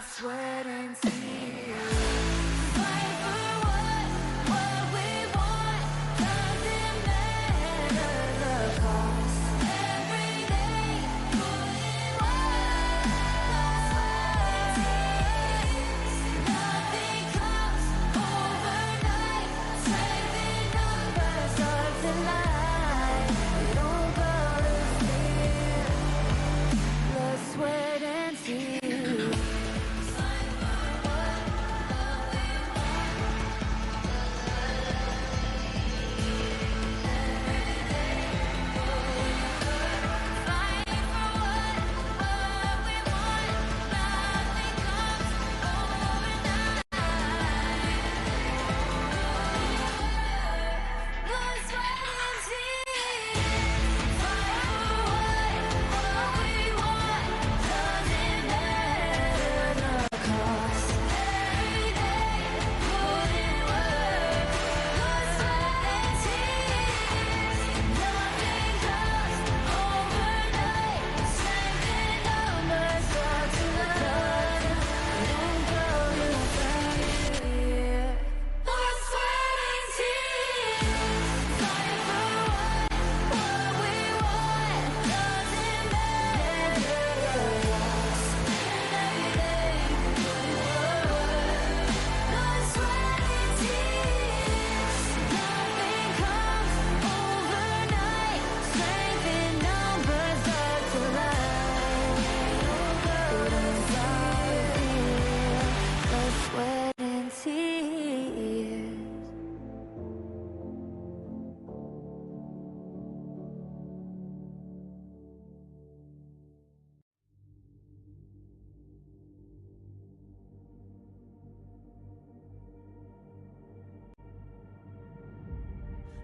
Sweat and tears. Fight for what we want. Doesn't matter the cost. Every day, put in work. Sweat and tears. Nothing comes overnight. Strength in numbers of the light. We don't gotta fear the sweat and tears.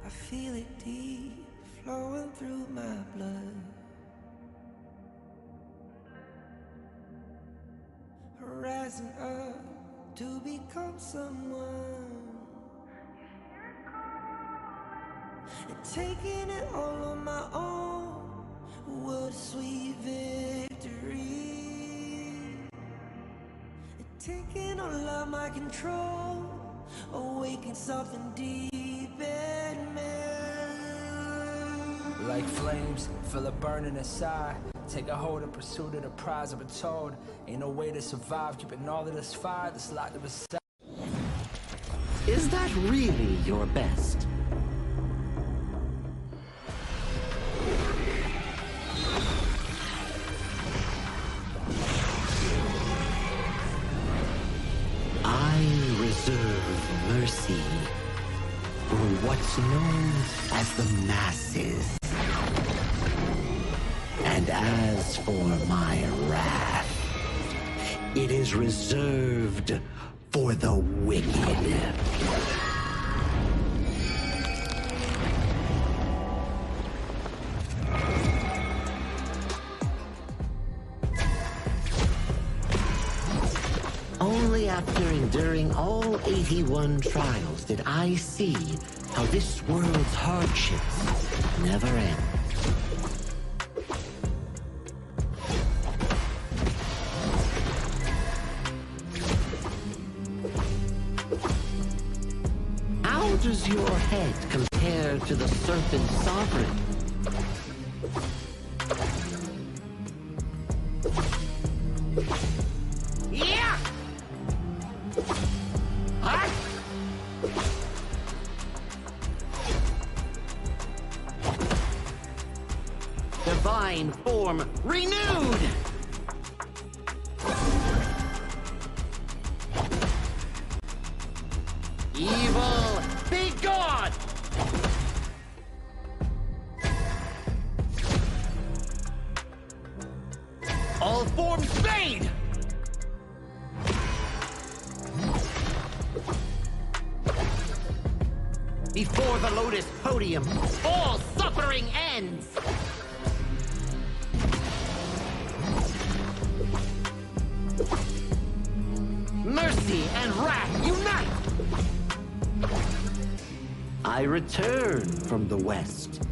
I feel it deep flowing through my blood. Rising up to become someone, and taking it all on my own. What a sweet victory. And taking all of my control, awaken something deep in me. Like flames, feel it burning inside. Take a hold in pursuit of the prize. I've been told ain't no way to survive, keeping all of this fire that's locked up inside. Is that really your best? I reserve mercy for what's known as the masses. And as for my wrath, it is reserved for the wicked. Only after enduring all 81 trials did I see how this world's hardships never end. How does your head compare to the serpent sovereign? Yeah! Huh? Divine form renewed! Evil, be gone! All forms fade! Before the Lotus Podium, all suffering ends! Mercy and wrath unite! I return from the West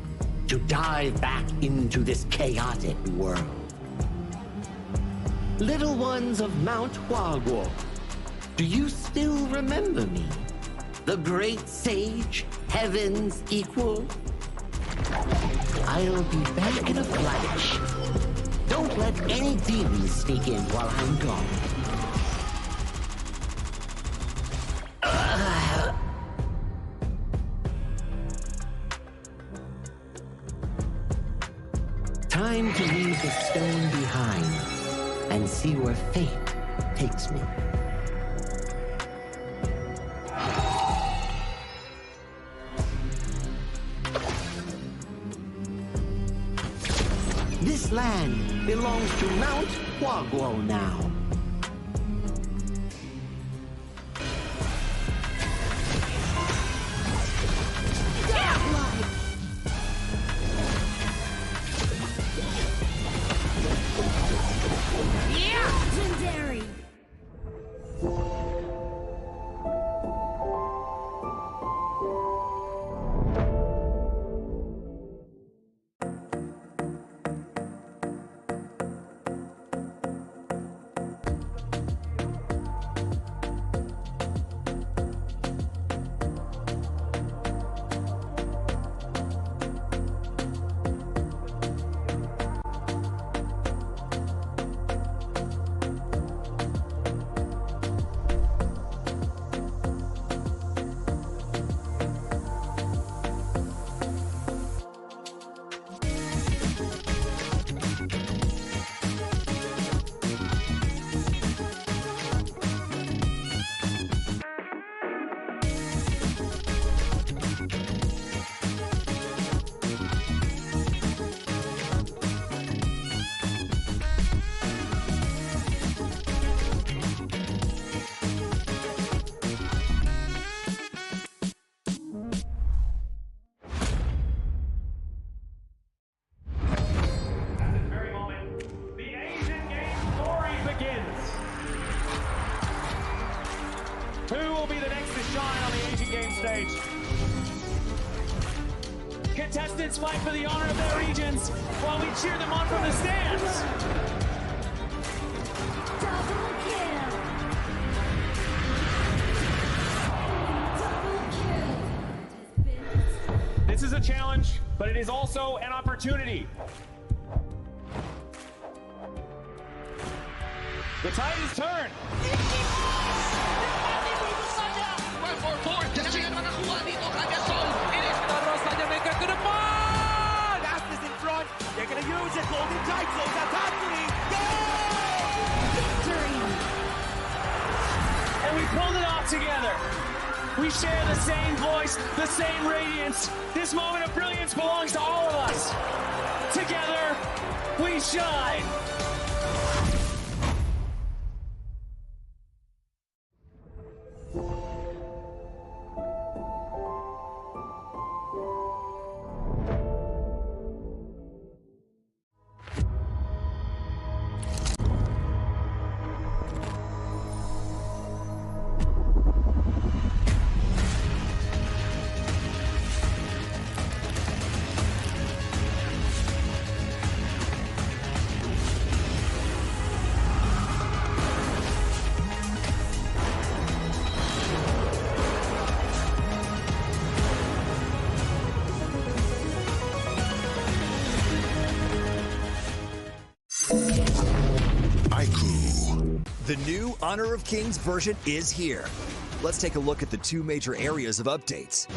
to dive back into this chaotic world. Little ones of Mount Huaguo, do you still remember me? The great sage, heaven's equal? I'll be back in a flash. Don't let any demons sneak in while I'm gone. Time to leave the stone behind and see where fate takes me. This land belongs to Mount Huaguo now. Legendary! Who will be the next to shine on the Asian Games stage? Contestants fight for the honor of their regions while we cheer them on from the stands. Double kill! Double kill! This is a challenge, but it is also an opportunity. The tide is turned. They're going to use it, golden title, attacking! Victory! And we pulled it off together. We share the same voice, the same radiance. This moment of brilliance belongs to all of us. Together, we shine. The new Honor of Kings version is here. Let's take a look at the two major areas of updates: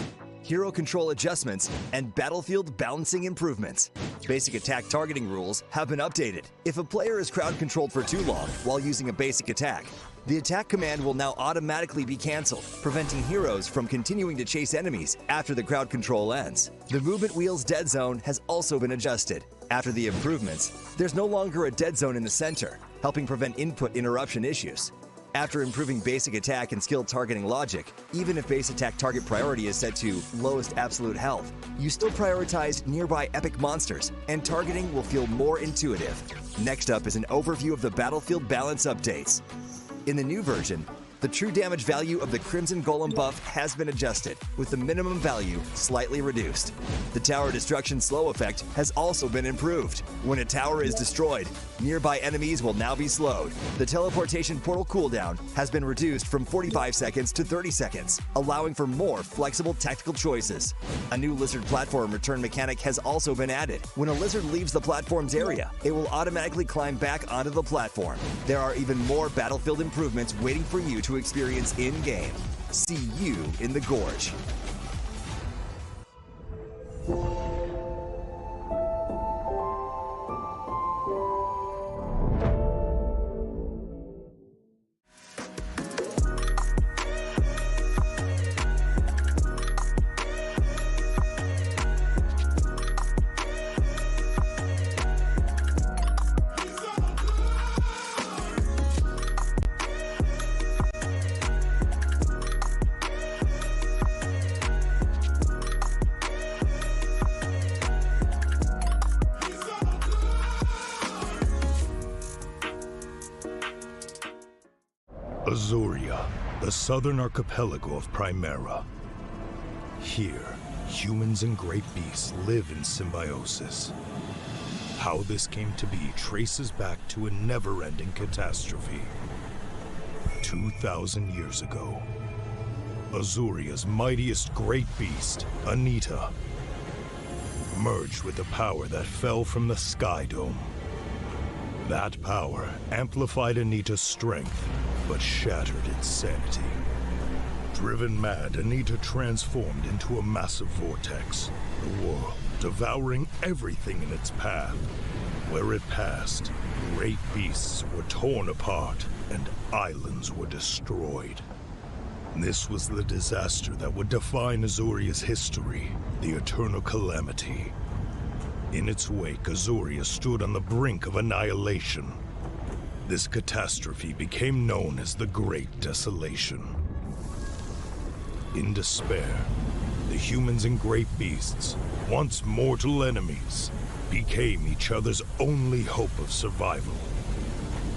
hero control adjustments and battlefield balancing improvements. Basic attack targeting rules have been updated. If a player is crowd controlled for too long while using a basic attack, the attack command will now automatically be cancelled, preventing heroes from continuing to chase enemies after the crowd control ends. The movement wheel's dead zone has also been adjusted. After the improvements, there's no longer a dead zone in the center, helping prevent input interruption issues. After improving basic attack and skill targeting logic, even if base attack target priority is set to lowest absolute health, you still prioritize nearby epic monsters, and targeting will feel more intuitive. Next up is an overview of the battlefield balance updates. In the new version, the true damage value of the Crimson Golem buff has been adjusted, with the minimum value slightly reduced. The tower destruction slow effect has also been improved. When a tower is destroyed, nearby enemies will now be slowed. The teleportation portal cooldown has been reduced from 45 seconds to 30 seconds, allowing for more flexible tactical choices. A new lizard platform return mechanic has also been added. When a lizard leaves the platform's area, it will automatically climb back onto the platform. There are even more battlefield improvements waiting for you to experience in-game. See you in the Gorge. Azuria, the southern archipelago of Primera. Here, humans and great beasts live in symbiosis. How this came to be traces back to a never-ending catastrophe. 2,000 years ago, Azuria's mightiest great beast, Anita, merged with the power that fell from the Sky Dome. That power amplified Anita's strength, but shattered its sanity. Driven mad, Anita transformed into a massive vortex, the world devouring everything in its path. Where it passed, great beasts were torn apart and islands were destroyed. This was the disaster that would define Azuria's history, the Eternal Calamity. In its wake, Azuria stood on the brink of annihilation. This catastrophe became known as the Great Desolation. In despair, the humans and great beasts, once mortal enemies, became each other's only hope of survival.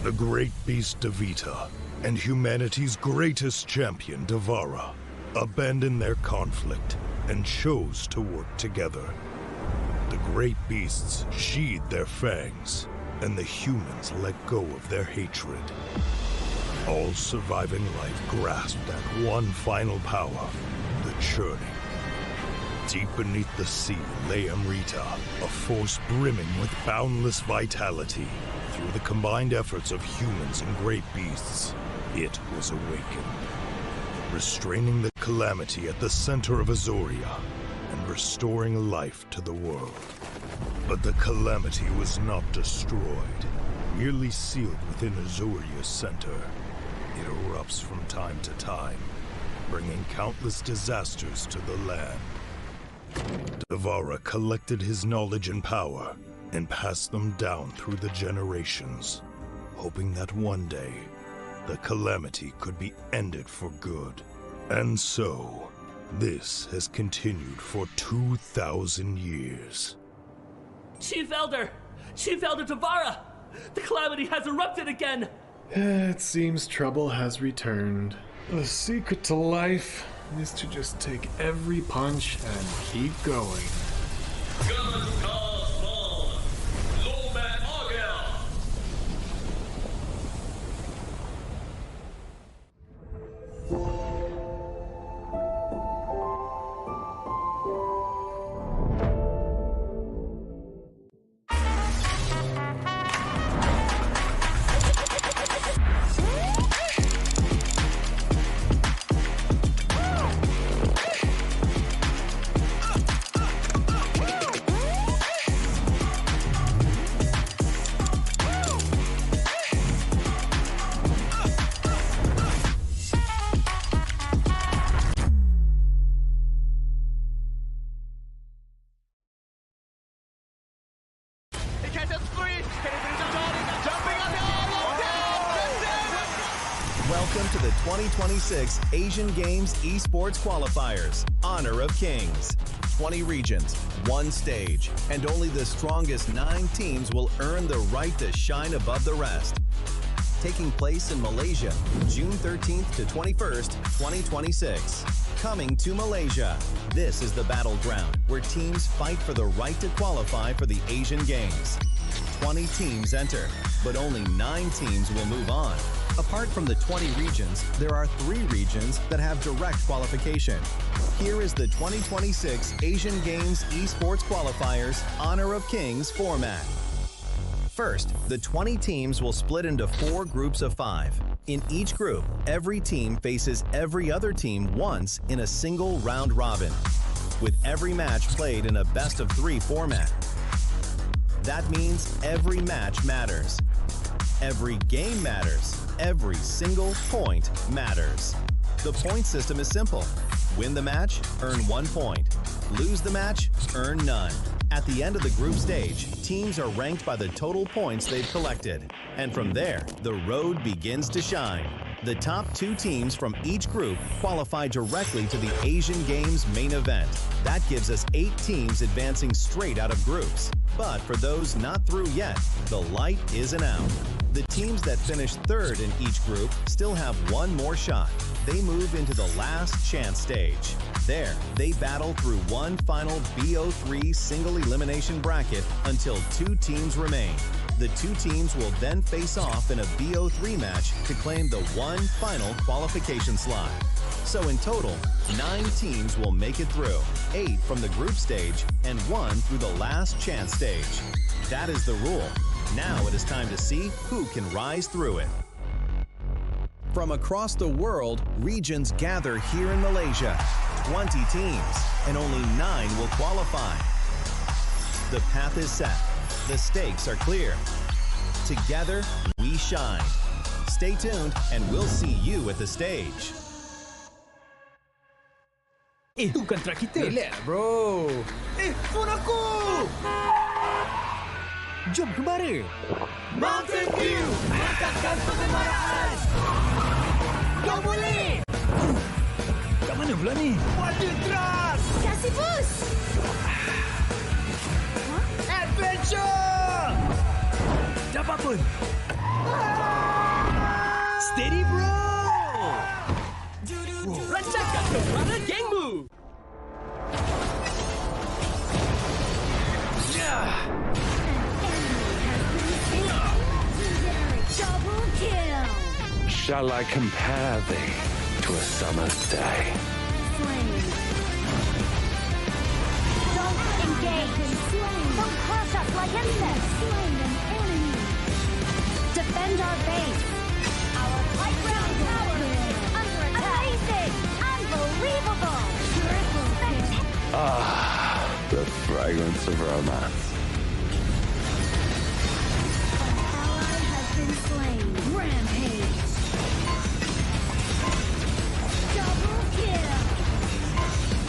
The great beast Devita and humanity's greatest champion, Devara, abandoned their conflict and chose to work together. The great beasts sheathed their fangs, and the humans let go of their hatred. All surviving life grasped at one final power, the churning. Deep beneath the sea lay Amrita, a force brimming with boundless vitality. Through the combined efforts of humans and great beasts, it was awakened, restraining the calamity at the center of Azuria and restoring life to the world. But the calamity was not destroyed, merely sealed within Azuria's center. It erupts from time to time, bringing countless disasters to the land. Devara collected his knowledge and power and passed them down through the generations, hoping that one day the calamity could be ended for good. And so, this has continued for 2,000 years. Chief Elder Devara! The calamity has erupted again! It seems trouble has returned. The secret to life is to just take every punch and keep going. the 2026 Asian Games Esports Qualifiers, Honor of Kings. 20 regions, one stage, and only the strongest 9 teams will earn the right to shine above the rest. Taking place in Malaysia, June 13th to 21st, 2026. Coming to Malaysia. This is the battleground where teams fight for the right to qualify for the Asian Games. 20 teams enter, but only 9 teams will move on. Apart from the 20 regions, there are 3 regions that have direct qualification. Here is the 2026 Asian Games Esports Qualifiers Honor of Kings format. First, the 20 teams will split into 4 groups of 5. In each group, every team faces every other team once in a single round robin, with every match played in a best-of-3 format. That means every match matters. Every game matters. Every single point matters. The point system is simple. Win the match, earn 1 point. Lose the match, earn none. At the end of the group stage, teams are ranked by the total points they've collected. And from there, the road begins to shine. The top 2 teams from each group qualify directly to the Asian Games main event. That gives us 8 teams advancing straight out of groups. But for those not through yet, the light isn't out. The teams that finish 3rd in each group still have 1 more shot. They move into the last chance stage. There, they battle through one final BO3 single elimination bracket until 2 teams remain. The 2 teams will then face off in a BO3 match to claim the one final qualification slot. So in total, 9 teams will make it through, 8 from the group stage and 1 through the last chance stage. That is the rule. Now it is time to see who can rise through it. From across the world, regions gather here in Malaysia. 20 teams, and only 9 will qualify. The path is set. The stakes are clear. Together, we shine. Stay tuned, and we'll see you at the stage. Bukan track kita. Relax, bro. Phone aku! Jom kembali. Mountain View, mantapkan pengembaraan. Kau boleh. Kat mana pula ni? Water Trust. Kasih boost! Adventure. Dapat pun. Steady, bro. Lancarkan suara gengmu. Double kill! Shall I compare thee to a summer's day? Slain. Don't engage! Slain. Don't crush us like insects! Slain an enemy! Defend our base! Our playground tower is under attack! Amazing! Unbelievable! Triple kill! Ah, the fragrance of romance. Slain. Rampage. Double kill.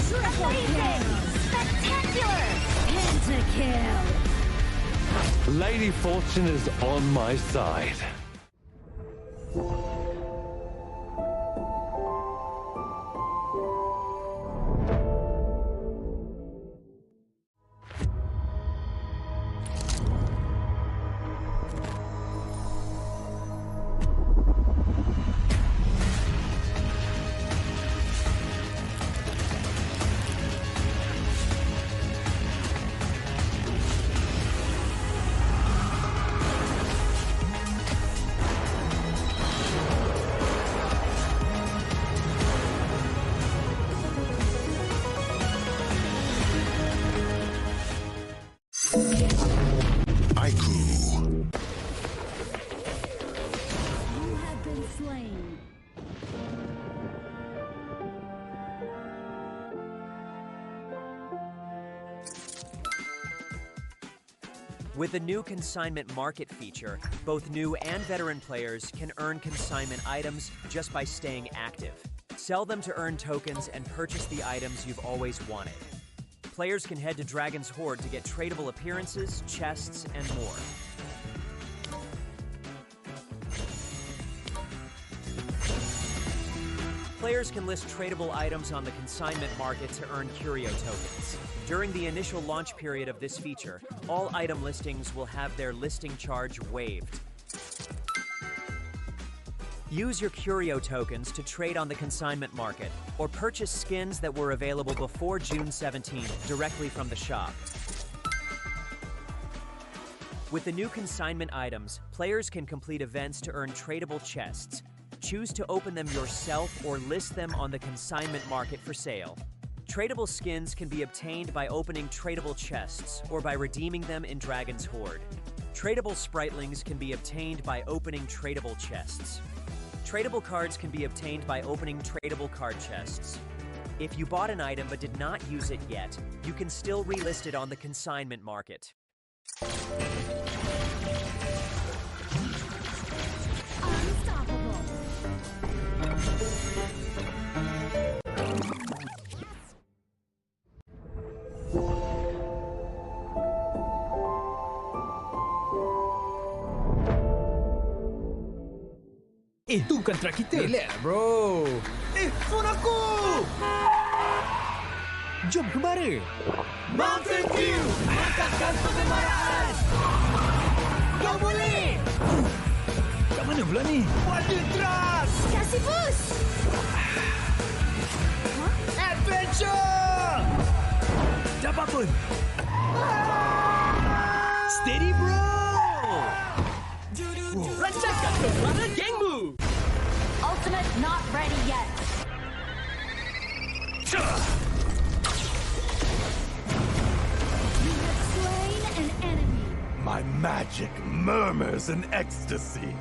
Triple kill. Spectacular. Pentakill. Lady Fortune is on my side. With the new consignment market feature, both new and veteran players can earn consignment items just by staying active. Sell them to earn tokens and purchase the items you've always wanted. Players can head to Dragon's Hoard to get tradable appearances, chests, and more. Players can list tradable items on the consignment market to earn curio tokens. During the initial launch period of this feature, all item listings will have their listing charge waived. Use your curio tokens to trade on the consignment market, or purchase skins that were available before June 17th directly from the shop. With the new consignment items, players can complete events to earn tradable chests. Choose to open them yourself or list them on the consignment market for sale. Tradable skins can be obtained by opening tradable chests or by redeeming them in Dragon's Hoard. Tradable spritlings can be obtained by opening tradable chests. Tradable cards can be obtained by opening tradable card chests. If you bought an item but did not use it yet, you can still relist it on the consignment market. Itu kontra kita. Relax, bro. Phone aku! Jom kembali. Mountain Dew! Angkatkan kegemaran! Kau boleh! Kat mana pula ni? Water Trust! Kasih boost! Adventure! Dapat pun. Steady, bro! Rancangkan suara gengmu! Ultimate not ready yet. You have slain an enemy. My magic murmurs in ecstasy.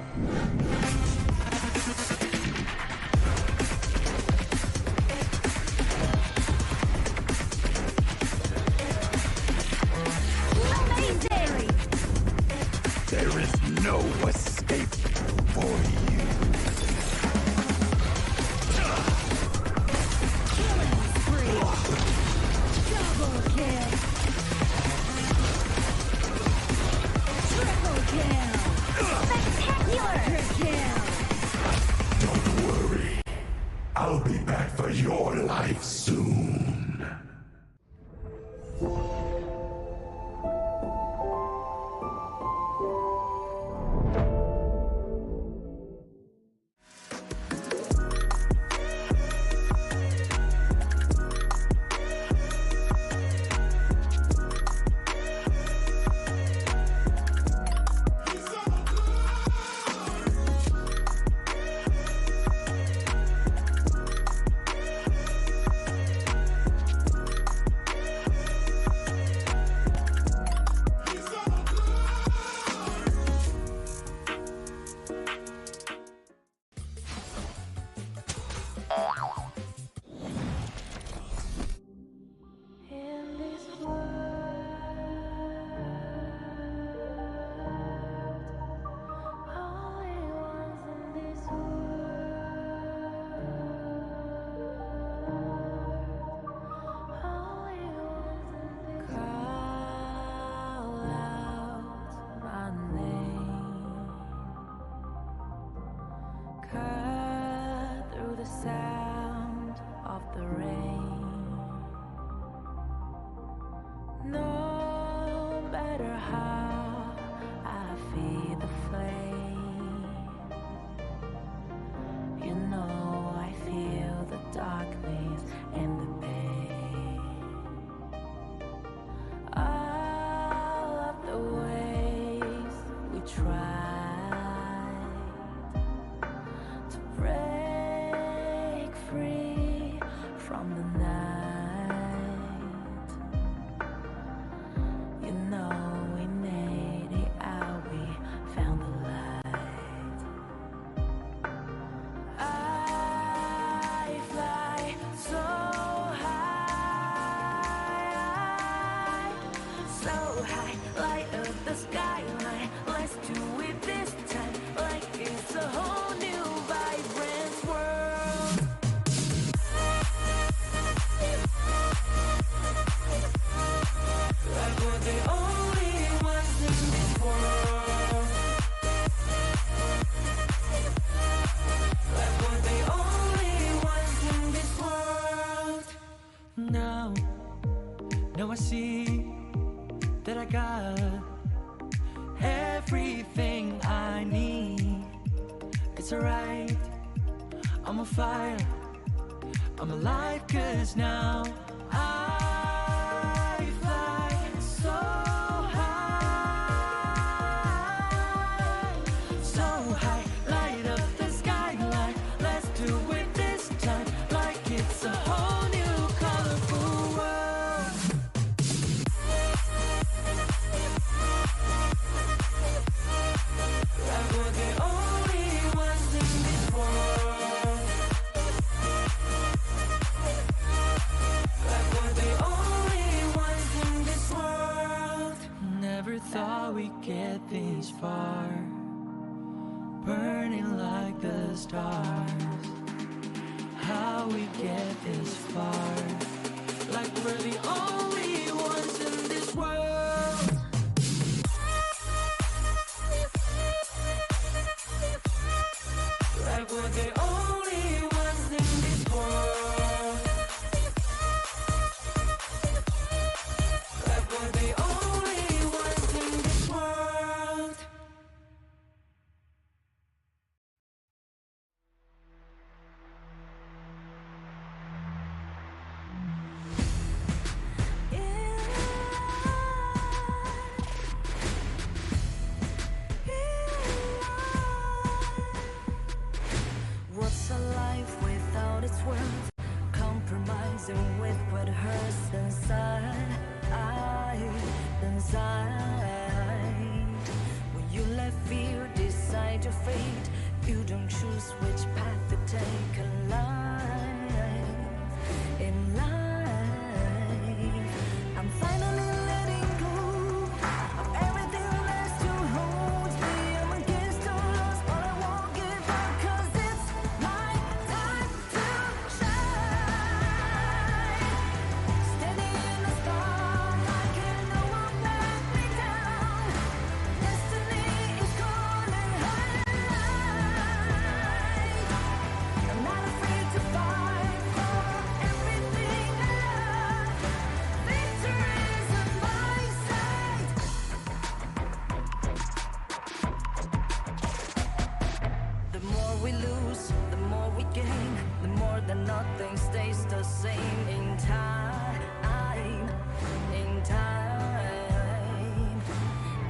Amazing! There is no escape for you. Killing spree. Double kill. Triple kill. Spectacular kill. Don't worry. I'll be back for your life soon. it's alright. I'm on fire, I'm alive, cause now I fly so high, so high, light up the skyline. Let's do it this time, like it's a whole new colorful world. Like we're the only ones in this world. Like we're the only ones in this world. Never thought we'd get this far, burning like the stars. How we get this far, like we're the only ones in this world. Like we're the only ones in this world. Like we're the only ones in this world. What's a life without its worth? Compromising with what hurts inside, When you let fear decide your fate, you don't choose which path to take in life. In life, I'm finally letting go of everything that still holds me. I'm against all odds, but I won't give up, 'cause it's my time to shine. Standing in the spotlight, can't no one let me down. Destiny is calling high. I'm not afraid to fight for everything I love. Victory's on my side. The more we lose, the more we gain. The more that nothing stays the same in time. In time.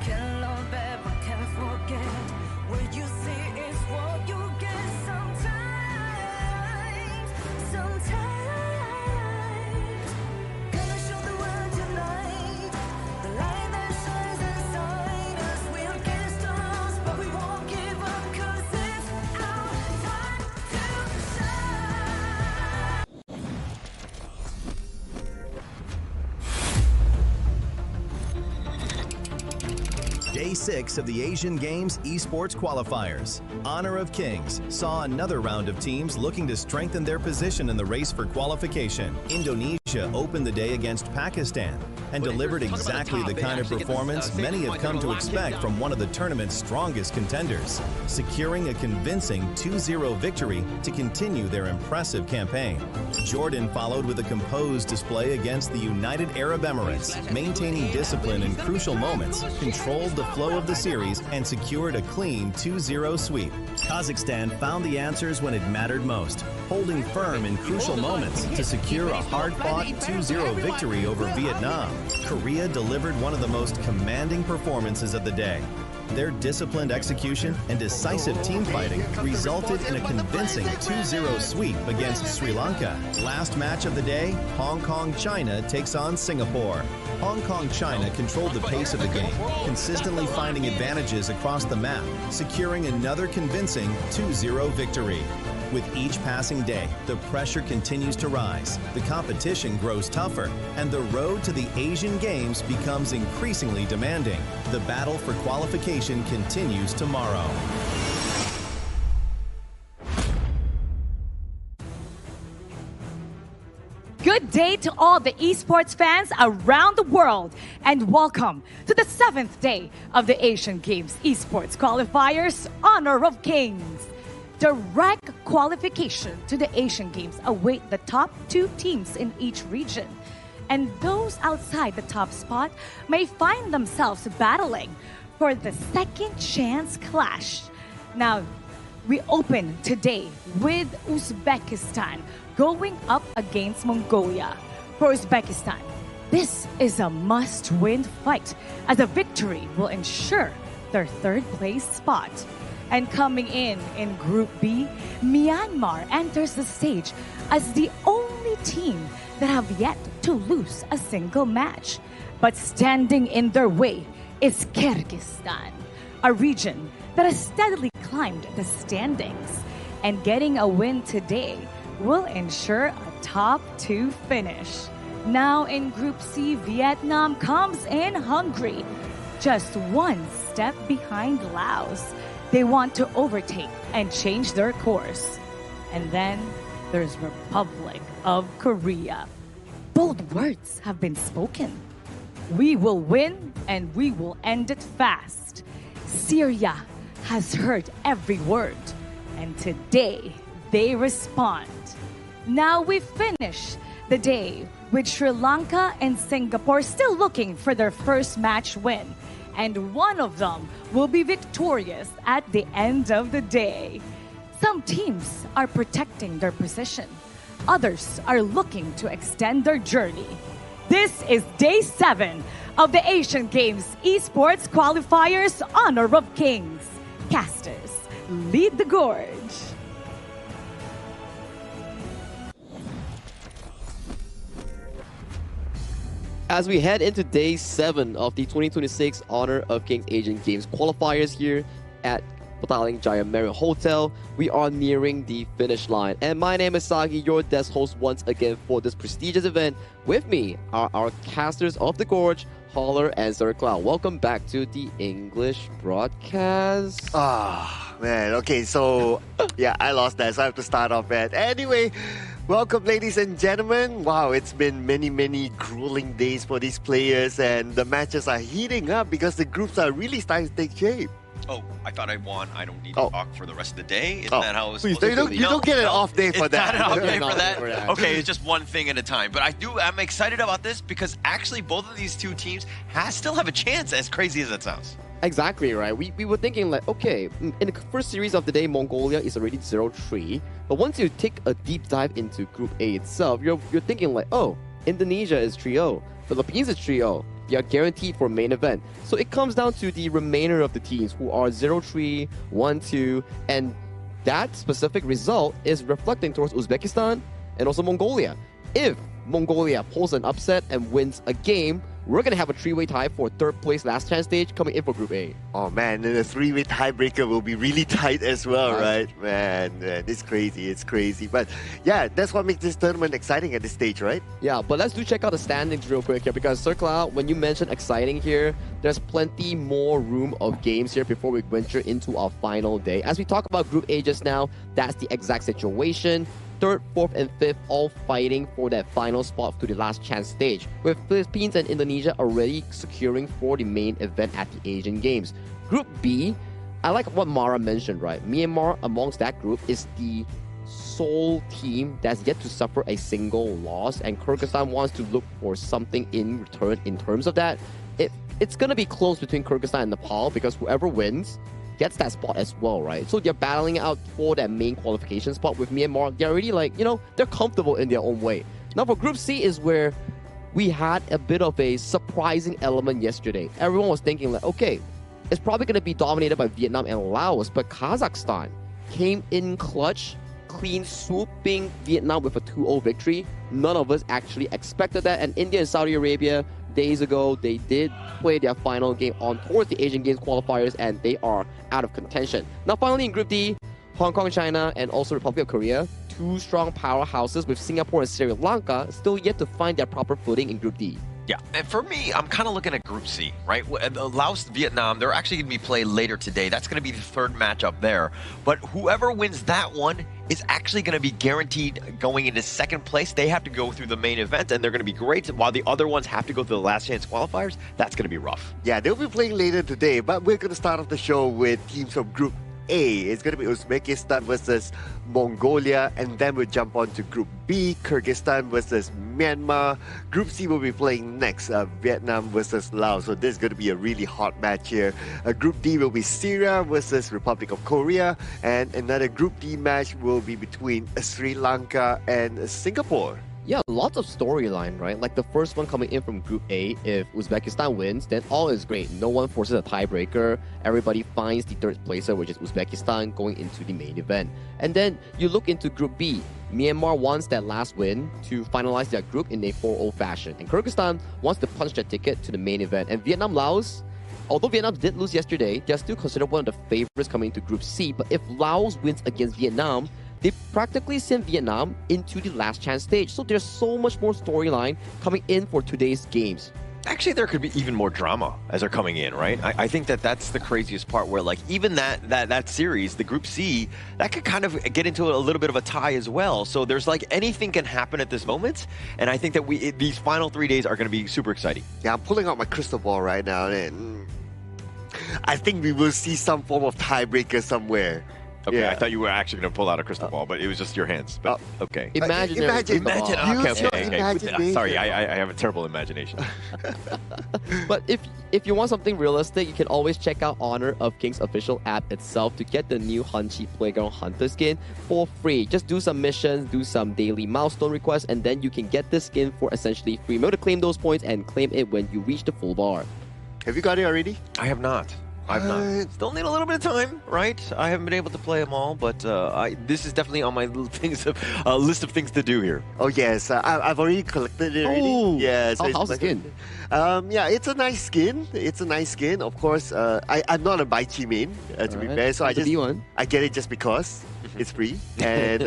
Can't love ever, can't forget. What you see is what you get sometimes. Sometimes. Gonna show the world tonight. The light that shines inside us. We're against the odds, but we won't give up, 'cause it's our time to shine. Day 6 of the Asian Games Esports Qualifiers. Honor of Kings saw another round of teams looking to strengthen their position in the race for qualification. Indonesia opened the day against Pakistan and delivered exactly the kind of performance many have come to expect from one of the tournament's strongest contenders, securing a convincing 2-0 victory to continue their impressive campaign. Jordan followed with a composed display against the United Arab Emirates, maintaining discipline in crucial moments, controlled the flow of the series, and secured a clean 2-0 sweep. Kazakhstan found the answers when it mattered most, holding firm in crucial moments to secure a hard-fought 2-0 victory over Vietnam. Korea delivered one of the most commanding performances of the day. Their disciplined execution and decisive team fighting resulted in a convincing 2-0 sweep against Sri Lanka. Last match of the day, Hong Kong China takes on Singapore. Hong Kong China controlled the pace of the game, consistently finding advantages across the map, securing another convincing 2-0 victory. With each passing day, the pressure continues to rise, the competition grows tougher, and the road to the Asian Games becomes increasingly demanding. The battle for qualification continues tomorrow. Good day to all the esports fans around the world, and welcome to the 7th day of the Asian Games Esports Qualifiers Honor of Kings. Direct qualification to the Asian Games await the top 2 teams in each region, and those outside the top spot may find themselves battling for the second chance clash. Now, We open today with Uzbekistan going up against Mongolia. For Uzbekistan, this is a must-win fight as a victory will ensure their third-place spot. And coming in Group B, Myanmar enters the stage as the only team that have yet to lose a single match. But standing in their way is Kyrgyzstan, a region that has steadily climbed the standings. And getting a win today will ensure a top 2 finish. Now in Group C, Vietnam comes in hungry, just one step behind Laos. They want to overtake and change their course. And then there's Republic of Korea. Bold words have been spoken. We will win and we will end it fast. Syria has heard every word, and today they respond. Now we finish the day with Sri Lanka and Singapore still looking for their first match win. And one of them will be victorious at the end of the day. Some teams are protecting their position. Others are looking to extend their journey. This is day 7 of the Asian Games Esports Qualifiers Honor of Kings. Casters, lead the gorge. As we head into day 7 of the 2026 Honor of Kings Asian Games Qualifiers here at Petaling Jaya Marriott Hotel, we are nearing the finish line. And my name is Sagi, your desk host once again for this prestigious event. With me are our casters of the gorge, Holler and Sir Cloud. Welcome back to the English broadcast. Ah, man. Okay, so yeah, I lost that, so I have to start off at. Anyway, welcome, ladies and gentlemen. Wow, it's been many grueling days for these players, and the matches are heating up because the groups are really starting to take shape. Oh, I thought I won. I don't need to talk for the rest of the day. Isn't that how it's Please, supposed to be? you don't get an off day for that. It's not an off day for that? Okay, it's just one thing at a time. But I'm excited about this because actually both of these two teams still have a chance, as crazy as that sounds. Exactly, right? We were thinking like, okay, in the first series of the day, Mongolia is already 0-3. But once you take a deep dive into Group A itself, you're thinking like, oh, Indonesia is 3-0. Philippines is 3-0. They are guaranteed for main event. So it comes down to the remainder of the teams who are 0-3, 1-2, and that specific result is reflecting towards Uzbekistan and also Mongolia. If Mongolia pulls an upset and wins a game, we're going to have a 3-way tie for third place last chance stage coming in for Group A. Oh man, and the 3-way tiebreaker will be really tight as well, right? Man, it's crazy. But yeah, that's what makes this tournament exciting at this stage, right? Yeah, but let's check out the standings real quick here, because Sir Cloud, when you mentioned exciting here, there's plenty more room of games here before we venture into our final day. As we talk about Group A just now, that's the exact situation. 3rd, 4th, and 5th all fighting for that final spot to the last chance stage, with Philippines and Indonesia already securing for the main event at the Asian Games. Group B, I like what Mara mentioned, right? Myanmar amongst that group is the sole team that's yet to suffer a single loss, and Kyrgyzstan wants to look for something in return in terms of that. It's going to be close between Kyrgyzstan and Nepal, because whoever wins gets that spot as well, right? So they're battling out for that main qualification spot with Myanmar. They're already like, they're comfortable in their own way. Now for Group C is where we had a bit of a surprising element yesterday. Everyone was thinking like, okay, it's probably going to be dominated by Vietnam and Laos, but Kazakhstan came in clutch, clean swooping Vietnam with a 2-0 victory. None of us actually expected that, and India and Saudi Arabia days ago, they did play their final game on towards the Asian Games qualifiers, and they are out of contention. Now finally in Group D, Hong Kong, China, and also Republic of Korea, 2 strong powerhouses with Singapore and Sri Lanka still yet to find their proper footing in Group D. Yeah, and for me, I'm kind of looking at Group C, right? Laos, Vietnam, they're actually going to be played later today. That's going to be the 3rd matchup there. But whoever wins that one is actually going to be guaranteed going into 2nd place. They have to go through the main event, and they're going to be great, while the other ones have to go through the last chance qualifiers. That's going to be rough. Yeah, they'll be playing later today, but we're going to start off the show with teams from Group A, it's going to be Uzbekistan versus Mongolia, and then we'll jump on to Group B, Kyrgyzstan versus Myanmar. Group C will be playing next, Vietnam versus Laos. So this is going to be a really hot match here. Group D will be Syria versus Republic of Korea, and another Group D match will be between Sri Lanka and Singapore. Yeah, lots of storyline, right? Like the first one coming in from Group A, if Uzbekistan wins, then all is great. No one forces a tiebreaker. Everybody finds the third placer, which is Uzbekistan, going into the main event. And then you look into Group B. Myanmar wants that last win to finalize their group in a 4-0 fashion. And Kyrgyzstan wants to punch their ticket to the main event. And Vietnam, Laos, although Vietnam did lose yesterday, they're still considered one of the favorites coming into Group C. But if Laos wins against Vietnam, they practically sent Vietnam into the last chance stage. So there's so much more storyline coming in for today's games. Actually, there could be even more drama as they're coming in, right? I think that's the craziest part, where like even that series, the Group C, that could kind of get into a little bit of a tie as well. So there's like anything can happen at this moment, and I think that these final 3 days are going to be super exciting. Yeah, I'm pulling out my crystal ball right now, and I think we will see some form of tiebreaker somewhere. Okay, Yeah. I thought you were actually going to pull out a crystal ball, but it was just your hands. But okay. Imagine. Okay. Imagination. Sorry, I have a terrible imagination. But if you want something realistic, you can always check out Honor of Kings official app itself to get the new Hunchy Playground Hunter skin for free. Just do some missions, do some daily milestone requests, and then you can get this skin for essentially free. Remember to claim those points and claim it when you reach the full bar. Have you got it already? I have not. I've not. Still need a little bit of time, right? I haven't been able to play them all, but this is definitely on my list of things to do here. Oh yes, I've already collected it already. Oh, yeah, so how's the skin? Yeah, it's a nice skin. It's a nice skin. Of course, I'm not a Baichi main, to be fair, so I get it just because it's free. And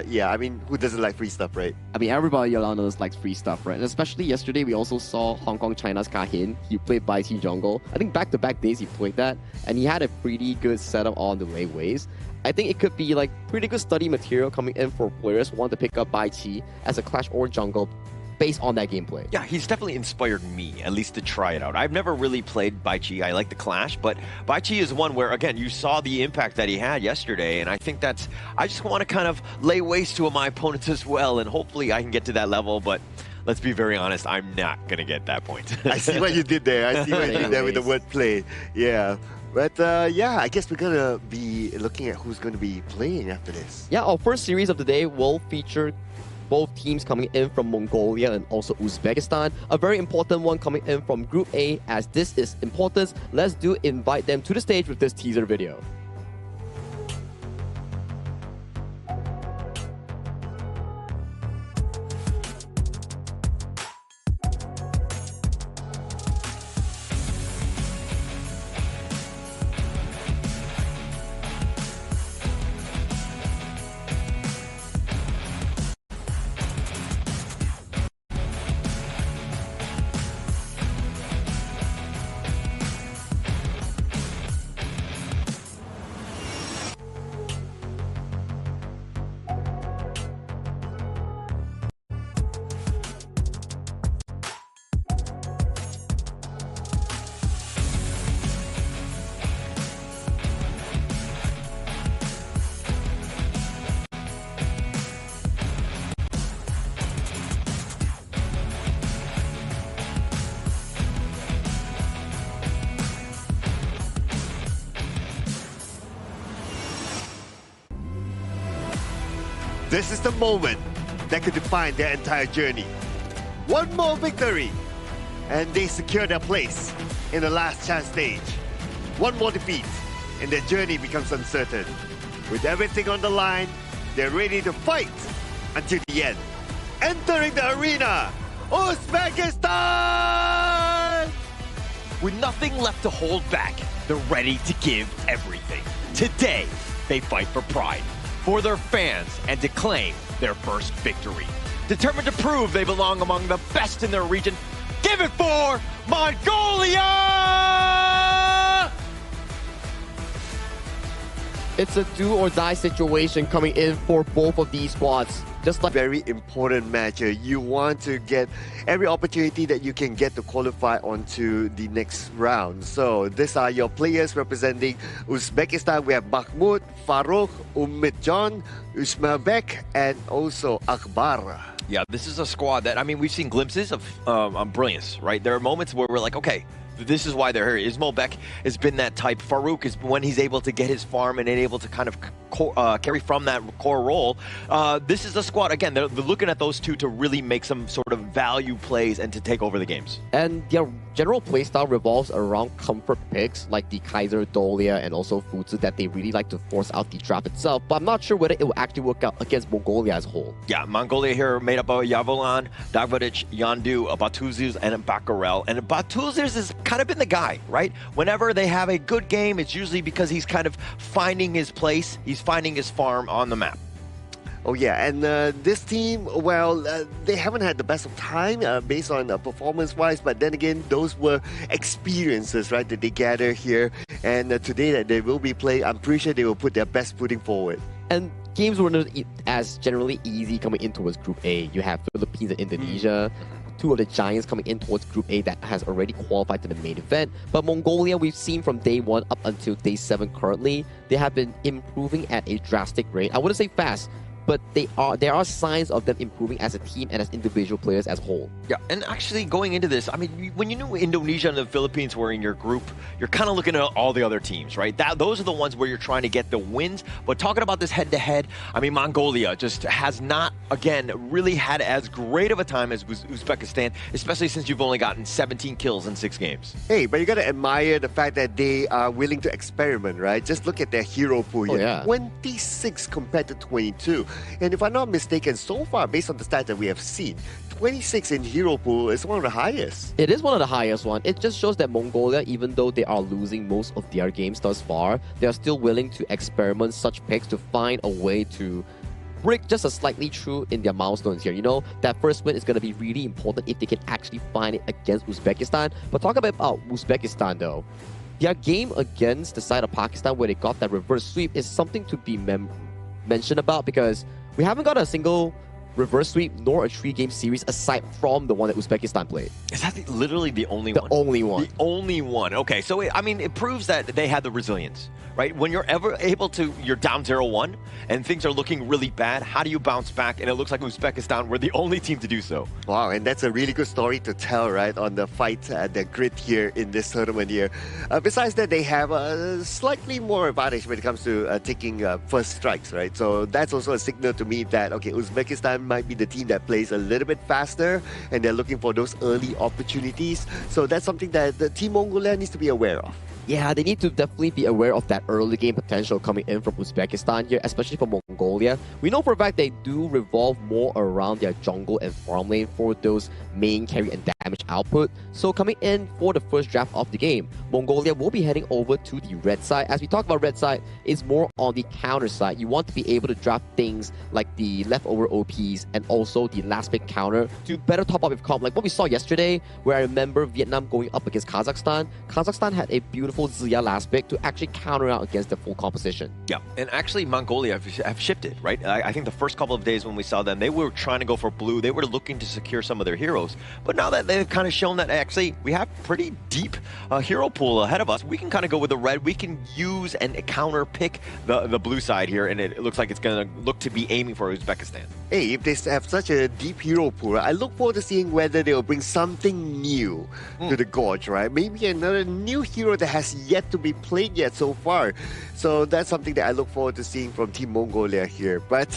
yeah, I mean, who doesn't like free stuff, right? I mean, everybody around us likes free stuff, right? And especially yesterday, we also saw Hong Kong China's Kahin. He played Bai Chi Jungle. I think back-to-back days he played that, and he had a pretty good setup on the laneways. I think it could be like pretty good study material coming in for players who want to pick up Bai Chi as a Clash or Jungle based on that gameplay. Yeah, he's definitely inspired me, at least to try it out. I've never really played Baichi. I like the Clash, but Baichi is one where, again, you saw the impact that he had yesterday, and I think I just want to kind of lay waste to my opponents as well, and hopefully I can get to that level, but let's be very honest, I'm not going to get that point. I see what you did there. I see what you did there with the wordplay. Yeah. But yeah, I guess we're going to be looking at who's going to be playing after this. Yeah, our first series of the day will feature both teams coming in from Mongolia and also Uzbekistan. A very important one coming in from Group A, as this is important. Let's invite them to the stage with this teaser video. This is the moment that could define their entire journey. One more victory, and they secure their place in the last chance stage. One more defeat, and their journey becomes uncertain. With everything on the line, they're ready to fight until the end. Entering the arena, Uzbekistan! With nothing left to hold back, they're ready to give everything. Today, they fight for pride, for their fans, and to claim their first victory. Determined to prove they belong among the best in their region, give it for Mongolia! It's a do or die situation coming in for both of these squads. Just like very important match. You want to get every opportunity that you can get to qualify onto the next round. So these are your players representing Uzbekistan. We have Mahmoud, Farouk, John, Usmabek, and also Akbar. Yeah, this is a squad that, I mean, we've seen glimpses of brilliance, right? There are moments where we're like, okay, this is why they're here. Ismailbek has been that type. Farouk is when he's able to get his farm and able to kind of carry from that core role. This is a squad, again, they're looking at those two to really make some sort of value plays and to take over the games. And their general playstyle revolves around comfort picks like the Kaiser, Dolia, and also Futsu that they really like to force out the draft itself. But I'm not sure whether it will actually work out against Mongolia as a whole. Yeah, Mongolia here made up of Yavolan, Dagvadic, Yandu, Batuzers, and Bakarel. And Batuzers has kind of been the guy, right? Whenever they have a good game, it's usually because he's kind of finding his place. He's finding his farm on the map. Oh yeah, and this team, well, they haven't had the best of time based on performance-wise, but then again, those were experiences, right, that they gather here. And today that they will be playing, I'm pretty sure they will put their best footing forward. And games were not as generally easy coming in towards Group A. You have Philippines and Indonesia. Two of the giants coming in towards Group A that has already qualified to the main event. But Mongolia, we've seen from day 1 up until day 7 currently, they have been improving at a drastic rate. I wouldn't say fast, but there are signs of them improving as a team and as individual players as a whole. Yeah, and actually going into this, I mean, when you knew Indonesia and the Philippines were in your group, you're kind of looking at all the other teams, right? Those are the ones where you're trying to get the wins. But talking about this head-to-head, I mean, Mongolia just has not, again, really had as great of a time as Uzbekistan, especially since you've only gotten 17 kills in 6 games. Hey, but you got to admire the fact that they are willing to experiment, right? Just look at their hero pool here. Oh, yeah. 26 compared to 22. And if I'm not mistaken, so far, based on the stats that we have seen, 26 in hero pool is one of the highest. It is one of the highest one. It just shows that Mongolia, even though they are losing most of their games thus far, they are still willing to experiment such picks to find a way to break just a slightly through in their milestones here. You know, that first win is going to be really important if they can actually find it against Uzbekistan. But talk about Uzbekistan though. Their game against the side of Pakistan where they got that reverse sweep is something to be mentioned about, because we haven't got a single reverse sweep nor a 3-game series aside from the one that Uzbekistan played. Is that literally the only one? The only one. The only one. Okay, so I mean, it proves that they had the resilience, right? When you're ever able to, you're down 0-1 and things are looking really bad, how do you bounce back? And it looks like Uzbekistan were the only team to do so. Wow, and that's a really good story to tell, right, on the fight, the grid here in this tournament here. Besides that, they have a slightly more advantage when it comes to taking first strikes, right? So that's also a signal to me that, okay, Uzbekistan might be the team that plays a little bit faster and they're looking for those early opportunities. So that's something that the Team Mongolia needs to be aware of. Yeah, they need to definitely be aware of that early game potential coming in from Uzbekistan here, especially for Mongolia. We know for a fact they do revolve more around their jungle and farm lane for those main carry and damage output. So coming in for the first draft of the game, Mongolia will be heading over to the red side. As we talk about red side, it's more on the counter side. You want to be able to draft things like the leftover OPs and also the last pick counter to better top up with comp. Like what we saw yesterday, where I remember Vietnam going up against Kazakhstan. Kazakhstan had a beautiful Zia last pick to actually counter out against the full composition. Yeah, and actually Mongolia have shifted, right? I think the first couple of days when we saw them, they were trying to go for blue. They were looking to secure some of their heroes. But now that they've kind of shown that actually we have pretty deep hero pool ahead of us, we can kind of go with the red. We can use and counter pick the blue side here, and it looks like it's going to look to be aiming for Uzbekistan. Hey, if they have such a deep hero pool, I look forward to seeing whether they'll bring something new to the Gorge, right? Maybe another new hero that has yet to be played yet so far. So that's something that I look forward to seeing from Team Mongolia here. But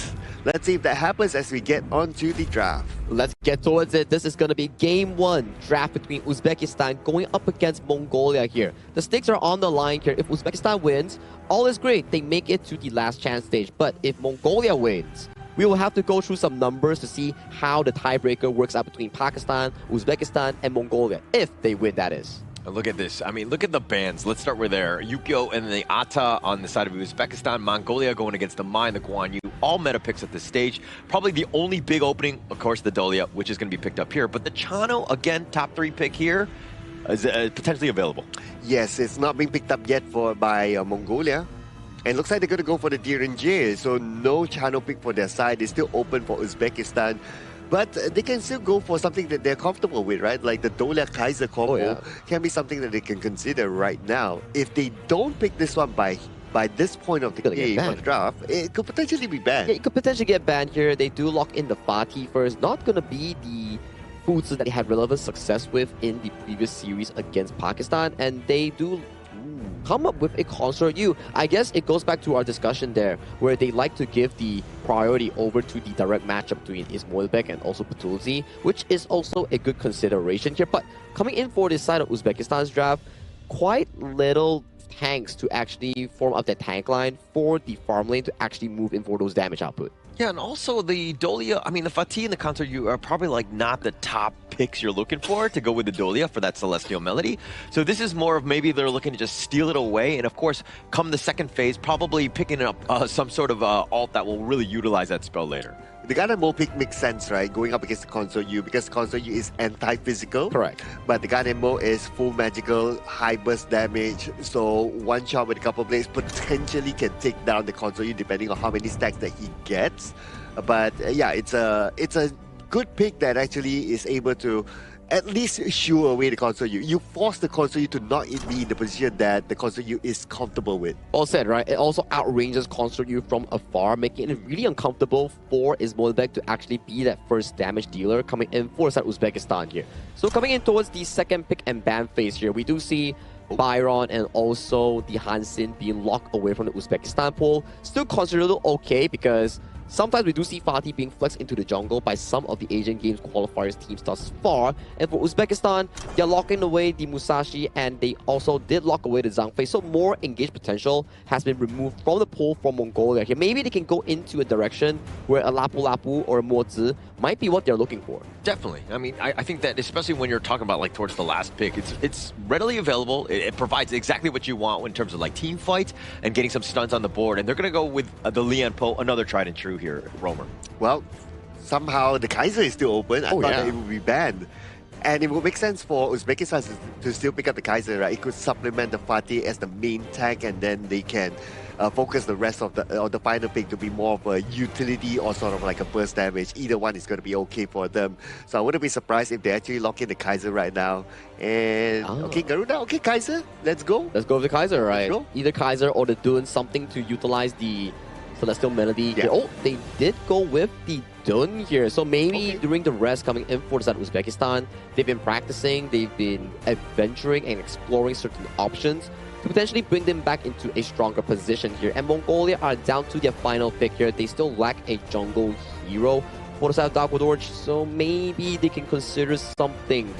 let's see if that happens as we get on to the draft. Let's get towards it. This is going to be Game 1 draft between Uzbekistan going up against Mongolia here. The stakes are on the line here. If Uzbekistan wins, all is great. They make it to the last chance stage. But if Mongolia wins, we will have to go through some numbers to see how the tiebreaker works out between Pakistan, Uzbekistan, and Mongolia. If they win, that is. Look at this. I mean, look at the bands. Let's start with there. Yukio and the Ata on the side of Uzbekistan. Mongolia going against the Mai and the Guan Yu. All meta picks at this stage. Probably the only big opening, of course, the Dolia, which is going to be picked up here. But the Chano, again, top 3 pick here, is potentially available. Yes, it's not being picked up yet by Mongolia. And it looks like they're going to go for the Direnje, so no channel pick for their side. It's still open for Uzbekistan. But they can still go for something that they're comfortable with, right? Like the Dolia Kaiser combo can be something that they can consider right now. If they don't pick this one by this point of the game on the draft, it could potentially be banned. Yeah, it could potentially get banned here. They do lock in the Fatih first. Not going to be the foods that they had relevant success with in the previous series against Pakistan. And they do come up with a Consort U. I guess it goes back to our discussion there, where they like to give the priority over to the direct matchup between Ismoilbek and also Patulzi, which is also a good consideration here. But coming in for this side of Uzbekistan's draft, quite little tanks to actually form up that tank line for the farm lane to actually move in for those damage output. Yeah, and also the Dolia, I mean, the Fatih and the Consort U are probably like not the top picks you're looking for to go with the Dolia for that Celestial Melody. So this is more of maybe they're looking to just steal it away. And of course, come the second phase, probably picking up some sort of alt that will really utilize that spell later. The Ghanemo pick makes sense, right? Going up against the Consort U, because Consort U is anti-physical. Correct. But the Ghanemo is full magical, high burst damage. So one shot with a couple blades potentially can take down the Consort U depending on how many stacks that he gets. But yeah, it's a good pick that actually is able to at least shoo away the Consort U. You force the Consort U to not be in the position that the Consort U is comfortable with. All said, right? It also outranges Consort U from afar, making it really uncomfortable for Ismoilbek to actually be that first damage dealer coming in for Uzbekistan here. So coming in towards the second pick and ban phase here, we do see Byron and also the Hansin being locked away from the Uzbekistan pool. Still considered okay because sometimes we do see Fatih being flexed into the jungle by some of the Asian Games qualifiers teams thus far. And for Uzbekistan, they're locking away the Musashi and they also did lock away the Zhang Fei. So more engaged potential has been removed from the pool from Mongolia here. Maybe they can go into a direction where a Lapu Lapu or a Mozi might be what they're looking for. Definitely. I mean, I think that especially when you're talking about like towards the last pick, it's readily available. It provides exactly what you want in terms of like team fights and getting some stuns on the board. And they're going to go with the Lian Po, another tried and true here, Romer. Well, somehow the Kaiser is still open. I thought that it would be banned. And it would make sense for Uzbekistan to still pick up the Kaiser, right? It could supplement the Fatih as the main tank, and then they can focus the rest of the final pick to be more of a utility or sort of like a burst damage. Either one is going to be okay for them. So I wouldn't be surprised if they actually lock in the Kaiser right now. And okay, Garuda, okay, Kaiser, let's go. Let's go with the Kaiser, right? Either Kaiser or the Dun, something to utilize the Celestial Melody. Yeah. Oh, they did go with the Dun here. So maybe during the rest coming in for Uzbekistan, they've been practicing, they've been adventuring and exploring certain options to potentially bring them back into a stronger position here. And Mongolia are down to their final pick here. They still lack a jungle hero for the side of Darkwood, so maybe they can consider something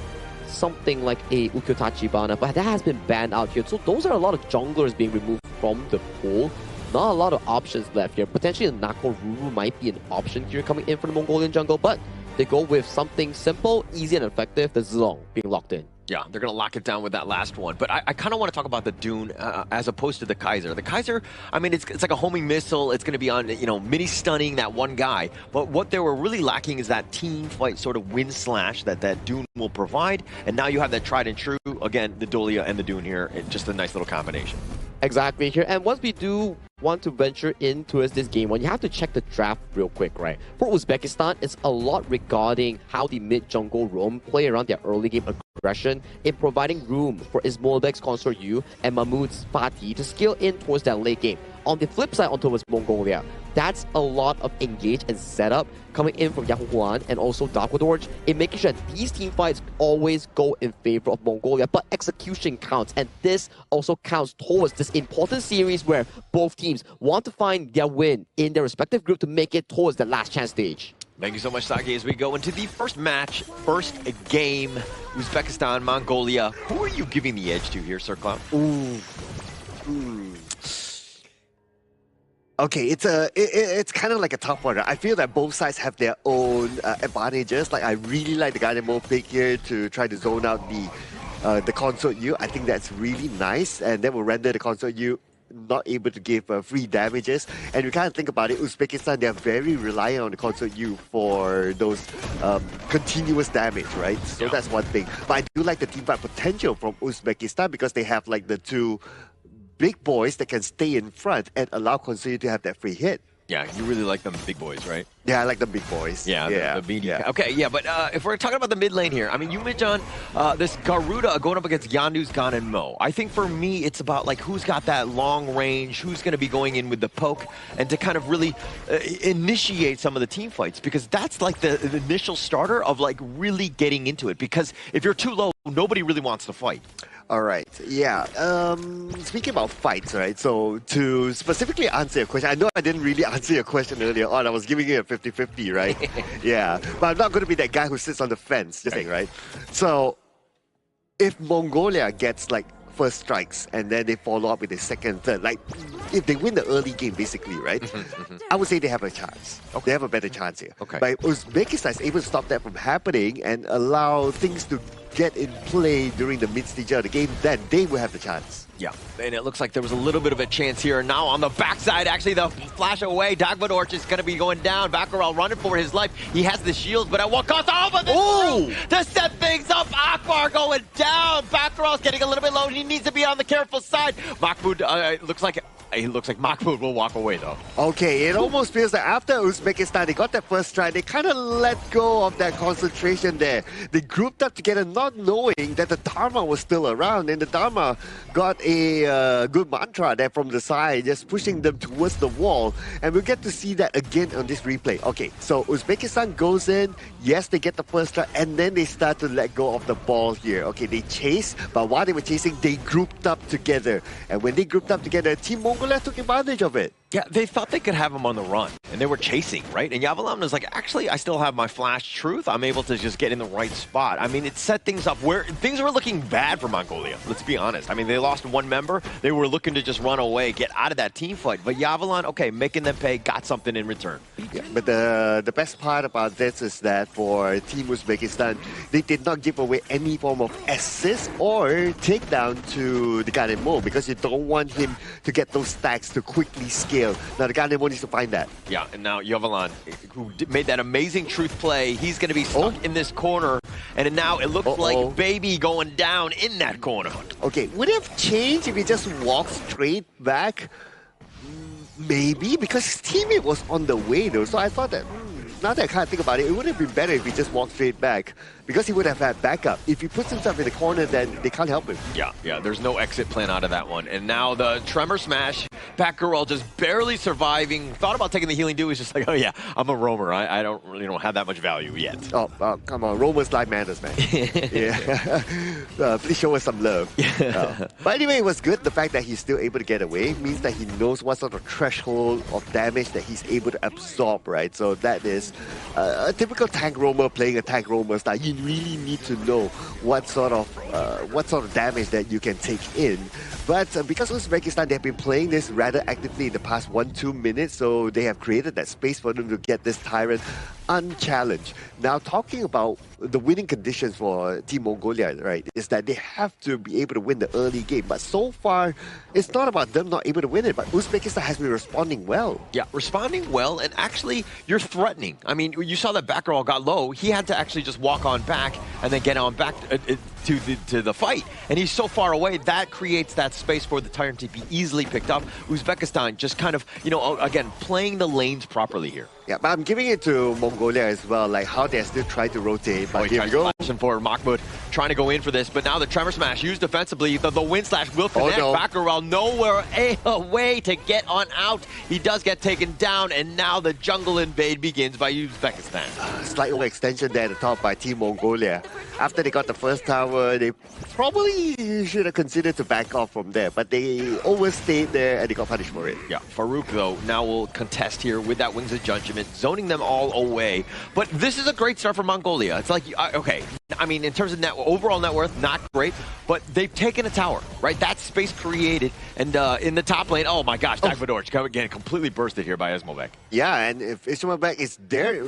like a Ukyotachi Bana, but that has been banned out here. So those are a lot of junglers being removed from the pool. Not a lot of options left here. Potentially the Nako Ruru might be an option here coming in for the Mongolian jungle, but they go with something simple, easy, and effective, the Zilong being locked in. Yeah, they're going to lock it down with that last one. But I kind of want to talk about the Dune as opposed to the Kaiser. The Kaiser, I mean, it's like a homing missile. It's going to be on, mini stunning that one guy. But what they were really lacking is that team fight sort of win slash that Dune will provide. And now you have that tried and true, again, the Dolia and the Dune here. Just a nice little combination. Exactly here. And once we do want to venture into this game one, you have to check the draft real quick, right? For Uzbekistan, it's a lot regarding how the mid-jungle roam play around their early game aggression in providing room for Ismoilbek's Consort U and Mahmoud's Fatih to scale in towards that late game. On the flip side, on towards Mongolia, that's a lot of engage and setup coming in from Yahoo Huan and also Darkwood in making sure that these team fights always go in favor of Mongolia, but execution counts, and this also counts towards this important series where both teams want to find their win in their respective group to make it towards the last chance stage. Thank you so much, Saki. As we go into the first match, first game, Uzbekistan, Mongolia. Who are you giving the edge to here, Sir Cloud? Okay, it's kind of like a tough one. I feel that both sides have their own advantages. Like I really like the Ghanemo pick here to try to zone out the Consort U. I think that's really nice, and that will render the Consort U not able to give free damages. And we kind of think about it, Uzbekistan, they're very reliant on the Consort U for those continuous damage, right? So that's one thing. But I do like the team fight potential from Uzbekistan because they have like the two big boys that can stay in front and allow Consuelo to have that free hit. Yeah, you really like them big boys, right? Yeah, I like the big boys. Yeah, the meaty. Yeah. Okay, yeah, but if we're talking about the mid lane here, I mean, you mentioned this Garuda going up against Yandu's Gan and Mo. I think for me, it's about like who's got that long range, who's going to be going in with the poke, and to kind of really initiate some of the team fights, because that's like the initial starter of like really getting into it. Because if you're too low, nobody really wants to fight. All right, yeah. Speaking about fights, right? So to specifically answer your question, I know I didn't really answer your question earlier on. I was giving you a 50-50, right? Yeah, but I'm not going to be that guy who sits on the fence, just saying, right? So if Mongolia gets like first strikes and then they follow up with the second, third, like if they win the early game, basically, right? I would say they have a chance. Okay. They have a better chance here. Okay. But Uzbekistan is able to stop that from happening and allow things to get in play during the mid-stage of the game, then they will have the chance. Yeah, and it looks like there was a little bit of a chance here. Now on the backside, actually, the flash away. Dagvadorch is going to be going down. Baccaral running for his life. He has the shields, but at what cost? Oh, but to set things up, Akbar going down. Baccaral's getting a little bit low. He needs to be on the careful side. Mahmoud looks like Mahmoud will walk away, though. Okay, it almost feels like after Uzbekistan, they got that first try, they kind of let go of that concentration there. They grouped up together, not knowing that the Dharma was still around, and the Dharma got a good mantra there from the side, just pushing them towards the wall, and we'll get to see that again on this replay. Okay, so Uzbekistan goes in, yes, they get the first try, and then they start to let go of the ball here. Okay, they chase, but while they were chasing, they grouped up together, and when they grouped up together, Team Mongolia took advantage of it. Yeah, they thought they could have him on the run, and they were chasing, right? And Yavalan was like, actually, I still have my flash truth. I'm able to just get in the right spot. I mean, it set things up where things were looking bad for Mongolia, let's be honest. I mean, they lost one member. They were looking to just run away, get out of that team fight. But Yavalan, okay, making them pay, got something in return. Yeah, but the best part about this is that for Team Uzbekistan, they did not give away any form of assist or takedown to the Ganemo, because you don't want him to get those stacks to quickly scale. Now the Ganemo needs to find that. Yeah, and now Yavalan, who made that amazing truth play, he's going to be stuck in this corner, and now it looks like Baby going down in that corner. Okay, would it have changed if he just walked straight back? Maybe, because his teammate was on the way though, so I thought that, now that I can't think about it, it would have been better if he just walked straight back, because he would have had backup. If he puts himself in the corner, then they can't help him. Yeah, there's no exit plan out of that one. And now the Tremor Smash, Batgirl just barely surviving, thought about taking the healing dew, he's just like, oh yeah, I'm a roamer, I don't really have that much value yet. Oh, come on, roamers life matters, man. Yeah. Please show us some love. But anyway, it was good. The fact that he's still able to get away means that he knows what sort of threshold of damage that he's able to absorb, right? So that is a typical tank roamer playing a tank roamer style. You really need to know what sort of damage that you can take in. But because Uzbekistan, they've been playing this rather actively in the past 1-2 minutes, so they have created that space for them to get this Tyrant unchallenged. Now, talking about the winning conditions for Team Mongolia, right, is that they have to be able to win the early game. But so far, it's not about them not able to win it, but Uzbekistan has been responding well. Yeah, responding well, and actually, you're threatening. I mean, you saw that Baccaral got low. He had to actually just walk on back and then get on back to the fight. And he's so far away, that creates that space for the Tyrant to be easily picked up. Uzbekistan just kind of, again, playing the lanes properly here. Yeah, but I'm giving it to Mongolia as well, like how they're still trying to rotate. But here we go. For Mahmoud, trying to go in for this, but now the Tremor Smash used defensively. The wind slash will connect. Baccaral nowhere a way to get on out. He does get taken down, and now the jungle invade begins by Uzbekistan. Slight overextension there at the top by Team Mongolia. After they got the first tower, they probably should have considered to back off from there, but they overstayed there and they got punished for it. Yeah, Farouk, though, now will contest here with that Wings of Judgment, zoning them all away. But this is a great start for Mongolia. It's like, okay, I mean, in terms of overall net worth, not great, but they've taken a tower, right? That space created, and in the top lane, oh my gosh, Dagvadorch getting completely bursted here by Ismovek. Yeah, and if Ismovek is there,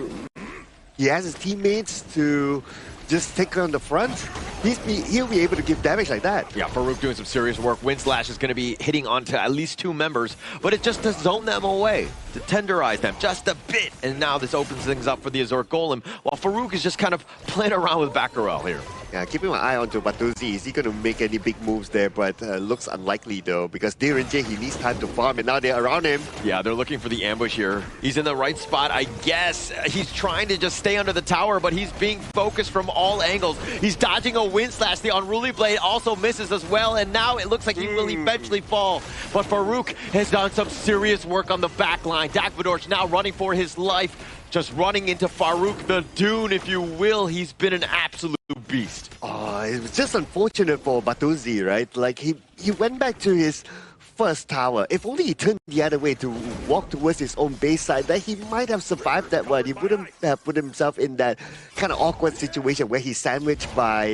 he has his teammates to just take on the front, he'll be able to give damage like that. Yeah, Farouk doing some serious work. Wind Slash is going to be hitting onto at least 2 members, but it's just to zone them away, to tenderize them just a bit. And now this opens things up for the Azure Golem, while Farouk is just kind of playing around with Baccaral here. Yeah, keeping my eye on to Batuzi. Is he going to make any big moves there? But looks unlikely though, because J, he needs time to farm, and now they're around him. Yeah, they're looking for the ambush here. He's in the right spot, I guess. He's trying to just stay under the tower, but he's being focused from all angles. He's dodging a wind slash. The Unruly Blade also misses as well, and now it looks like he will eventually fall. But Farouk has done some serious work on the back line. Dakvadorj now running for his life. Just running into Farouk the Dune, if you will. He's been an absolute beast. Oh, it was just unfortunate for Batuzi, right? Like, he went back to his first tower. If only he turned the other way to walk towards his own base side, then he might have survived that one. He wouldn't have put himself in that kind of awkward situation where he's sandwiched by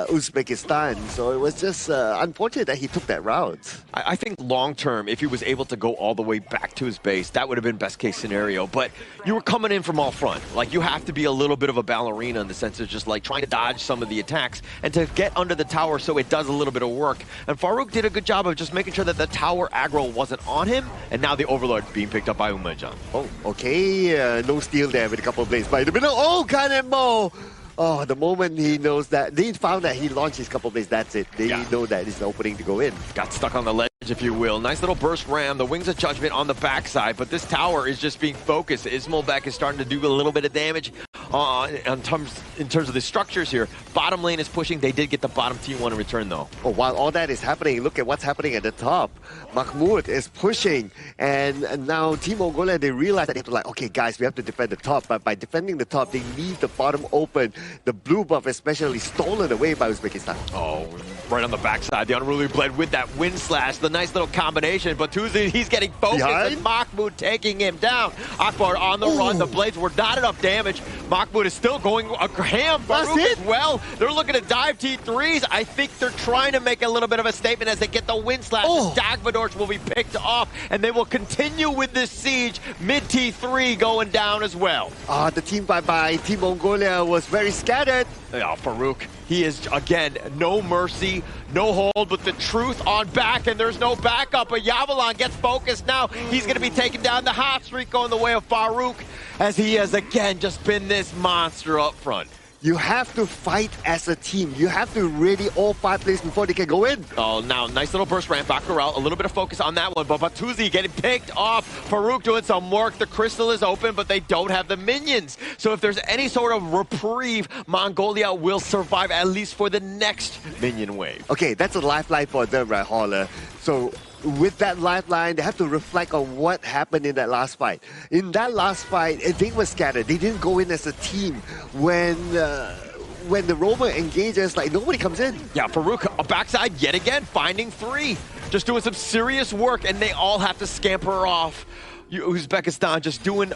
Uzbekistan. So it was just unfortunate that he took that route. I think long term, if he was able to go all the way back to his base, that would have been best case scenario. But you were coming in from all front. Like, you have to be a little bit of a ballerina in the sense of just like trying to dodge some of the attacks and to get under the tower so it does a little bit of work. And Farouk did a good job of just making sure that the tower aggro wasn't on him, and now the Overlord being picked up by Umejan. Oh, okay. No steal there with a couple of blades by the middle. Oh, Cannonball! Oh, the moment he knows that, they found that he launched his couple of blades, that's it. They know that it's the opening to go in. Got stuck on the ledge, if you will. Nice little burst ram, the Wings of Judgment on the backside, but this tower is just being focused. Ismolbek is starting to do a little bit of damage in terms of the structures here. Bottom lane is pushing. They did get the bottom T1 in return, though. Oh, while all that is happening, look at what's happening at the top. Mahmoud is pushing, and now Team Mongolia, they realize that they have to, like, okay, guys, we have to defend the top, but by defending the top, they leave the bottom open. The blue buff especially stolen away by Uzbekistan. Oh, right on the backside. The Unruly Blade with that wind slash. The nice little combination. But Tuzi, he's getting focused. And Mahmoud taking him down. Akbar on the run. The blades were not enough damage. Mahmoud is still going ham. Farouk as well. They're looking to dive T3s. I think they're trying to make a little bit of a statement as they get the wind slash. Dagvadorj will be picked off, and they will continue with this siege. Mid T3 going down as well. The team by Team Mongolia was very scattered. Yeah, Farouk, he is, again, no mercy, no hold, but the truth on back, and there's no backup. But Yavalon gets focused now. He's going to be taking down the hot streak going the way of Farouk, as he has, again, just been this monster up front. You have to fight as a team. You have to ready all 5 plays before they can go in. Oh, now, nice little burst ramp. Bakurel, a little bit of focus on that one, but Batuzi getting picked off. Farouk doing some work. The crystal is open, but they don't have the minions. So if there's any sort of reprieve, Mongolia will survive at least for the next minion wave. Okay, that's a lifeline for them, right, Holler? So with that lifeline, they have to reflect on what happened in that last fight. In that last fight, they were scattered. They didn't go in as a team. When the Roma engages, like, nobody comes in. Yeah, Farouk, a backside yet again, finding 3. Just doing some serious work, and they all have to scamper off. Uzbekistan just doing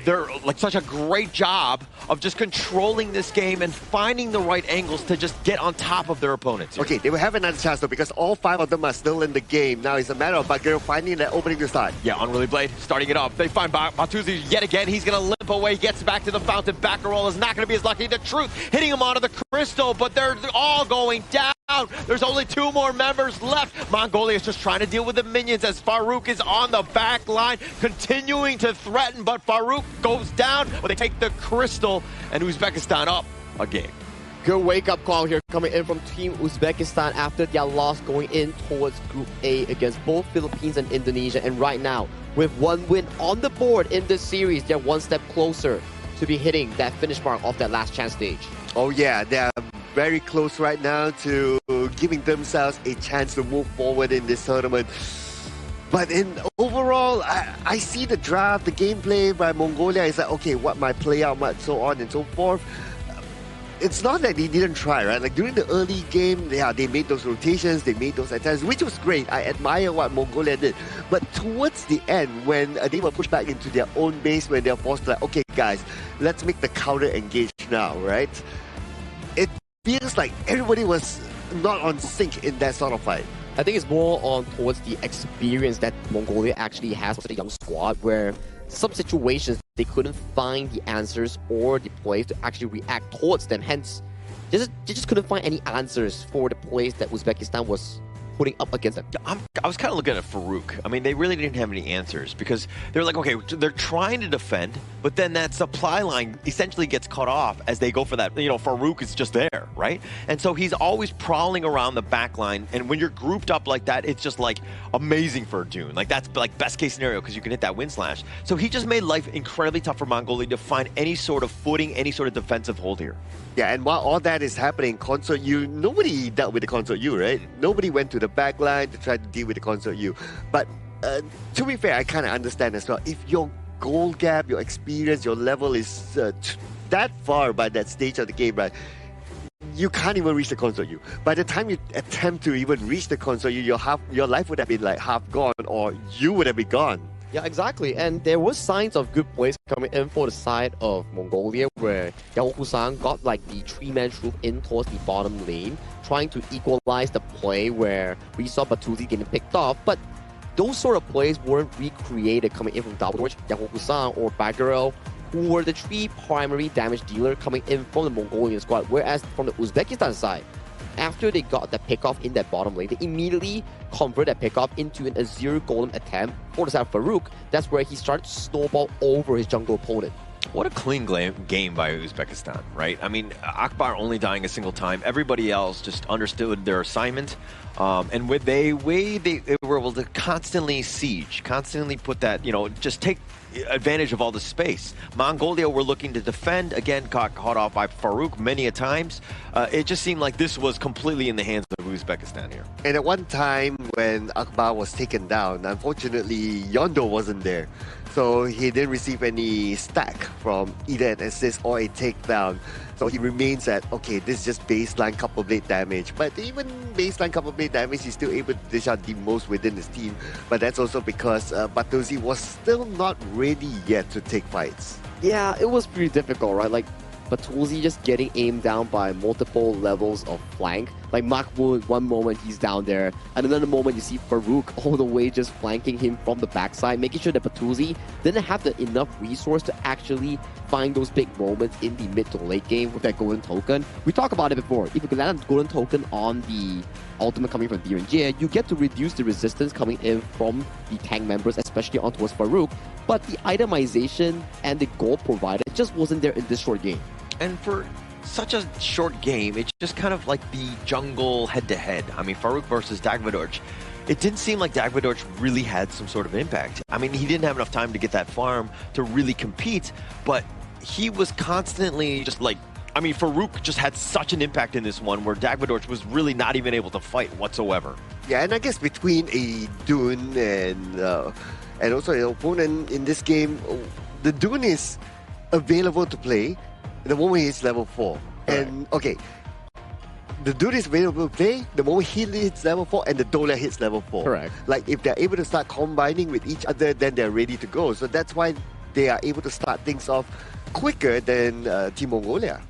they're like such a great job of just controlling this game and finding the right angles to just get on top of their opponents here. Okay, they will have another chance though, because all 5 of them are still in the game. Now it's a matter of Bagheera finding that opening to start. Yeah, Unruly Blade starting it off. They find Batuzi yet again. He's going to limp away, gets back to the fountain. Bakurel is not going to be as lucky. The truth hitting him onto the crystal, but they're all going down. There's only 2 more members left. Mongolia is just trying to deal with the minions as Farouk is on the back line, continuing to threaten, but Farouk goes down, but they take the crystal, and Uzbekistan up a game. Good wake-up call here coming in from Team Uzbekistan after their loss going in towards Group A against both Philippines and Indonesia. And right now, with 1 win on the board in this series, they're 1 step closer to be hitting that finish mark of that last chance stage. Oh yeah, they're very close right now to giving themselves a chance to move forward in this tournament. But in overall, I see the draft, the gameplay by Mongolia is like, okay, what might play out, what so on and so forth. It's not that they didn't try, right? Like during the early game, yeah, they made those rotations, they made those attacks, which was great. I admire what Mongolia did. But towards the end, when they were pushed back into their own base, when they're forced to like, okay, guys, let's make the counter engage now, right? It feels like everybody was not on sync in that sort of fight. I think it's more on towards the experience that Mongolia actually has with a young squad, where some situations they couldn't find the answers or the plays to actually react towards them. Hence, they just couldn't find any answers for the plays that Uzbekistan was putting up against them. I was kind of looking at Farouk. I mean, they really didn't have any answers because they're like, okay, they're trying to defend, but then that supply line essentially gets cut off as they go for that. You know, Farouk is just there, right? And so he's always prowling around the back line. And when you're grouped up like that, it's just like amazing for Dune. Like that's like best case scenario because you can hit that wind slash. So he just made life incredibly tough for Mongolia to find any sort of footing, any sort of defensive hold here. Yeah, and while all that is happening, console U, nobody dealt with the console U, right? Nobody went to the back line to try to deal with the console U. But to be fair, I kind of understand as well. If your goal gap, your experience, your level is that far by that stage of the game, right? You can't even reach the console U. By the time you attempt to even reach the console U, your life would have been like half gone, or you would have been gone. Yeah, exactly. And there were signs of good plays coming in for the side of Mongolia, where Yao Husang got like the three-man troop in towards the bottom lane, trying to equalize the play where we saw Batuzi getting picked off. But those sort of plays weren't recreated coming in from Davidovich, Yao Husang, or Bagarel, who were the three primary damage dealer coming in from the Mongolian squad. Whereas from the Uzbekistan side, after they got the pickoff in that bottom lane, they immediately converted that pickoff into an Azir Golem attempt for the side of Farouk. That's where he started to snowball over his jungle opponent. What a clean game by Uzbekistan, right? I mean, Akbar only dying a single time. Everybody else just understood their assignment. And with they were able to constantly siege, constantly put that, you know, just take advantage of all the space. Mongolia were looking to defend, again got caught off by Farouk many a times. It just seemed like this was completely in the hands of Uzbekistan here. And at one time when Akbar was taken down, unfortunately Yondo wasn't there. So he didn't receive any stack from either an assist or a takedown. So he remains at, okay, this is just baseline couple blade damage. But even baseline couple blade damage, he's still able to dish out the most within his team. But that's also because Batuzi was still not ready yet to take fights. Yeah, it was pretty difficult, right? Like, Batuzi just getting aimed down by multiple levels of flank. Like Mahmoud, one moment he's down there, and another moment you see Farouk all the way just flanking him from the backside, making sure that Batuzi didn't have the enough resource to actually find those big moments in the mid to late game with that golden token. We talked about it before. If you can land a golden token on the ultimate coming from Direnjie, you get to reduce the resistance coming in from the tank members, especially on towards Farouk. But the itemization and the gold provided just wasn't there in this short game. And for such a short game, it's just kind of like the jungle head-to-head. I mean, Farouk versus Dagvadorj. It didn't seem like Dagvadorj really had some sort of impact. I mean, he didn't have enough time to get that farm to really compete, but he was constantly just like, I mean, Farouk just had such an impact in this one where Dagvadorj was really not even able to fight whatsoever. Yeah, and I guess between a Dune and also an opponent in this game, the Dune is available to play the moment he's level 4. Right. And okay, the dude is available to play the moment he hits level 4 and the Dola hits level 4. Correct. Like if they're able to start combining with each other, then they're ready to go. So that's why they are able to start things off quicker than Team Mongolia.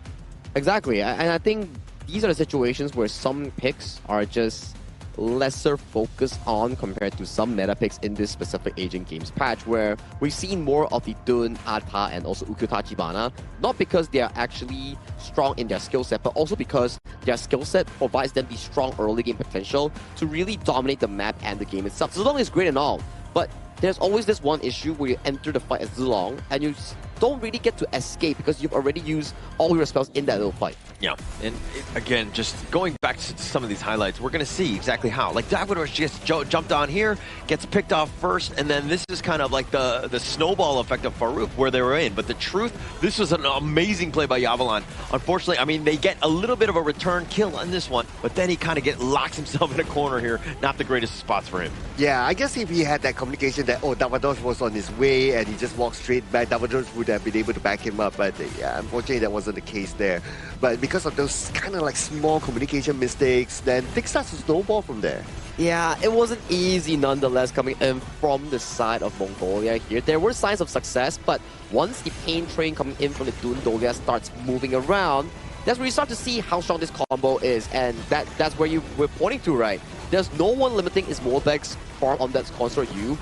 Exactly, and I think these are the situations where some picks are just lesser focused on compared to some meta picks in this specific Asian Games patch, where we've seen more of the Dun, Ata, and also Ukyota Chibana, not because they are actually strong in their skill set, but also because their skill set provides them the strong early game potential to really dominate the map and the game itself. Zilong is great and all, but there's always this one issue where you enter the fight as Zilong and you don't really get to escape because you've already used all your spells in that little fight. Yeah, and again, just going back to some of these highlights, we're going to see exactly how. Like, Dagvadorj just jumped on here, gets picked off first, and then this is kind of like the snowball effect of Farouk where they were in. But the truth, this was an amazing play by Yavalan. Unfortunately, I mean, they get a little bit of a return kill on this one, but then he kind of locks himself in a corner here. Not the greatest spots for him. Yeah, I guess if he had that communication that, oh, Dagvadorj was on his way and he just walked straight back, Dagvadorj would have been able to back him up. But yeah, unfortunately, that wasn't the case there. But because of those kind of like small communication mistakes, then things start to snowball from there. Yeah, it wasn't easy nonetheless coming in from the side of Mongolia here. There were signs of success, but once the pain train coming in from the Dun Dolia starts moving around, that's where you start to see how strong this combo is, and that's where we're pointing to, right? There's no one limiting his Molbek's farm on that Consort U.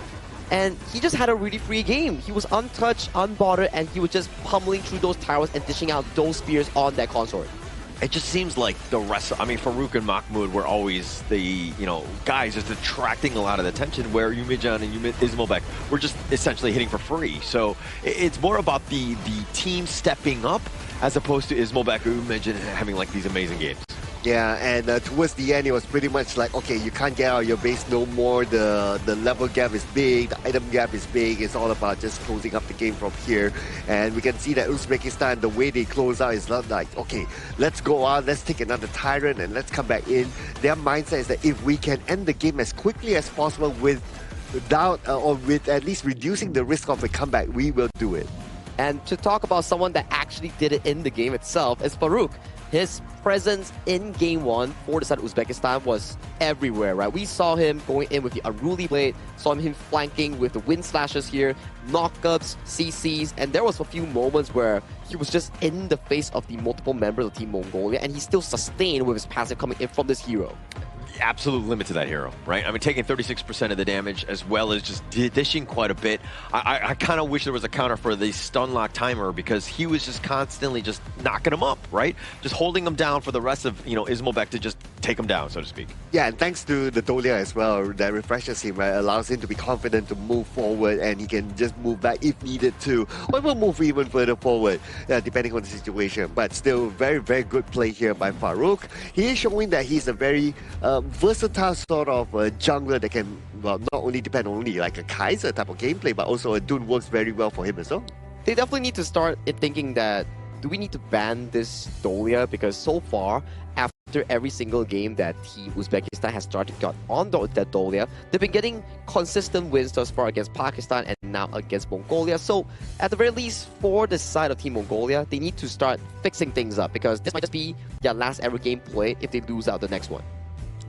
And he just had a really free game. He was untouched, unbothered, and he was just pummeling through those towers and dishing out those spears on that consort. it just seems like the rest, I mean, Farouk and Mahmoud were always the, guys just attracting a lot of the attention, where Yumijan and Ismobek were just essentially hitting for free. So it's more about the team stepping up as opposed to Ismobek, who mentioned having like these amazing games. Yeah, and towards the end, it was pretty much like, okay, you can't get out of your base no more. The level gap is big, the item gap is big. It's all about just closing up the game from here. And we can see that Uzbekistan, the way they close out is not like, okay, let's go out, let's take another Tyrant and let's come back in. Their mindset is that if we can end the game as quickly as possible without or with at least reducing the risk of a comeback, we will do it. And to talk about someone that actually did it in the game itself is Farouk. His presence in Game 1 for the side of Uzbekistan was everywhere, right? We saw him going in with the Unruly Blade, saw him flanking with the Wind Slashes here, knockups, CCs, and there was a few moments where he was just in the face of the multiple members of Team Mongolia, and he still sustained with his passive coming in from this hero. Absolute limit to that hero, right? I mean, taking 36% of the damage as well as just dishing quite a bit. I kind of wish there was a counter for the stun lock timer, because he was just constantly just knocking him up, right? Just holding him down for the rest of, Ismobek to just take him down, so to speak. Yeah, and thanks to the Dolia as well, that refreshes him, right? Allows him to be confident to move forward, and he can just move back if needed to, or even move even further forward, depending on the situation. But still, very, very good play here by Farouk. He is showing that he's a very versatile sort of jungler that can, well, not only depend only like a Kaiser type of gameplay, but also a Dune works very well for him as well. They definitely need to start thinking that, do we need to ban this Dolia? Because so far, after every single game that Team Uzbekistan has started got on that Dolia, they've been getting consistent wins thus far against Pakistan and now against Mongolia. So at the very least, for the side of Team Mongolia, they need to start fixing things up, because this might just be their last ever game played if they lose out the next one.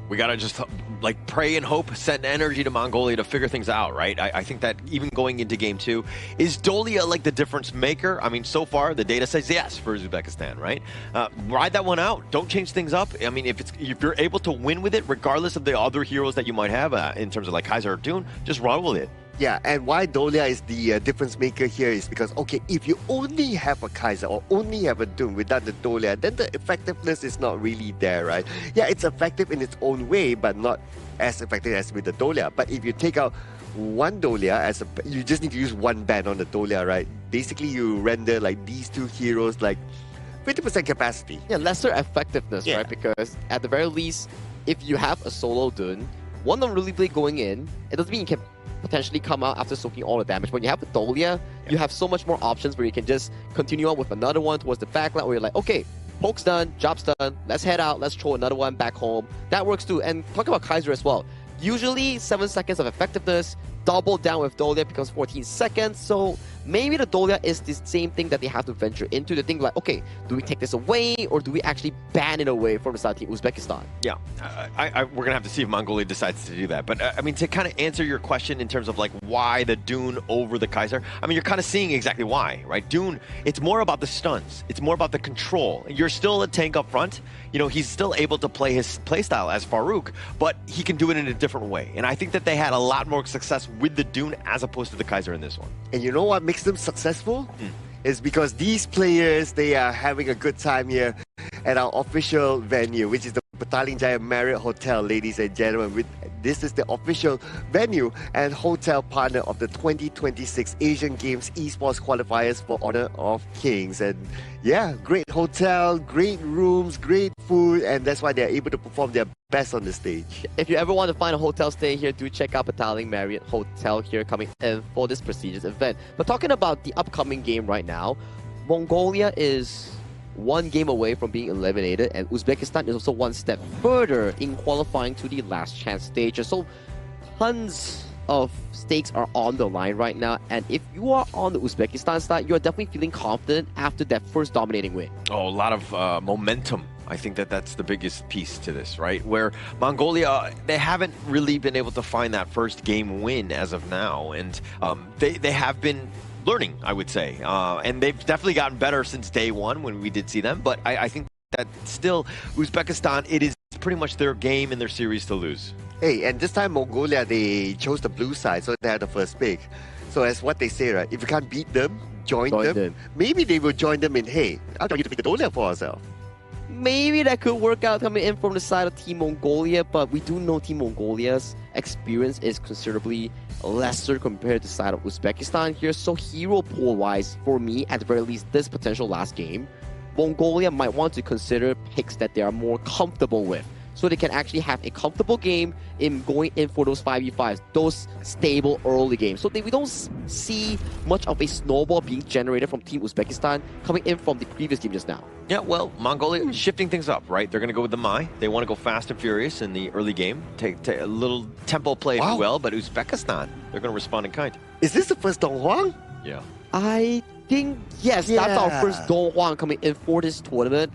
We gotta just like pray and hope, send energy to Mongolia to figure things out, right? I think that even going into Game 2, is Dolia like the difference maker? I mean, so far the data says yes for Uzbekistan, right? Ride that one out. Don't change things up. I mean, if you're able to win with it, regardless of the other heroes that you might have in terms of like Kaiser or Dune, just run with it. Yeah, and why Dolia is the difference maker here is because, okay, if you only have a Kaiser or only have a Doom without the Dolia, then the effectiveness is not really there, right? Yeah, it's effective in its own way, but not as effective as with the Dolia. But if you take out one Dolia, you just need to use one ban on the Dolia, right? Basically, you render like these two heroes like 50% capacity. Yeah, lesser effectiveness, right? Because at the very least, if you have a solo Dune, one Unruly Blade going in, it doesn't mean you can potentially come out after soaking all the damage. When you have the Dolia, you have so much more options where you can just continue on with another one towards the backline, where you're like, okay, poke's done, job's done, let's head out, let's throw another one back home. That works too. And talk about Kaiser as well. Usually 7 seconds of effectiveness, double down with Dolia becomes 14 seconds. So maybe the Dolia is the same thing that they have to venture into. They think like, okay, do we take this away, or do we actually ban it away from the side of Team Uzbekistan? Yeah, we're going to have to see if Mongolia decides to do that. But I mean, to kind of answer your question in terms of like why the Dune over the Kaiser, I mean, you're kind of seeing exactly why, right? Dune, it's more about the stuns. It's more about the control. You're still a tank up front. He's still able to play his playstyle as Farouk, but he can do it in a different way. And I think that they had a lot more success with the Dune as opposed to the Kaiser in this one. And you know what makes them successful? Is because these players, they are having a good time here at our official venue, which is the Petaling Jaya Marriott Hotel, ladies and gentlemen. This is the official venue and hotel partner of the 2026 Asian Games Esports Qualifiers for Honor of Kings. And yeah, great hotel, great rooms, great food, and that's why they're able to perform their best on the stage. If you ever want to find a hotel stay here, do check out Petaling Marriott Hotel here coming in for this prestigious event. But talking about the upcoming game right now, Mongolia is one game away from being eliminated, and Uzbekistan is also one step further in qualifying to the last chance stage. So tons of stakes are on the line right now, and if you are on the Uzbekistan side, you're definitely feeling confident after that first dominating win. Oh, a lot of momentum. I think that's the biggest piece to this, right? Where Mongolia, they haven't really been able to find that first game win as of now, and they have been learning, I would say. And they've definitely gotten better since day one when we did see them. But I think that still, Uzbekistan, it is pretty much their game and their series to lose. Hey, and this time Mongolia, they chose the blue side, so they had the first pick. So as what they say, right? If you can't beat them, join them. Maybe they will join them in, hey, I'll try you to beat the Dolia for ourselves. maybe that could work out coming in from the side of Team Mongolia, but we do know Team Mongolia's experience is considerably lesser compared to the side of Uzbekistan here. So hero pool-wise, for me, at the very least, this potential last game, Mongolia might want to consider picks that they are more comfortable with, so they can actually have a comfortable game in going in for those 5v5s, those stable early games. So we don't see much of a snowball being generated from Team Uzbekistan coming in from the previous game just now. Yeah, well, Mongolia shifting things up, right? They're going to go with the Mai. They want to go fast and furious in the early game, take a little tempo play, if you will, but Uzbekistan, they're going to respond in kind. Is this the first Donghuang? Yeah. I think, yes, that's our first Donghuang coming in for this tournament.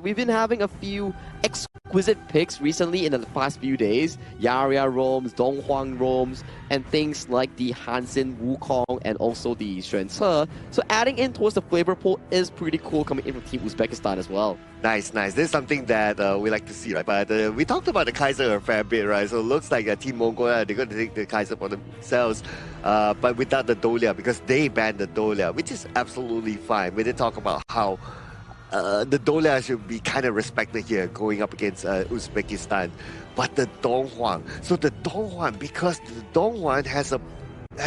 We've been having a few exquisite picks recently in the past few days. Yaria roams, Donghuang roams, and things like the Hansen Wukong and also the Xuan Ce. So adding in towards the flavor pool is pretty cool coming in from Team Uzbekistan as well. Nice, nice. This is something that we like to see, right? But we talked about the Kaiser a fair bit, right? So it looks like Team Mongolia, they're going to take the Kaiser for themselves, but without the Dolia, because they banned the Dolia, which is absolutely fine. We did talk about how the Dolia should be kind of respected here going up against Uzbekistan. But the Donghuang, so the Donghuang, because the Donghuang has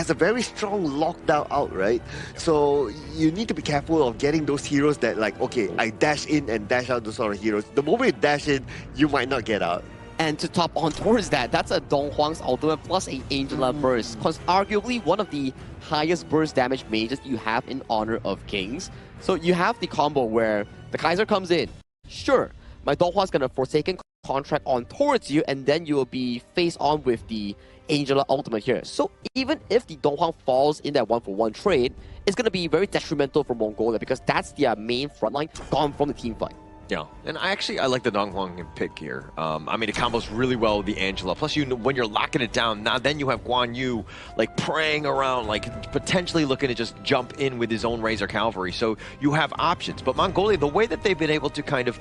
a very strong lockdown out, right? So you need to be careful of getting those heroes that like, okay, I dash in and dash out those sort of heroes. The moment you dash in, you might not get out. And to top on towards that, that's a Donghuang's ultimate plus a Angela burst. Because arguably one of the highest burst damage mages you have in Honor of Kings. So you have the combo where the Kaiser comes in. Sure, my Donghuang's gonna Forsaken Contract on towards you, and then you will be face on with the Angela ultimate here. So even if the Donghuang falls in that 1-for-1 trade, it's going to be very detrimental for Mongolia because that's their main frontline gone from the team fight. Yeah, and I like the Donghuang pick here. I mean, it combos really well with the Angela. Plus, when you're locking it down, now then you have Guan Yu like praying around, like potentially looking to just jump in with his own Razor Cavalry. So you have options. But Mongolia, the way that they've been able to kind of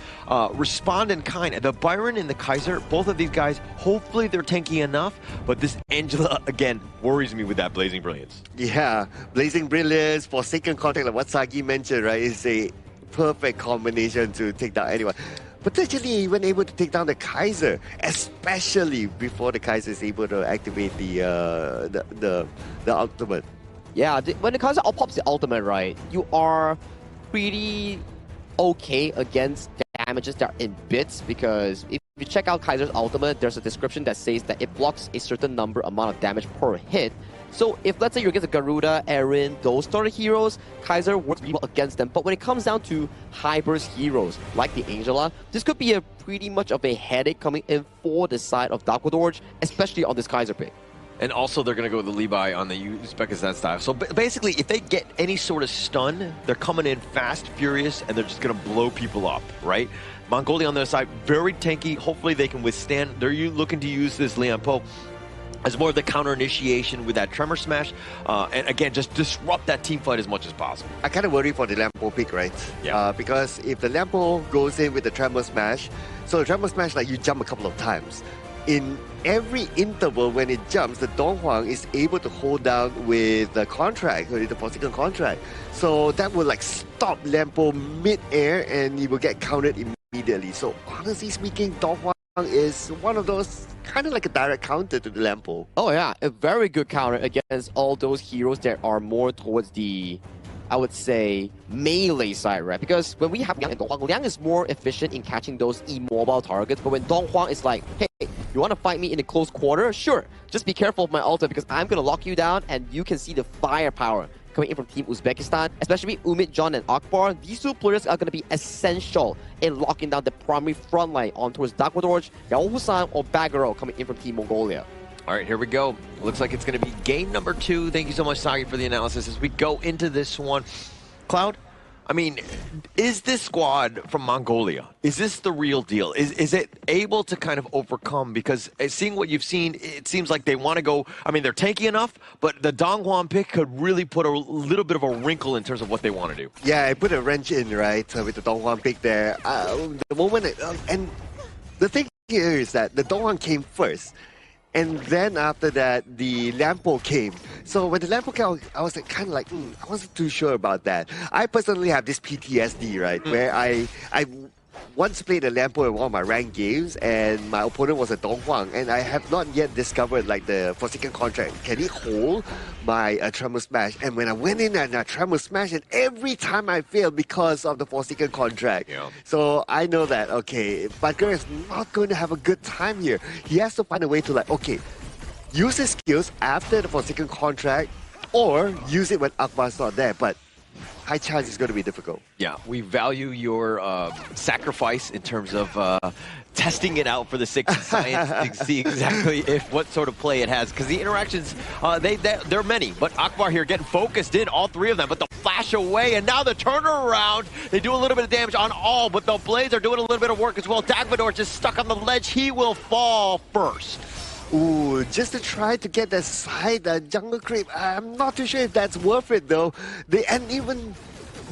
respond in kind, the Byron and the Kaiser, both of these guys, hopefully they're tanky enough. But this Angela, again, worries me with that Blazing Brilliance. Yeah, Blazing Brilliance, Forsaken Contract, like what Sagi mentioned, right, is a perfect combination to take down anyone. Potentially even able to take down the Kaiser, especially before the Kaiser is able to activate the ultimate. Yeah, when the Kaiser pops the ultimate, right, you are pretty okay against damages that are in bits, because if you check out Kaiser's ultimate, there's a description that says that it blocks a certain amount of damage per hit. So if, let's say, you're against a Garuda, Eren, those sort of heroes, Kaiser works really well against them. But when it comes down to high burst heroes like the Angela, this could be a pretty much of a headache coming in for the side of Darkwadorj, especially on this Kaiser pick. And also, they're going to go with the Levi on the Uzbekistan style. So basically, if they get any sort of stun, they're coming in fast, furious, and they're just going to blow people up, right? Mongolia on their side, very tanky. Hopefully, they can withstand. They're looking to use this Lian Po as more of the counter initiation with that Tremor Smash, and again, just disrupt that team fight as much as possible. I kind of worry for the Lampo pick, right? Yeah. Because if the Lampo goes in with the Tremor Smash, so the Tremor Smash, like, you jump a couple of times. In every interval when it jumps, the Donghuang is able to hold down with the contract, with the Forsaken Contract. So that will like stop Lampo mid-air and he will get countered immediately. So honestly speaking, Donghuang is one of those kind of like a direct counter to the Lampo. Oh yeah, a very good counter against all those heroes that are more towards the, I would say, melee side, right? Because when we have Liang and Donghuang, Liang is more efficient in catching those immobile targets, but when Donghuang is like, hey, you want to fight me in a close quarter? Sure, just be careful of my ultimate because I'm going to lock you down and you can see the firepower coming in from Team Uzbekistan, especially Umit, John, and Akbar. These two players are going to be essential in locking down the primary front line on towards Darkwadorj, Yao Husan, or Bagaro coming in from Team Mongolia. All right, here we go. Looks like it's going to be game number 2. Thank you so much, Sagi, for the analysis. As we go into this one, Cloud, I mean, is this squad from Mongolia, is this the real deal? Is it able to kind of overcome? Because seeing what you've seen, it seems like they want to go, I mean, they're tanky enough, but the Donghuang pick could really put a little bit of a wrinkle in terms of what they want to do. Yeah, I put a wrench in, right, with the Donghuang pick there. The moment, and the thing here is that the Donghuang came first. And then after that, the Lampo came. So when the Lampo came, I was kind of like, I wasn't too sure about that. I personally have this PTSD, right, where I once played a Lampo in one of my ranked games, and my opponent was a Dong Huang, and I have not yet discovered like the Forsaken contract. Can he hold my Tremor Smash? And when I went in and I Tremor Smash, and every time I failed because of the Forsaken contract. Yeah. So I know that, okay, Butker is not going to have a good time here. He has to find a way to like, okay, use his skills after the Forsaken contract, or use it when Akbar's not there. But high chance it's going to be difficult. Yeah, we value your sacrifice in terms of testing it out for the sake of science to see exactly what sort of play it has. Because the interactions, they're many. But Akbar here getting focused in, all three of them. But the flash away, and now the turnaround. They do a little bit of damage on all, but the Blades are doing a little bit of work as well. Dagmador just stuck on the ledge. He will fall first. Ooh, just to try to get that side jungle creep. I'm not too sure if that's worth it though. And even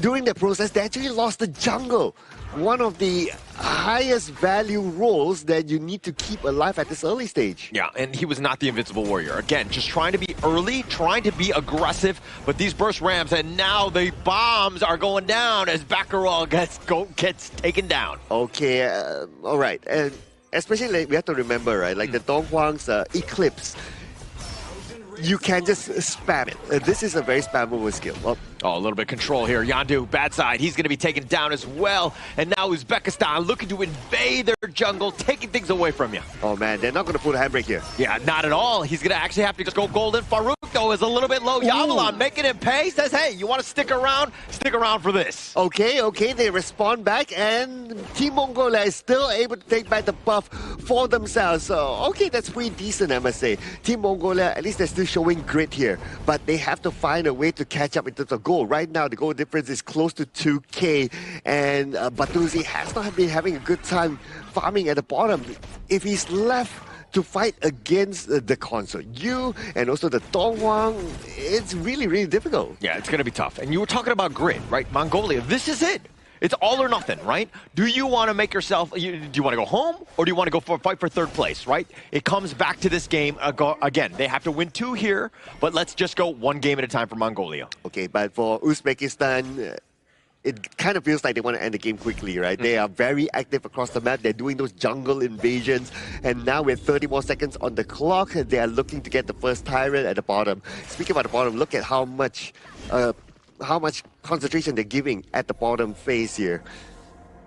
during the process, they actually lost the jungle. One of the highest value roles that you need to keep alive at this early stage. Yeah, and he was not the invincible warrior. Again, just trying to be early, trying to be aggressive, but these burst rams, and now the bombs are going down as Baccarat gets taken down. Okay, all right. And especially, like, we have to remember, right? Like the Dong Huang's Eclipse, you can just spam it. This is a very spammable skill. Oh, a little bit of control here. Yandu, bad side. He's going to be taken down as well. And now Uzbekistan looking to invade their jungle, taking things away from you. Oh, man, they're not going to put a handbrake here. Yeah, not at all. He's going to actually have to just go golden. Farouk, though, is a little bit low. Yavalon making him pay. Says, hey, you want to stick around? Stick around for this. Okay, they respond back, and Team Mongolia is still able to take back the buff for themselves. So, okay, that's pretty decent, I must say. Team Mongolia, at least they're still showing grit here, but they have to find a way to catch up in terms of goal. Right now, the goal difference is close to 2K, and Batuzi has not been having a good time farming at the bottom. If he's left to fight against the console, you and also the Dong Huang, it's really, really difficult. Yeah, it's going to be tough. And you were talking about grit, right? Mongolia, this is it. It's all or nothing, right? Do you want to make yourself, do you want to go home, or do you want to go for a fight for third place, right? It comes back to this game. Again, they have to win 2 here, but let's just go 1 game at a time for Mongolia. Okay, but for Uzbekistan, it kind of feels like they want to end the game quickly, right? They are very active across the map. They're doing those jungle invasions, and now with 30 more seconds on the clock, they are looking to get the first Tyrant at the bottom. Speaking about the bottom, look at how much concentration they're giving at the bottom phase here.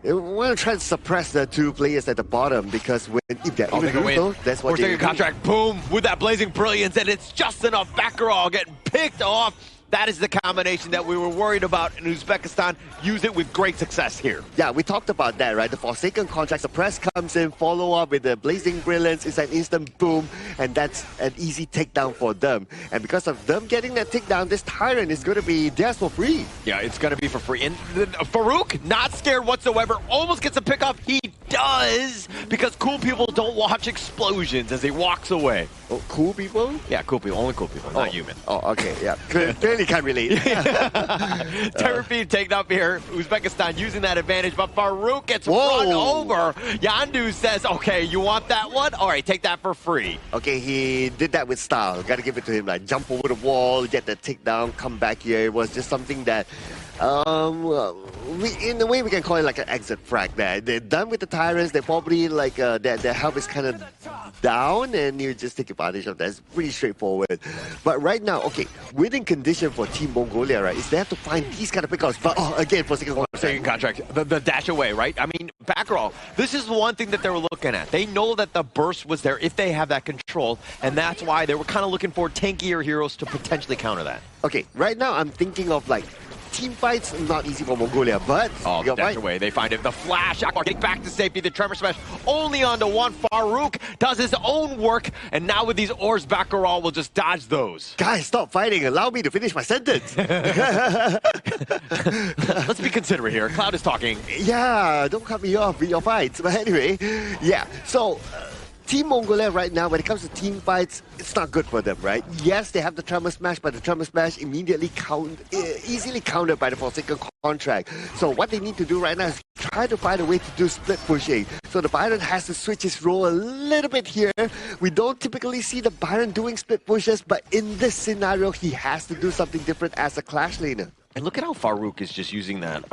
They want to try to suppress the 2 players at the bottom, because if they're even that's what they contract. Boom, with that blazing brilliance, and it's just enough. Baccarat getting picked off. That is the combination that we were worried about, and Uzbekistan used it with great success here. Yeah, we talked about that, right? The Forsaken contract, the press comes in, follow up with the Blazing Brilliance. It's an instant boom, and that's an easy takedown for them. And because of them getting that takedown, this Tyrant is going to be theirs for free. Yeah, it's going to be for free. And Farouk, not scared whatsoever, almost gets a pickup. He does, because cool people don't watch explosions as he walks away. Oh, cool people? Yeah, cool people. Only cool people, not human. Oh, okay, yeah. Clearly can't relate. Terror feed taken up here. Uzbekistan using that advantage, but Farouk gets run over. Yandu says, okay, you want that one? All right, take that for free. Okay, he did that with style. Got to give it to him. Like, jump over the wall, get the takedown, come back here. It was just something that, in a way, we can call it like an exit frag there. They're done with the Tyrants. They probably, like, their health is kind of down, and you just take advantage of that. It's pretty straightforward. But right now, okay, winning condition for Team Mongolia, right, is they have to find these kind of pickups. But, again, for second contract, the dash away, right? I mean, Baccarat, this is the one thing that they were looking at. They know that the burst was there if they have that control, and that's why they were kind of looking for tankier heroes to potentially counter that. Okay, right now I'm thinking of, like, team fights, not easy for Mongolia, but... Oh, the dash away, they find it. The flash, Akbar getting back to safety. The Tremor Smash only onto one. Farouk does his own work, and now with these ores, Baccarat will just dodge those. Guys, stop fighting. Allow me to finish my sentence. Let's be considerate here. Cloud is talking. Yeah, don't cut me off with your fights. But anyway, yeah, so... Team Mongolia right now, when it comes to team fights, it's not good for them, right? Yes, they have the Tremor Smash, but the Tremor Smash immediately easily countered by the Forsaken contract. So what they need to do right now is try to find a way to do split pushing. So the Byron has to switch his role a little bit here. We don't typically see the Byron doing split pushes, but in this scenario, he has to do something different as a Clash laner. And look at how Farouk is just using that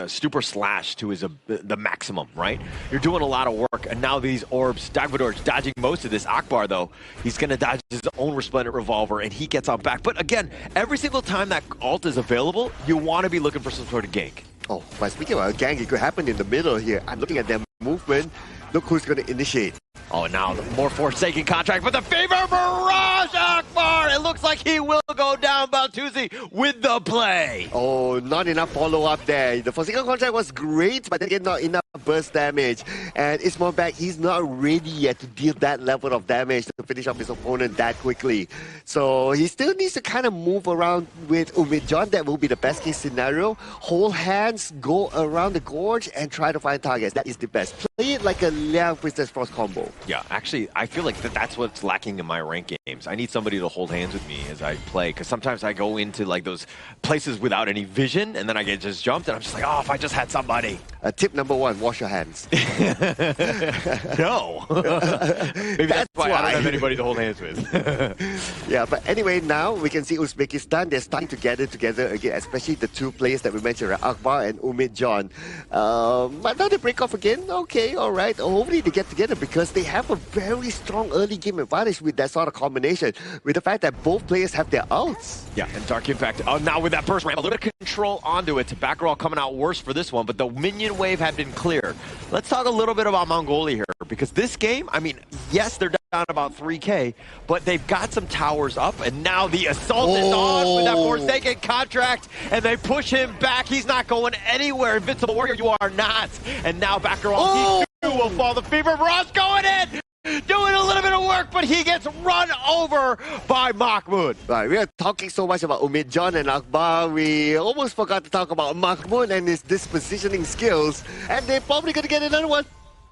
stupor slash to the maximum, right? You're doing a lot of work, and now these orbs, Dagvador's dodging most of this. Akbar, though, he's going to dodge his own Resplendent Revolver, and he gets on back. But again, every single time that ult is available, you want to be looking for some sort of gank. Oh, but speaking of a gank, it could happen in the middle here. I'm looking at their movement. Look who's going to initiate. Oh, now the more Forsaken contract, but the Fever Barrage Akbar! It looks like he will go down, Baltuzzi, with the play. Oh, not enough follow-up there. The Forsaken contract was great, but again, not enough burst damage. And Ismail back, he's not ready yet to deal that level of damage to finish off his opponent that quickly. So he still needs to kind of move around with Umid John. That will be the best case scenario. Hold hands, go around the gorge, and try to find targets. That is the best. Play it like a Liang Princess Frost combo. Yeah, actually, I feel like that's what's lacking in my rank games. I need somebody to hold hands with me as I play, because sometimes I go into like those places without any vision, and then I get just jumped, and I'm just like, oh, if I just had somebody. Tip number 1, wash your hands. No. Maybe that's why I don't have anybody to hold hands with. Yeah, but anyway, now we can see Uzbekistan, they're starting to gather together again, especially the two players that we mentioned, right? Akbar and Umid John. But now they break off again. Okay, all right. Hopefully they get together because they have a very strong early game advantage with that sort of combination, with the fact that both players have their ults. Yeah, and Dark Impact, now with that burst ramp, a little bit of control onto it. Back row coming out worse for this one, but the minion wave had been cleared. Let's talk a little bit about Mongolia here, because this game, I mean, yes, they're down about 3K, but they've got some towers up, and now the assault is on with that Forsaken contract, and they push him back. He's not going anywhere. Invincible Warrior, you are not. And now back row, he will fall. The Fever Barrage going in! Doing a little bit of work, but he gets run over by Mahmoud. Right, we are talking so much about Umid John and Akbar, we almost forgot to talk about Mahmoud and his dispositioning skills, and they're probably going to get another one.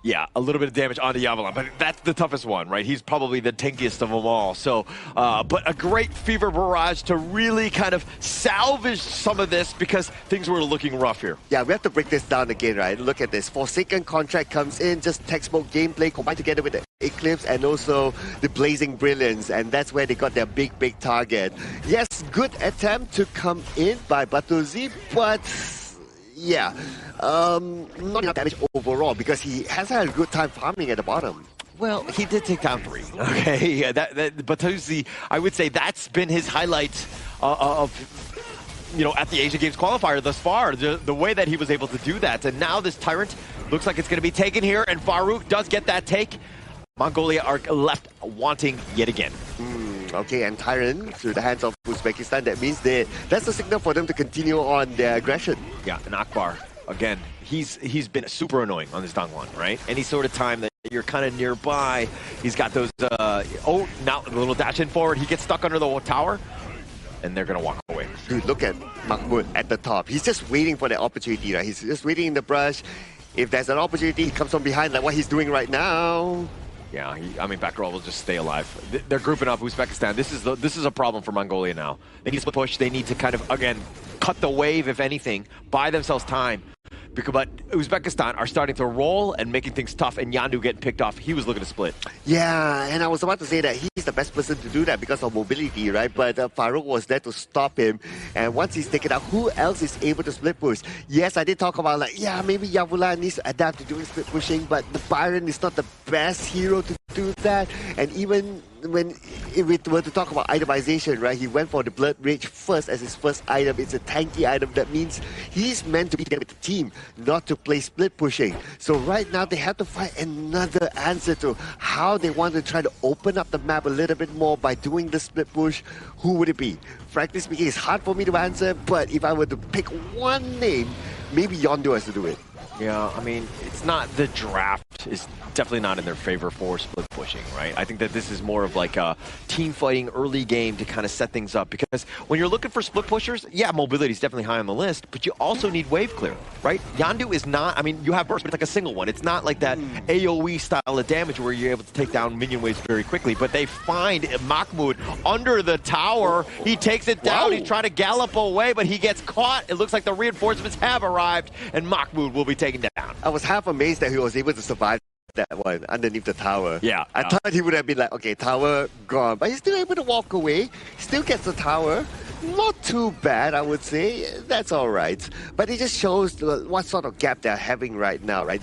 Yeah, a little bit of damage onto Yavalon, but that's the toughest one, right? He's probably the tankiest of them all. So, but a great Fever Barrage to really kind of salvage some of this, because things were looking rough here. Yeah, we have to break this down again, right? Look at this. Forsaken contract comes in, just textbook gameplay combined together with the Eclipse and also the Blazing Brilliance, and that's where they got their big target. Yes, good attempt to come in by Batuzi, but yeah, not enough damage overall, because he has had a good time farming at the bottom. Well, he did take down 3. Okay, yeah, Batuzi, I would say that's been his highlight of at the Asian Games qualifier thus far, the way that he was able to do that. And now this Tyrant looks like it's going to be taken here, and Farouk does get that take. Mongolia are left wanting yet again. Okay, and Tyrant through the hands of Uzbekistan, that means that's a signal for them to continue on their aggression. Yeah, and Akbar, again, he's been super annoying on this Dongwon, right? Any sort of time that you're kind of nearby, he's got those, now a little dash in forward, he gets stuck under the tower, and they're going to walk away. Dude, look at Mahmoud at the top. He's just waiting for the opportunity, right? He's just waiting in the brush. If there's an opportunity, he comes from behind like what he's doing right now. Yeah, I mean, back row will just stay alive. They're grouping up Uzbekistan. This is a problem for Mongolia now. They need to push. They need to kind of, again, cut the wave, if anything, buy themselves time. But Uzbekistan are starting to roll and making things tough, and Yandu getting picked off. He was looking to split. Yeah, and I was about to say that he's the best person to do that because of mobility, right? But Farouk was there to stop him, and once he's taken out, who else is able to split push? Yes, I did talk about maybe Yavulan needs to adapt to doing split pushing, but the Byron is not the best hero to do that. And even when if we were to talk about itemization, right, he went for the Blood Rage first as his first item. It's a tanky item. That means he's meant to be there with the team, not to play split pushing. So right now they have to find another answer to how they want to try to open up the map a little bit more by doing the split push. Who would it be? Frankly speaking, it's hard for me to answer, but if I were to pick one name, maybe Yondu has to do it. Yeah, I mean, it's not the draft is definitely not in their favor for split pushing, right? I think that this is more of like a team fighting early game to kind of set things up, because when you're looking for split pushers, yeah, mobility is definitely high on the list, but you also need wave clear, right? Yandu is not, I mean, you have burst, but it's like a single one. It's not like that AoE style of damage where you're able to take down minion waves very quickly, but they find Mahmoud under the tower. He takes it down. He's trying to gallop away, but he gets caught. It looks like the reinforcements have arrived, and Mahmoud will be taken down. I was half amazed that he was able to survive that one underneath the tower. Yeah. I thought he would have been like, okay, tower gone. But he's still able to walk away. Still gets the tower. not too bad, I would say. That's all right. But it just shows what sort of gap they're having right now, right?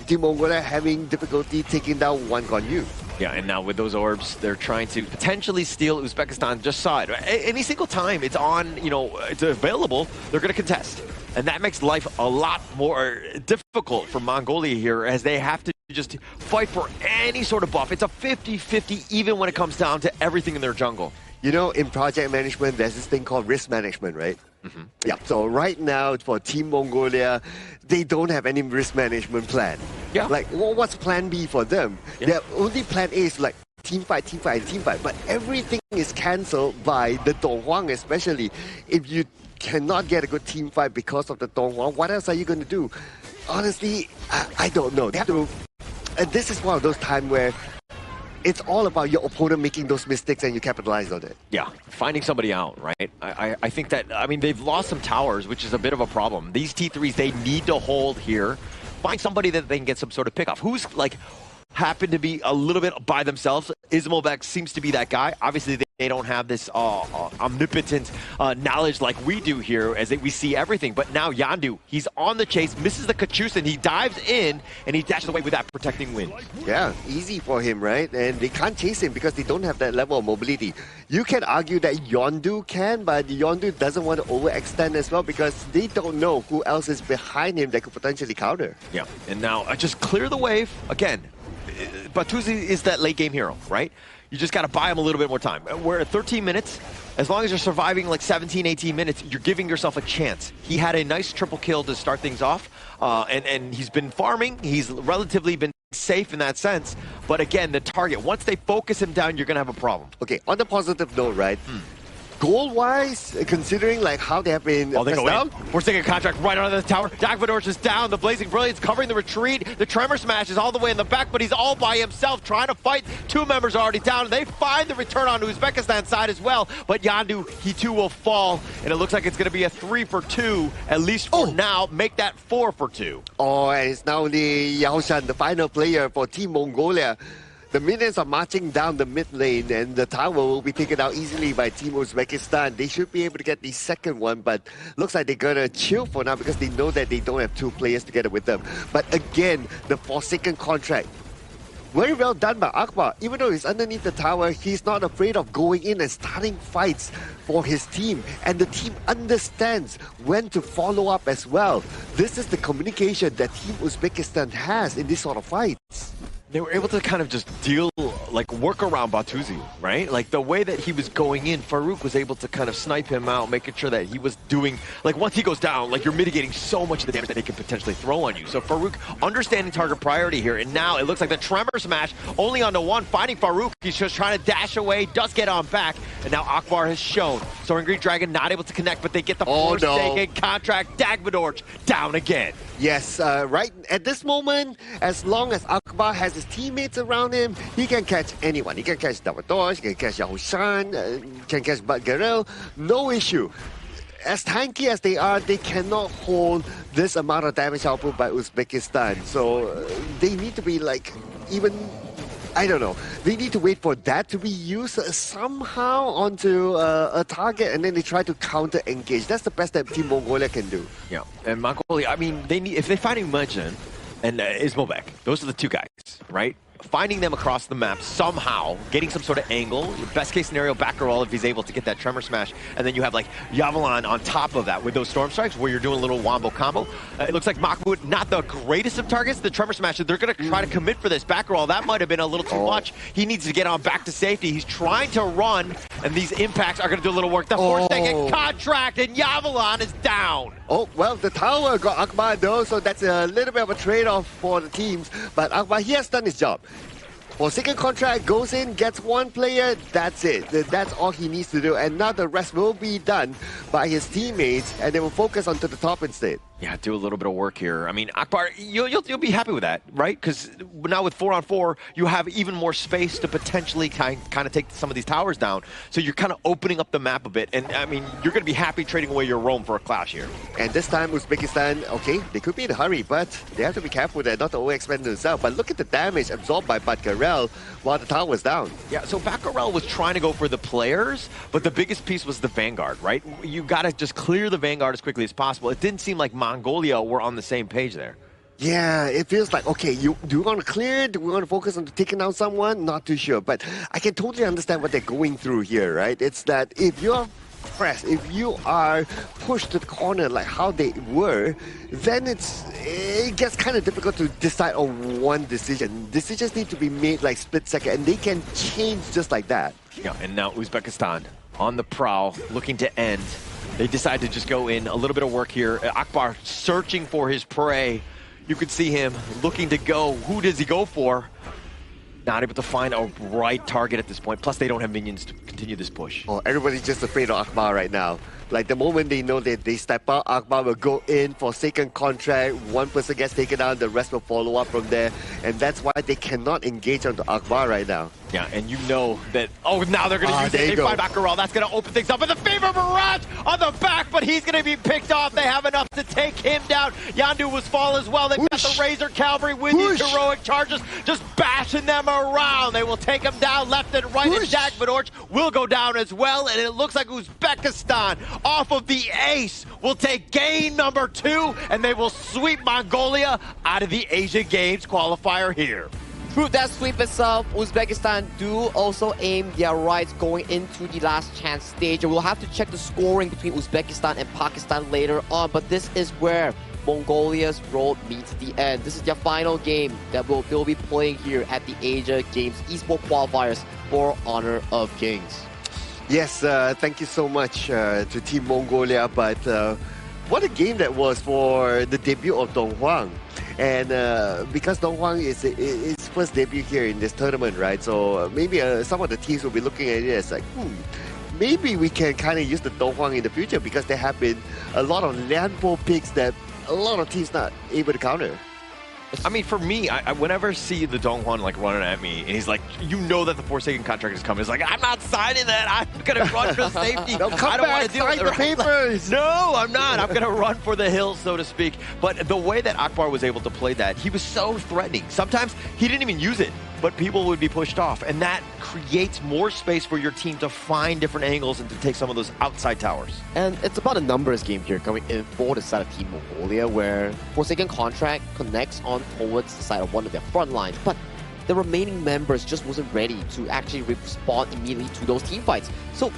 Team Mongolia having difficulty taking down one Gonyu. Yeah, and now with those orbs, they're trying to potentially steal Uzbekistan just side. Any single time it's on, it's available, they're going to contest. And that makes life a lot more difficult for Mongolia here as they have to just fight for any sort of buff. It's a 50-50 even when it comes down to everything in their jungle. You know, in project management, there's this thing called risk management, right? Mm-hmm. Yeah, so right now for Team Mongolia, they don't have any risk management plan. Yeah. Like, what's plan B for them? Yeah. Their only plan A is like team fight, team fight, team fight. But everything is cancelled by the Donghuang, especially. If you cannot get a good team fight because of the Donghuang, what else are you going to do? Honestly, I don't know. They have to, and this is one of those times where it's all about your opponent making those mistakes and you capitalize on it. Yeah, finding somebody out, right? I think that, they've lost some towers, which is a bit of a problem. These T3s, they need to hold here. Find somebody that they can get some sort of pick off. Who's, happen to be a little bit by themselves. Ismobek seems to be that guy. Obviously, they don't have this omnipotent knowledge like we do here as we see everything. But now Yandu, he's on the chase, misses the Kachusa, and he dives in, and he dashes away with that protecting wind. Yeah, easy for him, right? And they can't chase him because they don't have that level of mobility. You can argue that Yondu can, but Yondu doesn't want to overextend as well because they don't know who else is behind him that could potentially counter. Yeah, and now just clear the wave. Again, Batuzi is that late game hero, right? You just got to buy him a little bit more time. We're at 13 minutes. As long as you're surviving like 17, 18 minutes, you're giving yourself a chance. He had a nice triple kill to start things off, and he's been farming. He's relatively been safe in that sense. But again, the target, once they focus him down, you're going to have a problem. Okay, on the positive note, right? Goal-wise, considering how they have been they go down. Forcing a contract right under the tower. Dagvadorj is down. The Blazing Brilliance covering the retreat. The Tremor Smash is all the way in the back, but he's all by himself trying to fight. Two members are already down. They find the return on Uzbekistan side as well, but Yandu, he too will fall, and it looks like it's going to be a 3-for-2, at least for now. Make that 4-for-2. Oh, and it's now the Yaoshan, the final player for Team Mongolia. The minions are marching down the mid lane, and the tower will be taken out easily by Team Uzbekistan. They should be able to get the second one, but looks like they're gonna chill for now because they know that they don't have two players together with them. But again, the Forsaken contract. Very well done by Akbar. Even though he's underneath the tower, he's not afraid of going in and starting fights for his team. And the team understands when to follow up as well. This is the communication that Team Uzbekistan has in this sort of fights. They were able to kind of just work around Batuzi, right? The way that he was going in, Farouk was able to kind of snipe him out, making sure that he was doing, once he goes down, you're mitigating so much of the damage that they can potentially throw on you. So Farouk understanding target priority here, and now it looks like the Tremor Smash only on the one, finding Farouk. He's just trying to dash away, does get on back, and now Akbar has shown. Soaring Green Dragon not able to connect, but they get the Forsaken contract. Dagvadorj down again. Yes, right at this moment, as long as Akbar has his teammates around him, he can catch anyone. He can catch Dagvadorj, he can catch Yaoshan, can catch Badgarel, no issue. As tanky as they are, they cannot hold this amount of damage output by Uzbekistan. So they need to be I don't know. They need to wait for that to be used somehow onto a target, and then they try to counter-engage. That's the best that Team Mongolia can do. Yeah, and Mongolia, they need, if they're fighting Mujin and Ismobek, those are the two guys, right? Finding them across the map somehow, getting some sort of angle. Best case scenario, backer roll if he's able to get that Tremor Smash. And then you have Yavalan on top of that with those Storm Strikes where you're doing a little wombo combo. It looks like Mahmoud, not the greatest of targets. The Tremor Smash, they're going to try to commit for this backer roll. That might have been a little too much. He needs to get on back to safety. He's trying to run, and these impacts are going to do a little work. The Forsaken contract, and Yavalan is down. Oh, well, the tower got Akbar though, so that's a little bit of a trade-off for the teams. But Akbar, he has done his job. Forsaken contract goes in, gets one player, that's it. That's all he needs to do. And now the rest will be done by his teammates, and they will focus onto the top instead. Yeah, do a little bit of work here. I mean, Akbar, you'll be happy with that, right? Because now with 4-on-4, you have even more space to potentially kind of take some of these towers down. So you're kind of opening up the map a bit. And I mean, you're going to be happy trading away your roam for a clash here. And this time, Uzbekistan, okay, they could be in a hurry, but they have to be careful there not to overexpend themselves. But look at the damage absorbed by Batgarel while the tower was down. Yeah, so Batgarel was trying to go for the players, but the biggest piece was the Vanguard, right? You got to just clear the Vanguard as quickly as possible. It didn't seem like Mongolia were on the same page there. Yeah, it feels like, okay, do we want to clear? Do we want to focus on taking down someone? Not too sure. But I can totally understand what they're going through here, right? It's that if you're pressed, if you are pushed to the corner like how they were, then it gets kind of difficult to decide on one decision. Decisions need to be made like split second, and they can change just like that. Yeah, and now Uzbekistan on the prowl, looking to end. They decide to just go in, a little bit of work here. Akbar searching for his prey. You could see him looking to go. Who does he go for? Not able to find a right target at this point. Plus, they don't have minions to continue this push. Oh, everybody's just afraid of Akbar right now. Like, the moment they know that they step out, Akbar will go in for second contract. One person gets taken down, the rest will follow up from there. And that's why they cannot engage onto Akbar right now. Yeah, and you know that, oh, now they're going to use it. They find Batgarel. That's going to open things up. And the Fever Barrage on the back, but he's going to be picked off. They have enough to take him down. Yandu was fall as well. They've got the Razor Cavalry with these heroic charges, just bashing them around. They will take him down left and right. And Jack Vidorch will go down as well. And it looks like Uzbekistan off of the ace will take game number 2, and they will sweep Mongolia out of the Asia Games qualifier here. Through that sweep itself, Uzbekistan do also aim their rights going into the last chance stage. We'll have to check the scoring between Uzbekistan and Pakistan later on, but this is where Mongolia's road meets the end. This is their final game that they'll be playing here at the Asia Games Esports Qualifiers for Honor of Kings. Yes, thank you so much to Team Mongolia, but what a game that was for the debut of Dong Huang. And because Dong Huang is his first debut here in this tournament, right? So maybe some of the teams will be looking at it as like, maybe we can kind of use the Dong Huang in the future, because there have been a lot of landfall picks that a lot of teams not able to counter. I mean, for me, I whenever I see the Dong Huan like running at me, and he's like, you know that the Forsaken contract is coming. He's like, I'm not signing that. I'm gonna run for safety. No, I don't want to deal with the papers. No, I'm not. I'm gonna run for the hills, so to speak. But the way that Akbar was able to play that, he was so threatening. Sometimes he didn't even use it, but people would be pushed off, and that creates more space for your team to find different angles and to take some of those outside towers. And it's about a numbers game here coming in for the side of Team Mongolia, where Forsaken contract connects on towards the side of one of their front lines, but the remaining members just wasn't ready to actually respond immediately to those team fights. So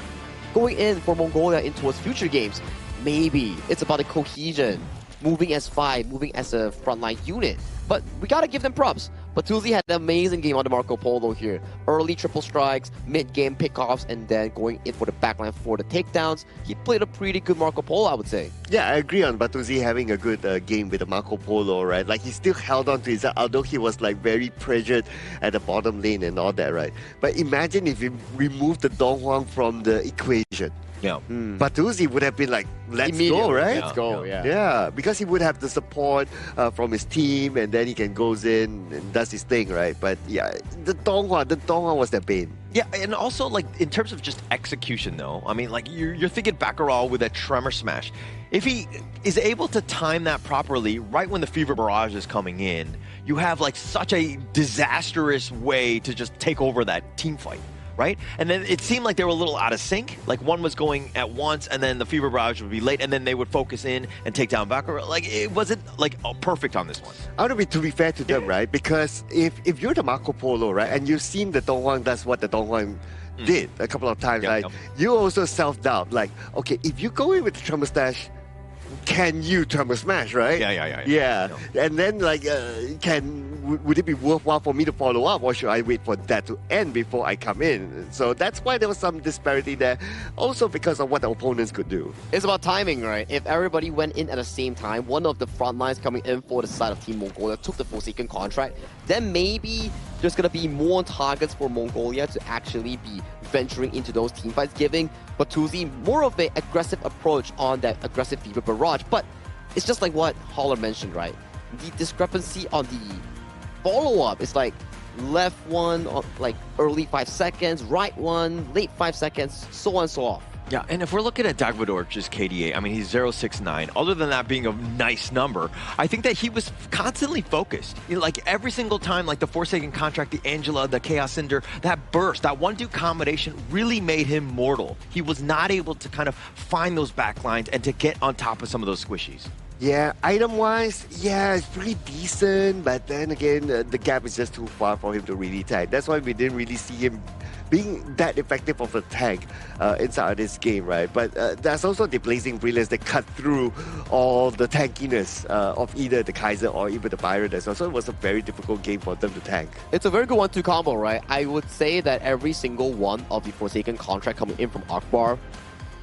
going in for Mongolia in towards future games, maybe it's about the cohesion, moving as 5, moving as a frontline unit. But we gotta give them props. Batuzi had an amazing game on the Marco Polo here. Early triple strikes, mid-game pickoffs, and then going in for the backline for the takedowns. He played a pretty good Marco Polo, I would say. Yeah, I agree on Batuzi having a good game with the Marco Polo, right? Like, he still held on to his, although he was like very pressured at the bottom lane and all that, right? But imagine if you remove the Dong Huang from the equation. Yeah. Batuzi would have been like, let's go, right? Let's go, yeah. Yeah, because he would have the support from his team, and then he can goes in and does his thing, right? But yeah, the Dong Huang was their bane. Yeah, and also, like, in terms of just execution, though, I mean, like, you're thinking Batgarel with that Tremor Smash. If he is able to time that properly, right when the Fever Barrage is coming in, you have, like, such a disastrous way to just take over that team fight. Right? And then it seemed like they were a little out of sync. Like, one was going at once, and then the Fever Barrage would be late, and then they would focus in and take down Batgarel. Like, it wasn't, like, perfect on this one. I want to be fair to them, right? Because if you're the Marco Polo, right, and you've seen the Dong Huang, that's what the Dong Huang did a couple of times, right? You also self-doubt. Like, okay, if you go in with the Tremor Stash, can you Tremor Smash, right? Yeah. And then, like, would it be worthwhile for me to follow up, or should I wait for that to end before I come in? So that's why there was some disparity there, also because of what the opponents could do. It's about timing, right? If everybody went in at the same time, one of the front lines coming in for the side of Team Mongolia took the Forsaken contract, then maybe there's going to be more targets for Mongolia to actually be venturing into those teamfights, giving Batuzi more of an aggressive approach on that aggressive Fever Barrage. But it's just like what Holler mentioned, right? The discrepancy on the follow-up is like left one like early 5 seconds, right one late 5 seconds, so on and so off. Yeah, and if we're looking at Dagvador's KDA, I mean, he's 0.69. Other than that being a nice number, I think that he was constantly focused. You know, like every single time, like the Forsaken Contract, the Angela, the Chaos Cinder, that burst, that 1-2 combination really made him mortal. He was not able to kind of find those backlines and to get on top of some of those squishies. Yeah, item-wise, yeah, it's pretty decent, but then again, the gap is just too far for him to really tank. That's why we didn't really see him being that effective of a tank inside of this game, right? But there's also the Blazing Brilliance that cut through all the tankiness of either the Kaiser or even the Byron as well. So it was a very difficult game for them to tank. It's a very good 1-2 combo, right? I would say that every single one of the Forsaken Contract coming in from Akbar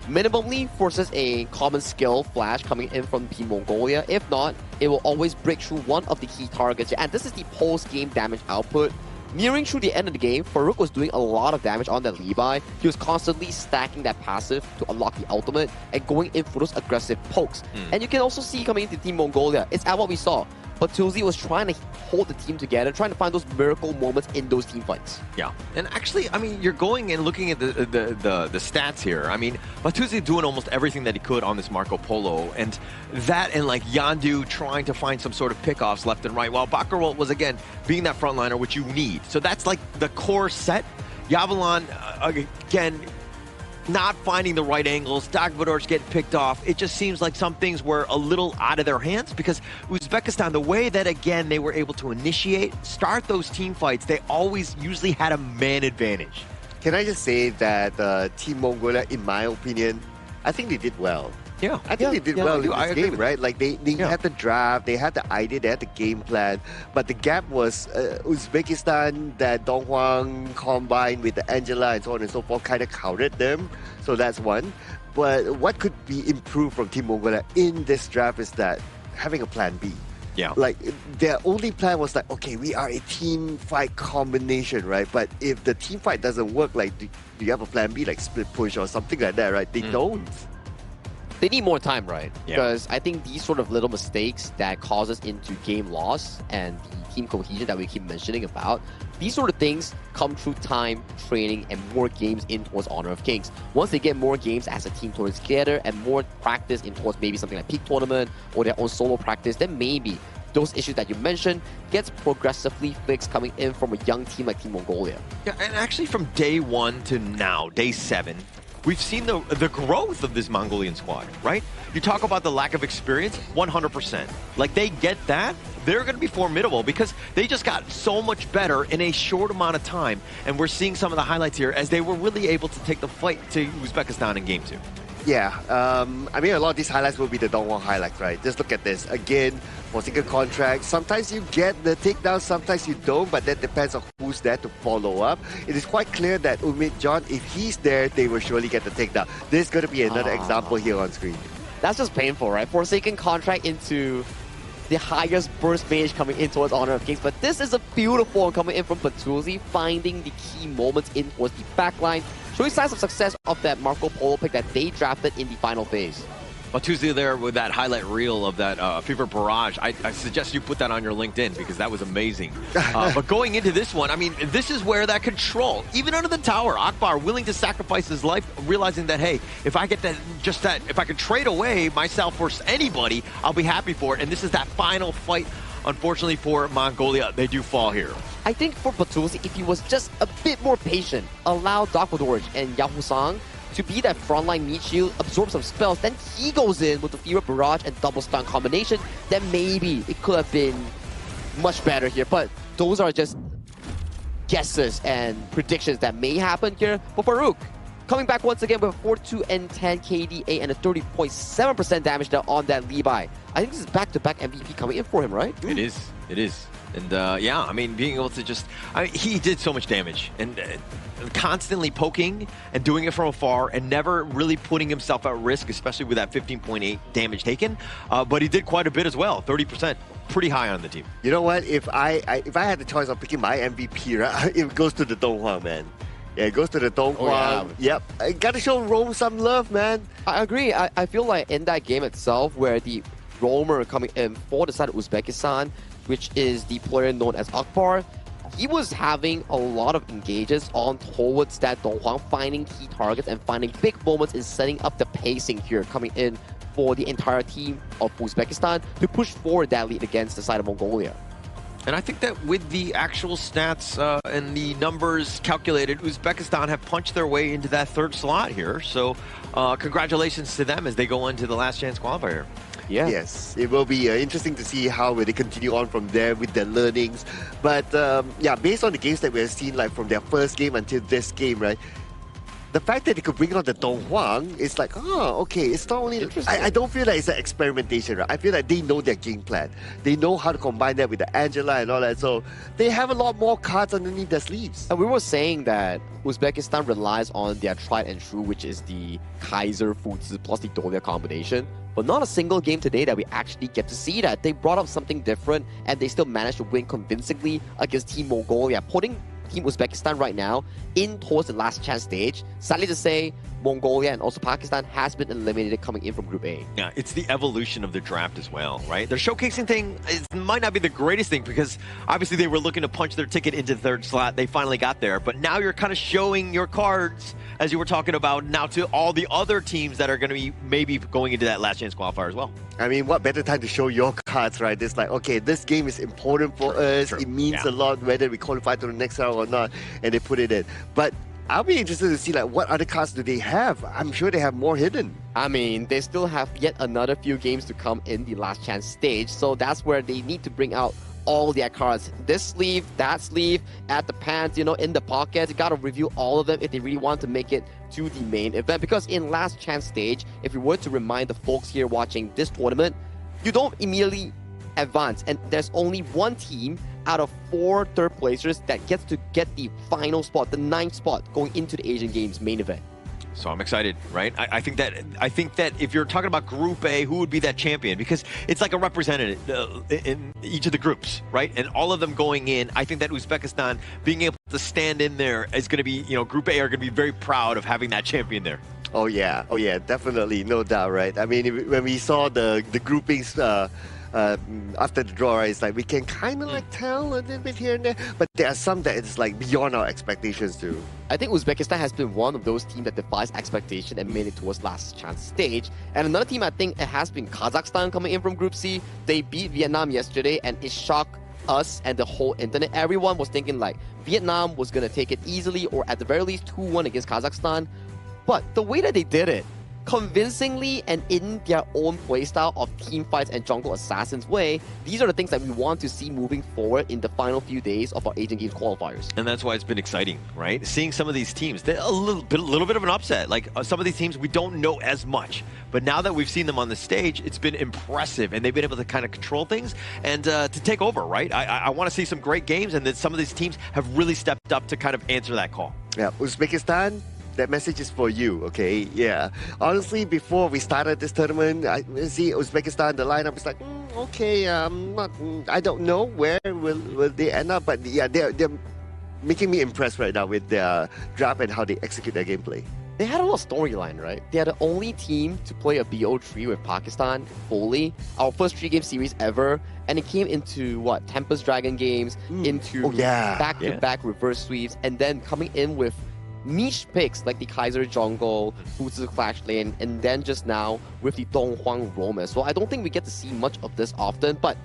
minimally forces a common skill flash coming in from Team Mongolia. If not, it will always break through one of the key targets. And this is the post-game damage output. Nearing through the end of the game, Farouk was doing a lot of damage on that Levi. He was constantly stacking that passive to unlock the ultimate and going in for those aggressive pokes. And you can also see coming into Team Mongolia, it's at what we saw. But Tuzi was trying to hold the team together, trying to find those miracle moments in those team fights. Yeah, and actually, I mean, you're going and looking at the stats here. I mean, Batuzi doing almost everything that he could on this Marco Polo, and that and like Yandu trying to find some sort of pickoffs left and right, while Bakarwal was, again, being that frontliner, which you need. So that's like the core set. Yavalon, again, not finding the right angles, Dagvador's getting picked off. It just seems like some things were a little out of their hands because Uzbekistan, the way that, again, they were able to initiate, start those team fights, they always usually had a man advantage. Can I just say that Team Mongolia, in my opinion, I think they did well. Yeah, I think they did well in this game, right? Like they had the draft, they had the idea, they had the game plan, but the gap was Uzbekistan, that Donghuang combined with the Angela and so on and so forth kind of countered them. So that's one. But what could be improved from Team Mongolia in this draft is that having a plan B. Yeah. Like their only plan was like, okay, we are a team fight combination, right? But if the team fight doesn't work, like do you have a plan B, like split push or something like that, right? They don't. They need more time, right? Yeah. Because I think these sort of little mistakes that cause us into game loss and the team cohesion that we keep mentioning about, these sort of things come through time, training, and more games in towards Honor of Kings. Once they get more games as a team together and more practice in towards maybe something like Peak Tournament or their own solo practice, then maybe those issues that you mentioned gets progressively fixed coming in from a young team like Team Mongolia. Yeah, and actually from day 1 to now, day 7, we've seen the growth of this Mongolian squad, right? You talk about the lack of experience, 100%. Like, they get that, they're going to be formidable because they just got so much better in a short amount of time. And we're seeing some of the highlights here as they were really able to take the fight to Uzbekistan in Game 2. Yeah, I mean, a lot of these highlights will be the Dongwon highlights, right? Just look at this. Again, for single contract, sometimes you get the takedown, sometimes you don't, but that depends on who's there to follow up. It is quite clear that Umid John, if he's there, they will surely get the takedown. There's going to be another example here on screen. That's just painful, right? Forsaken contract into the highest burst mage coming in towards Honor of Kings, but this is a beautiful one coming in from Batuzi, finding the key moments in towards the backline, showing signs of success of that Marco Polo pick that they drafted in the final phase. Batuzi there with that highlight reel of that Fever Barrage. I suggest you put that on your LinkedIn because that was amazing. But going into this one, I mean, this is where that control, even under the tower, Akbar willing to sacrifice his life, realizing that, hey, if I get that, if I could trade away myself for anybody, I'll be happy for it. And this is that final fight. Unfortunately for Mongolia, they do fall here. I think for Batuzi, if he was just a bit more patient, allow Dagvadorj and Yahoo-sang to be that frontline meat shield, absorb some spells, then he goes in with the Fever Barrage and double stun combination, then maybe it could have been much better here. But those are just guesses and predictions that may happen here. But Farouk, coming back once again with a 4-2 and 10 KDA and a 30.7% damage there on that Levi. I think this is back-to-back MVP coming in for him, right? It is. It is. And yeah, I mean, being able to just, he did so much damage and constantly poking and doing it from afar and never really putting himself at risk, especially with that 15.8 damage taken. But he did quite a bit as well, 30%, pretty high on the team. You know what? If I had the choice of picking my MVP, right, it goes to the Donghua, man. Yeah, it goes to the Donghua. Oh, yeah. Yep, I gotta show Rome some love, man. I agree. I feel like in that game itself, where the roamer coming in for the side of Uzbekistan, which is the player known as Akbar. He was having a lot of engages on towards that Donghuang, finding key targets and finding big moments in setting up the pacing here, coming in for the entire team of Uzbekistan to push forward that lead against the side of Mongolia. And I think that with the actual stats and the numbers calculated, Uzbekistan have punched their way into that third slot here. So congratulations to them as they go into the last chance qualifier. Yeah. Yes, it will be interesting to see how they continue on from there with their learnings. But yeah, based on the games that we have seen, like from their first game until this game, right? The fact that they could bring on the Donghuang is like, oh, okay, it's not only... I don't feel like it's an experimentation, right? I feel like they know their game plan. They know how to combine that with the Angela and all that, so they have a lot more cards underneath their sleeves. And we were saying that Uzbekistan relies on their tried and true, which is the Kaiser Futsu plus the Dolia combination. But not a single game today that we actually get to see that. They brought up something different, and they still managed to win convincingly against Team Mongolia, putting Team Uzbekistan right now in towards the last chance stage. Sadly to say, Mongolia and also Pakistan has been eliminated coming in from Group A. Yeah, it's the evolution of the draft as well, right? Their showcasing thing might not be the greatest thing because obviously they were looking to punch their ticket into the third slot. They finally got there, but now you're kind of showing your cards, as you were talking about, now to all the other teams that are going to be maybe going into that last chance qualifier as well. I mean, what better time to show your cards, right? It's like, okay, this game is important for us. It means a lot whether we qualify to the next round or not, and they put it in. But I'll be interested to see like what other cards do they have. I'm sure they have more hidden. I mean, they still have yet another few games to come in the last chance stage, so that's where they need to bring out all their cards. This sleeve, that sleeve, at the pants, you know, in the pockets. You gotta review all of them if they really want to make it to the main event. Because in last chance stage, if we were to remind the folks here watching this tournament, you don't immediately advance, and there's only one team out of 4 third placers that gets to get the final spot, the 9th spot, going into the Asian Games main event. So I'm excited, right? I think that if you're talking about Group A, who would be that champion? Because it's like a representative in each of the groups, right? And all of them going in, I think that Uzbekistan being able to stand in there is going to be, you know, Group A are going to be very proud of having that champion there. Oh yeah, definitely, no doubt, right? I mean, when we saw the groupings after the draw, right, it's like we can kind of like tell a little bit here and there, but there are some that it's like beyond our expectations too. I think Uzbekistan has been one of those teams that defies expectation and made it towards last chance stage. And another team, I think it has been Kazakhstan coming in from Group C. They beat Vietnam yesterday, and it shocked us and the whole internet. Everyone was thinking like Vietnam was going to take it easily, or at the very least 2-1 against Kazakhstan. But the way that they did it, convincingly and in their own playstyle of team fights and jungle assassins way, these are the things that we want to see moving forward in the final few days of our Asian Games qualifiers. And that's why it's been exciting, right? Seeing some of these teams, they're a little bit of an upset. Like some of these teams we don't know as much, but now that we've seen them on the stage, it's been impressive, and they've been able to kind of control things and to take over, right? I want to see some great games, and that some of these teams have really stepped up to kind of answer that call. Yeah, Uzbekistan, that message is for you, okay? Yeah. Honestly, before we started this tournament, I see Uzbekistan, the lineup is like, okay, I don't know where will they end up, but yeah, they're making me impressed right now with their draft and how they execute their gameplay. They had a lot of storyline, right? They are the only team to play a BO3 with Pakistan fully. Our first 3-game series ever. And it came into, what, Tempest Dragon games, into back-to-back reverse sweeps, and then coming in with niche picks like the Kaiser Jungle, Futsu Clash Lane, and then just now with the Donghuang Roamer. So I don't think we get to see much of this often, but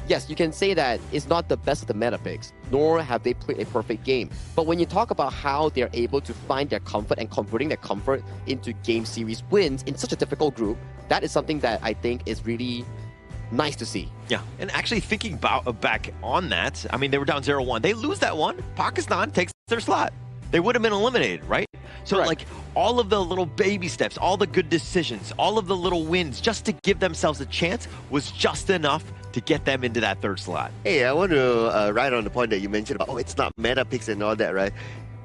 yes, you can say that it's not the best of the meta picks, nor have they played a perfect game. But when you talk about how they're able to find their comfort and converting their comfort into game series wins in such a difficult group, that is something that I think is really nice to see. Yeah, and actually thinking back on that, I mean, they were down 0-1. They lose that one. Pakistan takes their slot. They would have been eliminated, right? So like all of the little baby steps, all the good decisions, all of the little wins, just to give themselves a chance was just enough to get them into that third slot. Hey, I want to ride on the point that you mentioned about, it's not meta picks and all that, right?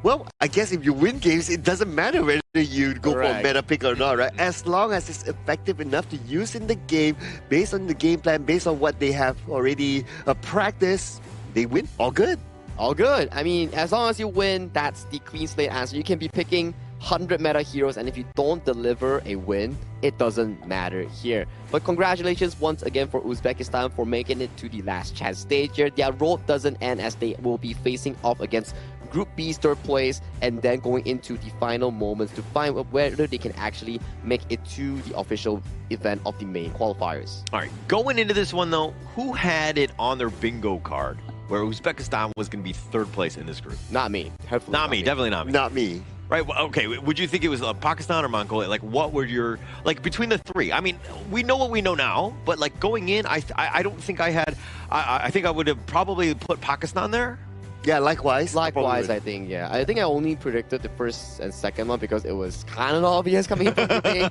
Well, I guess if you win games, it doesn't matter whether you go for a meta pick or not, right? As long as it's effective enough to use in the game, based on the game plan, based on what they have already practiced, they win. All good. All good. I mean, as long as you win, that's the clean slate answer. You can be picking 100 meta heroes, and if you don't deliver a win, it doesn't matter here. But congratulations once again for Uzbekistan for making it to the last chance stage here. Their road doesn't end as they will be facing off against Group B's third place and then going into the final moments to find whether they can actually make it to the official event of the main qualifiers. All right, going into this one though, who had it on their bingo card where Uzbekistan was going to be third place in this group? Not me. Not me, definitely not me. Not me. Right, well, okay, would you think it was Pakistan or Mongolia? Like, what were your, like, between the three? I mean, we know what we know now, but, like, going in, I don't think I had, I think I would have probably put Pakistan there. Yeah, likewise. Likewise, I think, yeah. I think I only predicted the first and second one because it was kind of obvious coming in from the thing.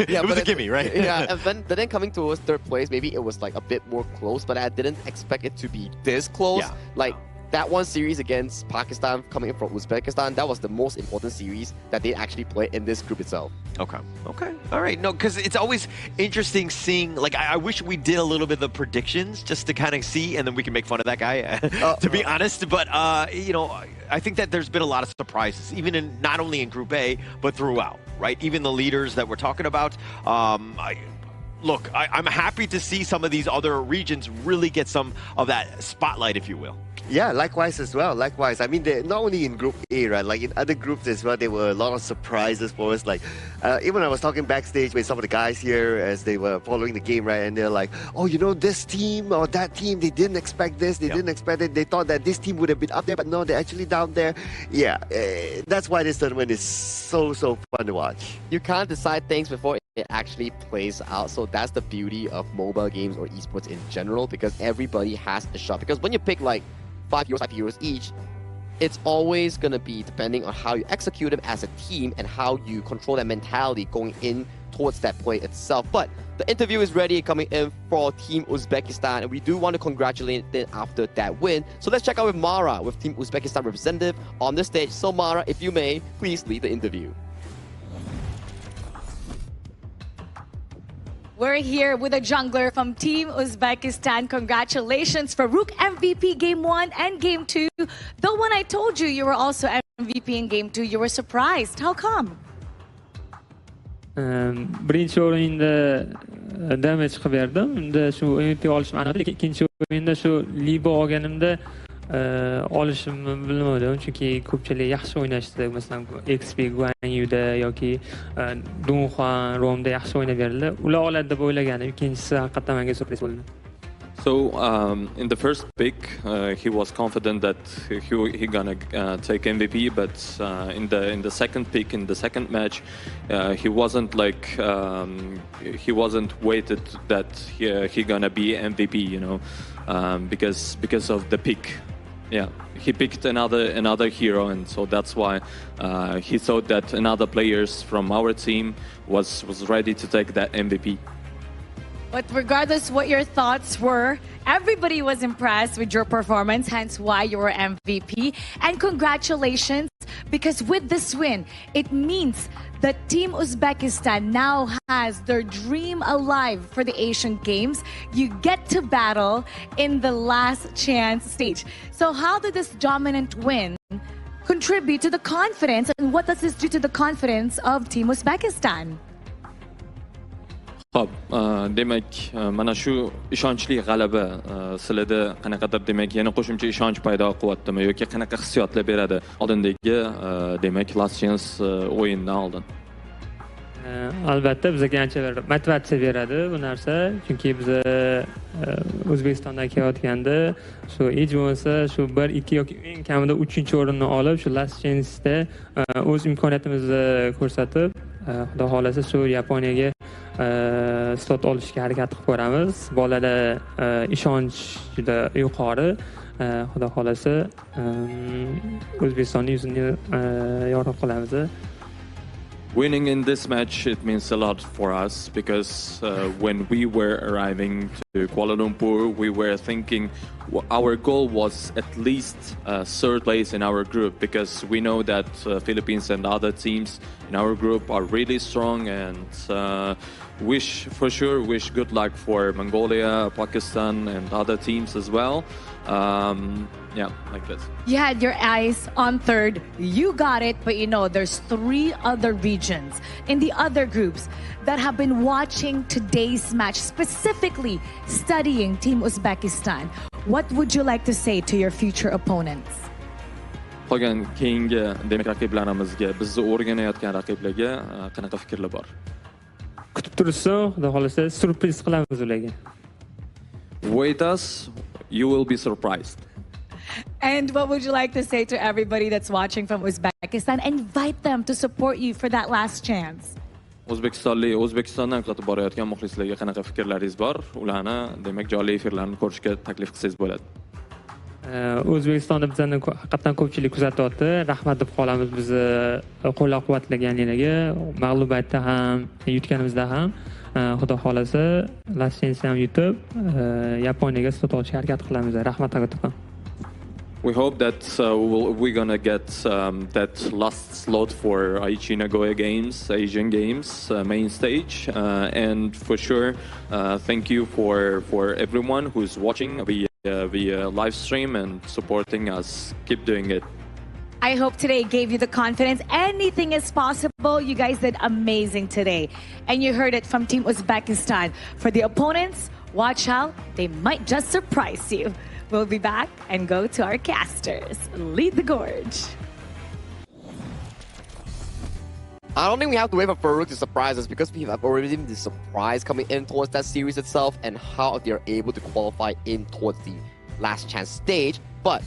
Yeah, it was a gimme, right? Yeah, but then coming towards third place, maybe it was like a bit more close, but I didn't expect it to be this close. Yeah. Like, that one series against Pakistan coming in from Uzbekistan, that was the most important series that they actually played in this group itself. Okay. All right. No, because it's always interesting seeing, like, I wish we did a little bit of the predictions just to kind of see, and then we can make fun of that guy, to be honest. But, you know, I think that there's been a lot of surprises, even in not only in Group A, but throughout, right? Even the leaders that we're talking about. Look, I'm happy to see some of these other regions really get some of that spotlight, if you will. Yeah, likewise as well. Likewise. I mean, not only in Group A, right? Like in other groups as well, there were a lot of surprises for us. Like, even I was talking backstage with some of the guys here as they were following the game, right? And they're like, oh, you know, this team or that team, they didn't expect this. They didn't expect it. They thought that this team would have been up there, but no, they're actually down there. Yeah, that's why this tournament is so fun to watch. You can't decide things before it actually plays out. So that's the beauty of mobile games or esports in general, because everybody has a shot. Because when you pick like 5 heroes each, it's always going to be depending on how you execute them as a team and how you control that mentality going in towards that play itself. But the interview is ready coming in for Team Uzbekistan, and we do want to congratulate them after that win. So let's check out with Mara, with Team Uzbekistan representative on the stage. So Mara, if you may, please lead the interview. We're here with a jungler from Team Uzbekistan. Congratulations for Rook MVP Game 1 and Game 2. Though when I told you were also MVP in Game 2, you were surprised. How come? Birinchi o'yinda damage qilib berdim. Unda shu MVP olish ma'noda, lekin ikkinchi o'yinda shu Libo olganimda olishimni bilmadim, chunki ko'pchilik yaxshi o'ynashdi. Masalan, XP Guanyuda yoki Dunhuan, Romda yaxshi o'ynab berdilar. Ular oladi deb o'ylaganim, ikkinchisi haqiqatan menga surpriz bo'ldi. So in the first pick, he was confident that he gonna take MVP, but in the second pick, in the second match, he wasn't like he wasn't weighted that he gonna be MVP, you know, because of the pick. Yeah, he picked another hero, and so that's why he thought that another players from our team was ready to take that MVP. But regardless what your thoughts were, everybody was impressed with your performance, hence why you were MVP. And congratulations, because with this win, it means that Team Uzbekistan now has their dream alive for the Asian Games. You get to battle in the last chance stage. So how did this dominant win contribute to the confidence, and what does this do to the confidence of Team Uzbekistan? Xo'p, demak, mana shu ishonchli g'alaba sizlarda qanaqadir demak yana qo'shimcha ishonch paydo qilyaptimi yoki qanaqa hissiyotlar beradi oldindagi demak last chance o'yindan oldin? Albatta bizga ancha motivatsiya beradi bu narsa, chunki biz O'zbekistondan kelayotganda shu hech bo'lmasa shu 1-2 yoki eng kamida 3-o'rinni olib shu last chance'da o'z imkoniyatimizni ko'rsatib, xudo xolasa shu Yaponiyaga slot olishga harakat qilib ko'ramiz. Bolada ishonch juda yuqori. Xudo xolasa O'zbekistonning yuzini yorug' qilamiz. Winning in this match, it means a lot for us, because when we were arriving to Kuala Lumpur, we were thinking our goal was at least third place in our group, because we know that Philippines and other teams in our group are really strong, and for sure wish good luck for Mongolia, Pakistan, and other teams as well. Yeah, like this. You had your eyes on third. You got it, but you know, there's 3 other regions in the other groups that have been watching today's match, specifically studying Team Uzbekistan. What would you like to say to your future opponents? Qolgan keyingi demak raqiblarimizga, bizni o'rganayotgan raqiblarga qanaqa fikrlar bor? Kutib tursin, xudo xolasa surpriz qilamiz ularga. Wait us, you will be surprised. And what would you like to say to everybody that's watching from Uzbekistan? Invite them to support you for that last chance. O'zbekistondan kuzatib borayotgan muxlislarga qanaqa fikrlaringiz bor? Ularni demak jonli efirlarni ko'rishga taklif qilsangiz bo'ladi. O'zbekistonda bizani haqiqatan ko'pchilik kuzatyapti. Rahmat deb qolamiz bizni qo'llab-quvvatlaganlarga, mag'lubiyatda ham, yutganimizda ham. Xudo xolasa, last chance ham yutib, Yaponiyaga sut olishga harakat qilamiz. Rahmat agatoqam. We hope that we're gonna get that last slot for Aichi Nagoya Games, Asian Games main stage, and for sure, thank you for everyone who's watching via live stream and supporting us. Keep doing it. I hope today gave you the confidence. Anything is possible. You guys did amazing today, and you heard it from Team Uzbekistan. For the opponents, watch out; they might just surprise you. We'll be back and go to our casters. Lead the gorge. I don't think we have to wait for Farouk to surprise us because we have already seen the surprise coming in towards that series itself and how they're able to qualify in towards the last chance stage. But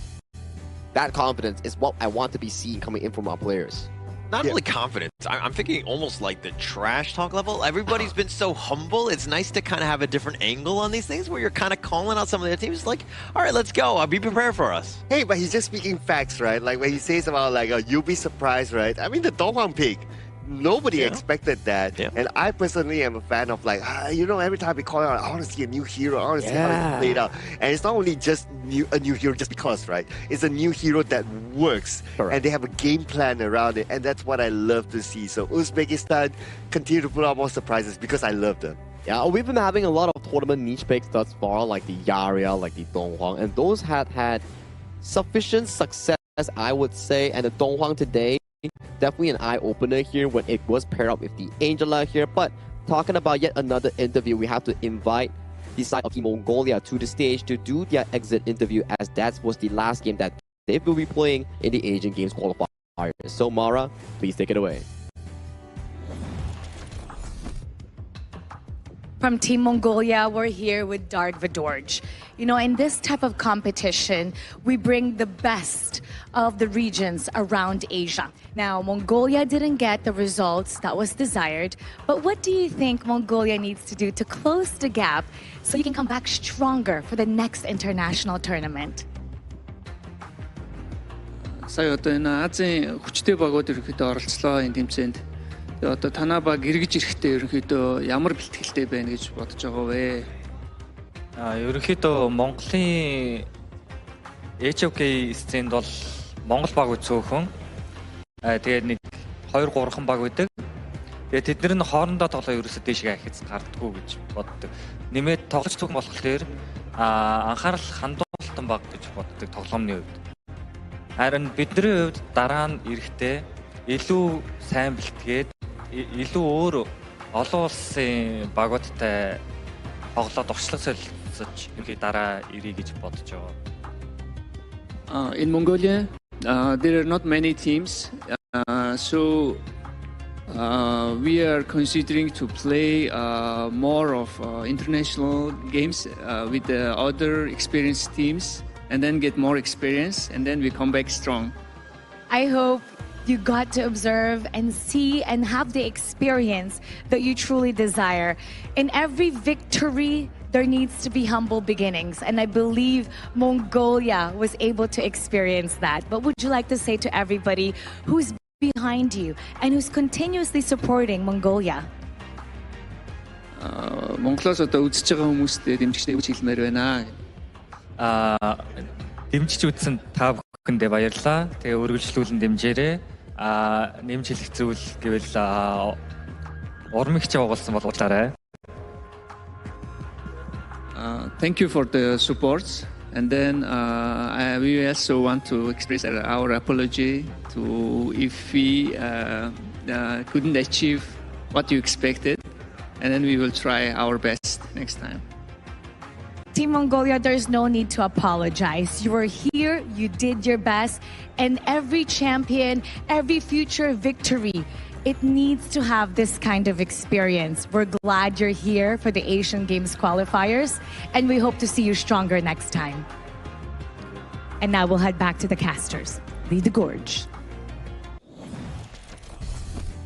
that confidence is what I want to be seeing coming in from our players. Not really confident. I'm thinking almost like the trash talk level. Everybody's been so humble. It's nice to kind of have a different angle on these things where you're kind of calling out some of their teams like, all right, let's go. I'll be prepared for us. Hey, but he's just speaking facts, right? Like when he says about like, you'll be surprised, right? I mean, the Donghwan pick. Nobody expected that. And I personally am a fan of like, you know, every time we call out, I want to see a new hero. I want to see how it's played out. And it's not only just a new hero just because, right? It's a new hero that works. Correct. And they have a game plan around it. And that's what I love to see. So Uzbekistan continue to put out more surprises because I love them. Yeah, we've been having a lot of tournament niche picks thus far, like the Yaria, like the Donghwan. And those had sufficient success, I would say. And the Donghwan today, definitely an eye-opener here when it was paired up with the Angela here. But talking about yet another interview, we have to invite the side of Team Mongolia to the stage to do their exit interview, as that was the last game that they will be playing in the Asian Games qualifiers. So Mara, please take it away. From Team Mongolia, we're here with Dark Vidorj. You know, in this type of competition, we bring the best of the regions around Asia. Now, Mongolia didn't get the results that was desired, but what do you think Mongolia needs to do to close the gap so you can come back stronger for the next international tournament? Сая одоо энэ Азийн хүчтэй багууд ерөнхийдөө оролцлоо энэ тэмцээнд. Тэгээ одоо танаа баг эргэж ирэхдээ ерөнхийдөө ямар бэлтгэлтэй байна гэж бодож байгаа вэ? Ерөнхийдөө Монголын HOK сценд бол Монгол баг цөөхөн. Тэгээд нэг 2-3хан баг байдаг. Тэгээд тэднэр нь хоорондоо тоглоо ерөөсөө дээшгээ ахиц гардггүй гэж боддог. Нэмээд тоглож цөөхөн болохоор анхаарал хандуулалтан баг гэж боддог тоглоомны хувьд. Харин бидний хувьд дараа нь ирэхдээ илүү сайн бэлтгээд илүү өөр олон улсын багуудтай тоглоод орчлог солилцож ингээ дараа ирье гэж бодож байгаа. In Mongolia, there are not many teams, so we are considering to play more of international games with the other experienced teams, and then get more experience, and then we come back strong. I hope you got to observe and see and have the experience that you truly desire. In every victory, there needs to be humble beginnings, and I believe Mongolia was able to experience that. But would you like to say to everybody who's behind you and who's continuously supporting Mongolia? Монголоос одоо үзэж байгаа хүмүүстээ дэмжигчтэй гэж хэлмээр байна. Дэмжиж үзсэн та бүхэндээ баярлалаа. Тэгээ үргэлжлүүлэн дэмжээрэй. Нэмж хэлэх зүйл гэвэл урмигч байгуулсан болгуулаарай. thank you for the support. And then we also want to express our apology to if we couldn't achieve what you expected. And then we will try our best next time. Team Mongolia, there's no need to apologize. You were here, you did your best, and every champion, every future victory, it needs to have this kind of experience. We're glad you're here for the Asian Games qualifiers, and we hope to see you stronger next time. And now we'll head back to the casters. Lead the gorge.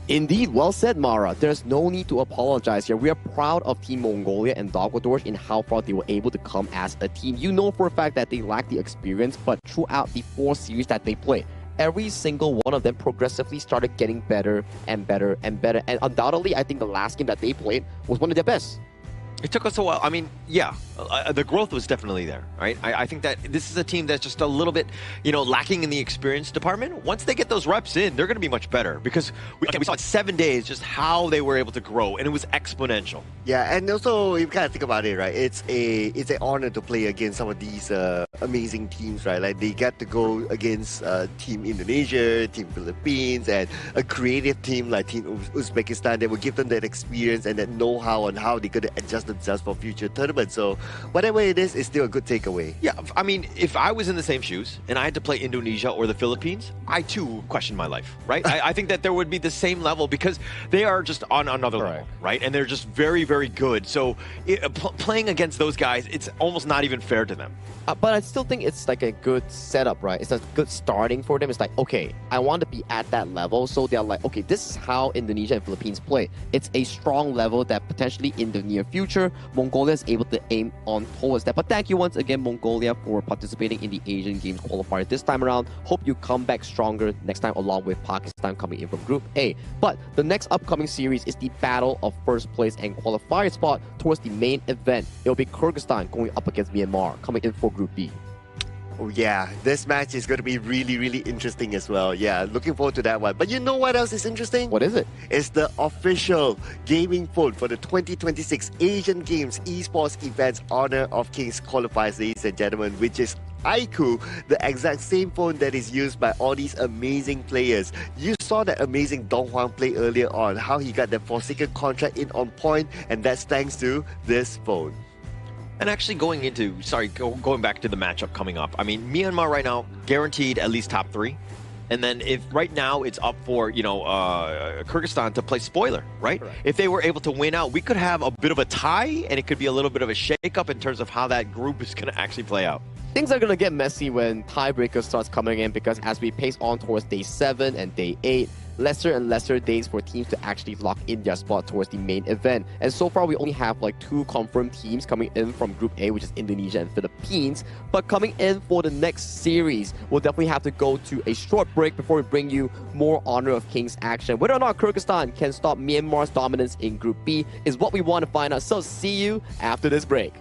Indeed, well said, Mara. There's no need to apologize here. We are proud of Team Mongolia and Dogwadors in how far they were able to come as a team. You know for a fact that they lack the experience, but throughout the 4 series that they played, every single one of them progressively started getting better and better and better. And undoubtedly, I think the last game that they played was one of their best. It took us a while. I mean, yeah, the growth was definitely there, right? I think that this is a team that's just a little bit, lacking in the experience department. Once they get those reps in, they're going to be much better because we saw in 7 days just how they were able to grow, and it was exponential. Yeah, and also you kind of think about it, right? It's an honor to play against some of these amazing teams, right? Like they get to go against Team Indonesia, Team Philippines, and a creative team like Team Uzbekistan. They will give them that experience and that know-how on how they could adjust themselves for future tournaments. So whatever it is, it's still a good takeaway. Yeah, I mean, if I was in the same shoes and I had to play Indonesia or the Philippines, I too would question my life, right? I think that there would be the same level because they are just on another level, right? And they're just very, very good. So playing against those guys, it's almost not even fair to them. But I still think it's like a good setup, right? It's a good starting for them. It's like, okay, I want to be at that level. So they're like, okay, this is how Indonesia and Philippines play. It's a strong level that potentially in the near future, Mongolia is able to aim on towards that. But thank you once again, Mongolia, for participating in the Asian Games qualifier this time around. Hope you come back stronger next time along with Pakistan coming in from Group A. But the next upcoming series is the battle of first place and qualifier spot towards the main event. It will be Kyrgyzstan going up against Myanmar, coming in for Group B. Oh yeah, this match is going to be really, really interesting as well. Yeah, looking forward to that one. But you know what else is interesting? What is it? It's the official gaming phone for the 2026 Asian Games Esports Events Honor of Kings qualifiers, ladies and gentlemen, which is iQOO, the exact same phone that is used by all these amazing players. You saw that amazing Dong Huang play earlier on, how he got that Forsaken contract in on point, and that's thanks to this phone. And actually going back to the matchup coming up, I mean, Myanmar right now guaranteed at least top 3. And then if right now it's up for, Kyrgyzstan to play spoiler, right? Correct. If they were able to win out, we could have a bit of a tie, and it could be a little bit of a shake-up in terms of how that group is going to actually play out. Things are going to get messy when tiebreaker starts coming in because as we pace on towards day 7 and day 8, lesser and lesser days for teams to actually lock in their spot towards the main event. And so far, we only have like 2 confirmed teams coming in from Group A, which is Indonesia and Philippines. But coming in for the next series, we'll definitely have to go to a short break before we bring you more Honor of Kings action. Whether or not Kyrgyzstan can stop Myanmar's dominance in Group B is what we want to find out. So see you after this break.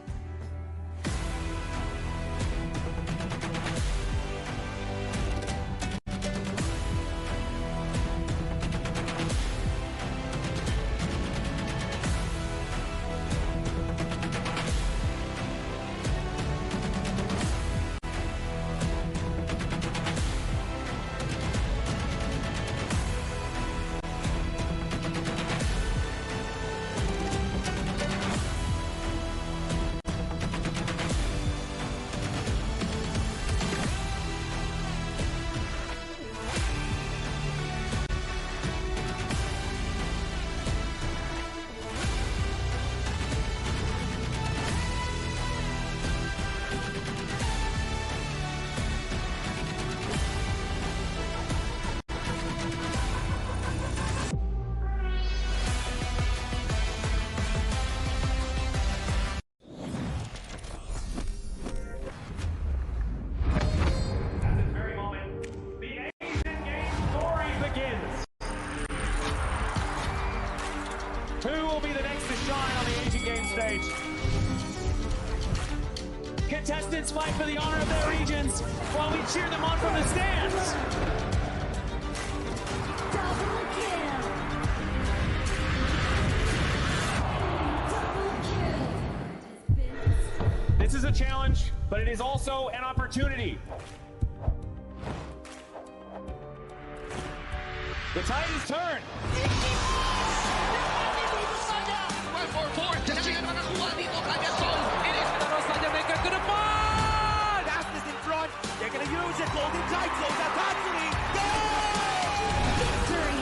Contestants fight for the honor of their regions while we cheer them on from the stands. Double kill. Double kill. challenge, but it is also an opportunity. The tide is turned. Fastest in front. They're going to use it. Golden tight close out. Victory!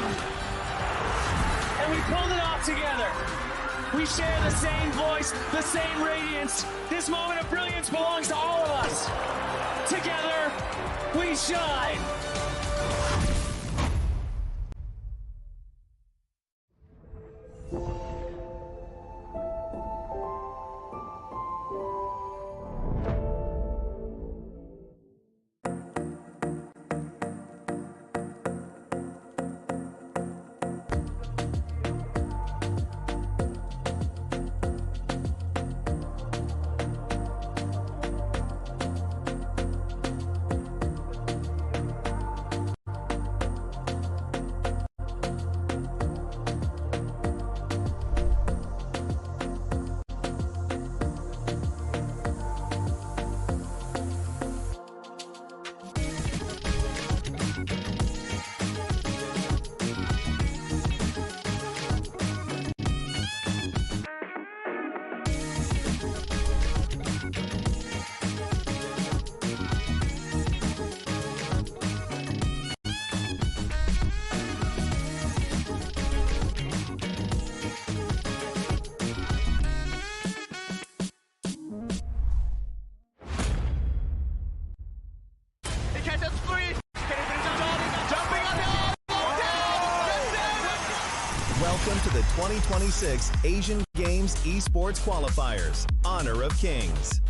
And we pulled it off together. We share the same voice, the same radiance. This moment of brilliance belongs to all of us. Together, we shine. Welcome to the 2026 Asian Games Esports Qualifiers, Honor of Kings.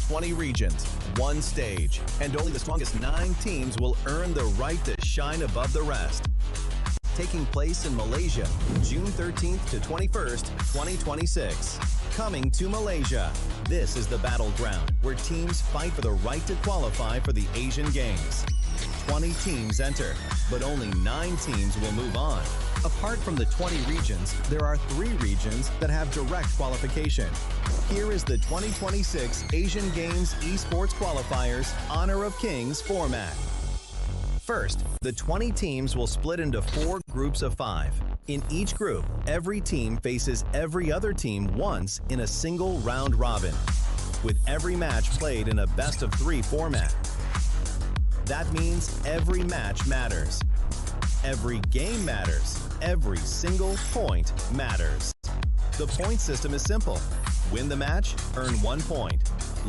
20 regions, one stage, and only the strongest 9 teams will earn the right to shine above the rest. Taking place in Malaysia, June 13th to 21st, 2026. Coming to Malaysia, this is the battleground where teams fight for the right to qualify for the Asian Games. 20 teams enter, but only 9 teams will move on. Apart from the 20 regions, there are 3 regions that have direct qualification. Here is the 2026 Asian Games Esports Qualifiers Honor of Kings format. First, the 20 teams will split into 4 groups of 5. In each group, every team faces every other team once in a single round robin, with every match played in a best-of-3 format. That means every match matters. Every game matters. Every single point matters. The point system is simple. Win the match, earn 1 point.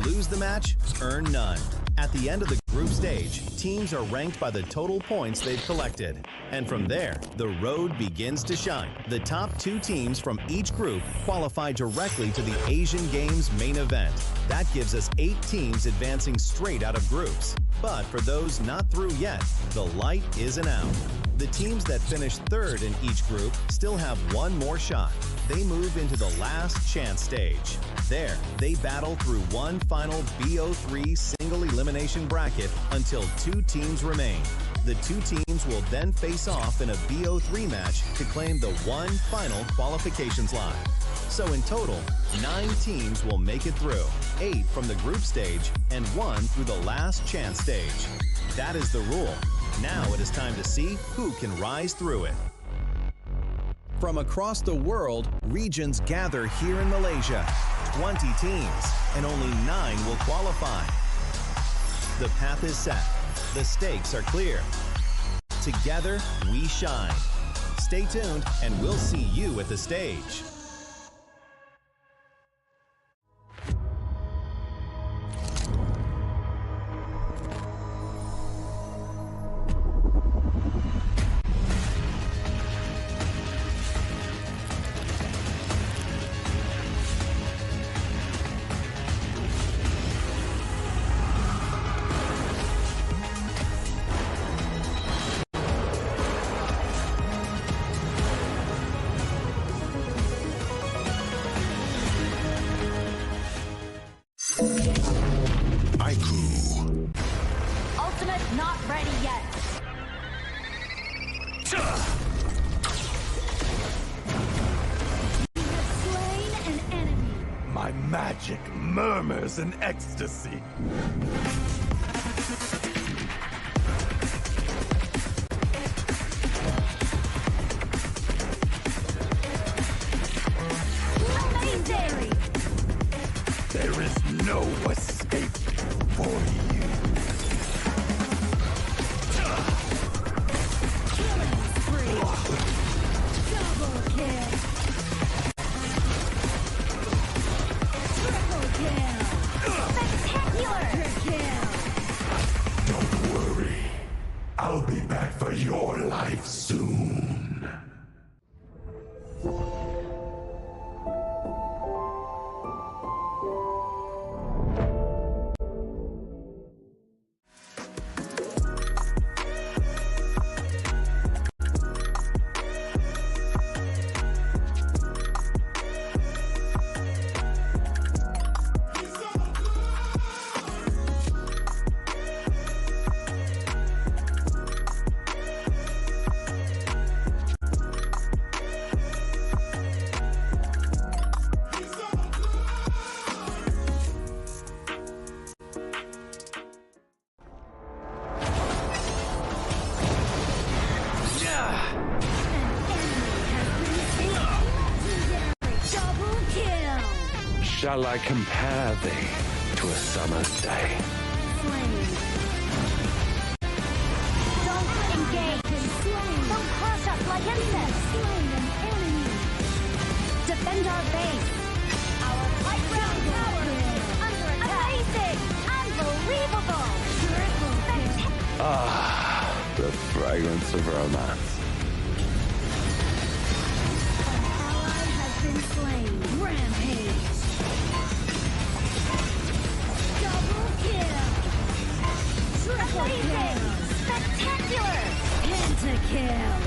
Lose the match, earn none. At the end of the group stage, teams are ranked by the total points they've collected. And from there, the road begins to shine. The top 2 teams from each group qualify directly to the Asian Games main event. That gives us 8 teams advancing straight out of groups. But for those not through yet, the light isn't out. The teams that finish 3rd in each group still have 1 more shot. They move into the last chance stage. There, they battle through one final BO3 single elimination bracket until 2 teams remain. The 2 teams will then face off in a BO3 match to claim the one final qualification slot. So in total, 9 teams will make it through, 8 from the group stage and 1 through the last chance stage. That is the rule. Now it is time to see who can rise through it. From across the world, regions gather here in Malaysia. 20 teams, and only 9 will qualify. The path is set. The stakes are clear. Together, we shine. Stay tuned, and we'll see you at the stage. Ultimate not ready yet. You have slain an enemy. My My magic murmurs in ecstasy. There is no escape for you. Killing spree. Double kill. Triple kill. Spectacular kill. Don't worry. I'll be back for your life soon. Shall I compare thee to a summer's day? Don't engage in slain. Don't crush us like insects. Slain an enemy. Defend our base. Our playground tower is under attack. Amazing! Unbelievable! Ah, the fragrance of romance. Ally has been slain. Rampage. Double kill. Triple kill. Spectacular. Pentakill.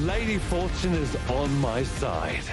Lady Fortune is on my side.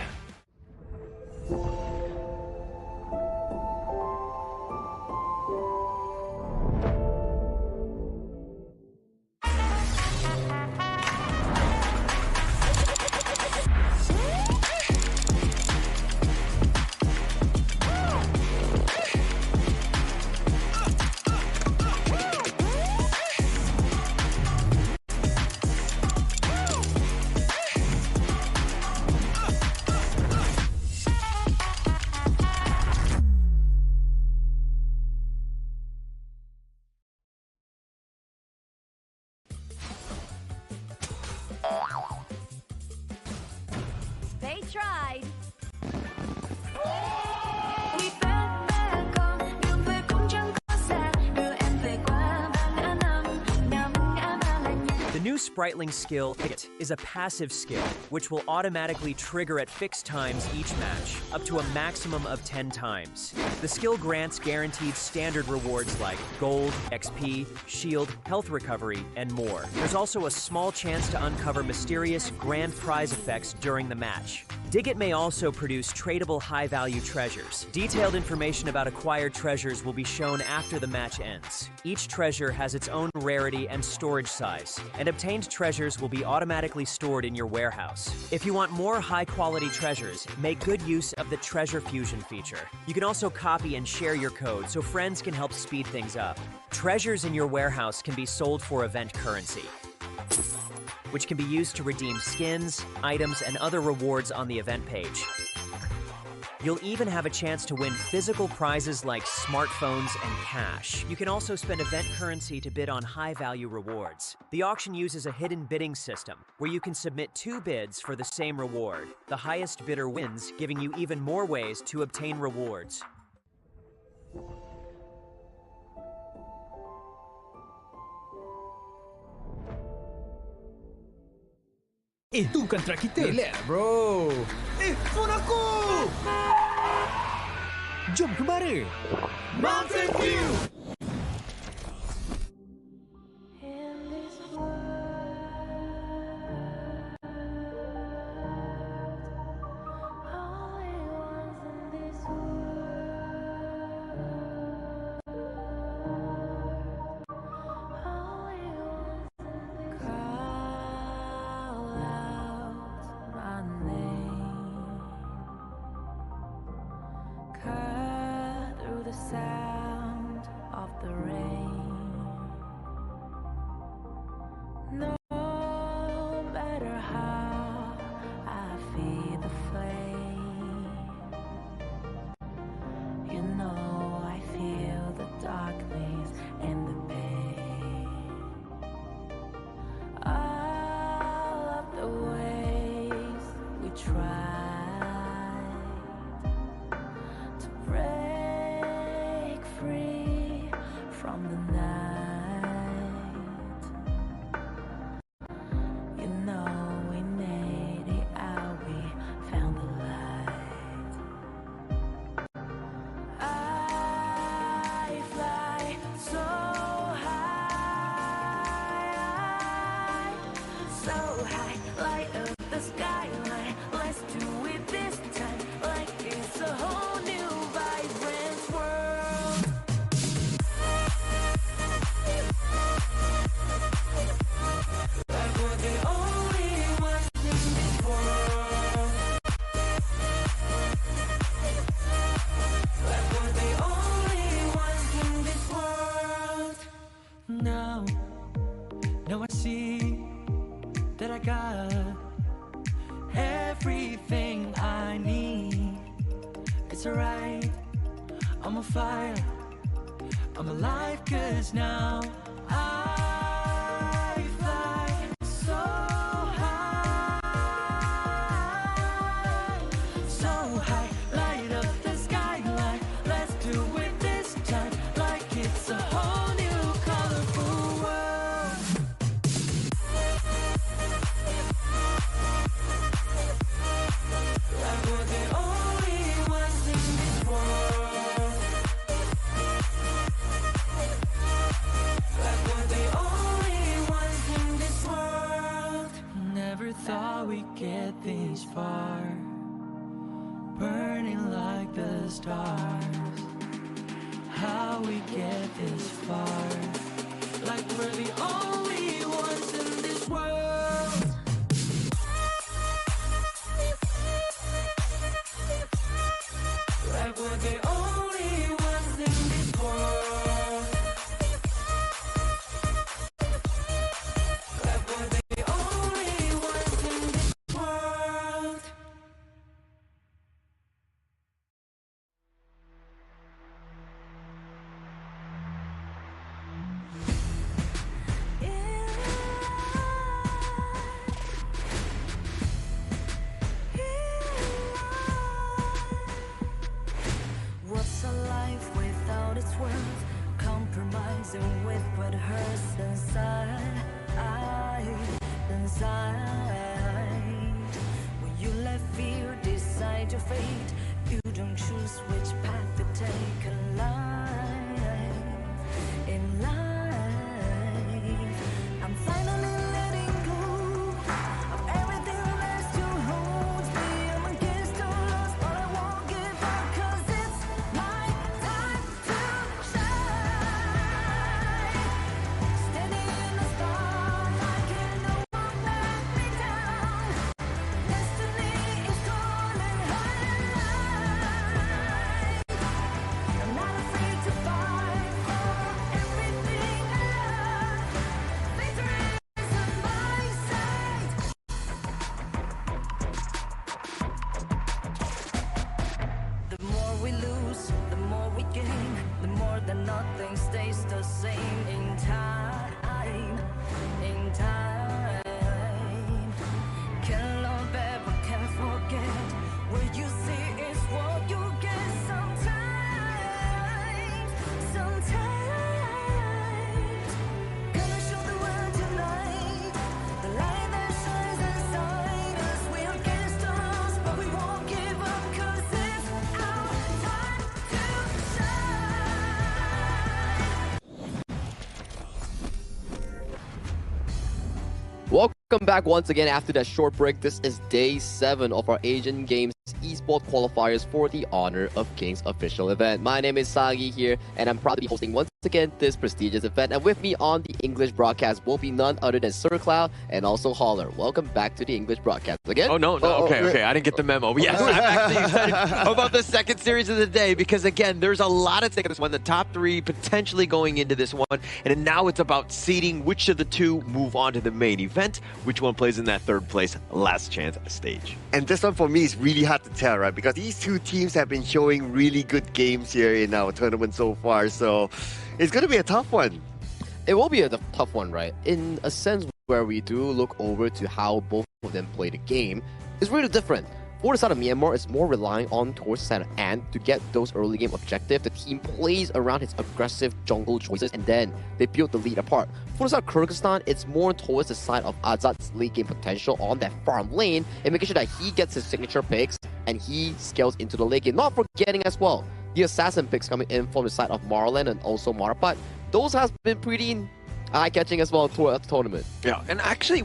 They tried. The new Spritling skill, It, is a passive skill, which will automatically trigger at fixed times each match, up to a maximum of 10 times. The skill grants guaranteed standard rewards like gold, XP, shield, health recovery, and more. There's also a small chance to uncover mysterious grand prize effects during the match. Digit may also produce tradable high-value treasures. Detailed information about acquired treasures will be shown after the match ends. Each treasure has its own rarity and storage size, and obtained treasures will be automatically stored in your warehouse. If you want more high-quality treasures, make good use of the Treasure Fusion feature. You can also copy and share your code so friends can help speed things up. Treasures in your warehouse can be sold for event currency, which can be used to redeem skins, items, and other rewards on the event page. You'll even have a chance to win physical prizes like smartphones and cash. You can also spend event currency to bid on high-value rewards. The auction uses a hidden bidding system, where you can submit 2 bids for the same reward. The highest bidder wins, giving you even more ways to obtain rewards. Itu kontrak kita. Relax, bro. Phone aku! Jom ke bara. Mountain View! cut through the sound of the rain. No matter how I feed the flame, you know I feel the darkness and the pain. All of the ways we tried to break free from the night, you know we made it out, we found the light. I fly so high, light up the skyline. Let's do it this time, like it's a whole new vibrant world. Like we're the only ones in this world. Like we're the only ones in this world. Now I see that I got everything I need. It's alright, I'm on fire, I'm alive, 'cause now I fly so high, light up the skyline. Let's do it this time, like it's a whole new colorful world. Like we're the only ones in this world. Like we're the only ones in this world. Never thought we'd get this far, burning like the stars. How we get this far, like we're the only ones in this world. Like we're the only ones in this world. Like we're the only ones in this world. What's a life without its worth? Compromising with what hurts inside. When you let fear decide your fate, you don't choose which path to take in life. I'm finally letting go of everything that still holds me. I'm against all odds, but I won't give up, 'cause it's my time to shine. Standing in the spotlight, can no one let me down. Destiny is calling high. I'm not afraid to fight for everything I love. Victory is on my side. The more we lose, the more we gain. The more that nothing stays the same in time. Can't love ever, can't forget. What you see is what you get sometimes. Gonna show the world tonight, the light that shines inside us. We're against the odds, but we won't give up, 'cause it's our time to shine. Welcome back once again after that short break. This is day 7 of our Asian Games Esports Qualifiers for the Honor of Kings official event. My name is Sagi here, and I'm proud to be hosting once again this prestigious event. And with me on the English broadcast will be none other than Sir Cloud and also Holler. Welcome back to the English broadcast again. Oh, no. Okay. I didn't get the memo. Yes, I'm actually excited about the second series of the day because, again, there's a lot at stake in this one. The top three potentially going into this one. And now it's about seeding which of the two move on to the main event, which one plays in that third place last chance stage. And this one for me is really hard to tell, right? Because these two teams have been showing really good games here in our tournament so far. So it's going to be a tough one. It will be a tough one, right? In a sense where we do look over to how both of them play the game, it's really different. For the side of Myanmar, it's more relying on towards the side of Ant to get those early game objectives. The team plays around his aggressive jungle choices and then they build the lead apart. For the side of Kyrgyzstan, it's more towards the side of Azad's late game potential on that farm lane and making sure that he gets his signature picks and he scales into the late game. Not forgetting as well, the assassin picks coming in from the side of Marlon and also Marapat. Those has been pretty eye-catching as well throughout the tournament. Yeah, and actually,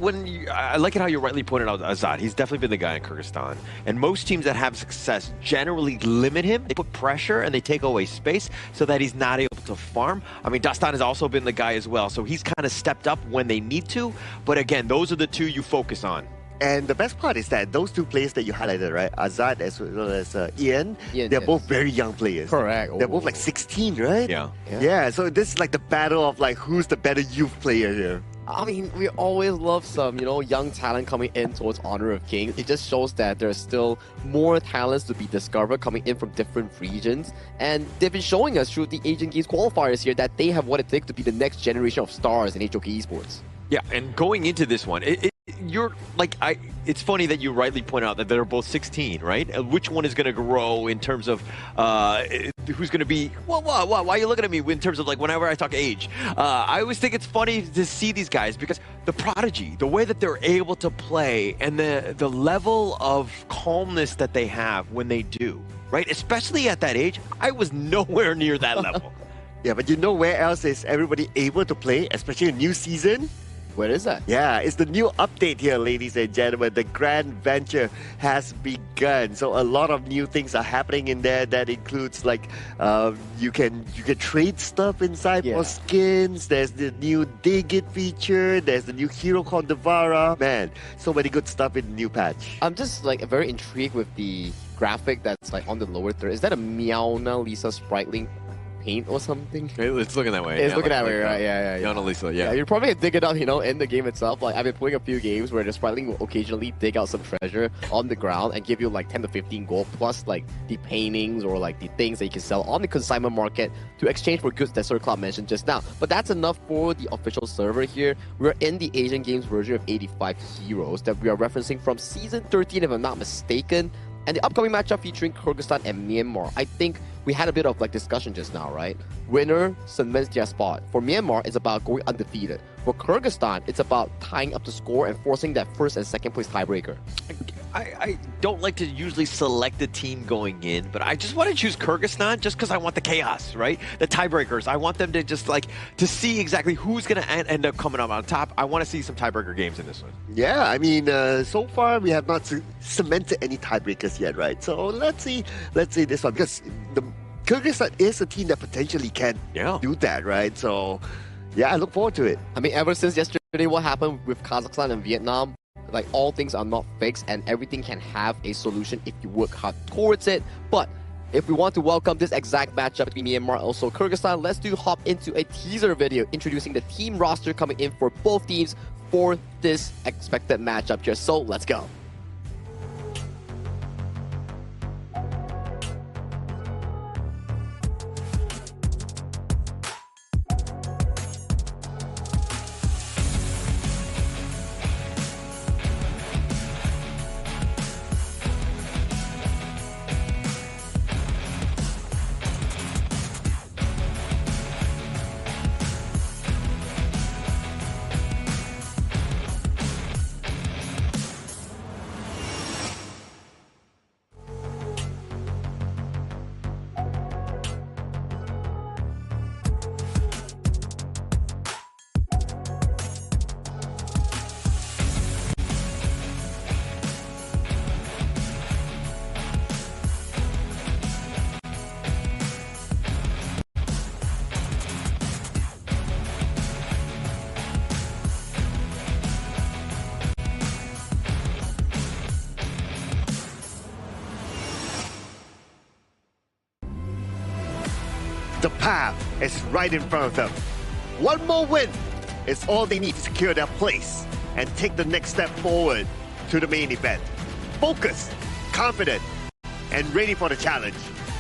I like it how you rightly pointed out Azad. He's definitely been the guy in Kyrgyzstan. And most teams that have success generally limit him. They put pressure and they take away space so that he's not able to farm. I mean, Dastan has also been the guy as well. So he's kind of stepped up when they need to. But again, those are the two you focus on. And the best part is that those two players that you highlighted, right? Azad as well as Ian, they're both very young players. Correct. They're both like 16, right? Yeah. So this is like the battle of like who's the better youth player here. I mean, we always love some, young talent coming in towards Honor of Kings. It just shows that there's still more talents to be discovered coming in from different regions. And they've been showing us through the Asian Games qualifiers here that they have what it takes to be the next generation of stars in HOK Esports. Yeah, and going into this one, it's funny that you rightly point out that they're both 16, right? Which one is going to grow in terms of who's going to be? Why are you looking at me in terms of like whenever I talk age? I always think it's funny to see these guys because the prodigy, the way that they're able to play, and the level of calmness that they have when they do, right? Especially at that age, I was nowhere near that level. Yeah, but you know where else is everybody able to play, especially a new season? Where is that? Yeah, it's the new update here, ladies and gentlemen. The grand venture has begun. So a lot of new things are happening in there. That includes like you can trade stuff inside for skins. There's the new Dig It feature. There's the new hero called Devara. Man, so many good stuff in the new patch. I'm just like very intrigued with the graphic that's like on the lower third. Is that a Meowna Lisa sprite paint or something? It's looking that way. It's looking that way, right? Yeah. Mona Lisa, yeah. You're probably gonna dig it up, in the game itself. Like I've been playing a few games where the spriteling will occasionally dig out some treasure on the ground and give you like 10 to 15 gold plus like the paintings or like the things that you can sell on the consignment market to exchange for goods that Sir Cloud mentioned just now. But that's enough for the official server here. We're in the Asian Games version of 85 heroes that we are referencing from season 13 if I'm not mistaken. And the upcoming matchup featuring Kyrgyzstan and Myanmar. I think we had a bit of like discussion just now, right? Winner cements their spot. For Myanmar, it's about going undefeated. For Kyrgyzstan, it's about tying up the score and forcing that first and second place tiebreaker. I don't like to usually select a team going in, but I just want to choose Kyrgyzstan just because I want the chaos, right? The tiebreakers. I want them to just like to see exactly who's going to end up coming up on top. I want to see some tiebreaker games in this one. Yeah, I mean, so far we have not cemented any tiebreakers yet, right? So let's see this one because the Kyrgyzstan is a team that potentially can do that, right? So yeah, I look forward to it. I mean, ever since yesterday, what happened with Kazakhstan and Vietnam, like all things are not fixed and everything can have a solution if you work hard towards it. But if we want to welcome this exact matchup between Myanmar and also Kyrgyzstan, let's hop into a teaser video introducing the team roster coming in for both teams for this expected matchup here. So let's go. The path is right in front of them. One more win is all they need to secure their place and take the next step forward to the main event. Focused, confident, and ready for the challenge.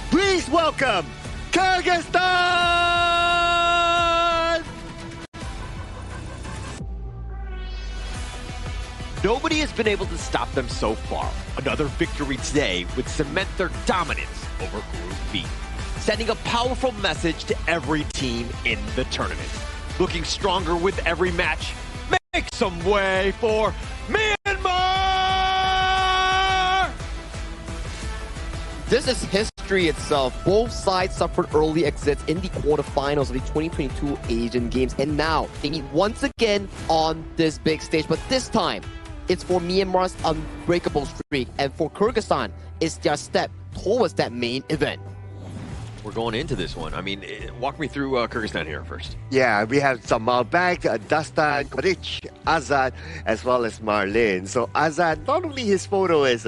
Please welcome Kyrgyzstan! Nobody has been able to stop them so far. Another victory today would cement their dominance over Group B, sending a powerful message to every team in the tournament. Looking stronger with every match. Make some way for Myanmar! This is history itself. Both sides suffered early exits in the quarterfinals of the 2022 Asian Games, and now they meet once again on this big stage. But this time, it's for Myanmar's unbreakable streak, and for Kyrgyzstan, it's their step towards that main event. We're going into this one. I mean, walk me through Kyrgyzstan here first. Yeah, we have Zamal back, Dastan, Kodic, Azad, as well as Marlin. So Azad, not only his photo is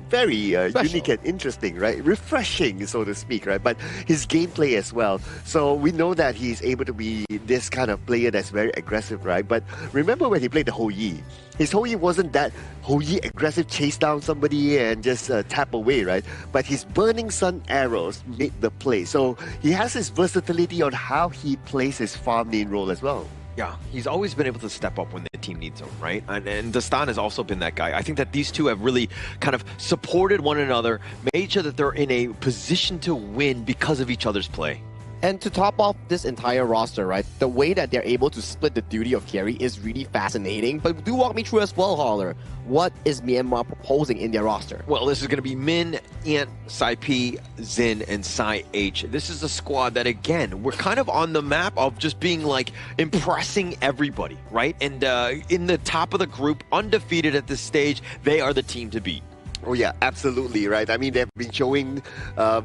very unique and interesting, right? Refreshing, so to speak, right? But his gameplay as well. So we know that he's able to be this kind of player that's very aggressive, right? But remember when he played the Ho Yi? His Ho Yi wasn't that Ho Yi aggressive, chase down somebody and just tap away, right? But his Burning Sun arrows made the play. So he has his versatility on how he plays his farm lane role as well. Yeah, he's always been able to step up when the team needs him, right? And Dastan has also been that guy. I think that these two have really kind of supported one another, made sure that they're in a position to win because of each other's play. And to top off this entire roster, right, the way that they're able to split the duty of carry is really fascinating. But do walk me through as well, Holler. What is Myanmar proposing in their roster? Well, this is going to be Min, Ant, Sai P, Zin, and Sai H. This is a squad that, again, we're kind of on the map of just being like impressing everybody, right? And in the top of the group, undefeated at this stage, they are the team to beat. Oh yeah, absolutely, right? I mean, they've been showing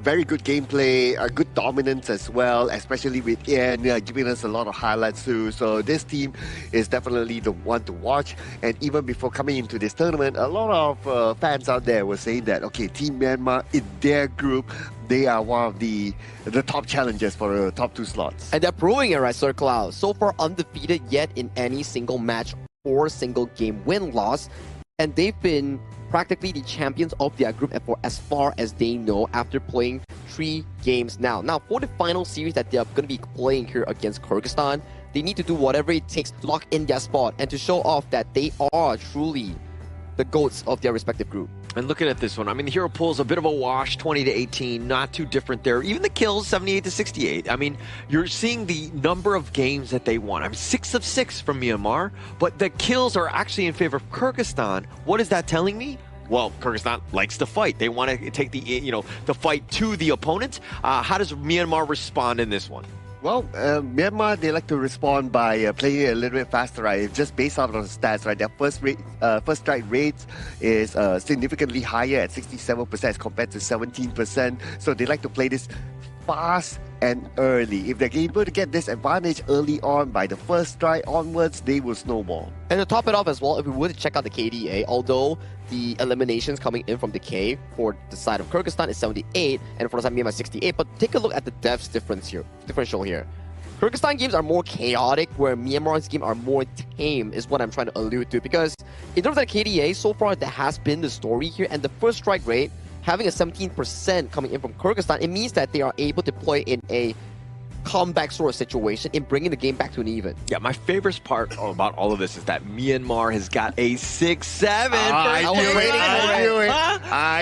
very good gameplay, good dominance as well, especially with Ian giving us a lot of highlights too. So this team is definitely the one to watch. And even before coming into this tournament, a lot of fans out there were saying that, okay, Team Myanmar in their group, they are one of the top challengers for the top 2 slots. And they're proving it, right, Sir Cloud? So far undefeated yet in any single match or single game win-loss. And they've been practically the champions of their group for as far as they know after playing 3 games now. Now, for the final series that they're going to be playing here against Kyrgyzstan, they need to do whatever it takes to lock in their spot and to show off that they are truly the GOATs of their respective group. And looking at this one, I mean, the hero pool's a bit of a wash, 20-18, not too different there. Even the kills, 78-68. I mean, you're seeing the number of games that they won. I'm 6 of 6 from Myanmar, but the kills are actually in favor of Kyrgyzstan. What is that telling me? Well, Kyrgyzstan likes to fight. They want to take the fight to the opponent. How does Myanmar respond in this one? Well, Myanmar, they like to respond by playing a little bit faster, right? Just based on the stats, right? Their first strike rate is significantly higher at 67% as compared to 17%. So they like to play this fast and early. If they're able to get this advantage early on by the first strike onwards, they will snowball. And to top it off as well, if we were to check out the KDA, although the eliminations coming in from the K for the side of Kyrgyzstan is 78 and for the side of Myanmar 68, but take a look at the deaths differential here. Kyrgyzstan games are more chaotic, where Myanmar's games are more tame, is what I'm trying to allude to. Because in terms of the KDA, so far that has been the story here, and the first strike rate having a 17% coming in from Kyrgyzstan, it means that they are able to play in a comeback sort of situation in bringing the game back to an even. Yeah, my favorite part about all of this is that Myanmar has got a 6-7. I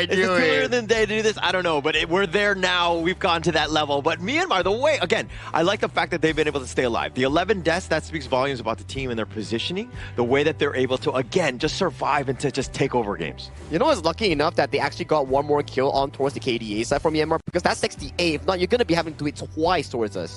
do it. Is it too later than day to do this? I don't know, but we're there now. We've gone to that level. But Myanmar, the way, again, I like the fact that they've been able to stay alive. The 11 deaths, that speaks volumes about the team and their positioning. The way that they're able to, again, just survive and to just take over games. You know, it's lucky enough that they actually got one more kill on towards the KDA side from Myanmar, because that's 68. If not, you're going to be having to do it twice towards us.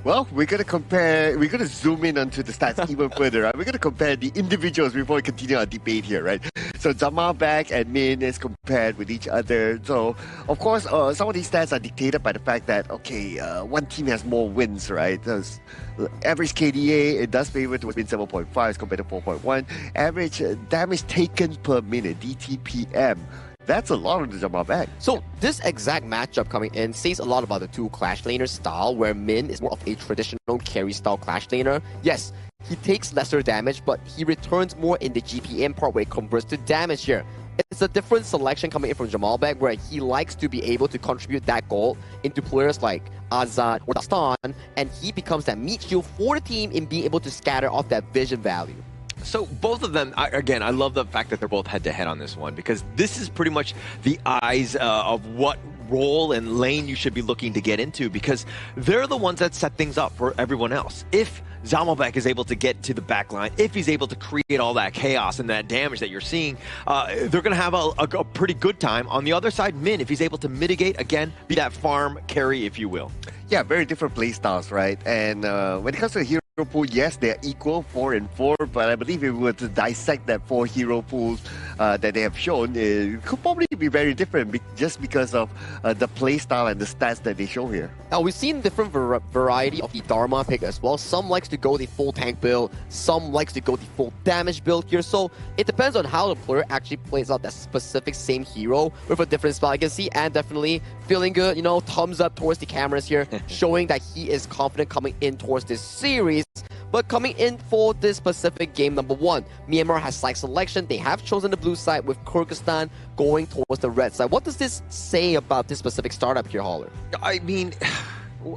Well, we're going to zoom in onto the stats even further, right? We're going to compare the individuals before we continue our debate here, right? So Jamal Bag and Min is compared with each other. So, of course, some of these stats are dictated by the fact that, okay, one team has more wins, right? Average KDA, it does favor to win 7.5 as compared to 4.1. Average damage taken per minute, DTPM, That's a lot of the Jamal back. So this exact matchup coming in says a lot about the two Clash Laner style, where Min is more of a traditional carry style Clash Laner. Yes, he takes lesser damage, but he returns more in the GPM part where it converts to damage here. It's a different selection coming in from Jamal Beg, where he likes to be able to contribute that gold into players like Azad or Dastan, and he becomes that meat shield for the team in being able to scatter off that vision value. So both of them, again, I love the fact that they're both head-to-head on this one, because this is pretty much the eyes of what role and lane you should be looking to get into, because they're the ones that set things up for everyone else. If Zamalbek is able to get to the back line, if he's able to create all that chaos and that damage that you're seeing, they're going to have a pretty good time. On the other side, Min, if he's able to mitigate, again, be that farm carry, if you will. Yeah, very different play styles, right? And when it comes to hero pool, yes, they're equal, 4 and 4, but I believe if we were to dissect that 4 hero pools that they have shown, it could probably be very different just because of the play style and the stats that they show here. Now, we've seen different variety of the Dharma pick as well. Some likes to go the full tank build, some likes to go the full damage build here, so it depends on how the player actually plays out that specific same hero with a different spell. I can see and definitely feeling good, you know, thumbs up towards the cameras here, showing that he is confident coming in towards this series. But coming in for this specific game number 1, Myanmar has side selection. They have chosen the blue side with Kyrgyzstan going towards the red side. What does this say about this specific startup here, Haller? I mean,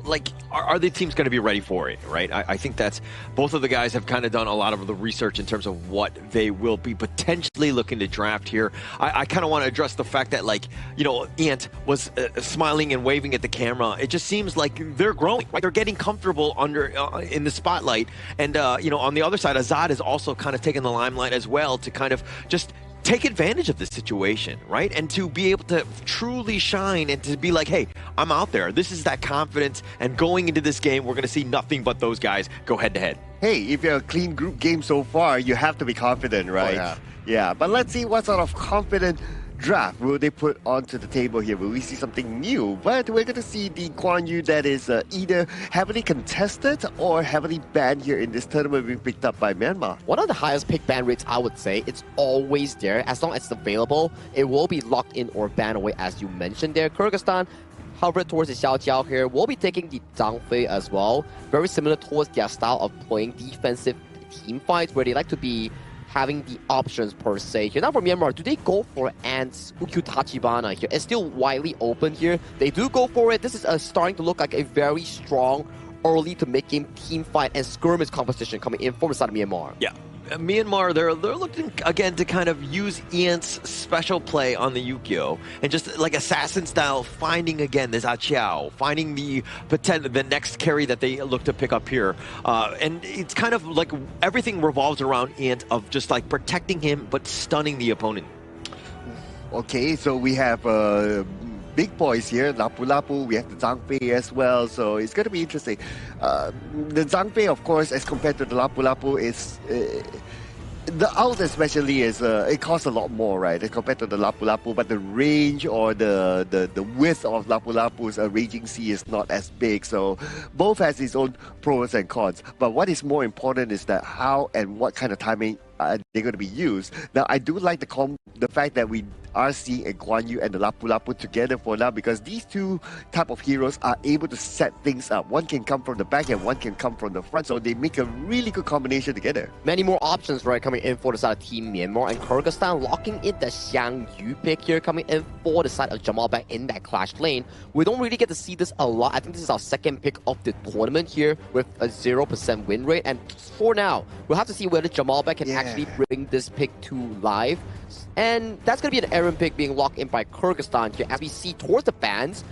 like, are the teams going to be ready for it, right? I think that's, both of the guys have kind of done a lot of the research in terms of what they will be potentially looking to draft here. I kind of want to address the fact that, like, you know, Ant was smiling and waving at the camera. It just seems like they're growing, right? They're getting comfortable under in the spotlight. And, you know, on the other side, Azad is also kind of taking the limelight as well to kind of just take advantage of the situation, right? And to be able to truly shine and to be like, hey, I'm out there. This is that confidence. And going into this game, we're going to see nothing but those guys go head to head. Hey, if you're a clean group game so far, you have to be confident, right? Oh, yeah, but let's see what sort of confident draft will they put onto the table here. Will we see something new? But we're going to see the Guan Yu that is either heavily contested or heavily banned here in this tournament being picked up by Myanmar. One of the highest pick ban rates, I would say. It's always there. As long as it's available, it will be locked in or banned away, as you mentioned there. Kyrgyzstan hovered towards the Xiao Jiao here. We'll be taking the Zhang Fei as well. Very similar towards their style of playing defensive team fights, where they like to be having the options per se here. Now for Myanmar, do they go for Ants, Ukyu Tachibana here? It's still widely open here. They do go for it. This is starting to look like a very strong early to mid-game team fight and skirmish competition coming in from the side of Myanmar. Yeah. Myanmar, they're looking again to kind of use Ian's special play on the Yukio and just like assassin style, finding again this Aqiao, finding the next carry that they look to pick up here. And it's kind of like everything revolves around Ian of just like protecting him but stunning the opponent. Okay, so we have big boys here, Lapu Lapu, we have the Zhang Fei as well, so it's going to be interesting. The Zhang Fei, of course, as compared to the Lapu Lapu, is the ult especially is it costs a lot more, right, as compared to the Lapu Lapu, but the range or the width of Lapu Lapu's Raging Sea is not as big, so both has its own pros and cons. But what is more important is that how and what kind of timing they're going to be used. Now, I do like the fact that we are seeing a Guan Yu and the Lapu Lapu together for now, because these two type of heroes are able to set things up. One can come from the back and one can come from the front, so they make a really good combination together. Many more options, right, coming in for the side of Team Myanmar, and Kyrgyzstan locking in the Xiang Yu pick here, coming in for the side of Jamal back in that clash lane. We don't really get to see this a lot. I think this is our second pick of the tournament here with a 0% win rate, and for now, we'll have to see whether Jamal back can actually bring this pick to live. And that's going to be an errant pick being locked in by Kyrgyzstan here, as we see towards the fans,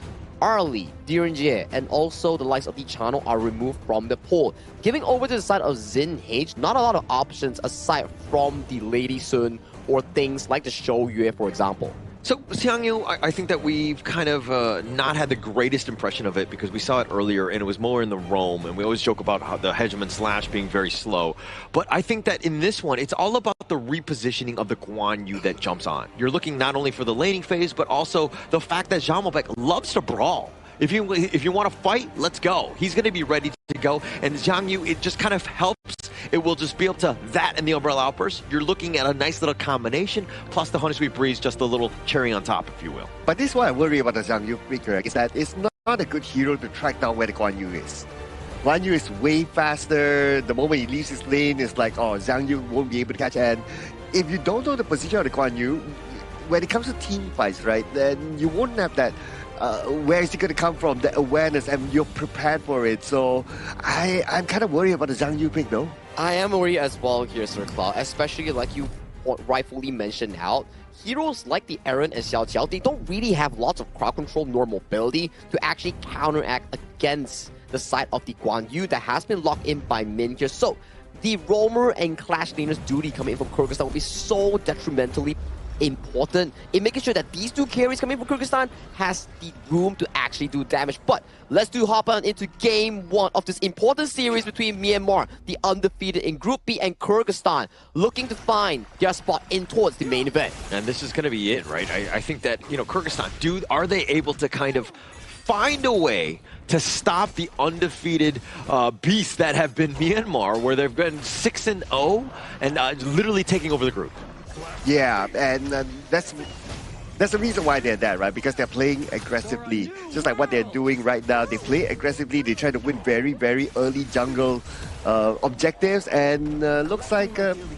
Arlie, Direnjie, and also the likes of the channel are removed from the pool. Giving over to the side of Zin H, not a lot of options aside from the Lady Sun or things like the Shou Yue, for example. So, Xiang Yu, I think that we've kind of not had the greatest impression of it because we saw it earlier and it was more in the roam, and we always joke about how the Hegemon Slash being very slow. But I think that in this one, it's all about the repositioning of the Guan Yu that jumps on. You're looking not only for the laning phase, but also the fact that Zhamobek loves to brawl. If you want to fight, let's go. He's going to be ready to go. And Zhang Yu, it just kind of helps. It will just be able to that and the Umbrella Outburst. You're looking at a nice little combination, plus the Honey Sweet Breeze, just a little cherry on top, if you will. But this is what I worry about the Zhang Yu picker, is that it's not a good hero to track down where the Guan Yu is. Guan Yu is way faster. The moment he leaves his lane, it's like, oh, Zhang Yu won't be able to catch. And if you don't know the position of the Guan Yu, when it comes to team fights, right, then you won't have that where is it going to come from, the awareness, and you're prepared for it. So I'm kind of worried about the Zhang Yu pick, though. I am worried as well here, Sir Cloud, especially like you rightfully mentioned out. Heroes like the Aaron and Xiao Qiao, they don't really have lots of crowd control nor mobility to actually counteract against the side of the Guan Yu that has been locked in by Min here. So the roamer and clash laner's duty coming in from Kyrgyzstan will be so detrimentally important in making sure that these two carries coming from Kyrgyzstan has the room to actually do damage. But let's hop on into game 1 of this important series between Myanmar, the undefeated in Group B, and Kyrgyzstan, looking to find their spot in towards the main event. And this is going to be it, right? I think that, you know, Kyrgyzstan, are they able to kind of find a way to stop the undefeated beasts that have been Myanmar, where they've been 6-0 and literally taking over the group? Yeah, and that's the reason why they're there, right? Because they're playing aggressively. Just like what they're doing right now. They play aggressively. They try to win very, very early jungle objectives. And looks like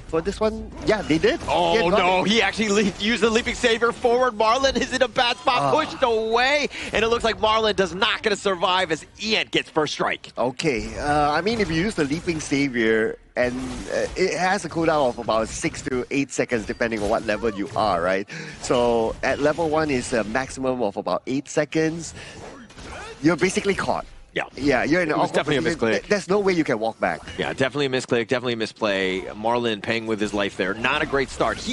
for this one, yeah, they did. Oh, no. He actually used the Leaping Savior forward. Marlon is in a bad spot, pushed away. And it looks like Marlon does not going to survive as Ian gets first strike. Okay. I mean, if you use the Leaping Savior, and it has a cooldown of about 6 to 8 seconds depending on what level you are, right? So at level 1 is a maximum of about 8 seconds. You're basically caught. Yeah, you're in an awkward definitely a misclick. There's no way you can walk back. Yeah, definitely a misclick, definitely a misplay. Marlon paying with his life there. Not a great start.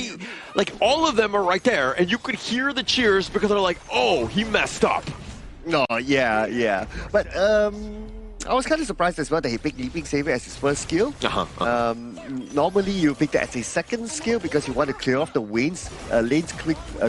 Like, all of them are right there, and you could hear the cheers because they're like, oh, he messed up. No, yeah. But, I was kind of surprised as well that he picked Leaping Savior as his first skill. Normally, you pick that as a second skill because you want to clear off the lanes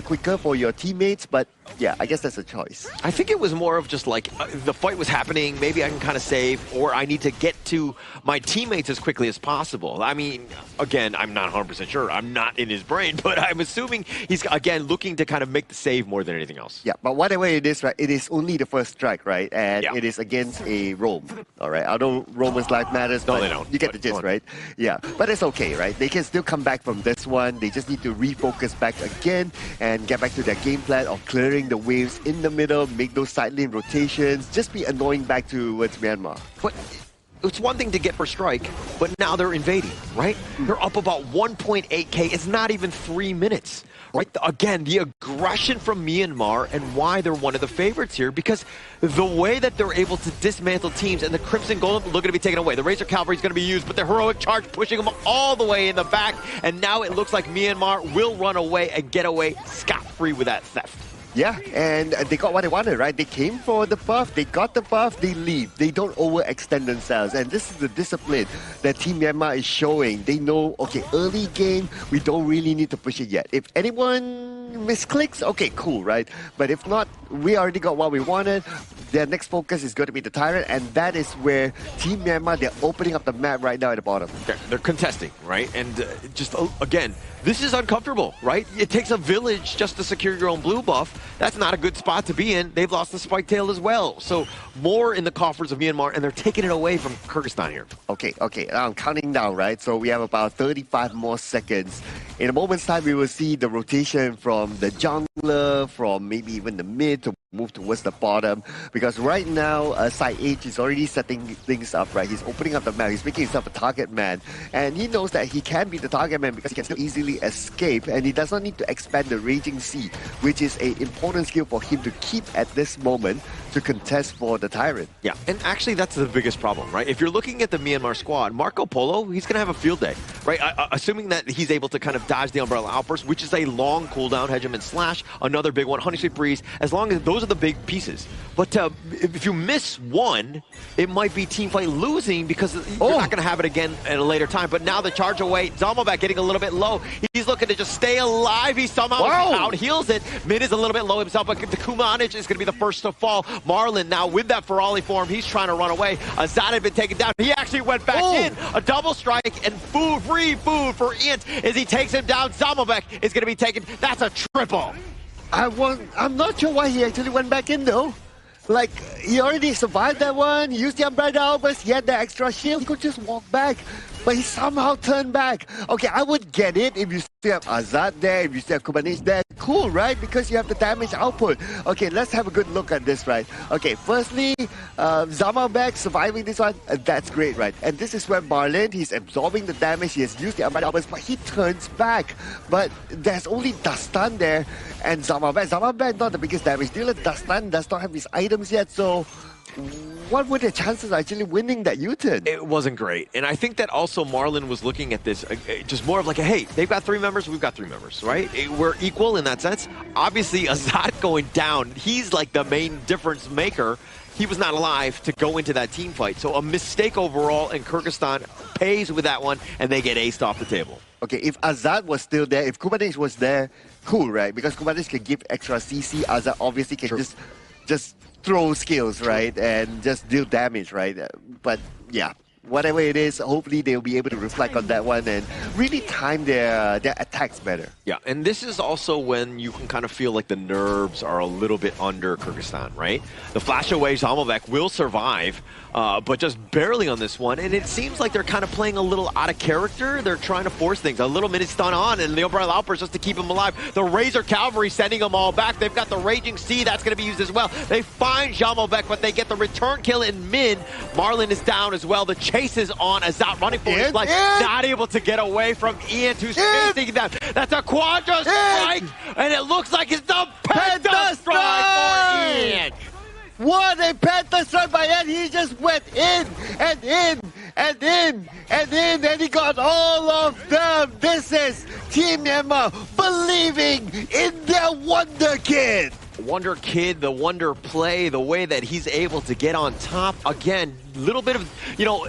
quicker for your teammates. But yeah, I guess that's a choice. I think it was more of just like the fight was happening. Maybe I can kind of save, or I need to get to my teammates as quickly as possible. I mean, again, I'm not 100% sure. I'm not in his brain, but I'm assuming he's, again, looking to kind of make the save more than anything else. Yeah, but whatever it is, right, it is only the first strike, right? And it is against a roam. All right, I know Roman's life matters, but they don't. You get the gist, right? Yeah, but it's okay, right? They can still come back from this one. They just need to refocus back again and get back to their game plan of clearing the waves in the middle, make those side lane rotations, just be annoying back towards Myanmar. But it's one thing to get first strike, but now they're invading, right? They're up about 1.8k. It's not even 3 minutes. Right, again, the aggression from Myanmar and why they're one of the favorites here, because the way that they're able to dismantle teams, and the Crimson Golem looking to be taken away. The Razor Cavalry is going to be used, but the Heroic Charge pushing them all the way in the back, and now it looks like Myanmar will run away and get away scot-free with that theft. Yeah, and they got what they wanted, right? They came for the buff, they got the buff, they leave. They don't overextend themselves. And this is the discipline that Team Myanmar is showing. They know, okay, early game, we don't really need to push it yet. If anyone misclicks, okay, cool, right? But if not, we already got what we wanted. Their next focus is going to be the Tyrant, and that is where Team Myanmar, they're opening up the map right now at the bottom. They're contesting, right? And just, again, this is uncomfortable, right? It takes a village just to secure your own blue buff. That's not a good spot to be in. They've lost the Spike Tail as well. So more in the coffers of Myanmar, and they're taking it away from Kyrgyzstan here. Okay, I'm counting down, right? So we have about 35 more seconds. In a moment's time, we will see the rotation from the jungler, from maybe even the mid to move towards the bottom, because right now side H is already setting things up, right? He's opening up the map, he's making himself a target man, and he knows that he can be the target man because he can still easily escape, and he does not need to expand the Raging Sea, which is an important skill for him to keep at this moment to contest for the Tyrant. Yeah, and actually that's the biggest problem, right? If you're looking at the Myanmar squad, Marco Polo, he's gonna have a field day, right? Assuming that he's able to kind of dodge the Umbrella Outburst, which is a long cooldown, Hegemon Slash, another big one, Honey Sweet Breeze, as long as those are the big pieces. But if you miss one, it might be teamfight losing because you're not going to have it again at a later time. But now the charge away, Zalmovac getting a little bit low. He's looking to just stay alive. He somehow out heals it. Mid is a little bit low himself, but the Kumanich is going to be the first to fall. Marlon now with that Ferrari form, he's trying to run away. Azad had been taken down. He actually went back in. A double strike and free food for Int as he takes him down. Zamalbek is going to be taken. That's a triple. I'm not sure why he actually went back in though. Like, he already survived that one, he used the umbrella outburst, he had the extra shield, he could just walk back. But he somehow turned back. Okay, I would get it if you still have Azad there, if you still have Kubanich there. Cool, right? Because you have the damage output. Okay, let's have a good look at this, right? Okay, firstly, Zamalbek surviving this one, that's great, right? And this is where Marlon, he's absorbing the damage, he has used the umbrella outburst, but he turns back. But there's only Dastan there, and Zamalbek not the biggest damage dealer. Dastan does not have his items yet, so what were the chances of actually winning that U-turn? It wasn't great. And I think that also Marlon was looking at this just more of like, hey, they've got 3 members, we've got 3 members, right? We're equal in that sense. Obviously, Azad going down, he's like the main difference maker. He was not alive to go into that team fight. So a mistake overall, and Kyrgyzstan pays with that one, and they get aced off the table. Okay, if Azad was still there, if Kubanich was there, cool, right? Because Kubanich can give extra CC, Azad obviously can just throw skills, right, and just deal damage, right? But yeah, whatever it is, hopefully they'll be able to reflect on that one and really time their attacks better. Yeah, and this is also when you can kind of feel like the nerves are a little bit under Kyrgyzstan, right? The flash away Zamalbek will survive, but just barely on this one, and it seems like they're kind of playing a little out of character. They're trying to force things. A little mini stun on, and the umbrella outburst just to keep them alive. The Razor Cavalry sending them all back. They've got the Raging Sea, that's going to be used as well. They find Zamalbek, but they get the return kill in mid. Marlon is down as well. The chase is on. Azat running for his life, not able to get away from Ian, who's chasing them. That's a Quadra strike, and it looks like it's the Penta strike for Ian. What a Penta strike by Ian. He just went in and in and in and in, and he got all of them. This is Team Myanmar believing in their Wonder Kid. Wonder Kid, the Wonder play, the way that he's able to get on top. Again, little bit of, you know,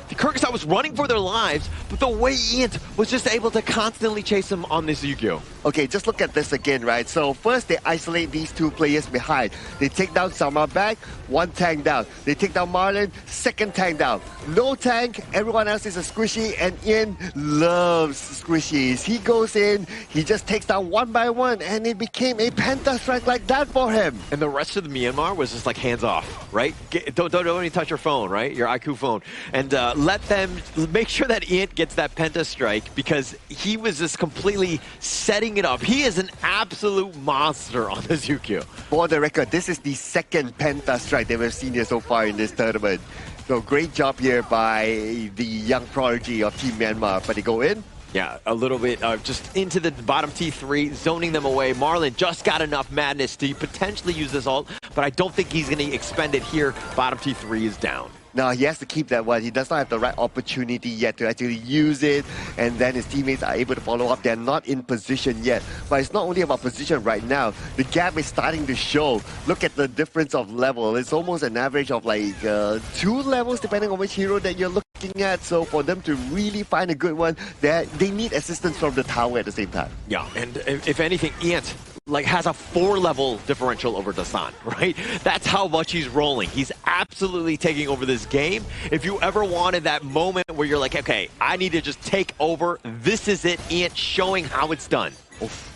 Kyrgyzstan was running for their lives, but the way Ian was just able to constantly chase him on this Yu-Gi-Oh! Okay, just look at this again, right? So first they isolate these 2 players behind. They take down Zamalbek, 1 tank down. They take down Marlon, 2nd tank down. No tank, everyone else is a squishy, and Ian loves squishies. He goes in, he just takes down 1 by 1, and it became a Penta strike like that for him. And the rest of the Myanmar was just like hands off, right? Don't even touch your phone, right? Your IQ phone. And let them make sure that Ian gets that Penta strike, because he was just completely setting it up. He is an absolute monster on this Yu-Gi-Oh! For the record, this is the 2nd Penta strike that we've seen here so far in this tournament. So great job here by the young prodigy of Team Myanmar. But they go in. Yeah, a little bit just into the bottom T3, zoning them away. Marlon just got enough madness to potentially use this ult, but I don't think he's going to expend it here. Bottom T3 is down. Now he has to keep that one. He does not have the right opportunity yet to actually use it, and then his teammates are able to follow up. They're not in position yet. But it's not only about position right now. The gap is starting to show. Look at the difference of level. It's almost an average of like 2 levels depending on which hero that you're looking at. So for them to really find a good one, they need assistance from the tower at the same time. Yeah, and if anything, Ant like has a 4-level differential over Dasan, right? That's how much he's rolling. He's absolutely taking over this game. If you ever wanted that moment where you're like, okay, I need to just take over, this is it, Ian showing how it's done. Oof.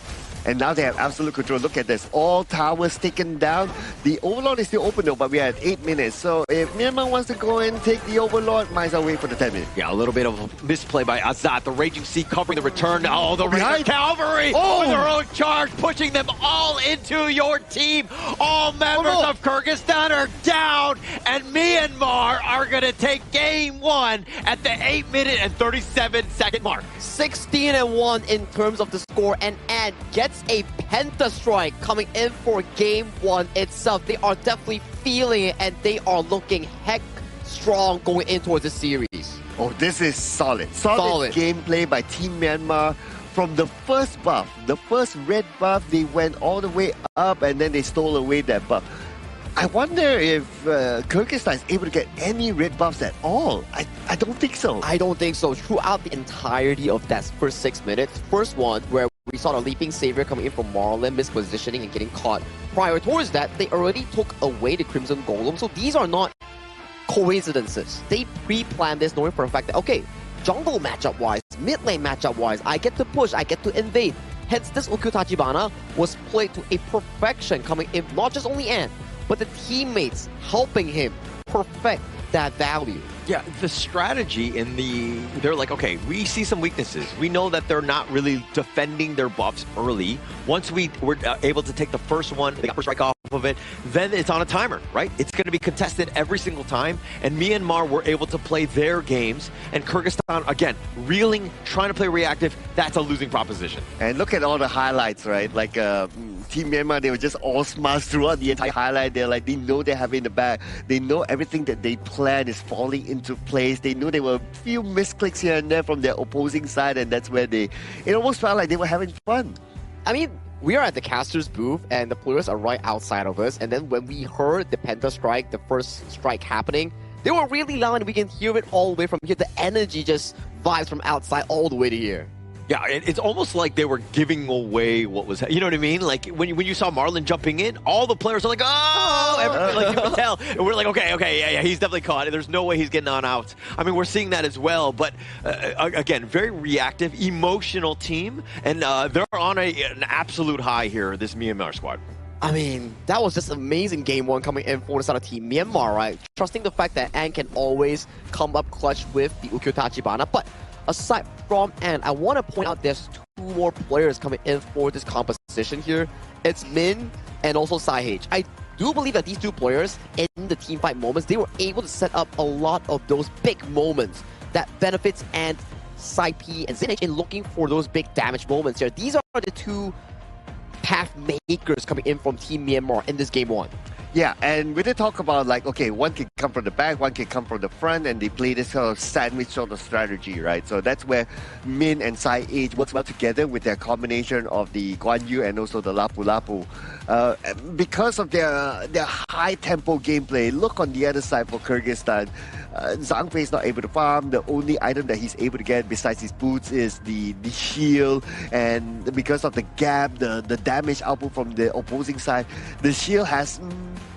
And now they have absolute control. Look at this. All towers taken down. The Overlord is still open though, but we are at 8 minutes. So if Myanmar wants to go and take the Overlord, might as well wait for the 10 minutes. Yeah, a little bit of a misplay by Azat. The Raging Sea covering the return. Oh, the Razor Cavalry with their own charge, pushing them all into your team. All members of Kyrgyzstan are down, and Myanmar are going to take game 1 at the 8-minute and 37-second mark. 16-1 in terms of the score, and Ant gets a Penta strike coming in for game 1 itself. They are definitely feeling it, and they are looking heck strong going in towards the series. Oh, this is solid. Solid gameplay by Team Myanmar. From the first buff, the first red buff, they went all the way up, and then they stole away that buff. I wonder if Kyrgyzstan is able to get any red buffs at all. I don't think so. I don't think so. Throughout the entirety of that first 6 minutes, first one where We saw the leaping savior coming in from Marlon, mispositioning and getting caught. Prior towards that, they already took away the Crimson Golem. So these are not coincidences. They pre-planned this knowing for a fact that, okay, jungle matchup-wise, mid lane matchup-wise, I get to push, I get to invade. Hence, this Ukyu Tachibana was played to a perfection coming in, not just only Ant, but the teammates helping him perfect that value. Yeah, the strategy in they're like, okay, we see some weaknesses. We know that they're not really defending their buffs early. Once we're able to take the first one, they got first strike off of it, then it's on a timer, right? It's going to be contested every single time. And Myanmar were able to play their games. And Kyrgyzstan, again, reeling, trying to play reactive, that's a losing proposition. And look at all the highlights, right? Like Team Myanmar, they were just all smashed throughout the entire highlight. They're like, they know they have it in the bag. They know everything that they plan is falling into place. They knew there were a few misclicks here and there from their opposing side, and that's where it almost felt like they were having fun. I mean, we are at the caster's booth, and the players are right outside of us, and then when we heard the Penta strike, the first strike happening, they were really loud, and we can hear it all the way from here. The energy just vibes from outside all the way to here. Yeah, it's almost like they were giving away what was, you know what I mean? Like when you saw Marlon jumping in, all the players are like, oh, like you can tell. And we're like, okay, yeah, he's definitely caught. There's no way he's getting on out. I mean, we're seeing that as well. But again, very reactive, emotional team. And they're on an absolute high here, this Myanmar squad. I mean, that was just amazing game one coming in for the side of Team Myanmar, right? Trusting the fact that Ant can always come up clutch with the Ukyu Tachibana. But aside from Ant, I want to point out there's two more players coming in for this composition here. It's Min and also Saihage. I do believe that these two players, in the team fight moments, they were able to set up a lot of those big moments that benefits Ant, Sai-P, and Zinich in looking for those big damage moments here. These are the two path makers coming in from Team Myanmar in this game one. Yeah, and we did talk about like, okay, one can come from the back, one can come from the front, and they play this sort of sandwich sort of strategy, right? So that's where Min and Sai-H works well together with their combination of the Guan Yu and also the Lapu Lapu. Because of their high-tempo gameplay, look on the other side for Kyrgyzstan. Zhang Fei is not able to farm. The only item that he's able to get besides his boots is the shield, and because of the gap, the damage output from the opposing side, the shield has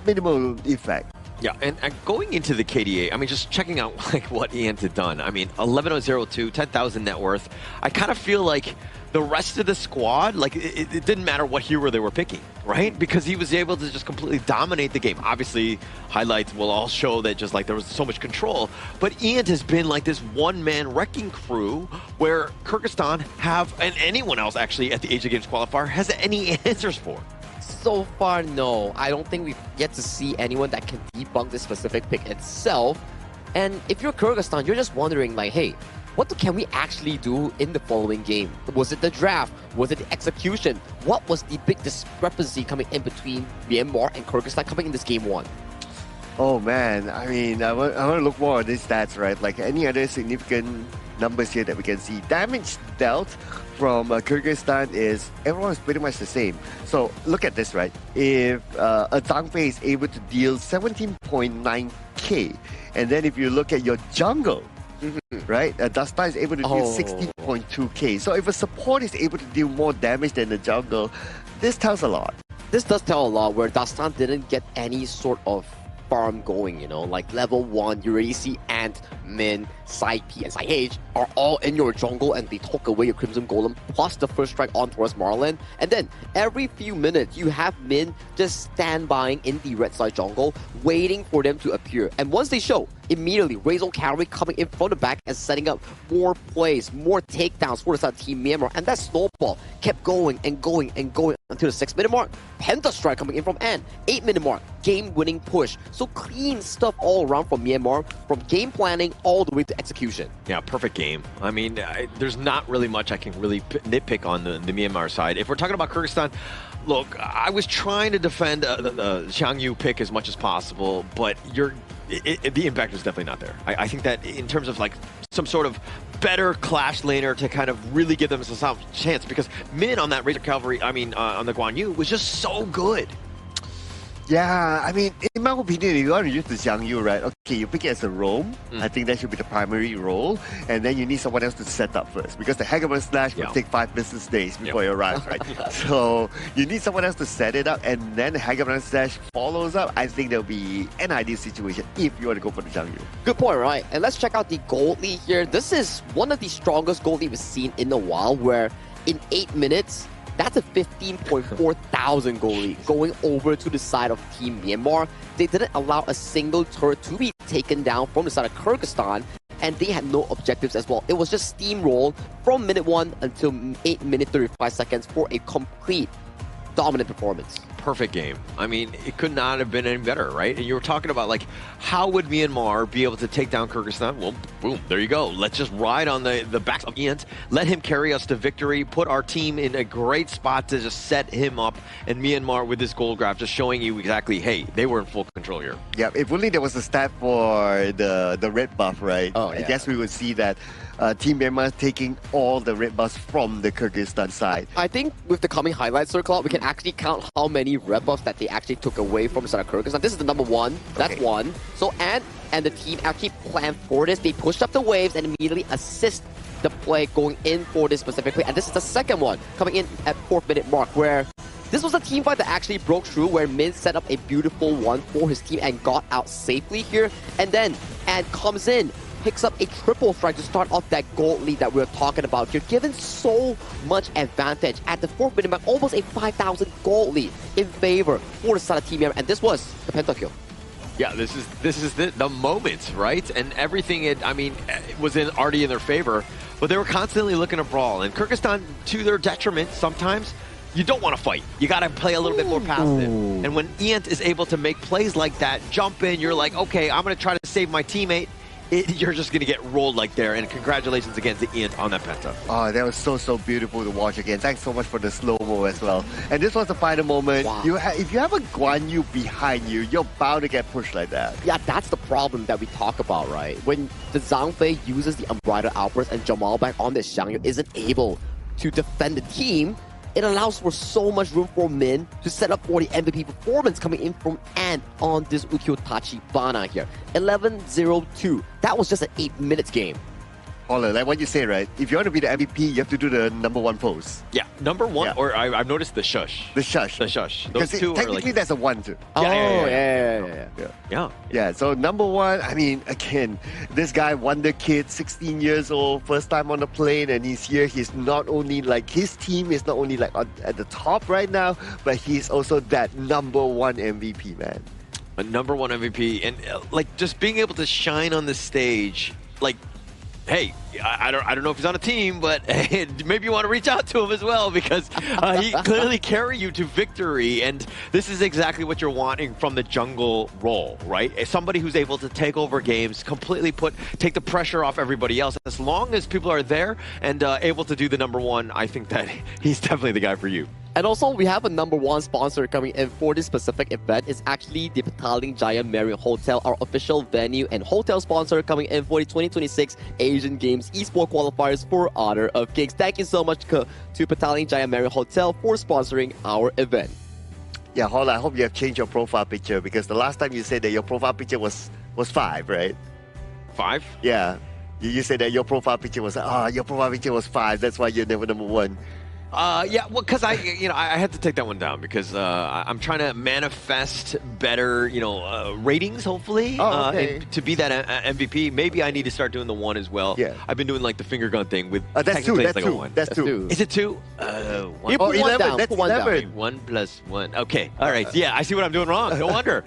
minimal effect. Yeah, and going into the KDA, I mean, just checking out like what Ant had done. I mean, 11,002, 10,000 net worth. I kind of feel like the rest of the squad, like it didn't matter what hero they were picking, right? Because he was able to just completely dominate the game. Obviously, highlights will all show that just like there was so much control. But Ant has been like this one-man wrecking crew where Kyrgyzstan have, and anyone else actually at the Asian Games qualifier has any answers for. So far, no. I don't think we've yet to see anyone that can debunk this specific pick itself. And if you're Kyrgyzstan, you're just wondering like, hey, what can we actually do in the following game? Was it the draft? Was it the execution? What was the big discrepancy coming in between Myanmar and Kyrgyzstan coming in this game one? Oh man, I mean, I want to look more at these stats, right? Like any other significant numbers here that we can see. Damage dealt from Kyrgyzstan is, everyone is pretty much the same. So look at this, right? If a Zhang Fei is able to deal 17.9k, and then if you look at your jungle, right? Dasta is able to deal 16.2k. So if a support is able to deal more damage than the jungle, this tells a lot. This does tell a lot where Dastan didn't get any sort of farm going, you know, like level 1, you already see Ant, Min, Sai-P, and Sai-H are all in your jungle and they took away your Crimson Golem plus the first strike on towards Marlon. And then every few minutes, you have Min just standbying in the red side jungle, waiting for them to appear. And once they show, immediately Razor Cavalry coming in from the back and setting up more plays, more takedowns for the side of Team Myanmar. And that snowball kept going and going and going until the 6-minute mark. Penta strike coming in from Ant, 8-minute mark, game-winning push. So clean stuff all around from Myanmar, from game planning all the way to execution. Yeah, perfect game. I mean, there's not really much I can really nitpick on the Myanmar side. If we're talking about Kyrgyzstan, look, I was trying to defend the Xiang Yu pick as much as possible, but the impact is definitely not there. I think that in terms of like some sort of better clash laner to kind of really give them some chance, because Min on that Razor Cavalry, I mean, on the Guan Yu was just so good. Yeah, I mean, in my opinion, if you want to use the Xiangyu, right? Okay, you pick it as a roam. I think that should be the primary role. And then you need someone else to set up first. Because the Hegemon Slash will take 5 business days before you arrive, right? So you need someone else to set it up. And then the Hegemon Slash follows up. I think there'll be an ideal situation if you want to go for the Xiangyu. Good point, right? And let's check out the gold lead here. This is one of the strongest gold lead we've seen in a while, where in 8 minutes, that's a 15.4 thousand goal lead going over to the side of Team Myanmar. They didn't allow a single turret to be taken down from the side of Kyrgyzstan, and they had no objectives as well. It was just steamroll from minute 1 until 8 minutes 35 seconds for a complete dominant performance. Perfect game. I mean, it could not have been any better, right? And you were talking about, like, how would Myanmar be able to take down Kyrgyzstan? Well, boom, there you go. Let's just ride on the backs of Iant, let him carry us to victory, put our team in a great spot to just set him up, and Myanmar with this gold graph just showing you exactly, hey, they were in full control here. Yeah, if only there was a stat for the red buff, right? Oh, yeah. I guess we would see that Team Myanmar taking all the red buffs from the Kyrgyzstan side. I think with the coming highlights circle, we can actually count how many red buffs that they actually took away from the side of Kyrgyzstan. This is the number 1. That's 1. So and the team actually planned for this. They pushed up the waves and immediately assist the play going in for this specifically. And this is the second one coming in at 4th minute mark, where this was a team fight that actually broke through, where Min set up a beautiful one for his team and got out safely here. And then comes in, picks up a triple strike to start off that gold lead that we were talking about here, given so much advantage at the 4th minute mark, almost a 5,000 gold lead in favor for the side of Team Myanmar, and this was the pentakill. Yeah, this is the moment, right? And everything, it was already in their favor, but they were constantly looking to brawl. And Kyrgyzstan, to their detriment, sometimes you don't want to fight. You got to play a little bit more passive. And when Iant is able to make plays like that, jump in, you're like, okay, I'm going to try to save my teammate. You're just going to get rolled like there, and congratulations again to Ian on that penta. Oh, that was so beautiful to watch again. Thanks so much for the slow-mo as well. And this was the final moment. Wow. If you have a Guan Yu behind you, you're bound to get pushed like that. Yeah, that's the problem that we talk about, right? When the Zhang Fei uses the Unbridled Outburst and Jamal back on this Xiangyu isn't able to defend the team, it allows for so much room for Min to set up for the MVP performance coming in from Ant on this Ukyo-Tachi Bana here. 11-0-2. That was just an 8 minutes game. Holla, like what you say, right? If you want to be the MVP, you have to do the number 1 pose. Yeah, number 1, or I've noticed the shush. The shush. The shush. Because Those two technically are like... there's a 1 too. Yeah. So number 1, I mean, again, this guy, Wonder Kid, 16 years old, first time on the plane, and he's here. He's not only like, his team is not only like at the top right now, but he's also that number 1 MVP, man. A number 1 MVP, and like just being able to shine on the stage, like, hey, I don't know if he's on a team, but hey, maybe you want to reach out to him as well, because he clearly carry you to victory, and this is exactly what you're wanting from the jungle role, right? Somebody who's able to take over games, completely take the pressure off everybody else. As long as people are there and able to do the number 1, I think that he's definitely the guy for you. And also, we have a number 1 sponsor coming in for this specific event. It's actually the Petaling Jaya Marriott Hotel, our official venue and hotel sponsor coming in for the 2026 Asian Games Esports Qualifiers for Honor of Kings. Thank you so much to Petaling Jaya Marriott Hotel for sponsoring our event. Yeah, Holla, I hope you have changed your profile picture, because the last time you said that your profile picture was 5, right? 5? Yeah. You said that your profile picture was 5. That's why you're never number 1. Yeah, well, because I had to take that one down, because I'm trying to manifest better, ratings, hopefully, to be that MVP. Maybe I need to start doing the 1 as well. Yeah. I've been doing like the finger gun thing with. That's 2. That's 2. That's 2. Is it 2? 1. You put 1 down. That's 11. 1 plus 1. Okay. All right. Yeah, I see what I'm doing wrong. No wonder.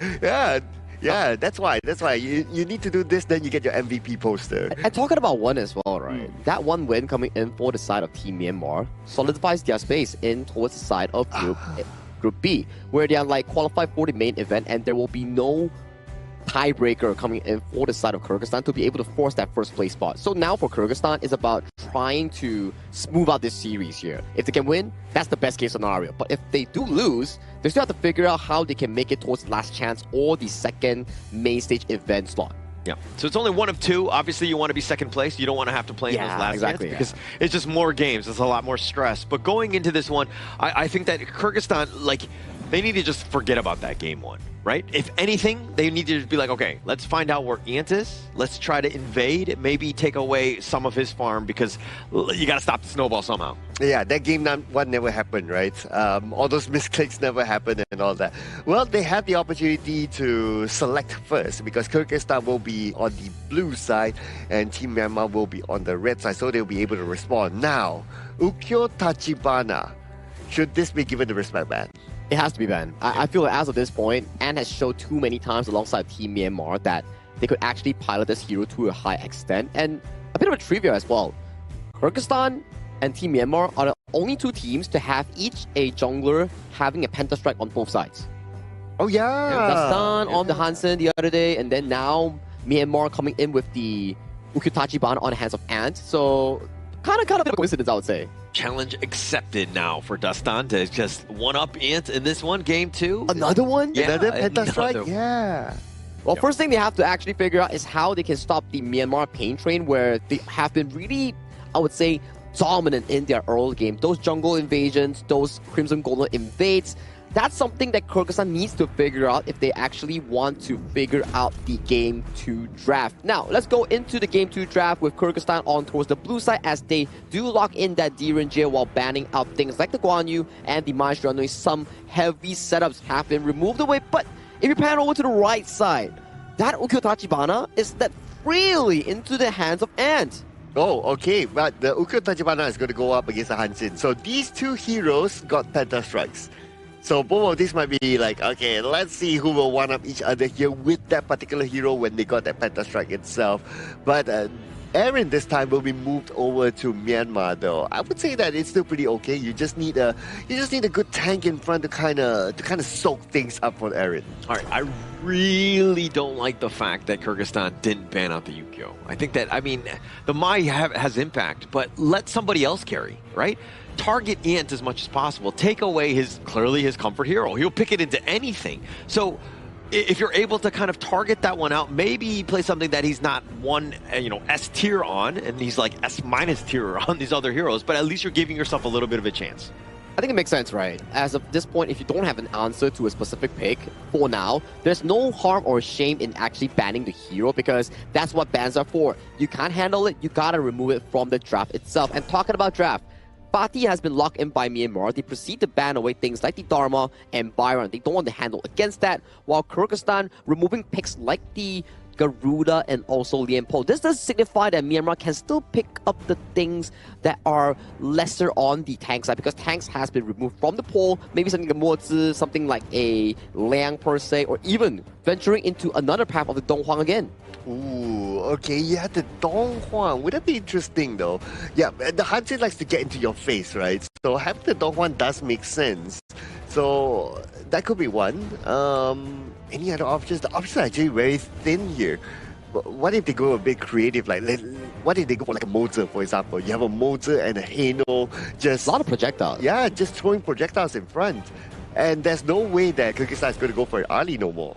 Yeah, that's why. You need to do this, then you get your MVP poster. And talking about 1 as well, right? That 1 win coming in for the side of Team Myanmar solidifies their space in towards the side of Group B, where they are like qualified for the main event, and there will be no tiebreaker coming in for the side of Kyrgyzstan to be able to force that first place spot. So now for Kyrgyzstan, it's about trying to smooth out this series here. If they can win, that's the best case scenario. But if they do lose, they still have to figure out how they can make it towards the last chance or the second main stage event slot. Yeah, so it's only 1 of 2. Obviously, you want to be second place. You don't want to have to play in those last games, because it's just more games. It's a lot more stress. But going into this one, I think that Kyrgyzstan, like, they need to just forget about that game one, right? If anything, they need to just be like, okay, let's find out where Ant is. Let's try to invade, maybe take away some of his farm because you got to stop the snowball somehow. Yeah, that game one never happened, right? All those misclicks never happened and all that. Well, they had the opportunity to select first because Kyrgyzstan will be on the blue side and Team Myanmar will be on the red side, so they'll be able to respond. Now, Ukyo Tachibana, should this be given the respect ban? It has to be banned. I feel like as of this point, Ant has showed too many times alongside Team Myanmar that they could actually pilot this hero to a high extent. And a bit of a trivia as well. Kyrgyzstan and Team Myanmar are the only two teams to have each a jungler having a pentastrike on both sides. Oh yeah! Dastan on the Hansen the other day, and then now Myanmar coming in with the Ukyo-Tachibana on the hands of Ant. So kind of a coincidence, I would say. Challenge accepted now for Dastan to just one-up Ant in this one, game two. Another one? Yeah, another pentastrike? Yeah. Well, first thing they have to actually figure out is how they can stop the Myanmar pain train, where they have been really, I would say, dominant in their early game. Those jungle invasions, those Crimson Golem invades, that's something that Kyrgyzstan needs to figure out if they actually want to figure out the Game 2 draft. Now, let's go into the Game 2 draft with Kyrgyzstan on towards the blue side as they do lock in that D-Ranger while banning out things like the Guan Yu and the Maestro. Some heavy setups have been removed away, but if you pan over to the right side, that Ukyo-Tachibana is stepped freely into the hands of Ant. Oh, okay, but the Ukyo-Tachibana is going to go up against the Hansin. So these two heroes got pentastrikes. So both of these might be like, okay, let's see who will one-up each other here with that particular hero when they got that pentastrike itself. But Aaron this time will be moved over to Myanmar though. I would say that it's still pretty okay. You just need a good tank in front to kind of soak things up for Aaron. All right, I really don't like the fact that Kyrgyzstan didn't ban out the Ukyo. I think that, I mean, the Mai has impact, but let somebody else carry, right? Target Ant as much as possible. Take away clearly his comfort hero. He'll pick it into anything. So if you're able to kind of target that one out, maybe play something that he's not one, S tier on, and he's like S minus tier on these other heroes, but at least you're giving yourself a little bit of a chance. I think it makes sense, right? As of this point, if you don't have an answer to a specific pick, for now, there's no harm or shame in actually banning the hero because that's what bans are for. You can't handle it, you gotta remove it from the draft itself. And talking about draft, Fatih has been locked in by Myanmar. They proceed to ban away things like the Dharma and Byron. They don't want to handle against that, while Kyrgyzstan removing picks like the Garuda and also Lianpo. This does signify that Myanmar can still pick up the things that are lesser on the tank side because tanks has been removed from the pool. Maybe something like a Mozi, something like a Liang per se, or even venturing into another path of the Donghuang again. Ooh, okay, yeah, the Donghuang. Would that be interesting though? Yeah, the Hansen likes to get into your face, right? So having the Donghuang does make sense. So that could be one. Any other options? The options are actually very thin here. But what if they go a bit creative? Like, what if they go for like a Mozer, for example? You have a Mozer and a Haino, just a lot of projectiles. Yeah, just throwing projectiles in front. And there's no way that Kyrgyzstan is going to go for Ali no more.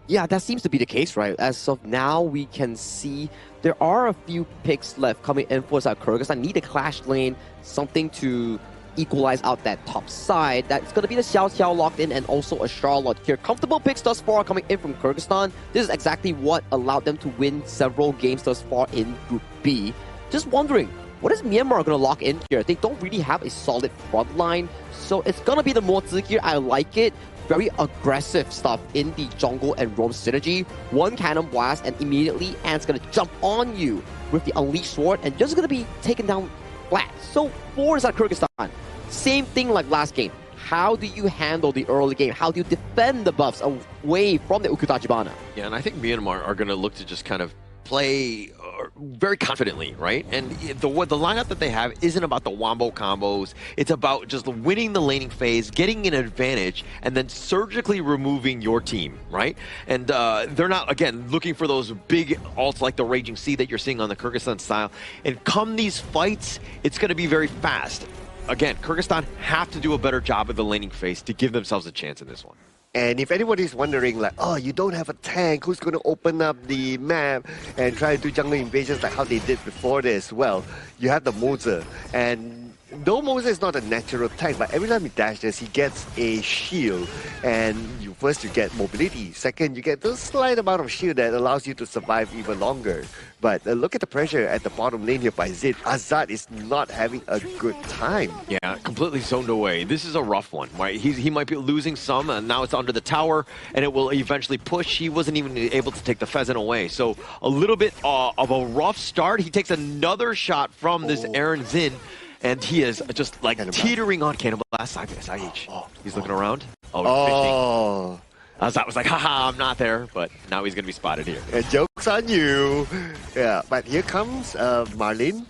Yeah, that seems to be the case, right? As of now, we can see there are a few picks left coming in for Kyrgyzstan. Need a clash lane, something to equalize out that top side. That's going to be the Xiao Xiao locked in and also a Charlotte here. Comfortable picks thus far coming in from Kyrgyzstan. This is exactly what allowed them to win several games thus far in Group B. Just wondering, what is Myanmar going to lock in here? They don't really have a solid front line, so it's going to be the Mozi here. I like it. Very aggressive stuff in the jungle and roam synergy. One cannon blast and immediately Ant's going to jump on you with the Unleashed Sword and just going to be taken down flat. So for Kyrgyzstan, same thing like last game. How do you handle the early game? How do you defend the buffs away from the Ukyo-Tachibana? Yeah, and I think Myanmar are going to look to just kind of play very confidently, right? And the lineup that they have isn't about the wombo combos. It's about just winning the laning phase, getting an advantage, and then surgically removing your team, right? And they're not, again, looking for those big ults like the Raging Sea that you're seeing on the Kyrgyzstan style. And come these fights, it's going to be very fast. Again, Kyrgyzstan have to do a better job of the laning phase to give themselves a chance in this one. And if anybody's wondering, like, oh, you don't have a tank, who's going to open up the map and try to do jungle invasions like how they did before this? Well, you have the Mozer. And though Moses is not a natural tank, but every time he dashes, he gets a shield. And first you get mobility. Second, you get the slight amount of shield that allows you to survive even longer. But look at the pressure at the bottom lane here by Zid. Azad is not having a good time. Yeah, completely zoned away. This is a rough one, right? He might be losing some, and now it's under the tower, and it will eventually push. He wasn't even able to take the pheasant away. So a little bit of a rough start. He takes another shot from this Aaron Zin, and he is just like teetering on Cannon Blast. He's looking around. Oh. Azat was like, haha, I'm not there, but now he's going to be spotted here. Joke's on you. Yeah, but here comes Marlin.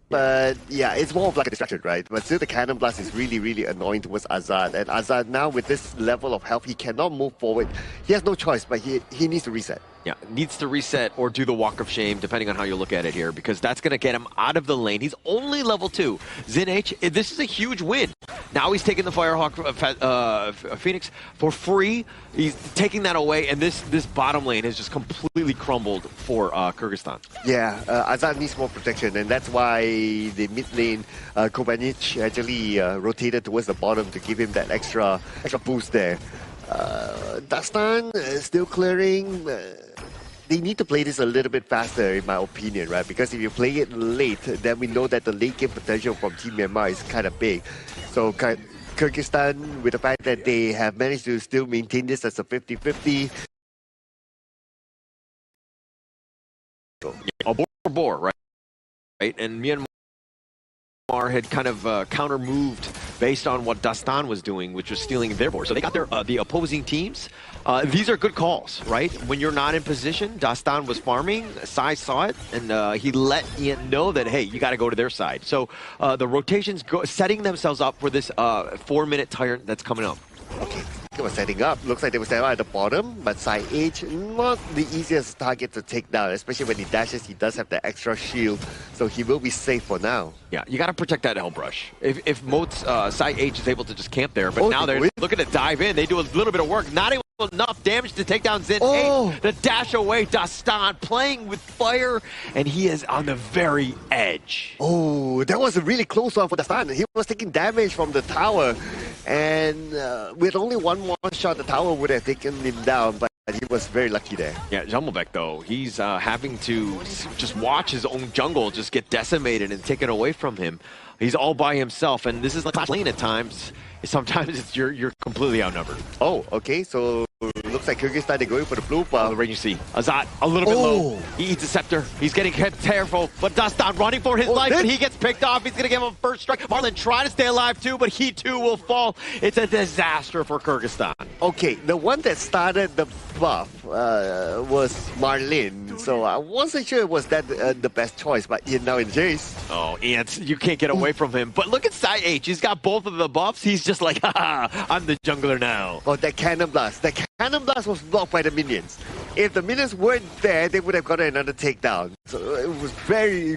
But yeah, it's more of like a distraction, right? But still the Cannon Blast is really, really annoying towards Azad. And Azad now with this level of health, he cannot move forward. He has no choice, but he needs to reset. Yeah, needs to reset or do the Walk of Shame, depending on how you look at it here, because that's going to get him out of the lane. He's only level 2. Zin H, this is a huge win. Now he's taking the Firehawk Phoenix for free. He's taking that away, and this bottom lane has just completely crumbled for Kyrgyzstan. Yeah, Azad needs more protection, and that's why the mid lane, Kobanic actually rotated towards the bottom to give him that extra boost there. Dastan still clearing. They need to play this a little bit faster, in my opinion, right? Because if you play it late, then we know that the late game potential from Team Myanmar is kind of big. So Kyrgyzstan, with the fact that they have managed to still maintain this as a 50-50. A bore, right? And Myanmar had kind of counter-moved based on what Dastan was doing, which was stealing their board. So they got the opposing teams. These are good calls, right? When you're not in position, Dastan was farming, Sai saw it, and he let Ian know that, hey, you got to go to their side. So the rotations setting themselves up for this 4-minute tyrant that's coming up. Okay, they were setting up. Looks like they were setting up at the bottom, but Side H, not the easiest target to take down, especially when he dashes. He does have the extra shield, so he will be safe for now. Yeah, you got to protect that Hell Brush. If Moat's Side H is able to just camp there, but now they're looking to dive in. They do a little bit of work, not able enough damage to take down Zin 8. The dash away, Dastan playing with fire, and he is on the very edge. Oh, that was a really close one for Dastan. He was taking damage from the tower, and with only one more shot, the tower would have taken him down, but he was very lucky there. Yeah, Jumblebeck, though, he's having to just watch his own jungle just get decimated and taken away from him. He's all by himself, and this is like lane at times. Sometimes it's you're completely outnumbered. Oh, okay, so looks like Kyrgyzstan, they're going for the blue buff. The range you see. Azat, a little bit low. He eats a scepter. He's getting careful, but Dastan running for his life, but he gets picked off. He's going to give him a first strike. Marlin trying to stay alive too, but he too will fall. It's a disaster for Kyrgyzstan. Okay, the one that started the buff was Marlin, so I wasn't sure it was that the best choice, but Ian now in Jace. Oh, Ian, you can't get away from him. But look at Side H. He's got both of the buffs. He's just like, haha, I'm the jungler now. Oh, that Cannon Blast. That Cannon Blast was blocked by the minions. If the minions weren't there, they would have gotten another takedown. So it was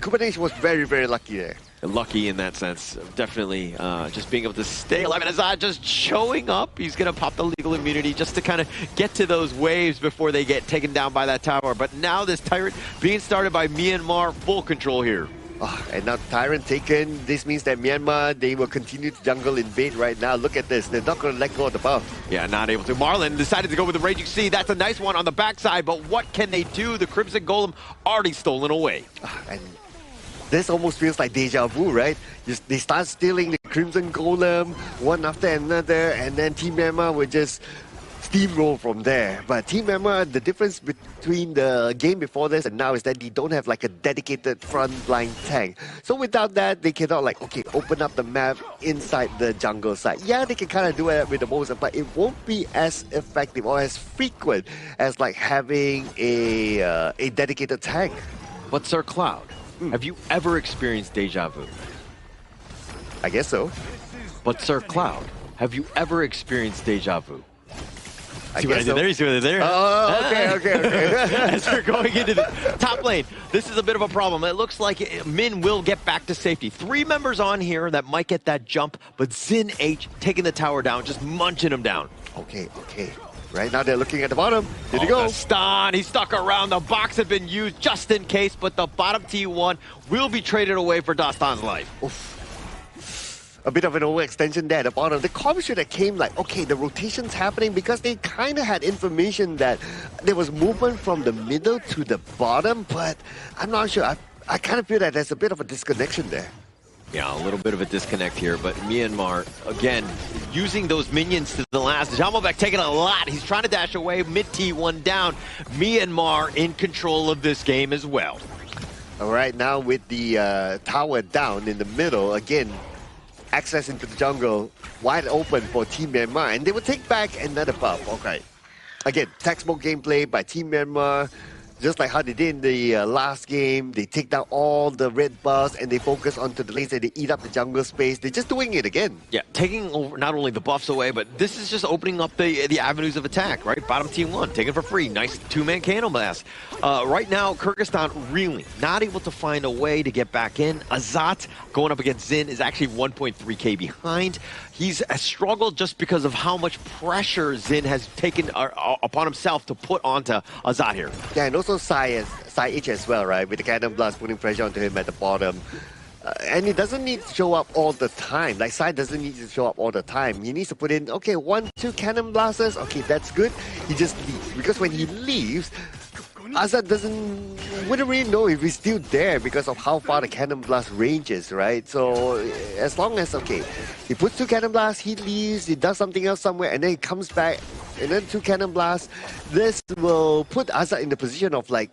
combination was very, very lucky there. Lucky in that sense, definitely just being able to stay alive. And Azad just showing up, he's going to pop the legal immunity just to kind of get to those waves before they get taken down by that tower. But now this Tyrant being started by Myanmar, full control here. Oh, and now Tyrant taken. This means that Myanmar, they will continue to jungle in bait right now. Look at this. They're not going to let go of the buff. Yeah, not able to. Marlin decided to go with the Raging Sea. That's a nice one on the backside, but what can they do? The Crimson Golem already stolen away. And this almost feels like deja vu, right? They start stealing the Crimson Golem one after another, and then Team Myanmar will just steamroll from there. But Team Myanmar, the difference between the game before this and now is that they don't have like a dedicated frontline tank. So without that, they cannot like, okay, open up the map inside the jungle side. Yeah, they can kind of do it with the Moses, but it won't be as effective or as frequent as like having a dedicated tank. But Sir Cloud, have you ever experienced deja vu? I guess so. But Sir Cloud, have you ever experienced deja vu? I see what I did there? You see what I did there? Oh, okay. As we're going into the top lane, this is a bit of a problem. It looks like Min will get back to safety. 3 members on here that might get that jump, but Zin H taking the tower down, just munching him down. Okay. Right now they're looking at the bottom. Here you go. Dastan, he's stuck around. The box had been used just in case, but the bottom T1 will be traded away for Dastan's life. Oof. a bit of an overextension there at the bottom. The comms should have came like, okay, the rotation's happening because they kind of had information that there was movement from the middle to the bottom, but I'm not sure. I kind of feel that there's a bit of a disconnection there. Yeah, a little bit of a disconnect here, but Myanmar, again, using those minions to the last. Jamalbek taking a lot. He's trying to dash away. Mid-T, one down. Myanmar in control of this game as well. All right, now with the tower down in the middle, again, access into the jungle wide open for Team Myanmar, and they will take back another buff. Okay. Again, textbook gameplay by Team Myanmar. Just like how they did in the last game, they take down all the red buffs and they focus onto the lanes and they eat up the jungle space. They're just doing it again. Yeah, taking over not only the buffs away, but this is just opening up the avenues of attack, right? Bottom team one, taken for free. Nice two-man cannon blast. Right now, Kyrgyzstan really not able to find a way to get back in. Azat going up against Zin is actually 1.3k behind. He's struggled just because of how much pressure Zin has taken upon himself to put onto Azat here. Yeah, and also Sai H as well, right? With the cannon blast putting pressure onto him at the bottom. And he doesn't need to show up all the time. Like Sai doesn't need to show up all the time. He needs to put in, okay, 1, 2 cannon blasters. Okay, that's good. He just leaves. Because when he leaves, Azat wouldn't really know if he's still there because of how far the cannon blast ranges, right? So as long as, okay, he puts 2 cannon blasts, he leaves, he does something else somewhere, and then he comes back, and then 2 cannon blasts, this will put Azat in the position of like,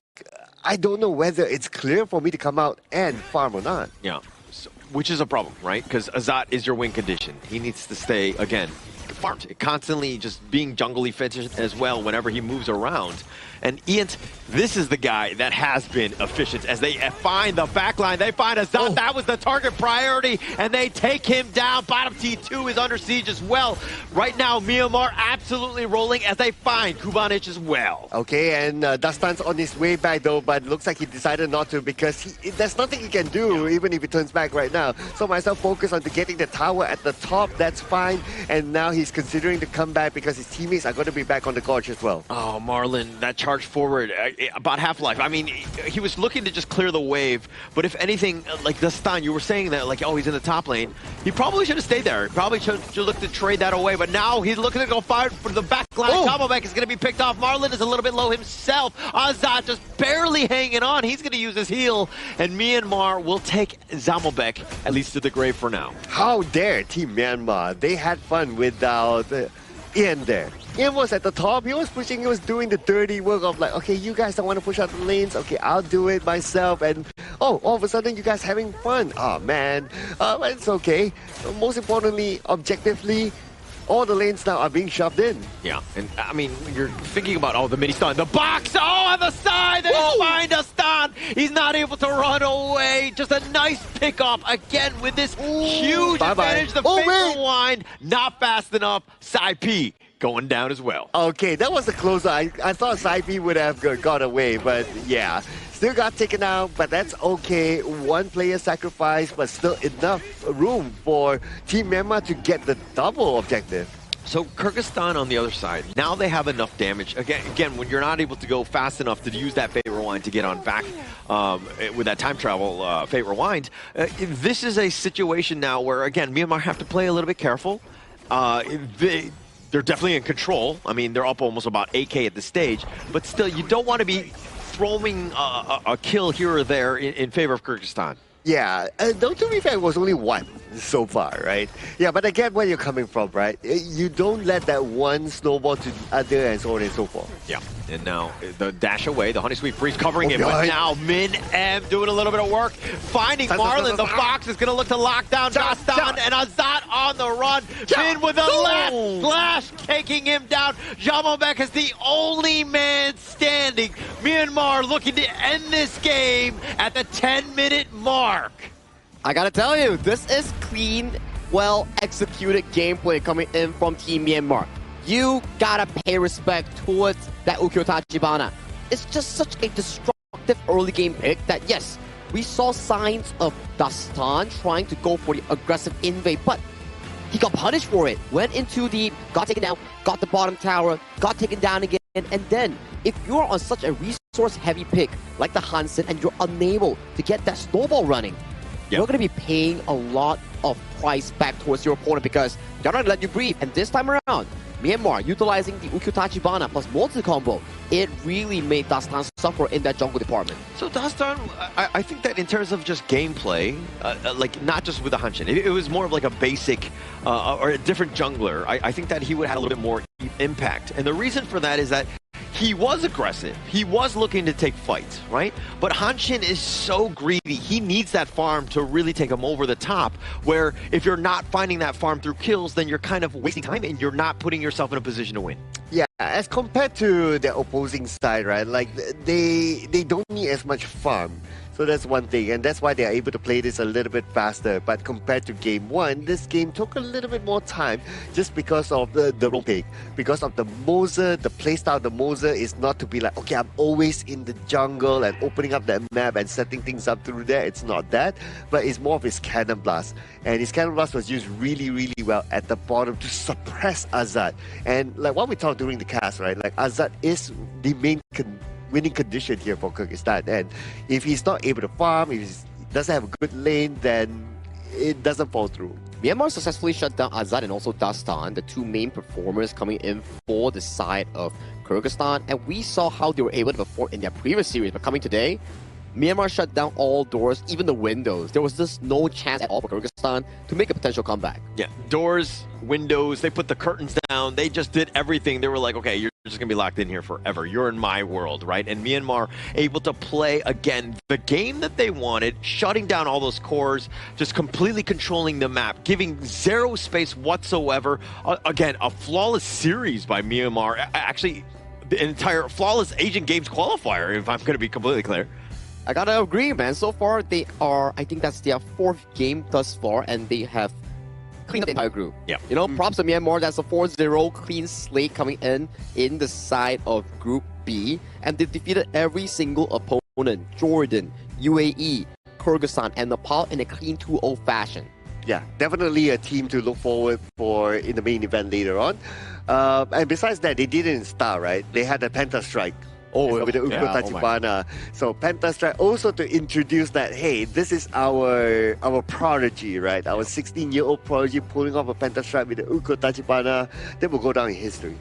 I don't know whether it's clear for me to come out and farm or not. Yeah, so, which is a problem, right? Because Azat is your win condition. He needs to stay, again, farmed, constantly just being jungle efficient as well whenever he moves around. And Ian, this is the guy that has been efficient as they find the backline. They find Azat. Oh. That was the target priority, and they take him down. Bottom T2 is under siege as well. Right now, Myanmar absolutely rolling as they find Kubanich as well. Okay, and Dastan's on his way back though, but it looks like he decided not to because there's nothing he can do even if he turns back right now. So myself focus on getting the tower at the top. That's fine. And now he's considering to come back because his teammates are going to be back on the gorge as well. Oh, Marlon, that charge forward about Half-Life. I mean, he was looking to just clear the wave, but if anything, like Dastan, you were saying that, like, oh, he's in the top lane. He probably should have stayed there. Probably should look to trade that away, but now he's looking to go fire for the back line. Jamalbek is going to be picked off. Marlon is a little bit low himself. Azat just barely hanging on. He's going to use his heal, and Myanmar will take Jamalbek at least to the grave for now. How dare Team Myanmar? They had fun without Ian there. Ian was at the top, he was pushing, he was doing the dirty work of like, okay, you guys don't want to push out the lanes, okay, I'll do it myself, and oh, all of a sudden you guys having fun. Oh man, it's okay. Most importantly, objectively, all the lanes now are being shoved in. Yeah, and I mean, you're thinking about, oh, the mini stun, the box, oh, on the side, they find a stun. He's not able to run away. Just a nice pickup again with this huge advantage. The Favorite Wind, not fast enough. Sai P going down as well. Okay, that was a closer. I thought Sai P would have got away, but yeah. Still got taken out, but that's okay. One player sacrifice, but still enough room for Team Myanmar to get the double objective. So Kyrgyzstan on the other side, now they have enough damage. Again, when you're not able to go fast enough to use that Fate Rewind to get on back with that time travel Fate Rewind, this is a situation now where, again, Myanmar have to play a little bit careful. They're definitely in control. I mean, they're up almost about 8k at this stage, but still, you don't want to be throwing a kill here or there in favor of Kyrgyzstan. Yeah, though to be fair, it was only one so far, right? Yeah, but I get where you're coming from, right? You don't let that one snowball to the other and so on and so forth. Yeah, and now the dash away, the Honey Sweet Freeze covering it, but now Min M doing a little bit of work, finding Marlon. The Fox is going to look to lock down Dastan, and Azat on the run. Min with a left slash, taking him down. Jamalbek is the only man standing. Myanmar looking to end this game at the 10-minute mark. I gotta tell you, this is clean, well-executed gameplay coming in from Team Myanmar. You gotta pay respect towards that Ukiyo Tachibana. It's just such a destructive early game pick that, yes, we saw signs of Dastan trying to go for the aggressive invade, but he got punished for it. Went into the, got taken down, got the bottom tower, got taken down again, and then if you're on such a resource-heavy pick like the Hansen and you're unable to get that snowball running, you're going to be paying a lot of price back towards your opponent because they're not going to let you breathe. And this time around, Myanmar, utilizing the Ukyu Tachibana plus multi-combo, it really made Dastan suffer in that jungle department. So Dastan, I think that in terms of just gameplay, like not just with the Hanshin, it was more of like a basic or a different jungler. I think that he would have a little bit more impact. And the reason for that is that he was aggressive. He was looking to take fights, right? But Hanshin is so greedy. He needs that farm to really take him over the top, where if you're not finding that farm through kills, then you're kind of wasting time and you're not putting yourself in a position to win. Yeah, as compared to the opposing side, right? Like, they don't need as much farm. So that's one thing, and that's why they're able to play this a little bit faster. But compared to game one, this game took a little bit more time just because of the role pick. Because of the Moser, the playstyle of the Moser is not to be like, okay, I'm always in the jungle and opening up that map and setting things up through there. It's not that, but it's more of his Cannon Blast. And his Cannon Blast was used really, really well at the bottom to suppress Azad. And like what we talked during the cast, right? Like Azad is the main winning condition here for Kyrgyzstan, and if he's not able to farm, if he doesn't have a good lane, then it doesn't fall through. Myanmar successfully shut down Azad and also Dastan, the two main performers coming in for the side of Kyrgyzstan, and we saw how they were able to perform in their previous series, but coming today, Myanmar shut down all doors, even the windows. There was just no chance at all for Kyrgyzstan to make a potential comeback. Yeah, doors, windows, they put the curtains down, they just did everything. They were like, okay, you're just going to be locked in here forever. You're in my world, right? And Myanmar able to play, again, the game that they wanted, shutting down all those cores, just completely controlling the map, giving zero space whatsoever. Again, a flawless series by Myanmar. Actually, the entire flawless Asian Games qualifier, if I'm going to be completely clear. I gotta agree, man. So far, they are, I think that's their fourth game thus far, and they have cleaned up the entire group. Yeah. You know, props to Myanmar. That's a 4-0 clean slate coming in the side of Group B, and they defeated every single opponent, Jordan, UAE, Kyrgyzstan, and Nepal in a clean 2-0 fashion. Yeah, definitely a team to look forward for in the main event later on. And besides that, they didn't start, right? They had a Penta Strike. With the Ukyu Tachibana. So Penta Strike also to introduce that, hey, this is our prodigy, right? Our 16-year-old prodigy pulling off a Penta Strike with the Ukyu Tachibana. That will go down in history.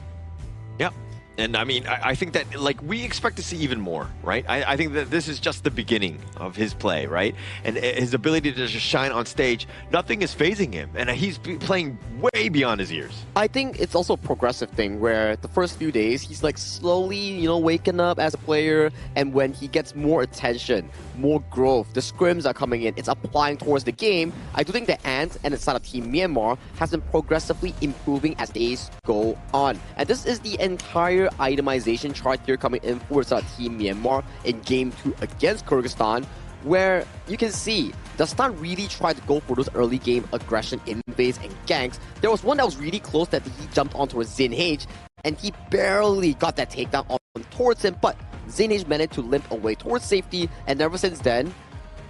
Yep. And I mean, I think that, like, we expect to see even more, right? I think that this is just the beginning of his play, right? And his ability to just shine on stage, nothing is phasing him. And he's playing way beyond his years. I think it's also a progressive thing where the first few days, he's like slowly, you know, waking up as a player. And when he gets more attention, more growth, the scrims are coming in, it's applying towards the game. I do think the Ant and the side of Team Myanmar has been progressively improving as days go on. And this is the entire itemization chart here coming in for Team Myanmar in Game 2 against Kyrgyzstan, where you can see Dastan really tried to go for those early game aggression invades and ganks. There was one that was really close that he jumped onto a Zinhage, and he barely got that takedown on towards him, but Zinhage managed to limp away towards safety, and ever since then,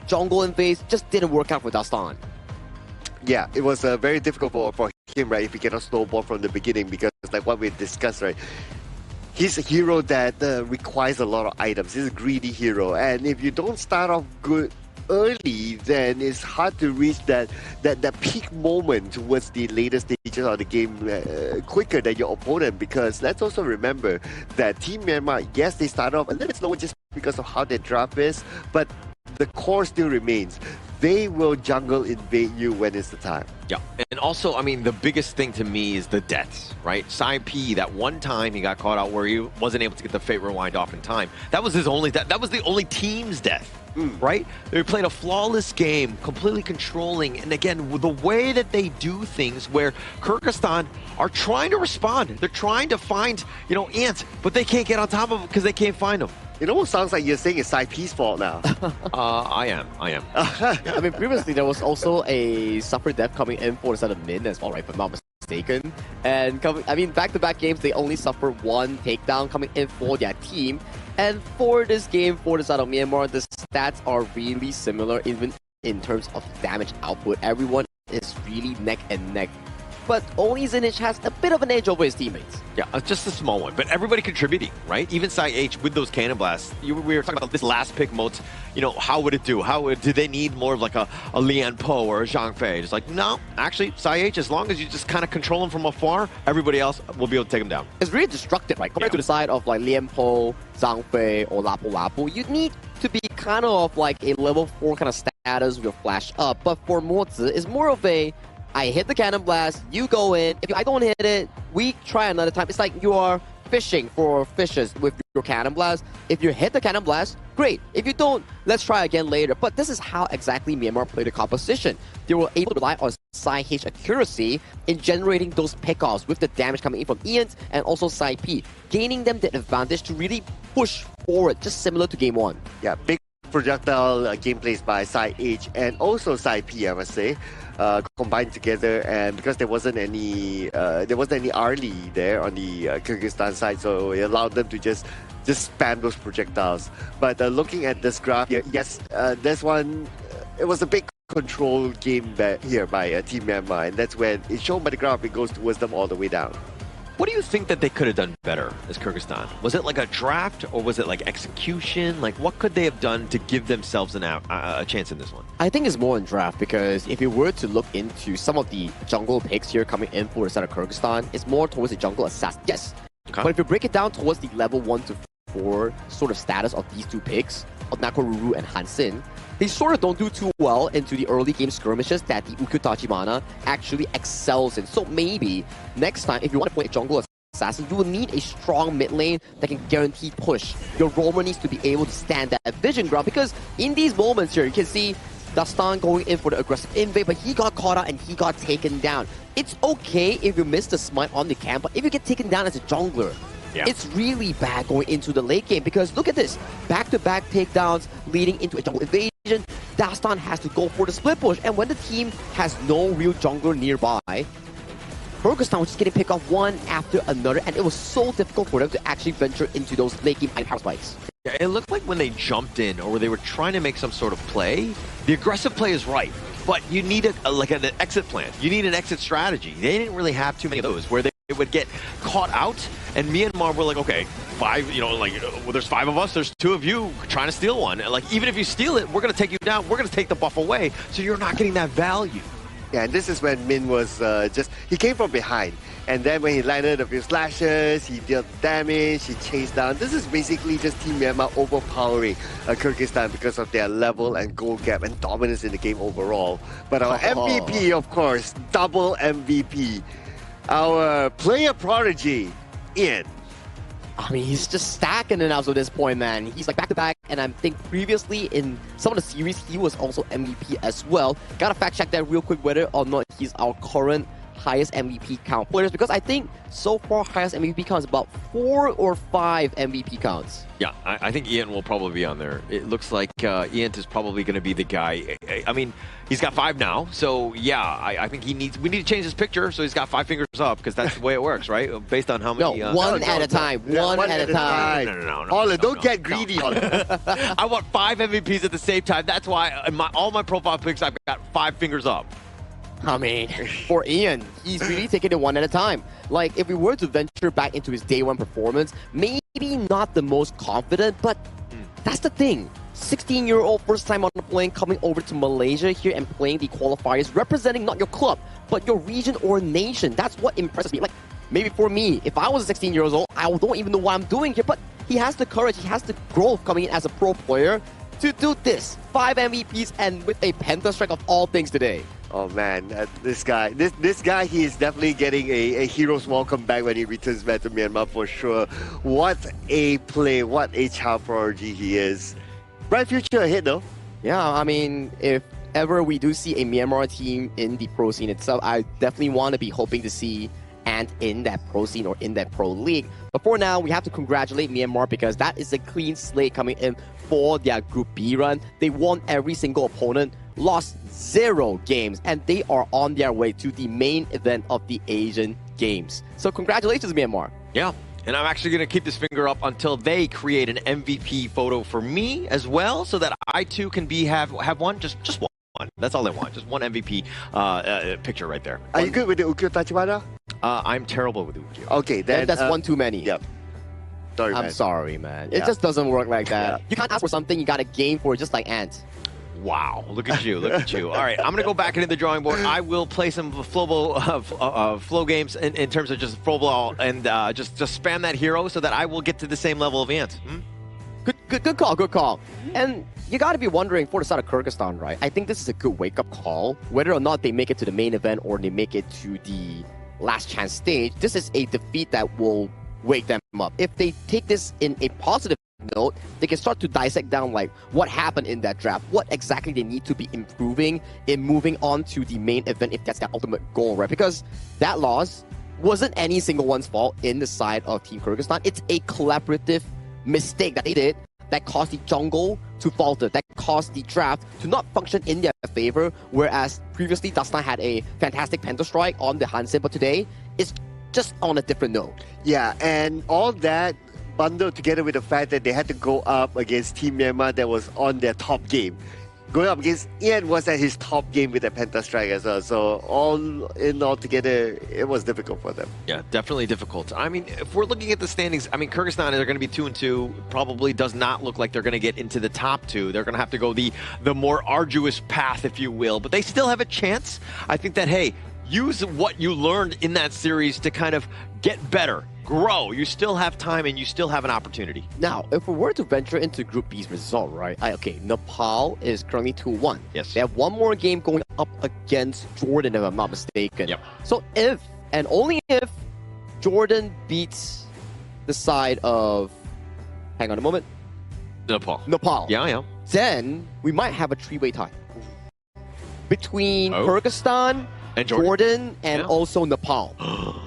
jungle invades just didn't work out for Dastan. Yeah, it was very difficult for him, right, if he cannot snowball from the beginning, because like what we discussed, right, he's a hero that requires a lot of items. He's a greedy hero, and if you don't start off good early, then it's hard to reach that peak moment towards the later stages of the game quicker than your opponent. Because let's also remember that Team Myanmar, yes, they start off a little bit slower just because of how their draft is, but the core still remains. They will jungle invade you when it's the time. Yeah, and also, I mean, the biggest thing to me is the deaths, right? Sai P, that one time he got caught out where he wasn't able to get the Fate Rewind off in time. That was his only death. That was the only team's death, right? They played a flawless game, completely controlling. And again, the way that they do things where Kyrgyzstan are trying to respond. They're trying to find, you know, ants, but they can't get on top of them because they can't find them. It almost sounds like you're saying it's Saipi's fault now. I am. I mean, previously there was also a suffer death coming in for the side of Min as well, right? If I'm not mistaken. And back-to-back games, they only suffer one takedown coming in for their team. And for this game, for the side of Myanmar, the stats are really similar, even in terms of damage output. Everyone is really neck and neck but only Zinich has a bit of an edge over his teammates. Yeah, just a small one, but everybody contributing, right? Even SciH with those cannon blasts. We were talking about this last pick modes. You know, how would it do? Do they need more of like a Lian Po or a Zhang Fei? It's like, no, actually, SciH, as long as you just kind of control them from afar, everybody else will be able to take them down. It's really destructive, right? Compared to the side of like Lian Po, Zhang Fei, or Lapu Lapu, you need to be kind of like a level 4 kind of status with your flash up. But for Mozi, it's more of a, I hit the cannon blast, you go in. If I don't hit it, we try another time. It's like you are fishing for fishes with your cannon blast. If you hit the cannon blast, great. If you don't, let's try again later. But this is how exactly Myanmar played the composition. They were able to rely on SciH accuracy in generating those pickoffs with the damage coming in from Ian and also Sci-P, gaining them the advantage to really push forward, just similar to Game 1. Yeah, big projectile gameplays by SciH and also Sci-P, I must say. Combined together, and because there wasn't any Arlie there on the Kyrgyzstan side, so it allowed them to just spam those projectiles. But looking at this graph here, yes, this one, it was a big control game here by Team Myanmar, and that's when it's shown by the graph, it goes towards them all the way down. What do you think that they could have done better as Kyrgyzstan? Was it like a draft, or was it like execution? Like, what could they have done to give themselves a chance in this one? I think it's more in draft, because if you were to look into some of the jungle picks here coming in for the side of Kyrgyzstan, it's more towards the jungle assassin. Yes, okay. But if you break it down towards the level 1 to 4 sort of status of these two picks, of Nakoruru and Hansin, they sort of don't do too well into the early game skirmishes that the Ukyu Tachibana actually excels in. So maybe next time, if you want to play a jungle assassin, you will need a strong mid lane that can guarantee push. Your roamer needs to be able to stand that vision ground, because in these moments here, you can see Dastan going in for the aggressive invade, but he got caught out and he got taken down. It's okay if you miss the smite on the camp, but if you get taken down as a jungler, it's really bad going into the late game, because look at this. Back-to-back takedowns leading into a jungle invasion. Dastan has to go for the split push, and when the team has no real jungler nearby, Kyrgyzstan was just getting picked off one after another, and it was so difficult for them to actually venture into those late game power spikes. Yeah, it looked like when they jumped in, or they were trying to make some sort of play, the aggressive play is right, but you need like an exit plan. You need an exit strategy. They didn't really have too many of those, where they would get caught out, and Myanmar were like, okay, 5, well, there's 5 of us, there's 2 of you trying to steal one. And like, even if you steal it, we're going to take you down, we're going to take the buff away, so you're not getting that value. Yeah, and this is when Min was he came from behind. And then when he landed a few slashes, he dealt damage, he chased down. This is basically just Team Myanmar overpowering Kyrgyzstan because of their level and goal gap and dominance in the game overall. But our MVP, of course, double MVP. Our player prodigy, Ian. I mean, he's just stacking it out at this point, man. He's like back-to-back, and I think previously in some of the series, he was also MVP as well. Gotta fact-check that real quick whether or not he's our current highest MVP count players, because I think so far highest MVP count is about 4 or 5 MVP counts. Yeah, I think Ian will probably be on there. It looks like Ian is probably going to be the guy. I mean, he's got 5 now, so yeah, I think we need to change his picture so he's got 5 fingers up, because that's the way it works, right? Based on how many. No, one at a time. One at a time. No, don't get greedy. I want 5 MVPs at the same time. That's why in all my profile picks, I've got 5 fingers up. I mean, for Ian, he's really taking it one at a time. Like, if we were to venture back into his day 1 performance, maybe not the most confident, but that's the thing. 16-year-old, first time on the plane, coming over to Malaysia here and playing the qualifiers, representing not your club, but your region or nation. That's what impresses me. Like, maybe for me, if I was 16 years old, I don't even know what I'm doing here, but he has the courage, he has the growth coming in as a pro player to do this. 5 MVPs and with a penta strike of all things today. Oh man, this guy, he is definitely getting a hero's welcome back when he returns back to Myanmar for sure. What a play, what a child prodigy he is. Bright future ahead though. Yeah, I mean, if ever we do see a Myanmar team in the pro scene itself, I definitely want to be hoping to see Ant in that pro scene or in that pro league. But for now, we have to congratulate Myanmar, because that is a clean slate coming in for their Group B run. They won every single opponent, lost 0 games, and they are on their way to the main event of the Asian Games. So congratulations, Myanmar. Yeah, and I'm actually going to keep this finger up until they create an MVP photo for me as well, so that I too can have one, just one. one. That's all I want. Just one MVP picture right there. Are you good with the Ukyo Tachibana? I'm terrible with Ukyo. Okay, then that's one too many. Yep. Sorry, I'm man. sorry, man. It just doesn't work like that. Yeah. You can't ask for something, you gotta game for it, just like ants. Wow, look at you, look at you. All right, I'm going to go back into the drawing board. I will play some flow games in terms of just flow ball and just spam that hero so that I will get to the same level of ants. Good call. And you got to be wondering for the side of Kyrgyzstan, right? I think this is a good wake-up call. Whether or not they make it to the main event or they make it to the last chance stage, this is a defeat that will wake them up. If they take this in a positive note, they can start to dissect down like what happened in that draft, what exactly they need to be improving in moving on to the main event if that's their ultimate goal, right? Because that loss wasn't any single one's fault in the side of Team Kyrgyzstan. It's a collaborative mistake that they did that caused the jungle to falter, that caused the draft to not function in their favor, whereas previously Dastan had a fantastic Penta Strike on the Hansen, but today it's just on a different note. Yeah, and all that bundled together with the fact that they had to go up against Team Myanmar that was on their top game. Going up against Ian was at his top game with the Penta Strike as well. So all together, it was difficult for them. Yeah, definitely difficult. I mean, if we're looking at the standings, I mean, Kyrgyzstan, they're going to be 2-2. Probably does not look like they're going to get into the top two. They're going to have to go the more arduous path, if you will. But they still have a chance. I think that, hey, use what you learned in that series to kind of get better, grow. You still have time and you still have an opportunity. Now, if we were to venture into Group B's result, right? Okay, Nepal is currently 2-1. Yes. They have one more game going up against Jordan, if I'm not mistaken. Yep. So if, and only if, Jordan beats the side of, hang on a moment. Nepal. Yeah. Then we might have a three-way tie between Kyrgyzstan, and Jordan and also Nepal.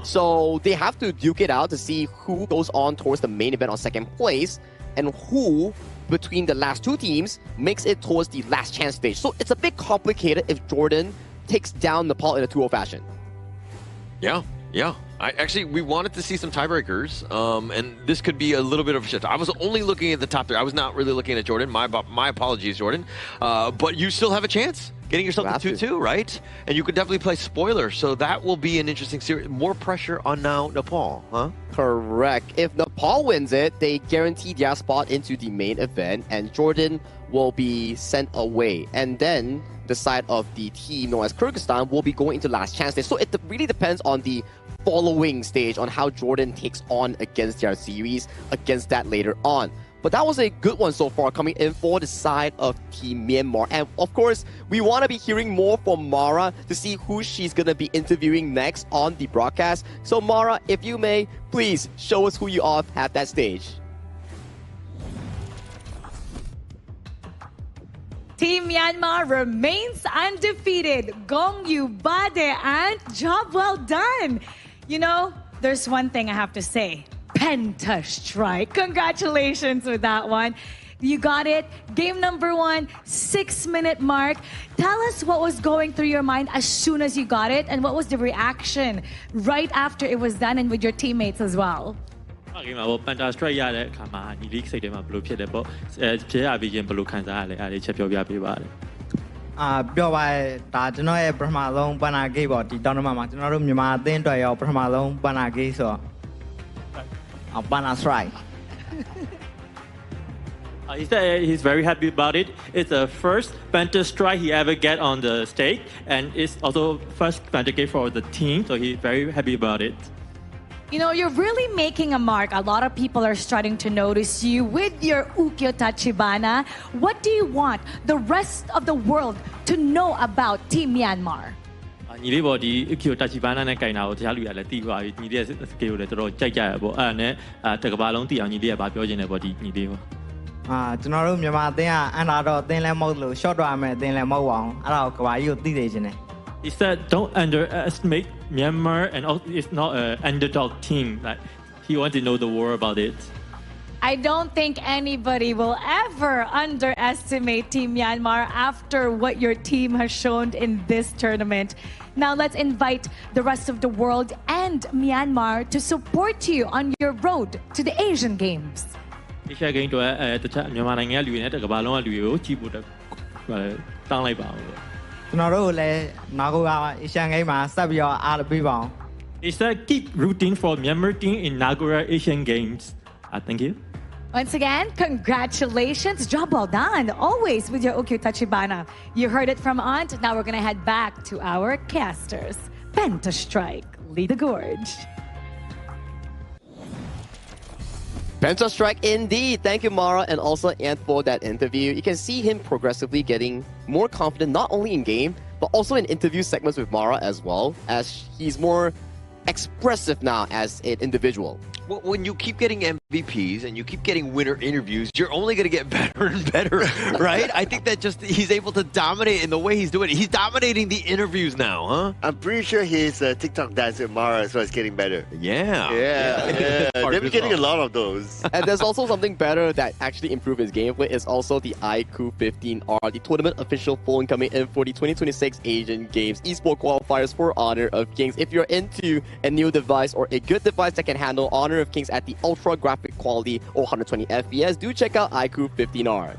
So they have to duke it out to see who goes on towards the main event on second place and who between the last two teams makes it towards the last chance stage. So it's a bit complicated if Jordan takes down Nepal in a 2-0 fashion. Yeah. We wanted to see some tiebreakers, and this could be a little bit of a shift. I was only looking at the top three. I was not really looking at Jordan. My apologies, Jordan. But you still have a chance getting yourself to 2-2, right? And you could definitely play spoiler. So that will be an interesting series. More pressure on now Nepal, huh? Correct. If Nepal wins it, they guarantee their spot into the main event, and Jordan will be sent away. And then the side of the team known as Kyrgyzstan will be going into last chance stage. So it really depends on the following stage on how Jordan takes on against their series, against that later on. But that was a good one so far, coming in for the side of Team Myanmar. And of course, we want to be hearing more from Mara to see who she's going to be interviewing next on the broadcast. So Mara, if you may, please show us who you are at that stage. Team Myanmar remains undefeated. Gong Yu Bade, and job well done. You know, there's one thing I have to say. Penta Strike. Congratulations with that one. You got it. Game number 1, 6-minute mark. Tell us what was going through your mind as soon as you got it, and what was the reaction right after it was done and with your teammates as well. Penta Strike ရတဲ့အခါမှာညီလေးစိတ်ထဲမှာဘယ်လိုဖြစ်တယ်ပေါ့ဖြဲရပြီးရင်ဘယ်လိုခံစားရလဲအဲ့ဒီချက်ပြောပြပေးပါလေပြောပါဒါကျွန်တော်ရဲ့ပထမဆုံးပန်နာဂိတ်ပေါ့ဒီတောင်းတမမှာကျွန်တော်တို့မြန်မာအသင်းအတွက်ရောပထမဆုံးပန်နာဂိတ်ဆိုတော့ပန်နာ Strike He said he's very happy about it. It's the first Penta Strike he ever get on the stage, and it's also first Penta Strike for the team, so he's very happy about it. You know, you're really making a mark. A lot of people are starting to notice you with your Ukyo Tachibana. What do you want the rest of the world to know about Team Myanmar? ညီလေးပေါ့ဒီ Ukyo Tachibana နဲ့ကင်တာကိုတခြားလူတွေကလည်းသိသွားပြီညီလေးရဲ့ skill ကိုလည်းတော်တော်ကြိုက်ကြရပေါ့အဲ့ဒါနဲ့တကဘာလုံးသိအောင်ညီလေးကပြောချင်တယ်ပေါ့ဒီညီလေးပေါ့ကျွန်တော်တို့မြန်မာအသင်းကအန်တာတော့အသင်းလည်းမဟုတ်လို့ short တော့ရမယ်အသင်းလည်းမဟုတ်ပါဘူးအဲ့ဒါကိုကဘာကြီးကိုသိစေချင်တယ် He said don't underestimate Myanmar, and it's not an underdog team. Like he wants to know the world about it. I don't think anybody will ever underestimate Team Myanmar after what your team has shown in this tournament. Now let's invite the rest of the world and Myanmar to support you on your road to the Asian Games. Asia Games တော့တခြားမြန်မာနိုင်ငံကလူတွေနဲ့တကမ္ဘာလုံးကလူတွေကိုကြည့်ဖို့တောင်းလိုက်ပါဦး ကျွန်တော်တို့လည်းနောက်က Asian Game မှာဆက်ပြီးတော့အားပေးပါအောင် It's a keep rooting for Myanmar team in Nagora Asian Games. Thank you. Once again, congratulations. Job well done. Always with your Okyo Tachibana. You heard it from Aunt. Now we're going to head back to our casters. Penta Strike, lead the gorge. Penta Strike indeed. Thank you, Mara, and also Ant for that interview. You can see him progressively getting more confident, not only in game, but also in interview segments with Mara as well, as he's more expressive now as an individual. Well, when you keep getting MVPs and you keep getting winner interviews, you're only going to get better and better, right? I think that just he's able to dominate in the way he's doing it. He's dominating the interviews now, huh? I'm pretty sure his TikTok dance with Mara as well is getting better. Yeah. They've been getting a lot of those. And there's also something better that actually improved his gameplay is also the IQ 15R, the tournament official phone coming in for the 2026 Asian Games Esports Qualifiers for Honor of Kings. If you're into a new device or a good device that can handle Honor of Kings at the ultra graphic quality or 120 FPS, do check out IQ 15R.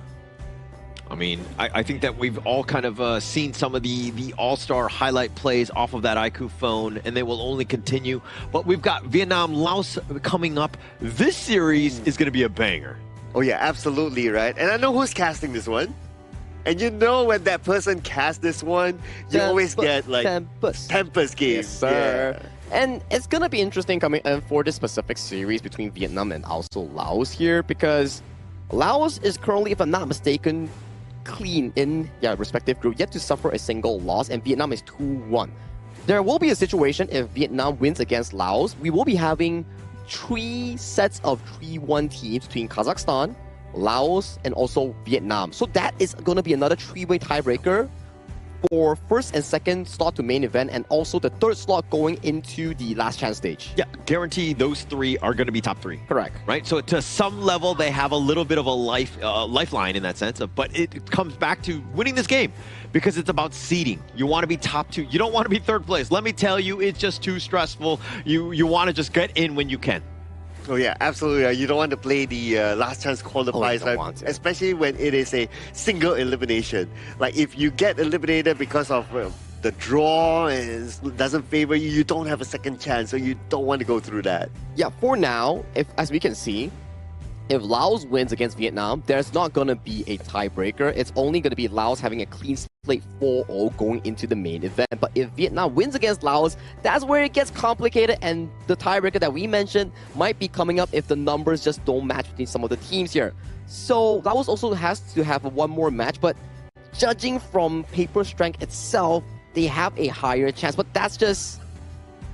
I mean, I think that we've all kind of seen some of the all-star highlight plays off of that IQ phone, and they will only continue. But we've got Vietnam, Laos coming up. This series is going to be a banger. Oh yeah, absolutely, right? And I know who's casting this one. And you know when that person casts this one, you always get like Tempest games. Yes, sir. Yeah. And it's going to be interesting coming in for this specific series between Vietnam and also Laos here, because Laos is currently, if I'm not mistaken, clean in their respective group, yet to suffer a single loss, and Vietnam is 2-1. There will be a situation if Vietnam wins against Laos, we will be having 3 sets of 3-1 teams between Kazakhstan, Laos, and also Vietnam. So that is going to be another 3-way tiebreaker for first and second slot to main event, and also the third slot going into the last chance stage. Yeah, guarantee those 3 are going to be top 3. Correct. Right? So to some level, they have a little bit of a lifeline in that sense, but it comes back to winning this game because it's about seeding. You want to be top 2. You don't want to be third place. Let me tell you, it's just too stressful. You want to just get in when you can. Oh yeah, absolutely. You don't want to play the last chance qualifiers, especially when it is a single elimination. Like if you get eliminated because of the draw and it doesn't favor you, you don't have a second chance, so you don't want to go through that. Yeah, for now, as we can see, if Laos wins against Vietnam, there's not going to be a tiebreaker. It's only going to be Laos having a clean slate 4-0 going into the main event. But if Vietnam wins against Laos, that's where it gets complicated, and the tiebreaker that we mentioned might be coming up if the numbers just don't match between some of the teams here. So Laos also has to have one more match, but judging from paper strength itself, they have a higher chance. But that's just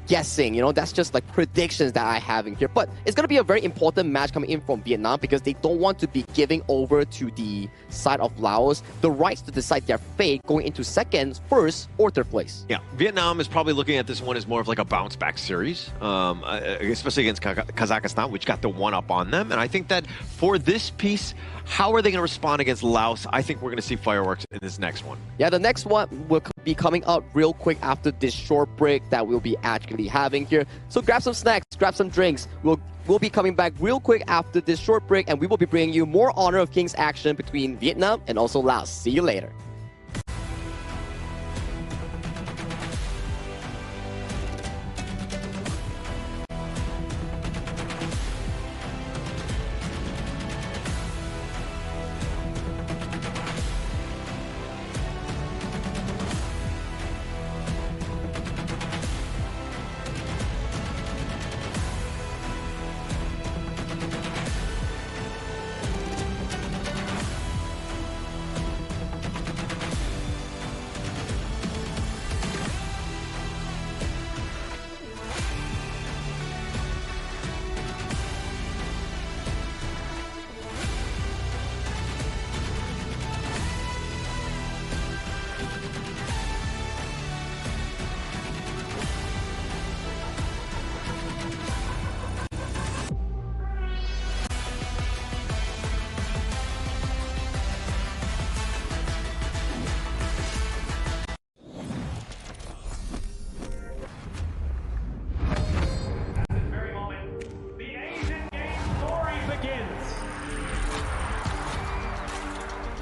guessing, that's just like predictions that I have in here. But it's going to be a very important match coming in from Vietnam because they don't want to be giving over to the side of Laos the rights to decide their fate going into second, first, or third place. Yeah, Vietnam is probably looking at this one as more of like a bounce back series, especially against Kazakhstan, which got the one up on them. And I think that for this piece, how are they going to respond against Laos? I think we're going to see fireworks in this next one. Yeah, the next one will be coming out real quick after this short break that we'll be actually having here. So grab some snacks, grab some drinks. We'll be coming back real quick after this short break, and we will be bringing you more Honor of Kings action between Vietnam and also Laos. See you later.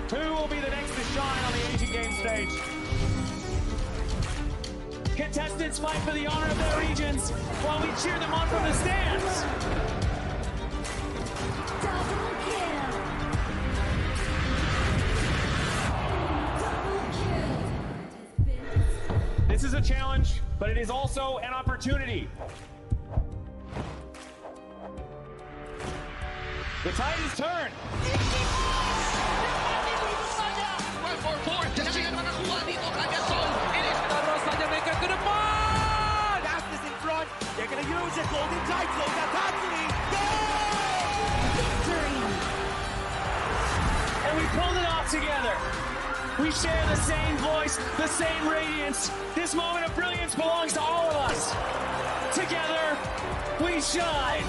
Who will be the next to shine on the Asian Games stage? contestants fight for the honor of their regions while we cheer them on from the stands. Double kill. This is a challenge, but it is also an opportunity. The tide is turned. Aspas in front. They're going to use it. Golden title. Victory. And we pulled it off together. We share the same voice, the same radiance. This moment of brilliance belongs to all of us. Together, we shine.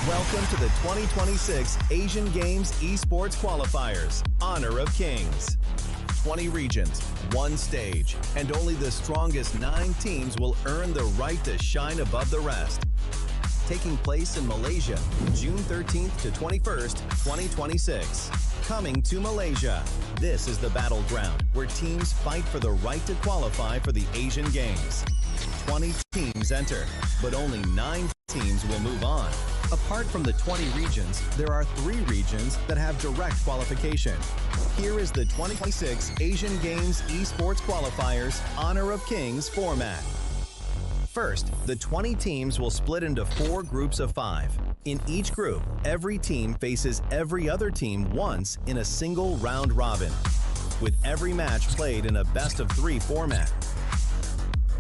Welcome to the 2026 Asian Games Esports Qualifiers, Honor of Kings. 20 regions, one stage, and only the strongest 9 teams will earn the right to shine above the rest. Taking place in Malaysia, June 13th to 21st, 2026. Coming to Malaysia, this is the battleground where teams fight for the right to qualify for the Asian Games. 20 teams enter, but only 9 teams will move on. Apart from the 20 regions, there are 3 regions that have direct qualification. Here is the 2026 Asian Games Esports Qualifiers Honor of Kings format. First, the 20 teams will split into 4 groups of 5. In each group, every team faces every other team once in a single round robin, with every match played in a best-of-3 format.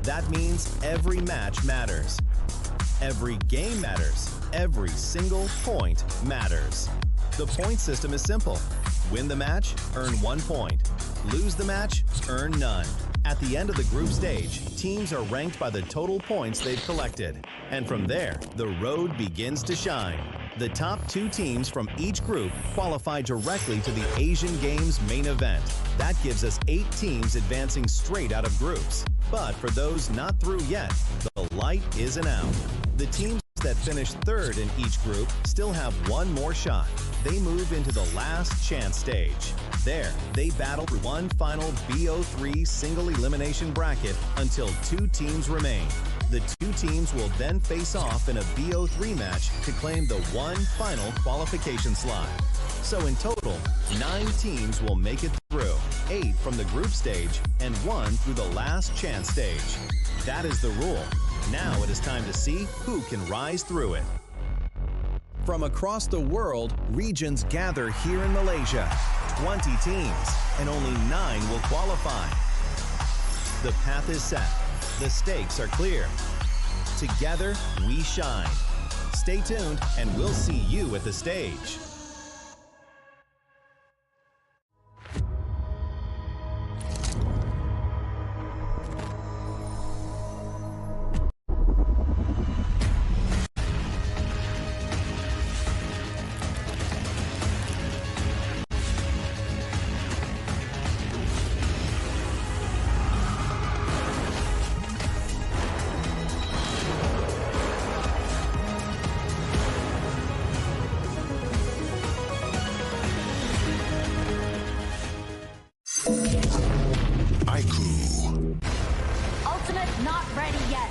That means every match matters. Every game matters. Every single point matters. The point system is simple. Win the match, earn 1 point. Lose the match, earn none. At the end of the group stage, teams are ranked by the total points they've collected. And from there, the road begins to shine. The top 2 teams from each group qualify directly to the Asian Games main event. That gives us 8 teams advancing straight out of groups. But for those not through yet, the light isn't out. The teams that finish 3rd in each group still have 1 more shot. They move into the last chance stage. There, they battle for one final BO3 single elimination bracket until 2 teams remain. The 2 teams will then face off in a BO3 match to claim the one final qualification slot. So in total, 9 teams will make it through, 8 from the group stage and 1 through the last chance stage. That is the rule. Now it is time to see who can rise through it. From across the world, regions gather here in Malaysia. 20 teams, and only 9 will qualify. The path is set. The stakes are clear. Together, we shine. Stay tuned, and we'll see you at the stage. ultimate not ready yet.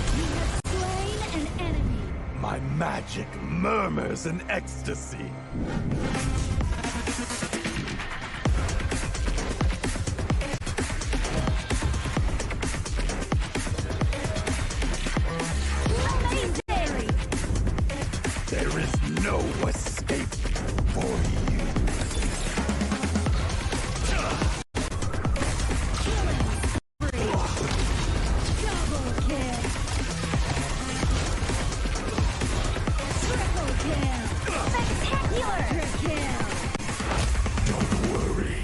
You have slain an enemy. My magic murmurs in ecstasy. There is no escape for you. Double kill. Triple kill. Spectacular kill. Don't worry.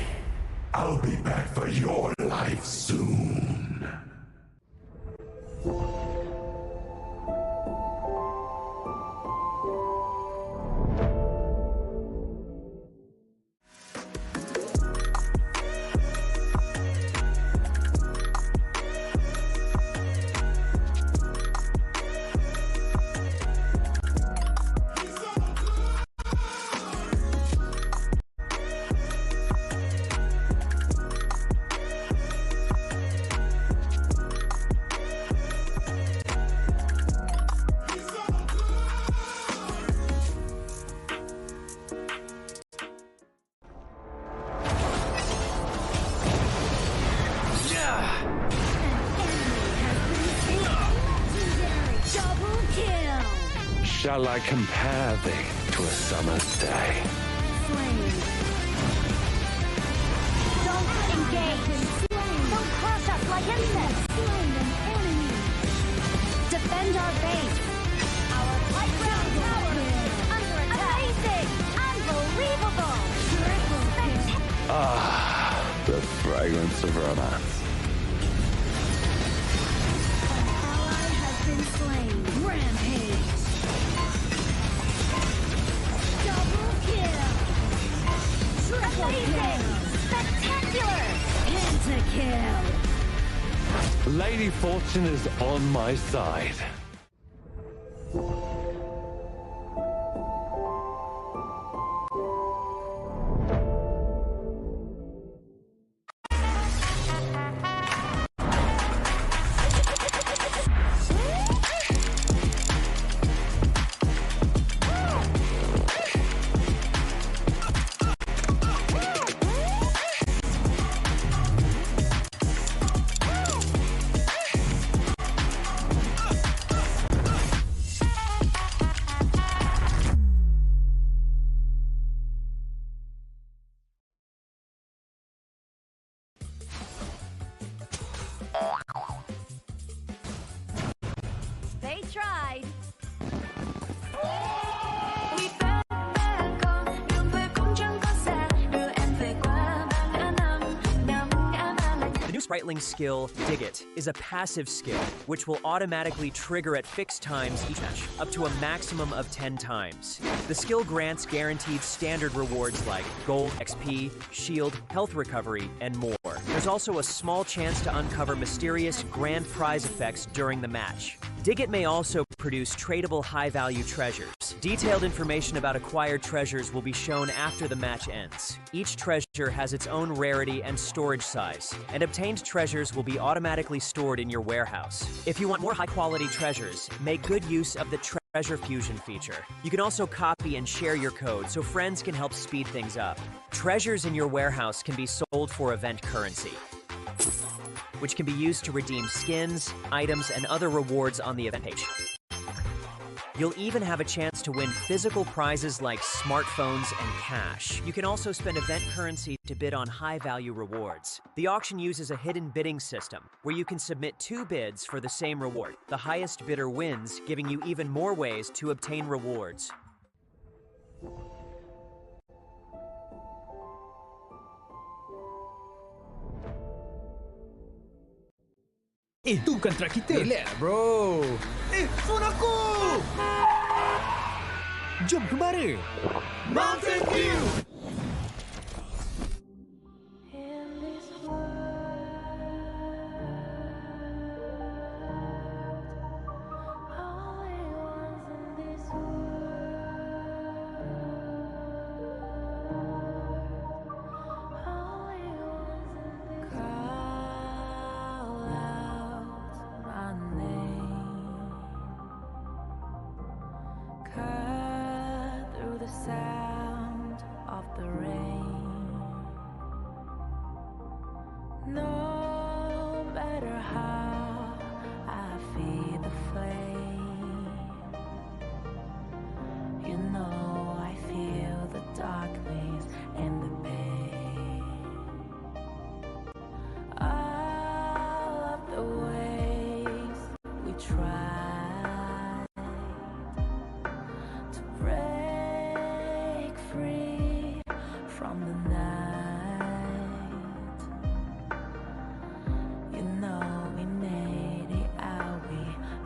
I'll be back for your life soon. Double kill. Shall I compare thee to a summer's day? Slain. Don't engage. Don't crush us like insects. Slain an enemy. Defend our base. Our high ground tower is under attack. Amazing. Unbelievable. Triple kill. Ah, the fragrance of romance. Ally has been slain. Rampage. Double kill. Triple kill. Spectacular. Pentakill. Lady Fortune is on my side. They tried. The new Spriteling skill, Dig It, is a passive skill which will automatically trigger at fixed times each match, up to a maximum of 10 times. The skill grants guaranteed standard rewards like gold, XP, shield, health recovery, and more. There's also a small chance to uncover mysterious grand prize effects during the match. Dig It may also produce tradable high-value treasures. Detailed information about acquired treasures will be shown after the match ends. Each treasure has its own rarity and storage size, and obtained treasures will be automatically stored in your warehouse. If you want more high-quality treasures, make good use of the Treasure Fusion feature. You can also copy and share your code so friends can help speed things up. Treasures in your warehouse can be sold for event currency, which can be used to redeem skins, items, and other rewards on the event page. You'll even have a chance to win physical prizes like smartphones and cash. You can also spend event currency to bid on high-value rewards. The auction uses a hidden bidding system, where you can submit 2 bids for the same reward. The highest bidder wins, giving you even more ways to obtain rewards. Itu kontra kita. Relax, bro. Phone aku! Jom kembara. Mountain View! the rain. No matter how I feed the flame, you know I feel the darkness and the pain. All of the ways we try to break free from the night, you know we made it out, we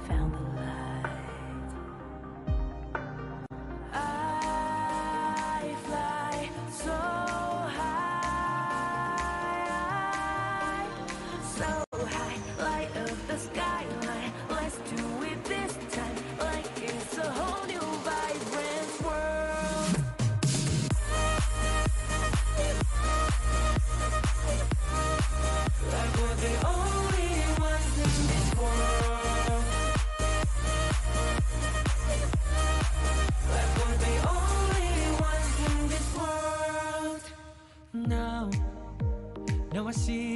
found the light. I fly so high, so high, light up the skyline. Let's do it this time, like it's a whole new vibrant world. Like we're the only ones in this world. Like we're the only ones in this world. Now I see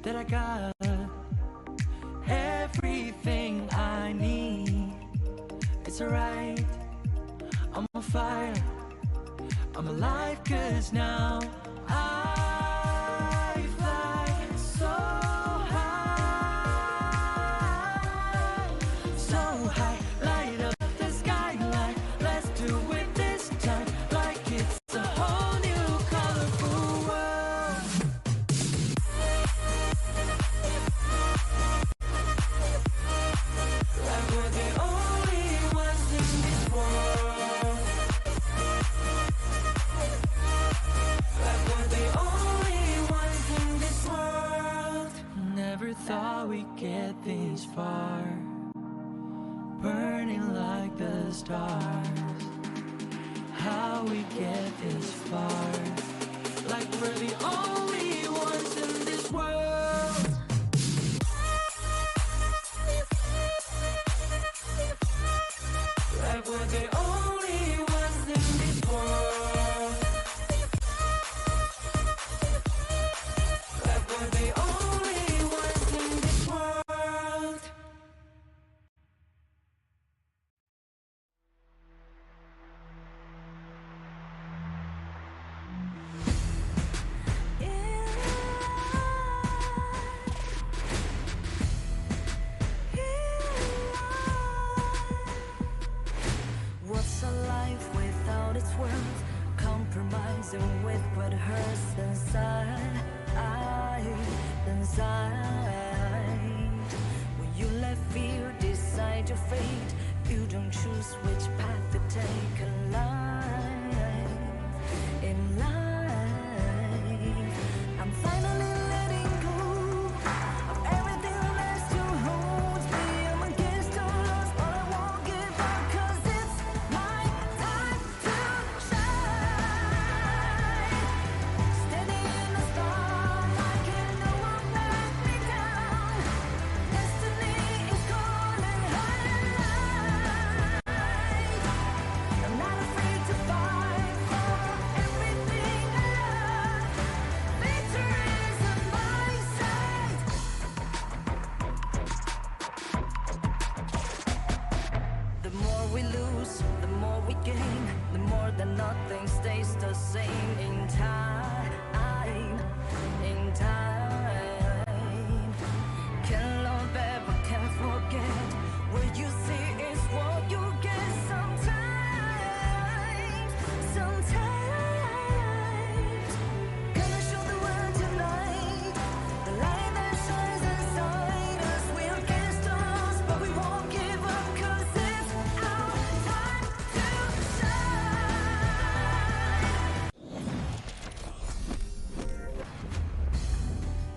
that I got everything I need. It's alright, I'm on fire, I'm alive, 'cause now I fly so high, so high, light up the skyline. Let's do it this time, like it's a whole new colorful world. Like we're the only ones in this world. Like we're the only ones in this world. Never thought we'd get this far, burning like the stars. How we get this far, like we're the only ones in this world. Like we're the only ones in this world. Like we're the only ones in this world. What's a life without its worth? Compromising with what hurts inside, inside. When you let fear decide your fate, you don't choose which path to take in life. In life, I'm finally letting go of everything that still holds me. I'm against all odds, but I won't give up, 'cause it's my time to shine. Standing in the storm, I can no one back me down. Destiny is calling high. I'm not afraid to fight for everything I love. Victory is on my side. The more we lose, the more we gain. The more that nothing stays the same in time. In time. Can't love ever, can't forget. What you see is what you get sometimes. Sometimes. Gonna show the world tonight. The light that shines inside us. We're against the odds, but we won't give up, 'cause it's our time to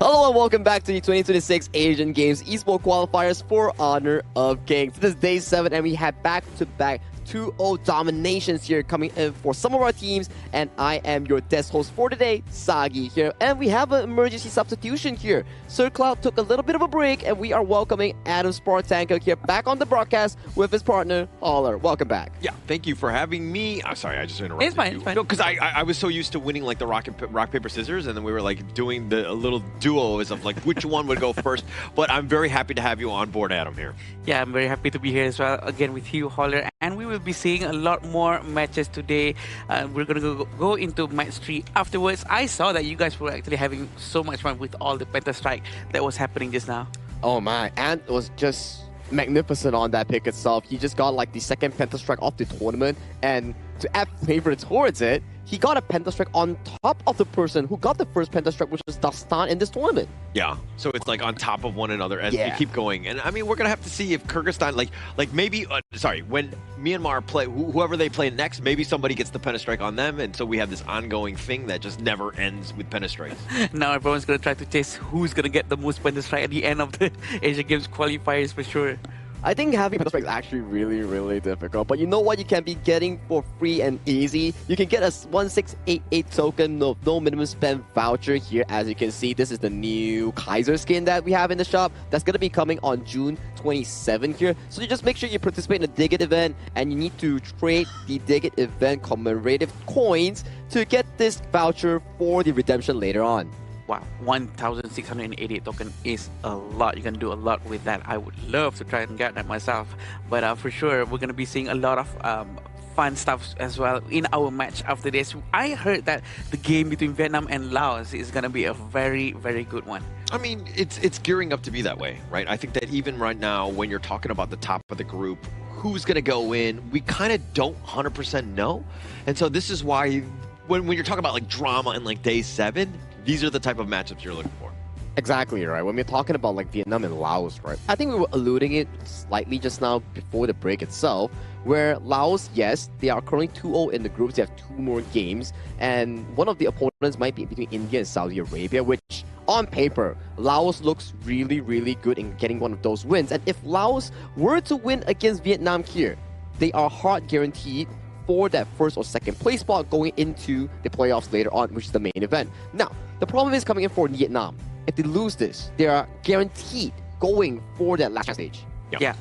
Hello and welcome back to the 2026 Asian Games Esports Qualifiers for Honor of Kings. This is day 7 and we have back-to-back 2-0 dominations here coming in for some of our teams. And I am your desk host for today, Sagi here. And we have an emergency substitution here. Sir Cloud took a little bit of a break, and we are welcoming Adam Spartanko here back on the broadcast with his partner, Holler. Welcome back. Yeah, thank you for having me. I'm sorry, I just interrupted. It's fine, you. it's fine. No, because I was so used to winning like the rock, paper, scissors, and then we were like doing a little duos of like which one would go first. But I'm very happy to have you on board, Adam, here. Yeah, I'm very happy to be here as well, again with you, Holler. And we will be seeing a lot more matches today. We're going to go into match 3 afterwards. I saw that you guys were actually having so much fun with all the Penta Strike that was happening just now. Oh my, and it was just magnificent on that pick itself. He just got like the second Pentastrike off the tournament, and to add flavor towards it, he got a Pentastrike on top of the person who got the first Pentastrike, which was Dastan in this tournament. Yeah, so it's like on top of one another as we keep going. And I mean, we're gonna have to see if Kyrgyzstan, like maybe, when Myanmar play, whoever they play next, maybe somebody gets the Pentastrike on them, and so we have this ongoing thing that just never ends with Pentastrikes. Now everyone's gonna try to chase who's gonna get the most Pentastrike at the end of the Asian Games qualifiers for sure. I think having Pentastrike is actually really, really difficult. But you know what you can be getting for free and easy? You can get a 1688 token, no minimum spend voucher here. As you can see, this is the new Kaiser skin that we have in the shop. That's going to be coming on June 27 here. So you just make sure you participate in the Dig It event, and you need to trade the Dig It event commemorative coins to get this voucher for the redemption later on. Wow, 1,688 token is a lot. You can do a lot with that. I would love to try and get that myself. But for sure, we're going to be seeing a lot of fun stuff as well in our match after this. I heard that the game between Vietnam and Laos is going to be a very, very good one. I mean, it's gearing up to be that way, right? I think that even right now, when you're talking about the top of the group, who's going to go in, we kind of don't 100% know. And so this is why when you're talking about like drama in like day 7, these are the type of matchups you're looking for. Exactly, right? When we're talking about like Vietnam and Laos, right? I think we were alluding it slightly just now before the break itself, where Laos, yes, they are currently 2-0 in the groups. They have 2 more games, and one of the opponents might be between India and Saudi Arabia, which on paper, Laos looks really, really good in getting one of those wins. And if Laos were to win against Vietnam here, they are hard guaranteed for that first or second place spot going into the playoffs later on, which is the main event. Now, the problem is coming in for Vietnam. If they lose this, they are guaranteed going for that last stage. Yeah,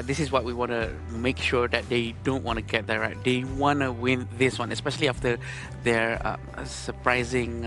this is what we want to make sure that they don't want to get that right. They want to win this one, especially after their surprising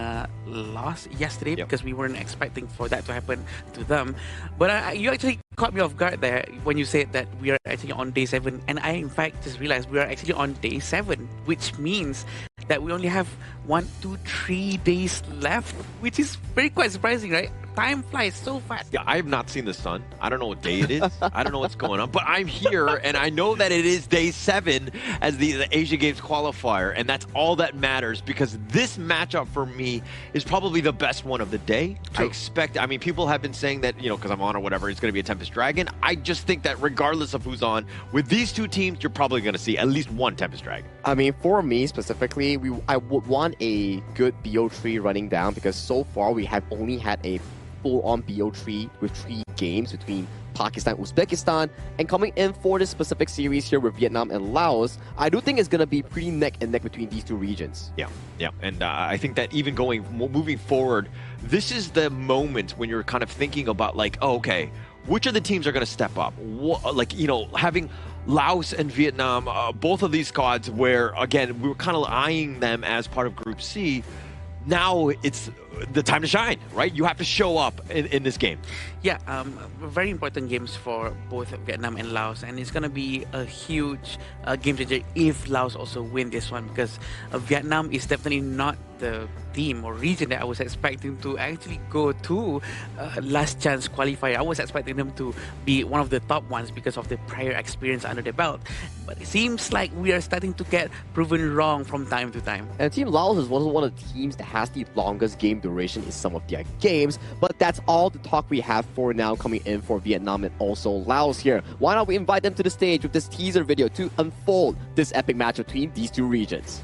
loss yesterday, because we weren't expecting for that to happen to them. But you actually caught me off guard there when you said that we are actually on day 7, and I in fact just realized we are actually on day 7, which means that we only have 1, 2, 3 days left, which is quite surprising, right? Time flies so fast. Yeah, I have not seen the sun. I don't know what day it is. I don't know what's going on, but I'm here, and I know that it is day 7 as the Asia Games qualifier, and that's all that matters, because this matchup for me is probably the best one of the day. True. I mean, people have been saying that, because I'm on or whatever, it's going to be a Tempest Dragon. I just think that regardless of who's on, with these 2 teams, you're probably going to see at least one Tempest Dragon. I mean, for me specifically, I would want a good BO3 running down, because so far we have only had a full-on BO3 with 3 games between Pakistan, Uzbekistan, and coming in for this specific series here with Vietnam and Laos, I do think it's going to be pretty neck and neck between these 2 regions. Yeah, and I think that even moving forward, this is the moment when you're kind of thinking about like, oh, okay, which of the teams are going to step up? Having Laos and Vietnam, both of these squads where, again, we were kind of eyeing them as part of Group C. Now it's the time to shine, right? You have to show up in this game. Yeah, very important games for both Vietnam and Laos, and it's going to be a huge game changer if Laos also win this one, because Vietnam is definitely not the team or region that I was expecting to actually go to last chance qualifier. I was expecting them to be one of the top ones because of the prior experience under the belt, but it seems like we are starting to get proven wrong from time to time. And Team Laos is one of the teams that has the longest game duration in some of their games, but that's all the talk we have for now coming in for Vietnam and also Laos here. Why not we invite them to the stage with this teaser video to unfold this epic match between these 2 regions.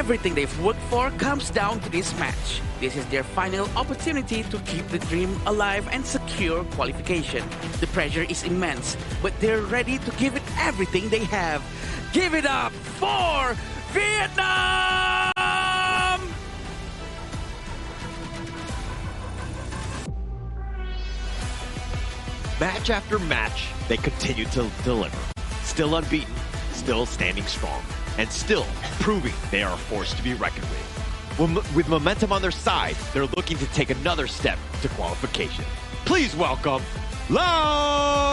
everything they've worked for comes down to this match. This is their final opportunity to keep the dream alive and secure qualification. The pressure is immense, but they're ready to give it everything they have. Give it up for Vietnam! Match after match, they continue to deliver. Still unbeaten, still standing strong, and still proving they are a force to be reckoned with. With momentum on their side, they're looking to take another step to qualification. Please welcome Laos!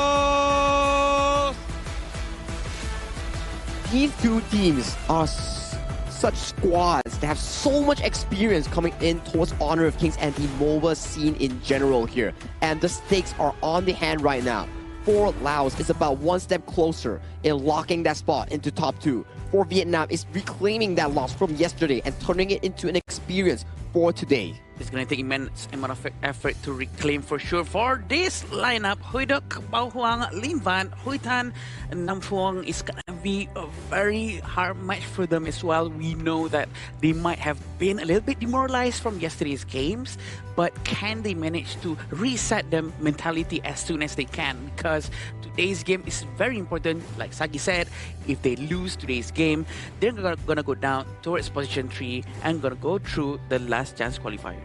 These two teams are such squads. They have so much experience coming in towards Honor of Kings and the MOBA scene in general here. And the stakes are on the hand right now. For Laos, it's about one step closer in locking that spot into top 2. For Vietnam, it's reclaiming that loss from yesterday and turning it into an experience for today. It's going to take immense amount of effort to reclaim for sure. For this lineup, Huy Duc, Bao Huang, Linh Van, Huy Tan, and Nam Phuong is going to be a very hard match for them as well. We know that they might have been a little bit demoralized from yesterday's games, but can they manage to reset their mentality as soon as they can? Because today's game is very important. Like Sagi said, if they lose today's game, they're going to go down towards position 3 and going to go through the last chance qualifier.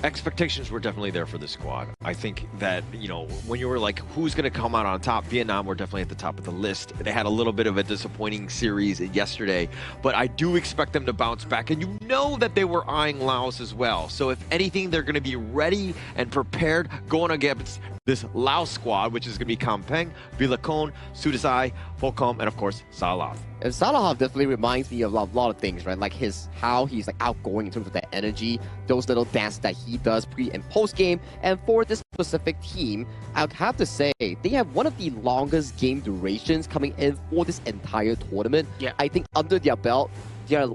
Expectations were definitely there for the squad. I think that, you know, when you were like, who's going to come out on top? Vietnam were definitely at the top of the list. They had a little bit of a disappointing series yesterday, but I do expect them to bounce back. And you know that they were eyeing Laos as well. So if anything, they're going to be ready and prepared going against this Laos squad, which is going to be Kampeng, Vilacon, Sudasai, Volcom, and of course, Salav. And Salav definitely reminds me of a lot of things, right? Like how he's like outgoing in terms of that energy, those little dances that he does pre and post game. And for this specific team, I'd have to say they have one of the longest game durations coming in for this entire tournament. Yeah. I think under their belt, their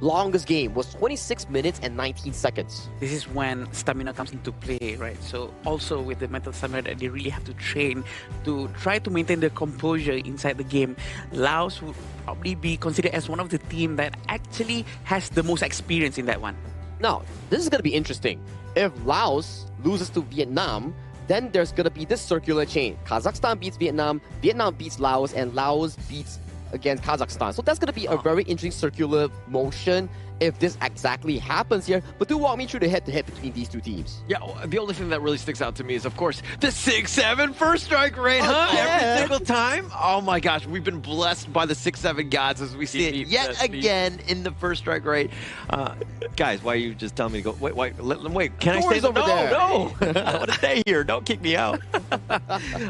longest game was 26 minutes and 19 seconds. This is when stamina comes into play, right? So also with the mental stamina that they really have to train to try to maintain their composure inside the game. Laos would probably be considered as one of the team that actually has the most experience in that one. Now, this is going to be interesting. If Laos loses to Vietnam, then there's going to be this circular chain. Kazakhstan beats Vietnam, Vietnam beats Laos, and Laos beats against Kazakhstan. So that's going to be a very interesting circular motion if this exactly happens here. But do walk me through the head-to-head between these two teams. Yeah, the only thing that really sticks out to me is, of course, the 6-7 first strike rate, Every single time. Oh my gosh, we've been blessed by the 6-7 gods as we see it yet again in the first strike rate. Guys, why are you just telling me to go? Wait, can I stay over there? No, I want to stay here. Don't kick me out.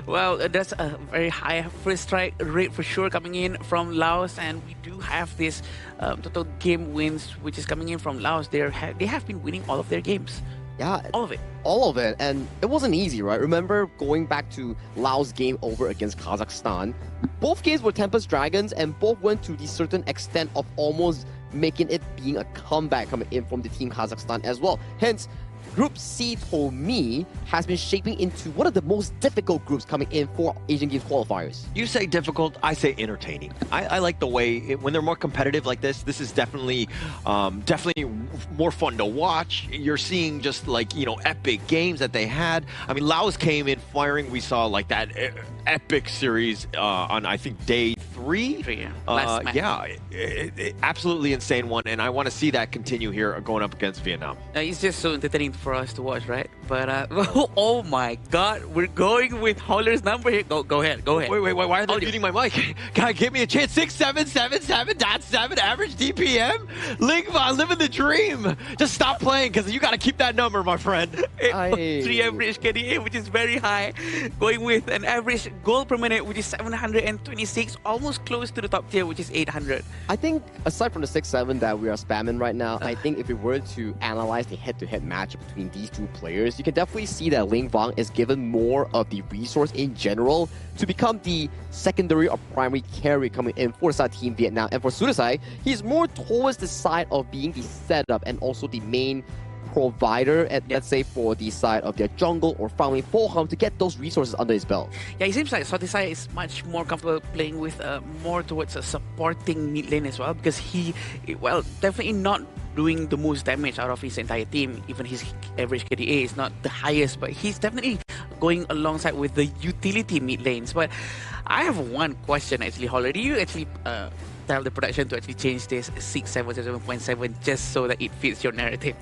Well, that's a very high first strike rate for sure coming in from Laos, and we do have this total game wins which is coming in from Laos. They have been winning all of their games. Yeah, all of it. All of it. And it wasn't easy, right? Remember going back to Laos' game over against Kazakhstan? Both games were Tempest Dragons, and both went to the certain extent of almost making it being a comeback coming in from the team Kazakhstan as well. Hence, Group C, to me, has been shaping into one of the most difficult groups coming in for Asian Games qualifiers. You say difficult, I say entertaining. I like the way, when they're more competitive like this is definitely more fun to watch. You're seeing just like, you know, epic games that they had. I mean, Laos came in firing. We saw like that epic series on, I think, day 3. Last match. Yeah, absolutely insane one. And I want to see that continue here going up against Vietnam. It's just so entertaining for us to watch, right? But oh my God, we're going with Holler's number here. Go ahead. Wait, why are they muting my mic? Can I give me a chance? 6777.7 average DPM. Lingva, living the dream. Just stop playing because you got to keep that number, my friend. 3 average KDA, which is very high. Going with an average goal per minute, which is 726, almost close to the top tier, which is 800. I think aside from the 6-7 that we are spamming right now, I think if we were to analyze the head-to-head match between these two players, you can definitely see that Ling Vang is given more of the resource in general to become the secondary or primary carry coming in for the team Vietnam. And for Sudasai, he's more towards the side of being the setup and also the main provider, and let's say for the side of their jungle or farming Fulham to get those resources under his belt. Yeah, it seems like Sotisai is much more comfortable playing with more towards a supporting mid lane as well, because he, well, definitely not doing the most damage out of his entire team. Even his average KDA is not the highest, but he's definitely going alongside with the utility mid lanes. But I have one question actually, Holler. Do you actually tell the production to actually change this 6.7 to 7.7 just so that it fits your narrative?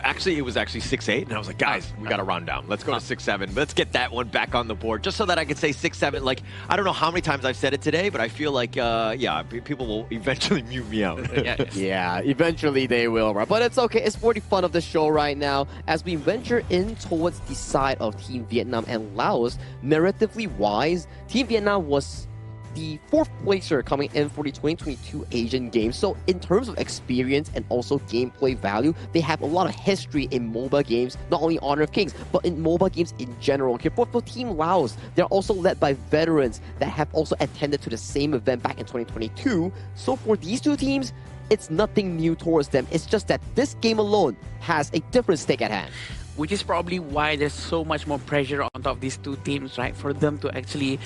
Actually, it was actually 6.8, and I was like, guys, we got to round down. Let's go to 6.7. Let's get that one back on the board, just so that I can say 6.7. Like, I don't know how many times I've said it today, but I feel like, yeah, people will eventually mute me out. Yeah, eventually they will, right? But it's okay. It's for the fun of the show right now as we venture in towards the side of Team Vietnam and Laos. Narratively wise, Team Vietnam was the 4th placer coming in for the 2022 Asian Games. So in terms of experience and also gameplay value, they have a lot of history in MOBA games, not only Honor of Kings, but in MOBA games in general. Here for Team Laos, they're also led by veterans that have also attended to the same event back in 2022. So for these two teams, it's nothing new towards them. It's just that this game alone has a different stake at hand. Which is probably why there's so much more pressure on top of these two teams, right? For them to actually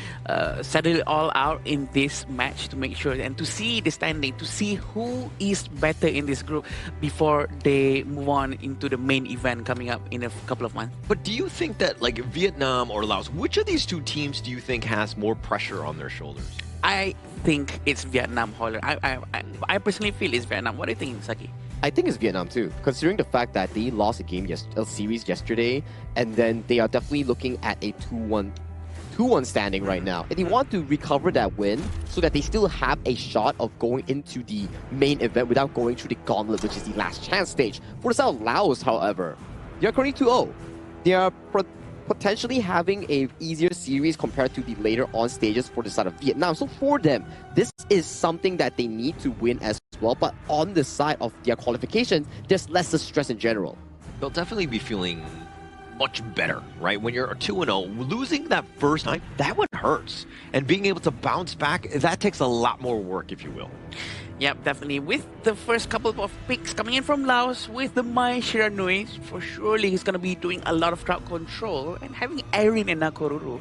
settle it all out in this match to make sure and to see the standing, to see who is better in this group before they move on into the main event coming up in a couple of months. But do you think that, like, Vietnam or Laos, which of these two teams do you think has more pressure on their shoulders? I think it's Vietnam, Holler. I personally feel it's Vietnam. What do you think, Saki? I think it's Vietnam too, considering the fact that they lost a series yesterday, and then they are definitely looking at a 2-1 standing right now. And they want to recover that win so that they still have a shot of going into the main event without going through the gauntlet, which is the last chance stage. For the side of Laos, however, they are currently 2-0. They are potentially having a easier series compared to the later on stages for the side of Vietnam. So for them, this is something that they need to win as well. But on the side of their qualifications, there's lesser stress in general. They'll definitely be feeling much better, right? When you're 2-0, losing that first time, that one hurts. And being able to bounce back, that takes a lot more work, if you will. Yep, definitely. With the first couple of picks coming in from Laos, with the Mai Shiranui, for surely he's going to be doing a lot of crowd control, and having Erin and Nakoruru,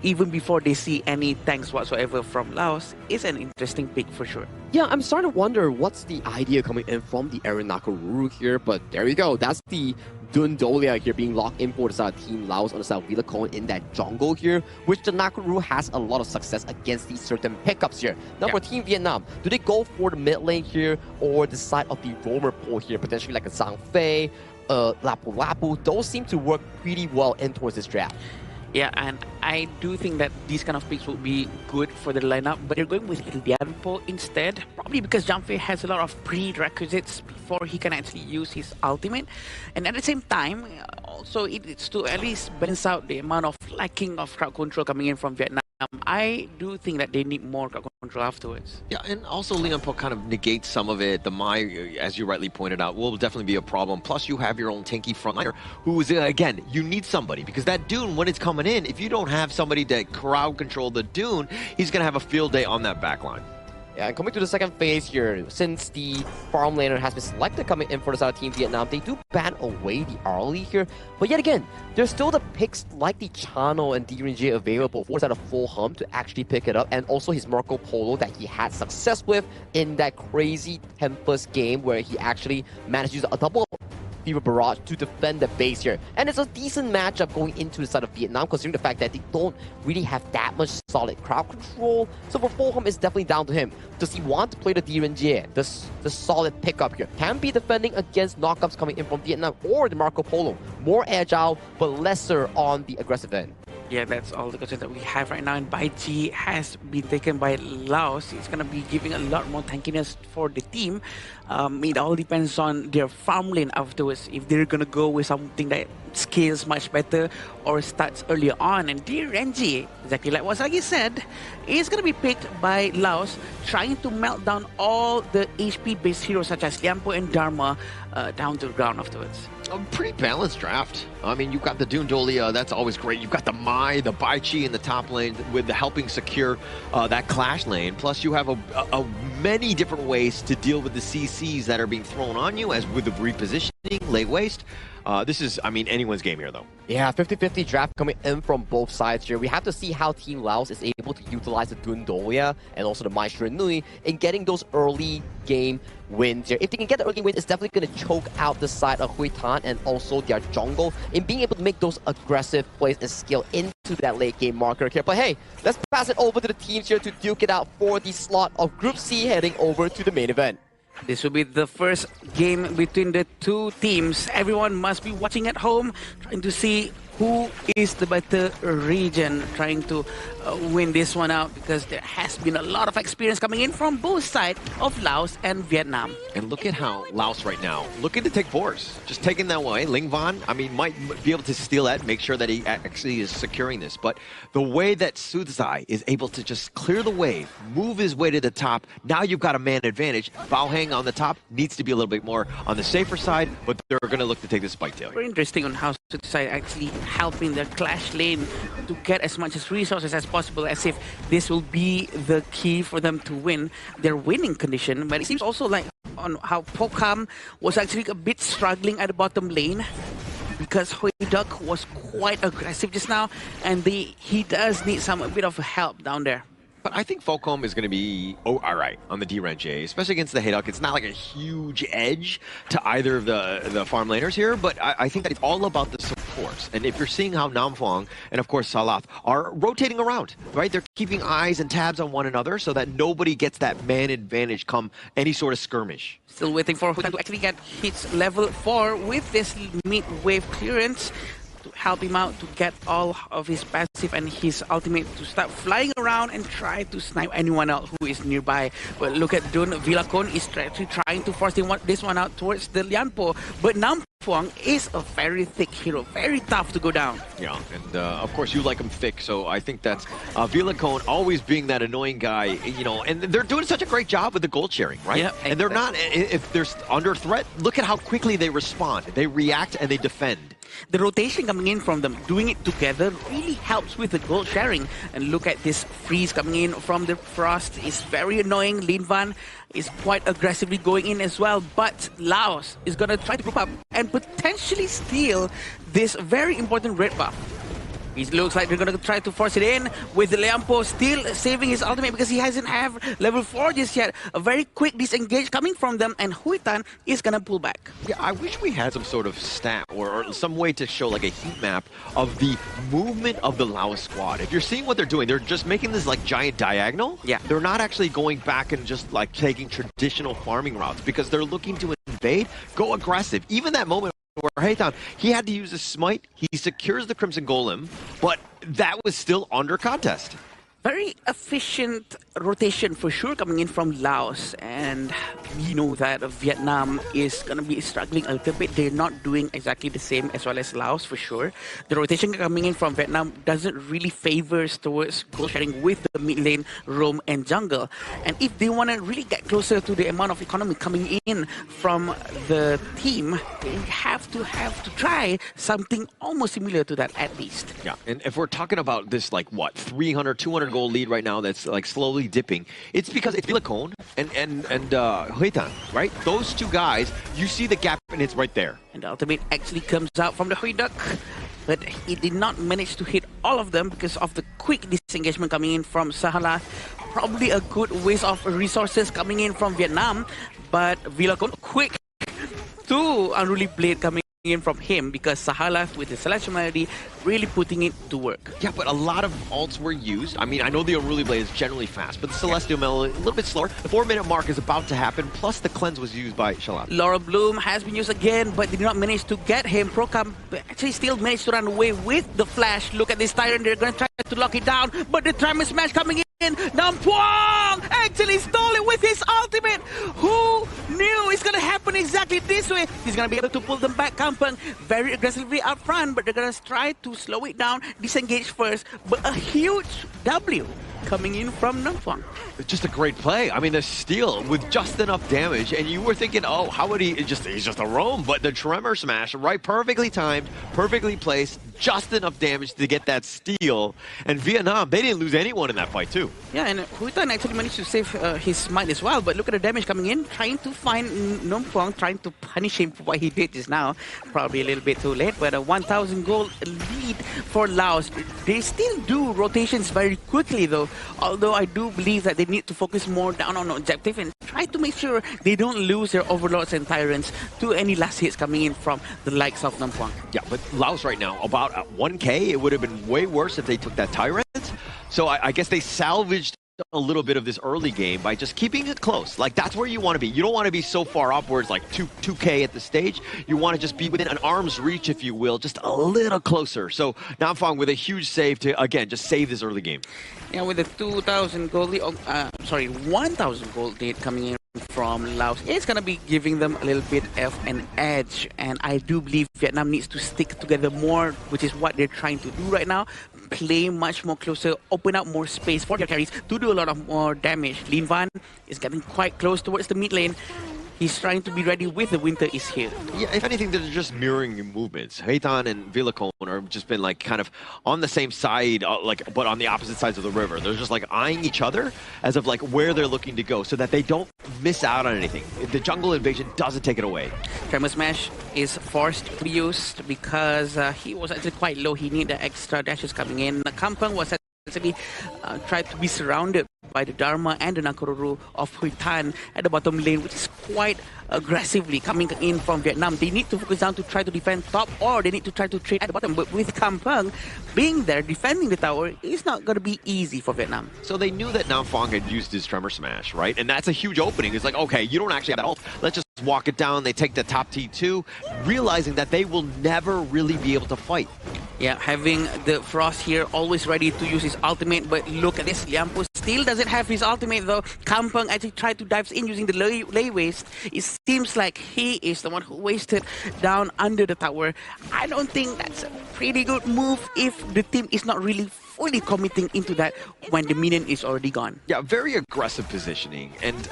even before they see any tanks whatsoever from Laos, is an interesting pick for sure. Yeah, I'm starting to wonder what's the idea coming in from the Erin Nakoruru here, but there we go. That's the Dun Dolia here being locked in for the side of Team Laos on the side of Vilacon in that jungle here, which the Nakoruru has a lot of success against these certain pickups here. Now for Team Vietnam, do they go for the mid lane here or the side of the roamer pool here, potentially like a Zhang Fei, Lapu Lapu? Those seem to work pretty well in towards this draft. Yeah, and I do think that these kind of picks would be good for the lineup, but they're going with Lianpo instead, probably because Janfei has a lot of prerequisites before he can actually use his ultimate. And at the same time, also it's to at least balance out the amount of lacking of crowd control coming in from Vietnam. I do think that they need more crowd control afterwards. Yeah, and also Lianpo kind of negates some of it. The Mai, as you rightly pointed out, will definitely be a problem. Plus, you have your own tanky frontliner, who is, again, you need somebody. Because that Dune, when it's coming in, if you don't have somebody to crowd control the Dune, he's going to have a field day on that backline. Yeah, and coming to the second phase here, since the farm laner has been selected coming in for the side of Team Vietnam, they do ban away the early here. But yet again, there's still the picks like the Chano and DRNG available for the side of Fulham to actually pick it up, and also his Marco Polo that he had success with in that crazy Tempest game where he actually managed to use a double Fever Barrage to defend the base here. And it's a decent matchup going into the side of Vietnam, considering the fact that they don't really have that much solid crowd control. So for Fulham, it's definitely down to him. Does he want to play the DRNG, the solid pickup here? Can be defending against knockups coming in from Vietnam, or the Marco Polo. More agile, but lesser on the aggressive end. Yeah, that's all the questions that we have right now. And Baichi has been taken by Laos. It's going to be giving a lot more tankiness for the team. It all depends on their farm lane afterwards. If they're going to go with something that scales much better or starts earlier on. And dear Renji, exactly like what Sagi said, is going to be picked by Laos, trying to melt down all the HP-based heroes such as Lianpo and Dharma down to the ground afterwards. A pretty balanced draft. I mean, you've got the Dune Dolia, that's always great. You've got the Mai, the Baichi in the top lane with the helping secure that clash lane. Plus, you have a many different ways to deal with the CCs that are being thrown on you, as with the repositioning, late waste. this is, I mean, anyone's game here, though. Yeah, 50-50 draft coming in from both sides here. We have to see how Team Laos is able to utilize the Dundolia and also the Maestro Nui in getting those early game wins here. If they can get the early wins, it's definitely going to choke out the side of Hui Tan and also their jungle in being able to make those aggressive plays and skill into that late game marker here. But hey, let's pass it over to the teams here to duke it out for the slot of Group C heading over to the main event. This will be the first game between the two teams. Everyone must be watching at home, trying to see who is the better region, trying to win this one out, because there has been a lot of experience coming in from both sides of Laos and Vietnam. And look at how Laos right now, looking to take fours. Just taking that way. Ling Van, I mean, might be able to steal that, make sure that he actually is securing this. But the way that Sudzai is able to just clear the wave, move his way to the top, now you've got a man advantage. Bao Heng on the top needs to be a little bit more on the safer side, but they're going to look to take this spike tail. Very interesting on how Sudzai actually helping their clash lane to get as much as resources as possible, as if this will be the key for them to win their winning condition. But it seems also like on how Pokam was actually a bit struggling at the bottom lane, because Hui Duck was quite aggressive just now, and he does need a bit of help down there. But I think Folcom is going to be all right on the D-Range, especially against the Hayduck. It's not like a huge edge to either of the farm laners here, but I think that it's all about the supports. And if you're seeing how Namfang and, of course, Salath are rotating around, right? They're keeping eyes and tabs on one another so that nobody gets that man advantage come any sort of skirmish. Still waiting for Hutan to actually get hits level 4 with this mid-wave clearance to help him out to get all of his passive and his ultimate to start flying around and try to snipe anyone else who is nearby. But look at Dun Villacon is actually trying to force this one out towards the Lianpo. But Nampuang is a very thick hero, very tough to go down. Yeah, and of course you like him thick, so I think that's Villacon always being that annoying guy, you know, and they're doing such a great job with the gold sharing, right? Yeah, and they're not, if they're under threat, look at how quickly they respond. They react and they defend. The rotation coming in from them, doing it together, really helps with the gold sharing. And look at this freeze coming in from the Frost. It's very annoying. Lin Van is quite aggressively going in as well. But Laos is going to try to group up and potentially steal this very important red buff. It looks like they're going to try to force it in with the Lianpo still saving his ultimate because he hasn't have level 4 just yet. A very quick disengage coming from them, and Huitan is going to pull back. Yeah, I wish we had some sort of stat or some way to show like a heat map of the movement of the Laos squad. If you're seeing what they're doing, they're just making this like giant diagonal. Yeah. They're not actually going back and just like taking traditional farming routes because they're looking to invade, go aggressive. Even that moment where Haytham, he had to use a smite, he secures the Crimson Golem, but that was still under contest. Very efficient rotation for sure coming in from Laos, and we know that Vietnam is going to be struggling a little bit. They're not doing exactly the same as well as Laos for sure. The rotation coming in from Vietnam doesn't really favor towards gold sharing with the mid lane, roam and jungle. And if they want to really get closer to the amount of economy coming in from the team, they have to try something almost similar to that at least. Yeah, and if we're talking about this like what, 300, 200 goal lead right now that's like slowly dipping, it's because it's Villacon and Huitan, right? Those two guys, you see the gap and it's right there. And the ultimate actually comes out from the Hui Duck, but it did not manage to hit all of them because of the quick disengagement coming in from Sahala. Probably a good waste of resources coming in from Vietnam, but Villacon quick to Unruly Blade coming in from him because Sahala with the Celestial Melody really putting it to work. Yeah, but a lot of ults were used. I mean, I know the Unruly Blade is generally fast, but the Celestial Melody a little bit slower. The 4-minute mark is about to happen, plus the cleanse was used by Shalat. Laura Bloom has been used again, but did not manage to get him. Procam actually still managed to run away with the flash. Look at this Tyrant, they're going to try to lock it down, but the Tremor Smash coming in. Nampuang actually stole it with his ultimate. Who knew it's going to happen exactly this way? He's going to be able to pull them back. Kampang very aggressively up front, but they're going to try to slow it down, disengage first. But a huge W coming in from Namfang. It's just a great play. I mean, the steal with just enough damage, and you were thinking, oh, how would he's just a roam, but the tremor smash, right, perfectly timed, perfectly placed, just enough damage to get that steal. And Vietnam, they didn't lose anyone in that fight too. Yeah, and Huitan actually managed to save his mind as well, but look at the damage coming in, trying to find Namfang, trying to punish him for what he did just now. Probably a little bit too late, but a 1,000 gold lead for Laos. They still do rotations very quickly though, although I do believe that they need to focus more down on objective and try to make sure they don't lose their overlords and tyrants to any last hits coming in from the likes of Namfang. Yeah, but Laos right now, about at 1K, it would have been way worse if they took that tyrant. So I guess they salvaged a little bit of this early game by just keeping it close. Like, that's where you want to be. You don't want to be so far upwards, like 2K at the stage. You want to just be within an arm's reach, if you will, just a little closer. So Namfang with a huge save to, again, just save this early game. Yeah, with the 2,000 gold lead, 1,000 gold lead coming in from Laos, it's going to be giving them a little bit of an edge. And I do believe Vietnam needs to stick together more, which is what they're trying to do right now. Play much more closer, open up more space for their carries to do a lot of more damage. Lin Van is getting quite close towards the mid lane. He's trying to be ready with the winter is here. Yeah, if anything, they're just mirroring your movements. Heitan and Villacone are just been like kind of on the same side, but on the opposite sides of the river. They're just like eyeing each other as of like where they're looking to go so that they don't miss out on anything. The jungle invasion doesn't take it away. Tremor Smash is forced to be used because he was actually quite low. He needed extra dashes coming in. Kampang was actually tried to be surrounded by the Dharma and the Nakoruru of Huitan at the bottom lane, which is quite aggressively coming in from Vietnam. They need to focus down to try to defend top, or they need to try to trade at the bottom. But with Kampang being there, defending the tower, it's not going to be easy for Vietnam. So they knew that Namfang had used his Tremor Smash, right? And that's a huge opening. It's like, okay, you don't actually have that ult. Let's just walk it down. They take the top T2, realizing that they will never really be able to fight. Yeah, having the Frost here always ready to use his ultimate, but look at this. Liampo still doesn't have his ultimate though. Kampang actually tried to dive in using the lay waste. It seems like he is the one who wasted down under the tower. I don't think that's a pretty good move if the team is not really fully committing into that when the minion is already gone. Yeah, very aggressive positioning, and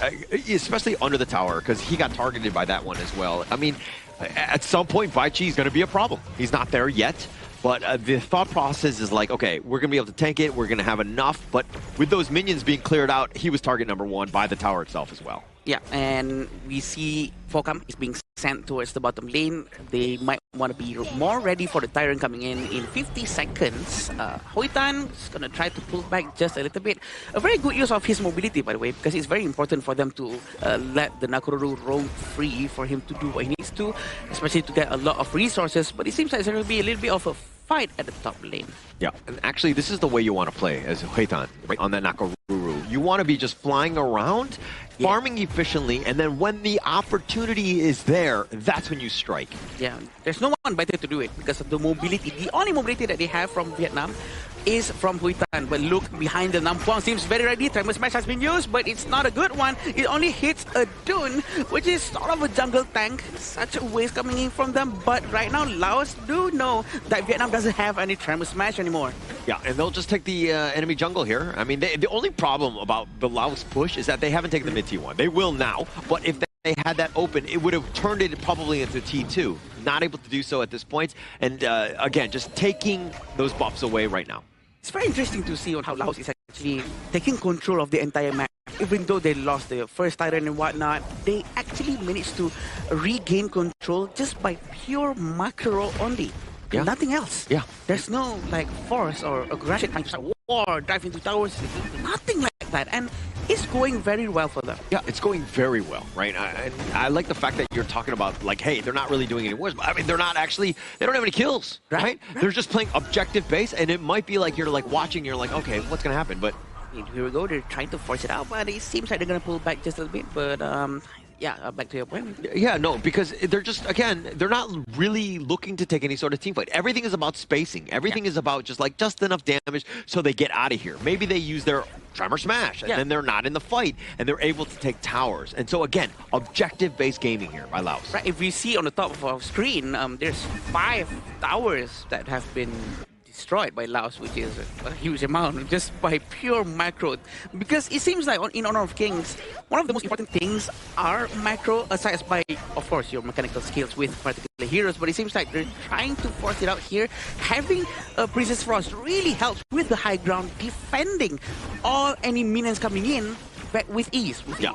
especially under the tower, because he got targeted by that one as well. I mean, at some point, Bai Chi is going to be a problem. He's not there yet. But the thought process is like, okay, we're going to be able to tank it, we're going to have enough, but with those minions being cleared out, he was target number one by the tower itself as well. Yeah, and we see Focam is being sent towards the bottom lane. They might want to be more ready for the Tyrant coming in 50 seconds. Huitan is going to try to pull back just a little bit. A very good use of his mobility, by the way, because it's very important for them to let the Nakoruru roam free for him to do what he needs to, especially to get a lot of resources. But it seems like there's going to be a little bit of a fight at the top lane. Yeah, and actually this is the way you want to play as Huitan, right, on that Nakoruru. You want to be just flying around, farming efficiently, and then when the opportunity is there, that's when you strike. Yeah, there's no one better to do it because of the mobility. The only mobility that they have from Vietnam is from Huitan. But look behind the Namfang, seems very ready. Tremor Smash has been used, but it's not a good one. It only hits a Dune, which is sort of a jungle tank. Such a waste coming in from them. But right now, Laos do know that Vietnam doesn't have any Tremor Smash anymore. Yeah, and they'll just take the enemy jungle here. I mean, the only problem about the Laos push is that they haven't taken the mid T1. They will now, but if they had that open, it would have turned it probably into T2. Not able to do so at this point. And again, just taking those buffs away right now. It's very interesting to see on how Laos is actually taking control of the entire map. Even though they lost the first Tyrant and whatnot, they actually managed to regain control just by pure macro only. Yeah. Nothing else. Yeah. There's no like force or aggression trying to start war, dive into towers, nothing like that. And it's going very well for them. Yeah, it's going very well, right? I like the fact that you're talking about like, hey, they're not really doing any wars. But I mean, they're not actually, they don't have any kills, right? They're just playing objective base, and it might be like you're like watching, you're like, okay, what's gonna happen? But here we go. They're trying to force it out, but it seems like they're gonna pull back just a little bit. But yeah, back to your point. Yeah, no, because they're just, again, they're not really looking to take any sort of team fight. Everything is about spacing. Everything is about just enough damage so they get out of here. Maybe they use their Tremor Smash, and then they're not in the fight, and they're able to take towers. And so, again, objective-based gaming here by Laos. Right, if we see on the top of our screen, there's 5 towers that have been destroyed by Laos, which is a huge amount, just by pure macro. Because it seems like in Honor of Kings, one of the most important things are macro, aside by, of course, your mechanical skills with particular heroes, but it seems like they're trying to force it out here. Having Princess Frost really helps with the high ground, defending all any minions coming in with ease. Yeah.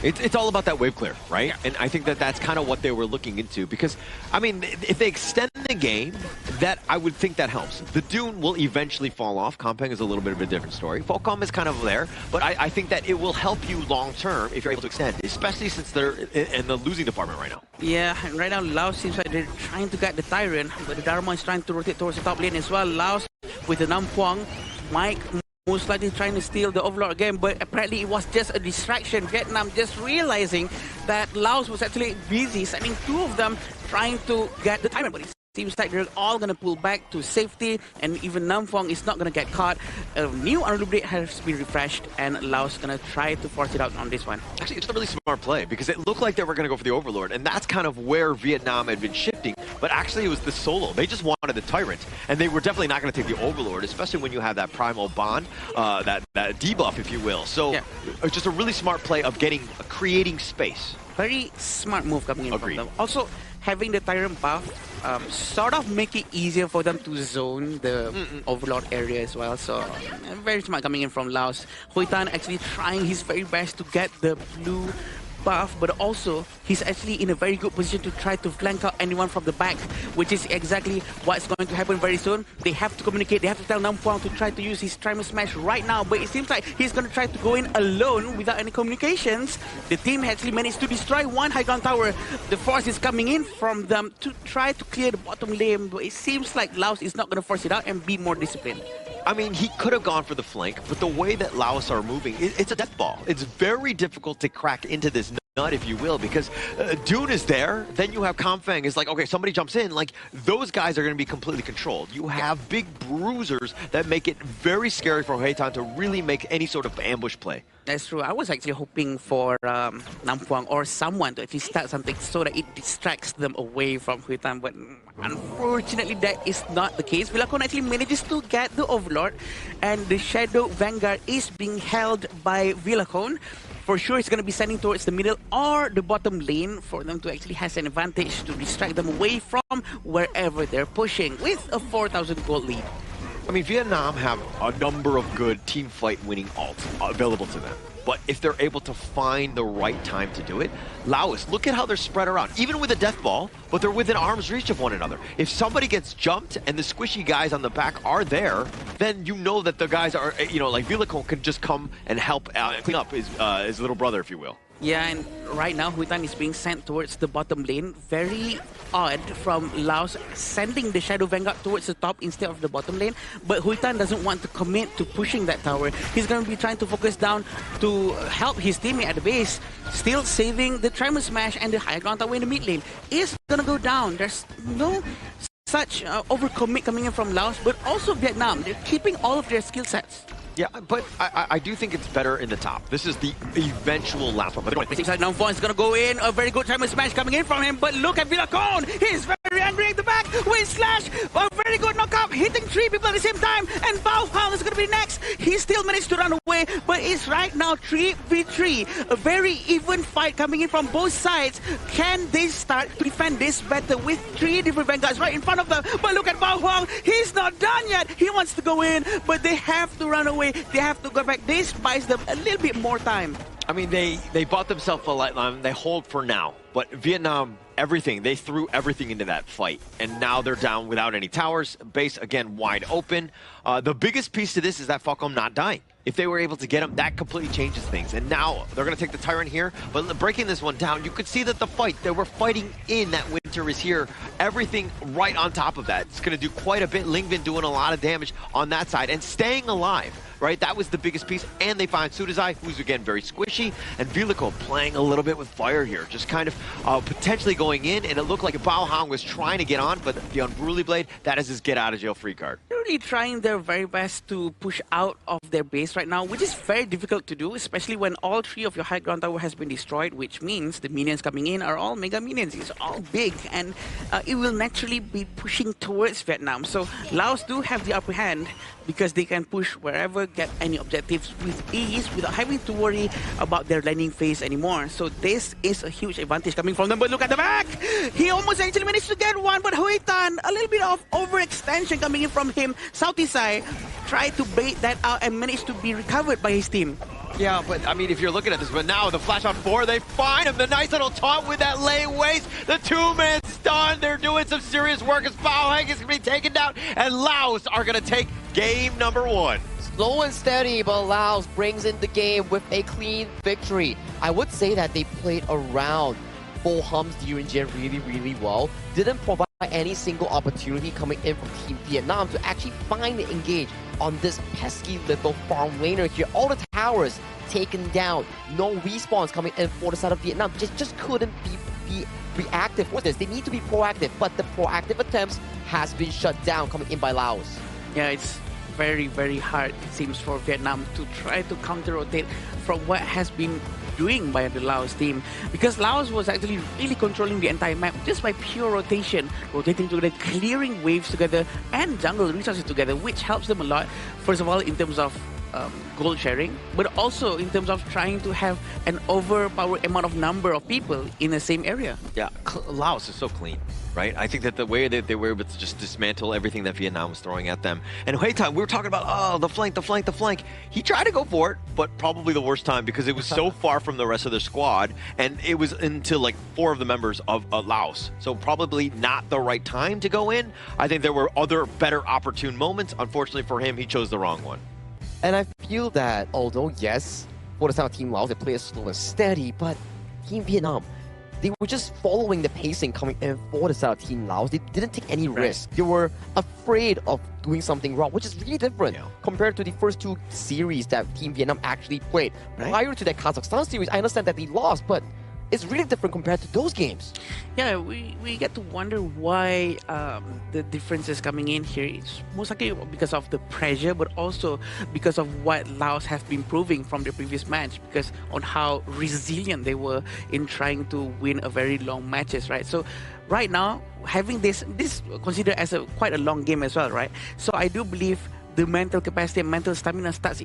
It's all about that wave clear, right? Yeah. And I think that that's kind of what they were looking into, because, I mean, if they extend the game, that I would think that helps. The Dune will eventually fall off. Kompeng is a little bit of a different story. Falcom is kind of there, but I think that it will help you long term if you're able to extend, especially since they're in the losing department right now. Yeah, right now Laos seems like they're trying to get the Tyrant, but the Dharma is trying to rotate towards the top lane as well. Laos with the Nampuang, Mike most likely trying to steal the Overlord again, but apparently it was just a distraction. Vietnam just realizing that Laos was actually busy, sending two of them trying to get the Tyrant, but it seems like they're all going to pull back to safety, and even Namfong is not going to get caught. A new Unlubrate has been refreshed, and Laos going to try to force it out on this one. Actually, it's a really smart play, because it looked like they were going to go for the Overlord, and that's kind of where Vietnam had been shifting, but actually it was the solo. They just wanted the Tyrant, and they were definitely not going to take the Overlord, especially when you have that Primal Bond, that debuff, if you will. So it's just a really smart play of creating space. Very smart move coming in from them. Also, having the Tyrant buff sort of make it easier for them to zone the Overlord area as well. So very smart coming in from Laos. Hui Tan actually trying his very best to get the blue buff, but also he's actually in a very good position to try to flank out anyone from the back, which is exactly what's going to happen very soon. They have to communicate, they have to tell Nampuang to try to use his Trimer Smash right now, but it seems like he's going to try to go in alone without any communications. The team actually managed to destroy one high ground tower. The force is coming in from them to try to clear the bottom lane, but it seems like Laos is not going to force it out and be more disciplined. I mean, he could have gone for the flank, but the way that Laos are moving, it's a death ball. It's very difficult to crack into this nut, if you will, because Dune is there, then you have Kompeng is like, okay, somebody jumps in, like, those guys are going to be completely controlled. You have big bruisers that make it very scary for Hui Tan to really make any sort of ambush play. That's true. I was actually hoping for Nampuang or someone to actually start something so that it distracts them away from Hui Tan, but unfortunately that is not the case. Villacon actually manages to get the Overlord, and the Shadow Vanguard is being held by Villacon. For sure, it's going to be sending towards the middle or the bottom lane for them to actually have an advantage to distract them away from wherever they're pushing with a 4,000 gold lead. I mean, Vietnam have a number of good team fight winning ults available to them. But if they're able to find the right time to do it, Laos, look at how they're spread around, even with a death ball, but they're within arm's reach of one another. If somebody gets jumped and the squishy guys on the back are there, then you know that the guys are, you know, like Villacon can just come and help clean up his little brother, if you will. Yeah, and right now Hui Tan is being sent towards the bottom lane. Very odd from Laos sending the Shadow Vanguard towards the top instead of the bottom lane. But Hui Tan doesn't want to commit to pushing that tower. He's going to be trying to focus down to help his teammate at the base. Still saving the Trimer Smash and the high ground tower in the mid lane. Is going to go down. There's no such overcommit coming in from Laos, but also Vietnam. They're keeping all of their skill sets. Yeah, but I do think it's better in the top. This is the eventual last one. It seems like Namfon is going to go in. A very good Trimer Smash coming in from him, but look at Villacon. He's very angry at the back with Slash. A very good knockup, hitting 3 people at the same time. And Bao Hao is going to be next. He still managed to run away, but it's right now 3v3. A very even fight coming in from both sides. Can they start to defend this better with 3 different Vanguards right in front of them? But look at Bao Hao. He's not done yet. He wants to go in, but they have to run away. They have to go back. This buys them a little bit more time. I mean, they bought themselves a light line. They hold for now. But Vietnam, everything, they threw everything into that fight. And now they're down without any towers. Base, again, wide open. The biggest piece to this is that Falcom not dying. If they were able to get him, that completely changes things. And now they're going to take the Tyrant here. But breaking this one down, you could see that the fight, they were fighting in that Winter is here. Everything right on top of that. It's going to do quite a bit. Lingvin doing a lot of damage on that side and staying alive. Right, that was the biggest piece, and they find Sudazai, who's again very squishy, and Villacon playing a little bit with fire here, just kind of potentially going in, and it looked like Bao Hong was trying to get on, but the Unruly Blade, that is his get-out-of-jail-free card. They're really trying their very best to push out of their base right now, which is very difficult to do, especially when all three of your high ground tower has been destroyed, which means the minions coming in are all mega minions. It's all big, and it will naturally be pushing towards Vietnam. So Laos do have the upper hand because they can push wherever, get any objectives with ease without having to worry about their landing phase anymore. So this is a huge advantage coming from them. But look at the back! He almost actually managed to get one, but Hui Tan, a little bit of overextension coming in from him. Southeast side tried to bait that out and managed to be recovered by his team. Yeah, but I mean, if you're looking at this, but now the flash on 4, they find him. The nice little taunt with that lay waste. The 2-man stun. They're doing some serious work as Bao Heng is going to be taken down, and Laos are going to take game number 1. Slow and steady, but Laos brings in the game with a clean victory. I would say that they played around Bo Hum's Direnjie really, really well. Didn't provide any single opportunity coming in from Team Vietnam to actually find and engage on this pesky little farm laner here. All the towers taken down. No respawns coming in for the side of Vietnam. Just couldn't be reactive with this. They need to be proactive, but the proactive attempts has been shut down coming in by Laos. Yeah, it's very, very hard, it seems, for Vietnam to try to counter-rotate from what has been doing by the Laos team, because Laos was actually really controlling the entire map just by pure rotation, rotating together, clearing waves together and jungle resources together, which helps them a lot. First of all, in terms of gold sharing, but also in terms of trying to have an overpowered amount of number of people in the same area. Yeah, Laos is so clean, right? I think that the way that they were able to just dismantle everything that Vietnam was throwing at them. And Hui Tan, we were talking about, oh, the flank, the flank, the flank. He tried to go for it, but probably the worst time because it was so far from the rest of their squad, and it was into like 4 of the members of Laos. So probably not the right time to go in. I think there were other better opportune moments. Unfortunately for him, he chose the wrong one. And I feel that although, yes, for the South Team Laos, they play it slow and steady, but Team Vietnam, they were just following the pacing coming in for the South Team Laos. They didn't take any risk. They were afraid of doing something wrong, which is really different compared to the first 2 series that Team Vietnam actually played. Prior to that Kazakhstan series, I understand that they lost, but it's really different compared to those games. Yeah, we get to wonder why the difference is coming in here. It's most likely because of the pressure, but also because of what Laos have been proving from the previous match, because on how resilient they were in trying to win a very long matches, right? So right now, having this considered as quite a long game as well, right? So I do believe the mental capacity and mental stamina starts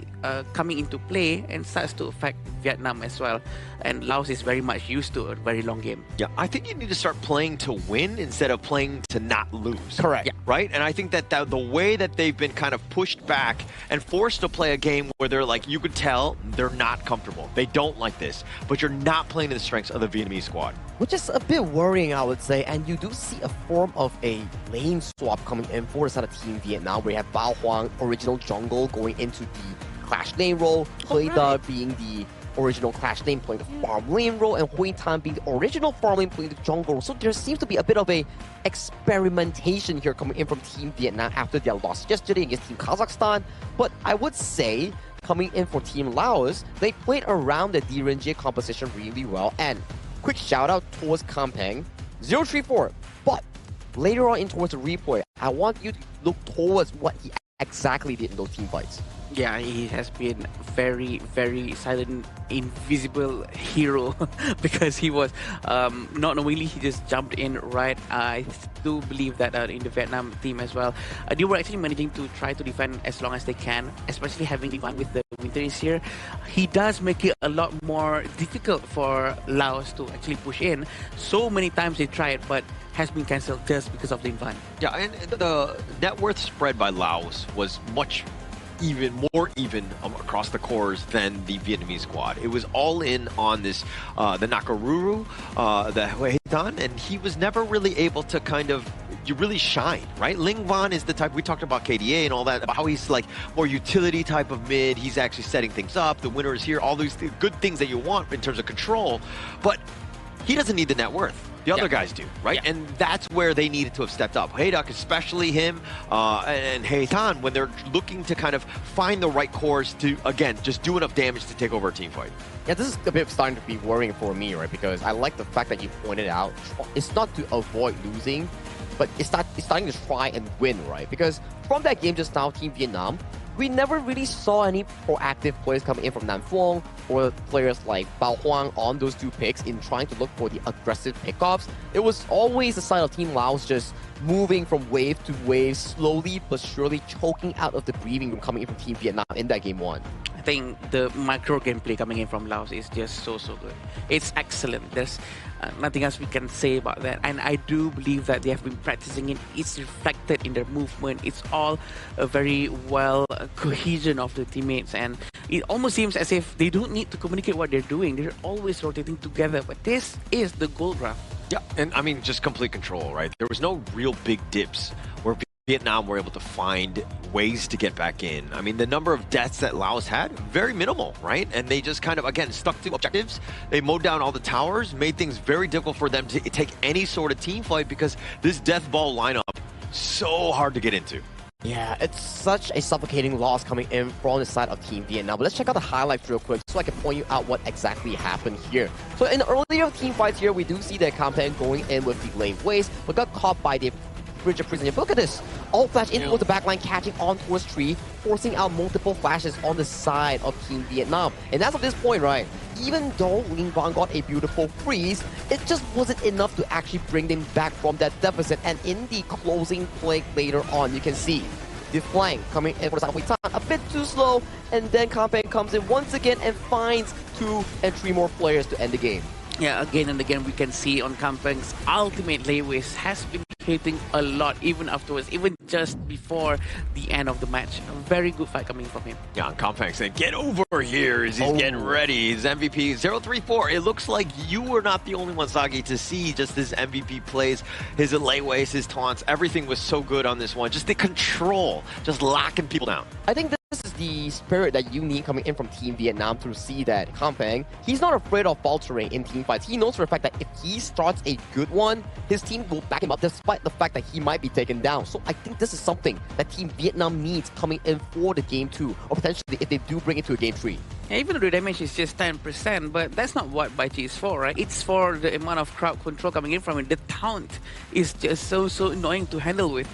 coming into play and starts to affect Vietnam as well. And Laos is very much used to a very long game. Yeah, I think you need to start playing to win instead of playing to not lose. Correct. Yeah. Right? And I think that the way that they've been kind of pushed back and forced to play a game where they're like, you could tell they're not comfortable. They don't like this, but you're not playing to the strengths of the Vietnamese squad. Which is a bit worrying, I would say. And you do see a form of a lane swap coming in for the side of Team Vietnam, where you have Bao Huang, original jungle, going into the Clash lane role, Hui Da being the original Clash lane playing the farm lane role, and Hui Tan being the original farm lane playing the jungle. So there seems to be a bit of a experimentation here coming in from Team Vietnam after their loss yesterday against Team Kazakhstan. But I would say, coming in for Team Laos, they played around the Direnjie composition really well. And quick shout out towards Kampeng 034. But later on in towards the replay, I want you to look towards what he exactly did in those team fights. Yeah, he has been very, very silent, invisible hero because he was not knowingly, he just jumped in right. I do believe that in the Vietnam team as well, they were actually managing to try to defend as long as they can, especially having fun with the winter is here. He does make it a lot more difficult for Laos to actually push in. So many times they tried, but has been cancelled just because of the invite. Yeah, and the net worth spread by Laos was much more even across the cores than the Vietnamese squad. It was all in on this, the Nakaruru, the Hui Tan, and he was never really able to kind of really shine, right? Ling Van is the type, we talked about KDA and all that, about how he's like more utility type of mid. He's actually setting things up. The winner is here, all these good things that you want in terms of control, but he doesn't need the net worth. The other guys do, right? Yeah. And that's where they needed to have stepped up. Hayduk, especially him, and Heitan, when they're looking to kind of find the right course to, again, just do enough damage to take over a team fight. Yeah, this is a bit starting to be worrying for me, right? Because I like the fact that you pointed out, it's not to avoid losing, but it's starting to try and win, right? Because from that game just now, Team Vietnam, we never really saw any proactive players coming in from Nanfong or players like Bao Huang on those 2 picks in trying to look for the aggressive pickoffs. It was always the side of Team Laos just moving from wave to wave, slowly but surely choking out of the breathing room coming in from Team Vietnam in that game 1. I think the micro gameplay coming in from Laos is just so good. It's excellent. There's nothing else we can say about that. And I do believe that they have been practicing it. It's reflected in their movement. It's all a very well cohesion of the teammates. And it almost seems as if they don't need to communicate what they're doing. They're always rotating together. But this is the goal graph. Yeah, and I mean, just complete control, right? There was no real big dips where Vietnam were able to find ways to get back in. I mean, the number of deaths that Laos had, very minimal, right? And they just kind of, again, stuck to objectives. They mowed down all the towers, made things very difficult for them to take any sort of team fight because this death ball lineup, so hard to get into. Yeah, it's such a suffocating loss coming in from the side of Team Vietnam. But let's check out the highlights real quick so I can point you out what exactly happened here. So in the earlier team fights here, we do see the Kampen going in with the lane waste, but got caught by the Bridge of Prison. Look at this. All flash in towards the backline, catching on towards Tree, forcing out multiple flashes on the side of Team Vietnam. And as of this point, right, even though Ling Van got a beautiful freeze, it just wasn't enough to actually bring them back from that deficit. And in the closing play later on, you can see the flank coming in for the side of Wei Tan, a bit too slow, and then Kampen comes in once again and finds 2 and 3 more players to end the game. Yeah, again and again we can see on Kampen's ultimate Lewis has been hitting a lot even afterwards, even just before the end of the match. A very good fight coming from him. Yeah, Kampen saying, get over here as he's getting ready. His MVP 034. It looks like you were not the only one, Sagi, to see just his MVP plays, his layways, his taunts. Everything was so good on this one. Just the control, just locking people down. I think this is the spirit that you need coming in from Team Vietnam to see that Kampen, he's not afraid of faltering in team fights. He knows for a fact that if he starts a good one, his team will back him up despite the fact that he might be taken down. So I think this is something that Team Vietnam needs coming in for the game 2, or potentially if they do bring it to a game 3. Yeah, even though the damage is just 10%, but that's not what Baichi is for, right? It's for the amount of crowd control coming in from it. The taunt is just so annoying to handle with.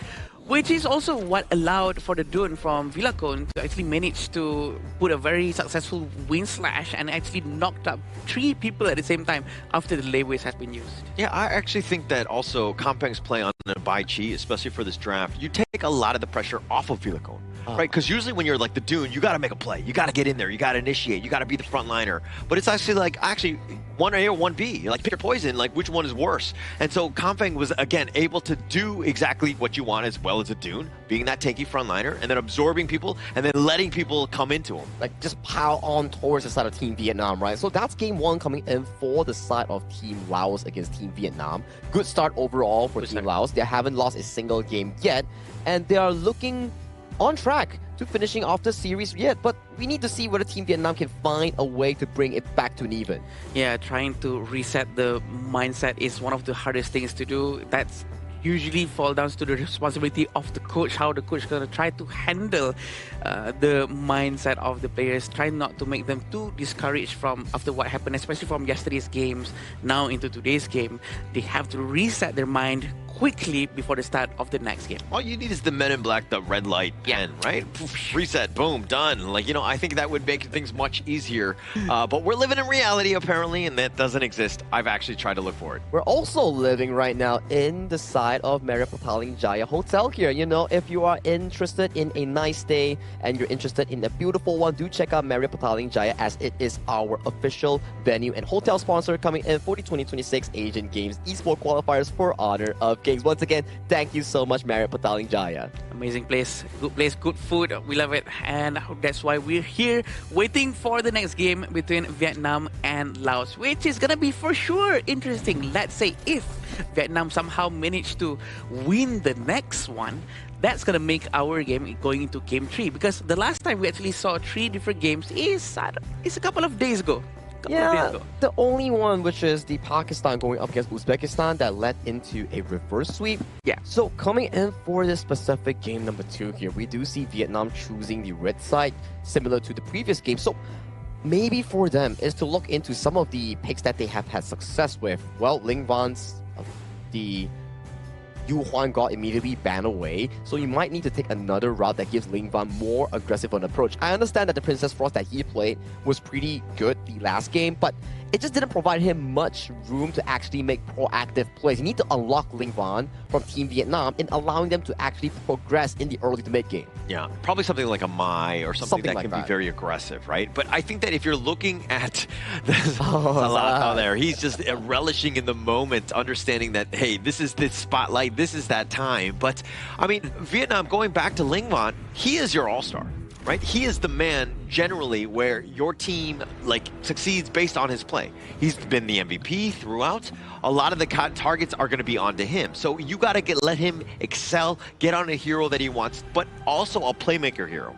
Which is also what allowed for the Dune from Villacon to actually manage to put a very successful wind slash and actually knocked up 3 people at the same time after the layways has been used. Yeah, I actually think that also Kampen's play on the Bai Chi, especially for this draft, you take a lot of the pressure off of Villacon. Right, because usually when you're like the Dune, you got to make a play. You got to get in there. You got to initiate. You got to be the front liner. But it's actually like, 1A or 1B. You're like, pick your poison. Like, which one is worse? And so Kampen was, again, able to do exactly what you want as well as a Dune, being that tanky front liner, and then absorbing people, and then letting people come into him. Like, just pile on towards the side of Team Vietnam, right? So that's game 1 coming in for the side of Team Laos against Team Vietnam. Good start overall for Team Laos. They haven't lost a single game yet, and they are looking on track to finishing off the series yet, but we need to see whether Team Vietnam can find a way to bring it back to an even. Yeah, trying to reset the mindset is one of the hardest things to do. That's usually fall down to the responsibility of the coach, how the coach is going to try to handle the mindset of the players, try not to make them too discouraged from after what happened, especially from yesterday's games now into today's game. They have to reset their mind quickly before the start of the next game. All you need is the Men in Black, the red light pen, right? Reset, boom, done. Like, you know, I think that would make things much easier. But we're living in reality, apparently, and that doesn't exist. I've actually tried to look for it. We're also living right now in the side of Marriott Pataling Jaya Hotel here. You know, if you are interested in a nice stay and you're interested in a beautiful one, do check out Marriott Pataling Jaya, as it is our official venue and hotel sponsor coming in for the 2026 Asian Games Esports Qualifiers for Honor of Kings. Once again, thank you so much, Marriott Pataling Jaya. Amazing place, good food, we love it, and that's why we're here waiting for the next game between Vietnam and Laos, which is gonna be for sure interesting. Let's say if Vietnam somehow managed to win the next one, that's gonna make our game going into game 3, because the last time we actually saw 3 different games is a couple of days ago. Yeah, the only one, which is the Pakistan going up against Uzbekistan, that led into a reverse sweep. Yeah. So coming in for this specific game number 2 here, we do see Vietnam choosing the red side, similar to the previous game. So maybe for them is to look into some of the picks that they have had success with. Well, Ling Van's the Yu Huan got immediately banned away, so you might need to take another route that gives Ling Van more aggressive an approach. I understand that the Princess Frost that he played was pretty good the last game, but it just didn't provide him much room to actually make proactive plays. You need to unlock Ling Van from Team Vietnam in allowing them to actually progress in the early to mid game. Yeah, probably something like a Mai or something that can be very aggressive, right? But I think that if you're looking at Salah there, he's just relishing in the moment, understanding that, hey, this is the spotlight, this is that time. But, I mean, Vietnam, going back to Ling Van, he is your all-star. Right? He is the man generally where your team succeeds based on his play. He's been the MVP throughout. A lot of the targets are going to be onto him. So you got to let him excel, get on a hero that he wants, but also a playmaker hero.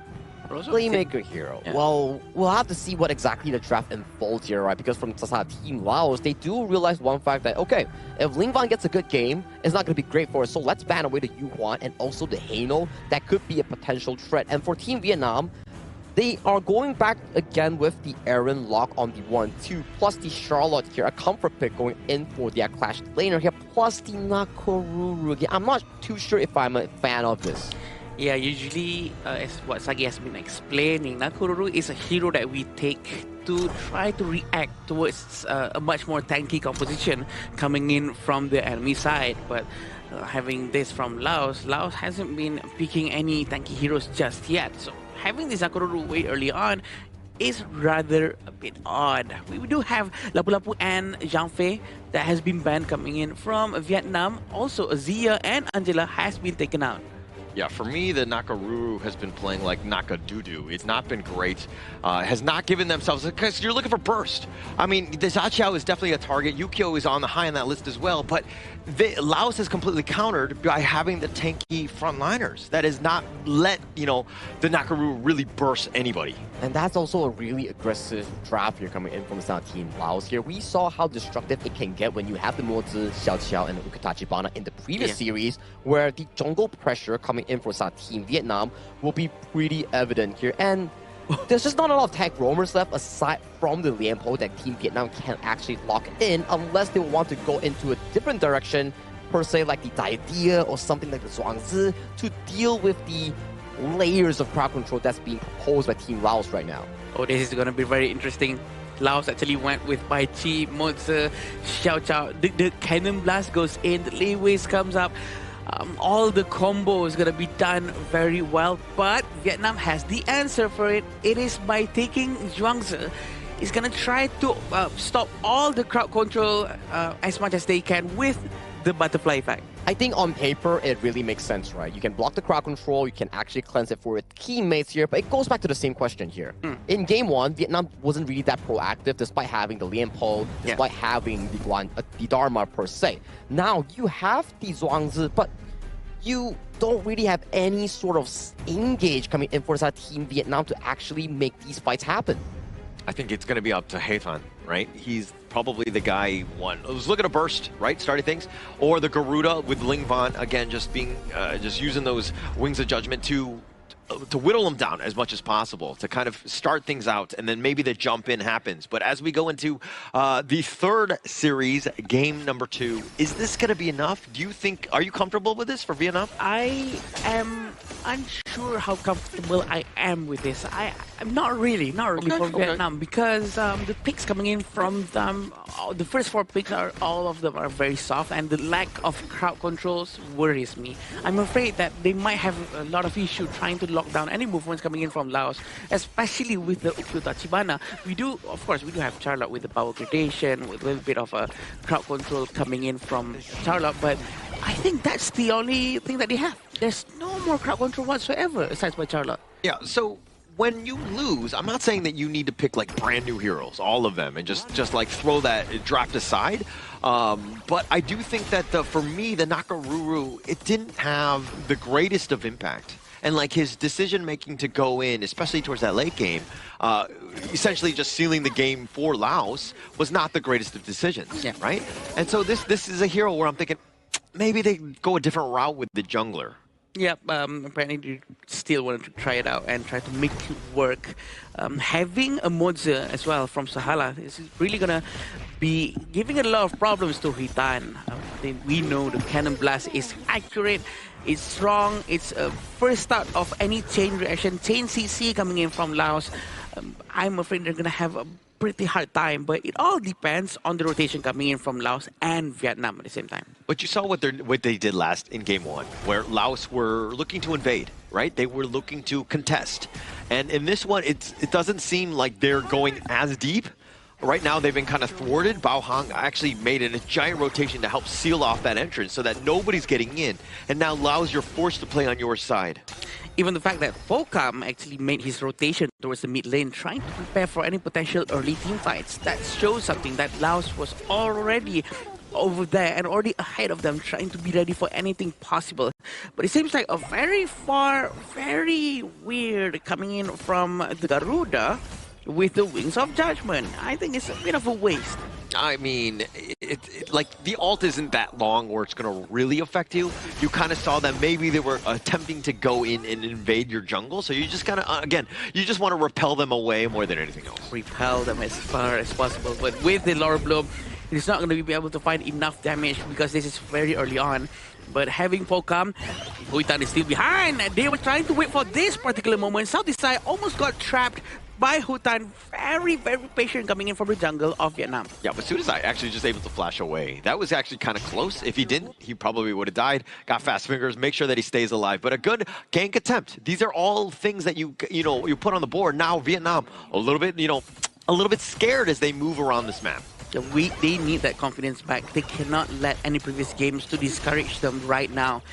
Playmaker hero. Yeah. Well, we'll have to see what exactly the draft unfolds here, right? Because from Team Laos, they do realize one fact that, okay, if Ling Van gets a good game, it's not going to be great for us. So let's ban away the Yu Huan and also the Haino. That could be a potential threat. And for Team Vietnam, they are going back again with the Aaron lock on the 1-2, plus the Charlotte here, a comfort pick going in for the Clash laner here, plus the Nakoruru. I'm not too sure if I'm a fan of this. Yeah, usually, as what Sagi has been explaining, Nakoruru is a hero that we take to try to react towards a much more tanky composition coming in from the enemy side. But having this from Laos hasn't been picking any tanky heroes just yet. So having this Nakoruru way early on is rather a bit odd. We do have Lapu Lapu and Zhang Fei that has been banned coming in from Vietnam. Also, Azia and Angela has been taken out. Yeah, for me, the Nakaruru has been playing like Nakadudu. It's not been great. Has not given themselves, because you're looking for burst. I mean, the Zaqiao is definitely a target. Yukio is on the high on that list as well, but Laos is completely countered by having the tanky frontliners. That has not let, the Nakaruru really burst anybody. And that's also a really aggressive draft here coming in from Team Laos here. We saw how destructive it can get when you have the Mozi, Xiao and the Ukatachibana in the previous series, where the jungle pressure coming in for Team Vietnam will be pretty evident here. And there's just not a lot of tank roamers left aside from the Lian Po that Team Vietnam can actually lock in unless they want to go into a different direction, per se like the Daidia or something like the Zhuangzi, to deal with the layers of crowd control that's being proposed by Team Laos right now. Oh, this is going to be very interesting. Laos actually went with Bai Chi, Mozi, Xiao Chao. The Cannon Blast goes in, the Lei Waste comes up. All the combo is going to be done very well, but Vietnam has the answer for it. It is by taking Zhuangzi. It's going to try to stop all the crowd control as much as they can with the butterfly effect. I think on paper, it really makes sense, right? You can block the crowd control, you can actually cleanse it for its teammates here, but it goes back to the same question here. In game one, Vietnam wasn't really that proactive despite having the Lian Po, despite having the Dharma per se. Now, you have the Zhuangzi, but you don't really have any sort of engage coming in for Team Vietnam to actually make these fights happen. I think it's going to be up to Haithan, right? He's probably the guy who's looking to burst, right? Starting things. Or the Garuda with Ling Van, again, just being, just using those Wings of Judgment to whittle them down as much as possible, to kind of start things out, and then maybe the jump in happens. But as we go into the third series, game number 2, is this going to be enough? Do you think, are you comfortable with this for Vietnam? I am unsure how comfortable I am with this. I'm not really for Vietnam, because the picks coming in from them, the first 4 picks all of them are very soft, and the lack of crowd controls worries me. I'm afraid that they might have a lot of issue trying to lock down any movements coming in from Laos, especially with the Ukyo-Tachibana. We do have Charlotte with the power gradation, with a little bit of a crowd control coming in from Charlotte, but I think that's the only thing that they have. There's no more crowd control whatsoever aside by Charlotte. Yeah, so when you lose, I'm not saying that you need to pick like brand new heroes, all of them, and just like throw that draft aside. But I do think that for me, the Nakaruru, it didn't have the greatest of impact. And like his decision making to go in, especially towards that late game, essentially just sealing the game for Laos was not the greatest of decisions, right? And so this is a hero where I'm thinking maybe they go a different route with the jungler. Yeah, apparently they still wanted to try it out and try to make it work. Having a Mozi as well from Sahala is really going to be giving a lot of problems to Hitan. we know the cannon blast is accurate, it's strong, it's a first start of any chain reaction, chain CC coming in from Laos. I'm afraid they're going to have a pretty hard time, but it all depends on the rotation coming in from Laos and Vietnam at the same time. But you saw what they did last in game one, where Laos were looking to invade, right? They were looking to contest. And in this one, it doesn't seem like they're going as deep. Right now, they've been kind of thwarted. Bao Hong actually made a giant rotation to help seal off that entrance so that nobody's getting in. And now Laos, you're forced to play on your side. Even the fact that Focam actually made his rotation towards the mid lane, trying to prepare for any potential early team fights, that shows something that Laos was already over there and already ahead of them, trying to be ready for anything possible. But it seems like a very weird coming in from the Garuda with the Wings of Judgment. I think it's a bit of a waste. I mean, like the ult isn't that long where it's going to really affect you. You kind of saw that maybe they were attempting to go in and invade your jungle. So you just kind of, again, you just want to repel them away more than anything else. Repel them as far as possible. But with the Laura Bloom, it's not going to be able to find enough damage because this is very early on. But having Focam, Huitan is still behind. They were trying to wait for this particular moment. Southeast side almost got trapped by Hutan, very patient coming in from the jungle of Vietnam. Yeah, but Sudasai actually just able to flash away. That was actually kind of close. If he didn't, he probably would have died. Got fast fingers, make sure that he stays alive. But a good gank attempt. These are all things that you put on the board. Now Vietnam a little bit scared as they move around this map. They need that confidence back. They cannot let any previous games to discourage them right now.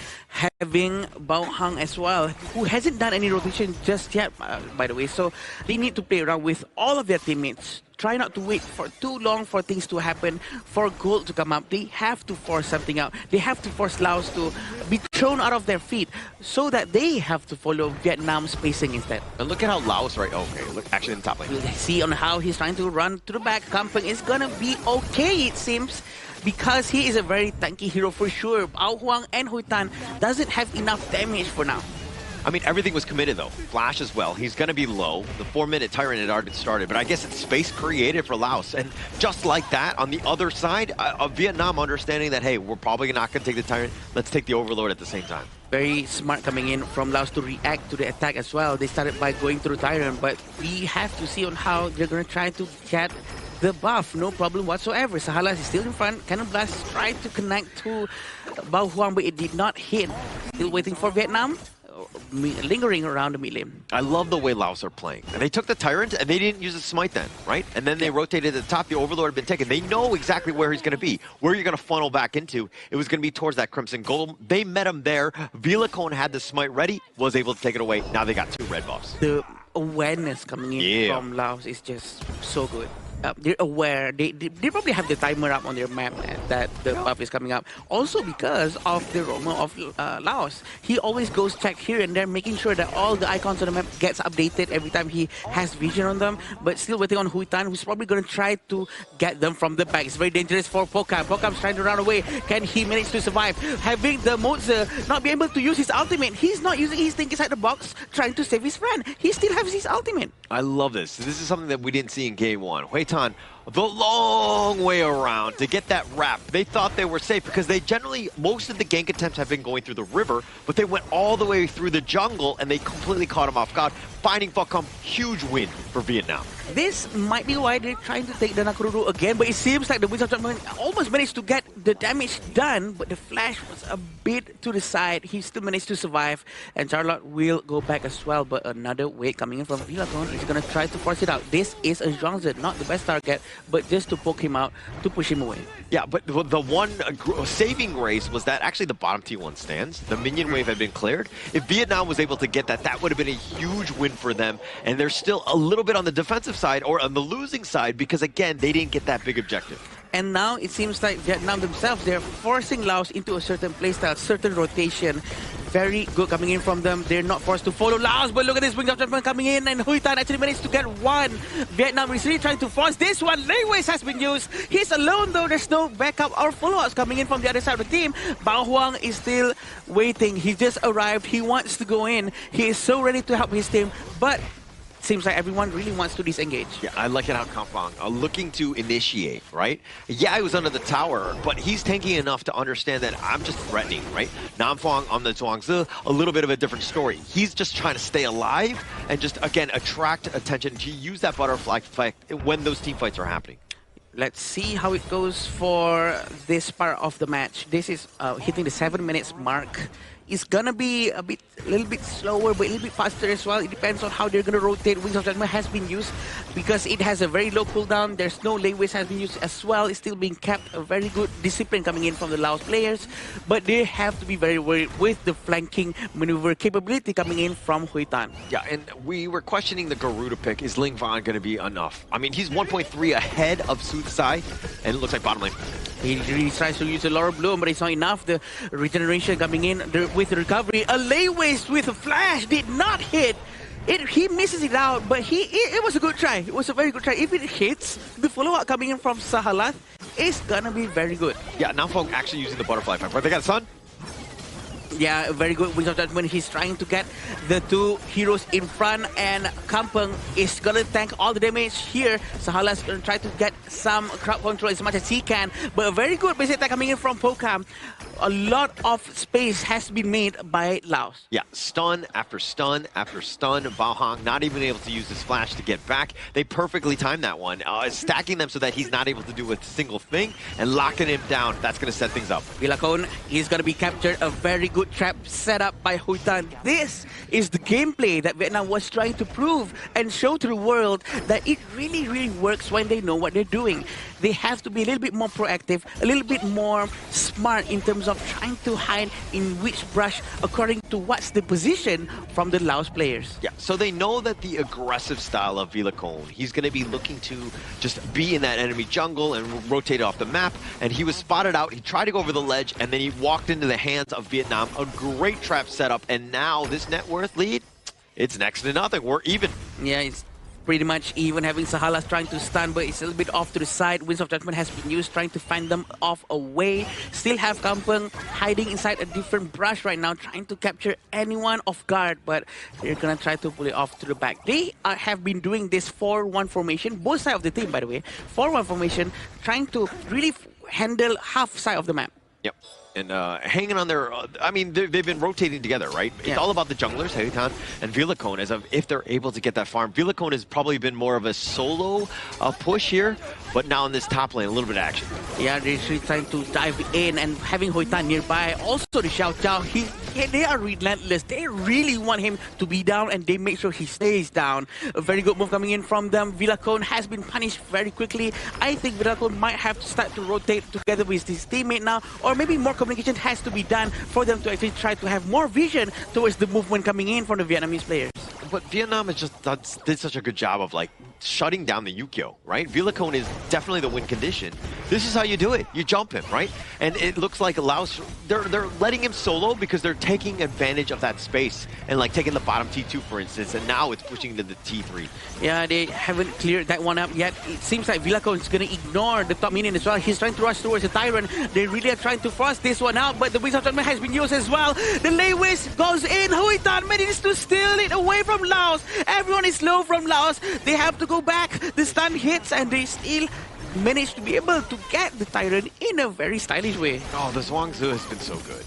Having Bao Hang as well, who hasn't done any rotation just yet, by the way. So they need to play around with all of their teammates. Try not to wait for too long for things to happen, for gold to come up. They have to force something out. They have to force Laos to be thrown out of their feet so that they have to follow Vietnam's pacing instead. And look at how Laos, right? Okay, look, actually in the top lane. We'll see on how he's trying to run to the back. Kampeng is going to be okay, it seems, because he is a very tanky hero for sure. Bao Huang and Huitan doesn't have enough damage for now. I mean, everything was committed, though. Flash as well. He's going to be low. The 4-minute Tyrant had already started, but I guess it's space created for Laos. And just like that, on the other side of Vietnam, understanding that, hey, we're probably not going to take the Tyrant. Let's take the Overlord at the same time. Very smart coming in from Laos to react to the attack as well. They started by going through Tyrant, but we have to see on how they're going to try to get the buff. No problem whatsoever. Sahala is still in front. Cannon Blast tried to connect to Bao Huang, but it did not hit. Still waiting for Vietnam. Lingering around the mid lane. I love the way Laos are playing. And they took the Tyrant and they didn't use the Smite then, right? And then they rotated at the top. The Overlord had been taken. They know exactly where he's going to be, where you're going to funnel back into. It was going to be towards that Crimson Golem. They met him there. Vilacone had the Smite ready, was able to take it away. Now they got 2 red buffs. The awareness coming in from Laos is just so good. They're aware. They probably have the timer up on their map that the buff is coming up. Also because of the roamer of Laos. He always goes check here and there, making sure that all the icons on the map gets updated every time he has vision on them. But still waiting on Huitan, who's probably going to try to get them from the back. It's very dangerous for Pokam. Pokam's trying to run away. Can he manage to survive? Having the Moza not be able to use his ultimate. He's not using his thing inside the box, trying to save his friend. He still has his ultimate. I love this. This is something that we didn't see in game one. Huitan, the long way around to get that wrap. They thought they were safe because they generally, most of the gank attempts have been going through the river, but they went all the way through the jungle and they completely caught him off guard. Finding Focam, huge win for Vietnam. This might be why they're trying to take the Nakururu again, but it seems like the Wizard of Judgment almost managed to get the damage done, but the flash was a bit to the side. He still managed to survive, and Charlotte will go back as well, but another wave coming in from Vilacone is going to try to force it out. This is a Zhuangzi, not the best target, but just to poke him out, to push him away. Yeah, but the one saving grace was that actually the bottom T1 stands. The minion wave had been cleared. If Vietnam was able to get that, that would have been a huge win for them, and they're still a little bit on the defensive side or on the losing side because, again, they didn't get that big objective. And now it seems like Vietnam themselves, they're forcing Laos into a certain playstyle, certain rotation. Very good coming in from them. They're not forced to follow Laos, but look at this Wings of Judgment coming in, and Huitan actually managed to get one. Vietnam is really trying to force this one. Langways has been used. He's alone though. There's no backup or follow-ups coming in from the other side of the team. Bao Huang is still waiting. He just arrived. He wants to go in. He is so ready to help his team, but seems like everyone really wants to disengage. Yeah, I like it how Kampong looking to initiate, right? Yeah, he was under the tower, but he's tanky enough to understand that I'm just threatening, right? Namfong on the Zhuangzi, a little bit of a different story. He's just trying to stay alive and just, again, attract attention to use that butterfly effect when those team fights are happening. Let's see how it goes for this part of the match. This is hitting the 7 minutes mark. It's gonna be a little bit slower, but a little bit faster as well. It depends on how they're gonna rotate. Wings of Judgment has been used because it has a very low cooldown. There's no lane waste has been used as well. It's still being kept. A very good discipline coming in from the Laos players, but they have to be very worried with the flanking maneuver capability coming in from Huitan. Yeah, and we were questioning the Garuda pick. Is Ling Van gonna be enough? I mean, he's 1.3 ahead of Soothsai, and it looks like bottom lane. He really tries to use a Laurel Bloom, but it's not enough. The regeneration coming in with the recovery. A lay waste with a flash did not hit. He misses it out, but it was a good try. It was a very good try. If it hits, the follow-up coming in from Sahalat is gonna be very good. Yeah, Namfong actually using the butterfly effect. Right, they got Sun. Yeah, very good Wings of Judgment. He's trying to get the two heroes in front, and Kampung is gonna tank all the damage here. Sahala's gonna try to get some crowd control as much as he can, but a very good base attack coming in from Pokam. A lot of space has been made by Laos. Yeah, stun after stun after stun. Bao Hong not even able to use his flash to get back. They perfectly timed that one, stacking them so that he's not able to do a single thing and locking him down. That's going to set things up. Vilacone is going to be captured. A very good trap set up by Huitan. This is the gameplay that Vietnam was trying to prove and show to the world that it really, really works when they know what they're doing. They have to be a little bit more proactive, a little bit more smart in terms of trying to hide in which brush according to what's the position from the Laos players. Yeah, so they know that the aggressive style of Vilacone, he's going to be looking to just be in that enemy jungle and rotate off the map, and he was spotted out. He tried to go over the ledge, and then he walked into the hands of Vietnam. A great trap setup, and now this net worth lead, it's next to nothing. We're even. Yeah, it's pretty much even, having Sahalas trying to stun, but it's a little bit off to the side. Winds of Judgment has been used, trying to find them off away. Still have Kampung hiding inside a different brush right now, trying to capture anyone off guard, but they're gonna try to pull it off to the back. They have been doing this 4-1 formation, both sides of the team, by the way. 4-1 formation, trying to really handle half side of the map. Yep. And hanging on their, I mean, they've been rotating together, right? It's all about the junglers, Heitan and Vilacone, as of if they're able to get that farm. Vilacone has probably been more of a solo push here, but now in this top lane, a little bit of action. Yeah, they're really trying to dive in, and having Huitan nearby. Also the Xiao Zhao, they are relentless. They really want him to be down, and they make sure he stays down. A very good move coming in from them. Vilacone has been punished very quickly. I think Vilacone might have to start to rotate together with his teammate now, or maybe more communication has to be done for them to actually try to have more vision towards the movement coming in from the Vietnamese players. But Vietnam has just did such a good job of like shutting down the Yukio, right? Vilacone is definitely the win condition. This is how you do it. You jump him, right? And it looks like Laos, they're letting him solo because they're taking advantage of that space and like taking the bottom T2, for instance, and now it's pushing to the T3. Yeah, they haven't cleared that one up yet. It seems like Vilacone is going to ignore the top minion as well. He's trying to rush towards the Tyrant. They really are trying to force this one out, but the Wings of Judgment has been used as well. The Lei Whisk goes in. Huitan manages to steal it away from Laos. Everyone is low from Laos. They have to go back. The stun hits, and they still managed to be able to get the Tyrant in a very stylish way. Oh, the Zhuangzi has been so good.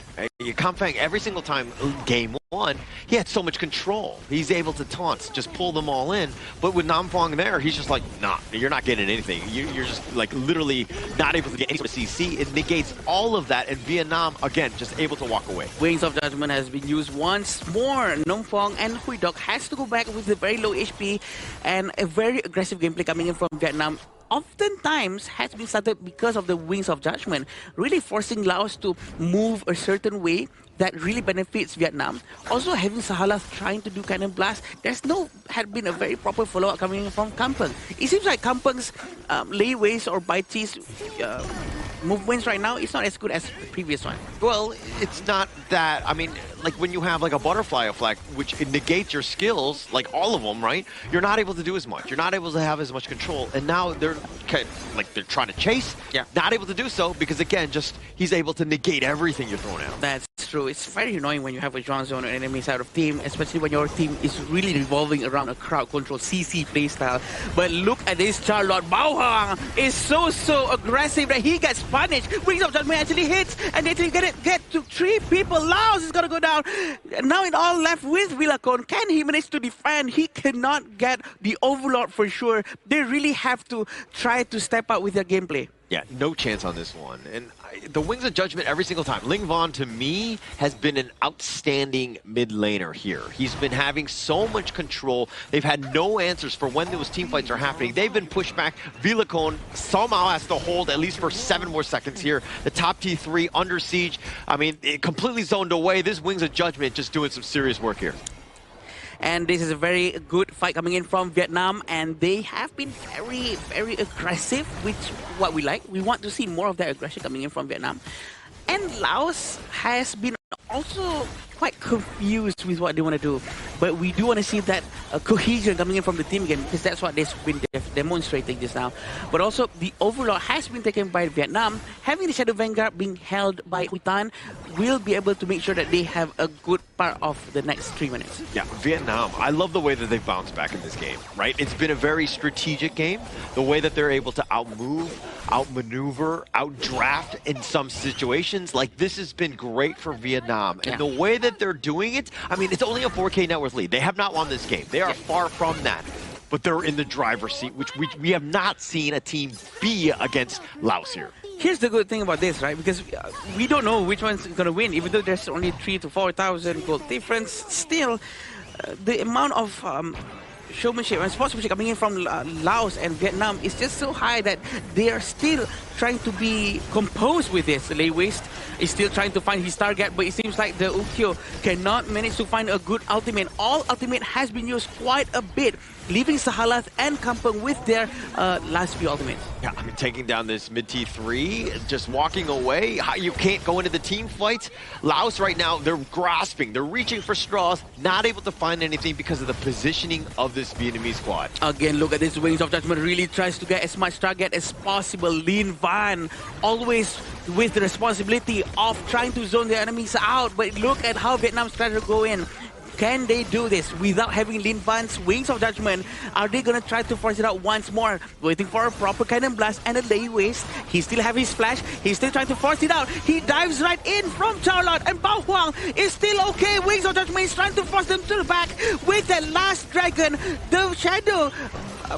Kampang, every single time game one, he had so much control. He's able to taunt, just pull them all in. But with Namfong there, he's just like, nah, you're not getting anything. You're just like literally not able to get any sort of CC. It negates all of that, and Vietnam, again, just able to walk away. Wings of Judgment has been used once more. Namfong and Hui Dok has to go back with a very low HP and a very aggressive gameplay coming in from Vietnam. Oftentimes has been started because of the Wings of Judgment, really forcing Laos to move a certain way that really benefits Vietnam. Also having Sahala trying to do Cannon Blast, had been a very proper follow-up coming in from Kampung. It seems like Kampung's layways or Baitis movements right now, it's not as good as the previous one. Well, it's not that, I mean, like when you have like a butterfly effect, which negates your skills, like all of them, right? You're not able to do as much. You're not able to have as much control. And now they're trying to chase, not able to do so because again, just he's able to negate everything you're throwing out. That's true. It's very annoying when you have a Zhuang Zone on enemy side of team, especially when your team is really revolving around a crowd control CC playstyle. But look at this Charlotte. Bao Huang is so aggressive that he gets punished. Wings of Judgment actually hits, and they get to 3 people. Laos is gonna go down. Now it all left with Villacon. Can he manage to defend? He cannot get the Overlord for sure. They really have to try to step up with their gameplay. Yeah, no chance on this one. And the Wings of Judgment every single time. Ling Von, to me, has been an outstanding mid laner here. He's been having so much control. They've had no answers for when those team fights are happening. They've been pushed back. Villacon somehow has to hold at least for 7 more seconds here. The top T3 under siege. I mean, it completely zoned away. This Wings of Judgment just doing some serious work here. And this is a very good fight coming in from Vietnam, and they have been very aggressive, which what we like. We want to see more of that aggression coming in from Vietnam. And Laos has been also quite confused with what they want to do, but we do want to see that cohesion coming in from the team again, because that's what they've been demonstrating just now. But also the Overlord has been taken by Vietnam. Having the Shadow Vanguard being held by Huitan will be able to make sure that they have a good part of the next 3 minutes. Yeah, Vietnam, I love the way that they bounced back in this game, right? It's been a very strategic game. The way that they're able to outmove, outmaneuver, outdraft in some situations, like this has been great for Vietnam. And the way that they're doing it, I mean, it's only a 4K net worth lead. They have not won this game. They are far from that. But they're in the driver's seat, which we have not seen a team be against Laos here. Here's the good thing about this, right? Because we don't know which one's going to win. Even though there's only 3,000 to 4,000 gold difference, still the amount of showmanship and sportsmanship coming in from Laos and Vietnam is just so high that they are still trying to be composed with this. Lei Waste is still trying to find his target, but it seems like the Ukyo cannot manage to find a good ultimate. All ultimate has been used quite a bit, leaving Sahalath and Kampung with their last few ultimates. Yeah, I mean, taking down this mid T3, just walking away. You can't go into the team fights. Laos right now, they're grasping, they're reaching for straws, not able to find anything because of the positioning of this Vietnamese squad. Again, look at this. Wings of Judgment really tries to get as much target as possible. Lin Van always with the responsibility of trying to zone the enemies out, but look at how Vietnam's trying to go in. Can they do this without having Lin Van's Wings of Judgment? Are they going to try to force it out once more? Waiting for a proper cannon blast and a Lei Waste. He still have his flash. He's still trying to force it out. He dives right in from Charlotte, and Bao Huang is still okay. Wings of Judgment is trying to force them to the back with the last dragon. The Shadow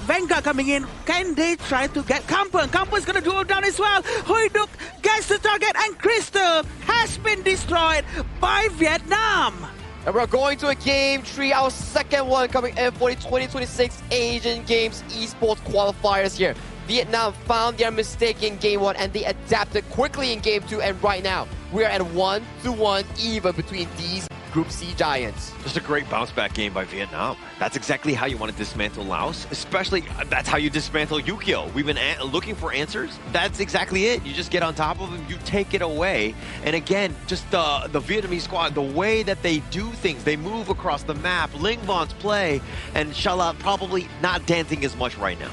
Vanguard coming in. Can they try to get Kampung? Kampung's going to do it down as well. Hoi Duk gets the target, and Crystal has been destroyed by Vietnam. And we're going to a game 3, our second one coming in for the 2026 Asian Games Esports Qualifiers here. Vietnam found their mistake in game 1 and they adapted quickly in game 2, and right now we are at 1-1 even between these Group C giants. Just a great bounce back game by Vietnam. That's exactly how you want to dismantle Laos, especially that's how you dismantle Yukio. We've been looking for answers. That's exactly it. You just get on top of them, you take it away. And again, just the Vietnamese squad, the way that they do things, they move across the map, Ling Von's play, and Shala probably not dancing as much right now.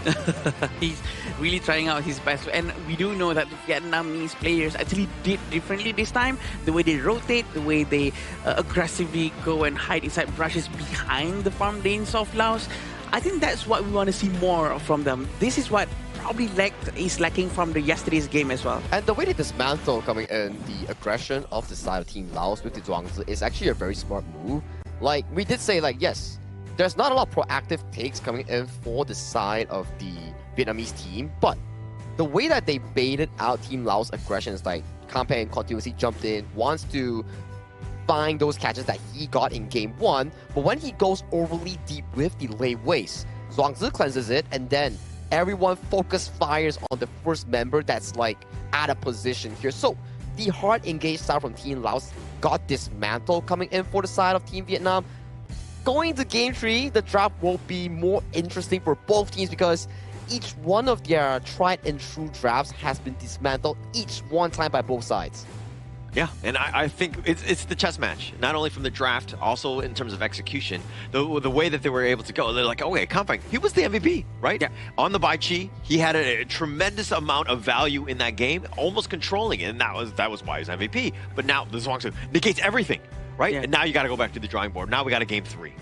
He's really trying out his best, and we do know that the Vietnamese players actually did differently this time. The way they rotate, the way they aggressively go and hide inside brushes behind the farm lanes of Laos. I think that's what we want to see more from them. This is what probably is lacking from the yesterday's game as well. And the way they dismantle coming in the aggression of the side of Team Laos with the Zhuangzi is actually a very smart move. Like, we did say, like, yes, there's not a lot of proactive takes coming in for the side of the Vietnamese team, but the way that they baited out Team Laos aggression is like Campaign continuously jumped in, wants to find those catches that he got in game 1, but when he goes overly deep with the Lei Waste, Zhuangzi cleanses it, and then everyone focus fires on the first member that's like out of position here. So the hard engaged side from Team Laos got dismantled coming in for the side of Team Vietnam. Going to game 3, the draft will be more interesting for both teams because each one of their tried and true drafts has been dismantled each one time by both sides. Yeah, and I think it's the chess match, not only from the draft, also in terms of execution. The way that they were able to go, they're like, okay, Kampang, he was the MVP, right? Yeah. On the Bai Chi, he had a tremendous amount of value in that game, almost controlling it, and that was why he's MVP. But now the Zhuangzi negates everything, right? Yeah. And now you got to go back to the drawing board. Now we got a game 3.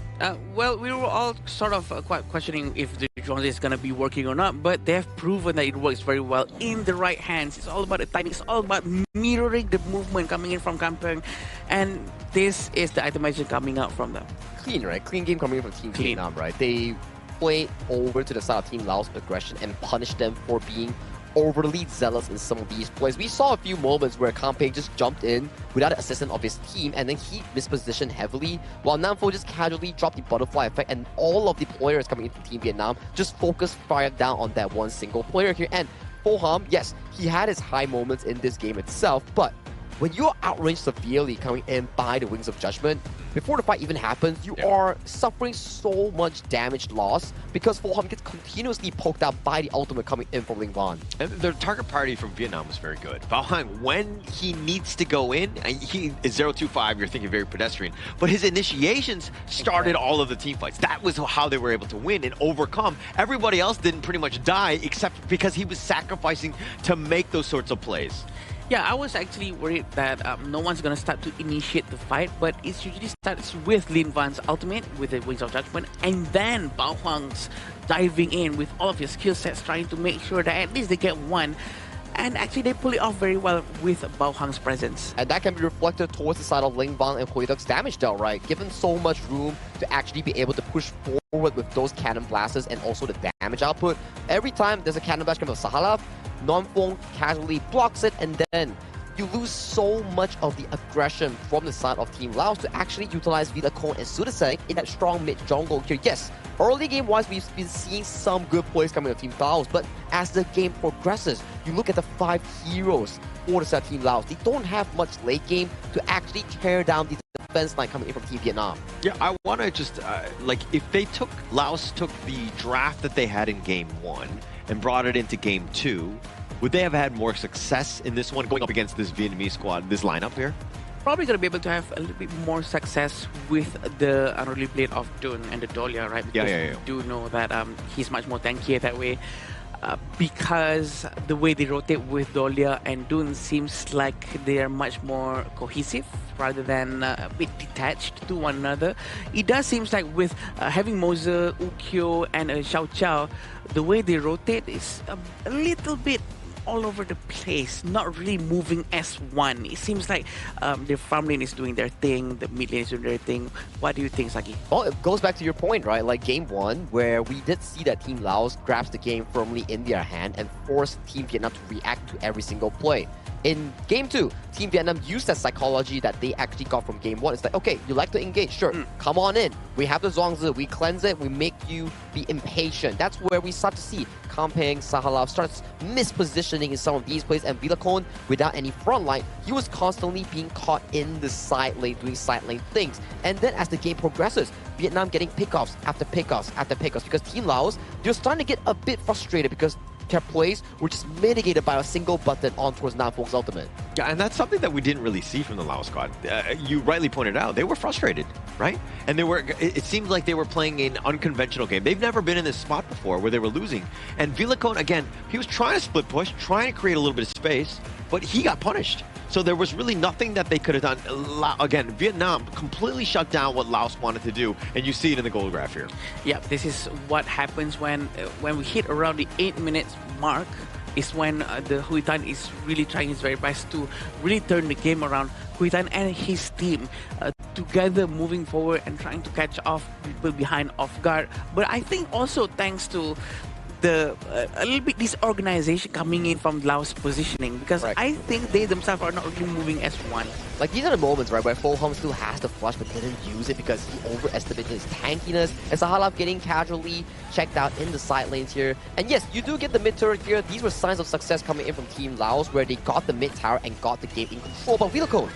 Well, we were all sort of quite questioning if the Zhuangzi is going to be working or not, but they have proven that it works very well in the right hands. It's all about the timing. It's all about mirroring the movement coming in from Kampang, and this is the itemization coming out from them. Clean, right? Clean game coming from Team Vietnam, right? They play over to the side of Team Laos aggression and punish them for being overly zealous in some of these plays. We saw a few moments where Kampang just jumped in without the assistance of his team, and then he mispositioned heavily, while Namfo just casually dropped the butterfly effect, and all of the players coming into Team Vietnam just focused fire down on that one single player here. And Foham, yes, he had his high moments in this game itself, but when you're outranged severely coming in by the Wings of Judgment, before the fight even happens, you are suffering so much damage loss because Foham gets continuously poked out by the ultimate coming in from Ling Van. And their target priority from Vietnam was very good. Bao Hang, when he needs to go in, he is 0-2-5, you're thinking very pedestrian, but his initiations started all of the team fights. That was how they were able to win and overcome. Everybody else didn't pretty much die except because he was sacrificing to make those sorts of plays. Yeah, I was actually worried that no one's going to start to initiate the fight, but it usually starts with Lin Van's ultimate, with the Wings of Judgment, and then Bao Huang's diving in with all of his skill sets, trying to make sure that at least they get one. And actually, they pull it off very well with Bao Hang's presence. And that can be reflected towards the side of Ling Van and Hui Duck's damage dealt, right? Given so much room to actually be able to push forward with those cannon blasters and also the damage output. Every time there's a cannon blast coming from Sahalaf, Nomfong casually blocks it, and then you lose so much of the aggression from the side of Team Laos to actually utilize Vilacon and Sudasek in that strong mid jungle here. Yes, early game-wise, we've been seeing some good plays coming from Team Laos, but as the game progresses, you look at the 5 heroes for the side of Team Laos. They don't have much late game to actually tear down the defense line coming in from Team Vietnam. Yeah, I want to just, like, if Laos took the draft that they had in Game 1 and brought it into Game 2, would they have had more success in this one going up against this Vietnamese squad, this lineup here? Probably going to be able to have a little bit more success with the unruly blade of Dun and the Dahlia, right? Because yeah. we do know that he's much more tankier that way. Because the way they rotate with Dahlia and Dun seems like they are much more cohesive rather than a bit detached to one another. It does seem like with having Moser, Ukyo, and Xiao Chao, the way they rotate is a little bit all over the place, not really moving as one. It seems like the farm lane is doing their thing, the mid lane is doing their thing. What do you think, Saki? Well, it goes back to your point, right? Like Game 1, where we did see that Team Laos grabs the game firmly in their hand and force Team Vietnam to react to every single play. In Game 2, Team Vietnam used that psychology that they actually got from Game 1. It's like, okay, you like to engage, sure, come on in. We have the Zhuangzi, we cleanse it, we make you be impatient. That's where we start to see Kampang, Sahalaf starts mispositioning in some of these plays, and Vilacon, without any front line, he was constantly being caught in the side lane, doing side lane things. And then as the game progresses, Vietnam getting pickoffs after pickoffs after pickoffs, because Team Laos, they're starting to get a bit frustrated because their plays were just mitigated by a single button on towards Namfong's ultimate. Yeah, and that's something that we didn't really see from the Laos squad. You rightly pointed out, they were frustrated, right? And it seemed like they were playing an unconventional game. They've never been in this spot before where they were losing. And Vilacon, again, he was trying to split push, trying to create a little bit of space, but he got punished. So there was really nothing that they could have done. Again, Vietnam completely shut down what Laos wanted to do, and you see it in the goal graph here. Yeah, this is what happens when we hit around the 8 minutes mark, is when the Huitan is really trying his very best to really turn the game around. Huitan and his team together moving forward and trying to catch off people behind off guard. But I think also thanks to a little bit disorganization coming in from Laos positioning, because I think they themselves are not really moving as one. Like, these are the moments, right, where Foham still has the flush but didn't use it because he overestimated his tankiness, and Sahalaf getting casually checked out in the side lanes here. And yes, you do get the mid turret here. These were signs of success coming in from Team Laos, where they got the mid tower and got the game in control. But Vilacon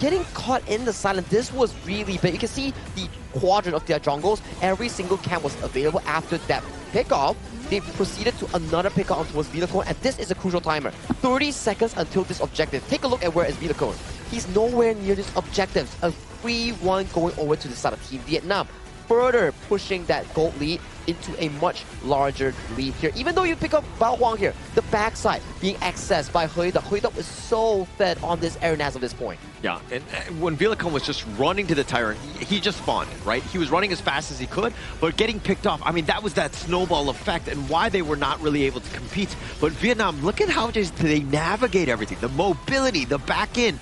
getting caught in the silent, this was really big. You can see the quadrant of their jungles. Every single camp was available after that pickoff. they proceeded to another pickup on towards Vilacone, and this is a crucial timer. 30 seconds until this objective. Take a look at where is Vilacone. He's nowhere near this objective. A 3-1 going over to the side of Team Vietnam, further pushing that gold lead into a much larger lead here. Even though you pick up Bao Huang here, the backside being accessed by Huida. Huida was so fed on this Air Naz at this point. Yeah, and when Vilacone was just running to the tyrant, he just spawned, right? He was running as fast as he could, but getting picked off, I mean, that was that snowball effect and why they were not really able to compete. But Vietnam, look at how just they navigate everything. The mobility, the back and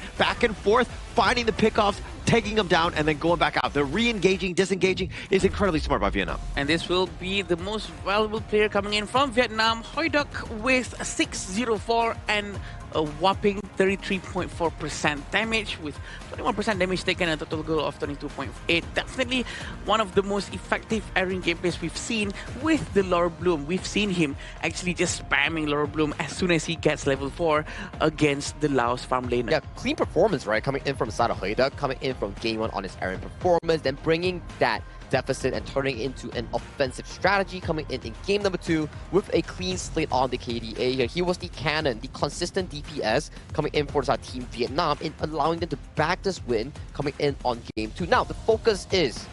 forth, finding the pickoffs, taking them down, and then going back out. The re-engaging, disengaging is incredibly smart by Vietnam. And this will be the most valuable player coming in from Vietnam, Hoiduk, with 604 and a whopping 33.4% damage, with 21% damage taken and a total goal of 22.8. Definitely one of the most effective airing gameplays we've seen with the Laura Bloom. We've seen him actually just spamming Laura Bloom as soon as he gets level 4 against the Laos farm laner. Yeah, clean performance, right? Coming in from the side of Hoida, coming in from game 1 on his airing performance, then bringing that deficit and turning into an offensive strategy, coming in game number 2 with a clean slate on the KDA here. He was the cannon, the consistent DPS coming in for our Team Vietnam, in allowing them to back this win coming in on game 2. Now, the focus is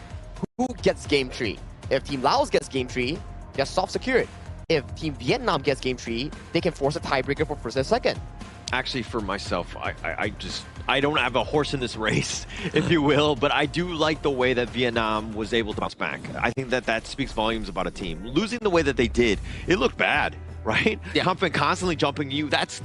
who gets game 3. If Team Laos gets game 3, they're soft secured. If Team Vietnam gets game 3, they can force a tiebreaker for first and second. Actually, for myself, I don't have a horse in this race, if you will, but I do like the way that Vietnam was able to bounce back. I think that speaks volumes about a team. Losing the way that they did, it looked bad, right? Yeah. Constantly jumping you, that's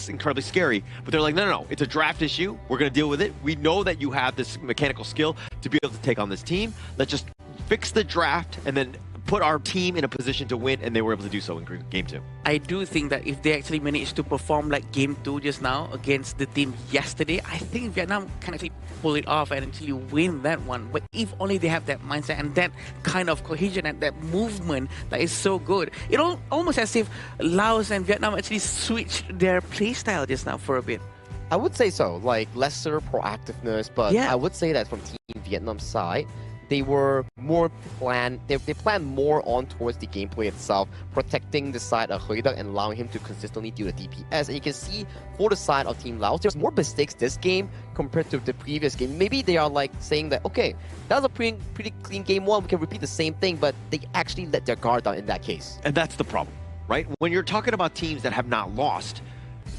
incredibly scary. But they're like, no, it's a draft issue. We're going to deal with it. We know that you have this mechanical skill to be able to take on this team. Let's just fix the draft and then put our team in a position to win, and they were able to do so in game 2. I do think that if they actually manage to perform like game 2 just now against the team yesterday, I think Vietnam can actually pull it off and actually win that one. But if only they have that mindset and that kind of cohesion and that movement that is so good. It almost as if Laos and Vietnam actually switched their playstyle just now for a bit. I would say so, like lesser proactiveness, but yeah. I would say that from Team Vietnam's side, they were more planned. They planned more on towards the gameplay itself, protecting the side of Huida and allowing him to consistently do the DPS. And you can see for the side of Team Laos, there's more mistakes this game compared to the previous game. Maybe they are like saying that, okay, that was a pretty clean game 1. We can repeat the same thing, but they actually let their guard down in that case. And that's the problem, right? When you're talking about teams that have not lost,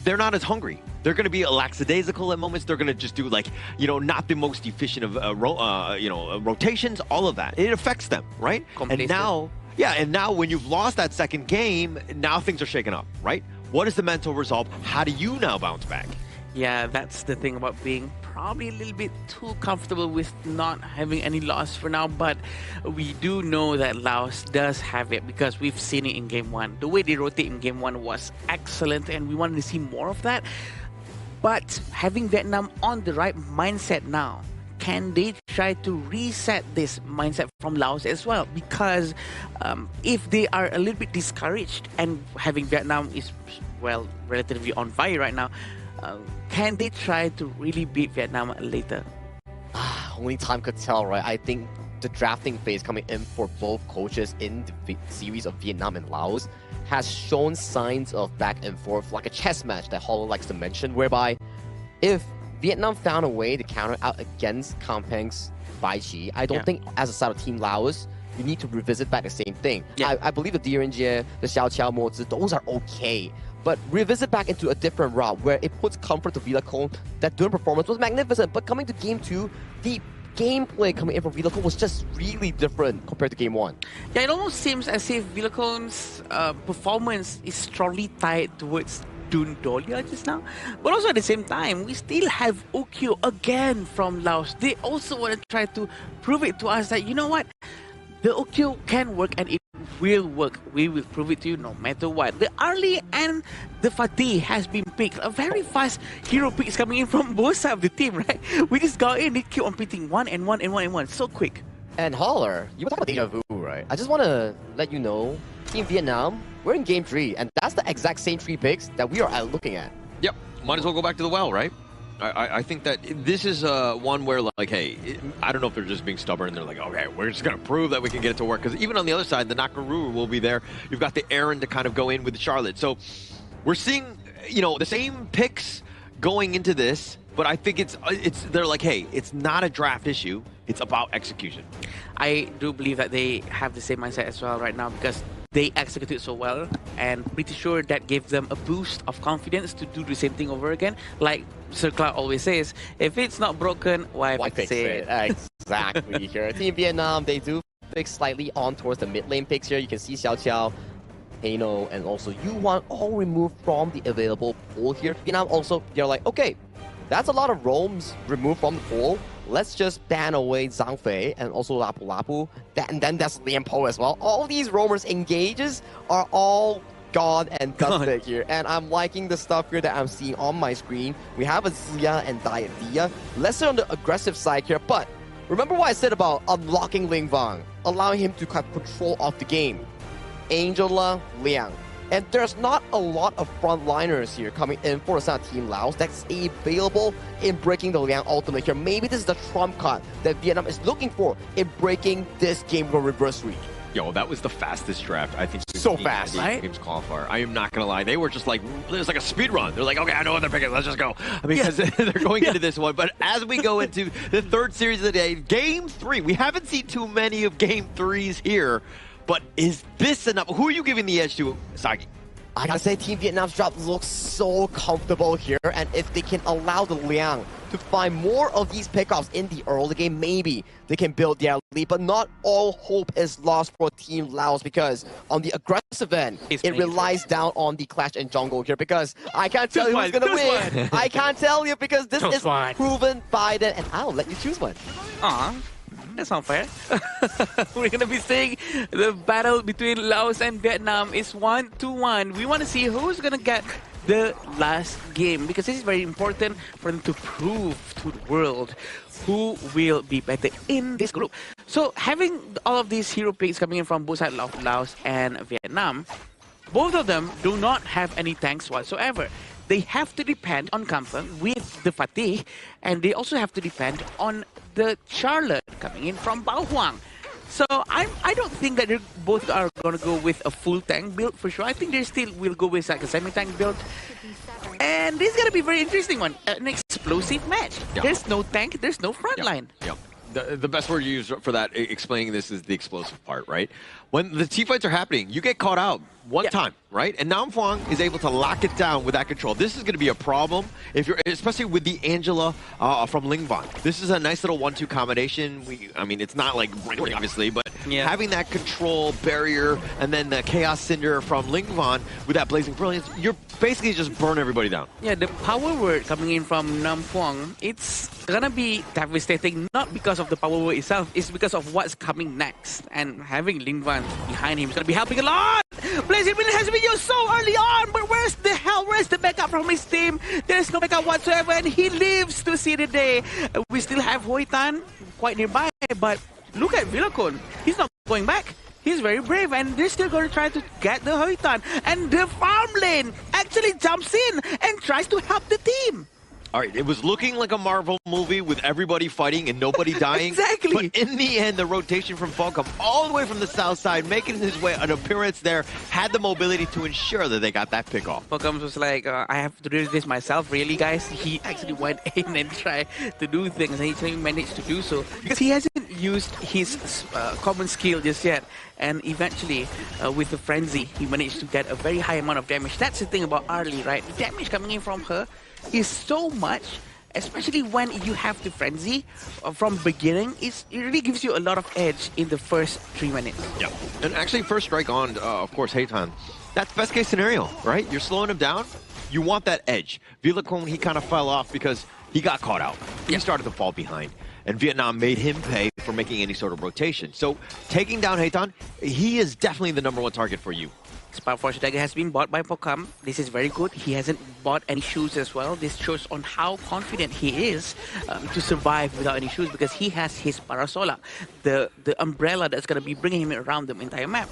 they're not as hungry. They're going to be lackadaisical at moments. They're going to just do not the most efficient of rotations, all of that. It affects them, right? Complacent. And now when you've lost that second game, now things are shaken up, right? What is the mental resolve? How do you now bounce back? Yeah, that's the thing about being probably a little bit too comfortable with not having any loss for now, but we do know that Laos does have it because we've seen it in game 1. The way they rotate in game 1 was excellent and we wanted to see more of that. But having Vietnam on the right mindset now, can they try to reset this mindset from Laos as well? Because if they are a little bit discouraged and having Vietnam is, well, relatively on fire right now, can they try to really beat Vietnam later? Only time could tell, right? I think the drafting phase coming in for both coaches in the series of Vietnam and Laos has shown signs of back and forth, like a chess match that Hollow likes to mention, whereby if Vietnam found a way to counter out against Kampang's Bai Chi, I don't think as a side of Team Laos, you need to revisit back the same thing. Yeah. I believe the Direnjie, the Xiao Qiao Mo Zi, those are okay. But revisit back into a different route where it puts comfort to Vilacone. That during performance was magnificent, but coming to game 2, the gameplay coming in from Vilacone was just really different compared to game 1. Yeah, it almost seems as if Vilacone's performance is strongly tied towards Dun Dolia just now. But also at the same time, we still have Okyo again from Laos. They also want to try to prove it to us that, you know what, the Okyo can work and it will work. We will prove it to you no matter what. The Arlie and the Fatih has been picked. A very fast hero pick is coming in from both sides of the team, right? We just got in, they keep on picking 1 and 1 and 1 and 1. So quick. And Holler, you were talking about deja vu, right? I just want to let you know, Team Vietnam, we're in game 3, and that's the exact same 3 picks that we are looking at. Yep. Might as well go back to the well, right? I think that this is one where, like, hey, I don't know if they're just being stubborn and they're like, okay, we're just going to prove that we can get it to work. Because even on the other side, the Nakaruru will be there. You've got the Aaron to kind of go in with Charlotte. So we're seeing, you know, the same picks going into this. But I think they're like, hey, it's not a draft issue. It's about execution. I do believe that they have the same mindset as well right now because they executed so well, and pretty sure that gave them a boost of confidence to do the same thing over again. Like Sir Cloud always says, if it's not broken, why fix it? Exactly here. Team Vietnam, they do fix slightly on towards the mid lane picks here. You can see Xiao Qiao, Hano, and also Yuan all removed from the available pool here. Vietnam also, they're like, okay, that's a lot of roams removed from the pool. Let's just ban away Zhang Fei and also Lapu Lapu. And then that's Lian Po as well. All these roamers engages are all gone and dusted here. And I'm liking the stuff here that I'm seeing on my screen. We have a Zia and Diadia. Let's say on the aggressive side here. But remember what I said about unlocking Ling Vang, allowing him to have control of the game. Angela, Liang. And there's not a lot of frontliners here coming in for the Team Laos that's available in breaking the Liang ultimate here. Maybe this is the trump card that Vietnam is looking for in breaking this game for reverse sweep. Yo, that was the fastest draft, I think. So fast, right? Games qualifier. I am not going to lie. They were just like, it was like a speed run. They're like, okay, I know what they're picking. Let's just go. I mean, because they're going into this one. But as we go into the third series of the day, Game 3, we haven't seen too many of Game 3s here. But is this enough? Who are you giving the edge to, Sagi? I gotta say, Team Vietnam's drop looks so comfortable here, and if they can allow the Liang to find more of these pickoffs in the early game, maybe they can build their lead, but not all hope is lost for Team Laos, because on the aggressive end, it relies down on the clash in jungle here, because I can't tell you who's gonna win. I can't tell you, because this is proven by them, and I'll let you choose one. That's not fair. We're going to be seeing the battle between Laos and Vietnam is 1-1. We want to see who's going to get the last game, because this is very important for them to prove to the world who will be better in this group. So having all of these hero picks coming in from both sides of Laos and Vietnam, both of them do not have any tanks whatsoever. They have to depend on Kampung with the Fatih, and they also have to depend on the Charlotte coming in from Bao Huang. So I don't think that they both are going to go with a full tank build for sure. I think they still will go with like a semi-tank build. And this is going to be a very interesting one. An explosive match. Yeah. There's no tank, there's no front line. Yeah. The best word you use for that, explaining this, is the explosive part, right? When the T-fights are happening, you get caught out one time, right? And Nam Phuong is able to lock it down with that control. This is going to be a problem, if you're, especially with the Angela from Lingvan. This is a nice little 1-2 combination. I mean, it's not like ring, obviously, but having that control barrier and then the Chaos Cinder from Lingvan with that Blazing Brilliance, you're basically just burn everybody down. Yeah, the power word coming in from Nam Phuong, it's gonna be devastating, not because of the power word itself, it's because of what's coming next. And having Lingvan behind him is gonna be helping a lot. Blazing Brilliance has been used so early on, but where's the backup from his team? There's no backup whatsoever, and he lives to see the day. We still have Hoi Tan quite nearby, but look at Villacon. He's not going back. He's very brave, and they're still going to try to get the Hoi Tan. And the farm lane actually jumps in and tries to help the team. All right, it was looking like a Marvel movie with everybody fighting and nobody dying. Exactly. But in the end, the rotation from Falcom all the way from the south side, making his way an appearance there, had the mobility to ensure that they got that pick off. Falcom was like, I have to do this myself, really, guys? He actually went in and tried to do things, and he actually managed to do so. Because he hasn't used his common skill just yet. And eventually, with the Frenzy, he managed to get a very high amount of damage. That's the thing about Arlie, right? The damage coming in from her is so much, especially when you have the Frenzy from beginning. It really gives you a lot of edge in the first 3 minutes. Yeah, and actually first strike on, of course, Heitan. That's best case scenario, right? You're slowing him down. You want that edge. Villacon, he kind of fell off because he got caught out. He started to fall behind. And Vietnam made him pay for making any sort of rotation. So taking down Heitan, he is definitely the #1 target for you. Spark Force Dagger has been bought by Falcom. This is very good. He hasn't bought any shoes as well. This shows on how confident he is to survive without any shoes, because he has his Parasola, the umbrella that's going to be bringing him around the entire map.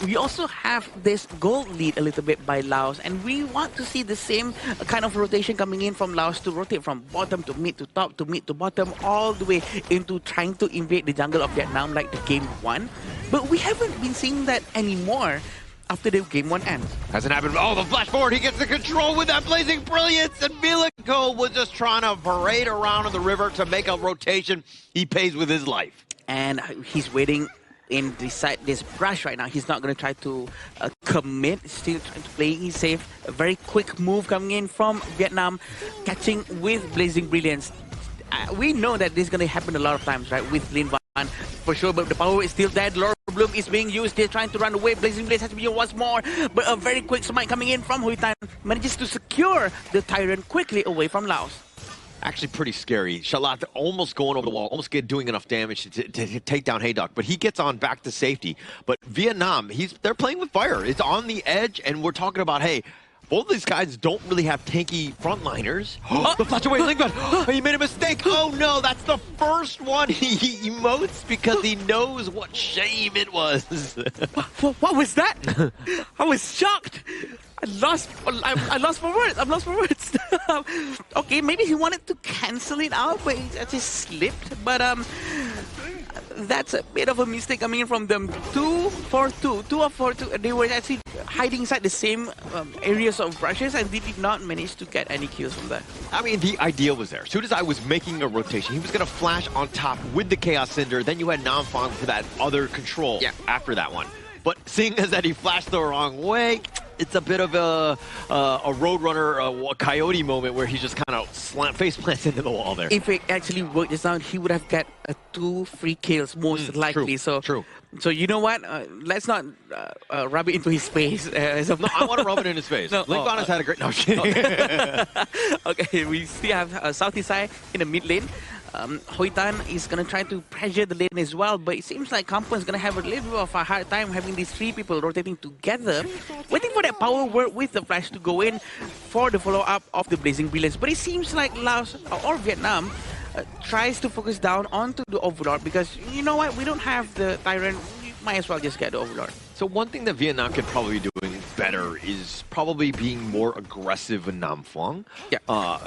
we also have this gold lead a little bit by Laos, and we want to see the same kind of rotation coming in from Laos to rotate from bottom to mid to top to mid to bottom, all the way into trying to invade the jungle of Vietnam like the game 1. But we haven't been seeing that anymore after the game 1 ends. Hasn't happened. Oh, the flash forward. He gets the control with that blazing brilliance. And Vilico was just trying to parade around on the river to make a rotation. He pays with his life. And he's waiting inside this brush right now. He's not going to try to commit. Still trying to play it safe. A very quick move coming in from Vietnam, catching with blazing brilliance. We know that this is going to happen a lot of times, right, with Lin Van, for sure, but the power is still there. Lord Bloom is being used. They're trying to run away. Blazing Blaze has to be used once more, but a very quick smite coming in from Huy Tan manages to secure the Tyrant quickly away from Laos. Actually pretty scary. Shalat almost going over the wall, almost doing enough damage to take down Haydock, but he gets on back to safety. But Vietnam, they're playing with fire. It's on the edge, and we're talking about, hey, both of these guys don't really have tanky frontliners. The flash away, Lingman. He made a mistake. Oh no, that's the first one he emotes because he knows what shame it was. What was that? I was shocked. I lost for words. I'm lost for words. Okay, maybe he wanted to cancel it out, but it actually slipped. But that's a bit of a mistake coming in from them. 2 of 4. They were actually hiding inside the same areas of brushes, and they did not manage to get any kills from that. I mean, the idea was there. As soon as I was making a rotation, he was going to flash on top with the Chaos Cinder. Then you had Nam Fong for that other control after that one. But seeing as that he flashed the wrong way, it's a bit of a Roadrunner, a Coyote moment where he just kind of face plants into the wall there. If it actually worked just now, he would have got 2 free kills most likely. True. So you know what? Let's not rub it into his face. No, I want to rub it in his face. No, Linkbon has had a great... No, Okay, we still have Southeast Side in the mid lane. Huy Tan is going to try to pressure the lane as well, but it seems like Kampan is going to have a little bit of a hard time having these 3 people rotating together, waiting for that power word with the flash to go in for the follow-up of the Blazing Brilliance. But it seems like Laos or Vietnam tries to focus down onto the Overlord because, you know what, we don't have the Tyrant, we might as well just get the Overlord. So one thing that Vietnam could probably be doing better is probably being more aggressive in Nam Phuong. Yeah.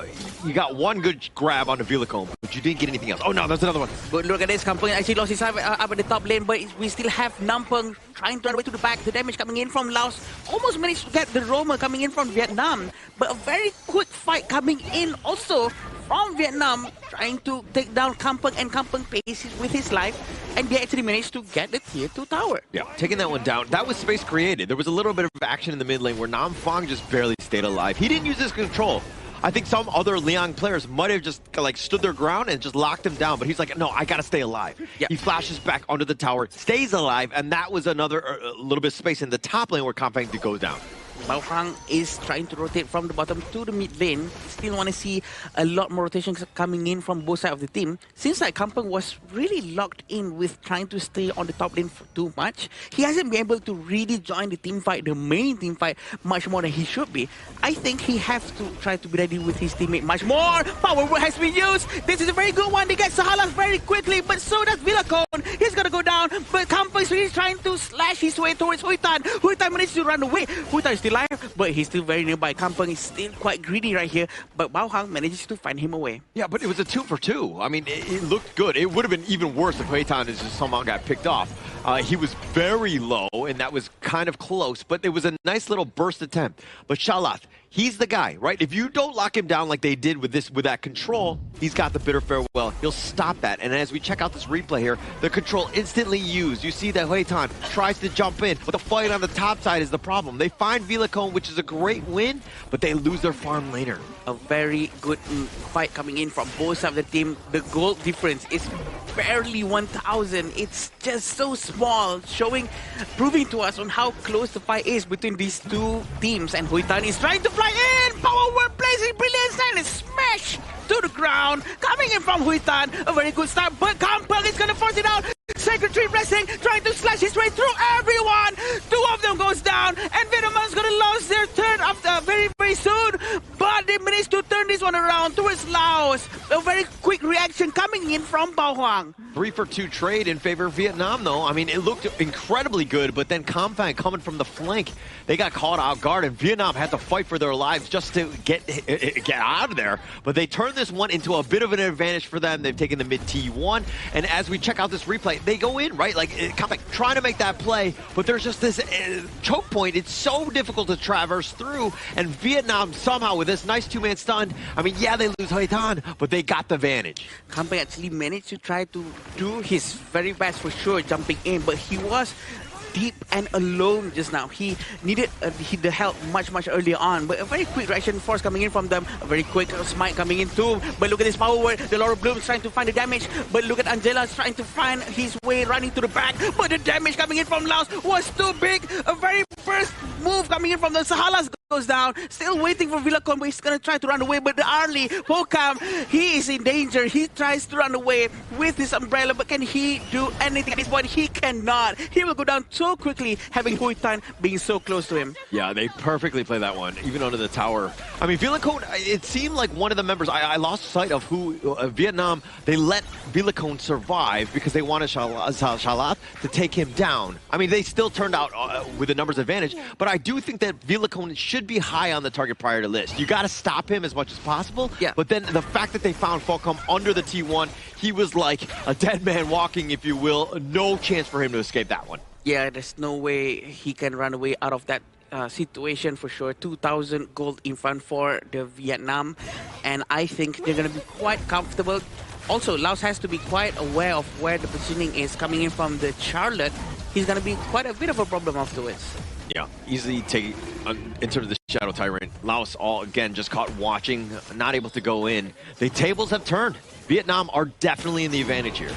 You got one good grab on the Vilico, but you didn't get anything else. Oh no, there's another one. But look at this, Kampung actually lost his up at the top lane, but we still have Nam Phuong trying to run away to the back. The damage coming in from Laos almost managed to get the Roamer coming in from Vietnam, but a very quick fight coming in also from Vietnam, trying to take down Kampung, and Kampung pays with his life, and they actually managed to get the tier 2 tower. Yeah, taking that one down. That was space created. There was a little bit of action in the mid lane where Nam Phuong just barely stayed alive. He didn't use his control. I think some other Liang players might have just like stood their ground and just locked him down, but he's like, no, I gotta stay alive. Yeah. He flashes back onto the tower, stays alive, and that was another little bit of space in the top lane where Kampang goes down. Bao Hang is trying to rotate from the bottom to the mid lane. Still want to see a lot more rotations coming in from both sides of the team. Since like Kampang was really locked in with trying to stay on the top lane for too much, he hasn't been able to really join the team fight, the main team fight, much more than he should be. I think he has to try to be ready with his teammate much more. Power word has been used. This is a very good one. They get Sahala very quickly, but so does Villacone. He's gonna go down, but Kampang is really trying to slash his way towards Huy Tan. Huy Tan managed to run away. Huy Tan is still alive, but he's still very nearby. Kampang is still quite greedy right here, but Bao Hang manages to find him away. Yeah, but it was a 2 for 2. I mean, it looked good. It would have been even worse if Huy Tan just somehow got picked off. He was very low, and that was kind of close, but it was a nice little burst attempt. But Shalat, he's the guy, right? If you don't lock him down like they did with that control, he's got the bitter farewell. He'll stop that. And as we check out this replay here, the control instantly used. You see that Huy Tan tries to jump in, but the fight on the top side is the problem. They find Villacone, which is a great win, but they lose their farm laner. A very good fight coming in from both sides of the team. The gold difference is barely 1,000. It's just so small, proving to us on how close the fight is between these two teams. And Huy Tan is trying to fly in. Power word Blazing Brilliance and smash to the ground. Coming in from Huy Tan, a very good start, but Kampang is gonna force it out. Secretary Blessing trying to slash his way through everyone. 2 of them goes down, and Vietnam's gonna lose their turn after very soon. But they managed managed to turn this one around towards Laos. A very quick reaction coming in from Bao Huang. 3 for 2 trade in favor of Vietnam, though. I mean, it looked incredibly good, but then Comfang coming from the flank, they got caught out guard, and Vietnam had to fight for their lives just to get out of there. But they turned this one into a bit of an advantage for them. They've taken the mid T1, and as we check out this replay, they go in, right? Like, Comfang trying to make that play, but there's just this choke point. It's so difficult to traverse through, and Vietnam somehow with this nice two-man stun, I mean, yeah, they lose Haitan, but they got the advantage. Kampai actually managed to try to do his very best for sure, jumping in, but he was deep and alone just now. He needed the help much earlier on, but a very quick reaction force coming in from them, a very quick smite coming in too. But look at this power word, the Laura Bloom is trying to find the damage, but look at Angela's trying to find his way running to the back, but the damage coming in from Laos was too big. A very first move coming in from the Sahalas goes down, still waiting for Villacon, but he's gonna try to run away, but the Arlie, Pokam, he is in danger. He tries to run away with his umbrella, but can he do anything at this point? He cannot. He will go down so quickly, having Hui Tan being so close to him. Yeah, they perfectly play that one, even under the tower. I mean, Villacon, it seemed like one of the members, I lost sight of who, Vietnam, they let Villacon survive because they wanted Shalat to take him down. I mean, they still turned out with a numbers advantage, but I do think that Villacon should be high on the target priority list. You got to stop him as much as possible, yeah. But then the fact that they found Falcom under the T1, he was like a dead man walking, if you will. No chance for him to escape that one. Yeah, there's no way he can run away out of that situation for sure. 2,000 gold in front for the Vietnam, and I think they're going to be quite comfortable. Also, Laos has to be quite aware of where the positioning is coming in from the Charlotte. He's going to be quite a bit of a problem afterwards. Yeah, easily take in terms of the Shadow Tyrant. Laos all again just caught watching, not able to go in. The tables have turned. Vietnam are definitely in the advantage here.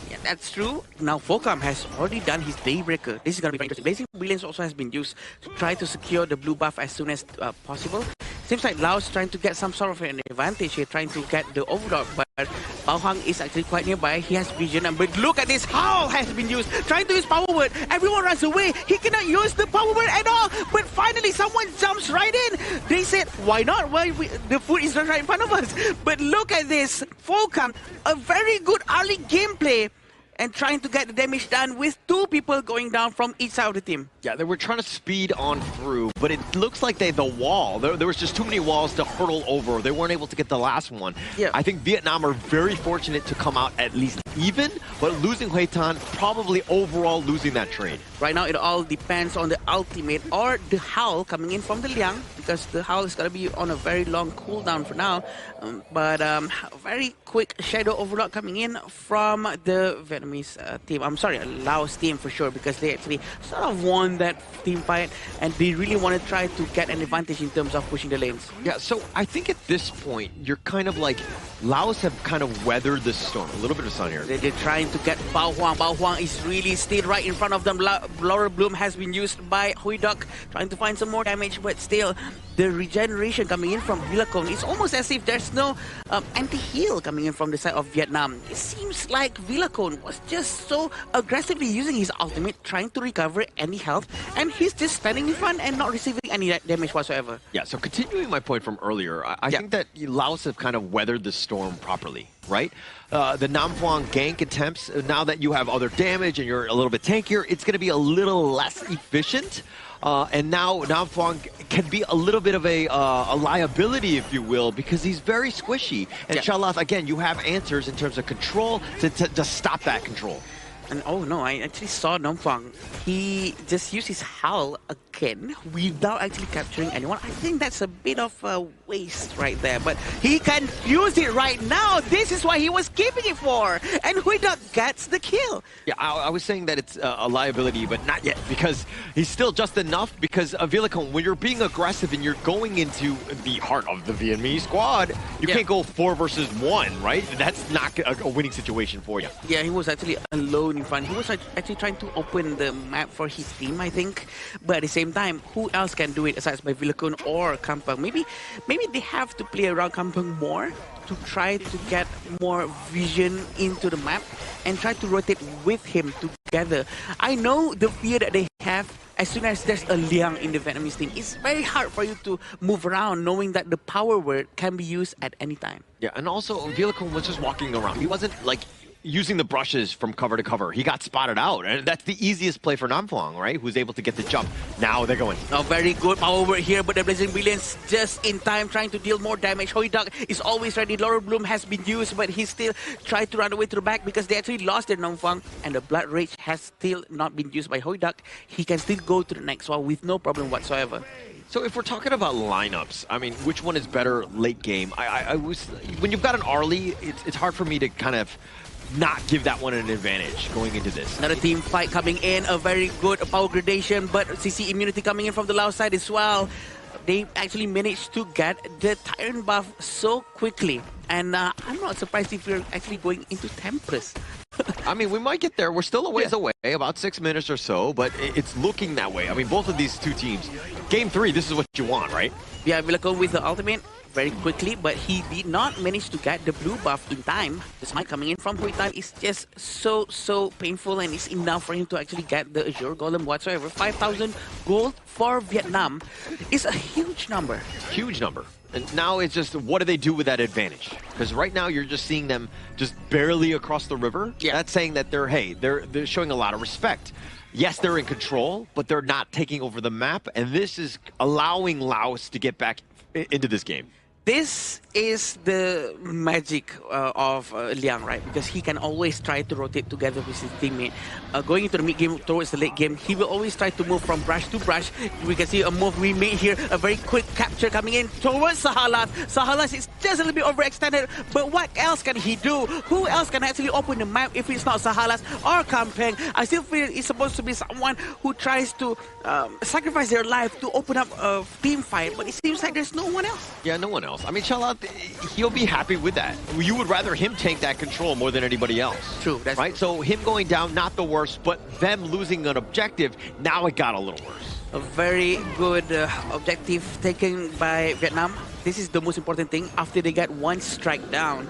Yeah, that's true. Now Focam has already done his Daybreaker. This is going to be interesting. Blazing Brilliance also has been used to try to secure the blue buff as soon as possible. Seems like Laos trying to get some sort of an advantage here, trying to get the Overlord, but Bao Hang is actually quite nearby. He has vision, and but look at this, Howl has been used, trying to use Power Word. Everyone runs away. He cannot use the Power Word at all, but finally someone jumps right in. They said, why not? Why the food is right in front of us. But look at this, Focam, a very good early gameplay, and trying to get the damage done with 2 people going down from each side of the team. Yeah, they were trying to speed on through, but it looks like the wall, there was just too many walls to hurdle over. They weren't able to get the last one. Yeah. I think Vietnam are very fortunate to come out at least even, but losing Hui Tan, probably overall losing that trade. Right now, it all depends on the ultimate or the Howl coming in from the Liang, because the Howl is going to be on a very long cooldown for now. But a very quick Shadow Overlord coming in from the Vietnamese team. I'm sorry, Laos team for sure, because they actually sort of won that team fight, and they really want to try to get an advantage in terms of pushing the lanes. Yeah, so I think at this point, you're kind of like, Laos have kind of weathered the storm. A little bit of sun here. They're trying to get Bao Huang. Bao Huang is really still right in front of them. Laura Bloom has been used by Hui Duck, trying to find some more damage, but still, the regeneration coming in from Villacon, it's almost as if there's no anti-heal coming in from the side of Vietnam. It seems like Villacon was just so aggressively using his ultimate, trying to recover any health, and he's just standing in front and not receiving any damage whatsoever. Yeah, so continuing my point from earlier, I think that Laos have kind of weathered the storm properly, right? The Nam Phuong gank attempts, now that you have other damage and you're a little bit tankier, it's going to be a little less efficient. And now Nam Phuong can be a little bit of a liability, if you will, because he's very squishy. And Shalat, again, you have answers in terms of control to stop that control. And oh no, I actually saw Nam Phuong. He just used his Howl again without actually capturing anyone. I think that's a bit of a waste right there, but he can use it right now. This is what he was keeping it for, and Hui Duck gets the kill. Yeah, I was saying that it's a liability, but not yet, because he's still just enough, because of Villacon, when you're being aggressive and you're going into the heart of the Vietnamese squad, you can't go 4 versus 1, right? That's not a winning situation for you. Yeah, he was actually alone in front. He was actually trying to open the map for his team, I think, but at the same time, who else can do it aside by Villacon or Kampang? Maybe they have to play around Kampang more to try to get more vision into the map and try to rotate with him together. I know the fear that they have, as soon as there's a Liang in the Vietnamese team, it's very hard for you to move around knowing that the power word can be used at any time. Yeah, and also Vilicon was just walking around. He wasn't like using the brushes from cover to cover. He got spotted out, and that's the easiest play for Namfang, right? Who's able to get the jump. Now they're going. A very good power word here, but the Blazing Brilliance just in time, trying to deal more damage. Hoidak is always ready. Laurel Bloom has been used, but he still tried to run away to the back because they actually lost their Namfang, and the Blood Rage has still not been used by Hoidak. He can still go to the next one with no problem whatsoever. So if we're talking about lineups, I mean, which one is better late game? I was, when you've got an Arlie, it's hard for me to kind of not give that one an advantage going into this. Another team fight coming in, a very good power gradation, but CC immunity coming in from the Laos side as well. They actually managed to get the Tyrant buff so quickly. And I'm not surprised if we're actually going into Tempest. I mean, we might get there. We're still a ways away, about 6 minutes or so, but it's looking that way. I mean, both of these two teams, Game 3, this is what you want, right? Yeah, Vilicon with the ultimate very quickly, but he did not manage to get the blue buff in time. The smite coming in from Huitan is just so painful, and it's enough for him to actually get the Azure Golem whatsoever. 5,000 gold for Vietnam is a huge number. Huge number. And now it's just, what do they do with that advantage? Because right now you're just seeing them just barely across the river. Yeah. That's saying that they're showing a lot of respect. Yes, they're in control, but they're not taking over the map, and this is allowing Laos to get back into this game. This is the magic of Liang, right? Because he can always try to rotate together with his teammate. Going into the mid game towards the late game, he will always try to move from brush to brush. We can see a move we made here, a very quick capture coming in towards Sahalas. Sahalas is just a little bit overextended, but what else can he do? Who else can actually open the map if it's not Sahalas or Kampeng? I still feel it's supposed to be someone who tries to sacrifice their life to open up a team fight, but it seems like there's no one else. Yeah, no one else. I mean, Chalat, he'll be happy with that. You would rather him take that control more than anybody else. True, that's right. So him going down, not the worst, but them losing an objective, now it got a little worse. A very good objective taken by Vietnam. This is the most important thing. After they get one strike down,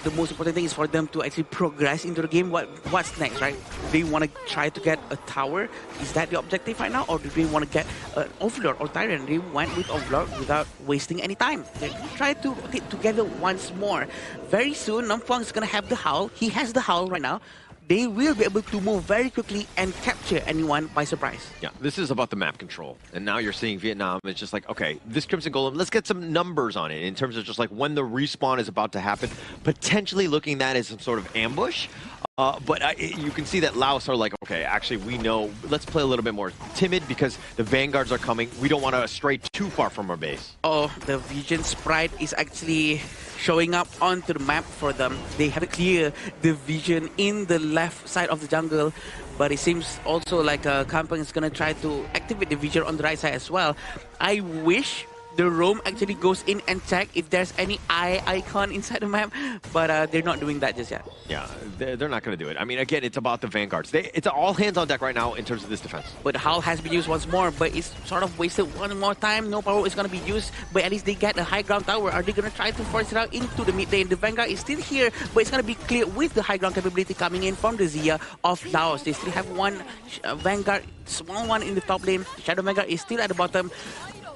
the most important thing is for them to actually progress into the game. What's next, right? They want to try to get a tower. Is that the objective right now? Or do they want to get an Overlord or Tyrant? They went with Overlord without wasting any time. They're going to try to put it together once more. Very soon, Namfang is going to have the Howl. He has the Howl right now. They will be able to move very quickly and capture anyone by surprise. Yeah, this is about the map control. And now you're seeing Vietnam, it's just like, okay, this Crimson Golem, let's get some numbers on it in terms of just like when the respawn is about to happen, potentially looking at it as some sort of ambush. But you can see that Laos are like, okay, actually we know, let's play a little bit more timid because the Vanguards are coming. We don't want to stray too far from our base. Oh, the Vision Sprite is actually showing up onto the map for them. They have to clear the Vision in the left side of the jungle, but it seems also like Kampeng is going to try to activate the Vision on the right side as well. I wish the roam actually goes in and check if there's any eye icon inside the map, but they're not doing that just yet. Yeah, they're not going to do it. I mean, again, it's about the Vanguards. It's all hands on deck right now in terms of this defense. But Howl has been used once more, but it's sort of wasted one more time. No power is going to be used, but at least they get a high ground tower. Are they going to try to force it out into the mid lane? The Vanguard is still here, but it's going to be clear with the high ground capability coming in from the Zia of Laos. They still have one Vanguard, small one in the top lane. The Shadow Vanguard is still at the bottom.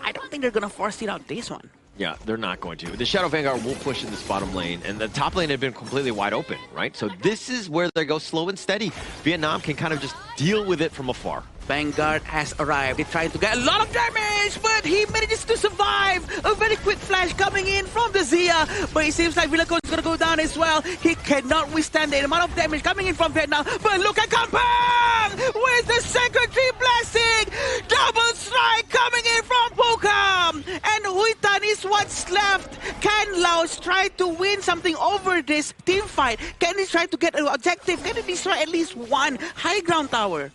I don't think they're going to force it out this one. Yeah, they're not going to. The Shadow Vanguard will push in this bottom lane, and the top lane had been completely wide open, right? So this is where they go slow and steady. Vietnam can kind of just deal with it from afar. Vanguard has arrived. They try to get a lot of damage, but he manages to survive. A very quick flash coming in from the Zia, but it seems like Vilicon is going to go down as well. He cannot withstand the amount of damage coming in from Vietnam, but look at Kampeng with the second tree blessing. Double strike coming in from Pukam, and Huitan is what's left. Can Laos try to win something over this team fight? Can they try to get an objective? Can they destroy at least one high ground tower?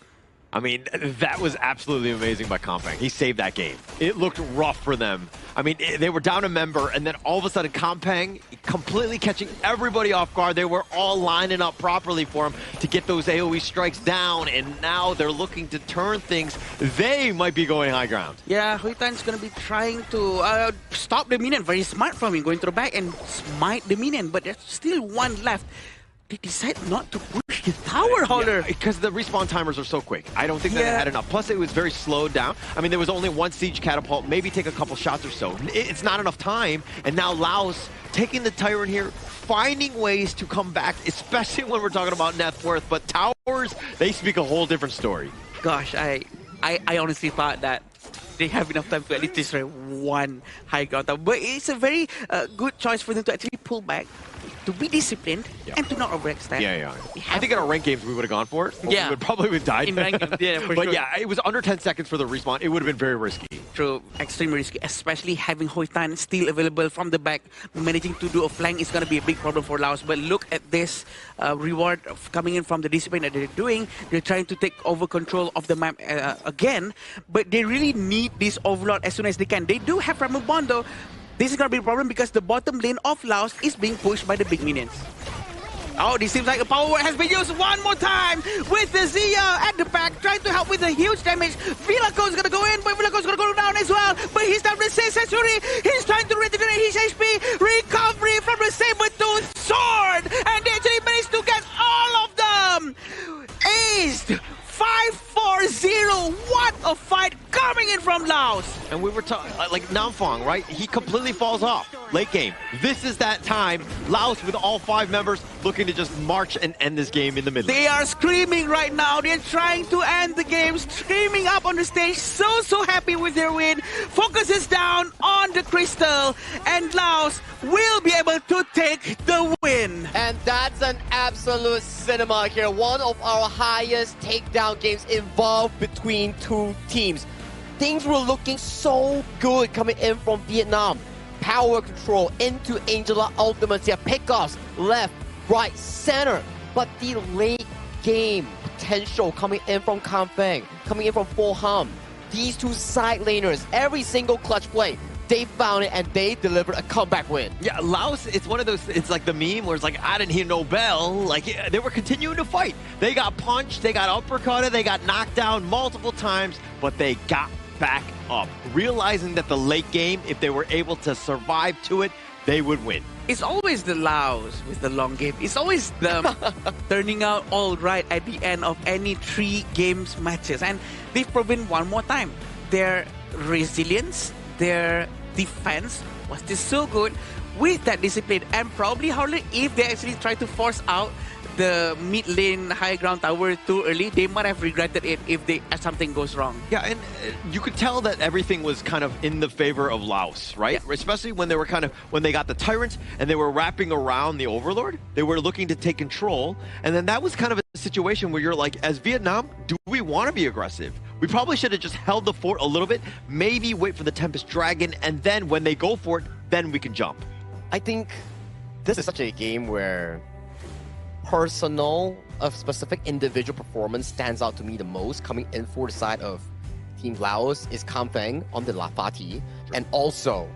I mean, that was absolutely amazing by Kampeng. He saved that game. It looked rough for them. I mean, they were down a member, and then all of a sudden, Kampeng completely catching everybody off guard. They were all lining up properly for him to get those AoE strikes down, and now they're looking to turn things. They might be going high ground. Yeah, Huitan's going to be trying to stop the minion. Very smart from him, going to the back and smite the minion, but there's still one left. they decided not to push the tower hauler. Because the respawn timers are so quick. I don't think that they had enough. Plus, it was very slowed down. I mean, there was only one siege catapult, maybe take a couple shots or so. It's not enough time. And now Laos taking the tyrant here, finding ways to come back, especially when we're talking about net worth. But towers, they speak a whole different story. Gosh, I honestly thought that they have enough time to at least destroy one high ground tower. But it's a very good choice for them to actually pull back, to be disciplined, and to not overextend. Yeah. I think in our ranked games we would have gone for it. Yeah. We would probably have died. In ranked games, yeah, for but sure. yeah, it was under 10 seconds for the respawn. It would have been very risky. True, extremely risky, especially having Hoitan still available from the back. Managing to do a flank is going to be a big problem for Laos. But look at this reward coming in from the discipline that they're doing. They're trying to take over control of the map again, but they really need this overlord as soon as they can. They do have Ramubon though. This is going to be a problem because the bottom lane of Laos is being pushed by the big minions. Oh, this seems like a power word has been used one more time with the Zia at the back, trying to help with the huge damage. Villaco is going to go in, but Villaco is going to go down as well. But he's down with 6 Century. He's trying to regenerate his HP. Recovery from the saber-tooth sword. And they actually managed to get all of them. Aced. 5-4-0. What a fight coming in from Laos. And we were talking, like Namfong, right? He completely falls off late game. This is that time. Laos with all 5 members looking to just march and end this game in the middle. They are screaming right now. They're trying to end the game, screaming up on the stage. So happy with their win. Focus is down on the crystal. And Laos will be able to take the win. And that's an absolute cinema here. One of our highest takedown games involved between two teams. Things were looking so good coming in from Vietnam. Power control into Angela Ultimates here. Pickoffs left, right, center. But the late game potential coming in from Kampeng, coming in from Pho Ham. These two side laners, every single clutch play, they found it and they delivered a comeback win. Yeah, Laos, it's one of those, it's like the meme where it's like, I didn't hear no bell. Like, they were continuing to fight. They got punched, they got uppercutted, they got knocked down multiple times, but they got back up, realizing that the late game, if they were able to survive to it, they would win. It's always the Laos with the long game. It's always them turning out all right at the end of any 3 games matches. And they've proven one more time their resilience, their defense was just so good with that discipline. And probably, Howler, if they actually try to force out the mid lane high ground tower too early, they might have regretted it if something goes wrong. Yeah, and you could tell that everything was kind of in the favor of Laos, right? Yeah. Especially when they were when they got the tyrants and they were wrapping around the overlord, they were looking to take control. And then that was kind of a situation where you're like, as Vietnam, do we want to be aggressive? We probably should have just held the fort a little bit, maybe wait for the Tempest Dragon, and then when they go for it, then we can jump. I think this is such a game where personal of specific individual performance stands out to me the most. Coming in for the side of Team Laos is Kampeng on the Lafati and also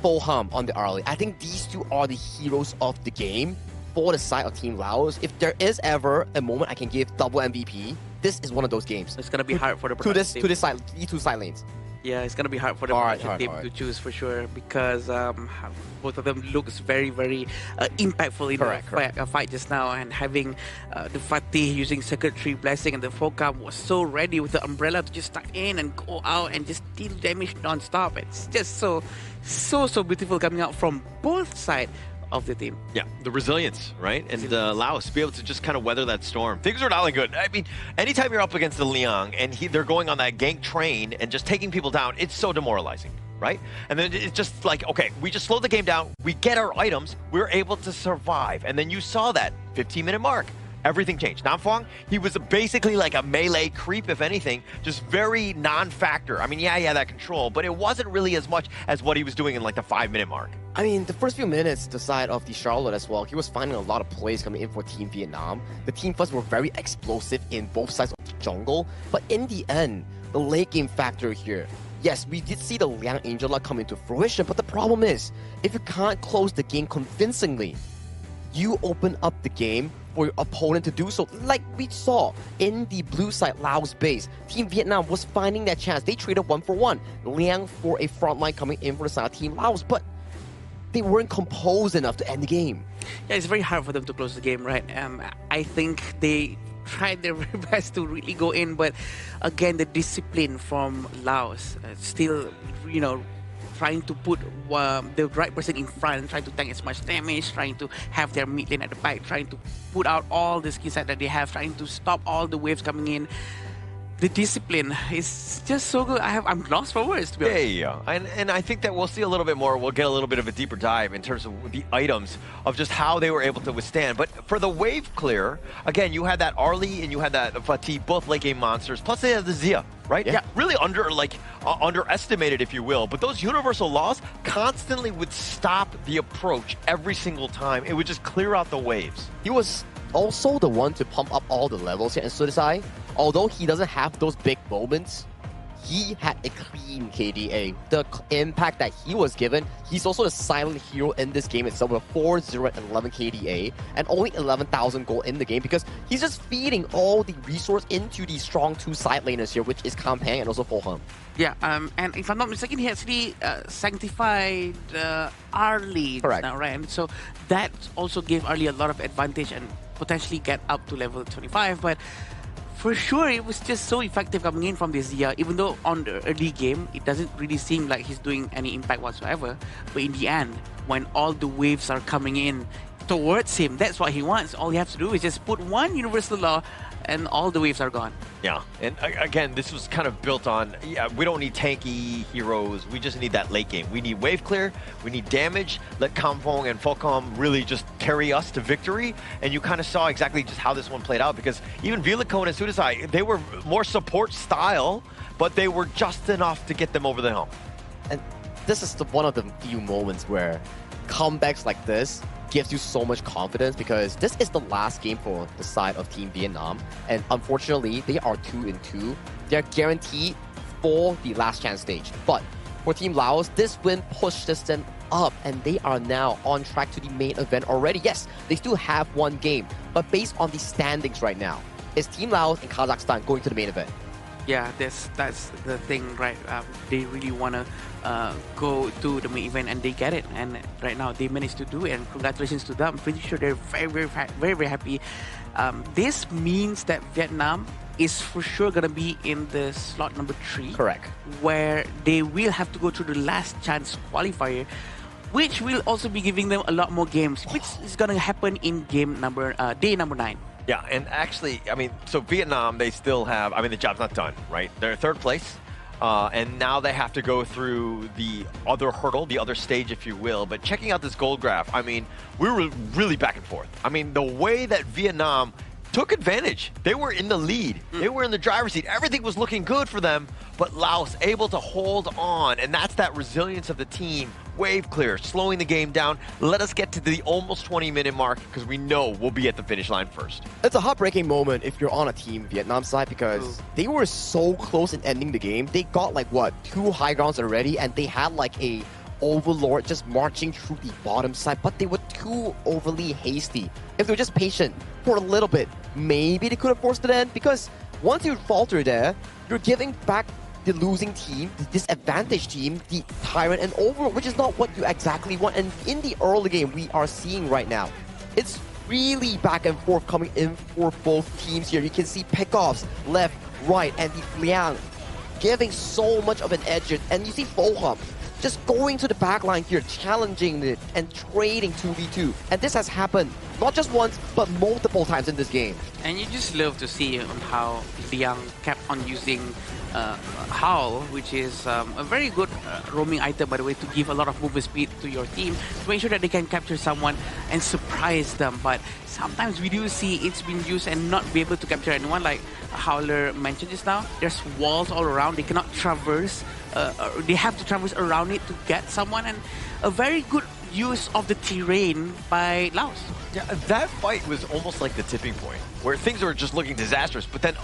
Pho Ham on the Arlie. I think these two are the heroes of the game for the side of Team Laos. If there is ever a moment I can give double MVP, this is one of those games. It's gonna be hard for the to this side, these two side lanes. Yeah, it's gonna be hard for the team to choose for sure because both of them looks very impactful in the fight just now, and having the Fatih using Secretary Blessing and the Pho Ham was so ready with the umbrella to just tuck in and go out and just deal damage non-stop. It's just so beautiful coming out from both sides of the team. Yeah, the resilience, right? And Laos be able to just kind of weather that storm. Things are not good. I mean, anytime you're up against the Liang and they're going on that gank train and just taking people down, it's so demoralizing, right? And then it's just like, okay, we just slow the game down, we get our items, we're able to survive. And then you saw that 15-minute mark. Everything changed. Namfong, he was basically like a melee creep, if anything, just very non-factor. I mean, yeah, he had that control, but it wasn't really as much as what he was doing in like the 5-minute mark. I mean, the first few minutes, the side of the Charlotte as well, he was finding a lot of plays coming in for Team Vietnam. The Team First were very explosive in both sides of the jungle, but in the end, the late game factor here, yes, we did see the Liang Angela come into fruition, but the problem is, if you can't close the game convincingly, you open up the game for your opponent to do so. Like we saw in the blue side Laos base, Team Vietnam was finding that chance. They traded 1-for-1. Liang for a front line coming in for the side of Team Laos, but they weren't composed enough to end the game. Yeah, it's very hard for them to close the game, right? I think they tried their very best to really go in, but again, the discipline from Laos still, you know, trying to put the right person in front, trying to tank as much damage, trying to have their mid lane at the back, trying to put out all the skill set that they have, trying to stop all the waves coming in. The discipline is just so good. I'm lost for words, to be honest. Yeah. And I think that we'll see a little bit more. We'll get a little bit of a deeper dive in terms of the items of just how they were able to withstand. But for the wave clear, again, you had that Arlie and you had that Fatih, both late game monsters. Plus they had the Zia, right? Yeah. Really underestimated, if you will. But those universal laws constantly would stop the approach every single time. It would just clear out the waves. He was also the one to pump up all the levels here in Sudisai. Although he doesn't have those big moments, he had a clean KDA. The impact that he was given, he's also the silent hero in this game itself with 4-0 and 11 KDA and only 11,000 gold in the game because he's just feeding all the resource into the strong two side laners here, which is Kampang and also Foham. Yeah, and if I'm not mistaken, he actually sanctified Arlie now, right? And so that also gave Arlie a lot of advantage and potentially get up to level 25, but for sure, it was just so effective coming in from this Zia, even though on the early game, it doesn't really seem like he's doing any impact whatsoever. But in the end, when all the waves are coming in towards him, that's what he wants. All he has to do is just put one universal law and all the waves are gone. Yeah, and again, this was kind of built on, we don't need tanky heroes, we just need that late game. We need wave clear, we need damage, let Kampong and Folcom really just carry us to victory, and you kind of saw exactly just how this one played out, because even Vilacone and Sudisai, they were more support style, but they were just enough to get them over the hump. And this is one of the few moments where comebacks like this gives you so much confidence because this is the last game for the side of Team Vietnam, and unfortunately they are 2-2. They're guaranteed for the last chance stage. But for Team Laos, this win pushes them up and they are now on track to the main event already. Yes, they still have one game, but based on the standings right now, is Team Laos and Kazakhstan going to the main event? Yeah, that's the thing, right? They really want to go to the main event and they get it. And right now they managed to do it. And congratulations to them. I'm pretty sure they're very happy. This means that Vietnam is for sure going to be in the slot number 3. Correct. Where they will have to go through the last chance qualifier, which will also be giving them a lot more games, which is going to happen in game number day number 9. Yeah, and actually, I mean, so Vietnam, they still have, I mean, the job's not done, right? They're third place, and now they have to go through the other hurdle, the other stage, if you will. But checking out this gold graph, I mean, we were really back and forth. I mean, the way that Vietnam took advantage, they were in the lead, they were in the driver's seat, everything was looking good for them, but Laos able to hold on, and that's that resilience of the team. Wave clear, slowing the game down. Let us get to the almost 20-minute mark because we know we'll be at the finish line first. It's a heartbreaking moment if you're on a Team Vietnam side because they were so close in ending the game. They got like, what, 2 high grounds already, and they had like a overlord just marching through the bottom side, but they were too overly hasty. If they were just patient for a little bit, maybe they could have forced it in, because once you falter there, you're giving back the losing team, the disadvantaged team, the tyrant and overlord, which is not what you exactly want. And in the early game we are seeing right now, it's really back and forth coming in for both teams here. You can see pickoffs left, right, and the Liang giving so much of an edge here. And you see Foham just going to the back line here, challenging it and trading 2v2. And this has happened not just once, but multiple times in this game. And you just love to see how Liang kept on using Howl, which is a very good roaming item, by the way, to give a lot of movement speed to your team, to make sure that they can capture someone and surprise them. But sometimes we do see it's been used and not be able to capture anyone, like Howler mentioned just now. There's walls all around, they cannot traverse, they have to traverse around it to get someone, and a very good use of the terrain by Laos. Yeah, that fight was almost like the tipping point, where things were just looking disastrous, but then,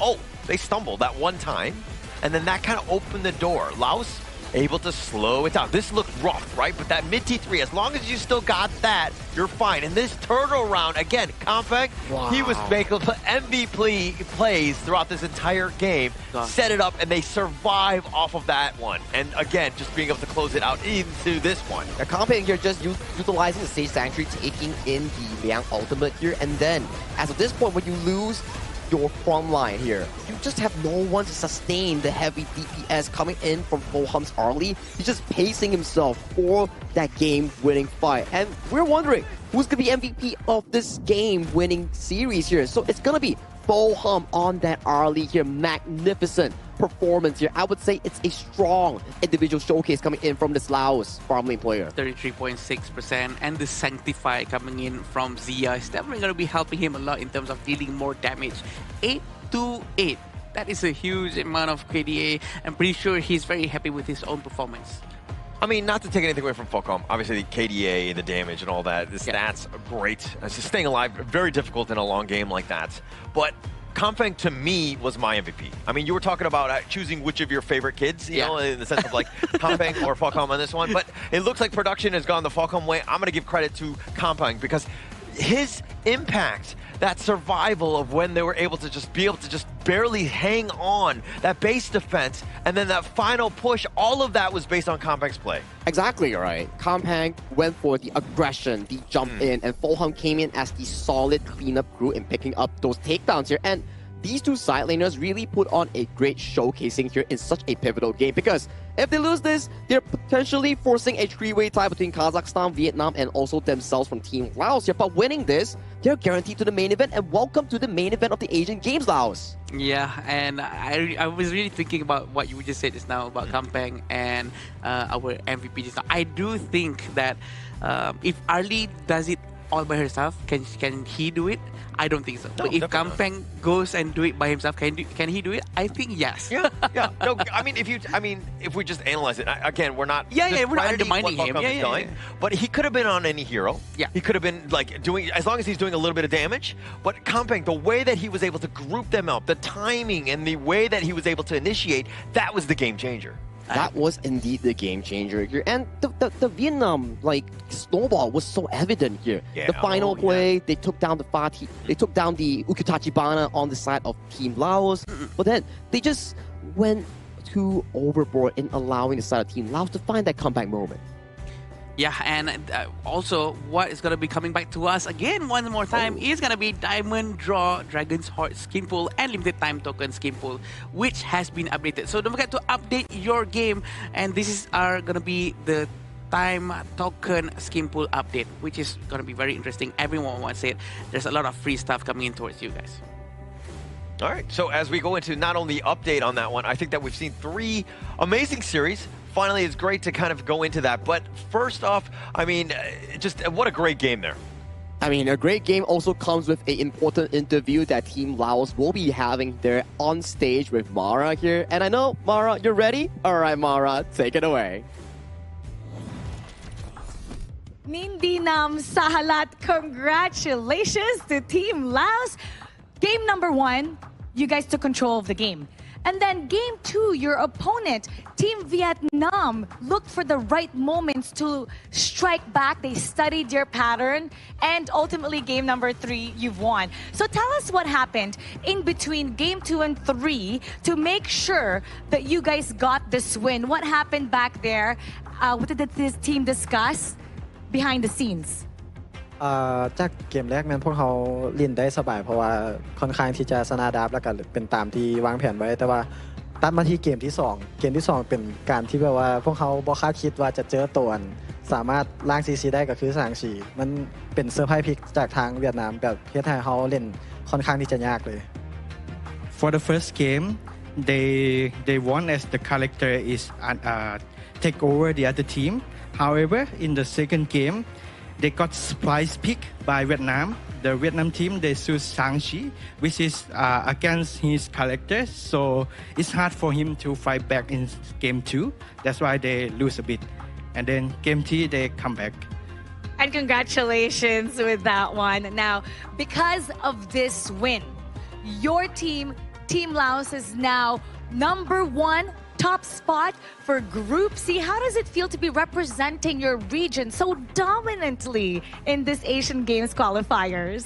they stumbled that one time, and then that kind of opened the door. Laos able to slow it down. This looked rough, right? But that mid T3, as long as you still got that, you're fine. And this turtle round, again, Compact, he was making MVP plays throughout this entire game, set it up, and they survive off of that one. And again, just being able to close it out into this one. The Compact here just utilizing the Sage Sanctuary, taking in the Liang ultimate here, and then, as of this point, when you lose your front line here, you just have no one to sustain the heavy DPS coming in from Boham's early. He's just pacing himself for that game-winning fight. And we're wondering, who's going to be MVP of this game-winning series here? So it's going to be Boham on that early here. Magnificent performance here. I would say it's a strong individual showcase coming in from this Laos farming player. 33.6%, and the Sanctify coming in from Zia is definitely going to be helping him a lot in terms of dealing more damage. 828. That is a huge amount of KDA. I'm pretty sure he's very happy with his own performance. I mean, not to take anything away from Falcom, obviously the KDA, the damage and all that, the stats are great. It's just staying alive, very difficult in a long game like that. But Compang, to me, was my MVP. I mean, you were talking about choosing which of your favorite kids, you know, in the sense of like Compang or Falcom on this one. But it looks like production has gone the Falcom way. I'm going to give credit to Compang because his impact, that survival of when they were able to just barely hang on, that base defense, and then that final push, all of that was based on Compang's play. Exactly right. Compang went for the aggression, the jump in, and Fulham came in as the solid cleanup crew in picking up those takedowns here. And these two side laners really put on a great showcasing here in such a pivotal game, because if they lose this, they're potentially forcing a three-way tie between Kazakhstan, Vietnam, and also themselves from Team Laos here. But winning this, they're guaranteed to the main event, and welcome to the main event of the Asian Games, Laos. Yeah, and I was really thinking about what you just said just now about Kampang and our MVP just now. I do think that if Arlie does it all by herself, can he do it? I don't think so. No, but if Kampang goes and do it by himself, can he do it? I think yes. Yeah. No, I mean, if we just analyze it, again, we're not we're not undermining him. But he could have been on any hero. Yeah. He could have been like doing, as long as he's doing a little bit of damage. But Kampang, the way that he was able to group them up, the timing and the way that he was able to initiate, that was the game changer. That was indeed the game changer here. And the Vietnam snowball was so evident here. Yeah, the final play, they took down the Fatih, they took down the Ukutachibana on the side of Team Laos. But then they just went too overboard in allowing the side of Team Laos to find that comeback moment. Yeah, and also what is going to be coming back to us again one more time is going to be Diamond Draw, Dragon's Heart skin pool, and Limited Time Token skin pool, which has been updated. So don't forget to update your game, and this is going to be the time token skin pool update, which is going to be very interesting. Everyone wants it. There's a lot of free stuff coming in towards you guys. All right, so as we go into not only update on that one, I think that we've seen 3 amazing series. Finally, it's great to kind of go into that. But first off, I mean, just what a great game there. I mean, a great game also comes with an important interview that Team Laos will be having there on stage with Mara here. And I know, Mara, you're ready? All right, Mara, take it away. Nindinam Sahalat, congratulations to Team Laos. Game number 1, you guys took control of the game. And then game 2, your opponent, Team Vietnam, looked for the right moments to strike back. They studied your pattern. And ultimately, game number 3, you've won. So tell us what happened in between game 2 and 3 to make sure that you guys got this win. What happened back there? What did this team discuss behind the scenes? จากเกมแรกนั้นพวกเขาเล่นได้สบายเพราะว่าค่อนข้างที่จะสนาดับแล้วก็เป็นตามที่วางแผนไว้แต่ว่าตัดมาที่เกมที่2เป็นการที่แบบว่าพวกเขาบ่คาดคิดว่าจะเจอตัวสามารถล้างซีได้ก็คือสางสีมันเป็นเซอร์ไพรส์พลิกจากทางเวียดนามแบบเฮ็ดให้เขาเล่นค่อนข้างที่จะยากเลย For the first game they won as the character is take over the other team. However, in the second game they got surprise pick by Vietnam. The Vietnam team, they choose Sang-chi, which is against his character. So it's hard for him to fight back in game 2. That's why they lose a bit. And then game 3, they come back. And congratulations with that one. Now, because of this win, your team, Team Laos, is now number 1 top spot for Group C. How does it feel to be representing your region so dominantly in this Asian Games qualifiers?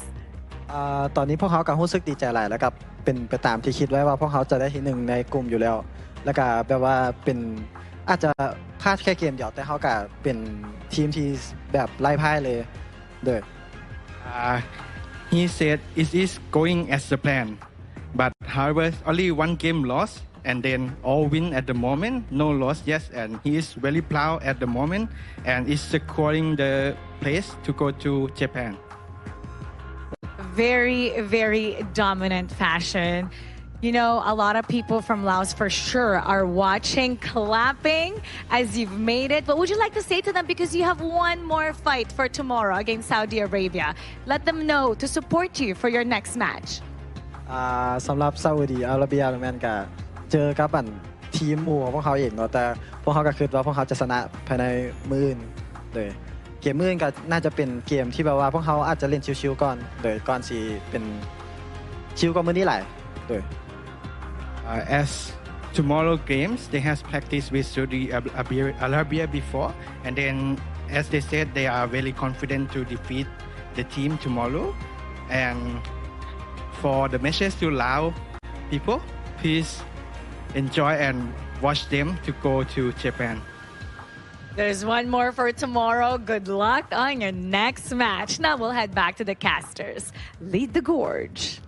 ตอนนี้พวกเขาก็รู้สึกดีใจหลายแล้วก็เป็นไปตามที่คิดไว้ว่าพวกเขาจะได้ที่หนึ่งในกลุ่มอยู่แล้วแล้วก็แบบว่าเป็นอาจจะพลาดแค่เกมเดียวแต่เขาก็เป็นทีมที่แบบไล่พ่ายเลยเด้อ He said it is going as the plan, but however only one game lost and then all win at the moment, no loss yes, and he is very proud at the moment and is securing the place to go to Japan. Very, very dominant fashion. You know, a lot of people from Laos for sure are watching, clapping as you've made it. What would you like to say to them? Because you have one more fight for tomorrow against Saudi Arabia. Let them know to support you for your next match. สำหรับซาอุดีอาระเบียแมนก็เจอกับทีมหมู่ของพวกเขาเองเนาะแต่พวกเขาก็คิดว่าพวกเขาจะชนะภายในมื้ออื่นเลยเกมมื้ออื่นก็น่าจะเป็นเกมที่แบบว่าพวกเขาอาจจะเล่นชิวๆก่อนเลยก่อนสิเป็นชิวกว่ามื้อนี้หลายเลย As tomorrow games, they have practiced with Saudi Arabia before, and then as they said, they are very confident to defeat the team tomorrow. And for the message to Lao people, please enjoy and watch them to go to Japan. There's one more for tomorrow. Good luck on your next match. Now we'll head back to the casters. Lead the gorge.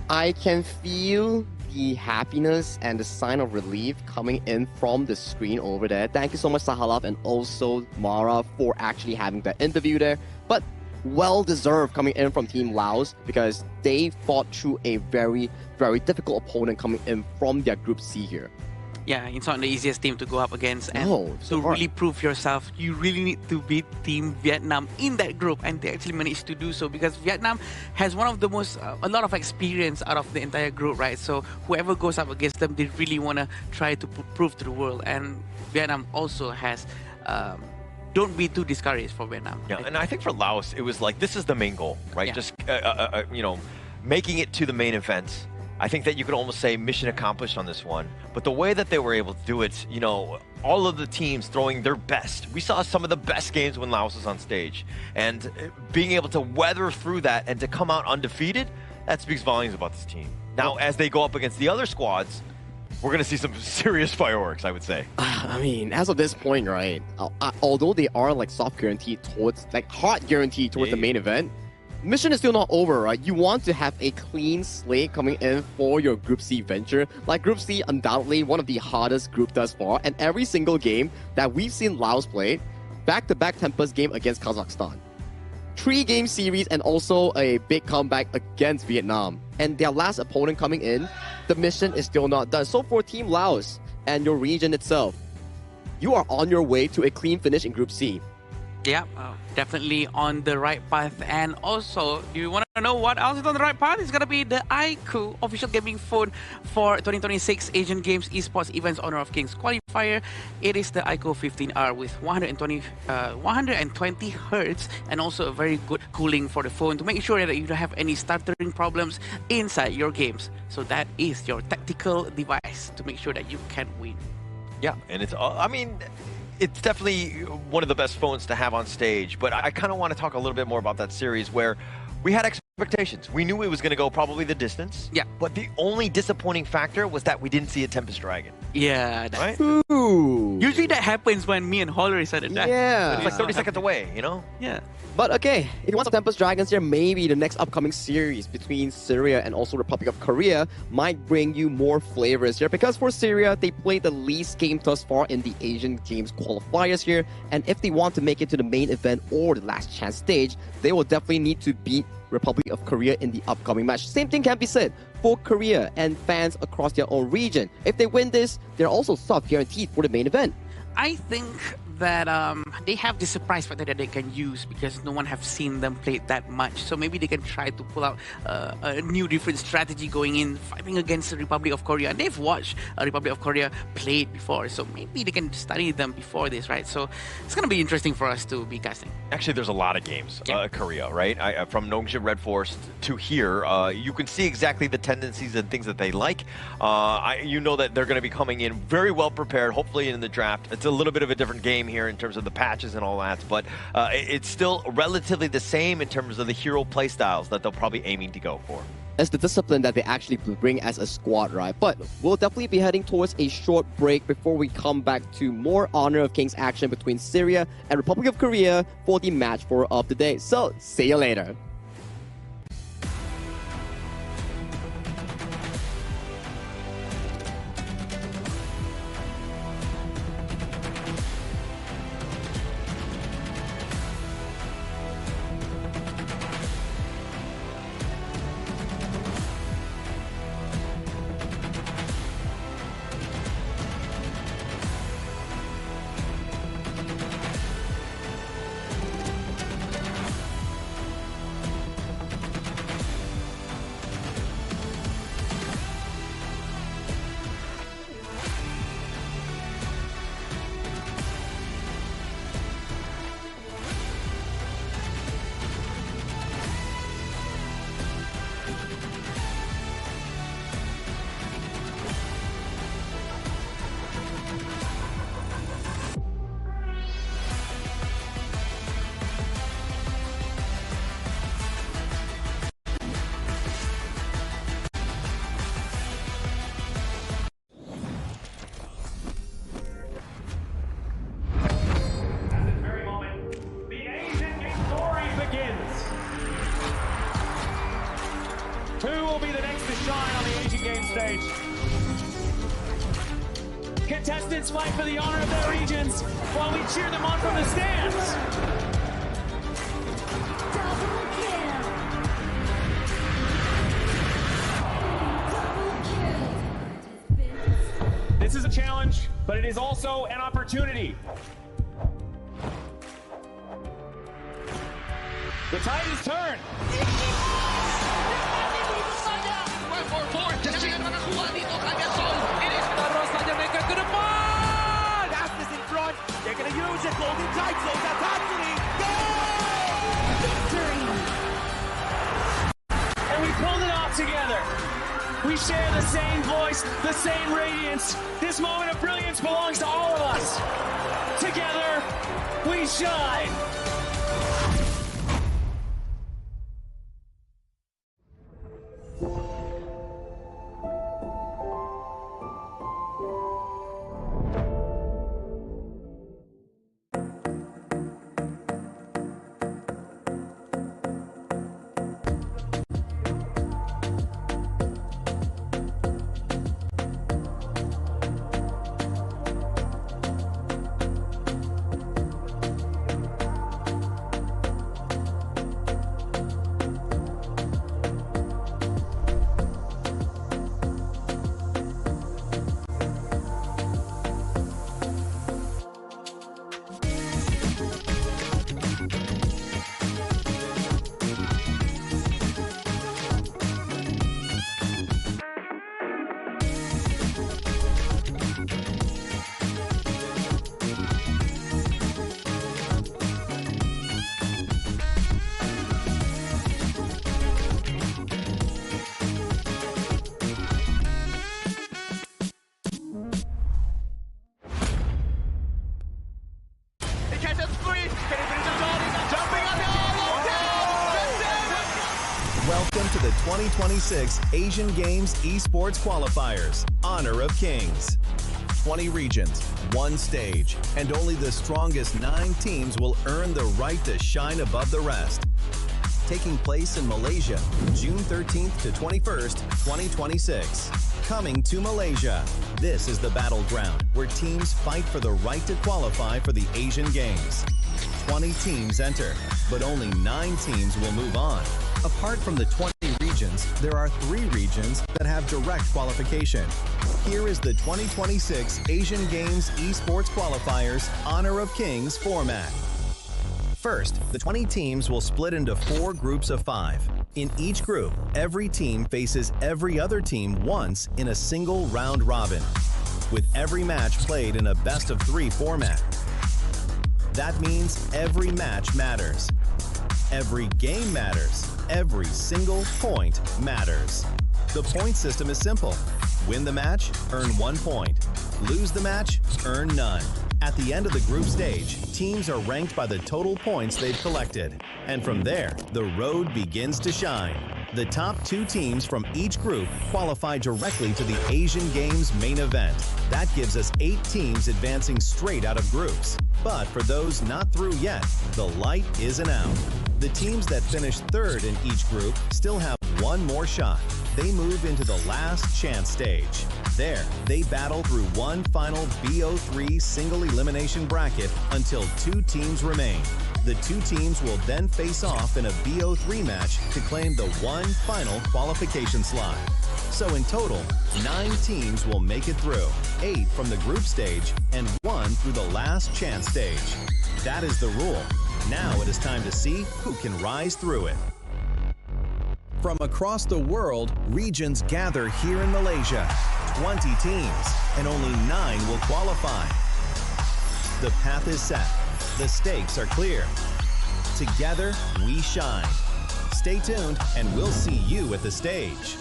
I can feel the happiness and the sign of relief coming in from the screen over there. Thank you so much, Sahalaf, and also Mara for actually having that interview there. But well-deserved coming in from Team Laos because they fought through a very, very difficult opponent coming in from their Group C here. Yeah, it's not the easiest team to go up against, and to really prove yourself, you really need to beat Team Vietnam in that group, and they actually managed to do so because Vietnam has one of the most, a lot of experience out of the entire group, right? So whoever goes up against them, they really want to try to prove to the world, and Vietnam also has. Don't be too discouraged for Vietnam. Yeah, and I think for Laos, it was like this is the main goal, right? Yeah. Just you know, making it to the main event. I think that you could almost say mission accomplished on this one. But the way that they were able to do it, you know, all of the teams throwing their best. We saw some of the best games when Laos was on stage. And being able to weather through that and to come out undefeated, that speaks volumes about this team. Now, as they go up against the other squads, we're going to see some serious fireworks, I would say. I mean, as of this point, right, although they are like soft guaranteed towards, like hard guaranteed towards the main event, mission is still not over, right? You want to have a clean slate coming in for your Group C venture. Like Group C, undoubtedly one of the hardest group thus far. And every single game that we've seen Laos play, back-to-back Tempest game against Kazakhstan. 3-game series and also a big comeback against Vietnam. And their last opponent coming in, the mission is still not done. So for Team Laos and your region itself, you are on your way to a clean finish in Group C. Yeah, definitely on the right path. And also, you want to know what else is on the right path? It's going to be the iQOO official gaming phone for 2026 Asian Games Esports Events Honor of Kings Qualifier. It is the iQOO 15R with 120 Hz and also a very good cooling for the phone to make sure that you don't have any stuttering problems inside your games. So that is your tactical device to make sure that you can win. Yeah, and it's, I mean, it's definitely one of the best phones to have on stage, but I kind of want to talk a little bit more about that series where we had expectations. We knew it was going to go probably the distance. Yeah. But the only disappointing factor was that we didn't see a Tempest Dragon. Yeah. Right? Ooh. Usually that happens when me and Holler decided that. Yeah. It's like 30 seconds away, you know? Yeah. But okay, if you want some Tempest Dragons here, maybe the next upcoming series between Syria and also Republic of Korea might bring you more flavors here. Because for Syria, they played the least game thus far in the Asian Games qualifiers here. And if they want to make it to the main event or the last chance stage, they will definitely need to beat Republic of Korea in the upcoming match. Same thing can be said for Korea and fans across their own region. If they win this, they're also soft guaranteed for the main event. I think that they have the surprise factor that they can use because no one have seen them play that much. So maybe they can try to pull out a new different strategy going in, fighting against the Republic of Korea. And they've watched Republic of Korea play before, so maybe they can study them before this, right? So it's going to be interesting for us to be casting. Actually, there's a lot of games, Korea, right? From Nongshim Red Force to here, you can see exactly the tendencies and things that they like. You know that they're going to be coming in very well prepared, hopefully in the draft. It's a little bit of a different game here in terms of the patches and all that, but it's still relatively the same in terms of the hero playstyles that they'll probably aiming to go for. As the discipline that they actually bring as a squad, right? But we'll definitely be heading towards a short break before we come back to more Honor of Kings action between Syria and Republic of Korea for the match 4 of the day. So, see you later. Contestants fight for the honor of their regions while we cheer them on from the stands. This is a challenge, but it is also an opportunity. The tide is turned. Ke depan! Astis in front. They're going to use it. Golden Tide slows that Tatsumi. Victory! And we pulled it off together. We share the same voice, the same radiance. This moment of brilliance belongs to all of us. Together, we shine. Welcome to the 2026 Asian Games Esports Qualifiers, Honor of Kings. 20 regions, 1 stage, and only the strongest 9 teams will earn the right to shine above the rest. Taking place in Malaysia, June 13th to 21st, 2026. Coming to Malaysia, this is the battleground where teams fight for the right to qualify for the Asian Games. 20 teams enter, but only 9 teams will move on. Apart from the 20 regions regions, there are 3 regions that have direct qualification. Here is the 2026 Asian Games Esports Qualifiers Honor of Kings format. First, the 20 teams will split into 4 groups of 5. In each group, every team faces every other team once in a single round robin, with every match played in a best-of-3 format. That means every match matters. Every game matters. Every single point matters. The point system is simple. Win the match, earn 1 point. Lose the match, earn none. At the end of the group stage, teams are ranked by the total points they've collected. And from there, the road begins to shine. The top 2 teams from each group qualify directly to the Asian Games main event. That gives us 8 teams advancing straight out of groups. But for those not through yet, the light isn't out. The teams that finish 3rd in each group still have 1 more shot. They move into the last chance stage. There, they battle through one final BO3 single elimination bracket until 2 teams remain. The 2 teams will then face off in a BO3 match to claim the 1 final qualification slot. So in total, 9 teams will make it through, 8 from the group stage and 1 through the last chance stage. That is the rule. Now it is time to see who can rise through it. From across the world, regions gather here in Malaysia. 20 teams, and only 9 will qualify. The path is set. The stakes are clear. Together, we shine. Stay tuned, and we'll see you at the stage.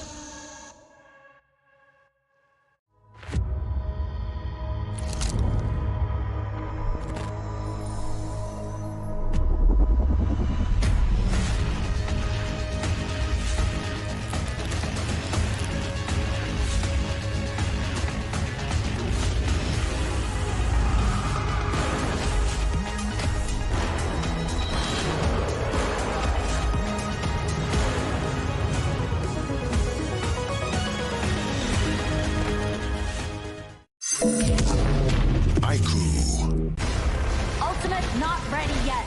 Ultimate not ready yet.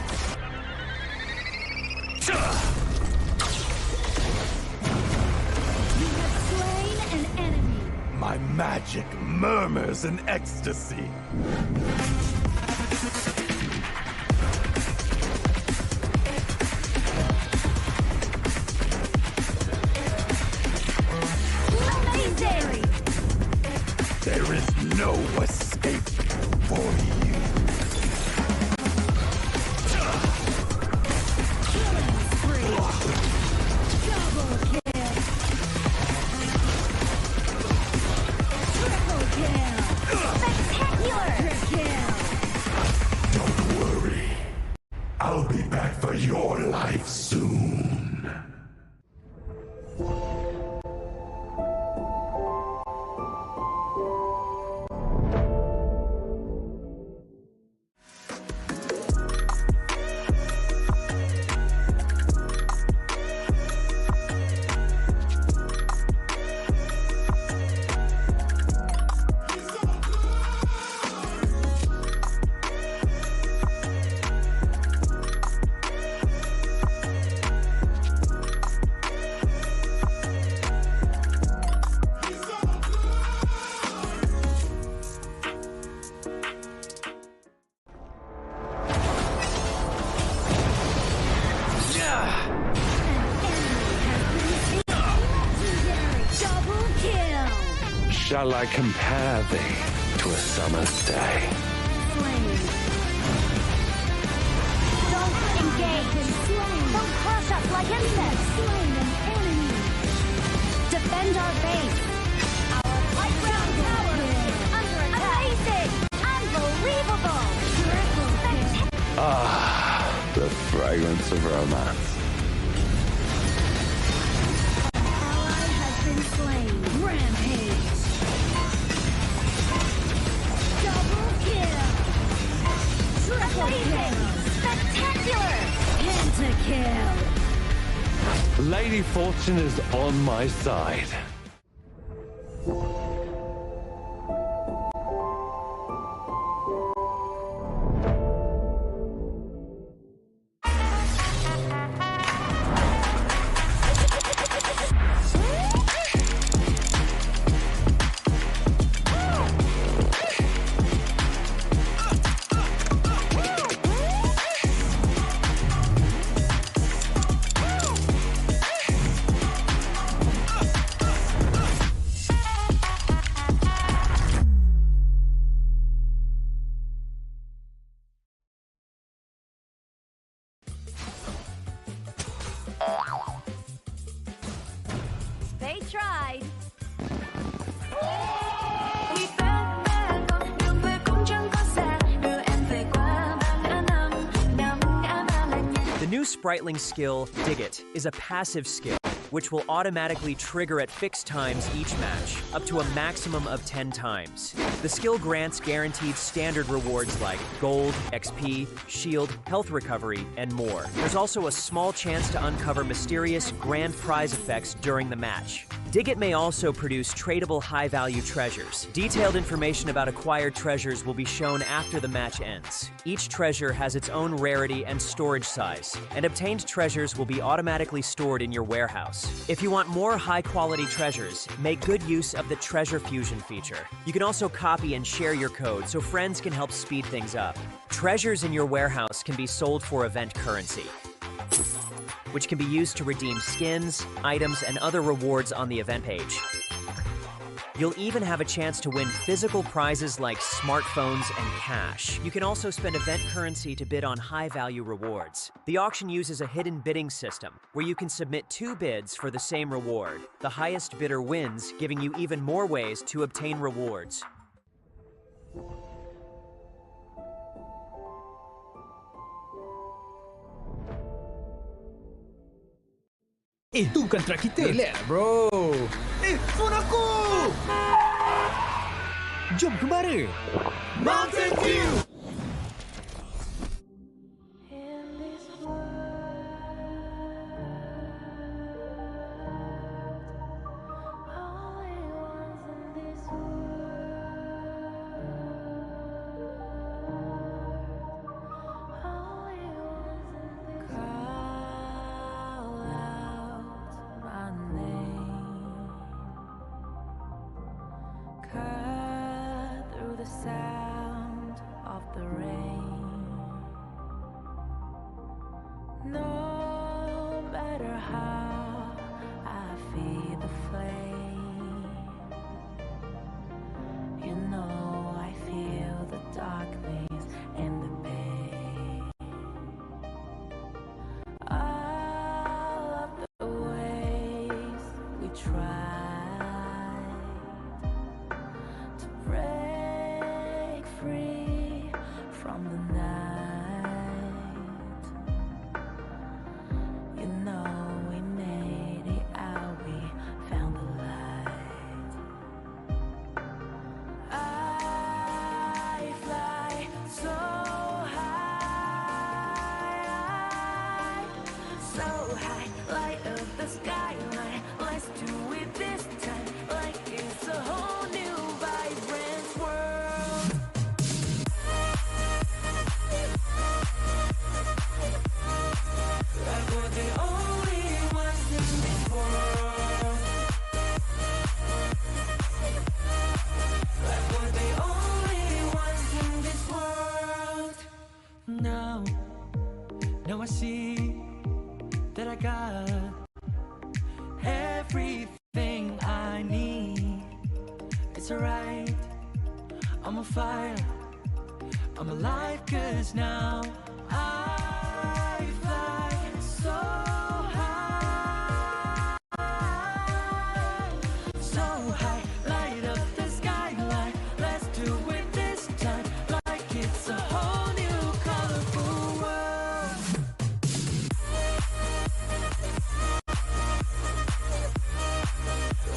You have slain an enemy. My magic murmurs in ecstasy. Amazing! There is no escape for you. I'll be back for your life soon. Shall I compare thee to a summer's day? Don't engage and slain. Don't crush us like insects. Slain an enemy. Defend our base. Our playground tower is under attack. Amazing! Unbelievable! Ah, the fragrance of romance. Ally has been slain. Rampage. Double kill. Triple kill. Spectacular. Pentakill. Lady Fortune is on my side. The new Spritling skill, Dig It, is a passive skill which will automatically trigger at fixed times each match, up to a maximum of 10 times. The skill grants guaranteed standard rewards like gold, XP, shield, health recovery, and more. There's also a small chance to uncover mysterious grand prize effects during the match. Dig It may also produce tradable high-value treasures. Detailed information about acquired treasures will be shown after the match ends. Each treasure has its own rarity and storage size, and obtained treasures will be automatically stored in your warehouse. If you want more high-quality treasures, make good use of the Treasure Fusion feature. You can also copy and share your code so friends can help speed things up. Treasures in your warehouse can be sold for event currency, which can be used to redeem skins, items, and other rewards on the event page. You'll even have a chance to win physical prizes like smartphones and cash. You can also spend event currency to bid on high-value rewards. The auction uses a hidden bidding system, where you can submit 2 bids for the same reward. The highest bidder wins, giving you even more ways to obtain rewards. Itu kan track kita. Relax bro. Phone aku. Jom kembara. Mountain Dew. Now I see that I got everything I need. It's alright, I'm on fire, I'm alive, 'cause now I fly so high, so high, light up the skyline. Let's do it this time, like it's a whole new colorful world.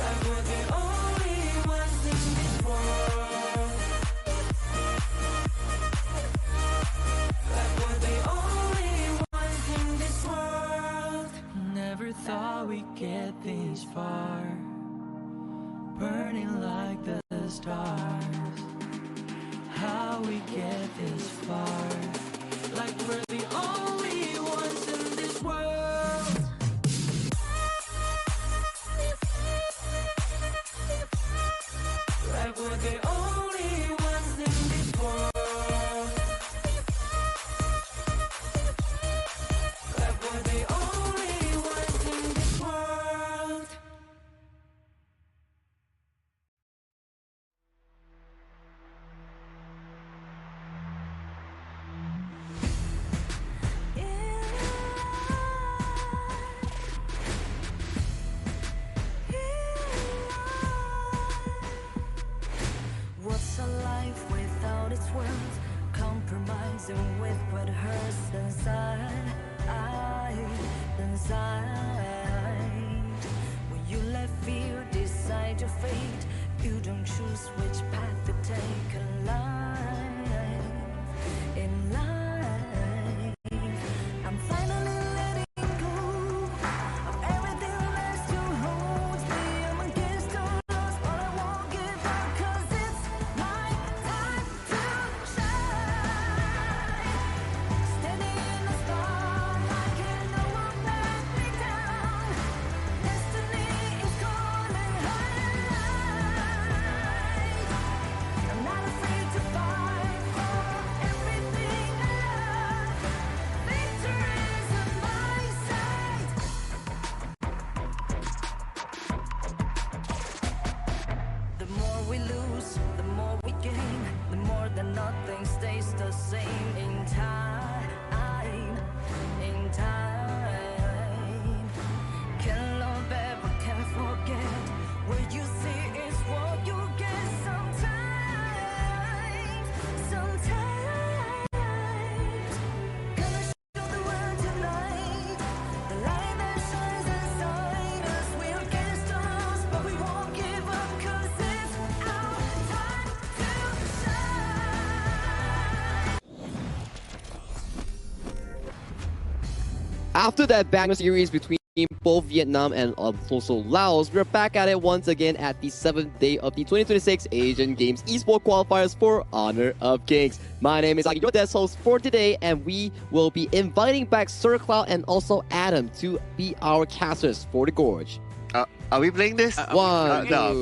Like we're the only ones in this world. Like we're the only ones in this world. Never thought we'd get this far, burning like the stars. How we get this far, like we're the only ones in this world. Like we're the only ones in this world. Like we're the only ones in this world. choose which path to take alive. In life, I'm finally letting go of everything that still holds me. I'm against the odds, but I won't give up, 'cause it's my time to shine. Standing in the spotlight, can no one let me down. Destiny is calling high. I'm not afraid to fight for everything I love. Victory's on my side. The more we lose, the more we gain. The more that nothing stays the same. In time, in time. Can love ever, can forget. What you see is what you get. Sometimes, gonna show the world tonight. The light that shines inside us. We're against the odds, but we won't give up, 'cause it's our time to shine. After that banger series between both Vietnam and also Laos, we're back at it once again at the 7th day of the 2026 Asian Games Esports Qualifiers for Honor of Kings. My name is Aki, your desk host for today, and we will be inviting back Sir Cloud and also Adam to be our casters for the Gorge. Are we playing this? One, No.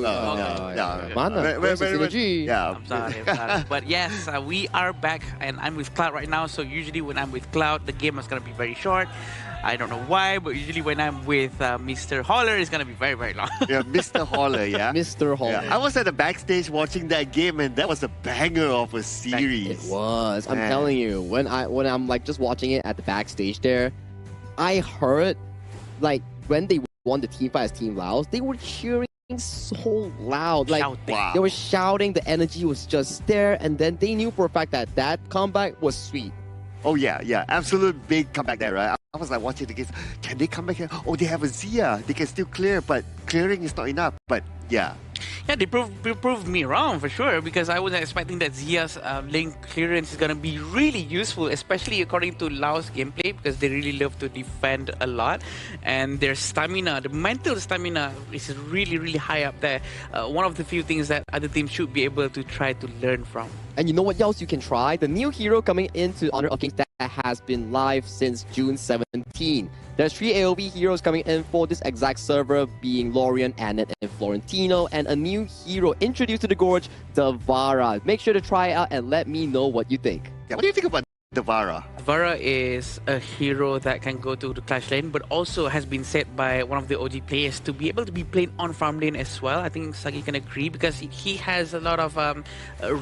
Mana, where's the synergy? Yeah. I'm sorry. But yes, we are back, and I'm with Cloud right now. So usually when I'm with Cloud, the game is gonna be very short. I don't know why, but usually when I'm with Mr. Holler, it's gonna be very, very long. Yeah, Mr. Holler, yeah. Mr. Holler. Yeah. I was at the backstage watching that game, and that was a banger of a series. It was. I'm Man. telling you, when I'm like just watching it at the backstage there, I heard like when they won the team fight as Team Laos, they were cheering so loud, like Shouting. they were shouting. The energy was just there, and then they knew for a fact that that comeback was sweet. Oh yeah, absolute big comeback there, right? I was like watching the games. Can they come back here? Oh, they have a Zia. They can still clear, but clearing is not enough. But yeah. Yeah, they proved me wrong for sure, because I wasn't expecting that Zia's lane clearance is going to be really useful, especially according to Laos gameplay, because they really love to defend a lot, and their stamina, the mental stamina is really, really high up there. One of the few things that other teams should be able to try to learn from. And you know what else you can try? The new hero coming into Honor of Kings that has been live since June 17. There's 3 AOV heroes coming in for this exact server, being Lorian, Annette, and Florentino, and a new hero introduced to the Gorge, Davara. Make sure to try it out and let me know what you think. Yeah, what do you think about Davara? Davara is a hero that can go to the Clash lane, but also has been said by one of the OG players to be able to be played on farm lane as well. I think Sagi can agree, because he has a lot of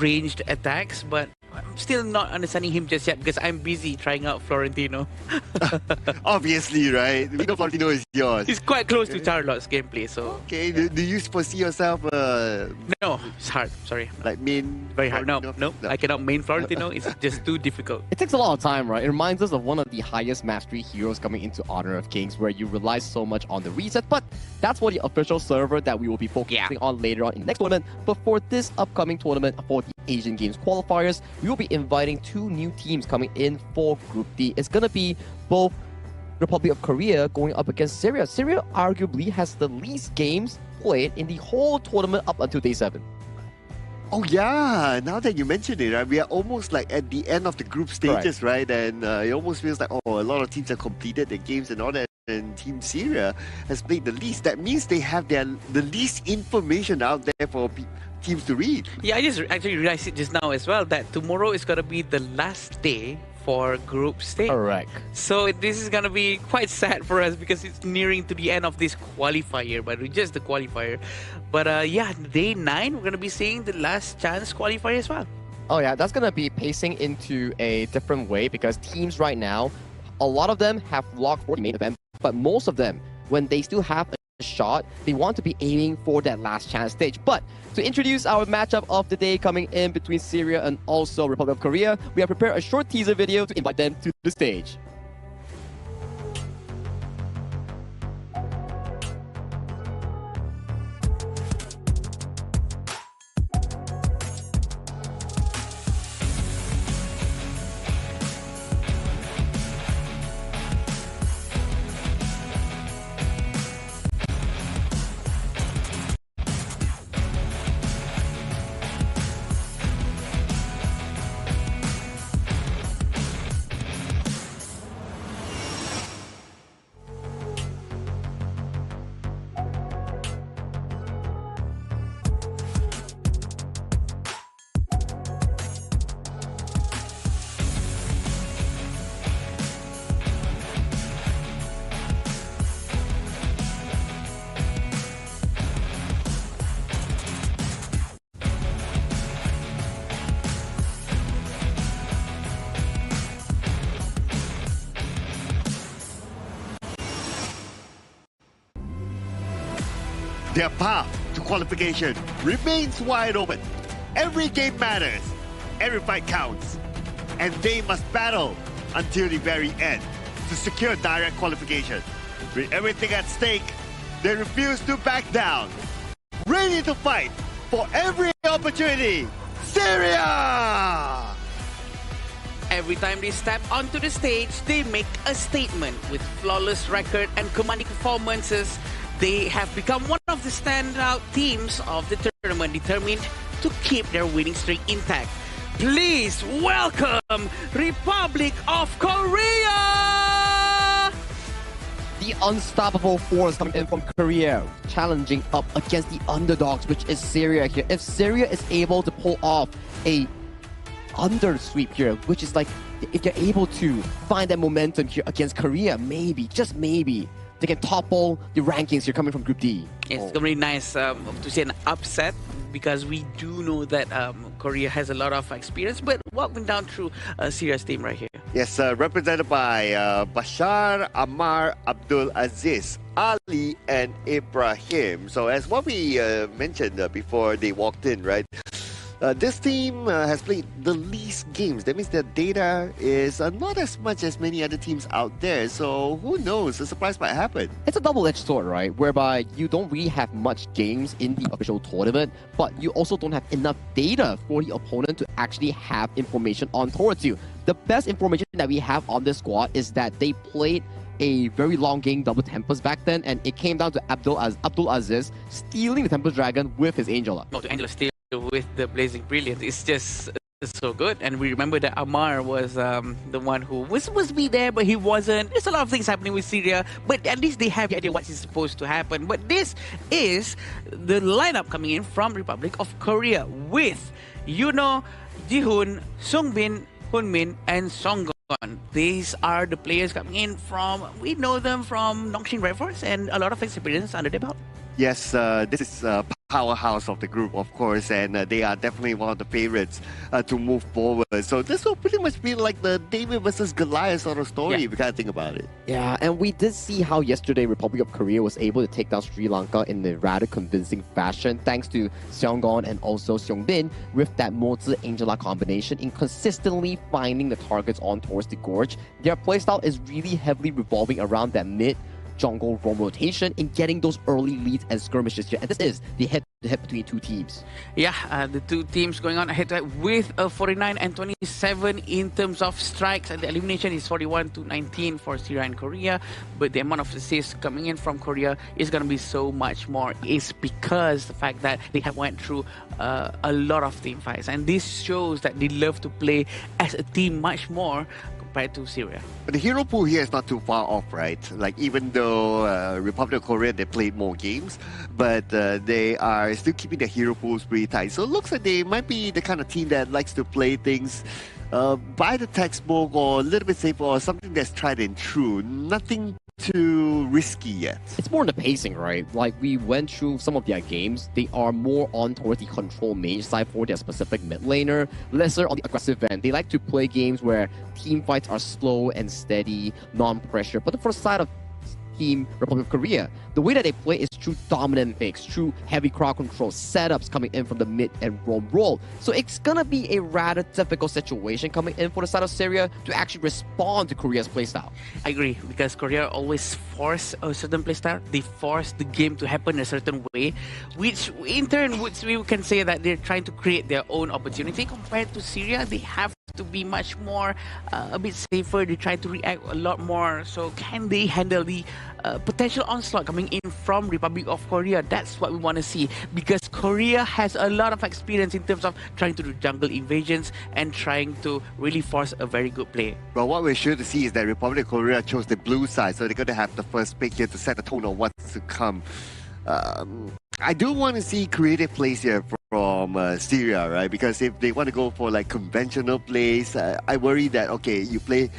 ranged attacks, but I'm still not understanding him just yet, because I'm busy trying out Florentino. Obviously, right? We know Florentino is yours. He's quite close to Charlotte's gameplay, so... Okay, do you foresee yourself... No, it's hard, sorry. Like main... Very hard, no, I cannot main Florentino, it's just too difficult. It takes a lot of time, right? It reminds us of one of the highest mastery heroes coming into Honor of Kings, where you rely so much on the reset, but that's for the official server that we will be focusing on later on in the next tournament. But for this upcoming tournament, for the Asian Games Qualifiers, we will be inviting 2 new teams coming in for Group D. It's going to be both Republic of Korea going up against Syria. Syria arguably has the least games played in the whole tournament up until day 7. Oh yeah, now that you mention it, right, we are almost like at the end of the group stages, right? And it almost feels like, a lot of teams have completed their games and all that, and Team Syria has played the least. That means they have the least information out there for teams to read. Yeah, I just actually realized it just now as well, that tomorrow is going to be the last day for group stage. Correct. So this is going to be quite sad for us, because it's nearing to the end of this qualifier, but just the qualifier. But yeah, day 9, we're going to be seeing the last chance qualifier as well. Oh yeah, that's going to be pacing into a different way, because teams right now, a lot of them have locked for the main event, but most of them, when they still have a shot, they want to be aiming for that last chance stage. But to introduce our matchup of the day coming in between Syria and also Republic of Korea, we have prepared a short teaser video to invite them to the stage. Their path to qualification remains wide open. Every game matters. Every fight counts. And they must battle until the very end to secure direct qualification. With everything at stake, they refuse to back down. Ready to fight for every opportunity. Syria! Every time they step onto the stage, they make a statement. With flawless record and commanding performances, they have become one of the standout teams of the tournament, determined to keep their winning streak intact. Please welcome Republic of Korea! The unstoppable force coming in from Korea, challenging up against the underdogs, which is Syria here. If Syria is able to pull off a under sweep here, which is like, if they're able to find that momentum here against Korea, maybe, just maybe, they can topple the rankings here coming from Group D. It's going to be nice to see an upset, because we do know that Korea has a lot of experience, but walking down through Syria's team right here. Yes, represented by Bashar, Ammar, Abdul Aziz, Ali, and Ibrahim. So as what we mentioned before they walked in, right? This team has played the least games. That means their data is not as much as many other teams out there. So who knows? A surprise might happen. It's a double-edged sword, right? Whereby you don't really have much games in the official tournament, but you also don't have enough data for the opponent to actually have information on towards you. The best information that we have on this squad is that they played a very long game double Tempest back then, and it came down to Abdul Aziz stealing the Tempest Dragon with his Angela. No, the Angela steal with the Blazing Brilliant. It's just so good. And we remember that Ammar was the one who was supposed to be there, but he wasn't. There's a lot of things happening with Syria, but at least they have the idea what is supposed to happen. But this is the lineup coming in from Republic of Korea with Yuno, Jihoon, Sungbin, Hunmin, and Songgon. These are the players coming in from, we know them from Nongshim Red Force, and a lot of experience under their belt. Yes, this is powerhouse of the group, of course, and they are definitely one of the favorites to move forward. So this will pretty much be like the David versus Goliath sort of story, if you kind of think about it. Yeah, and we did see how yesterday Republic of Korea was able to take down Sri Lanka in a rather convincing fashion, thanks to Seonggon and also Seongbin with that Mozi Angela combination in consistently finding the targets on towards the gorge. Their playstyle is really heavily revolving around that mid jungle roam rotation in getting those early leads and skirmishes here. And this is the head-to-head between two teams. Yeah, the two teams going on head-to-head with 49 and 27 in terms of strikes, and the elimination is 41-19 for Syria and Korea. But the amount of assists coming in from Korea is going to be so much more. It's because the fact that they have went through a lot of team fights, and this shows that they love to play as a team much more compared to Syria. But the hero pool here is not too far off, right? Like, even though Republic of Korea, they played more games, but they are still keeping their hero pools pretty tight. So it looks like they might be the kind of team that likes to play things by the textbook, or a little bit safer, or something that's tried and true. Nothing too risky yet. It's more in the pacing, right? Like, we went through some of their games. They are more on towards the control mage side for their specific mid laner, lesser on the aggressive end. They like to play games where team fights are slow and steady, non-pressure. But for the side of Team Republic of Korea, the way that they play is through dominant picks, through heavy crowd control, setups coming in from the mid and roll. So it's gonna be a rather difficult situation coming in for the side of Syria to actually respond to Korea's playstyle. I agree, because Korea always force a certain playstyle. They force the game to happen a certain way, which in turn, we can say that they're trying to create their own opportunity. Compared to Syria, they have to be much more, a bit safer. They try to react a lot more. So can they handle the potential onslaught coming in from Republic of Korea? That's what we want to see, because Korea has a lot of experience in terms of trying to do jungle invasions and trying to really force a very good play. Well, what we're sure to see is that Republic of Korea chose the blue side, so they're going to have the first pick here to set the tone of what's to come. I do want to see creative plays here from Syria, right? Because if they want to go for like conventional plays, I worry that, okay, you play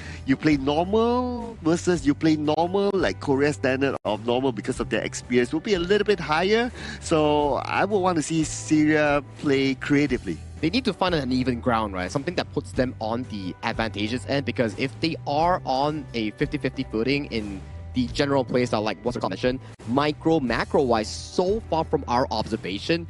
normal versus you play normal, like Korea's standard of normal because of their experience will be a little bit higher. So I would want to see Syria play creatively. They need to find an even ground, right? Something that puts them on the advantageous end, because if they are on a 50-50 footing in the general playstyle, like what's the mentioned, macro-wise, so far from our observation,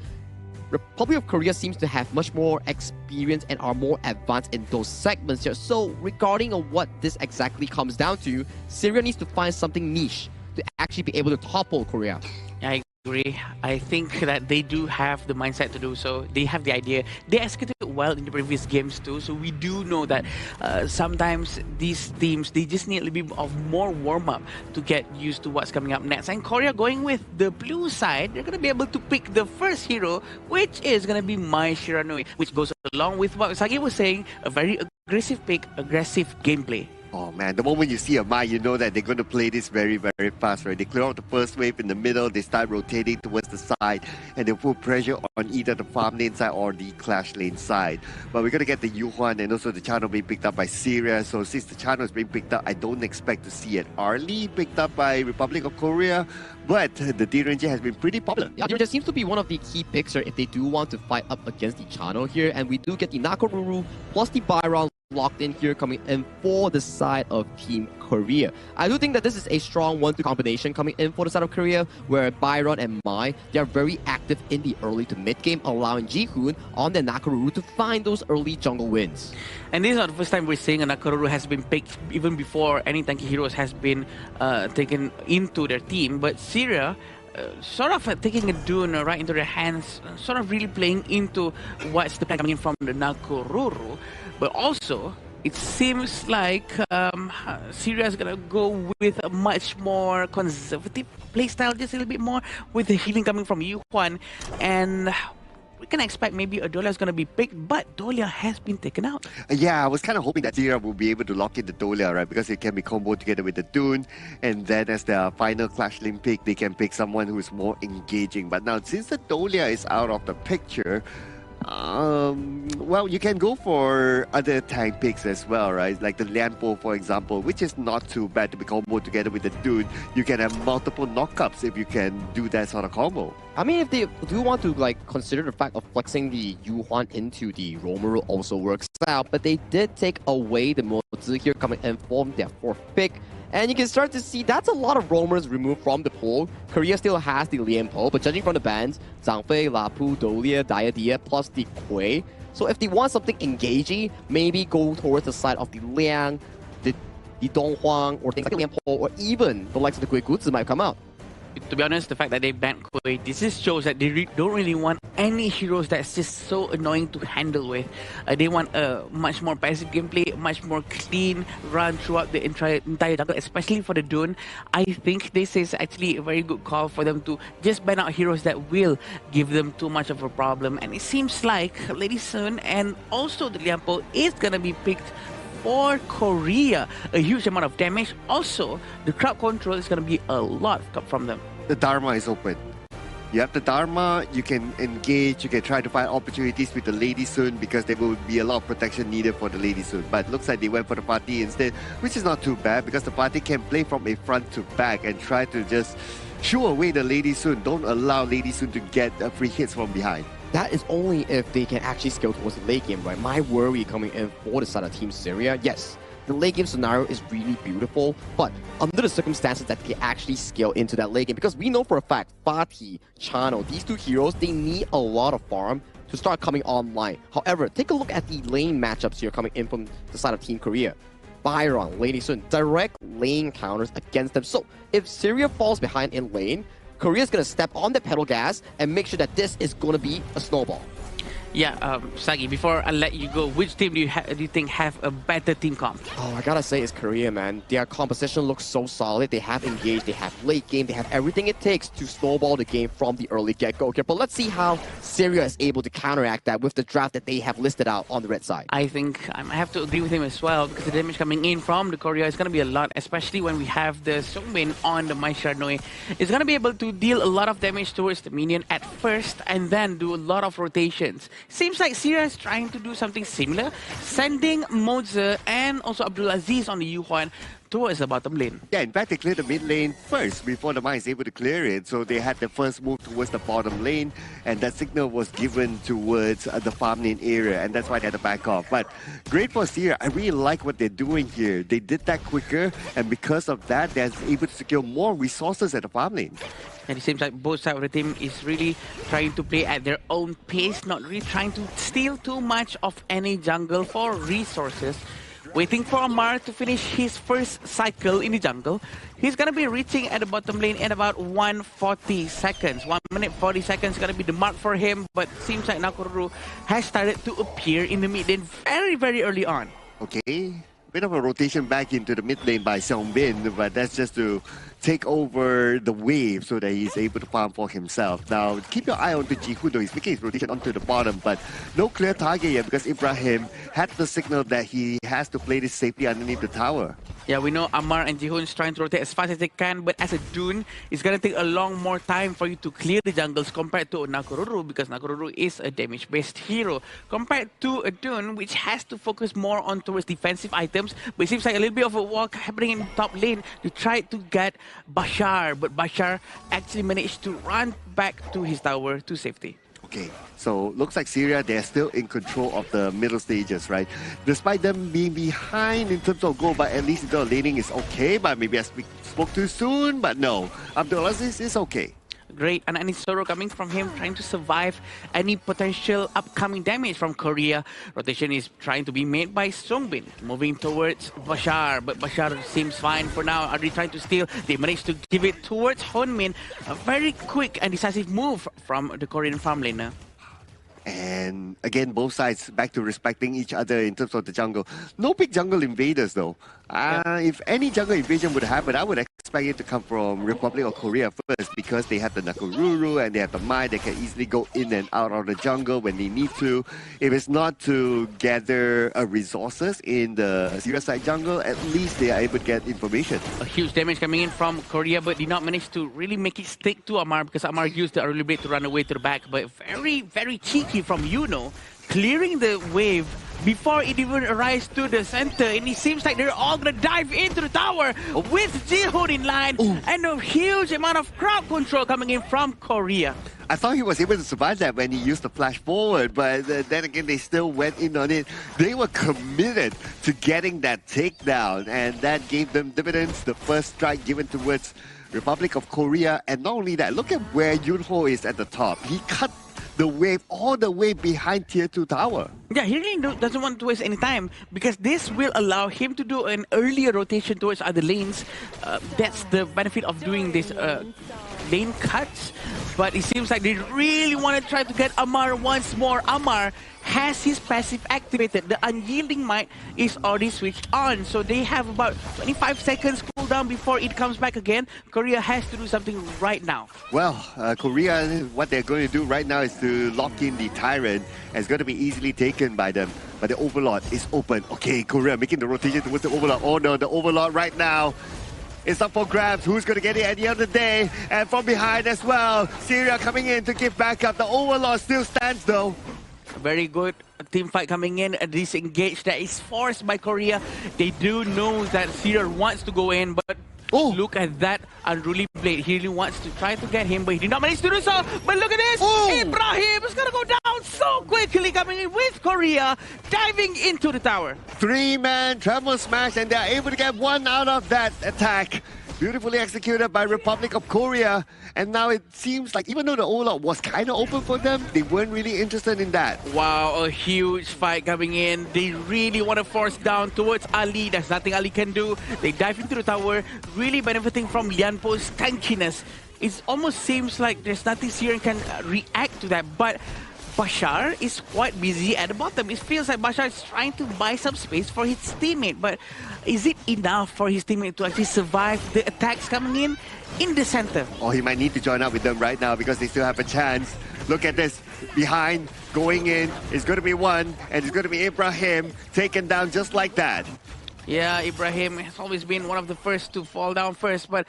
Republic of Korea seems to have much more experience and are more advanced in those segments here. So regarding on what this exactly comes down to, Syria needs to find something niche to actually be able to topple Korea. I agree. I think that they do have the mindset to do so. They have the idea. They executed well in the previous games too. So we do know that sometimes these teams, they just need a little bit of more warm-up to get used to what's coming up next. And Korea going with the blue side, they're going to be able to pick the first hero, which is going to be Mai Shiranui, which goes along with what Sagi was saying, a very aggressive pick, aggressive gameplay. Oh man, the moment you see a Mai, you know that they're going to play this very, very fast, right? They clear out the first wave in the middle, they start rotating towards the side, and they put pressure on either the farm lane side or the clash lane side. But we're going to get the Yuhuan and also the channel being picked up by Syria. So since the channel is being picked up, I don't expect to see it early picked up by Republic of Korea. But the D-Ranger has been pretty popular. Yeah, there seems to be one of the key picks here if they do want to fight up against the channel here. And we do get the Nakoruru plus the Byron locked in here coming in for the side of Team Korea. I do think that this is a strong 1-2 combination coming in for the side of Korea, where Byron and Mai, they are very active in the early to mid game, allowing Jihoon on the Nakoruru to find those early jungle wins. And this is not the first time we're seeing a Nakoruru has been picked even before any tanky heroes has been taken into their team. But Syria sort of taking a Dune right into their hands, sort of really playing into what's the plan coming in from the Nakoruru. But also, it seems like Syria is going to go with a much more conservative playstyle, just a little bit more, with the healing coming from Yuhuan. And we can expect maybe a Dolia is going to be picked, but Dolia has been taken out. Yeah, I was kind of hoping that Syria will be able to lock in the Dolia, right? Because it can be comboed together with the Dune, and then as the final Clash Lane pick, they can pick someone who is more engaging. But now, since the Dolia is out of the picture, well, you can go for other tank picks as well, right? Like the Lianpo, for example, which is not too bad to be comboed together with the Dune. You can have multiple knockups if you can do that sort of combo. I mean, if they do want to like consider the fact of flexing the Yuhuan into the Roamer also works out, but they did take away the Mozi here coming in from their fourth pick. And you can start to see that's a lot of roamers removed from the pool. Korea still has the Lianpo, but judging from the bans, Zhang Fei, Lapu, Dolia, Dia, plus the Kui. So if they want something engaging, maybe go towards the side of the Liang, the Donghuang, or things like the Lianpo, or even the likes of the Kui Gutsu might come out. To be honest, the fact that they banned Kui, this just shows that they don't really want any heroes that's just so annoying to handle with. They want a much more passive gameplay, much more clean run throughout the entire jungle, especially for the Dune. I think this is actually a very good call for them to just ban out heroes that will give them too much of a problem. And it seems like Lady Sun and also the Lianpo is going to be picked for Korea. A huge amount of damage. Also, the crowd control is going to be a lot from them. The Dharma is open. You have the Dharma, you can engage, you can try to find opportunities with the Lady Sun because there will be a lot of protection needed for the Lady Sun. But it looks like they went for the party instead, which is not too bad because the party can play from a front to back and try to just shoo away the Lady Sun. Don't allow Lady Sun to get free hits from behind. That is only if they can actually scale towards the late game, right? My worry coming in for the side of Team Syria, yes, the late game scenario is really beautiful, but under the circumstances that they actually scale into that late game, because we know for a fact, Fatih, Chano, these two heroes, they need a lot of farm to start coming online. However, take a look at the lane matchups here coming in from the side of Team Korea. Byron, Lady Sun, direct lane counters against them. So if Syria falls behind in lane, Korea's going to step on the pedal gas and make sure that this is going to be a snowball. Yeah, Sagi, before I let you go, which team do you think have a better team comp? Oh, I gotta say it's Korea, man. Their composition looks so solid. They have engaged, they have late game, they have everything it takes to snowball the game from the early get-go. Okay, but let's see how Syria is able to counteract that with the draft that they have listed out on the red side. I think I have to agree with him as well because the damage coming in from the Korea is going to be a lot, especially when we have the Songbin on the Mai Shiranui. It's going to be able to deal a lot of damage towards the minion at first and then do a lot of rotations. Seems like Syria is trying to do something similar, sending Moza and also Abdulaziz on the Yuhuan towards the bottom lane. Yeah, in fact, they cleared the mid lane first before the Mind is able to clear it. So they had the first move towards the bottom lane, and that signal was given towards the farm lane area, and that's why they had to back off. But great for Syria. I really like what they're doing here. They did that quicker, and because of that, they're able to secure more resources at the farm lane. And it seems like both sides of the team is really trying to play at their own pace, not really trying to steal too much of any jungle for resources. Waiting for Amar to finish his first cycle in the jungle. He's going to be reaching at the bottom lane in about 140 seconds. 1 minute 40 seconds is going to be the mark for him. But seems like Nakoruru has started to appear in the mid lane very, very early on. Okay, bit of a rotation back into the mid lane by Seongbin, but that's just to take over the wave so that he's able to farm for himself. Now, keep your eye on the Jihoon though. He's making his rotation onto the bottom, but no clear target yet because Ibrahim had the signal that he has to play this safely underneath the tower. Yeah, we know Amar and Jihoon is trying to rotate as fast as they can, but as a Dune, it's going to take a long more time for you to clear the jungles compared to Nakoruru, because Nakoruru is a damage-based hero. Compared to a Dune, which has to focus more on towards defensive items, but it seems like a little bit of a walk happening in the top lane to try to get Bashar, but Bashar actually managed to run back to his tower to safety. Okay, so looks like Syria, they're still in control of the middle stages, right? Despite them being behind in terms of goal, but at least in terms of laning is okay, but maybe I spoke too soon, but no. Abdulaziz is okay. Great, and any Soro coming from him, trying to survive any potential upcoming damage from Korea. Rotation is trying to be made by Songbin, moving towards Bashar, but Bashar seems fine for now. Are they trying to steal? They managed to give it towards Honmin. A very quick and decisive move from the Korean farm laner. And again, both sides back to respecting each other in terms of the jungle. No big jungle invaders though. If any jungle invasion would happen, I would expect it to come from Republic of Korea first, because they have the Nakoruru and they have the Mai. They can easily go in and out of the jungle when they need to. If it's not to gather resources in the Syria side jungle, at least they are able to get information. A huge damage coming in from Korea, but did not manage to really make it stick to Amar, because Amar used the early blade to run away to the back. But very, very cheeky from Yuno, clearing the wave before it even arrives to the center, and it seems like they're all gonna dive into the tower with Jihoon in line. And a huge amount of crowd control coming in from Korea. I thought he was able to survive that when he used the flash forward, but then again, they still went in on it. They were committed to getting that takedown, and that gave them dividends. The first strike given towards Republic of Korea, and not only that, look at where Yunho is at the top. He cut the wave all the way behind tier 2 tower. Yeah, he really doesn't want to waste any time, because this will allow him to do an earlier rotation towards other lanes. That's the benefit of doing this lane cuts. But it seems like they really want to try to get Amar once more. Amar has his passive activated. The Unyielding Might is already switched on. So they have about 25 seconds cooldown before it comes back again. Korea has to do something right now. Well, Korea, what they're going to do right now is to lock in the Tyrant. It's going to be easily taken by them. But the Overlord is open. Okay, Korea making the rotation towards the Overlord. Oh no, the Overlord right now. It's up for grabs. Who's going to get it at the end of the day? And from behind as well, Syria coming in to give backup. The Overlord still stands though. Very good team fight coming in. A disengage that is forced by Korea. They do know that Syria wants to go in, but look at that unruly blade. He really wants to try to get him, but he did not manage to do so. But look at this! Ibrahim is gonna go down so quickly, coming in with Korea, diving into the tower. 3-man treble smash, and they're able to get one out of that attack. Beautifully executed by Republic of Korea. And now it seems like even though the Overlord was kind of open for them, they weren't really interested in that. Wow, a huge fight coming in. They really want to force down towards Ali. There's nothing Ali can do. They dive into the tower, really benefiting from Lianpo's tankiness. It almost seems like there's nothing Syrian can react to that. But Bashar is quite busy at the bottom. It feels like Bashar is trying to buy some space for his teammate. But is it enough for his teammate to actually survive the attacks coming in the center? Or he might need to join up with them right now because they still have a chance. Look at this. Behind, going in, it's going to be one, and it's going to be Ibrahim taken down just like that. Yeah, Ibrahim has always been one of the first to fall down first, but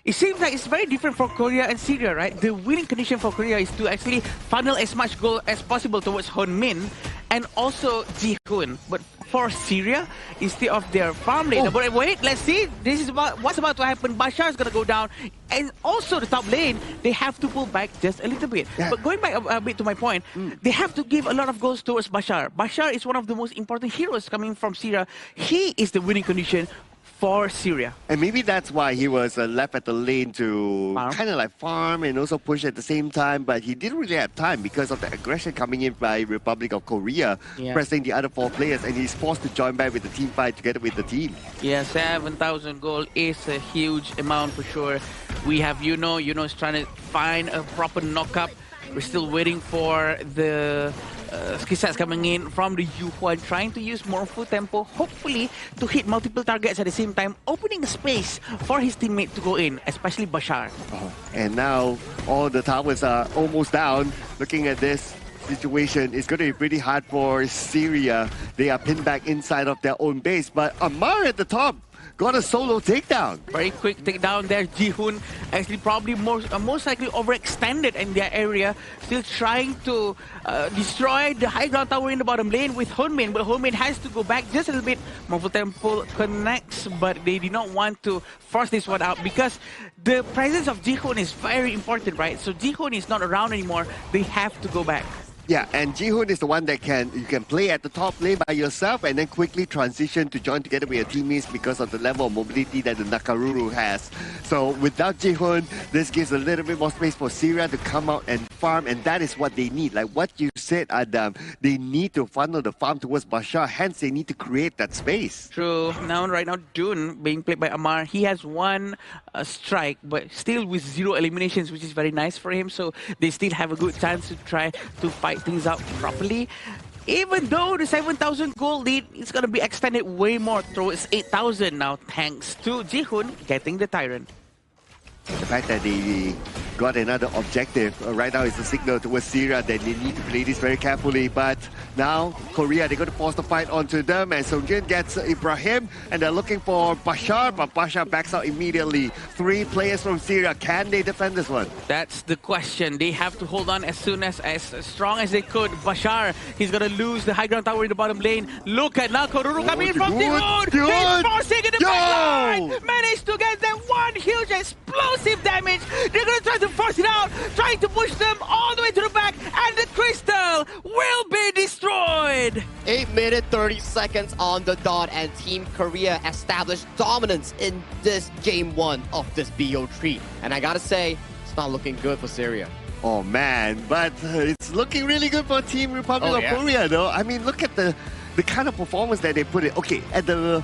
it seems like it's very different for Korea and Syria, right? The winning condition for Korea is to actually funnel as much goal as possible towards Honmin, and also Jihoon. But for Syria, instead of their farm lane, but wait, let's see. This is what's about to happen. Bashar is going to go down. And also the top lane, they have to pull back just a little bit. But going back a bit to my point, they have to give a lot of goals towards Bashar. Bashar is one of the most important heroes coming from Syria. He is the winning condition for Syria. And maybe that's why he was left at the lane to kind of like farm and also push at the same time, but he didn't really have time because of the aggression coming in by Republic of Korea, pressing the other 4 players, and he's forced to join back with the team fight together with the team. Yeah, 7,000 gold is a huge amount for sure. We have Yuno is trying to find a proper knock-up. We're still waiting for the skill sets coming in from the Yuhuan, trying to use more full tempo, hopefully to hit multiple targets at the same time, opening a space for his teammate to go in, especially Bashar. And now all the towers are almost down. Looking at this situation, it's going to be pretty hard for Syria. They are pinned back inside of their own base, but Amar at the top got a solo takedown. Very quick takedown there. Jihoon actually probably most likely overextended in their area, still trying to destroy the high ground tower in the bottom lane with Hunmin, but Hunmin has to go back just a little bit. Marvel Temple connects, but they did not want to force this one out because the presence of Jihoon is very important, right? So Jihoon is not around anymore. They have to go back. Yeah, and Jihoon is the one that you can play at the top lane by yourself and then quickly transition to join together with your teammates because of the level of mobility that the Nakaruru has. So without Jihoon, this gives a little bit more space for Syria to come out and farm, and that is what they need. Like what you said, Adam, they need to funnel the farm towards Bashar, hence they need to create that space. True. Right now, Dune being played by Amar, he has one strike, but still with 0 eliminations, which is very nice for him. So they still have a good chance to try to fight things out properly. Even though the 7,000 gold lead is going to be extended way more towards 8,000 now, thanks to Jihoon getting the Tyrant. The fact that they got another objective right now is a signal towards Syria that they need to play this very carefully. But now, Korea, they're going to force the fight onto them, and Songjin gets Ibrahim, and they're looking for Bashar, but Bashar backs out immediately. 3 players from Syria, can they defend this one? That's the question. They have to hold on as strong as they could. Bashar, he's going to lose the high ground tower in the bottom lane. Look at now, Koruru coming in from Jihoon. He's forcing in the back line. Managed to get that one huge explosive damage. They're going to try to force it out, trying to push them all the way to the back, and the crystal will be destroyed. 8 minutes, 30 seconds on the dot, and Team Korea established dominance in this game 1 of this BO3. And I gotta say, it's not looking good for Syria. Oh man, but it's looking really good for Team Republic of Korea though. I mean, look at the kind of performance that they put in. Okay, at the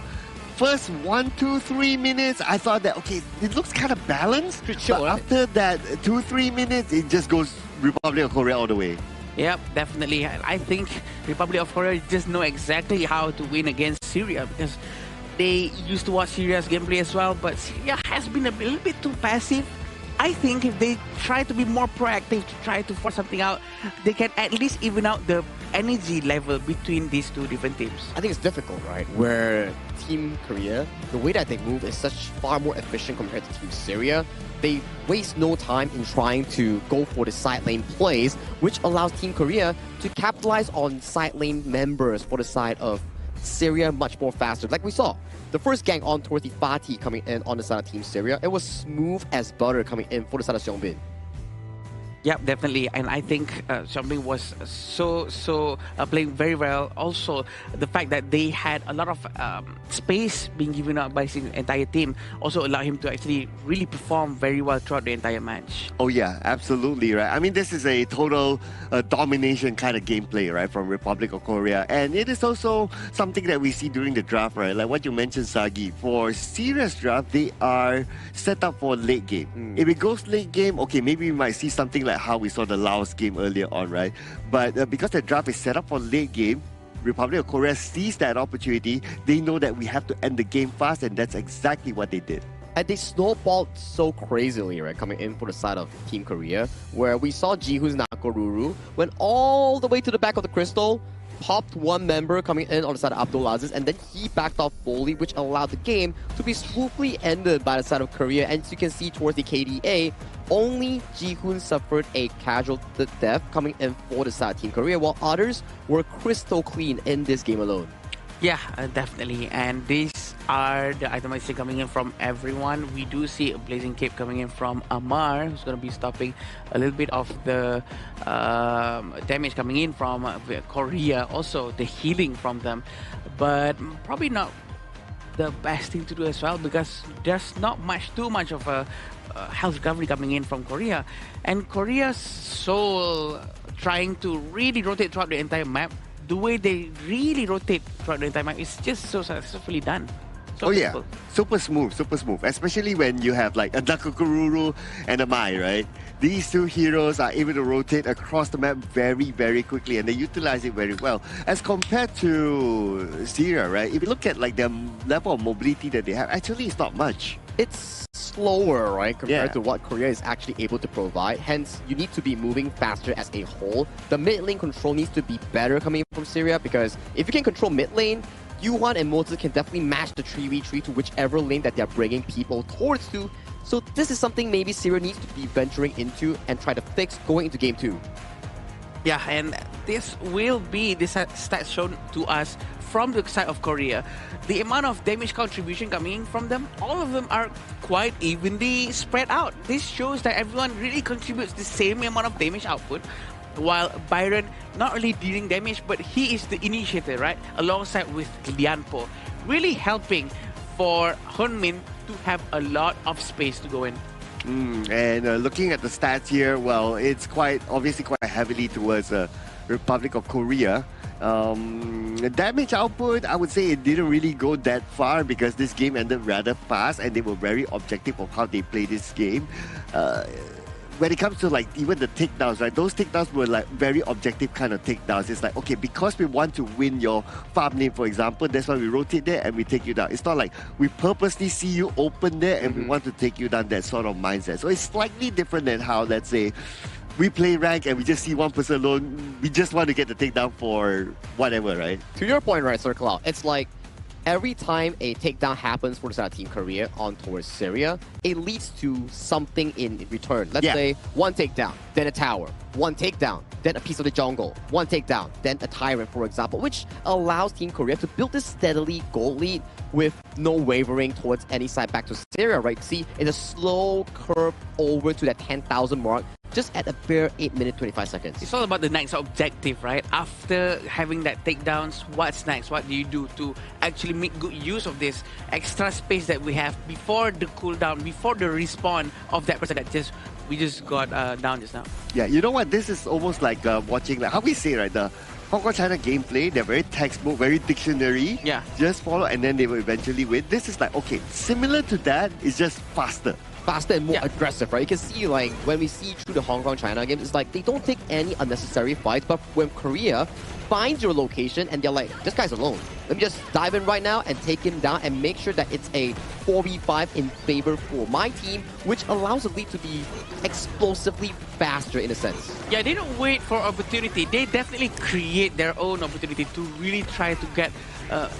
first 1, 2, 3 minutes, I thought that, okay, it looks kind of balanced. But after that 2, 3 minutes, it just goes Republic of Korea all the way. Yep, definitely. I think Republic of Korea just know exactly how to win against Syria because they used to watch Syria's gameplay as well, but Syria has been a little bit too passive. I think if they try to be more proactive to try to force something out, they can at least even out the energy level between these two different teams. I think it's difficult, right? Where Team Korea, the way that they move is far more efficient compared to Team Syria. They waste no time in trying to go for the side lane plays, which allows Team Korea to capitalize on side lane members for the side of Syria much more faster. Like we saw, the first gang on towards the Fatih coming in on the side of Team Syria, it was smooth as butter coming in for the side of Seongbin. Yep, definitely. And I think Seongbin was so playing very well. Also, the fact that they had a lot of space being given out by his entire team also allowed him to actually really perform very well throughout the entire match. Oh yeah, absolutely, right? I mean, this is a total domination kind of gameplay, right, from Republic of Korea. And it is also something that we see during the draft, right? Like what you mentioned, Sagi. For Syria's draft, they are set up for late game. If it goes late game, okay, maybe we might see something like how we saw the Laos game earlier on, right? But because the draft is set up for late game, Republic of Korea sees that opportunity. They know that we have to end the game fast, and that's exactly what they did. And they snowballed so crazily, right, coming in for the side of Team Korea, where we saw Jihoon's Nakoruru went all the way to the back of the crystal, popped one member coming in on the side of Abdulaziz, and then he backed off fully, which allowed the game to be smoothly ended by the side of Korea. And as you can see towards the KDA, only Ji-hoon suffered a casual death coming in for the side Team Korea, while others were crystal clean in this game alone. Yeah, definitely. And these are the itemization coming in from everyone. We do see a Blazing Cape coming in from Amar, who's going to be stopping a little bit of the damage coming in from Korea. Also, the healing from them. But probably not the best thing to do as well, because there's not too much of a health recovery coming in from Korea. And Korea's soul trying to really rotate throughout the entire map. The way they really rotate throughout the entire map is just so successfully done. So yeah, super smooth, especially when you have like a Dakukururu and a Mai, right? These two heroes are able to rotate across the map very, very quickly, and they utilize it very well. As compared to Syria, right? If you look at like the level of mobility that they have, actually it's not much. It's slower, right, compared to what Korea is actually able to provide. Hence, you need to be moving faster as a whole. The mid lane control needs to be better coming from Syria, because if you can control mid lane, Yuan and Moses can definitely match the 3v3 to whichever lane that they're bringing people towards to. So this is something maybe Syria needs to be venturing into and try to fix going into game 2. Yeah, and this will be the stats shown to us from the side of Korea. The amount of damage contribution coming in from them, all of them are quite evenly spread out. This shows that everyone really contributes the same amount of damage output, while Byron not only dealing damage, but he is the initiator, right? Alongside with Lianpo, really helping for Hunmin to have a lot of space to go in. And looking at the stats here, well, it's obviously quite heavily towards Republic of Korea. Damage output, I would say it didn't really go that far, because this game ended rather fast and they were very objective of how they play this game. When it comes to like even the takedowns, right? Those takedowns were like very objective kind of takedowns. It's like, okay, because we want to win your farm lane, for example, that's why we rotate there and we take you down. It's not like we purposely see you open there and we want to take you down, that sort of mindset. So it's slightly different than how, let's say, we play rank and we just see one person alone. We just want to get the takedown for whatever, right? To your point, right, Circle Out, it's like every time a takedown happens for the side of Team Korea on towards Syria, it leads to something in return. Let's say one takedown, then a tower, one takedown, then a piece of the jungle, one takedown, then a tyrant, for example, which allows Team Korea to build this steadily gold lead with no wavering towards any side back to Syria, right? See, it's a slow curve over to that 10,000 mark, just at a bare 8 minutes 25 seconds. It's all about the next objective, right? After having that takedowns, what's next? What do you do to actually make good use of this extra space that we have before the cooldown, before the respawn of that person that we just got down just now? Yeah, you know what? This is almost like watching, like how we say, right? The Hong Kong China gameplay, they're very textbook, very dictionary. Yeah. Just follow and then they will eventually win. This is like, okay, similar to that, it's just faster. Faster and more aggressive, right? You can see, like, when we see through the Hong Kong China games, it's like they don't take any unnecessary fights, but when Korea finds your location and they're like, this guy's alone, let me just dive in right now and take him down and make sure that it's a 4v5 in favor for my team, which allows the lead to be explosively faster in a sense. Yeah, they don't wait for opportunity. They definitely create their own opportunity to really try to get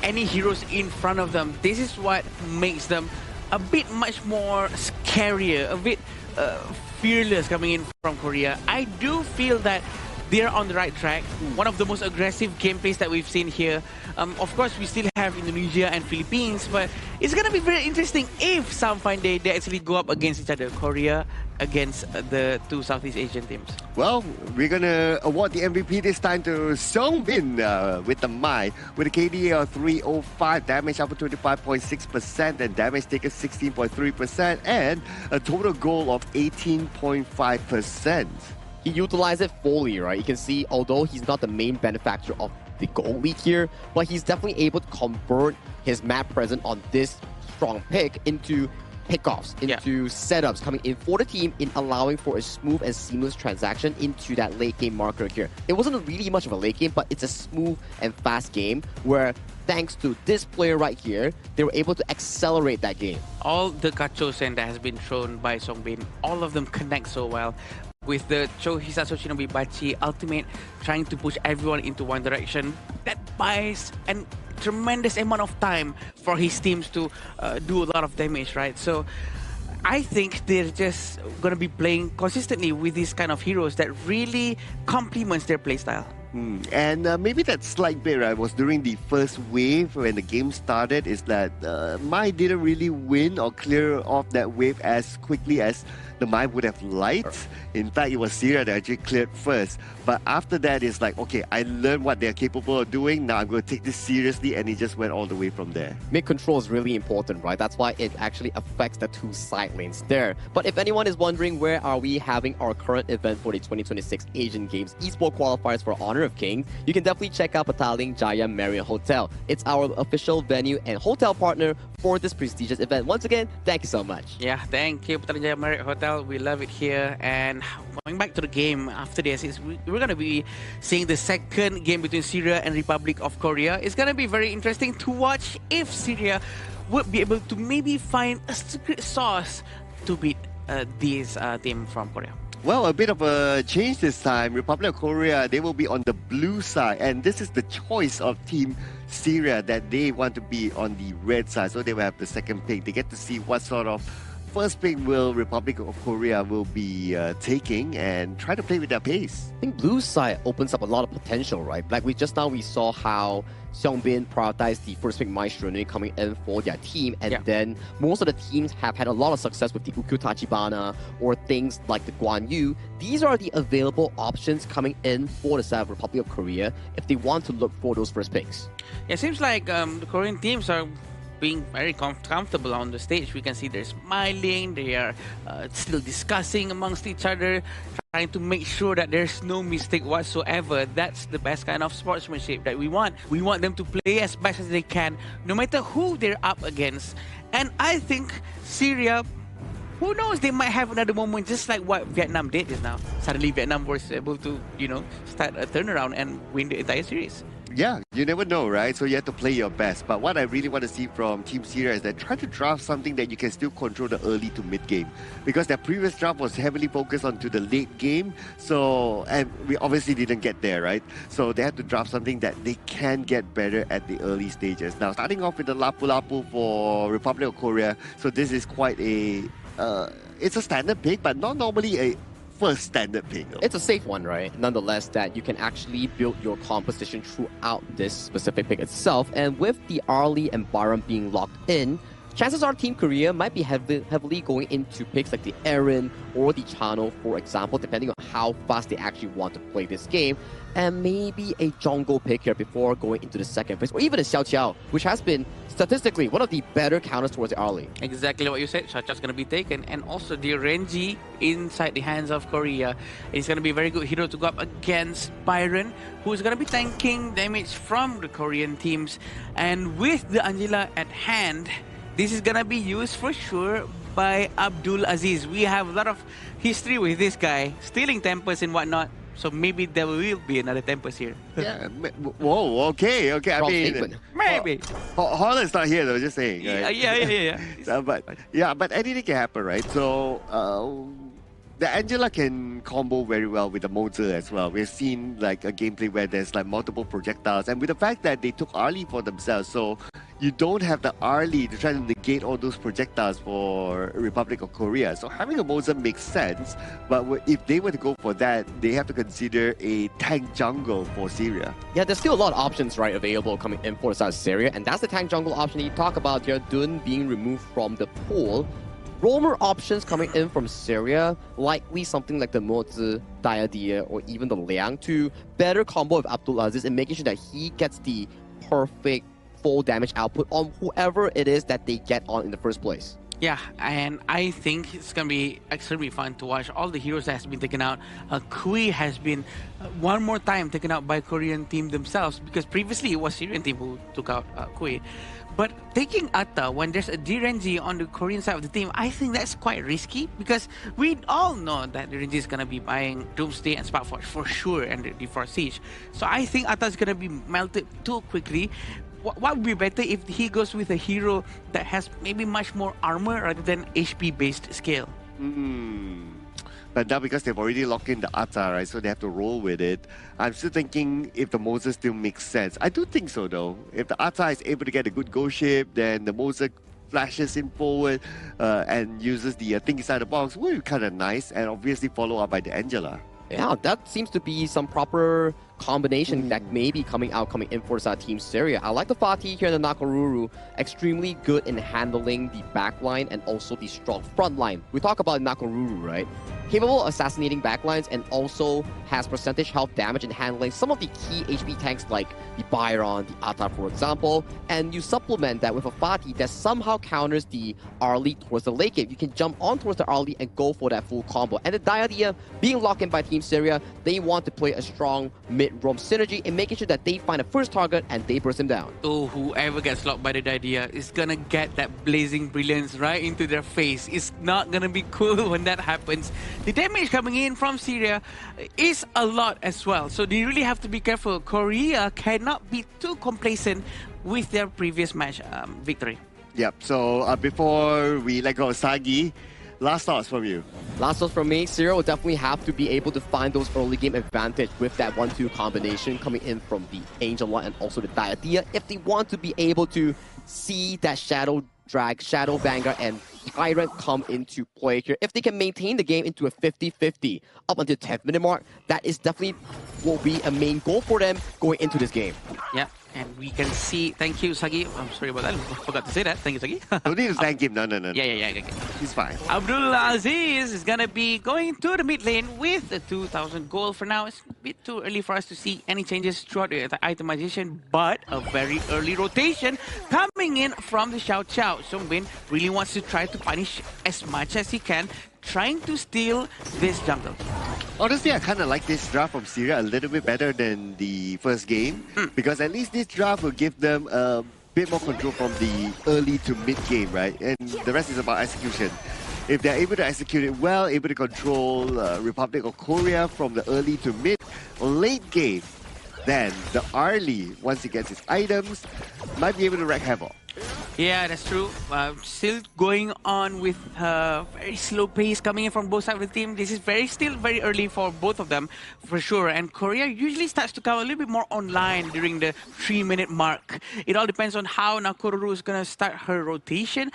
any heroes in front of them. This is what makes them a bit much more scarier, a bit fearless coming in from Korea. I do feel that they're on the right track. One of the most aggressive gameplays that we've seen here. Of course, we still have Indonesia and Philippines, but it's going to be very interesting if some fine day they actually go up against each other. Korea against the two Southeast Asian teams. Well, we're going to award the MVP this time to Song Bin with the Mai, with a KDA of 305, damage up to 25.6%, and damage taken 16.3%, and a total goal of 18.5%. He utilized it fully, right? You can see, although he's not the main benefactor of the gold lead here, but he's definitely able to convert his map presence on this strong pick into pickoffs, into setups coming in for the team, in allowing for a smooth and seamless transaction into that late game marker here. It wasn't really much of a late game, but it's a smooth and fast game where, thanks to this player right here, they were able to accelerate that game. All the Kachosen that has been thrown by Songbin, all of them connect so well. With the Hisato Shinobi Bachi ultimate trying to push everyone into one direction, that buys a tremendous amount of time for his teams to do a lot of damage, right? So I think they're just going to be playing consistently with these kind of heroes that really complements their playstyle. And maybe that slight bit, right, was during the first wave when the game started, is that Mai didn't really win or clear off that wave as quickly as the Mai would have liked. In fact, it was Syria that actually cleared first. But after that, it's like, okay, I learned what they're capable of doing. Now I'm going to take this seriously, and it just went all the way from there. Mid control is really important, right? That's why it actually affects the two side lanes there. But if anyone is wondering where are we having our current event for the 2026 Asian Games Esports Qualifiers for Honor of Kings, you can definitely check out Petaling Jaya Marriott Hotel. It's our official venue and hotel partner for this prestigious event. Once again, thank you so much. Yeah, thank you, Petaling Jaya Marriott Hotel. We love it here. And going back to the game after this, we're going to be seeing the second game between Syria and Republic of Korea. It's going to be very interesting to watch if Syria would be able to maybe find a secret sauce to beat this team from Korea. Well, a bit of a change this time. Republic of Korea, they will be on the blue side. And this is the choice of Team Syria that they want to be on the red side. So they will have the second pick. They get to see what sort of first pick will Republic of Korea will be taking and try to play with their pace. I think blue side opens up a lot of potential, right? Like we saw how Seongbin prioritized the first pick Maestro coming in for their team, and then most of the teams have had a lot of success with the Ukyu Tachibana or things like the Guan Yu. These are the available options coming in for the side of Republic of Korea if they want to look for those first picks. It seems like the Korean teams are being very comfortable on the stage. We can see they're smiling, they are still discussing amongst each other, trying to make sure that there's no mistake whatsoever. That's the best kind of sportsmanship that we want. We want them to play as best as they can, no matter who they're up against. And I think Syria, who knows, they might have another moment just like what Vietnam did just now. Suddenly Vietnam was able to, start a turnaround and win the entire series. Yeah, you never know, right? So you have to play your best. But what I really want to see from Team Syria is that try to draft something that you can still control the early to mid game. Because their previous draft was heavily focused onto the late game. So, and we obviously didn't get there, right? So they have to draft something that they can get better at the early stages. Now, starting off with the Lapu Lapu for Republic of Korea. So this is quite a, it's a standard pick, but not normally a first standard pick. It's a safe one, right? Nonetheless, that you can actually build your composition throughout this specific pick itself. And with the Arlie and Byron being locked in, chances are Team Korea might be heavily going into picks like the Aaron or the Chano, for example, depending on how fast they actually want to play this game. And maybe a jungle pick here before going into the second phase, or even a Xiao Qiao, which has been statistically one of the better counters towards the Arlie. Exactly what you said. Xiao Qiao's going to be taken, and also the Renji inside the hands of Korea is going to be a very good hero to go up against Byron, who's going to be tanking damage from the Korean teams. And with the Angela at hand, this is going to be used for sure by Abdul Aziz. We have a lot of history with this guy, stealing tempers and whatnot. So maybe there will be another tempest here. Yeah. Whoa, okay. I mean, maybe. Holland's not here though, just saying. Right? Yeah. But anything can happen, right? So the Angela can combo very well with the Mozer as well. We've seen like a gameplay where there's like multiple projectiles, and with the fact that they took Arlie for themselves, so you don't have the Arlie to try to negate all those projectiles for Republic of Korea. So having a Mozer makes sense, but if they were to go for that, they have to consider a tank jungle for Syria. Yeah, there's still a lot of options, right, available coming in for the side of Syria, and that's the tank jungle option that you talk about here, Dun being removed from the pool. Roamer options coming in from Syria, likely something like the Mozi, Diadia, or even the Liang to better combo with Abdul Aziz and making sure that he gets the perfect full damage output on whoever it is that they get on in the first place. Yeah, and I think it's going to be extremely fun to watch all the heroes that has been taken out. Kui has been one more time taken out by Korean team themselves, because previously it was Syrian team who took out Kui. But taking Atta when there's a DRNG on the Korean side of the team, I think that's quite risky, because we all know that DRNG is going to be buying Doomsday and Sparkforge for sure and the D4 Siege. So I think Atta is going to be melted too quickly. What would be better if he goes with a hero that has maybe much more armor rather than HP based scale? But now because they've already locked in the Atta, right, so they have to roll with it. I'm still thinking if the Mozer still makes sense. I do think so though. If the Atta is able to get a good go ship, then the Mozer flashes in forward and uses the thing inside the box. Will be kind of nice, and obviously follow up by the Angela. Yeah, that seems to be some proper combination that may be coming in for Team Syria. I like the Fatih here in the Nakoruru. Extremely good in handling the backline and also the strong front line. We talk about Nakoruru, right? Capable of assassinating backlines and also has percentage health damage in handling some of the key HP tanks like the Byron, the Atta, for example. And you supplement that with a Fatih that somehow counters the Arlie towards the late game. You can jump on towards the Arlie and go for that full combo. And the idea being locked in by Team Syria, they want to play a strong mid-roam synergy and making sure that they find a first target and they burst him down. So whoever gets locked by the idea is gonna get that blazing brilliance right into their face. It's not gonna be cool when that happens. The damage coming in from Syria is a lot as well. So they really have to be careful. Korea cannot be too complacent with their previous match victory. Yep, so before we let go of Sagi, last thoughts from you. Last thoughts from me, Syria will definitely have to be able to find those early game advantage with that 1-2 combination coming in from the Angel and also the Diadia if they want to be able to see that Shadow Drag, Shadow Vanguard and Tyrant come into play here. If they can maintain the game into a 50-50 up until 10th minute mark, that is definitely will be a main goal for them going into this game. Yeah. And we can see, thank you, Sagi. I'm sorry about that. I forgot to say that. Thank you, Sagi. Don't need to thank him. No. Yeah. He's fine. Abdul Aziz is going to be going to the mid lane with the 2,000 gold. For now, it's a bit too early for us to see any changes throughout the itemization, but a very early rotation coming in from the Xiao Xiao. Songbin really wants to try to punish as much as he can, trying to steal this jungle. Honestly, I kind of like this draft from Syria a little bit better than the first game because at least this draft will give them a bit more control from the early to mid game, right? And the rest is about execution. If they're able to execute it well, able to control Republic of Korea from the early to mid or late game, then the Arlie, once he gets his items, might be able to wreak havoc. Yeah, that's true. Still going on with very slow pace coming in from both sides of the team. This is still very early for both of them, for sure. And Korea usually starts to come a little bit more online during the 3-minute mark. It all depends on how Nakoruru is going to start her rotation.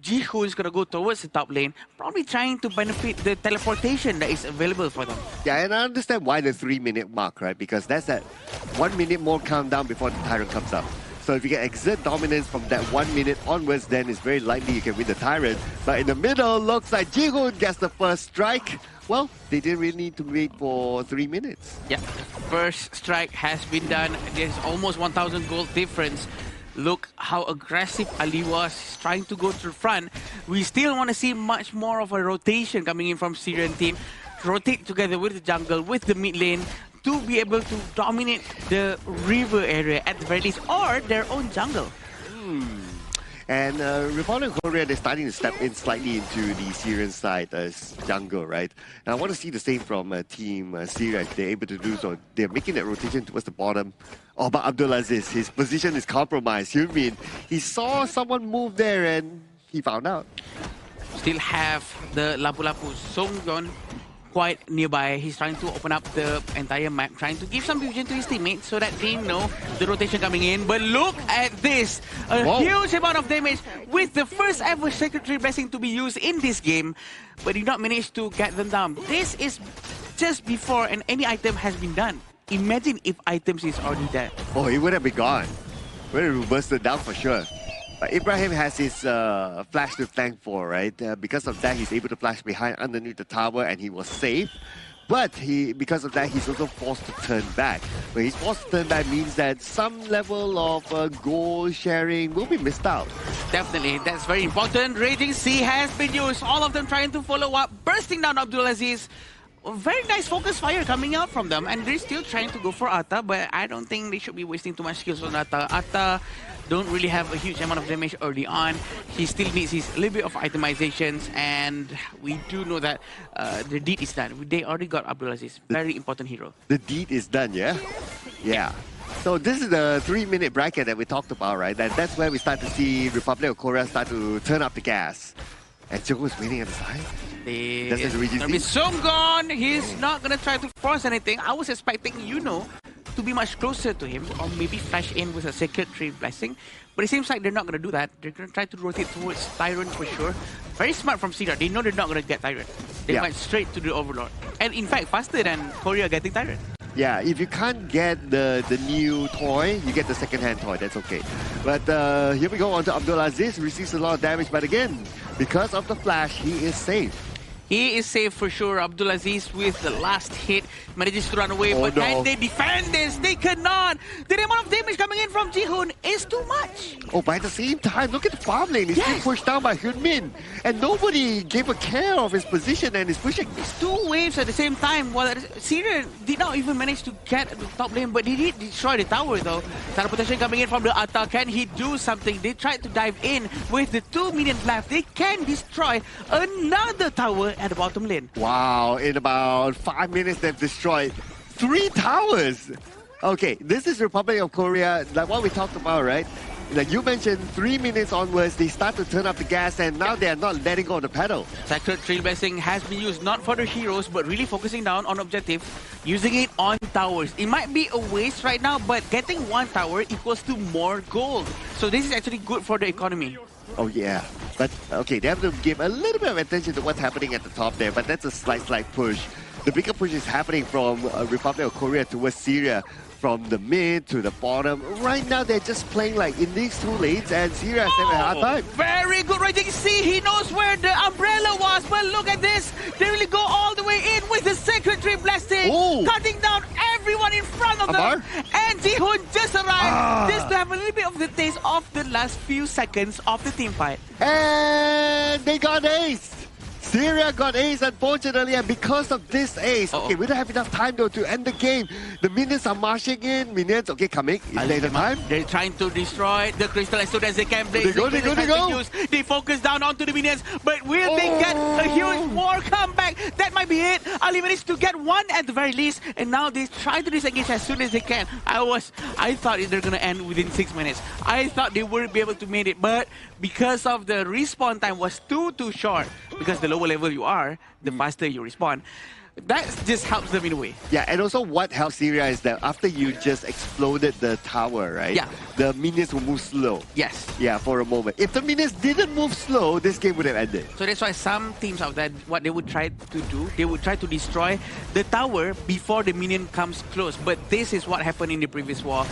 Jiho is going to go towards the top lane, probably trying to benefit the teleportation that is available for them. Yeah, and I understand why the 3-minute mark, right? Because that's that 1 minute more countdown before the Tyrant comes up. So if you can exert dominance from that 1 minute onwards, then it's very likely you can win the Tyrant. But in the middle, looks like Jihoon gets the first strike. Well, they didn't really need to wait for 3 minutes. Yeah, first strike has been done. There's almost 1,000 gold difference. Look how aggressive Ali was trying to go to the front. We still want to see much more of a rotation coming in from Syrian team. Rotate together with the jungle, with the mid lane, to be able to dominate the river area at the very least, or their own jungle. And Republic of Korea, they're starting to step in slightly into the Syrian side as jungle, right? And I want to see the same from Team Syria if they're able to do so. They're making that rotation towards the bottom. Oh, but Abdulaziz, his position is compromised. You mean he saw someone move there and he found out. Still have the Lapu-Lapu Songyeon quite nearby. He's trying to open up the entire map, trying to give some vision to his teammates so that they know the rotation coming in. But look at this, huge amount of damage with the first ever Secretary Blessing to be used in this game, but did not manage to get them down. This is just before any item has been done. Imagine if items is already there. Oh, he would have been gone. Would have bursted down for sure. Ibrahim has his flash to thank for, right? Because of that, he's able to flash behind underneath the tower and he was safe. But because of that, he's also forced to turn back. When he's forced to turn back means that some level of goal sharing will be missed out. Definitely, that's very important. Raging Sea has been used. All of them trying to follow up, bursting down Abdulaziz. Very nice focus fire coming out from them, and they're still trying to go for Atta, but I don't think they should be wasting too much skills on Atta. Atta don't really have a huge amount of damage early on. He still needs his little bit of itemizations, and we do know that the deed is done. They already got Abdulaziz, very important hero. The deed is done, yeah? Yeah. So this is the 3-minute bracket that we talked about, right? That's where we start to see Republic of Korea start to turn up the gas. And Choco is waiting at the side. There's gonna be Songgon. He's not gonna try to force anything. I was expecting to to be much closer to him, or maybe flash in with a Sacred Tree Blessing. But it seems like they're not going to do that. They're going to try to rotate towards Tyrant for sure. Very smart from Syria. They know they're not going to get Tyrant. They went straight to the Overlord. And in fact, faster than Korea getting Tyrant. Yeah, if you can't get the new toy, you get the second-hand toy. That's okay. But here we go on to Abdulaziz. Receives a lot of damage, but again, because of the flash, he is safe. He is safe for sure. Abdulaziz with the last hit manages to run away, but can they defend this? They cannot. The amount of damage coming in from Jihoon is too much. Oh, by the same time, look at the farm lane. He's being pushed down by Hyunmin, and nobody gave a care of his position and is pushing. It's two waves at the same time. Well, Syria did not even manage to get the top lane, but he did destroy the tower though. Teleportation coming in from the Atta. Can he do something? They tried to dive in with the 2 minions left. They can destroy another tower at the bottom lane. Wow, in about 5 minutes they've destroyed 3 towers. Okay, this is Republic of Korea, like what we talked about, right? Like you mentioned, 3 minutes onwards, they start to turn up the gas and now they are not letting go of the pedal. Sacred Tree Blessing has been used not for the heroes, but really focusing down on objective, using it on towers. It might be a waste right now, but getting 1 tower equals to more gold. So this is actually good for the economy. Oh yeah, but okay, they have to give a little bit of attention to what's happening at the top there, but that's a slight push. The bigger push is happening from Republic of Korea towards Syria, from the mid to the bottom. Right now, they're just playing like in these 2 lanes, and Syria is having a hard time. Very good right there. You see, he knows where the umbrella was, but look at this. They really go all the way in with the Sacred Tree Blessing, cutting down everyone in front of them. And Jihoon just arrived just to have a little bit of the taste of the last few seconds of the team fight. And they got ace. Syria got ace, unfortunately, and because of this ace, okay, we don't have enough time though to end the game. The minions are marching in. Minions, okay, coming. Is there the time? They're trying to destroy the crystal as soon as they can. They go. They focus down onto the minions, but will they get a huge war comeback? That might be it. Ali managed to get 1 at the very least, and now they try to disengage as soon as they can. I thought they're gonna end within 6 minutes. I thought they wouldn't be able to make it, but because of the respawn time was too short, because the lower level you are, the faster you respawn. That just helps them in a way. Yeah, and also what helps Syria is that after you just exploded the tower, right? Yeah. The minions will move slow. Yes. Yeah, for a moment. If the minions didn't move slow, this game would have ended. So that's why some teams out there, what they would try to do, they would try to destroy the tower before the minion comes close. But this is what happened in the previous war.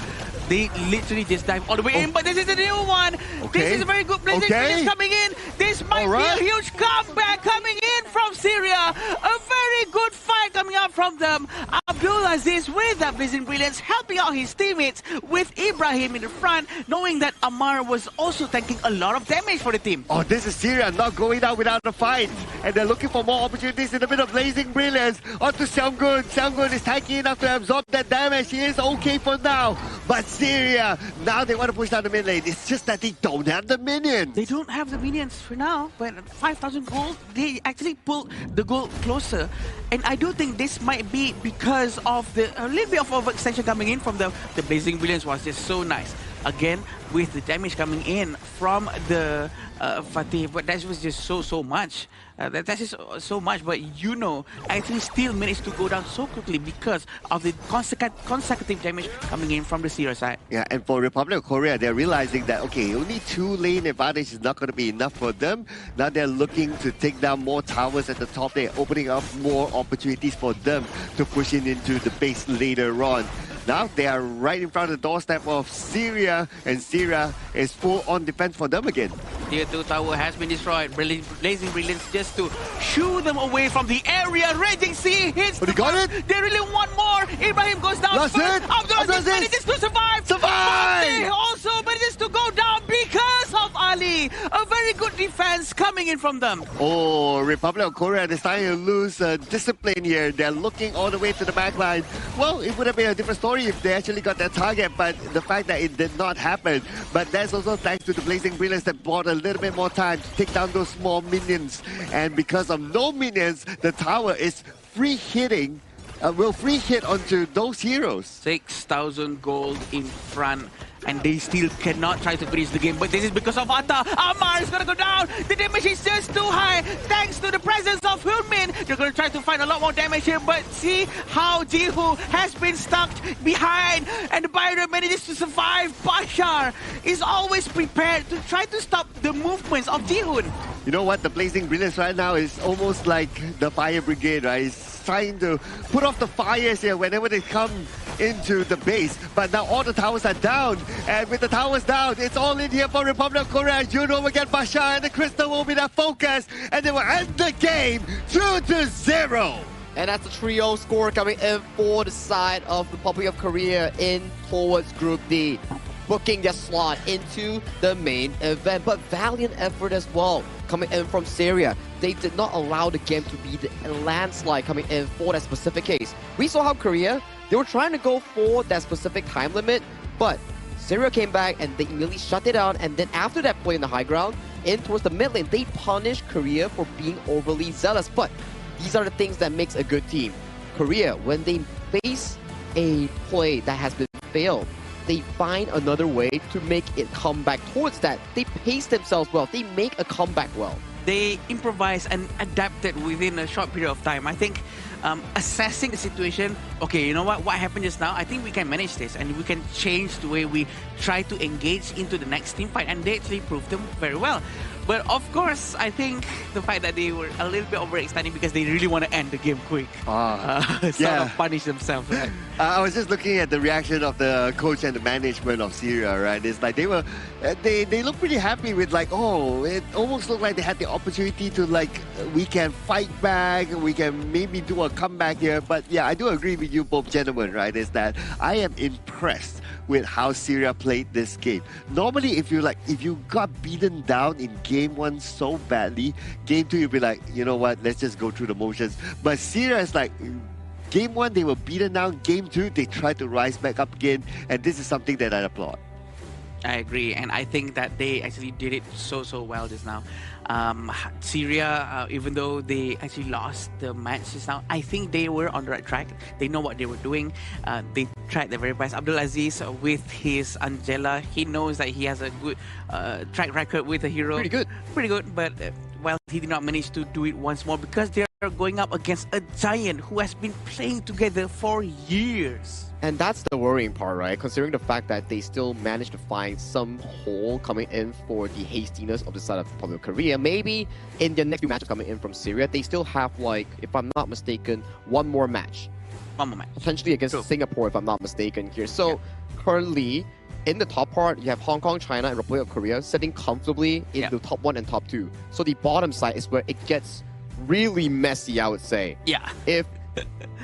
They literally just dive all the way in, but this is a new one. Okay. This is a very good blessing. Okay. Coming in. This might be a huge comeback coming in from Syria. A very good fight coming out from them. Abdulaziz with that Blazing Brilliance helping out his teammates with Ibrahim in the front, knowing that Ammar was also taking a lot of damage for the team. Oh, this is Syria not going down without a fight. And they're looking for more opportunities in the middle of Blazing Brilliance. On to Seunggun. Seunggun is tanking enough to absorb that damage. He is okay for now. But Syria, now they want to push down the mid lane. It's just that they don't have the minions. They don't have the minions for now, but 5,000 gold, they actually pull the goal closer. And I do think this might be because of a little bit of overextension coming in from the Blazing Brilliance was just so nice. Again, with the damage coming in from the Fatih, but that was just so much. That is so much, but actually still managed to go down so quickly because of the consecutive damage coming in from the Syria side. Yeah, and for Republic of Korea, they're realizing that, okay, only 2 lane advantage is not going to be enough for them. Now they're looking to take down more towers at the top. They're opening up more opportunities for them to push into the base later on. Now they are right in front of the doorstep of Syria, and Syria is full on defense for them again. Tier 2 tower has been destroyed. Blazing Brilliance just to shoo them away from the area. Raging Sea hits they got it. They really want more. Ibrahim goes down. That's it. Abdulaziz manages to survive. They also manages to go down because of Ali. A very good defense coming in from them. Oh, Republic of Korea, they're starting to lose discipline here. They're looking all the way to the back line. Well, it would have been a different story if they actually got their target, but the fact that it did not happen. But that's also thanks to the Blazing Brilliance that bought a little bit more time to take down those small minions. And because of no minions, the tower is free hitting, will free hit onto those heroes. 6,000 gold in front. And they still cannot try to finish the game. But this is because of Atta. Ammar is going to go down. The damage is just too high. Thanks to the presence of Hyunmin. They're going to try to find a lot more damage here, but see how Jihu has been stuck behind, and the Byron manages to survive. Bashar is always prepared to try to stop the movements of Jihun. You know what? The Blazing Brilliance right now is almost like the Fire Brigade, right? It's trying to put off the fires here whenever they come into the base. But now all the towers are down. And with the towers down, it's all in here for Republic of Korea. Juno will get Bashar, and the Crystal will be their focus. And they will end the game 2-0. And that's the trio score coming in for the side of the Republic of Korea in towards Group D, booking their slot into the main event. But valiant effort as well coming in from Syria. They did not allow the game to be a landslide coming in for that specific case. We saw how Korea, they were trying to go for that specific time limit, but Syria came back and they immediately shut it down. And then after that play in the high ground, in towards the mid lane, they punished Korea for being overly zealous. But these are the things that makes a good team. Korea, when they face a play that has been failed, they find another way to make it come back towards that. They pace themselves well. They make a comeback well. They improvised and adapted within a short period of time. I think assessing the situation, okay, you know what happened just now? I think we can manage this and we can change the way we try to engage into the next team fight, and they actually proved them very well. But of course, I think the fact that they were a little bit overextending because they really want to end the game quick. Sort of punish themselves, right? I was just looking at the reaction of the coach and the management of Syria, right? It's like they were, they look pretty happy with like, oh, it almost looked like they had the opportunity to like, we can fight back, we can maybe do a comeback here. But yeah, I do agree with you both gentlemen, right? Is that I am impressed with how Syria played this game. Normally, if you got beaten down in game one so badly, game two you'll be like, you know what, let's just go through the motions. But Syria is like, game one they were beaten down, game two they tried to rise back up again, and this is something that I applaud. I agree, and I think that they actually did it so well just now. Syria, even though they actually lost the match just now, I think they were on the right track. They know what they were doing. They tried their very best. Abdulaziz with his Angela, he knows that he has a good track record with a hero. Pretty good, but well, he did not manage to do it once more because they are going up against a giant who has been playing together for years. And that's the worrying part, right? Considering the fact that they still managed to find some hole coming in for the hastiness of the side of Republic of Korea. Maybe in their next few matches coming in from Syria, they still have, like, if I'm not mistaken, one more match. Potentially against Singapore, if I'm not mistaken here. So currently, in the top part, you have Hong Kong, China, and Republic of Korea sitting comfortably in the top 1 and top 2. So the bottom side is where it gets really messy, I would say. Yeah. If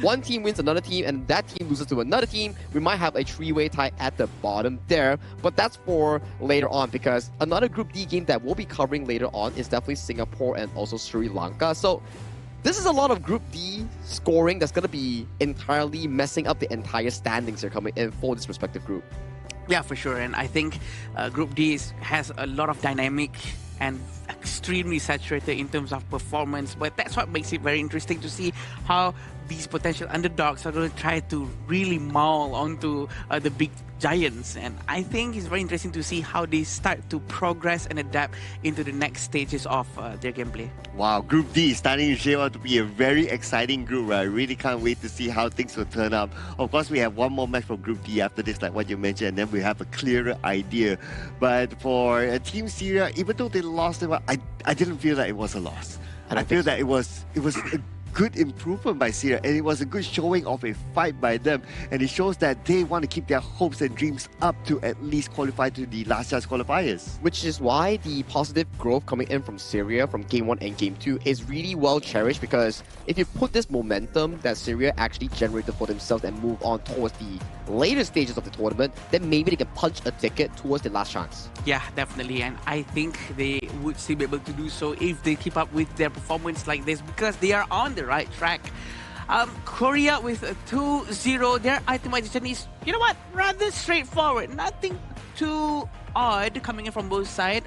one team wins another team and that team loses to another team, we might have a three-way tie at the bottom there. But that's for later on, because another Group D game that we'll be covering later on is definitely Singapore and also Sri Lanka. So this is a lot of Group D scoring that's going to be entirely messing up the entire standings here coming in for this respective group. Yeah, for sure. And I think Group D has a lot of dynamic and extremely saturated in terms of performance, but that's what makes it very interesting to see how these potential underdogs are going to try to really maul onto the big giants. And I think it's very interesting to see how they start to progress and adapt into the next stages of their gameplay. Wow, Group D is starting to shape out to be a very exciting group. I really can't wait to see how things will turn out. Of course, we have one more match for Group D after this, like what you mentioned, and then we have a clearer idea. But for Team Syria, even though they lost, I didn't feel that it was a loss. I feel that it was a good improvement by Syria, and it was a good showing of a fight by them, and it shows that they want to keep their hopes and dreams up to at least qualify to the last chance qualifiers. Which is why the positive growth coming in from Syria from Game 1 and Game 2 is really well cherished, because if you put this momentum that Syria actually generated for themselves and move on towards the later stages of the tournament, then maybe they can punch a ticket towards the last chance. Yeah, definitely, and I think they would still be able to do so if they keep up with their performance like this, because they are on the right track. Korea with a 2-0, their itemization is, you know what, rather straightforward. Nothing too odd coming in from both sides.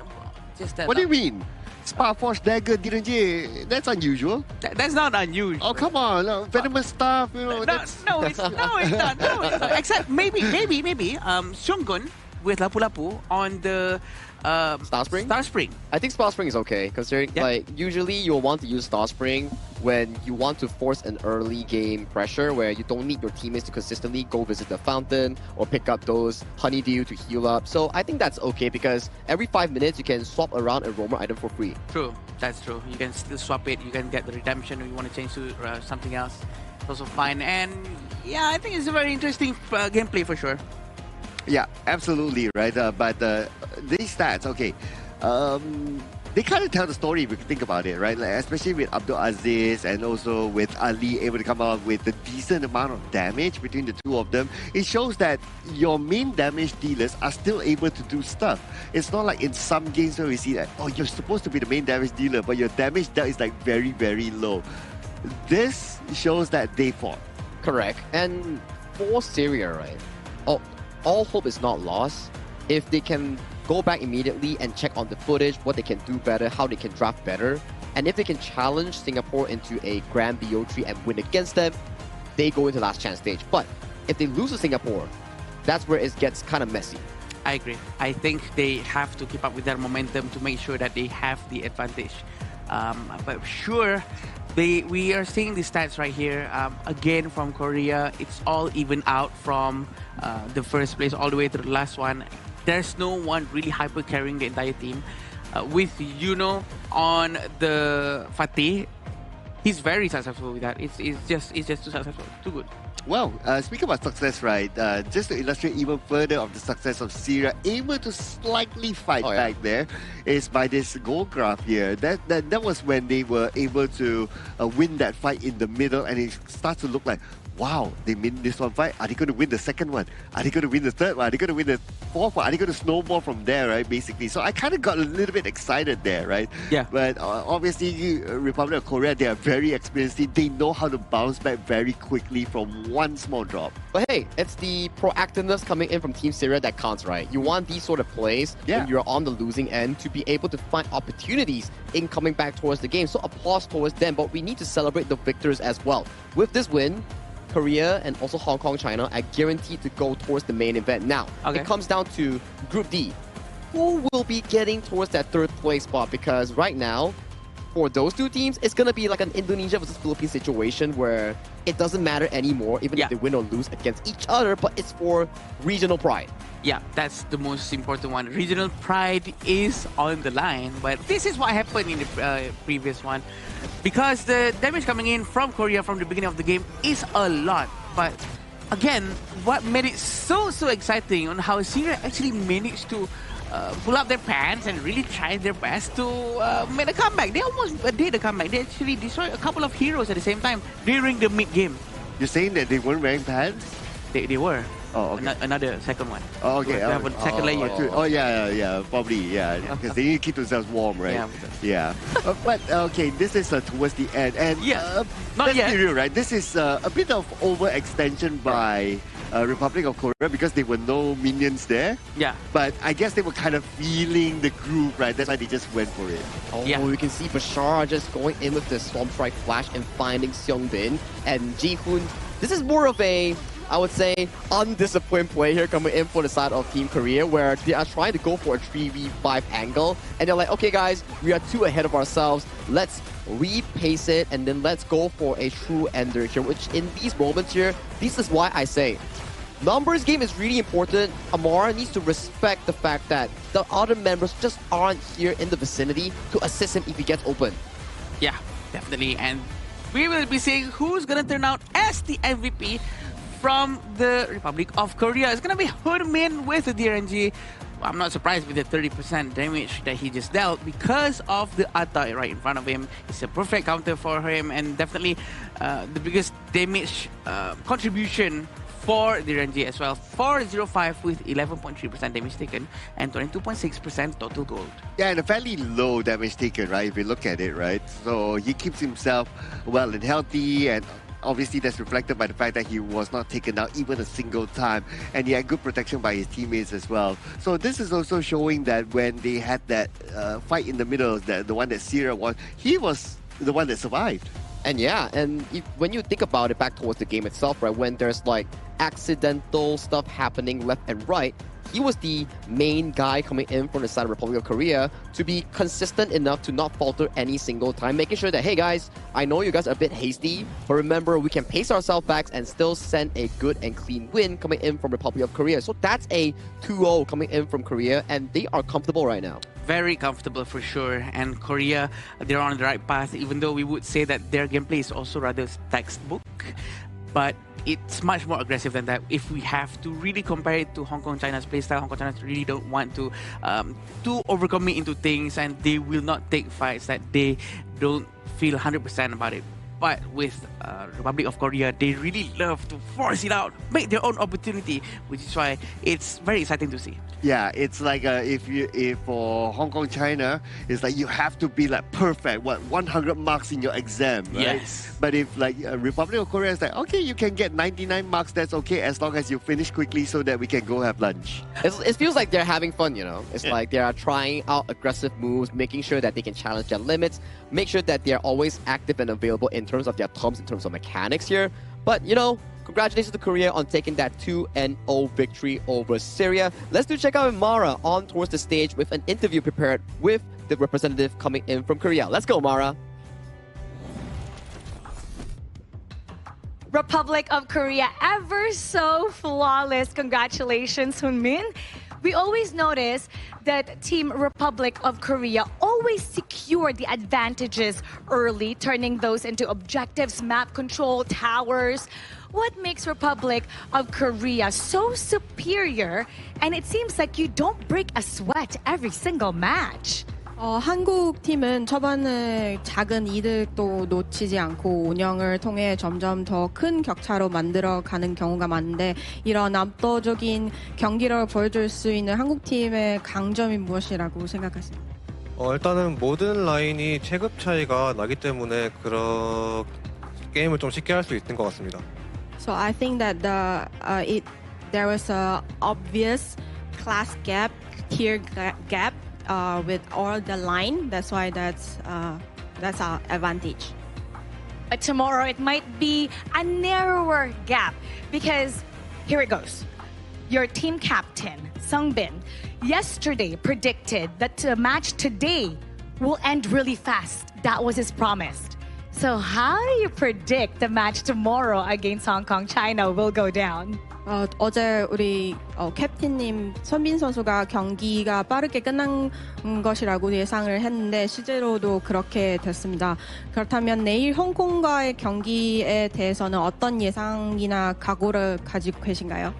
Just what do you mean? Spa Force Dagger DNJ, that's unusual. That's not unusual. Oh, come on, venomous stuff, you know. No, it's not. Except maybe Shungun with Lapu Lapu on the Star Spring? Star Spring. I think Star Spring is okay, considering like usually you'll want to use Star Spring when you want to force an early game pressure where you don't need your teammates to consistently go visit the fountain or pick up those honeydew to heal up. So I think that's okay because every 5 minutes you can swap around a roamer item for free. True, that's true. You can still swap it. You can get the redemption if you want to change to something else. It's also fine. And yeah, I think it's a very interesting gameplay for sure. Yeah, absolutely, right? But these stats, okay, they kind of tell the story if you think about it, right? Like, especially with Abdul Aziz and also with Ali able to come out with a decent amount of damage between the two of them. It shows that your main damage dealers are still able to do stuff. It's not like in some games where we see that, oh, you're supposed to be the main damage dealer, but your damage dealt is like very, very low. This shows that they fought. Correct. And for Syria, right? All hope is not lost. If they can go back immediately and check on the footage, what they can do better, how they can draft better, and if they can challenge Singapore into a grand BO3 and win against them, they go into last chance stage. But if they lose to Singapore, that's where it gets kind of messy. I agree. I think they have to keep up with their momentum to make sure that they have the advantage. But sure, we are seeing the stats right here. Again, from Korea, it's all even out from the first place all the way to the last one. There's no one really hyper carrying the entire team. With Yuno on the Fatih, he's very successful with that. It's just too successful, too good. Well, speaking about success, right, just to illustrate even further of the success of Syria, able to slightly fight back there is by this goal graph here. That was when they were able to win that fight in the middle, and it starts to look like, wow, they win this one fight. Are they going to win the second one? Are they going to win the third one? Are they going to win the fourth one? Are they going to snowball from there, right, basically? So I kind of got a little bit excited there, right? Yeah. But obviously, Republic of Korea, they are very experienced. They know how to bounce back very quickly from one small drop. But hey, it's the proactiveness coming in from Team Syria that counts, right? You want these sort of plays when you're on the losing end to be able to find opportunities in coming back towards the game. So applause towards them, but we need to celebrate the victors as well. With this win, Korea and also Hong Kong, China are guaranteed to go towards the main event. Now, it comes down to Group D. Who will be getting towards that third place spot? Because right now, for those two teams, it's going to be like an Indonesia versus Philippines situation where it doesn't matter anymore, even if they win or lose against each other, but it's for regional pride. Yeah, that's the most important one. Regional pride is on the line, but this is what happened in the previous one. Because the damage coming in from Korea from the beginning of the game is a lot. But again, what made it so exciting on how Syria actually managed to pull up their pants and really try their best to make a comeback. They almost did a comeback. They actually destroyed a couple of heroes at the same time during the mid-game. You're saying that they weren't wearing pants? They were. Oh, okay. Another second one. Oh, okay. They have a second layer. Oh, yeah, probably, yeah. Because they need to keep themselves warm, right? Yeah. But, okay, this is towards the end. And not let's yet. be real, right? This is a bit of overextension by Republic of Korea because there were no minions there. Yeah. But I guess they were kind of feeling the groove, right? That's why they just went for it. Oh, you can see Bashar just going in with the Storm Strike Flash and finding Seongbin. And Ji-hoon, this is more of a, I would say, undisciplined play here coming in for the side of Team Korea, where they are trying to go for a 3v5 angle. And they're like, okay, guys, we are 2 ahead of ourselves. Let's repace it, and then let's go for a true ender here, which in these moments here, this is why I say, numbers game is really important. Amara needs to respect the fact that the other members just aren't here in the vicinity to assist him if he gets open. Yeah, definitely. And we will be seeing who's going to turn out as the MVP from the Republic of Korea. It's going to be Hoon-min with the DRNG. I'm not surprised with the 30% damage that he just dealt because of the Atta right in front of him. It's a perfect counter for him, and definitely the biggest damage contribution for the DRNG as well. 405 with 11.3% damage taken and 22.6% total gold. Yeah, and a fairly low damage taken, right? If you look at it, right? So he keeps himself well and healthy, and obviously that's reflected by the fact that he was not taken out even a single time, and he had good protection by his teammates as well. So this is also showing that when they had that fight in the middle, the one that Syria won, he was the one that survived. And yeah, and when you think about it back towards the game itself, right, when there's like accidental stuff happening left and right, he was the main guy coming in from the side of Republic of Korea to be consistent enough to not falter any single time, making sure that, hey guys, I know you guys are a bit hasty, but remember, we can pace ourselves back and still send a good and clean win coming in from Republic of Korea. So that's a 2-0 coming in from Korea, and they are comfortable right now. Very comfortable for sure, and Korea, they're on the right path, even though we would say that their gameplay is also rather textbook, but it's much more aggressive than that. If we have to really compare it to Hong Kong China's playstyle, Hong Kong China really don't want to overcommit into things, and they will not take fights that they don't feel 100% about it. But with Republic of Korea, they really love to force it out, make their own opportunity, which is why it's very exciting to see. Yeah, it's like if for Hong Kong China, it's like you have to be like perfect, 100 marks in your exam, right? Yes. But if like Republic of Korea is like, okay, you can get 99 marks, that's okay, as long as you finish quickly so that we can go have lunch. It feels like they're having fun, you know. It's like they are trying out aggressive moves, making sure that they can challenge their limits, make sure that they're always active and available in terms of their terms, in terms of mechanics here. But, you know, congratulations to Korea on taking that 2-0 victory over Syria. Let's check out Mara on towards the stage with an interview prepared with the representative coming in from Korea. Let's go, Mara. Republic of Korea, ever so flawless. Congratulations, Hunmin. We always notice that Team Republic of Korea always secure the advantages early, turning those into objectives, map control, towers. What makes Republic of Korea so superior? And it seems like you don't break a sweat every single match. 한국 팀은 초반에 작은 이득도 놓치지 않고 운영을 통해 점점 더 큰 격차로 만들어가는 경우가 많은데, 이런 압도적인 경기력을 보여줄 수 있는 한국 팀의 강점이 무엇이라고 생각하십니까? 일단은 모든 라인이 체급 차이가 나기 때문에 그런 게임을 좀 쉽게 할 수 있는 것 같습니다. So I think that there was a obvious class gap, tier gap. With all the line, that's why that's our advantage. But tomorrow it might be a narrower gap, because here it goes. Your team captain, Sungbin, yesterday predicted that the match today will end really fast. That was his promise. So how do you predict the match tomorrow against Hong Kong China will go down? 어제 우리 캡틴님 선빈 선수가 경기가 빠르게 끝난 것이라고 예상을 했는데 실제로도 그렇게 됐습니다. 그렇다면 내일 홍콩과의 경기에 대해서는 어떤 예상이나 각오를 가지고 계신가요?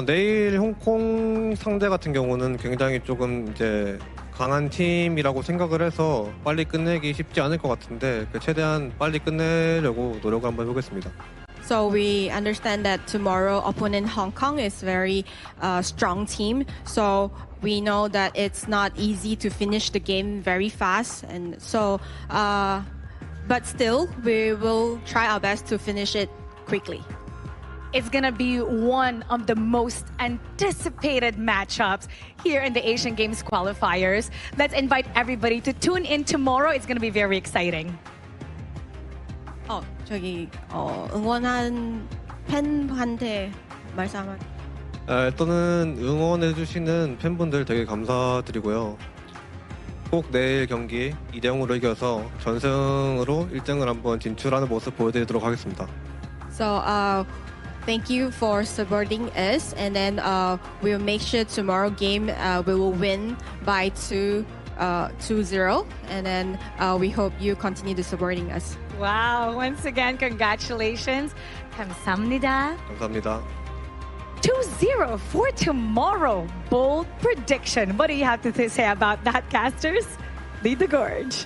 내일 홍콩 상대 같은 경우는 굉장히 조금 이제 강한 팀이라고 생각을 해서 빨리 끝내기 쉽지 않을 것 같은데 최대한 빨리 끝내려고 노력을 한번 해보겠습니다. So we understand that tomorrow opponent Hong Kong is very strong team. So we know that it's not easy to finish the game very fast, and so but still we will try our best to finish it quickly. It's gonna be one of the most anticipated matchups here in the Asian Games qualifiers. Let's invite everybody to tune in tomorrow. It's gonna be very exciting. 응원한 팬한테 말씀 한번. 일단은 응원해주시는 팬분들 되게 감사드리고요. 꼭 내일 경기 2대0으로 이겨서 전승으로 1등을 한번 진출하는 모습 보여드리도록 하겠습니다. So thank you for supporting us, and then we'll make sure tomorrow game we will win by 2-0, and then we hope you continue to supporting us. Wow, once again, congratulations. 감사합니다. 감사합니다. 2-0 for tomorrow. Bold prediction. What do you have to say about that, casters? Lead the gorge.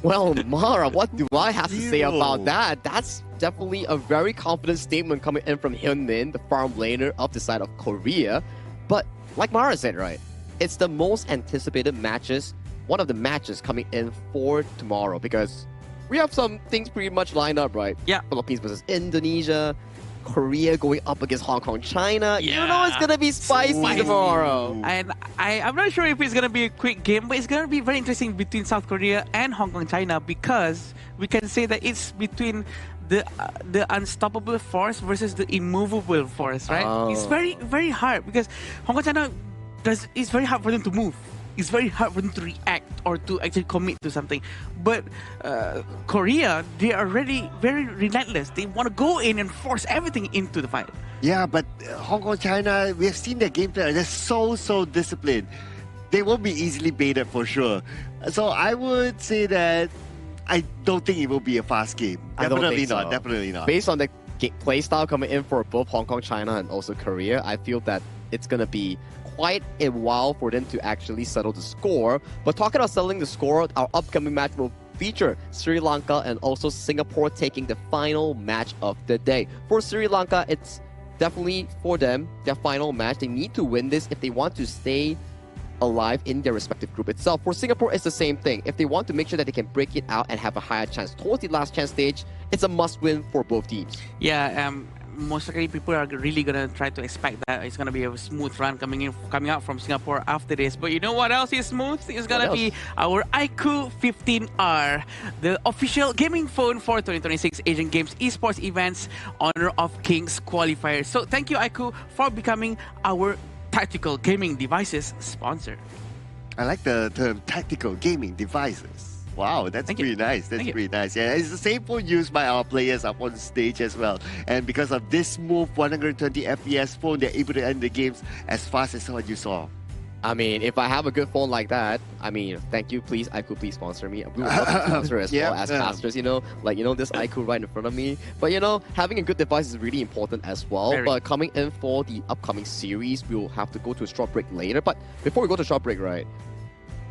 Well, Mara, what do I have to say about that? That's definitely a very confident statement coming in from Hyunmin, the farm laner of the side of Korea. But like Mara said, right, it's the most anticipated matches, one of the matches coming in for tomorrow, because we have some things pretty much lined up, right? Yeah. Philippines versus Indonesia, Korea going up against Hong Kong, China. Yeah. You know it's gonna be spicy tomorrow. And I'm not sure if it's gonna be a quick game, but it's gonna be very interesting between South Korea and Hong Kong, China, because we can say that it's between the unstoppable force versus the immovable force, right? It's very hard because Hong Kong China it's very hard for them to move. It's very hard for them to react or to actually commit to something. But Korea, they are already very relentless. They want to go in and force everything into the fight. Yeah, but Hong Kong, China, we have seen their gameplay. They're so disciplined. They won't be easily baited for sure. So I would say that I don't think it will be a fast game. Definitely not. Definitely not. Based on the play style coming in for both Hong Kong, China, and also Korea, I feel that it's going to be quite a while for them to actually settle the score. But talking about settling the score, our upcoming match will feature Sri Lanka and also Singapore taking the final match of the day. For Sri Lanka, it's definitely for them, their final match. They need to win this if they want to stay alive in their respective group itself. For Singapore, it's the same thing. If they want to make sure that they can break it out and have a higher chance towards the last chance stage, it's a must-win for both teams. Yeah, most likely people are really gonna try to expect that it's gonna be a smooth run coming out from Singapore after this. But you know what else is smooth? It's gonna be our iQOO 15R, the official gaming phone for 2026 Asian Games Esports Events Honor of Kings Qualifiers. So thank you iQOO for becoming our tactical gaming devices sponsor. I like the term tactical gaming devices. Wow, that's pretty nice. That's pretty nice. Yeah, it's the same phone used by our players up on stage as well. And because of this smooth 120 FPS phone, they're able to end the games as fast as what you saw. I mean, if I have a good phone like that, I mean, thank you, please, iQOO, please sponsor me. We would love to sponsor as well as casters, you know, like, you know, this iQOO right in front of me. But, you know, having a good device is really important as well. But coming in for the upcoming series, we'll have to go to a short break later. But before we go to short break, right,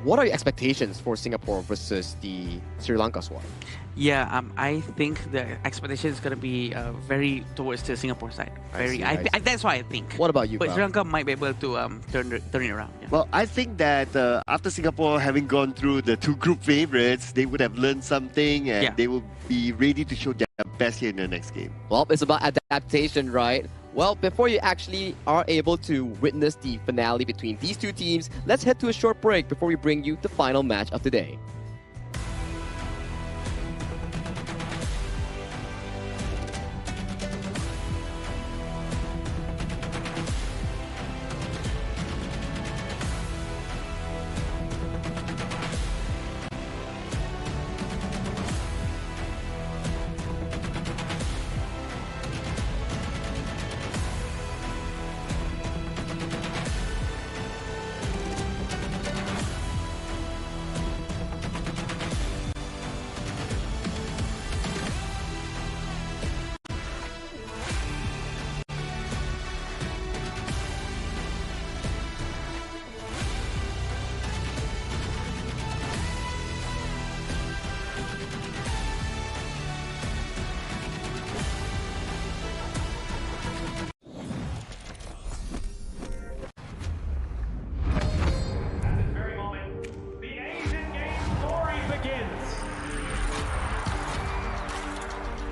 what are your expectations for Singapore versus the Sri Lanka squad? Yeah, I think the expectation is going to be very towards the Singapore side. That's why I think. What about you, But Cloud? Sri Lanka might be able to turn it around. Yeah. Well, I think that after Singapore having gone through the two group favorites, they would have learned something and they will be ready to show their best here in the next game. Well, it's about adaptation, right? Well, before you actually are able to witness the finale between these two teams, let's head to a short break before we bring you the final match of the day.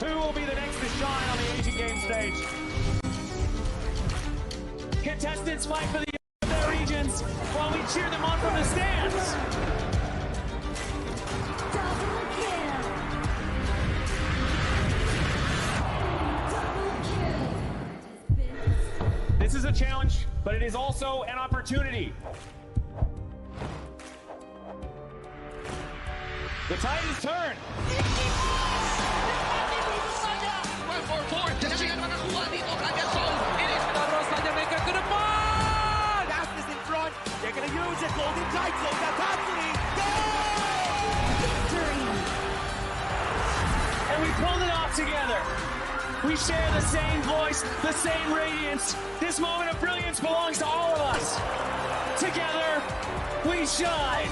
Who will be the next to shine on the Asian Games stage? Contestants fight for the of their regions while we cheer them on from the stands. This is a challenge, but it is also an opportunity. The tide is turned. In front. They're going to use it. Golden title. And we pulled it off together. We share the same voice, the same radiance. This moment of brilliance belongs to all of us. Together, we shine.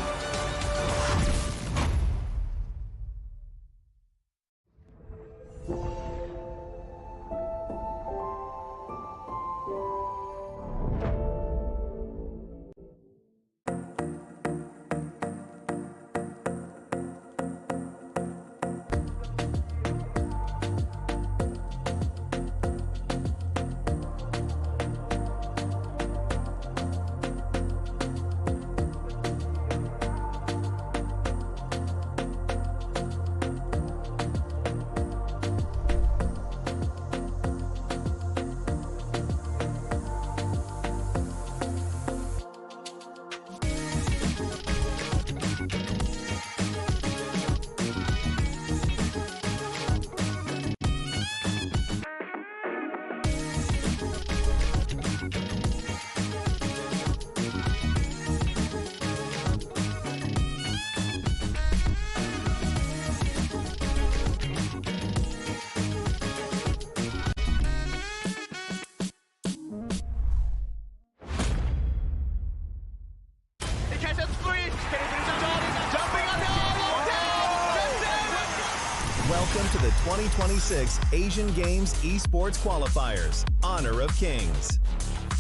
Welcome to the 2026 Asian Games Esports Qualifiers, Honor of Kings.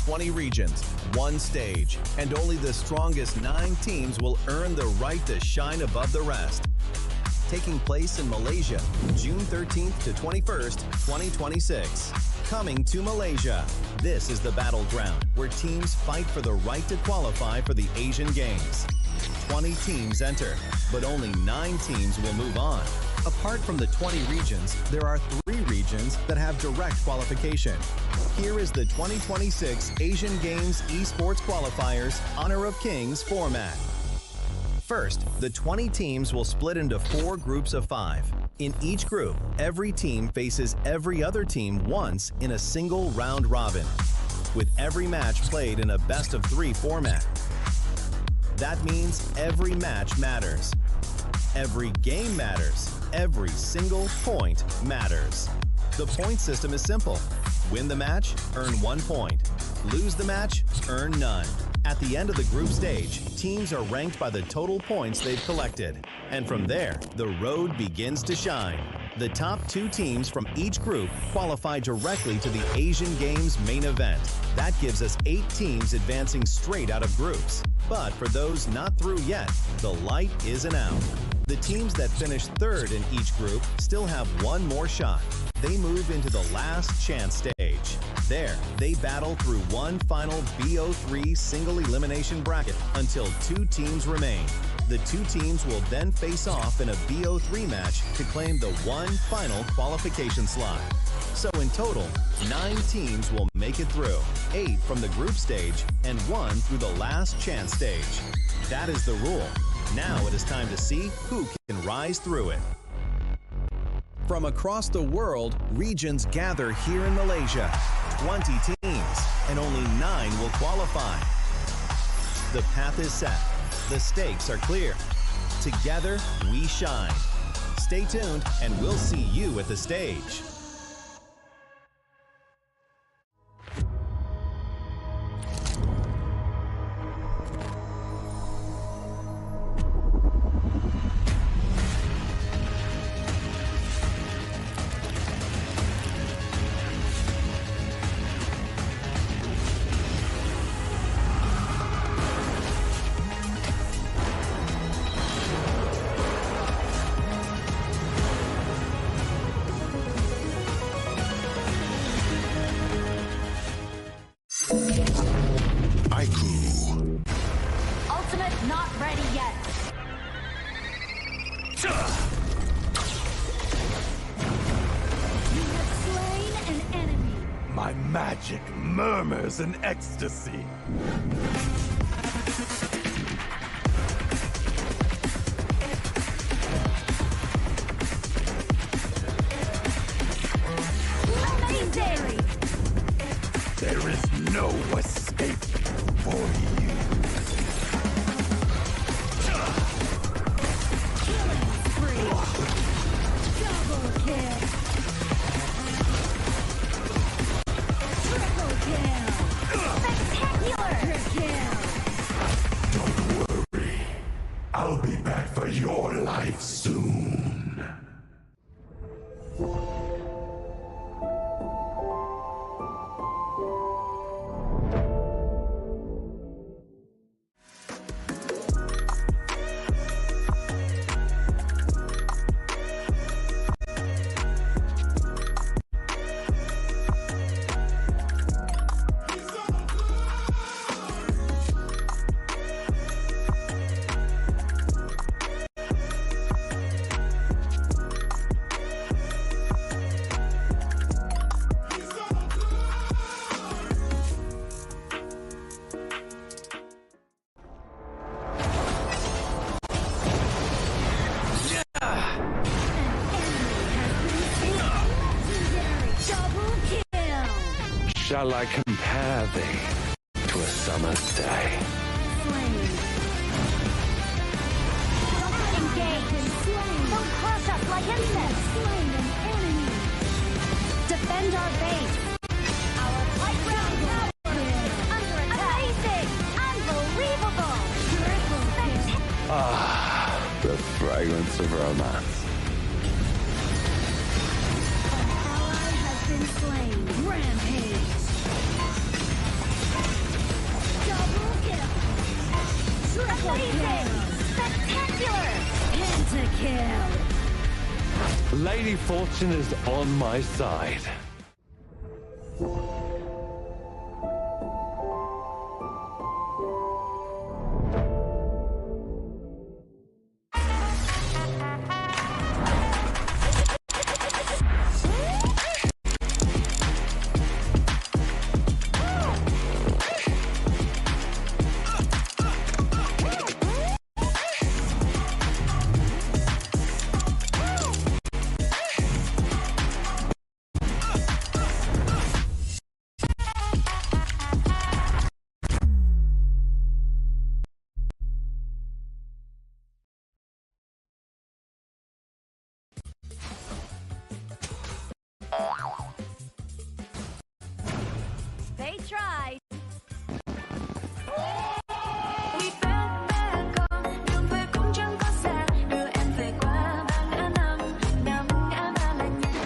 20 regions, one stage, and only the strongest 9 teams will earn the right to shine above the rest. Taking place in Malaysia, June 13th to 21st, 2026. Coming to Malaysia, this is the battleground where teams fight for the right to qualify for the Asian Games. 20 teams enter, but only 9 teams will move on. Apart from the 20 regions, there are 3 regions that have direct qualification. Here is the 2026 Asian Games Esports Qualifiers Honor of Kings format. First, the 20 teams will split into 4 groups of 5. In each group, every team faces every other team once in a single round robin, with every match played in a best-of-3 format. That means every match matters. Every game matters. Every single point matters. The point system is simple. Win the match, earn 1 point. Lose the match, earn none. At the end of the group stage, teams are ranked by the total points they've collected. And from there, the road begins to shine. The top 2 teams from each group qualify directly to the Asian Games main event. That gives us 8 teams advancing straight out of groups. But for those not through yet, the light isn't out. The teams that finish 3rd in each group still have 1 more shot. They move into the last chance stage. There, they battle through one final BO3 single elimination bracket until 2 teams remain. The 2 teams will then face off in a BO3 match to claim the one final qualification slot. So in total, 9 teams will make it through, 8 from the group stage and 1 through the last chance stage. That is the rule. Now it is time to see who can rise through it. From across the world, regions gather here in Malaysia. 20 teams, and only 9 will qualify. The path is set. The stakes are clear. Together, we shine. Stay tuned, and we'll see you at the stage. Ultimate not ready yet. You have slain an enemy. My magic murmurs in ecstasy. Legendary. There is no escape for you. Killing spree. Double kill. Triple kill. Spectacular kill. Don't worry. I'll be back for your life soon. Shall I compare thee to a summer's day? Engage and slain. Don't crush us like insects. Slain an enemy. Defend our base. Our playground tower is under attack. Amazing! Unbelievable! Triple kill. Ah, the fragrance of romance. Lady Fortune is on my side. They tried.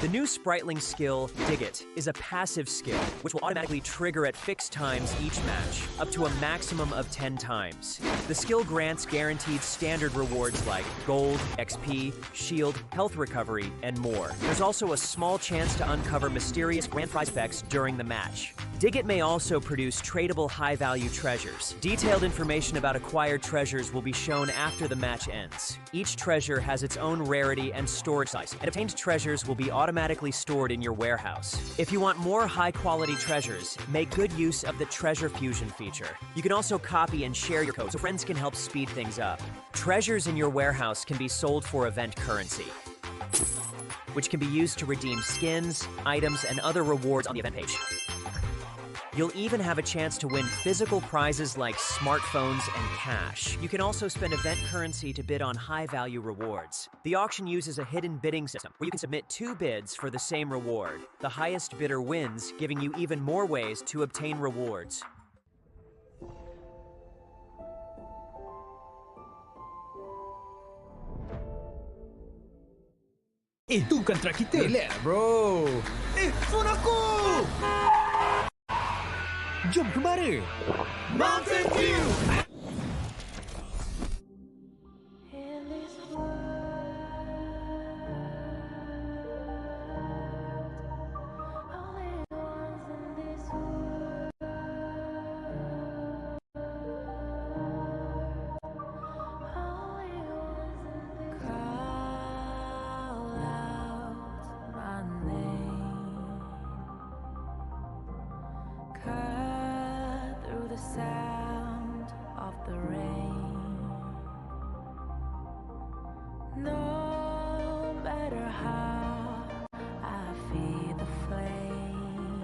The new Spritling skill, Dig It, is a passive skill which will automatically trigger at fixed times each match, up to a maximum of 10 times. The skill grants guaranteed standard rewards like gold, XP, shield, health recovery, and more. There's also a small chance to uncover mysterious grand prize specs during the match. Dig It may also produce tradable high-value treasures. Detailed information about acquired treasures will be shown after the match ends. Each treasure has its own rarity and storage size, and obtained treasures will be automatically stored in your warehouse. If you want more high-quality treasures, make good use of the Treasure Fusion feature. You can also copy and share your code so friends can help speed things up. Treasures in your warehouse can be sold for event currency, which can be used to redeem skins, items, and other rewards on the event page. You'll even have a chance to win physical prizes like smartphones and cash. You can also spend event currency to bid on high-value rewards. The auction uses a hidden bidding system where you can submit 2 bids for the same reward. The highest bidder wins, giving you even more ways to obtain rewards. Itu kontrak kita. Relax, bro. Phone aku! Jom ke bara. Mountain Dew! Sound of the rain. No matter how I feed the flame,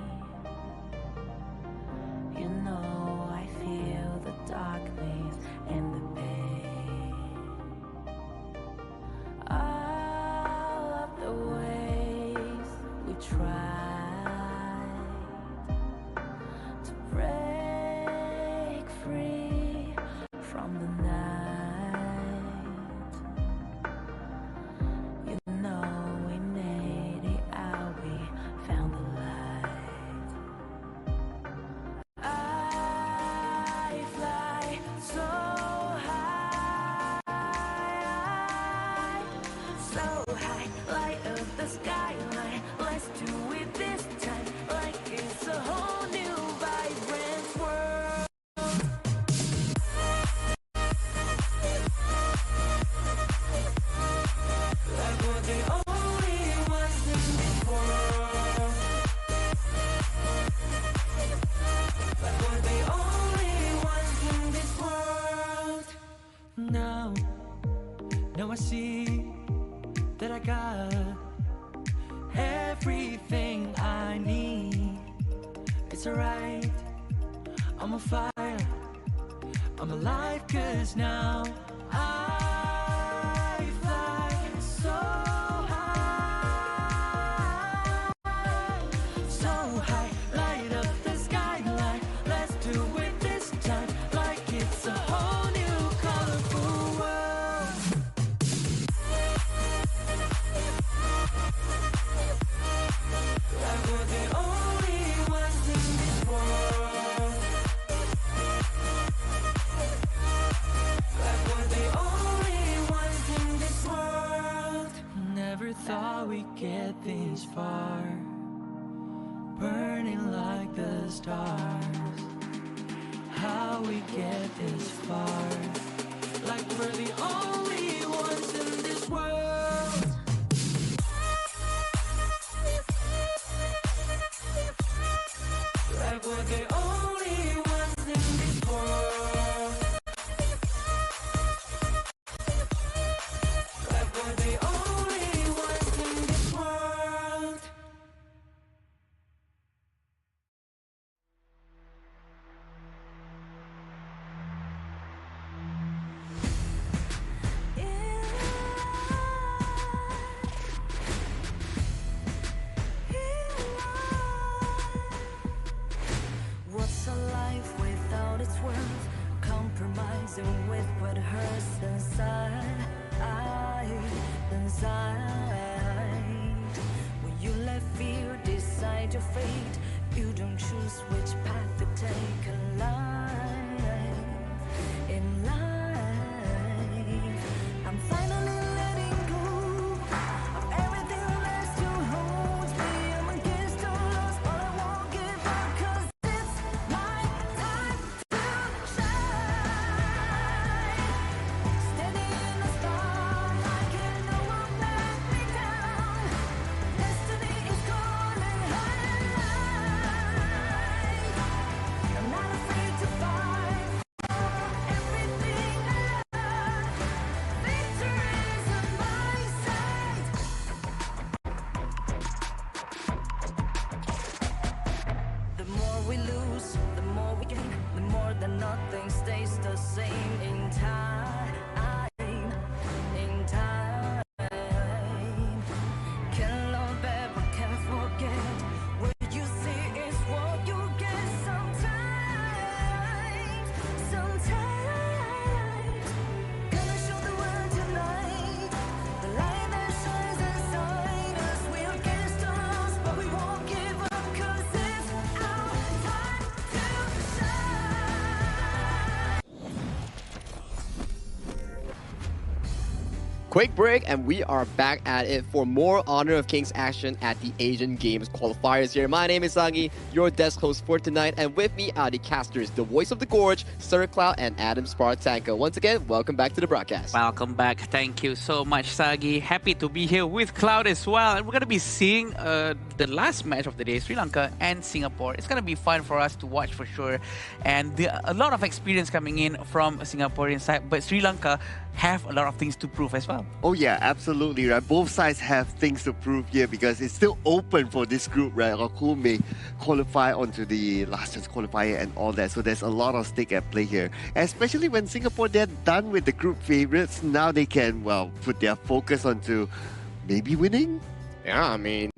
you know I feel the darkness and the pain. All of the ways we tried to break free from the night. You know we made it out, we found the light. I fly so high, light up the skyline. Let's do it this time, like it's a whole new vibrant world. Like we're the only ones in this world. Like we're the only ones in this world. Now I see that I got everything I need. It's alright, I'm on fire, I'm alive, 'cause now I fly so high, so high, light up the skyline. Let's do it this time, like it's a whole new colorful world. Like we're the only ones in this world. Like we're the only thought we'd get this far, burning like the stars. How we get this far, like we're the only ones in this world. Like we're the only ones in this world. Like we're the only ones in this world. What's a life without its worth? Compromising with what hurts inside. When you let fear decide your fate, you don't choose which path to take in life. In life, I'm finally letting go of everything that still holds me. I'm against the loss, but I won't give up, 'cause it's my time to shine. Standing in the starlight, can no one let me down. Destiny is calling high. I'm not afraid to fight for everything I love. Victory is on my side. The more we lose, the more we gain. The more that nothing stays the same in time. In time. Can love ever, can forget. What you see is what you get sometimes. Sometimes. Gonna show the world tonight. The light that shines inside us. We're against the loss, but we won't give up, 'cause it's our time to shine. Quick break, and we are back at it for more Honor of Kings action at the Asian Games qualifiers here. My name is Sagi, your desk host for tonight, and with me are the casters, the voice of the gorge, Sir Cloud and Adam Spartanko. Once again, welcome back to the broadcast. Welcome back. Thank you so much, Sagi. Happy to be here with Cloud as well. And we're going to be seeing the last match of the day, Sri Lanka and Singapore. It's going to be fun for us to watch for sure. And a lot of experience coming in from Singaporean side. But Sri Lanka have a lot of things to prove as well. Oh yeah, absolutely, right? Both sides have things to prove here because it's still open for this group, right? Or who may qualify onto the last chance qualifier and all that. So there's a lot of stake at play here. Especially when Singapore, they're done with the group favorites. Now they can, well, put their focus onto maybe winning. Yeah, I mean,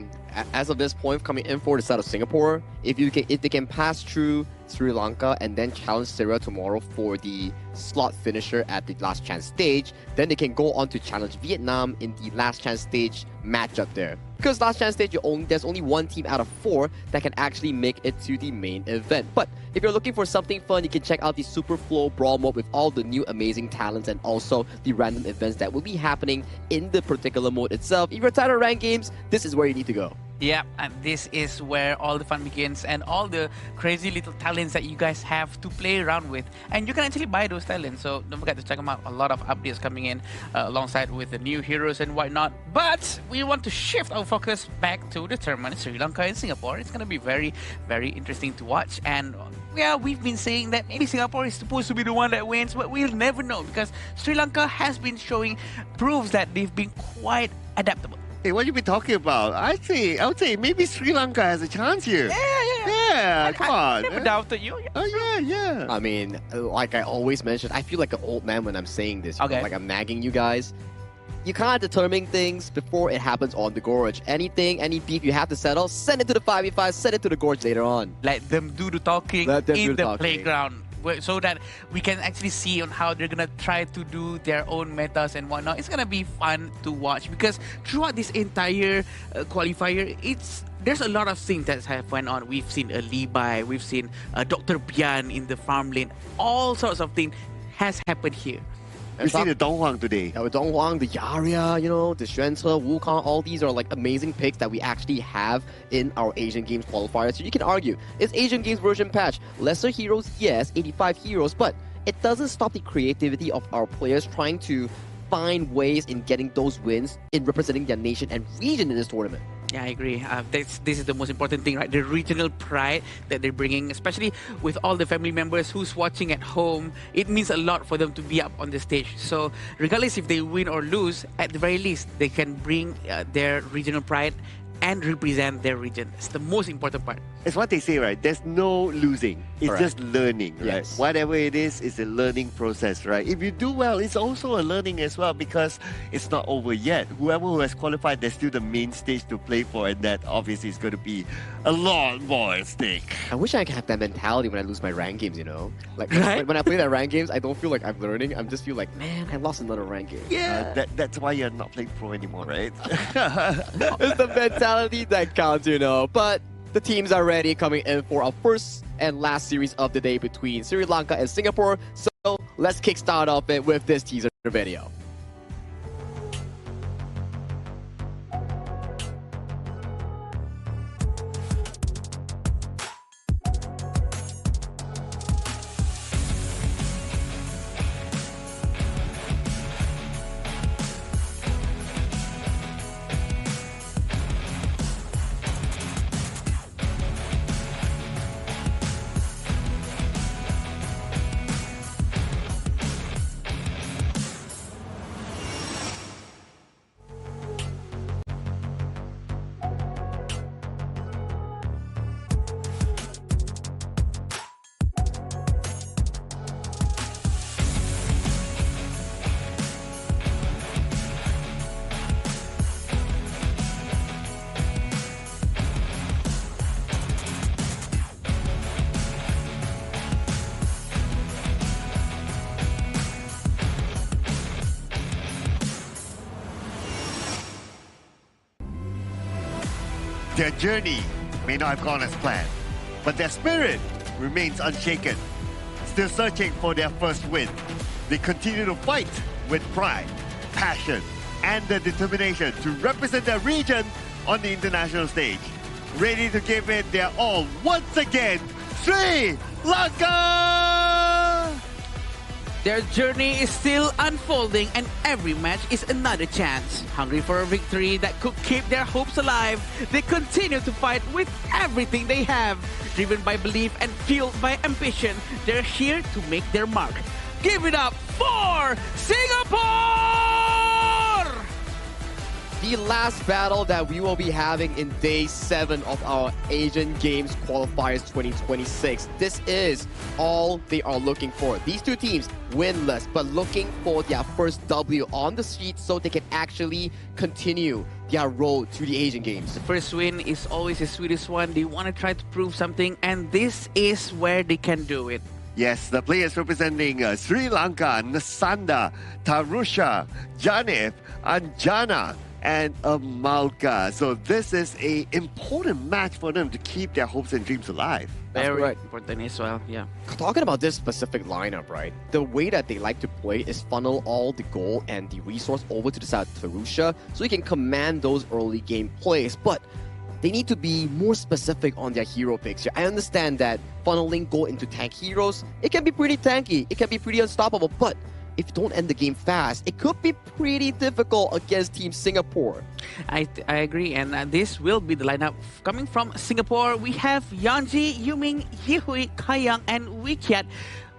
as of this point, coming in for the side of Singapore, if they can pass through Sri Lanka and then challenge Syria tomorrow for the slot finisher at the last chance stage, then they can go on to challenge Vietnam in the last chance stage matchup there. Because last chance stage, there's only one team out of 4 that can actually make it to the main event. But if you're looking for something fun, you can check out the Super Flow Brawl mode with all the new amazing talents and also the random events that will be happening in the particular mode itself. If you're tired of ranked games, this is where you need to go. Yeah, and this is where all the fun begins and all the crazy little talents that you guys have to play around with. And you can actually buy those talents, so don't forget to check them out. A lot of updates coming in alongside with the new heroes and whatnot. But we want to shift our focus back to the tournament, Sri Lanka and Singapore. It's going to be very, very interesting to watch. And yeah, we've been saying that maybe Singapore is supposed to be the one that wins, but we'll never know because Sri Lanka has been showing proofs that they've been quite adaptable. Hey, what you been talking about? I would say maybe Sri Lanka has a chance here. Yeah, come on. Never doubted you. Oh, yeah. I mean, like I always mentioned, I feel like an old man when I'm saying this. Okay. Like I'm nagging you guys. You can't determine things before it happens on the gorge. Anything, any beef you have to settle, send it to the 5v5, send it to the gorge later on. Let them do the talking in the playground, so that we can actually see on how they're gonna try to do their own metas and whatnot. It's gonna be fun to watch because throughout this entire qualifier, there's a lot of things that have went on. We've seen a Levi, we've seen Dr. Bian in the farm lane. All sorts of things has happened here. We've seen the Donghuang today. Yeah, with Donghuang, the Yaria, you know, the Xuance, Wukong, all these are like amazing picks that we actually have in our Asian Games qualifiers. So you can argue, it's Asian Games version patch. Lesser heroes, yes, 85 heroes, but it doesn't stop the creativity of our players trying to find ways in getting those wins in representing their nation and region in this tournament. Yeah, I agree. This is the most important thing, right? The regional pride that they're bringing, especially with all the family members who's watching at home. It means a lot for them to be up on the stage. So regardless if they win or lose, at the very least, they can bring their regional pride and represent their region. It's the most important part. It's what they say, right? There's no losing. It's Correct. just learning, right? Yes. Whatever it is, it's a learning process, right? If you do well, it's also a learning as well because it's not over yet. Whoever who has qualified, there's still the main stage to play for, and that obviously is going to be a lot more at stake. I wish I could have that mentality when I lose my rank games, you know? Like, Right? when I play that rank games, I don't feel like I'm learning. I just feel like, man, I lost another rank game. That's why you're not playing pro anymore, right? It's the mentality that counts, you know. But the teams are ready, coming in for our first and last series of the day between Sri Lanka and Singapore. So let's kickstart off it with this teaser video. Their journey may not have gone as planned, but their spirit remains unshaken. Still searching for their first win, they continue to fight with pride, passion, and the determination to represent their region on the international stage. Ready to give it their all once again, Sri Lanka! Their journey is still unfolding and every match is another chance. Hungry for a victory that could keep their hopes alive, they continue to fight with everything they have. Driven by belief and fueled by ambition, they're here to make their mark. Give it up for Singapore! The last battle that we will be having in day 7 of our Asian Games Qualifiers 2026. This is all they are looking for. These two teams winless, but looking for their first W on the street so they can actually continue their road to the Asian Games. The first win is always the sweetest one. They want to try to prove something, and this is where they can do it. Yes, the players representing Sri Lanka, Nasanda, Tarusha, Janif, Anjana, and Amalka. So this is an important match for them to keep their hopes and dreams alive. Very important as well, yeah. Talking about this specific lineup, right? The way that they like to play is funnel all the gold and the resource over to the side of Tarusha so you can command those early game plays. But they need to be more specific on their hero picks here. I understand that funneling gold into tank heroes, it can be pretty tanky, it can be pretty unstoppable, but if you don't end the game fast, it could be pretty difficult against Team Singapore. I agree, and this will be the lineup coming from Singapore. We have Yeonji, Yuming, Yihui, Kaiyang, and Wikiat.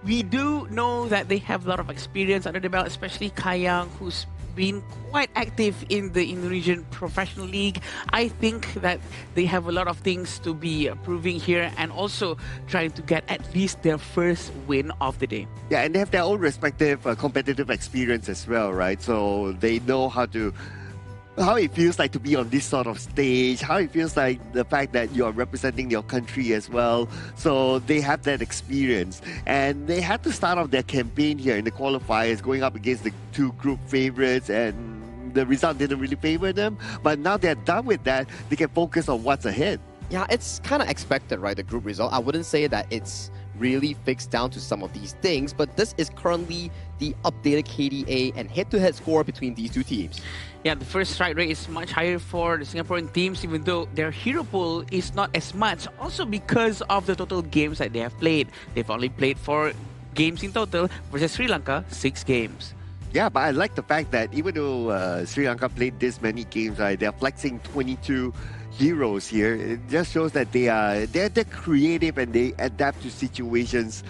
We do know that they have a lot of experience under the belt, especially Kaiyang, who's been quite active in the Indonesian professional league. I think that they have a lot of things to be proving here and also trying to get at least their first win of the day. Yeah, and they have their own respective competitive experience as well, right? So they know how it feels like to be on this sort of stage, how it feels like the fact that you're representing your country as well. So they have that experience. And they had to start off their campaign here in the qualifiers, going up against the two group favorites, and the result didn't really favor them. But now they're done with that, they can focus on what's ahead. Yeah, it's kind of expected, right, the group result. I wouldn't say that it's really fix down to some of these things, but this is currently the updated KDA and head-to-head score between these two teams. Yeah, the first strike rate is much higher for the Singaporean teams, even though their hero pool is not as much. Also because of the total games that they have played. They've only played 4 games in total versus Sri Lanka, 6 games. Yeah, but I like the fact that even though Sri Lanka played this many games, right, they're flexing 22 heroes here. It just shows that they're creative and they adapt to situations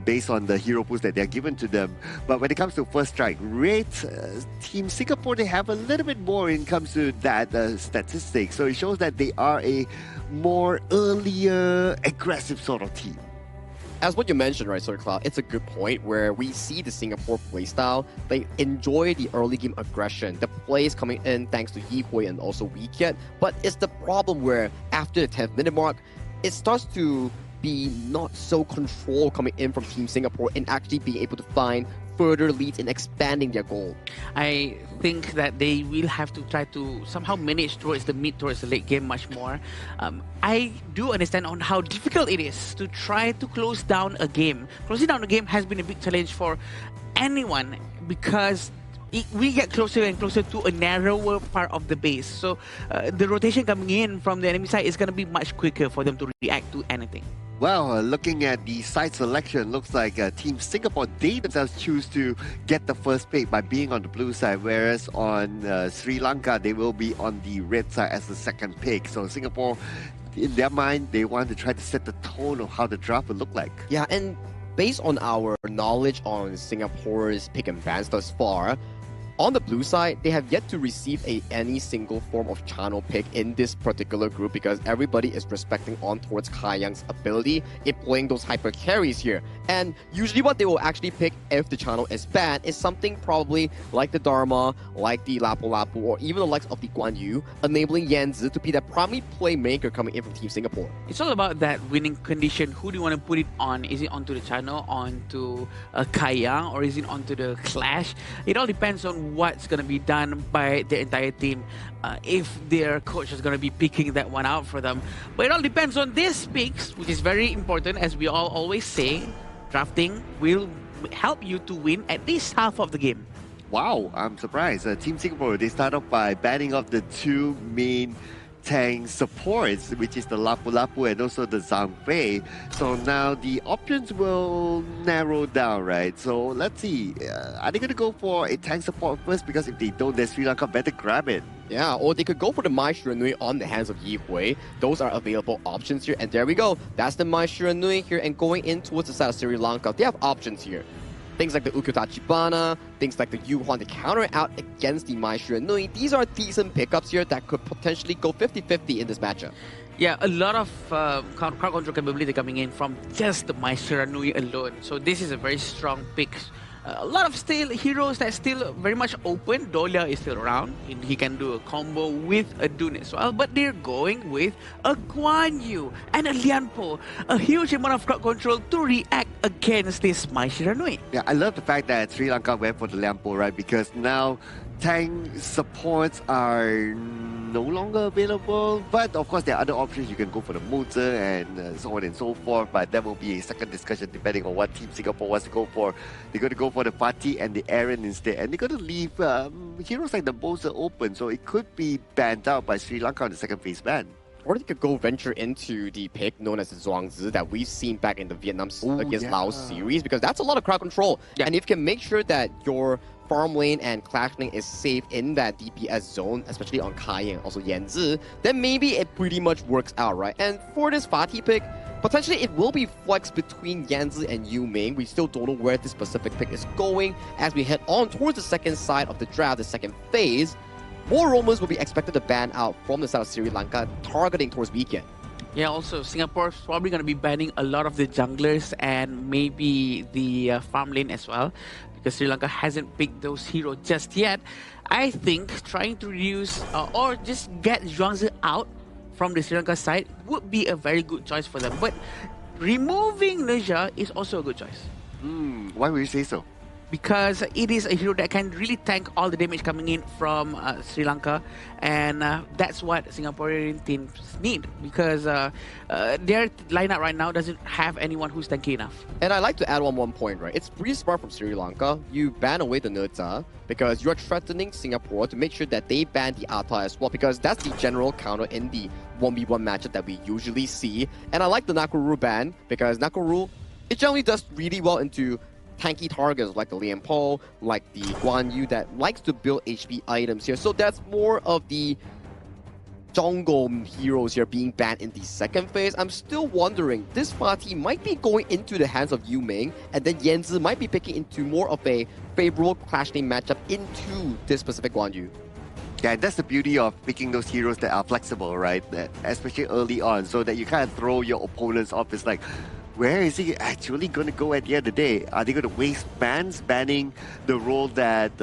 based on the hero pools that they're given to them. But when it comes to first strike rate, Team Singapore, they have a little bit more when it comes to that statistic. So it shows that they are a more earlier, aggressive sort of team. As what you mentioned, right, Sir Cloud, it's a good point where we see the Singapore playstyle. They enjoy the early game aggression, the plays coming in thanks to Yi Hui and also Weekend. But it's the problem where after the 10th minute mark, it starts to be not so controlled coming in from Team Singapore and actually being able to find further leads in expanding their goal. I think that they will have to try to somehow manage towards the late game much more. I do understand on how difficult it is to try to close down a game. Closing down a game has been a big challenge for anyone because we get closer and closer to a narrower part of the base. So the rotation coming in from the enemy side is going to be much quicker for them to react to anything. Well, looking at the side selection, looks like Team Singapore, they themselves choose to get the first pick by being on the blue side, whereas on Sri Lanka, they will be on the red side as the second pick. So Singapore, in their mind, they want to try to set the tone of how the draft will look like. Yeah, and based on our knowledge on Singapore's pick and bans thus far, on the blue side, they have yet to receive any single form of channel pick in this particular group because everybody is respecting on towards Kai Young's ability in playing those hyper carries here. And usually what they will actually pick if the channel is banned is something probably like the Dharma, like the Lapu Lapu, or even the likes of the Guan Yu, enabling Yanzi to be the primary playmaker coming in from Team Singapore. It's all about that winning condition. Who do you want to put it on? Is it onto the channel, onto Kai Young, or is it onto the Clash? It all depends on what's going to be done by the entire team, if their coach is going to be picking that one out for them. But it all depends on these picks, which is very important. As we all always say, drafting will help you to win at least half of the game. Wow, I'm surprised. Team Singapore, they start off by banning off the 2 main tank supports, which is the Lapu Lapu and also the Zhang Fei. So now the options will narrow down, right? So let's see. Are they going to go for a tank support first? Because if they don't, then Sri Lanka better grab it. Yeah, or they could go for the Mai Shiranui on the hands of Yi Hui. Those are available options here. And there we go. That's the Mai Shiranui here. And going in towards the side of Sri Lanka, they have options here. Things like the Ukyotachibana, things like the Yuhuan to counter out against the Mai Shiranui. These are decent pickups here that could potentially go 50-50 in this matchup. Yeah, a lot of crowd control capability coming in from just the Mai Shiranui alone. So this is a very strong pick. A lot of still heroes that still very much open. Dolia is still around. He can do a combo with a Dune as well. But they're going with a Guan Yu and a Lianpo. A huge amount of crowd control to react against this Mai Shiranui. Yeah, I love the fact that Sri Lanka went for the Lianpo, right? Because now tank supports are no longer available. But of course, there are other options. You can go for the Mozer and so on and so forth. But that will be a second discussion depending on what Team Singapore wants to go for. They're going to go for the Fatih and the Aaron instead. And they're going to leave heroes like the Mozer open. So it could be banned out by Sri Lanka on the second phase ban. Or they could go venture into the pick known as the Zhuangzi that we've seen back in the Vietnam against Laos series, because that's a lot of crowd control. Yeah. And if you can make sure that your farm lane and clash lane is safe in that DPS zone, especially on Kai and also Yanzi, then maybe it pretty much works out, right? And for this Fatih pick, potentially it will be flexed between Yanzi and Yu Ming. We still don't know where this specific pick is going as we head on towards the second side of the draft, the second phase. More rumors will be expected to ban out from the side of Sri Lanka, targeting towards weekend. Yeah, also Singapore's probably going to be banning a lot of the junglers and maybe the farm lane as well, because Sri Lanka hasn't picked those heroes just yet. I think trying to reduce or just get Zhuangzi out from the Sri Lanka side would be a very good choice for them. But removing Neja is also a good choice. Why would you say so? because it is a hero that can really tank all the damage coming in from Sri Lanka, and that's what Singaporean teams need, because their lineup right now doesn't have anyone who's tanky enough. And I'd like to add one more point, right? It's pretty smart from Sri Lanka. You ban away the Nurta because you're threatening Singapore to make sure that they ban the Ata as well, because that's the general counter in the 1v1 matchup that we usually see. And I like the Nakoruru ban because Nakoruru, it generally does really well into tanky targets like the Liam Po, like the Guan Yu that likes to build HP items here. So that's more of the jungle heroes here being banned in the second phase. I'm still wondering, this party might be going into the hands of Yu Ming, and then Yanzi might be picking into more of a favorable clash name matchup into this specific Guan Yu. Yeah, that's the beauty of picking those heroes that are flexible, right? That, especially early on, so that you kind of throw your opponents off. It's like, where is he actually going to go at the end of the day? Are they going to waste bans, banning the role that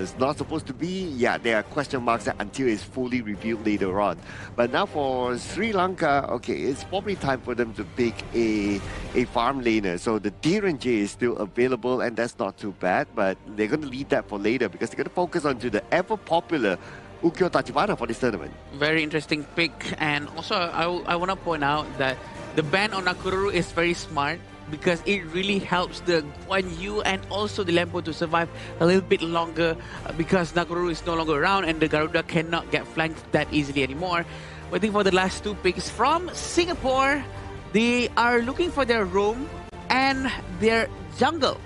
is not supposed to be? Yeah, there are question marks until it's fully revealed later on. But now for Sri Lanka, okay, it's probably time for them to pick a farm laner. So the Dhiranjay is still available, and that's not too bad, but they're going to leave that for later because they're going to focus onto the ever-popular Ukyo Tachibana for this tournament. Very interesting pick, and also I want to point out that the ban on Nakoruru is very smart because it really helps the Guan Yu and also the Lempo to survive a little bit longer, because Nakoruru is no longer around and the Garuda cannot get flanked that easily anymore. Waiting for the last two picks from Singapore. They are looking for their roam and their jungle,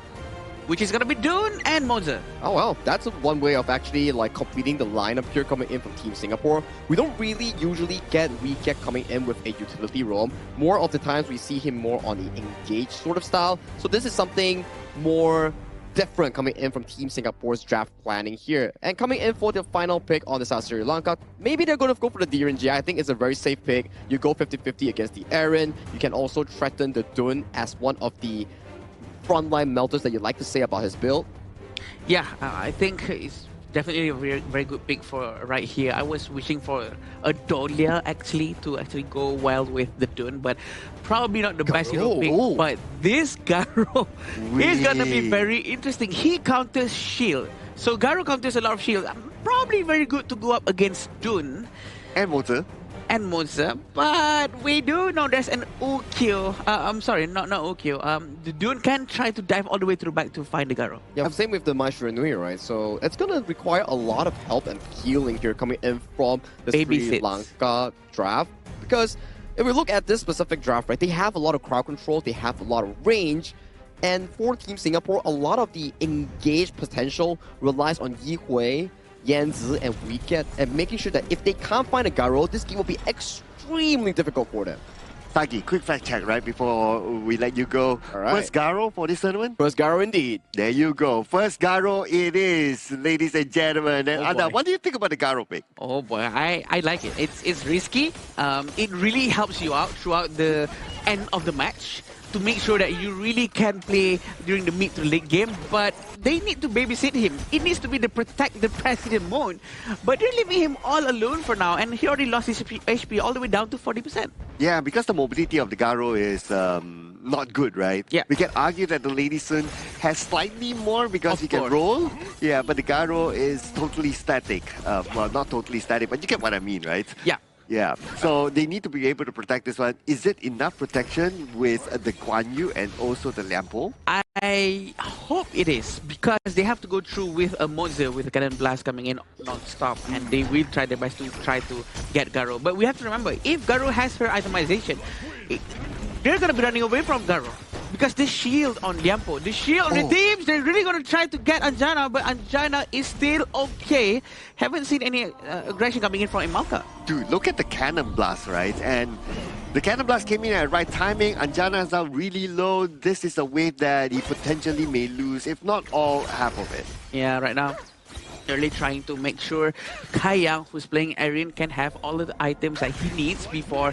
which is going to be Dune and Moza. Oh well, that's one way of actually like completing the lineup here coming in from Team Singapore. We don't really usually get Weekend coming in with a utility roam. More of the times we see him more on the engaged sort of style. So this is something more different coming in from Team Singapore's draft planning here. And coming in for the final pick on the South Sri Lanka, maybe they're going to go for the Dhiranjay. I think it's a very safe pick. You go 50-50 against the Aaron. You can also threaten the Dune as one of the frontline melters that you like to say about his build. Yeah, I think it's definitely a very, very good pick for right here. I was wishing for a Dolia actually to go well with the Dune, but probably not the best hero pick. But this Garo is gonna be very interesting. He counters shield, so Garo counters a lot of shield. Probably very good to go up against Dune and Moza. But we do know there's an Ukyo. I'm sorry, not Ukyo. The Dune can try to dive all the way through back to find the Garo. Yeah, same with the Maestro Nui, right? So it's gonna require a lot of help and healing here coming in from the Sri Lanka draft. Because if we look at this specific draft, right, they have a lot of crowd control, they have a lot of range. And for Team Singapore, a lot of the engaged potential relies on Yi Hui, Yanzi, and Weekend, and making sure that if they can't find a Garo, this game will be extremely difficult for them. Sagi, quick fact check right before we let you go. All right. First Garo for this tournament? First Garo indeed. There you go. First Garo it is, ladies and gentlemen. And Anna, what do you think about the Garo pick? Oh boy, I like it. It's risky. It really helps you out throughout the end of the match to make sure that you really can play during the mid to late game, but they need to babysit him. It needs to be the protect the president mode, but they're leaving him all alone for now, and he already lost his HP all the way down to 40%. Yeah, because the mobility of the Garo is not good, right? Yeah. We can argue that the Lady Sun has slightly more because he can roll. Yeah, but the Garo is totally static. Well, not totally static, but you get what I mean, right? Yeah. Yeah, so they need to be able to protect this one. Is it enough protection with the Guan Yu and also the Liampo? I hope it is, because they have to go through with a Moza with a Cannon Blast coming in non-stop, and they will try their best to get Garo. But we have to remember, if Garo has her itemization, they're going to be running away from Garo. Because the shield on Liampo, the shield on the teams, they're really going to try to get Anjana, but Anjana is still okay. Haven't seen any aggression coming in from Imalka. Dude, look at the Cannon Blast, right? And the Cannon Blast came in at the right timing. Anjana is now really low. This is a wave that he potentially may lose, if not all, half of it. Yeah, right now, they're really trying to make sure Kai Yang, who's playing Aryan, can have all of the items that he needs before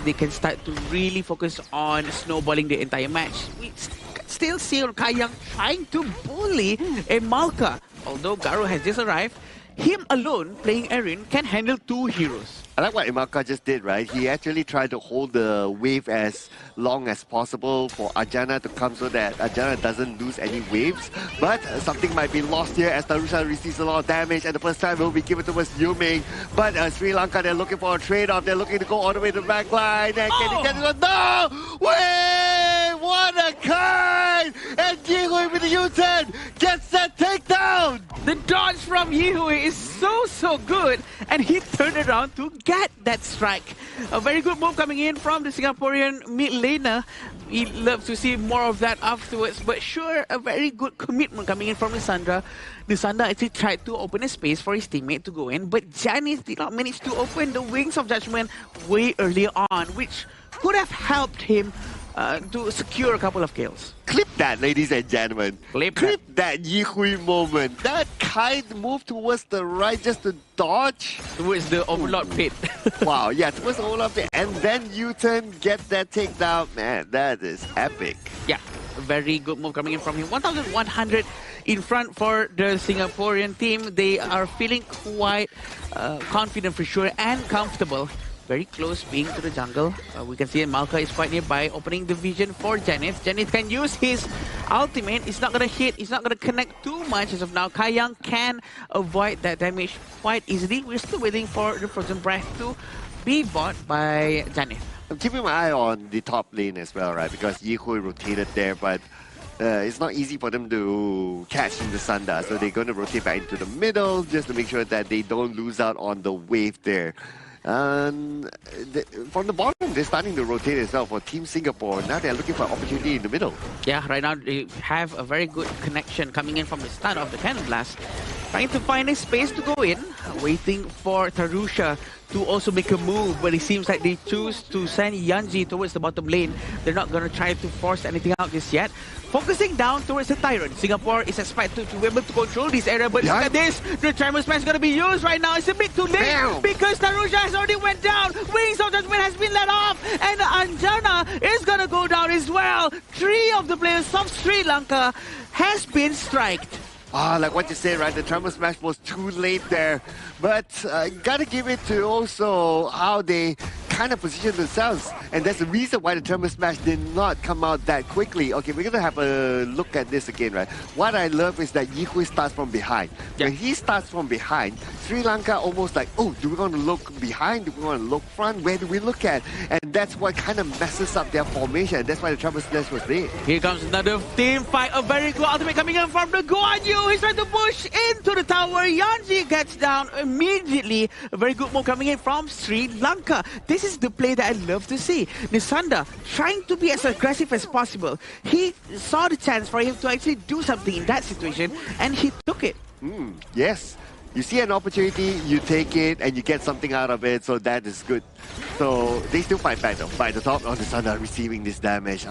they can start to really focus on snowballing the entire match. We still see Kai Yang trying to bully a Malka. Although Garo has just arrived, him alone playing Erin can handle 2 heroes. I like what Imaka just did, right? He actually tried to hold the wave as long as possible for Ajana to come so that Ajana doesn't lose any waves. But something might be lost here as Tarusha receives a lot of damage, and the first time will be given towards Yuming. But Sri Lanka, they're looking for a trade-off. They're looking to go all the way to the back line. And can he get it? No! Wait! What a kind! And Yihui with the U-turn gets that takedown! The dodge from Yihui is so good, and he turned around to get that strike. A very good move coming in from the Singaporean mid laner. We'd love to see more of that afterwards, but sure, a very good commitment coming in from Nisandra. Nisandra actually tried to open a space for his teammate to go in, but Janice did not manage to open the Wings of Judgment way early on, which could have helped him to secure a couple of kills. Clip that, ladies and gentlemen. Clip that Yihui moment. That kind move towards the right just to dodge. Towards the Overlord pit. Wow, yeah, towards the Overlord pit. And then U-turn, get that takedown. Man, that is epic. Yeah, a very good move coming in from him. 1,100 in front for the Singaporean team. They are feeling quite confident for sure and comfortable. Very close being to the jungle. We can see Malka is quite nearby, opening the vision for Janith. Janith can use his ultimate. It's not going to hit. It's not going to connect too much as of now. Kaiyang can avoid that damage quite easily. We're still waiting for the Frozen Breath to be bought by Janith. I'm keeping my eye on the top lane as well, right? Because Yihui rotated there, but it's not easy for them to catch in the Sanda. So they're going to rotate back into the middle just to make sure that they don't lose out on the wave there. And from the bottom, they're starting to rotate as well for Team Singapore. Now they're looking for opportunity in the middle. Yeah, right now they have a very good connection coming in from the start of the Cannon Blast. Trying to find a space to go in, waiting for Tarusha to also make a move, but it seems like they choose to send Yanji towards the bottom lane. They're not going to try to force anything out just yet. Focusing down towards the Tyrant. Singapore is expected to be able to control this area, but look at this. The Tremor Smash is going to be used right now. It's a bit too late because Tarusha has already went down. Wings of Judgment has been let off, and Anjana is going to go down as well. 3 of the players of Sri Lanka has been striked. Like what you said, right? The Tremor Smash was too late there. But gotta give it to also how they kind of position themselves. And that's the reason why the Tremor Smash did not come out that quickly. Okay, we're gonna have a look at this again, right? What I love is that Yihui starts from behind. When he starts from behind, Sri Lanka almost like, oh, do we want to look behind? Do we want to look front? Where do we look at? And that's what kind of messes up their formation. That's why the Tremor Smash was there. Here comes another team fight. A very good ultimate coming in from the Guan Yu. He's trying to push into the tower. Yanji gets down immediately. A very good move coming in from Sri Lanka. This is the play that I love to see. Nisanda trying to be as aggressive as possible. He saw the chance for him to actually do something in that situation, and he took it. Yes. You see an opportunity, you take it, and you get something out of it, so that is good. So they still fight back though. By the top of Nisanda receiving this damage.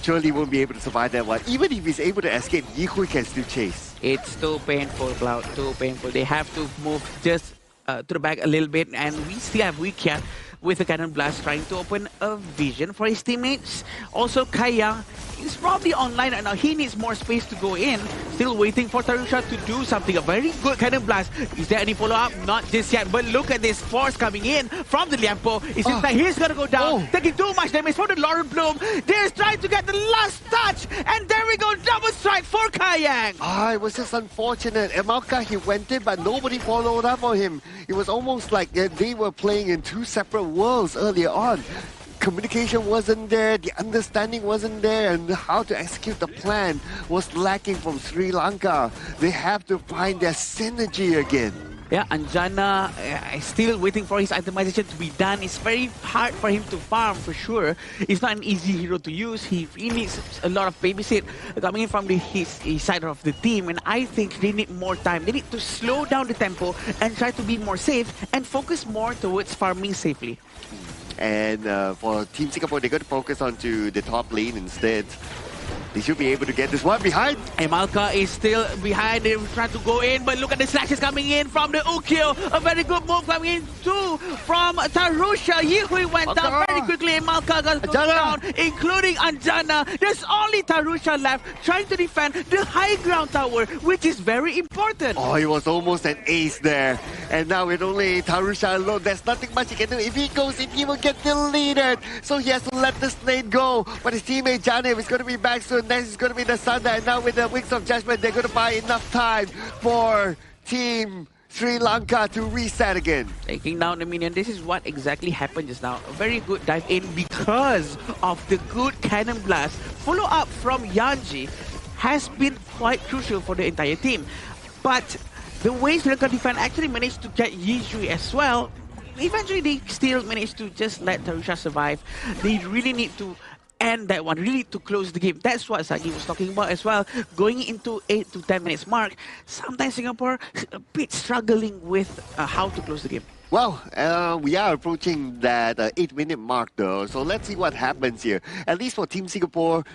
Surely won't be able to survive that one. Even if he's able to escape, Yihui can still chase. It's too painful, Cloud. Too painful. They have to move just to the back a little bit, and we still have Wikia with the Cannon Blast trying to open a vision for his teammates. Also, Kaya is probably online right now. He needs more space to go in. Still waiting for Tarusha to do something. A very good Cannon Blast. Is there any follow-up? Not just yet. But look at this force coming in from the Liampo. It seems like he's going to go down. Taking too much damage from the Lauren Bloom. They're trying to get the last touch. And there we go. Double strike for Kayang. It was just unfortunate. Emalka, he went in, but nobody followed up on him. It was almost like they were playing in 2 separate worlds earlier on. Communication wasn't there, the understanding wasn't there, and how to execute the plan was lacking from Sri Lanka. They have to find their synergy again. Yeah, Anjana is still waiting for his itemization to be done. It's very hard for him to farm for sure. It's not an easy hero to use. He needs a lot of babysit coming in from his side of the team, and I think they need more time. They need to slow down the tempo and try to be more safe and focus more towards farming safely. And for Team Singapore, they're going to focus onto the top lane instead. They should be able to get this one behind. Emalka is still behind. They're trying to go in, but look at the slashes coming in from the Ukyo. A very good move coming in too from Tarusha. Yihui went down very quickly. Emalka got down, including Anjana. There's only Tarusha left trying to defend the high ground tower, which is very important. Oh, it was almost an ace there. And now with only Tarusha alone, there's nothing much he can do. If he goes in, he will get deleted. So he has to let this lane go. But his teammate Janev is going to be back soon. Next is going to be the Sanda. And now with the Wings of Judgment, they're going to buy enough time for Team Sri Lanka to reset again. Taking down the minion. This is what exactly happened just now. A very good dive in because of the good cannon blast. Follow up from Yanji has been quite crucial for the entire team. But the way Sri Lanka defense actually managed to get Yijui as well, eventually they still managed to just let Tarusha survive. They really need to end that one, really to close the game. That's what Sagi was talking about as well. Going into 8 to 10 minutes mark, sometimes Singapore a bit struggling with how to close the game. Well, we are approaching that 8-minute mark though, so let's see what happens here. At least for Team Singapore,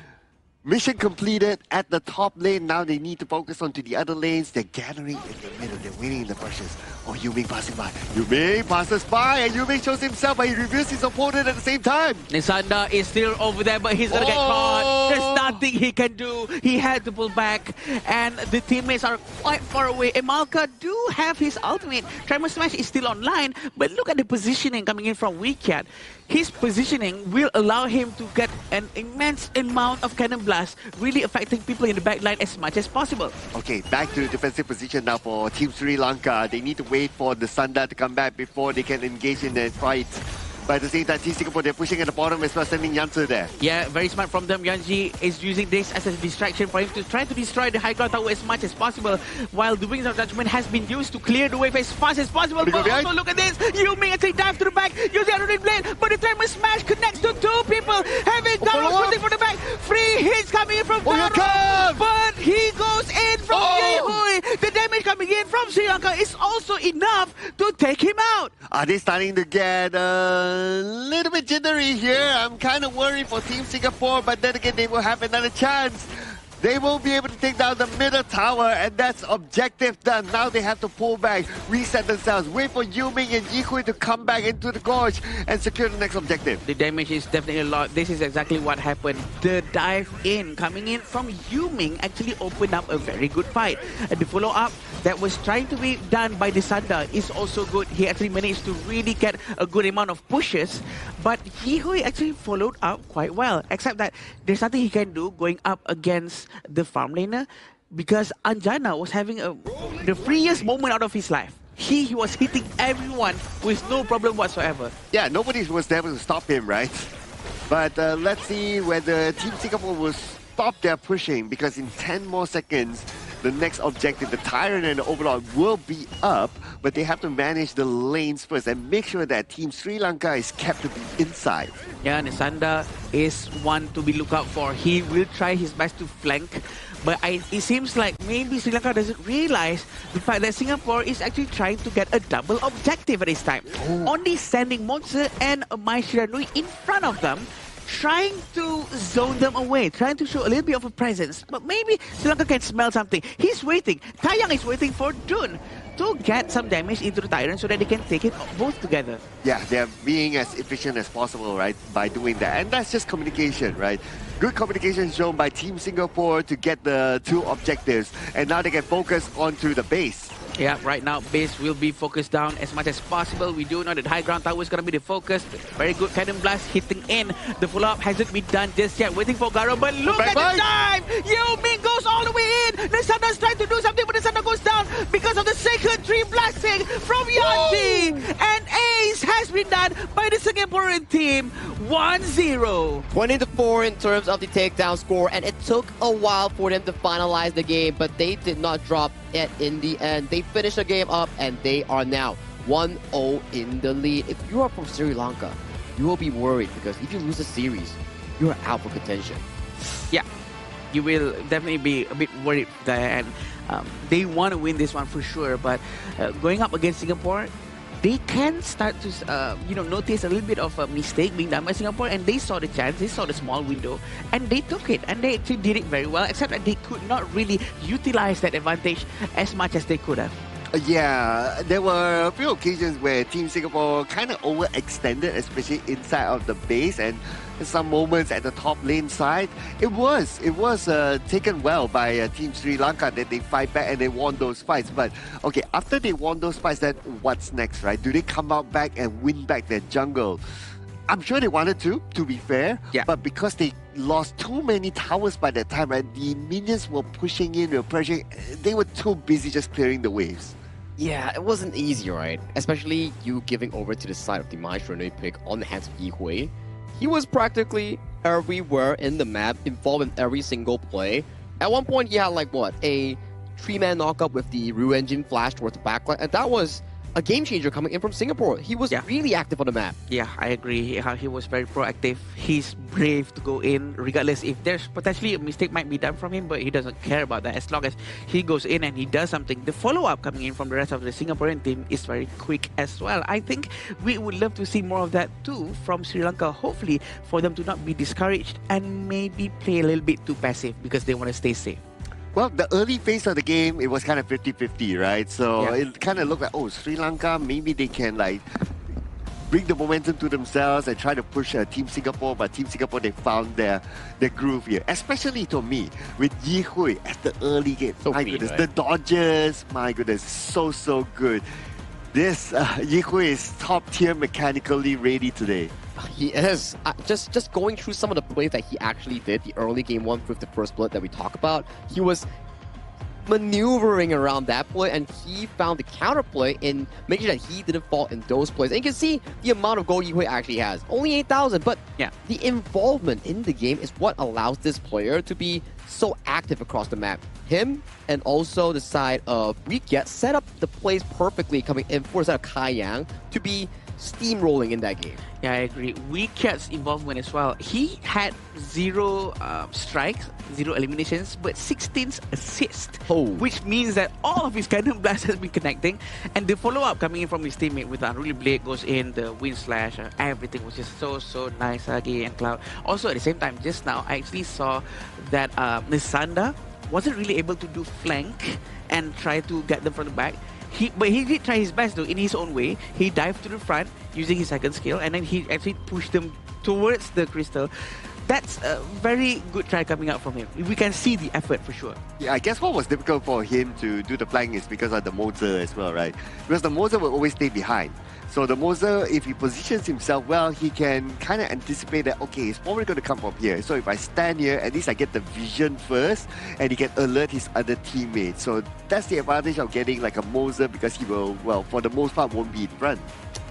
mission completed at the top lane. Now they need to focus onto the other lanes. They're gathering in the middle. They're waiting in the bushes. Oh, Yuming passing by. Yuming passes by and Yuming shows himself, but he reveals his opponent at the same time. Nisanda is still over there, but he's gonna get caught. There's nothing he can do. He had to pull back, and the teammates are quite far away. Emalka do have his ultimate. Tremor Smash is still online, but look at the positioning coming in from Weekyat. His positioning will allow him to get an immense amount of cannon blast, really affecting people in the backline as much as possible. Okay, back to the defensive position now for Team Sri Lanka. They need to wait for the Sanda to come back before they can engage in the fight. But at the same time, Team Singapore, they're pushing at the bottom as well, sending Yansu there. Yeah, very smart from them. Yanji is using this as a distraction for him to try to destroy the high ground tower as much as possible, while the Wings of Judgment has been used to clear the wave as fast as possible. But also look at this, Yuming actually dive to the back, using the blade, but the Tremor Smash connects to two people, having Garo shooting from the back. Free hits coming in from Garo, but he goes in from Yehui. The damage coming in from Sri Lanka is also enough to take him out. Are they starting to get a little bit jittery here? I'm kind of worried for Team Singapore, but then again, they will have another chance. They won't be able to take down the middle tower, and that's objective done. Now they have to pull back, reset themselves, wait for Yuming and Yihui to come back into the gorge and secure the next objective. The damage is definitely a lot. This is exactly what happened. The dive in coming in from Yuming actually opened up a very good fight. And the follow-up that was trying to be done by the Sanda is also good. He actually managed to really get a good amount of pushes, but Yihui actually followed up quite well, except that there's nothing he can do going up against the farm laner, because Anjana was having the freest moment out of his life. He was hitting everyone with no problem whatsoever. Yeah, nobody was able to stop him, right? But let's see whether Team Singapore will stop their pushing, because in 10 more seconds, the next objective, the Tyrant and the Overlord, will be up, but they have to manage the lanes first and make sure that Team Sri Lanka is kept to be inside. Yeah, Nisanda is one to be looked out for. He will try his best to flank, but it seems like maybe Sri Lanka doesn't realize the fact that Singapore is actually trying to get a double objective at this time. Only sending Monster and Mai Shiranui in front of them, trying to zone them away, trying to show a little bit of a presence. But maybe Sri Lanka can smell something. He's waiting. Taeyang is waiting for Dun to get some damage into the Tyrant so that they can take it both together. Yeah, they're being as efficient as possible, right, by doing that. And that's just communication, right? Good communication shown by Team Singapore to get the two objectives. And now they can focus onto the base. Yeah, right now base will be focused down as much as possible. We do know that high ground tower is going to be the focus. Very good cannon blast hitting in. The follow-up hasn't been done just yet. Waiting for Garo, but look at the time! Yuming goes all the way in! Nisanda's trying to do something, but Nisanda goes down because of the second tree blasting from Yanti! And ace has been done by the Singaporean team. 1-0. 20-4 in terms of the takedown score, and it took a while for them to finalize the game, but they did not drop it in the end. They finished the game up, and they are now 1-0 in the lead. If you are from Sri Lanka, you will be worried, because if you lose the series, you are out for contention. Yeah, you will definitely be a bit worried there, and they want to win this one for sure, but going up against Singapore, they can start to notice a little bit of a mistake being done by Singapore, and they saw the chance, they saw the small window, and they took it, and they actually did it very well, except that they could not really utilize that advantage as much as they could have. Yeah, there were a few occasions where Team Singapore kind of overextended, especially inside of the base, and some moments at the top lane side. It was taken well by Team Sri Lanka that they fight back and they won those fights. But okay, after they won those fights, then what's next, right? Do they come out back and win back their jungle? I'm sure they wanted to be fair, but because they lost too many towers by that time, right? The minions were pushing in, they were pressuring, they were too busy just clearing the waves. Yeah, it wasn't easy, right? Especially you giving over to the side of the Maestro pick on the hands of Yi Hui. He was practically everywhere in the map, involved in every single play. At one point, he had like what, a 3-man knockup with the Rue Engine flash towards the backline, and that was a game changer coming in from Singapore. He was really active on the map. Yeah, I agree. He was very proactive. He's brave to go in, regardless if there's potentially a mistake might be done from him, but he doesn't care about that. As long as he goes in and he does something, the follow-up coming in from the rest of the Singaporean team is very quick as well. I think we would love to see more of that too from Sri Lanka, hopefully for them to not be discouraged and maybe play a little bit too passive because they want to stay safe. Well, the early phase of the game, it was kind of 50-50, right? So it kind of looked like, oh, Sri Lanka, maybe they can like bring the momentum to themselves and try to push Team Singapore. But Team Singapore, they found their groove here. Especially to me, with Yi Hui at the early game. So my goodness, the dodges, my goodness, so good. This Yi Hui is top tier mechanically ready today. He is. Just going through some of the plays that he actually did, the early game one with the first blood that we talk about, he was maneuvering around that play, and he found the counterplay in making sure that he didn't fall in those plays. And you can see the amount of gold Yi Hui actually has. Only 8,000, but the involvement in the game is what allows this player to be so active across the map. Him and also the side of Weekyat set up the plays perfectly coming in for the side of Kai Yang to be steamrolling in that game. Yeah, I agree. Weekyat's involvement as well. He had 0 strikes, 0 eliminations, but 16 assists. Which means that all of his cannon blasts has been connecting. And the follow-up coming in from his teammate with the Unruly Blade goes in, the Wind Slash, everything was just so nice, Agi and Cloud. Also, at the same time, just now, I actually saw that Nisanda wasn't really able to do flank and try to get them from the back. But he did try his best though, in his own way. He dived to the front using his second skill, and then he actually pushed them towards the crystal. That's a very good try coming out from him. We can see the effort for sure. Yeah, I guess what was difficult for him to do the flank is because of the Moser as well, right? Because the Moser will always stay behind. So the Moser, if he positions himself well, he can kind of anticipate that, okay, it's probably going to come from here. So if I stand here, at least I get the vision first, and he can alert his other teammates. So that's the advantage of getting like a Moser, because he will, well, for the most part, won't be in front.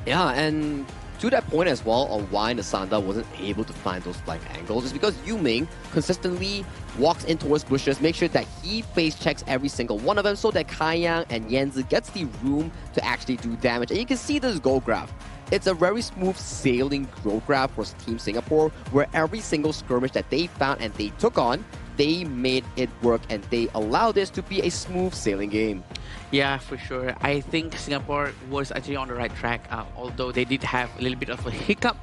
Yeah, and to that point as well on why Nasanda wasn't able to find those flank angles is because Yu Ming consistently walks in towards bushes, make sure that he face checks every single one of them so that Kai Yang and Yanzi gets the room to actually do damage. And you can see this goal graph. It's a very smooth sailing growth graph for Team Singapore, where every single skirmish that they found and they took on, they made it work and they allowed this to be a smooth sailing game. Yeah, for sure. I think Singapore was actually on the right track, although they did have a little bit of a hiccup.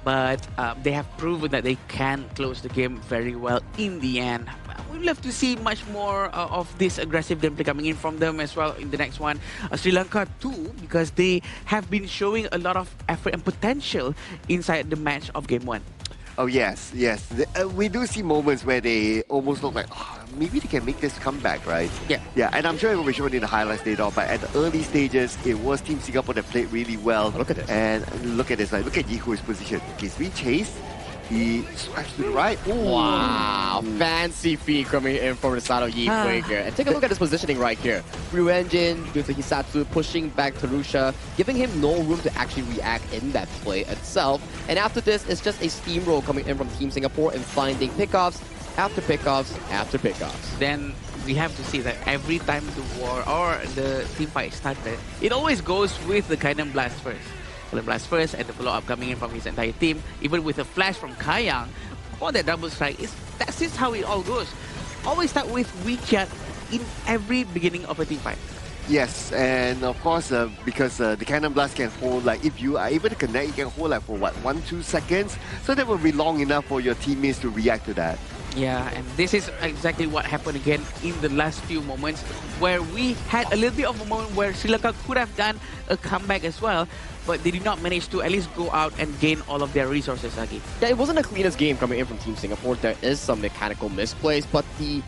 But they have proven that they can close the game very well in the end. We'd love to see much more of this aggressive gameplay coming in from them as well in the next one. Sri Lanka too, because they have been showing a lot of effort and potential inside the match of game 1. Oh, yes. We do see moments where they almost look like, oh, maybe they can make this comeback, right? Yeah, and I'm sure it will be shown in the highlights later on, but at the early stages, it was Team Singapore that played really well. Look at this. And look at this, like, look at Yi Hui's position. Okay, he's being chased. He swipes to the right. Ooh. Wow, fancy feed coming in from the side of Yi Hui here. And take a look at his positioning right here. Ryu Engine with the Hisatsu pushing back Tarusha, giving him no room to actually react in that play itself. And after this, it's just a steamroll coming in from Team Singapore and finding pickoffs after pickoffs after pickoffs. Then we have to see that every time the war or the team fight started, it always goes with the Cannon Blast first. The blast first and the follow-up coming in from his entire team, even with a flash from Kai Yang or that double strike. That's just how it all goes. Always start with Weekyat in every beginning of a team fight. Yes, and of course, because the cannon blast can hold, like, if you are able to connect, it can hold like for what, 1-2 seconds. So that will be long enough for your teammates to react to that. Yeah, and this is exactly what happened again in the last few moments, where we had a little bit of a moment where Sri Lanka could have done a comeback as well, but they did not manage to at least go out and gain all of their resources again. Yeah, it wasn't the cleanest game coming in from Team Singapore. There is some mechanical misplays, but the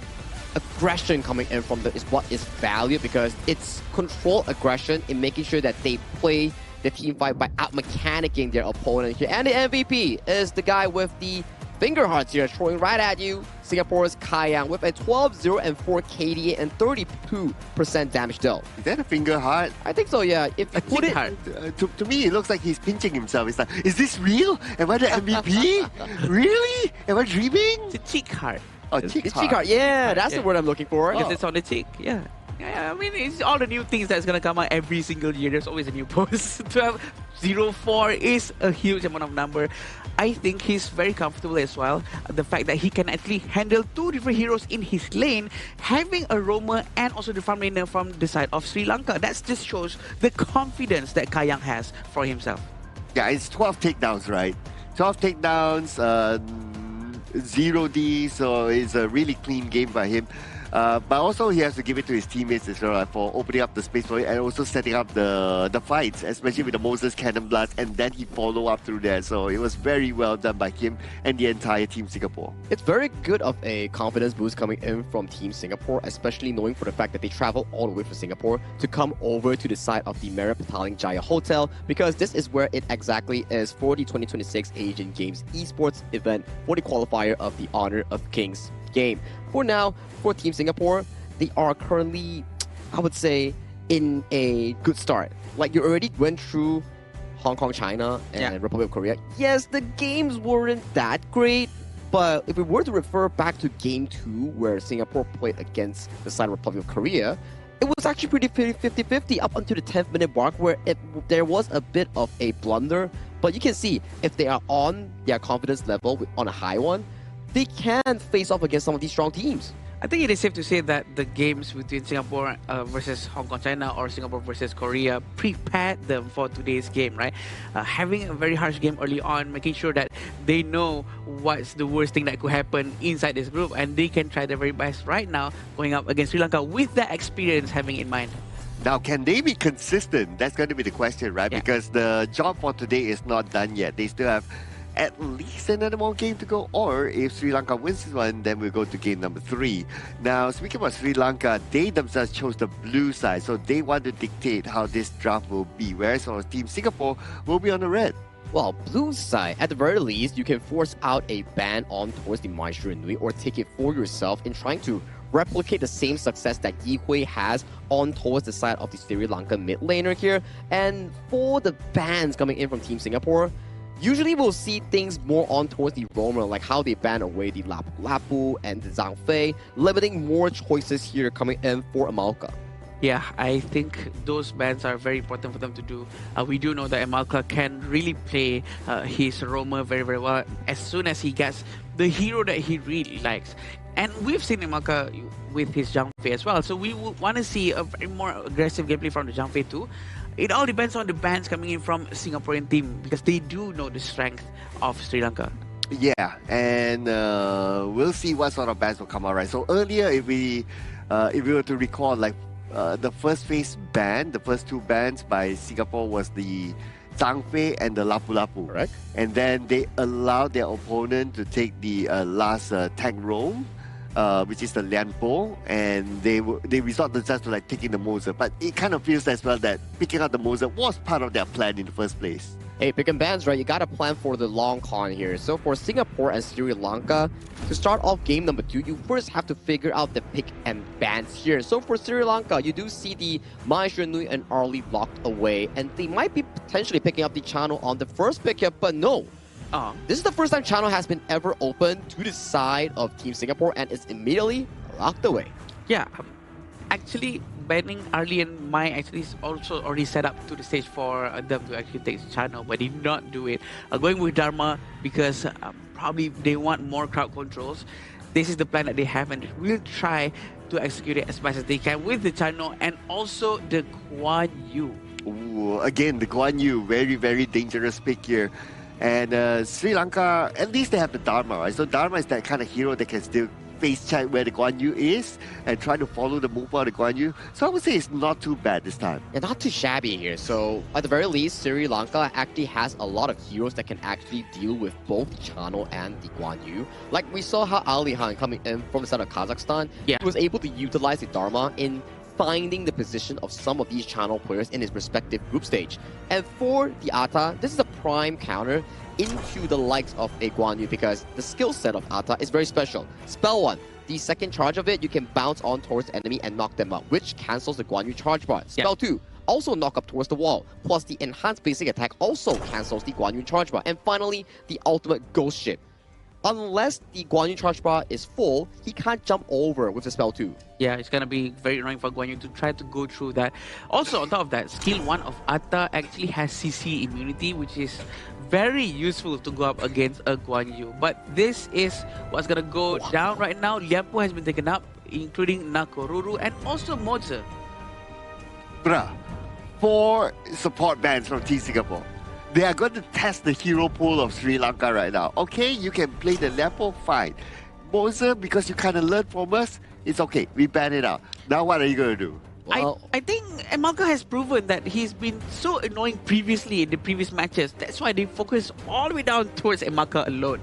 aggression coming in from them is what is valued, because it's controlled aggression in making sure that they play the team fight by out-mechanicking their opponent here. And the MVP is the guy with the finger hearts here, throwing right at you. Singapore's Kayang with a 12-0 and 4 KDA and 32% damage dealt. Is that a finger heart? I think so, yeah. If you put it, to me, it looks like he's pinching himself. It's like, is this real? Am I the MVP? Really? Am I dreaming? It's a cheek heart. Oh, cheek cheek heart. Yeah, that's the word I'm looking for. Because it's on the cheek, yeah. Yeah, I mean, it's all the new things that's gonna come out every single year. There's always a new post. 12-0-4 is a huge amount of number. I think he's very comfortable as well. The fact that he can actually handle two different heroes in his lane, having a roamer and also the farm laner from the side of Sri Lanka. That just shows the confidence that Kayang has for himself. Yeah, it's 12 takedowns, right? 12 takedowns, 0D, so it's a really clean game by him. But also he has to give it to his teammates as well for opening up the space for it and also setting up the fights, especially with the Moses Cannon Blast, and then he follow up through there. So it was very well done by him and the entire Team Singapore. It's very good of a confidence boost coming in from Team Singapore, especially knowing for the fact that they travel all the way from Singapore to come over to the side of the Merit Petaling Jaya Hotel, because this is where it exactly is for the 2026 Asian Games Esports event for the qualifier of the Honor of Kings game. For now, for Team Singapore, they are currently, I would say, in a good start. Like, you already went through Hong Kong, China, and Republic of Korea. Yes, the games weren't that great, but if we were to refer back to Game 2, where Singapore played against the side of Republic of Korea, it was actually pretty 50-50 up until the 10th minute mark, where there was a bit of a blunder. But you can see, if they are on their confidence level, on a high one, they can face off against some of these strong teams. I think it is safe to say that the games between Singapore versus Hong Kong, China, or Singapore versus Korea prepared them for today's game, right? Having a very harsh game early on, making sure that they know what's the worst thing that could happen inside this group, and they can try their very best right now going up against Sri Lanka with that experience having in mind. Now, can they be consistent? That's going to be the question, right? Yeah. Because the job for today is not done yet. They still have at least another more game to go, or if Sri Lanka wins this one, then we'll go to game number 3. Now, speaking about Sri Lanka, they themselves chose the blue side, so they want to dictate how this draft will be, whereas our Team Singapore will be on the red. Well, blue side, at the very least, you can force out a ban on towards the Maestro Nui, or take it for yourself in trying to replicate the same success that Yi Hui has on towards the side of the Sri Lanka mid laner here. And for the bans coming in from Team Singapore, usually we'll see things more on towards the roamer, like how they ban away the Lapu Lapu and the Zhang Fei, limiting more choices here coming in for Amalka. Yeah, I think those bans are very important for them to do. We do know that Amalka can really play his roamer very, very well as soon as he gets the hero that he really likes. And we've seen Amalka with his Zhang Fei as well, so we want to see a very more aggressive gameplay from the Zhang Fei too. It all depends on the bans coming in from Singaporean team, because they do know the strength of Sri Lanka. Yeah, and we'll see what sort of bans will come out, right? So earlier, if we were to recall, like the first phase ban, the first 2 bans by Singapore was the Zhang Fei and the Lapu Lapu, right? And then they allowed their opponent to take the last tank roam, which is the Lianpo, and they resort themselves to like taking the Moser. But it kind of feels as well that picking out the Moser was part of their plan in the first place. Hey, picking bans, right? You gotta plan for the long con here. So for Singapore and Sri Lanka, to start off game number 2, you first have to figure out the pick and bans here. So for Sri Lanka, you do see the Maestro Nui and Arlie locked away, and they might be potentially picking up the channel on the first pick up, but no. This is the first time channel has been ever opened to the side of Team Singapore, and it's immediately locked away. Yeah, actually banning Arlie and Mai actually is also already set up to the stage for them to actually take the channel, but did not do it. Going with Dharma because probably they want more crowd controls. This is the plan that they have, and we'll try to execute it as best as they can with the Chano and also the Guan Yu. Ooh, again, the Guan Yu, very, very dangerous pick here. And Sri Lanka, at least they have the Dharma, right? So Dharma is that kind of hero that can still face check where the Guan Yu is and try to follow the move of the Guan Yu. So I would say it's not too bad this time. Yeah, not too shabby here. So at the very least, Sri Lanka actually has a lot of heroes that can actually deal with both Chano and the Guan Yu. Like we saw how Ali Han coming in from the side of Kazakhstan, he was able to utilize the Dharma in finding the position of some of these Channel players in his respective group stage. And for the Atta, this is a prime counter into the likes of a Guan Yu because the skill set of Atta is very special. Spell 1, the second charge of it, you can bounce on towards the enemy and knock them out, which cancels the Guan Yu charge bar. Spell 2, also knock up towards the wall, plus the enhanced basic attack also cancels the Guan Yu charge bar. And finally, the ultimate ghost ship. Unless the Guan Yu charge bar is full, he can't jump over with the spell 2. Yeah, it's gonna be very annoying for Guan Yu to try to go through that. Also, on top of that, skill 1 of Atta actually has CC immunity, which is very useful to go up against a Guan Yu. But this is what's gonna go down right now. Liampo has been taken up, including Nakoruru and also Moza. Bruh, 4 support bands from Team Singapore. They are going to test the hero pool of Sri Lanka right now. Okay, you can play the Lepo, fine. Moza, because you kind of learned from us, it's okay. We ban it out. Now what are you going to do? I think Emalka has proven that he's been so annoying previously in the previous matches. That's why they focus all the way down towards Emalka alone.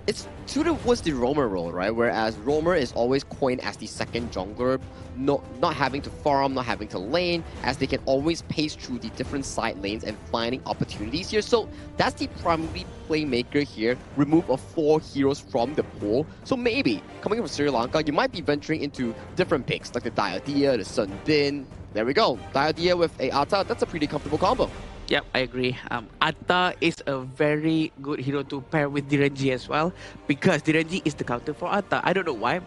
It's towards the roamer role, right? Whereas roamer is always coined as the second jungler, not having to farm, not having to lane, as they can always pace through the different side lanes and finding opportunities here. So that's the primary playmaker here. Remove of 4 heroes from the pool. So maybe coming from Sri Lanka, you might be venturing into different picks like the Diadia, the Sun Bin. There we go. Diadia with a Atta, that's a pretty comfortable combo. Yep, I agree. Atta is a very good hero to pair with Direnji as well, because Direnji is the counter for Atta. I don't know why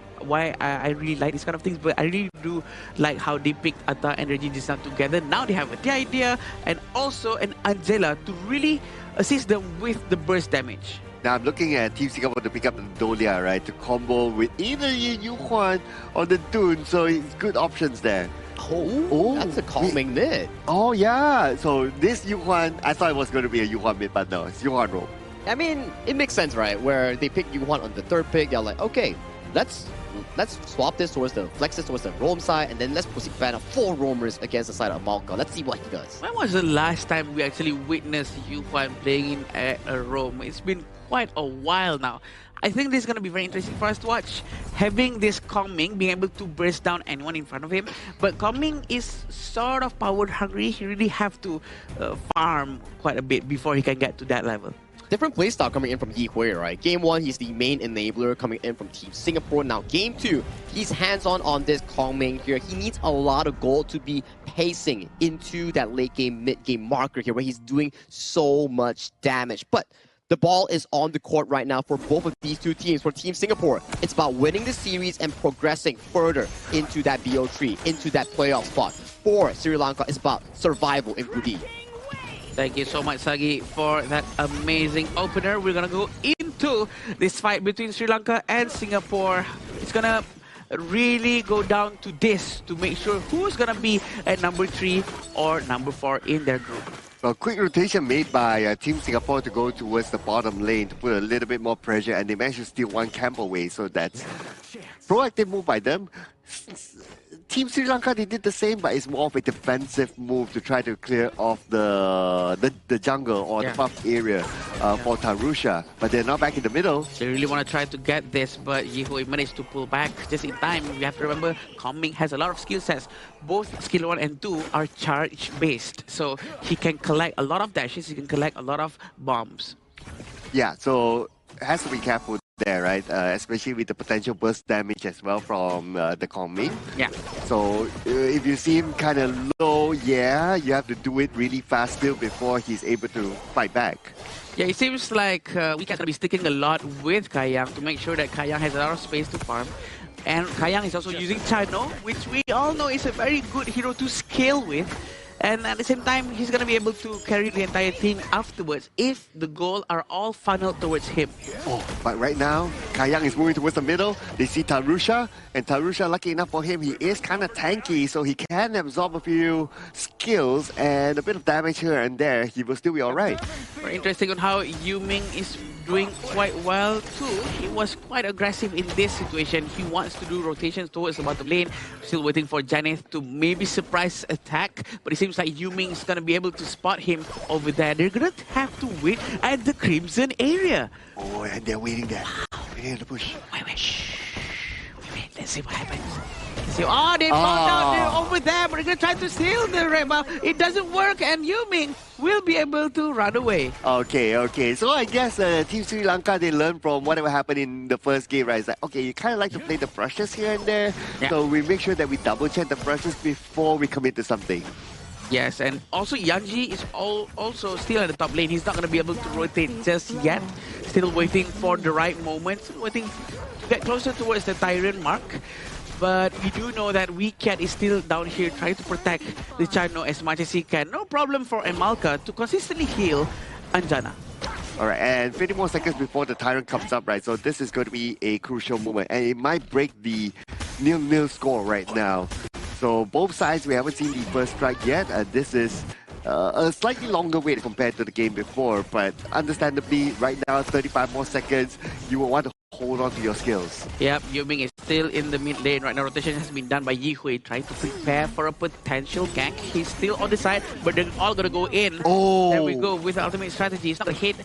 I really like these kind of things, but I really do like how they picked Atta and Direnji this time together. Now they have the idea and also an Angela to really assist them with the burst damage. Now I'm looking at Team Singapore to pick up the Dolia, right? To combo with either Yu Huan or the Dune, so it's good options there. Oh, that's a calming mid. Oh yeah, so this Yu Huan, I thought it was going to be a Yu Huan mid, but no, it's Yu Huan roll. I mean, it makes sense, right? Where they pick Yu Huan on the 3rd pick, they're like, okay, let's swap this towards the flex this towards the roam side, and then let's proceed ban 4 roamers against the side of Malka. Let's see what he does. When was the last time we actually witnessed Yu Huan playing in a roam? It's been quite a while now. I think this is going to be very interesting for us to watch. Having this Kongming, being able to burst down anyone in front of him. But Kongming is sort of power hungry. He really have to farm quite a bit before he can get to that level. Different playstyle coming in from Yi Hui, right? Game 1, he's the main enabler coming in from Team Singapore. Now, Game 2, he's hands-on on this Kongming here. He needs a lot of gold to be pacing into that late game, mid game marker here, where he's doing so much damage. But the ball is on the court right now for both of these two teams. For Team Singapore, it's about winning the series and progressing further into that BO3, into that playoff spot. For Sri Lanka, it's about survival in Group D. Thank you so much, Sagi, for that amazing opener. We're going to go into this fight between Sri Lanka and Singapore. It's going to really go down to this to make sure who's going to be at number 3 or number 4 in their group. A quick rotation made by Team Singapore to go towards the bottom lane to put a little bit more pressure, and they managed to steal 1 camp away, so that's proactive move by them. Team Sri Lanka, they did the same, but it's more of a defensive move to try to clear off the jungle or the buff area for Tarusha. But they're now back in the middle. They really want to try to get this, but Yihui managed to pull back just in time. You have to remember, Kongming has a lot of skill sets. Both skill 1 and 2 are charge-based, so he can collect a lot of dashes, he can collect a lot of bombs. Yeah, so has to be careful there, right? Especially with the potential burst damage as well from the Kongming. Yeah. So if you see him kind of low, yeah, you have to do it really fast still before he's able to fight back. Yeah, it seems like we can be sticking a lot with Kayang to make sure that Kayang has a lot of space to farm. And Kayang is also using Chino, which we all know is a very good hero to scale with. And at the same time, he's going to be able to carry the entire team afterwards if the goal are all funneled towards him. Oh, but right now, Kayang is moving towards the middle. They see Tarusha, and Tarusha, lucky enough for him, he is kind of tanky, so he can absorb a few skills and a bit of damage here and there. He will still be all right. Very interesting on how Yuming is doing quite well too. He was quite aggressive in this situation. He wants to do rotations towards the bottom lane. Still waiting for Janeth to maybe surprise attack, but it seems like Yuming is going to be able to spot him over there. They're going to have to wait at the Crimson area. Oh, and they're waiting there. Waiting to push. Wait, let's see what happens. So, oh, they found out they're over there, but they're going to try to steal the red buff. It doesn't work, and Yuming will be able to run away. Okay. So I guess Team Sri Lanka, they learned from whatever happened in the first game, right? It's like, okay, you kind of like to play the brushes here and there. Yeah. So we make sure that we double check the brushes before we commit to something. Yes, and also Yanji is also still at the top lane. He's not going to be able to rotate just yet. Still waiting for the right moment. Still waiting to get closer towards the Tyrant mark. But we do know that Weecat is still down here trying to protect the Chano as much as he can. No problem for Emalka to consistently heal Anjana. Alright, and 50 more seconds before the Tyrant comes up, right? So this is going to be a crucial moment. And it might break the 0-0 score right now. So both sides, we haven't seen the first strike yet. This is a slightly longer wait compared to the game before. But understandably, right now, 35 more seconds, you will want to hold on to your skills. Yep, Yuming is still in the mid lane right now. Rotation has been done by Yihui, trying to prepare for a potential gank. He's still on the side, but they're all gonna go in. Oh, there we go with the ultimate strategy. It's not a hit.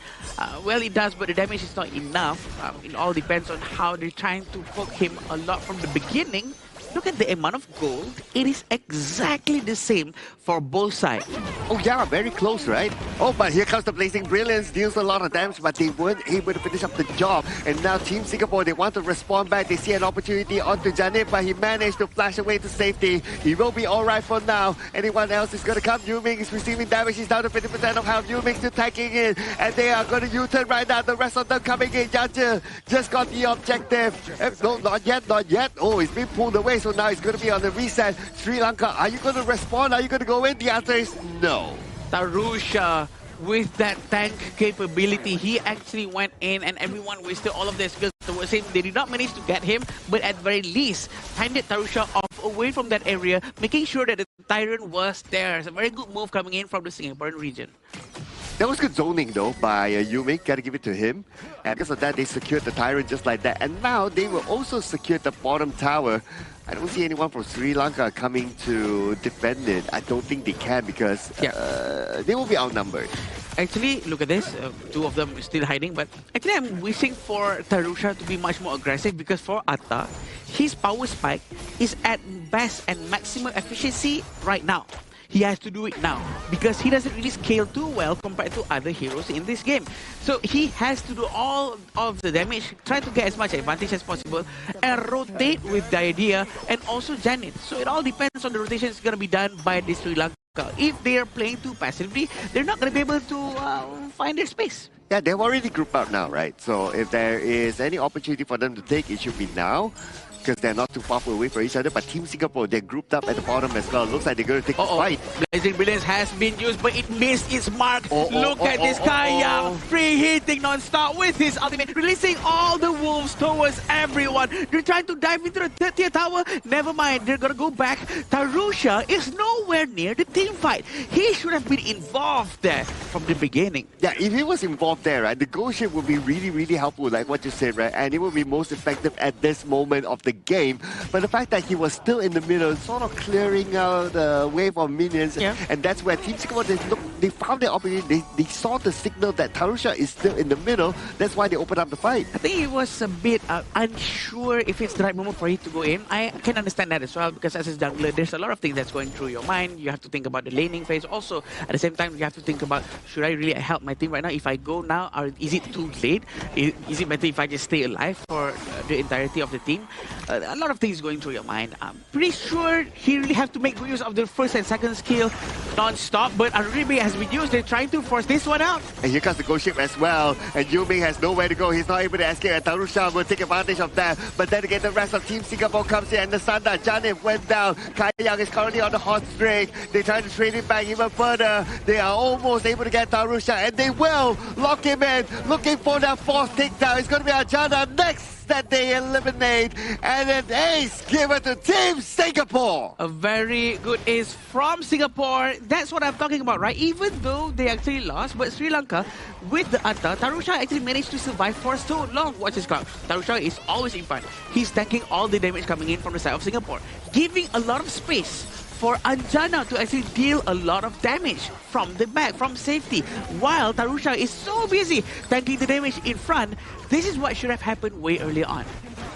Well, it does, but the damage is not enough. It all depends on how they're trying to poke him a lot from the beginning. Look at the amount of gold. It is exactly the same for both sides. Oh yeah, very close, right? Oh, but here comes the Blazing Brilliance. Deals a lot of damage, but they weren't able to finish up the job. And now Team Singapore, they want to respond back. They see an opportunity onto Janit, but he managed to flash away to safety. He will be all right for now. Anyone else is going to come. Yuming is receiving damage. He's down to 50% of health. Yuming still tagging in. And they are going to U-turn right now. The rest of them coming in. Yanja just got the objective. No, not yet. Oh, it's being pulled away. So now it's going to be on the reset. Sri Lanka, are you going to respond? Are you going to go in? The answer is no. Tarusha, with that tank capability, he actually went in and everyone wasted all of their skills towards him. They did not manage to get him, but at very least, handed Tarusha off away from that area, making sure that the Tyrant was there. It's a very good move coming in from the Singaporean region. That was good zoning though by Yuming, gotta give it to him. And because of that, they secured the Tyrant just like that. And now they will also secure the bottom tower. I don't see anyone from Sri Lanka coming to defend it. I don't think they can because they will be outnumbered. Actually, look at this. Two of them still hiding, but actually I'm wishing for Tarusha to be much more aggressive because for Atta, his power spike is at best and maximum efficiency right now. He has to do it now because he doesn't really scale too well compared to other heroes in this game. So he has to do all of the damage, try to get as much advantage as possible, and rotate with the idea and also Janit. So it all depends on the rotation that's going to be done by the Sri Lanka. If they are playing too passively, they're not going to be able to find their space. Yeah, they've already grouped up now, right? So if there is any opportunity for them to take, it should be now. Because they're not too far away from each other, but Team Singapore, they're grouped up at the bottom as well. Looks like they're going to take the fight. Blazing Brilliance has been used, but it missed its mark. Look at this Kayang, free hitting non-stop with his ultimate, releasing all the wolves towards everyone. They're trying to dive into the 30th tower. Never mind, they're going to go back. Tarusha is nowhere near the team fight. He should have been involved there from the beginning. Yeah, if he was involved there, right, the goal shift would be really, really helpful, like what you said, right? And it would be most effective at this moment of the game. But the fact that he was still in the middle, sort of clearing out the wave of minions, and that's where Team Singapore, they found the opportunity. They saw the signal that Tarusha is still in the middle. That's why they opened up the fight. I think he was a bit unsure if it's the right moment for him to go in. I can understand that as well, because as a jungler, there's a lot of things that's going through your mind. You have to think about the laning phase. Also, at the same time, you have to think about, should I really help my team right now? If I go now, is it too late? Is it better if I just stay alive for the entirety of the team? a lot of things going through your mind. I'm pretty sure he really have to make good use of the first and second skill non-stop, but Aribe has been used. They're trying to force this one out. And here comes the ghost ship as well. And Yuming has nowhere to go. He's not able to escape. And Tarusha will take advantage of that. But then again, the rest of Team Singapore comes in. And the Sanda, Janif went down. Kai Young is currently on the hot streak. They try to trade it back even further. They are almost able to get Tarusha. And they will lock him in. Looking for that fourth takedown. It's going to be Ajana next that they eliminate. And an ace given to Team Singapore. A very good ace from Singapore. That's what I'm talking about, right? Even though they actually lost, but Sri Lanka, with the Atta, Tarusha actually managed to survive for so long. Watch this crowd. Tarusha is always in front. He's tanking all the damage coming in from the side of Singapore, giving a lot of space for Anjana to actually deal a lot of damage from the back, from safety, while Tarusha is so busy tanking the damage in front. This is what should have happened way earlier on.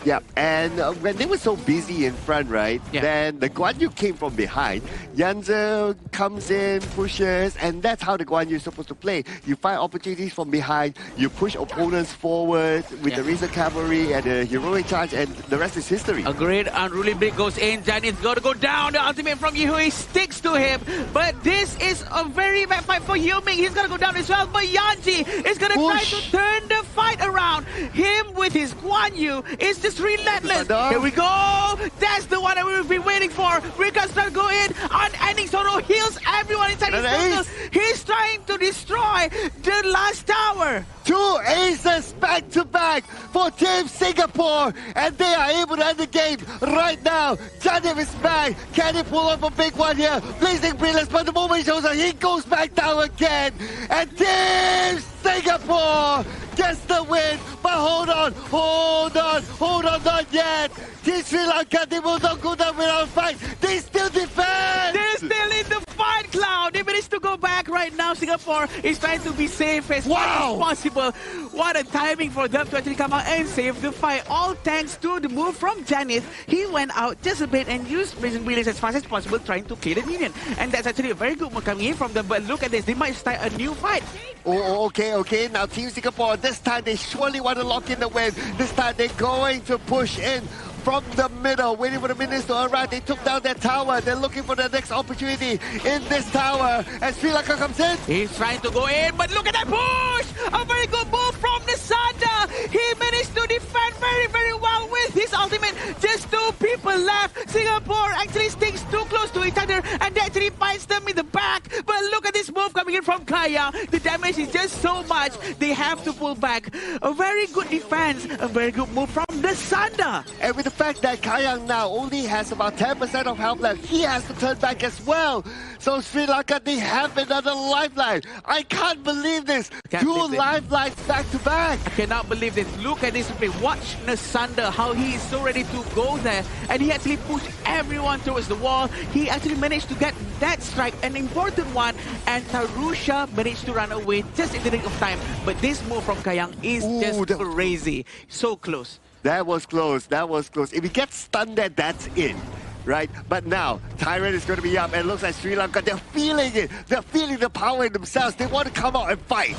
Yeah, and when they were so busy in front, right, then the Guan Yu came from behind. Yanzi comes in, pushes, and that's how the Guan Yu is supposed to play. You find opportunities from behind, you push opponents forward with the Razor Cavalry and the heroic charge, and the rest is history. Agreed. Unruly Blade goes in. Janit's got to go down. The ultimate from Yihui sticks to him. But this is a very bad fight for Yuming. He's going to go down as well. But Yanji is going to try to turn the fight around. Him with his Guan Yu is just relentless. Here we go. That's the one that we've been waiting for. Rika's trying to go in. Unending Sorrow heals everyone inside his circle. He's trying to destroy the last tower. 2 aces back to back for Team Singapore, and they are able to end the game right now. Janif is back. Can he pull off a big one here? Blazing Brilliance, but the moment he shows up, he goes back down again. And Team Singapore gets the win. But hold on, not yet. Team Sri Lanka, they will not go down without a fight. They still defend. They're still in the fight, Cloud. They managed to go back right now. Singapore is trying to be safe as much as possible. What a timing for them to actually come out and save the fight. All thanks to the move from Janith. He went out just a bit and used Blazing Brilliance as fast as possible, trying to kill the minion. And that's actually a very good move coming in from them. But look at this. They might start a new fight. Oh, okay. Now Team Singapore, this time they surely want to lock in the win. This time they're going to push in from the middle, waiting for the minions to arrive. They took down their tower. They're looking for the next opportunity in this tower. As Sri Lanka comes in. He's trying to go in, but look at that push! A very good move from Nisanda. He managed to defend very, very well with his ultimate. Just 2 people left. Singapore actually sticks too close to each other, and that actually bites them in the back. But look at this move coming in from Kaya. The damage is just so much. They have to pull back. A very good defense. A very good move from Nisanda. And with the fact that Kayang now only has about 10% of health left, he has to turn back as well. So Sri Lanka, they have another lifeline. I can't believe this. 2 lifelines back to back. I cannot believe this. Look at this play. Watch Nasanda, how he is so ready to go there. And he actually pushed everyone towards the wall. He actually managed to get that strike, an important one. And Tarusha managed to run away just in the nick of time. But this move from Kayang is just crazy. So close. That was close. If he gets stunned there, that's it. Right? But now, Tyrant is going to be up, and it looks like Sri Lanka, they're feeling it. They're feeling the power in themselves. They want to come out and fight.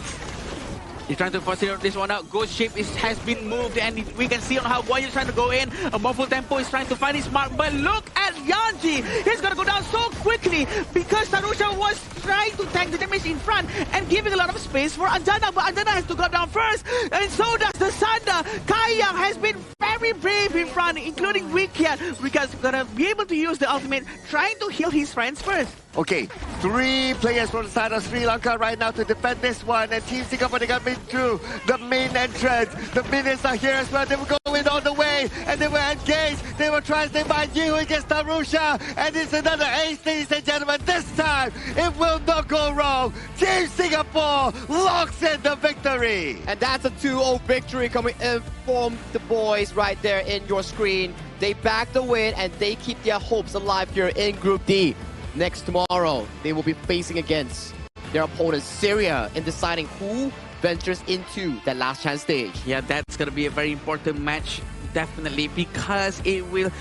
He's trying to force this one out. Ghost Ship has been moved, and we can see on how Guan Yu is trying to go in. A Muffle Tempo is trying to find his mark, but look at Yanji. He's going to go down so quickly because Tarusha was trying to tank the damage in front and giving a lot of space for Anjana, but Anjana has to go down first, and so does the Sanda. Kaya has been very brave in front, including Rikia. Rika's going to be able to use the ultimate, trying to heal his friends first. Okay, 3 players from the side of Sri Lanka right now to defend this one. And Team Singapore, they got been through the main entrance. The minions are here as well. They were going all the way, and they were engaged. They were trying to find you against Tarusha. And it's another ace, ladies and gentlemen. This time, it will not go wrong. Team Singapore locks in the victory. And that's a 2-0 victory coming in from the boys right there in your screen. They back the win, and they keep their hopes alive here in Group D. Next tomorrow, they will be facing against their opponent Syria in deciding who ventures into that last chance stage. Yeah, that's going to be a very important match, definitely, because it will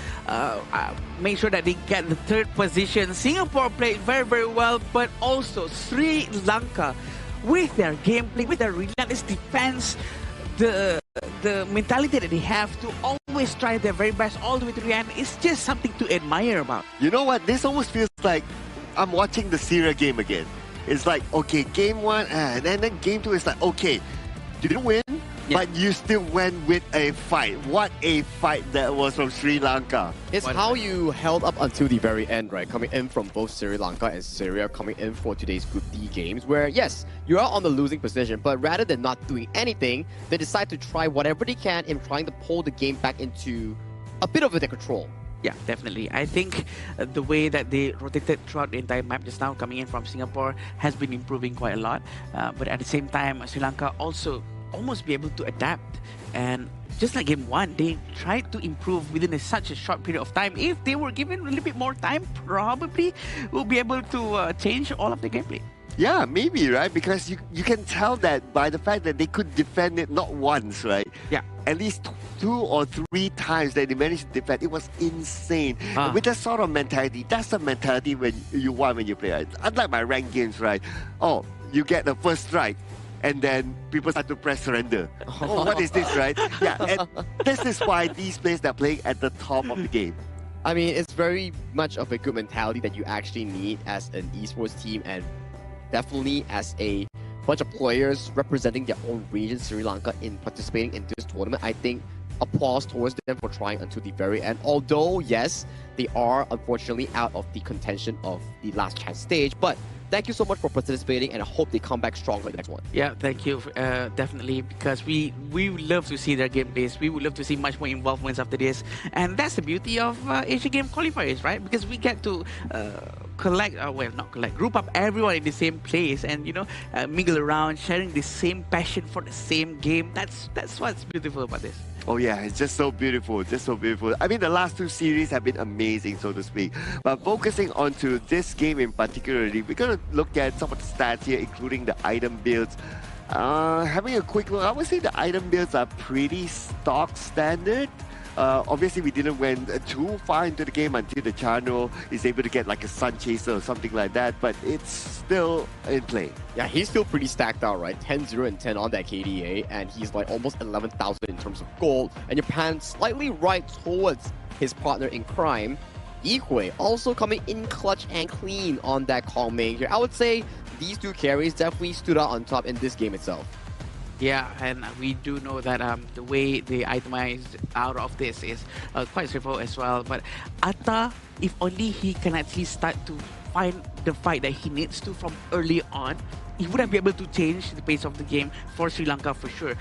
make sure that they get the 3rd position. Singapore played very, very well, but also Sri Lanka, with their gameplay, with their relentless defense, the mentality that they have to almost always try their very best all the way to the end. It's just something to admire about. You know what? This almost feels like I'm watching the Syria game again. It's like, okay, game one, and then game two is like, okay, you didn't win, but you still went with a fight. What a fight that was from Sri Lanka. It's how you held up until the very end, right? Coming in from both Sri Lanka and Syria, coming in for today's Group D games, where yes, you are on the losing position, but rather than not doing anything, they decide to try whatever they can in trying to pull the game back into a bit of their control. Yeah, definitely. I think the way that they rotated throughout the entire map just now, coming in from Singapore, has been improving quite a lot. But at the same time, Sri Lanka also almost be able to adapt. And just like game one, they tried to improve within such a short period of time. If they were given a little bit more time, probably will be able to change all of the gameplay. Yeah, maybe, right? Because you can tell that by the fact that they could defend it not once, right? Yeah. At least 2 or 3 times that they managed to defend. It was insane. And with that sort of mentality, that's the mentality when you want when you play. Right? Unlike my ranked games, right? Oh, you get the first strike, and then people start to press surrender. Oh, what is this, right? Yeah, and this is why these players are playing at the top of the game. I mean, it's very much of a good mentality that you actually need as an esports team, and definitely as a bunch of players representing their own region, Sri Lanka, in participating in this tournament. I think applause towards them for trying until the very end. Although, yes, they are unfortunately out of the contention of the last chance stage, but thank you so much for participating, and I hope they come back stronger in the next one. Yeah, thank you, definitely, because we would love to see their gameplays. We would love to see much more involvements after this, and that's the beauty of Asian Game Qualifiers, right? Because we get to group up everyone in the same place, and mingle around, sharing the same passion for the same game. That's what's beautiful about this. Oh yeah, it's just so beautiful, just so beautiful. I mean, the last 2 series have been amazing, so to speak. But focusing onto this game in particularly, we're going to look at some of the stats here, including the item builds. Having a quick look, I would say the item builds are pretty stock standard. Obviously, we didn't went too far into the game until the Chano is able to get like a Sun Chaser or something like that, but it's still in play. Yeah, he's still pretty stacked out, right? 10, 0, and 10 on that KDA, and he's like almost 11,000 in terms of gold, and you're pan slightly right towards his partner in crime, Ikwe, also coming in clutch and clean on that Kong main here. I would say these 2 carries definitely stood out on top in this game itself. Yeah, and we do know that the way they itemized out of this is quite straightforward as well. But Atta, if only he can actually start to find the fight that he needs to from early on, he wouldn't be able to change the pace of the game for Sri Lanka for sure.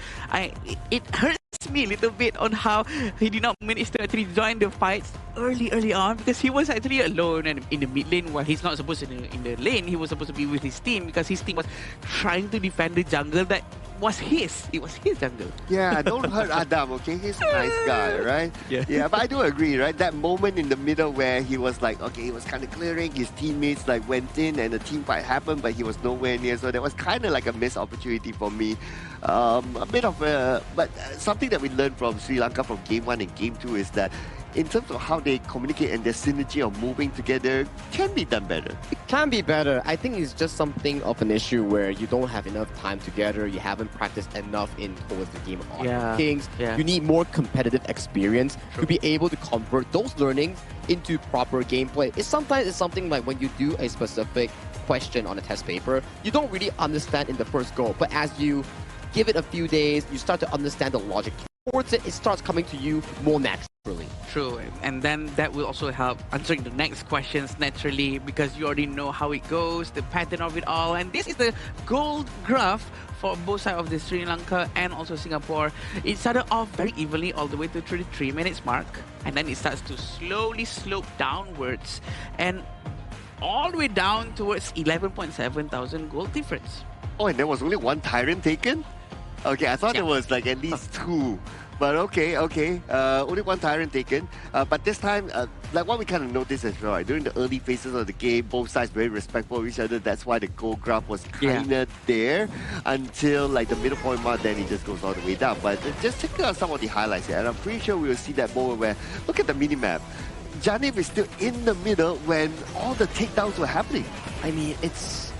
It hurts me a little bit on how he did not manage to actually join the fights early on, because he was actually alone and in the mid lane while he's not supposed to in the lane. He was supposed to be with his team because his team was trying to defend the jungle that was his. It was his jungle. Yeah, don't hurt Adam, okay? He's a nice guy, right? Yeah, but I do agree, right? That moment in the middle where he was like, okay, he was kind of clearing, his teammates like went in and the team fight happened, but he was nowhere near. So that was kind of like a missed opportunity for me. A bit of a, but something that we learned from Sri Lanka from game 1 and game 2 is that in terms of how they communicate and their synergy of moving together can be done better. It can be better. I think it's just something of an issue where you don't have enough time together, you haven't practiced enough in towards the game of Kings. You need more competitive experience to be able to convert those learnings into proper gameplay. Sometimes it's something like when you do a specific question on a test paper, you don't really understand in the first go, but as you give it a few days, you start to understand the logic towards it, it starts coming to you more naturally. True, and then that will also help answering the next questions naturally, because you already know how it goes, the pattern of it all. And this is the gold graph for both sides of the Sri Lanka and also Singapore. It started off very evenly all the way to 33 minutes mark, and then it starts to slowly slope downwards and all the way down towards 11.7 thousand gold difference. Oh, and there was only 1 Tyrant taken? Okay, I thought there was like at least 2. But okay. Only 1 Tyrant taken. But this time, like what we kind of noticed as well, right? During the early phases of the game, both sides very respectful of each other. That's why the goal graph was kind of there until like the middle point mark, then it just goes all the way down. But just check out some of the highlights here. And I'm pretty sure we will see that moment where, look at the minimap. Janif is still in the middle when all the takedowns were happening. I mean, it's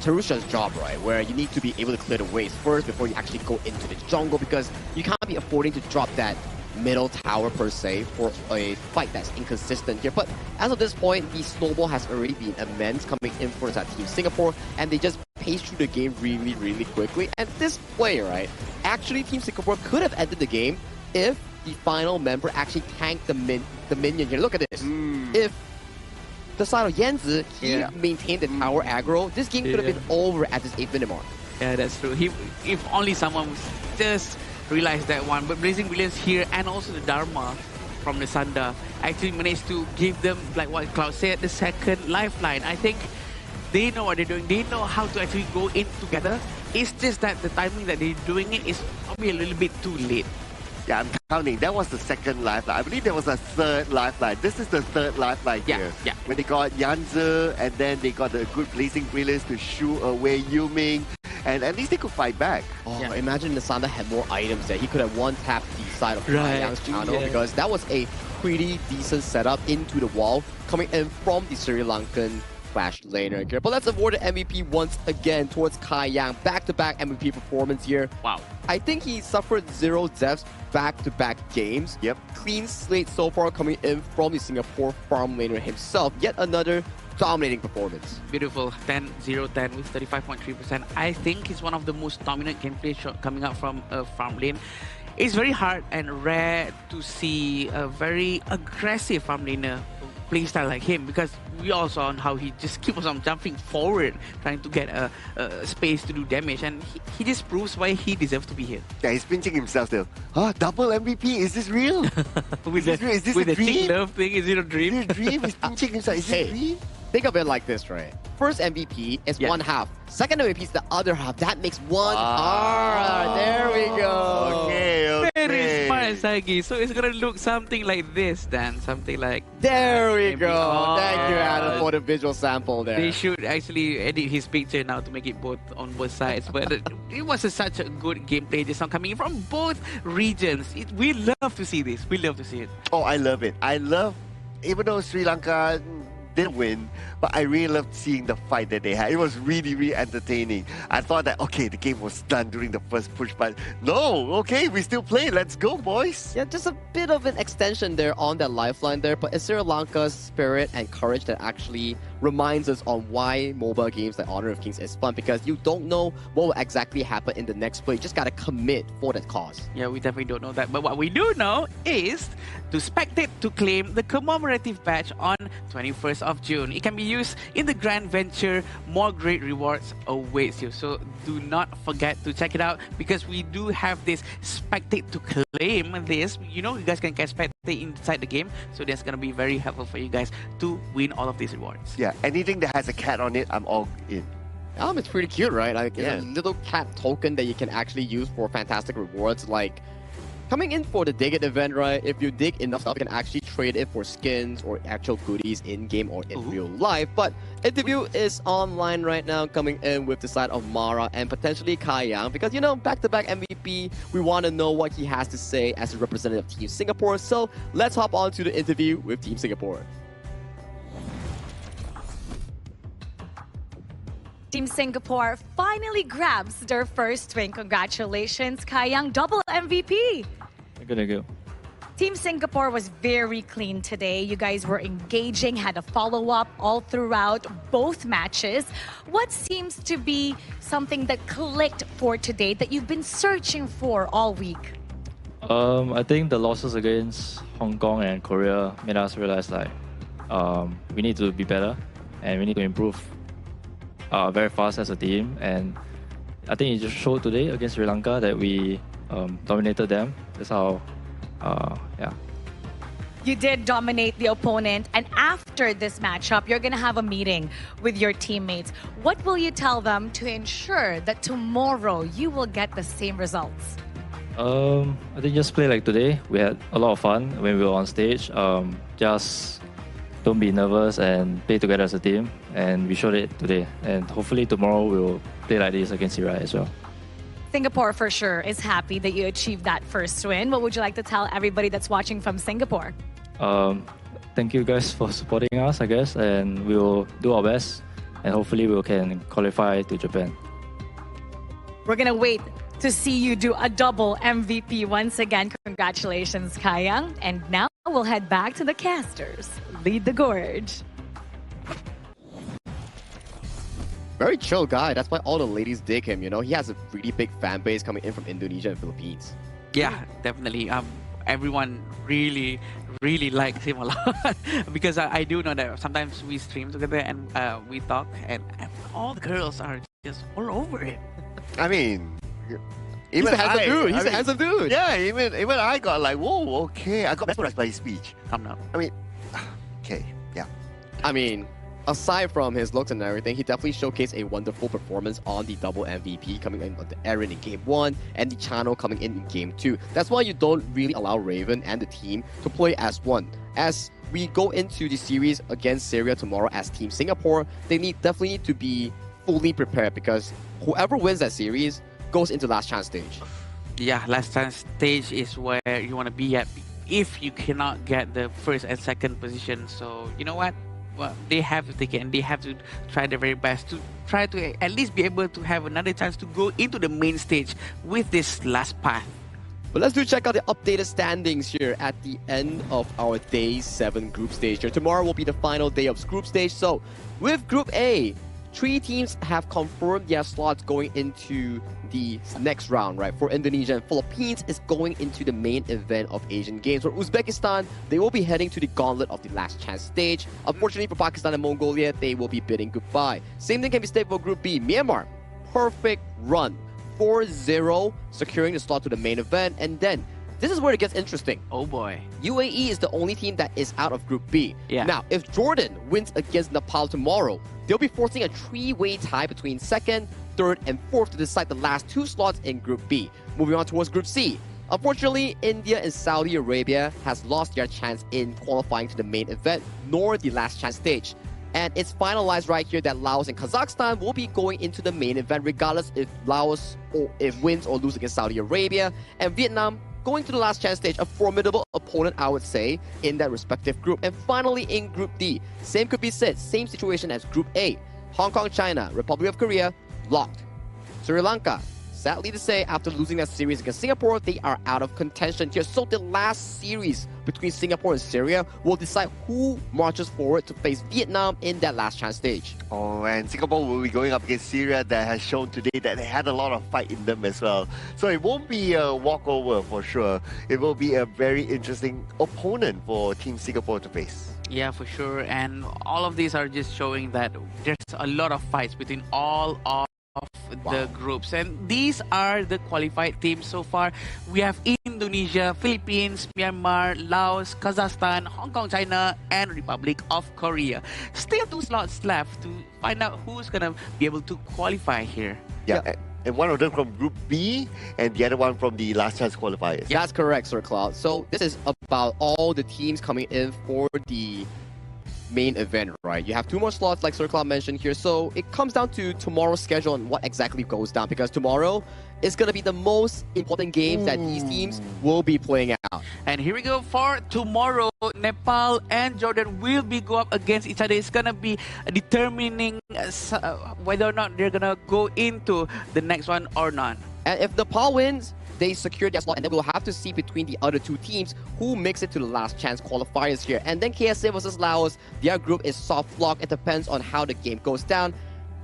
Tarusha's job, right? Where you need to be able to clear the waves first before you actually go into the jungle, because you can't be affording to drop that middle tower per se for a fight that's inconsistent here. But as of this point, the snowball has already been immense coming in for that Team Singapore, and they just paced through the game really, really quickly. And this play, right, actually Team Singapore could have ended the game if the final member actually tanked the minion here. Look at this. If the side of Yanzi, he maintained the tower aggro, this game could have been over at this 8-minute mark. Yeah, that's true. If only someone was just realized that one. But Blazing Brilliance here and also the Dharma from the Sanda actually managed to give them, like what Cloud said, the second lifeline. I think they know what they're doing. They know how to actually go in together. It's just that the timing that they're doing it is probably a little bit too late. Yeah, I'm counting. That was the second lifeline. I believe there was a third lifeline. This is the third lifeline here. Yeah. When they got Yanzi, and then they got the good Blazing Brilliance to shoo away Yuming, and at least they could fight back. Oh, imagine Nasanda had more items there. He could have one-tapped the side of Yang's channel because that was a pretty decent setup into the wall coming in from the Sri Lankan Flash laner here. But let's award the MVP once again towards Kai Yang. Back-to-back MVP performance here. Wow. I think he suffered 0 deaths back-to-back games. Yep. Clean slate so far coming in from the Singapore farm laner himself. Yet another dominating performance. Beautiful. 10-0-10 with 35.3%. I think he's one of the most dominant gameplay coming out from farm lane. It's very hard and rare to see a very aggressive farm laner playstyle like him, because we all saw how he just keeps on jumping forward trying to get a space to do damage, and he just proves why he deserves to be here. Yeah, he's pinching himself still. Double MVP, is this real? With is this the a dream? chick love thing, is it a dream? Is it a dream? He's pinching himself. Is it a dream? Think of it like this, right? First MVP is one half. Second MVP is the other half. That makes one. There we go. Okay. Very smart, Sagi. So it's gonna look something like this then. Something like... There we go. Thank you, Adam, for the visual sample there. They should actually edit his picture now to make it both on both sides. But it was such a good gameplay just now coming from both regions. We love to see this. We love to see it. Oh, I love it. I love, even though Sri Lanka didn't win, but I really loved seeing the fight that they had. It was really, really entertaining. I thought that, okay, the game was done during the first push, but no, okay, we still play. Let's go, boys. Yeah, just a bit of an extension there on that lifeline there, but it's Sri Lanka's spirit and courage that actually reminds us on why mobile games like Honor of Kings is fun, because you don't know what will exactly happen in the next play. You just gotta commit for that cause. Yeah, we definitely don't know that. But what we do know is to spectate to claim the commemorative badge on 21st of June. It can be used in the Grand Venture. More great rewards awaits you. So do not forget to check it out, because we do have this spectate to claim this. You know, you guys can get spectate inside the game. So that's going to be very helpful for you guys to win all of these rewards. Yeah, anything that has a cat on it, I'm all in. It's pretty cute, right? Like, it's a little cat token that you can actually use for fantastic rewards. Like, coming in for the Dig It event, right? If you dig enough stuff, you can actually trade it for skins or actual goodies in-game or in real life. But interview is online right now, coming in with the side of Mara and potentially Kai Yang, because, you know, back-to-back MVP, we want to know what he has to say as a representative of Team Singapore. So let's hop on to the interview with Team Singapore. Team Singapore finally grabs their first win. Congratulations, Kai Yang, double MVP. Thank you. Team Singapore was very clean today. You guys were engaging, had a follow-up all throughout both matches. What seems to be something that clicked for today that you've been searching for all week? I think the losses against Hong Kong and Korea made us realize like we need to be better and we need to improve very fast as a team. And I think it just showed today against Sri Lanka that we dominated them. That's how, You did dominate the opponent, and after this matchup, you're going to have a meeting with your teammates. What will you tell them to ensure that tomorrow you will get the same results? I think just play like today. We had a lot of fun when we were on stage. Just don't be nervous and play together as a team. And we showed it today. And hopefully tomorrow we'll play like this against Iran as well. Singapore for sure is happy that you achieved that first win. What would you like to tell everybody that's watching from Singapore? Thank you guys for supporting us, I guess. And we will do our best. And hopefully we can qualify to Japan. We're going to wait to see you do a double MVP once again. Congratulations, Kayang. And now we'll head back to the casters. Lead the gorge. Very chill guy. That's why all the ladies dig him, you know? He has a really big fan base coming in from Indonesia and Philippines. Yeah, definitely. Everyone really likes him a lot because I do know that sometimes we stream together and we talk and all the girls are just all over him. I mean, He's a handsome dude. He's a handsome dude. Yeah, even I got like, whoa, okay. I got mesmerized by his speech. I'm not. I mean, okay, yeah. I mean, aside from his looks and everything, he definitely showcased a wonderful performance on the double MVP coming in with the Aaron in Game 1 and the Channel coming in Game 2. That's why you don't really allow Raven and the team to play as one. As we go into the series against Syria tomorrow as Team Singapore, they definitely need to be fully prepared because whoever wins that series goes into last chance stage. Yeah, last chance stage is where you want to be at if you cannot get the first and second position. So, you know what? Well, they have to take it and they have to try their very best to try to at least be able to have another chance to go into the main stage with this last path. But let's check out the updated standings here at the end of our Day 7 group stage here. Tomorrow will be the final day of group stage. So with Group A, 3 teams have confirmed their slots going into the next round, right? For Indonesia and Philippines is going into the main event of Asian Games. For Uzbekistan, they will be heading to the gauntlet of the last chance stage. Unfortunately for Pakistan and Mongolia, they will be bidding goodbye. Same thing can be stated for Group B. Myanmar, perfect run. 4-0, securing the slot to the main event. And then, this is where it gets interesting. Oh boy. UAE is the only team that is out of Group B. Yeah. Now, if Jordan wins against Nepal tomorrow, they'll be forcing a 3-way tie between 2nd, 3rd, and 4th to decide the last 2 slots in Group B. Moving on towards Group C. Unfortunately, India and Saudi Arabia has lost their chance in qualifying to the main event, nor the last chance stage. And it's finalized right here that Laos and Kazakhstan will be going into the main event regardless if Laos wins or loses against Saudi Arabia. And Vietnam going to the last chance stage, a formidable opponent, I would say, in that respective group. And finally, in Group D, same could be said, same situation as Group A. Hong Kong, China, Republic of Korea, locked. Sri Lanka, sadly to say, after losing that series against Singapore, they are out of contention here. So the last series between Singapore and Syria will decide who marches forward to face Vietnam in that last chance stage. Oh, and Singapore will be going up against Syria that has shown today that they had a lot of fight in them as well. So it won't be a walkover for sure. It will be a very interesting opponent for Team Singapore to face. Yeah, for sure. And all of these are just showing that there's a lot of fights between all of the groups, and these are the qualified teams so far. We have Indonesia, Philippines, Myanmar, Laos, Kazakhstan, Hong Kong, China, and Republic of Korea. Still 2 slots left to find out who's gonna be able to qualify here. Yeah. And one of them from Group B, and the other one from the last chance qualifiers. Yeah, that's correct, Sir Cloud. So this is about all the teams coming in for the main event, right? You have 2 more slots like Sir Cloud mentioned here. So it comes down to tomorrow's schedule and what exactly goes down, because tomorrow is going to be the most important games that these teams will be playing out. And here we go for tomorrow. Nepal and Jordan will be go up against each other. It's going to be determining whether or not they're going to go into the next one or not. And if Nepal wins, they secure their slot, and then we'll have to see between the other 2 teams who makes it to the last chance qualifiers here. And then KSA versus Laos, their group is soft lock. It depends on how the game goes down.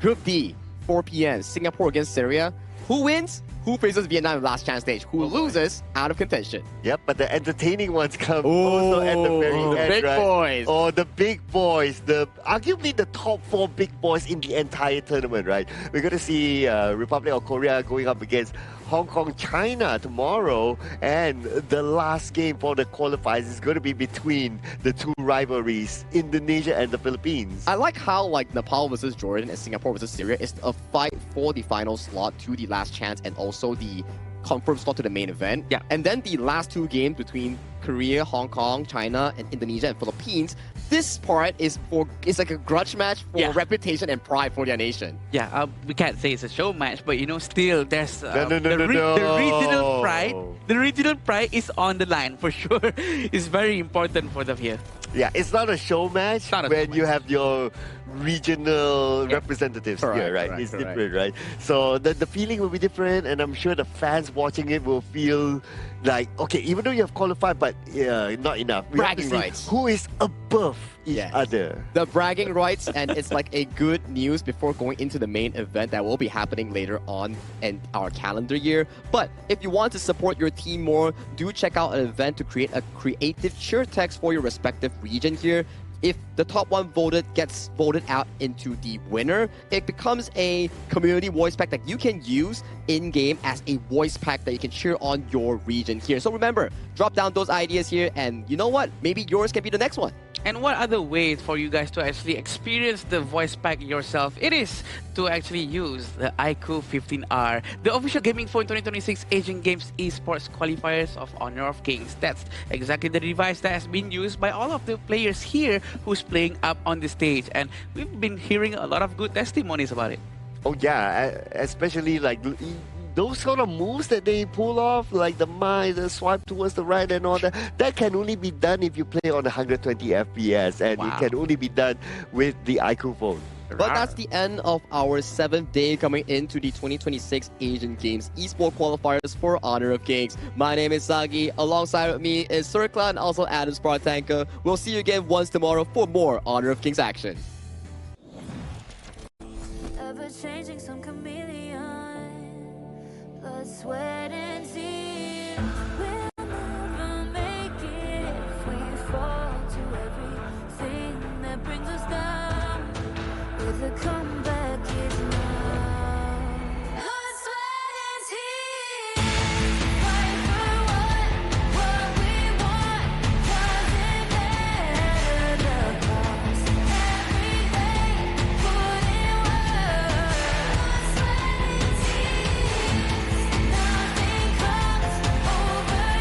Group D, 4 p.m., Singapore against Syria. Who wins? Who faces Vietnam in the last chance stage? Who loses? Out of contention. Yep, but the entertaining ones come also at the very end, big right? boys. Oh, the big boys. Arguably the top 4 big boys in the entire tournament, right? We're going to see Republic of Korea going up against Hong Kong, China tomorrow, and the last game for the qualifiers is going to be between the 2 rivalries, Indonesia and the Philippines. I like how Nepal versus Jordan and Singapore versus Syria is a fight for the final slot to the last chance and also the confirmed slot to the main event. Yeah. And then the last 2 games between Korea, Hong Kong, China, and Indonesia and Philippines. This part is like a grudge match for reputation and pride for their nation. Yeah, we can't say it's a show match, but still there's the regional pride. The regional pride is on the line for sure. It's very important for them here. Yeah, it's not a show match when you have your regional representatives here, right? It's different, right? So the feeling will be different, and I'm sure the fans watching it will feel like, okay, even though you have qualified, but not enough. We Bragging have to see rights. who is above each other. The bragging rights, and it's like a good news before going into the main event that will be happening later on in our calendar year. But if you want to support your team more, do check out an event to create a creative cheer text for your respective region here. If the top one gets voted out into the winner, it becomes a community voice pack that you can use in-game as a voice pack that you can cheer on your region here. So remember, drop down those ideas here, and you know what? Maybe yours can be the next one. And what other way for you guys to actually experience the voice pack yourself? It is to actually use the iQOO 15R, the official gaming phone 2026 Asian Games Esports Qualifiers of Honor of Kings. That's exactly the device that has been used by all of the players here who's playing up on the stage. And we've been hearing a lot of good testimonies about it. Oh yeah, especially like those sort of moves that they pull off, like the swipe towards the right and all that can only be done if you play on 120 FPS, and it can only be done with the iQOO phone. But that's the end of our 7th day coming into the 2026 Asian Games Esports Qualifiers for Honor of Kings. My name is Sagi. Alongside with me is Circla and also Adam Spartanka. We'll see you again once tomorrow for more Honor of Kings action. Ever changing, some chameleon, blood, sweat, and tears. We'll never make it if we fall to everything that brings us down. With a comeback is now. Blood, sweat, and tears. Fight for what we want. Doesn't matter the cost. Everything put in work. Blood, sweat, and tears. Nothing comes overnight.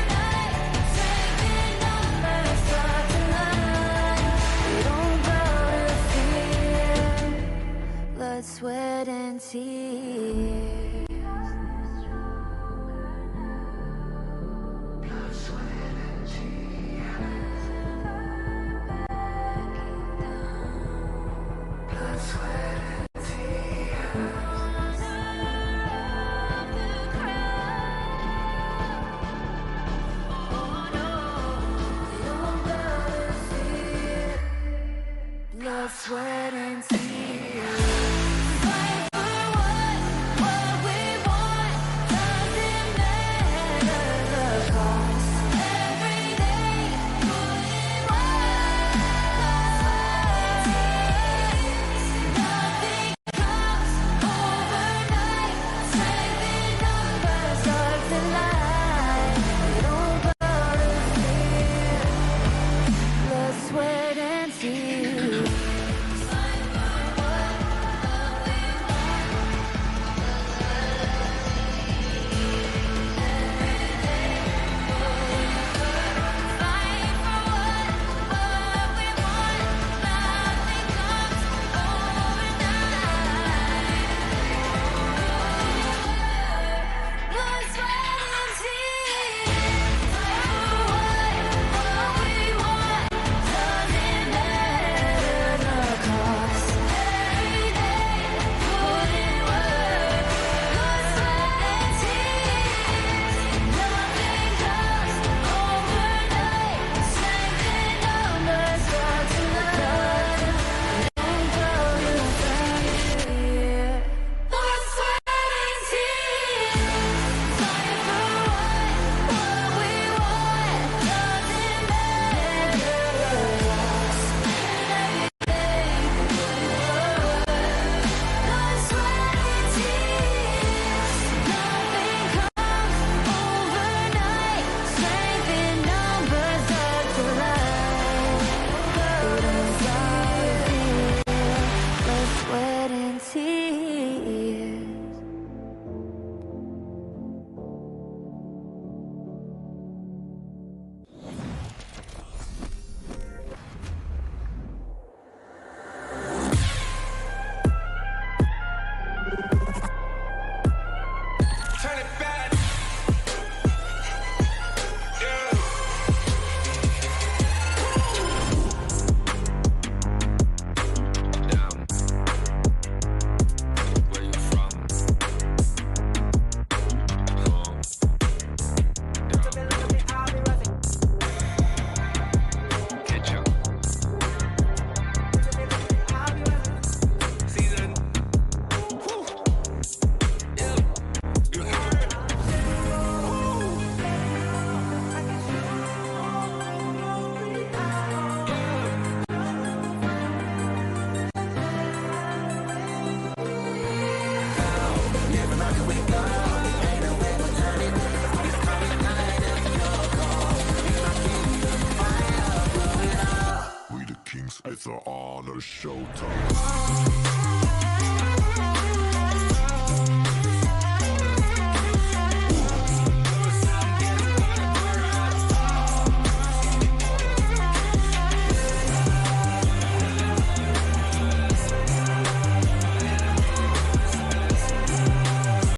It's an honor showtime.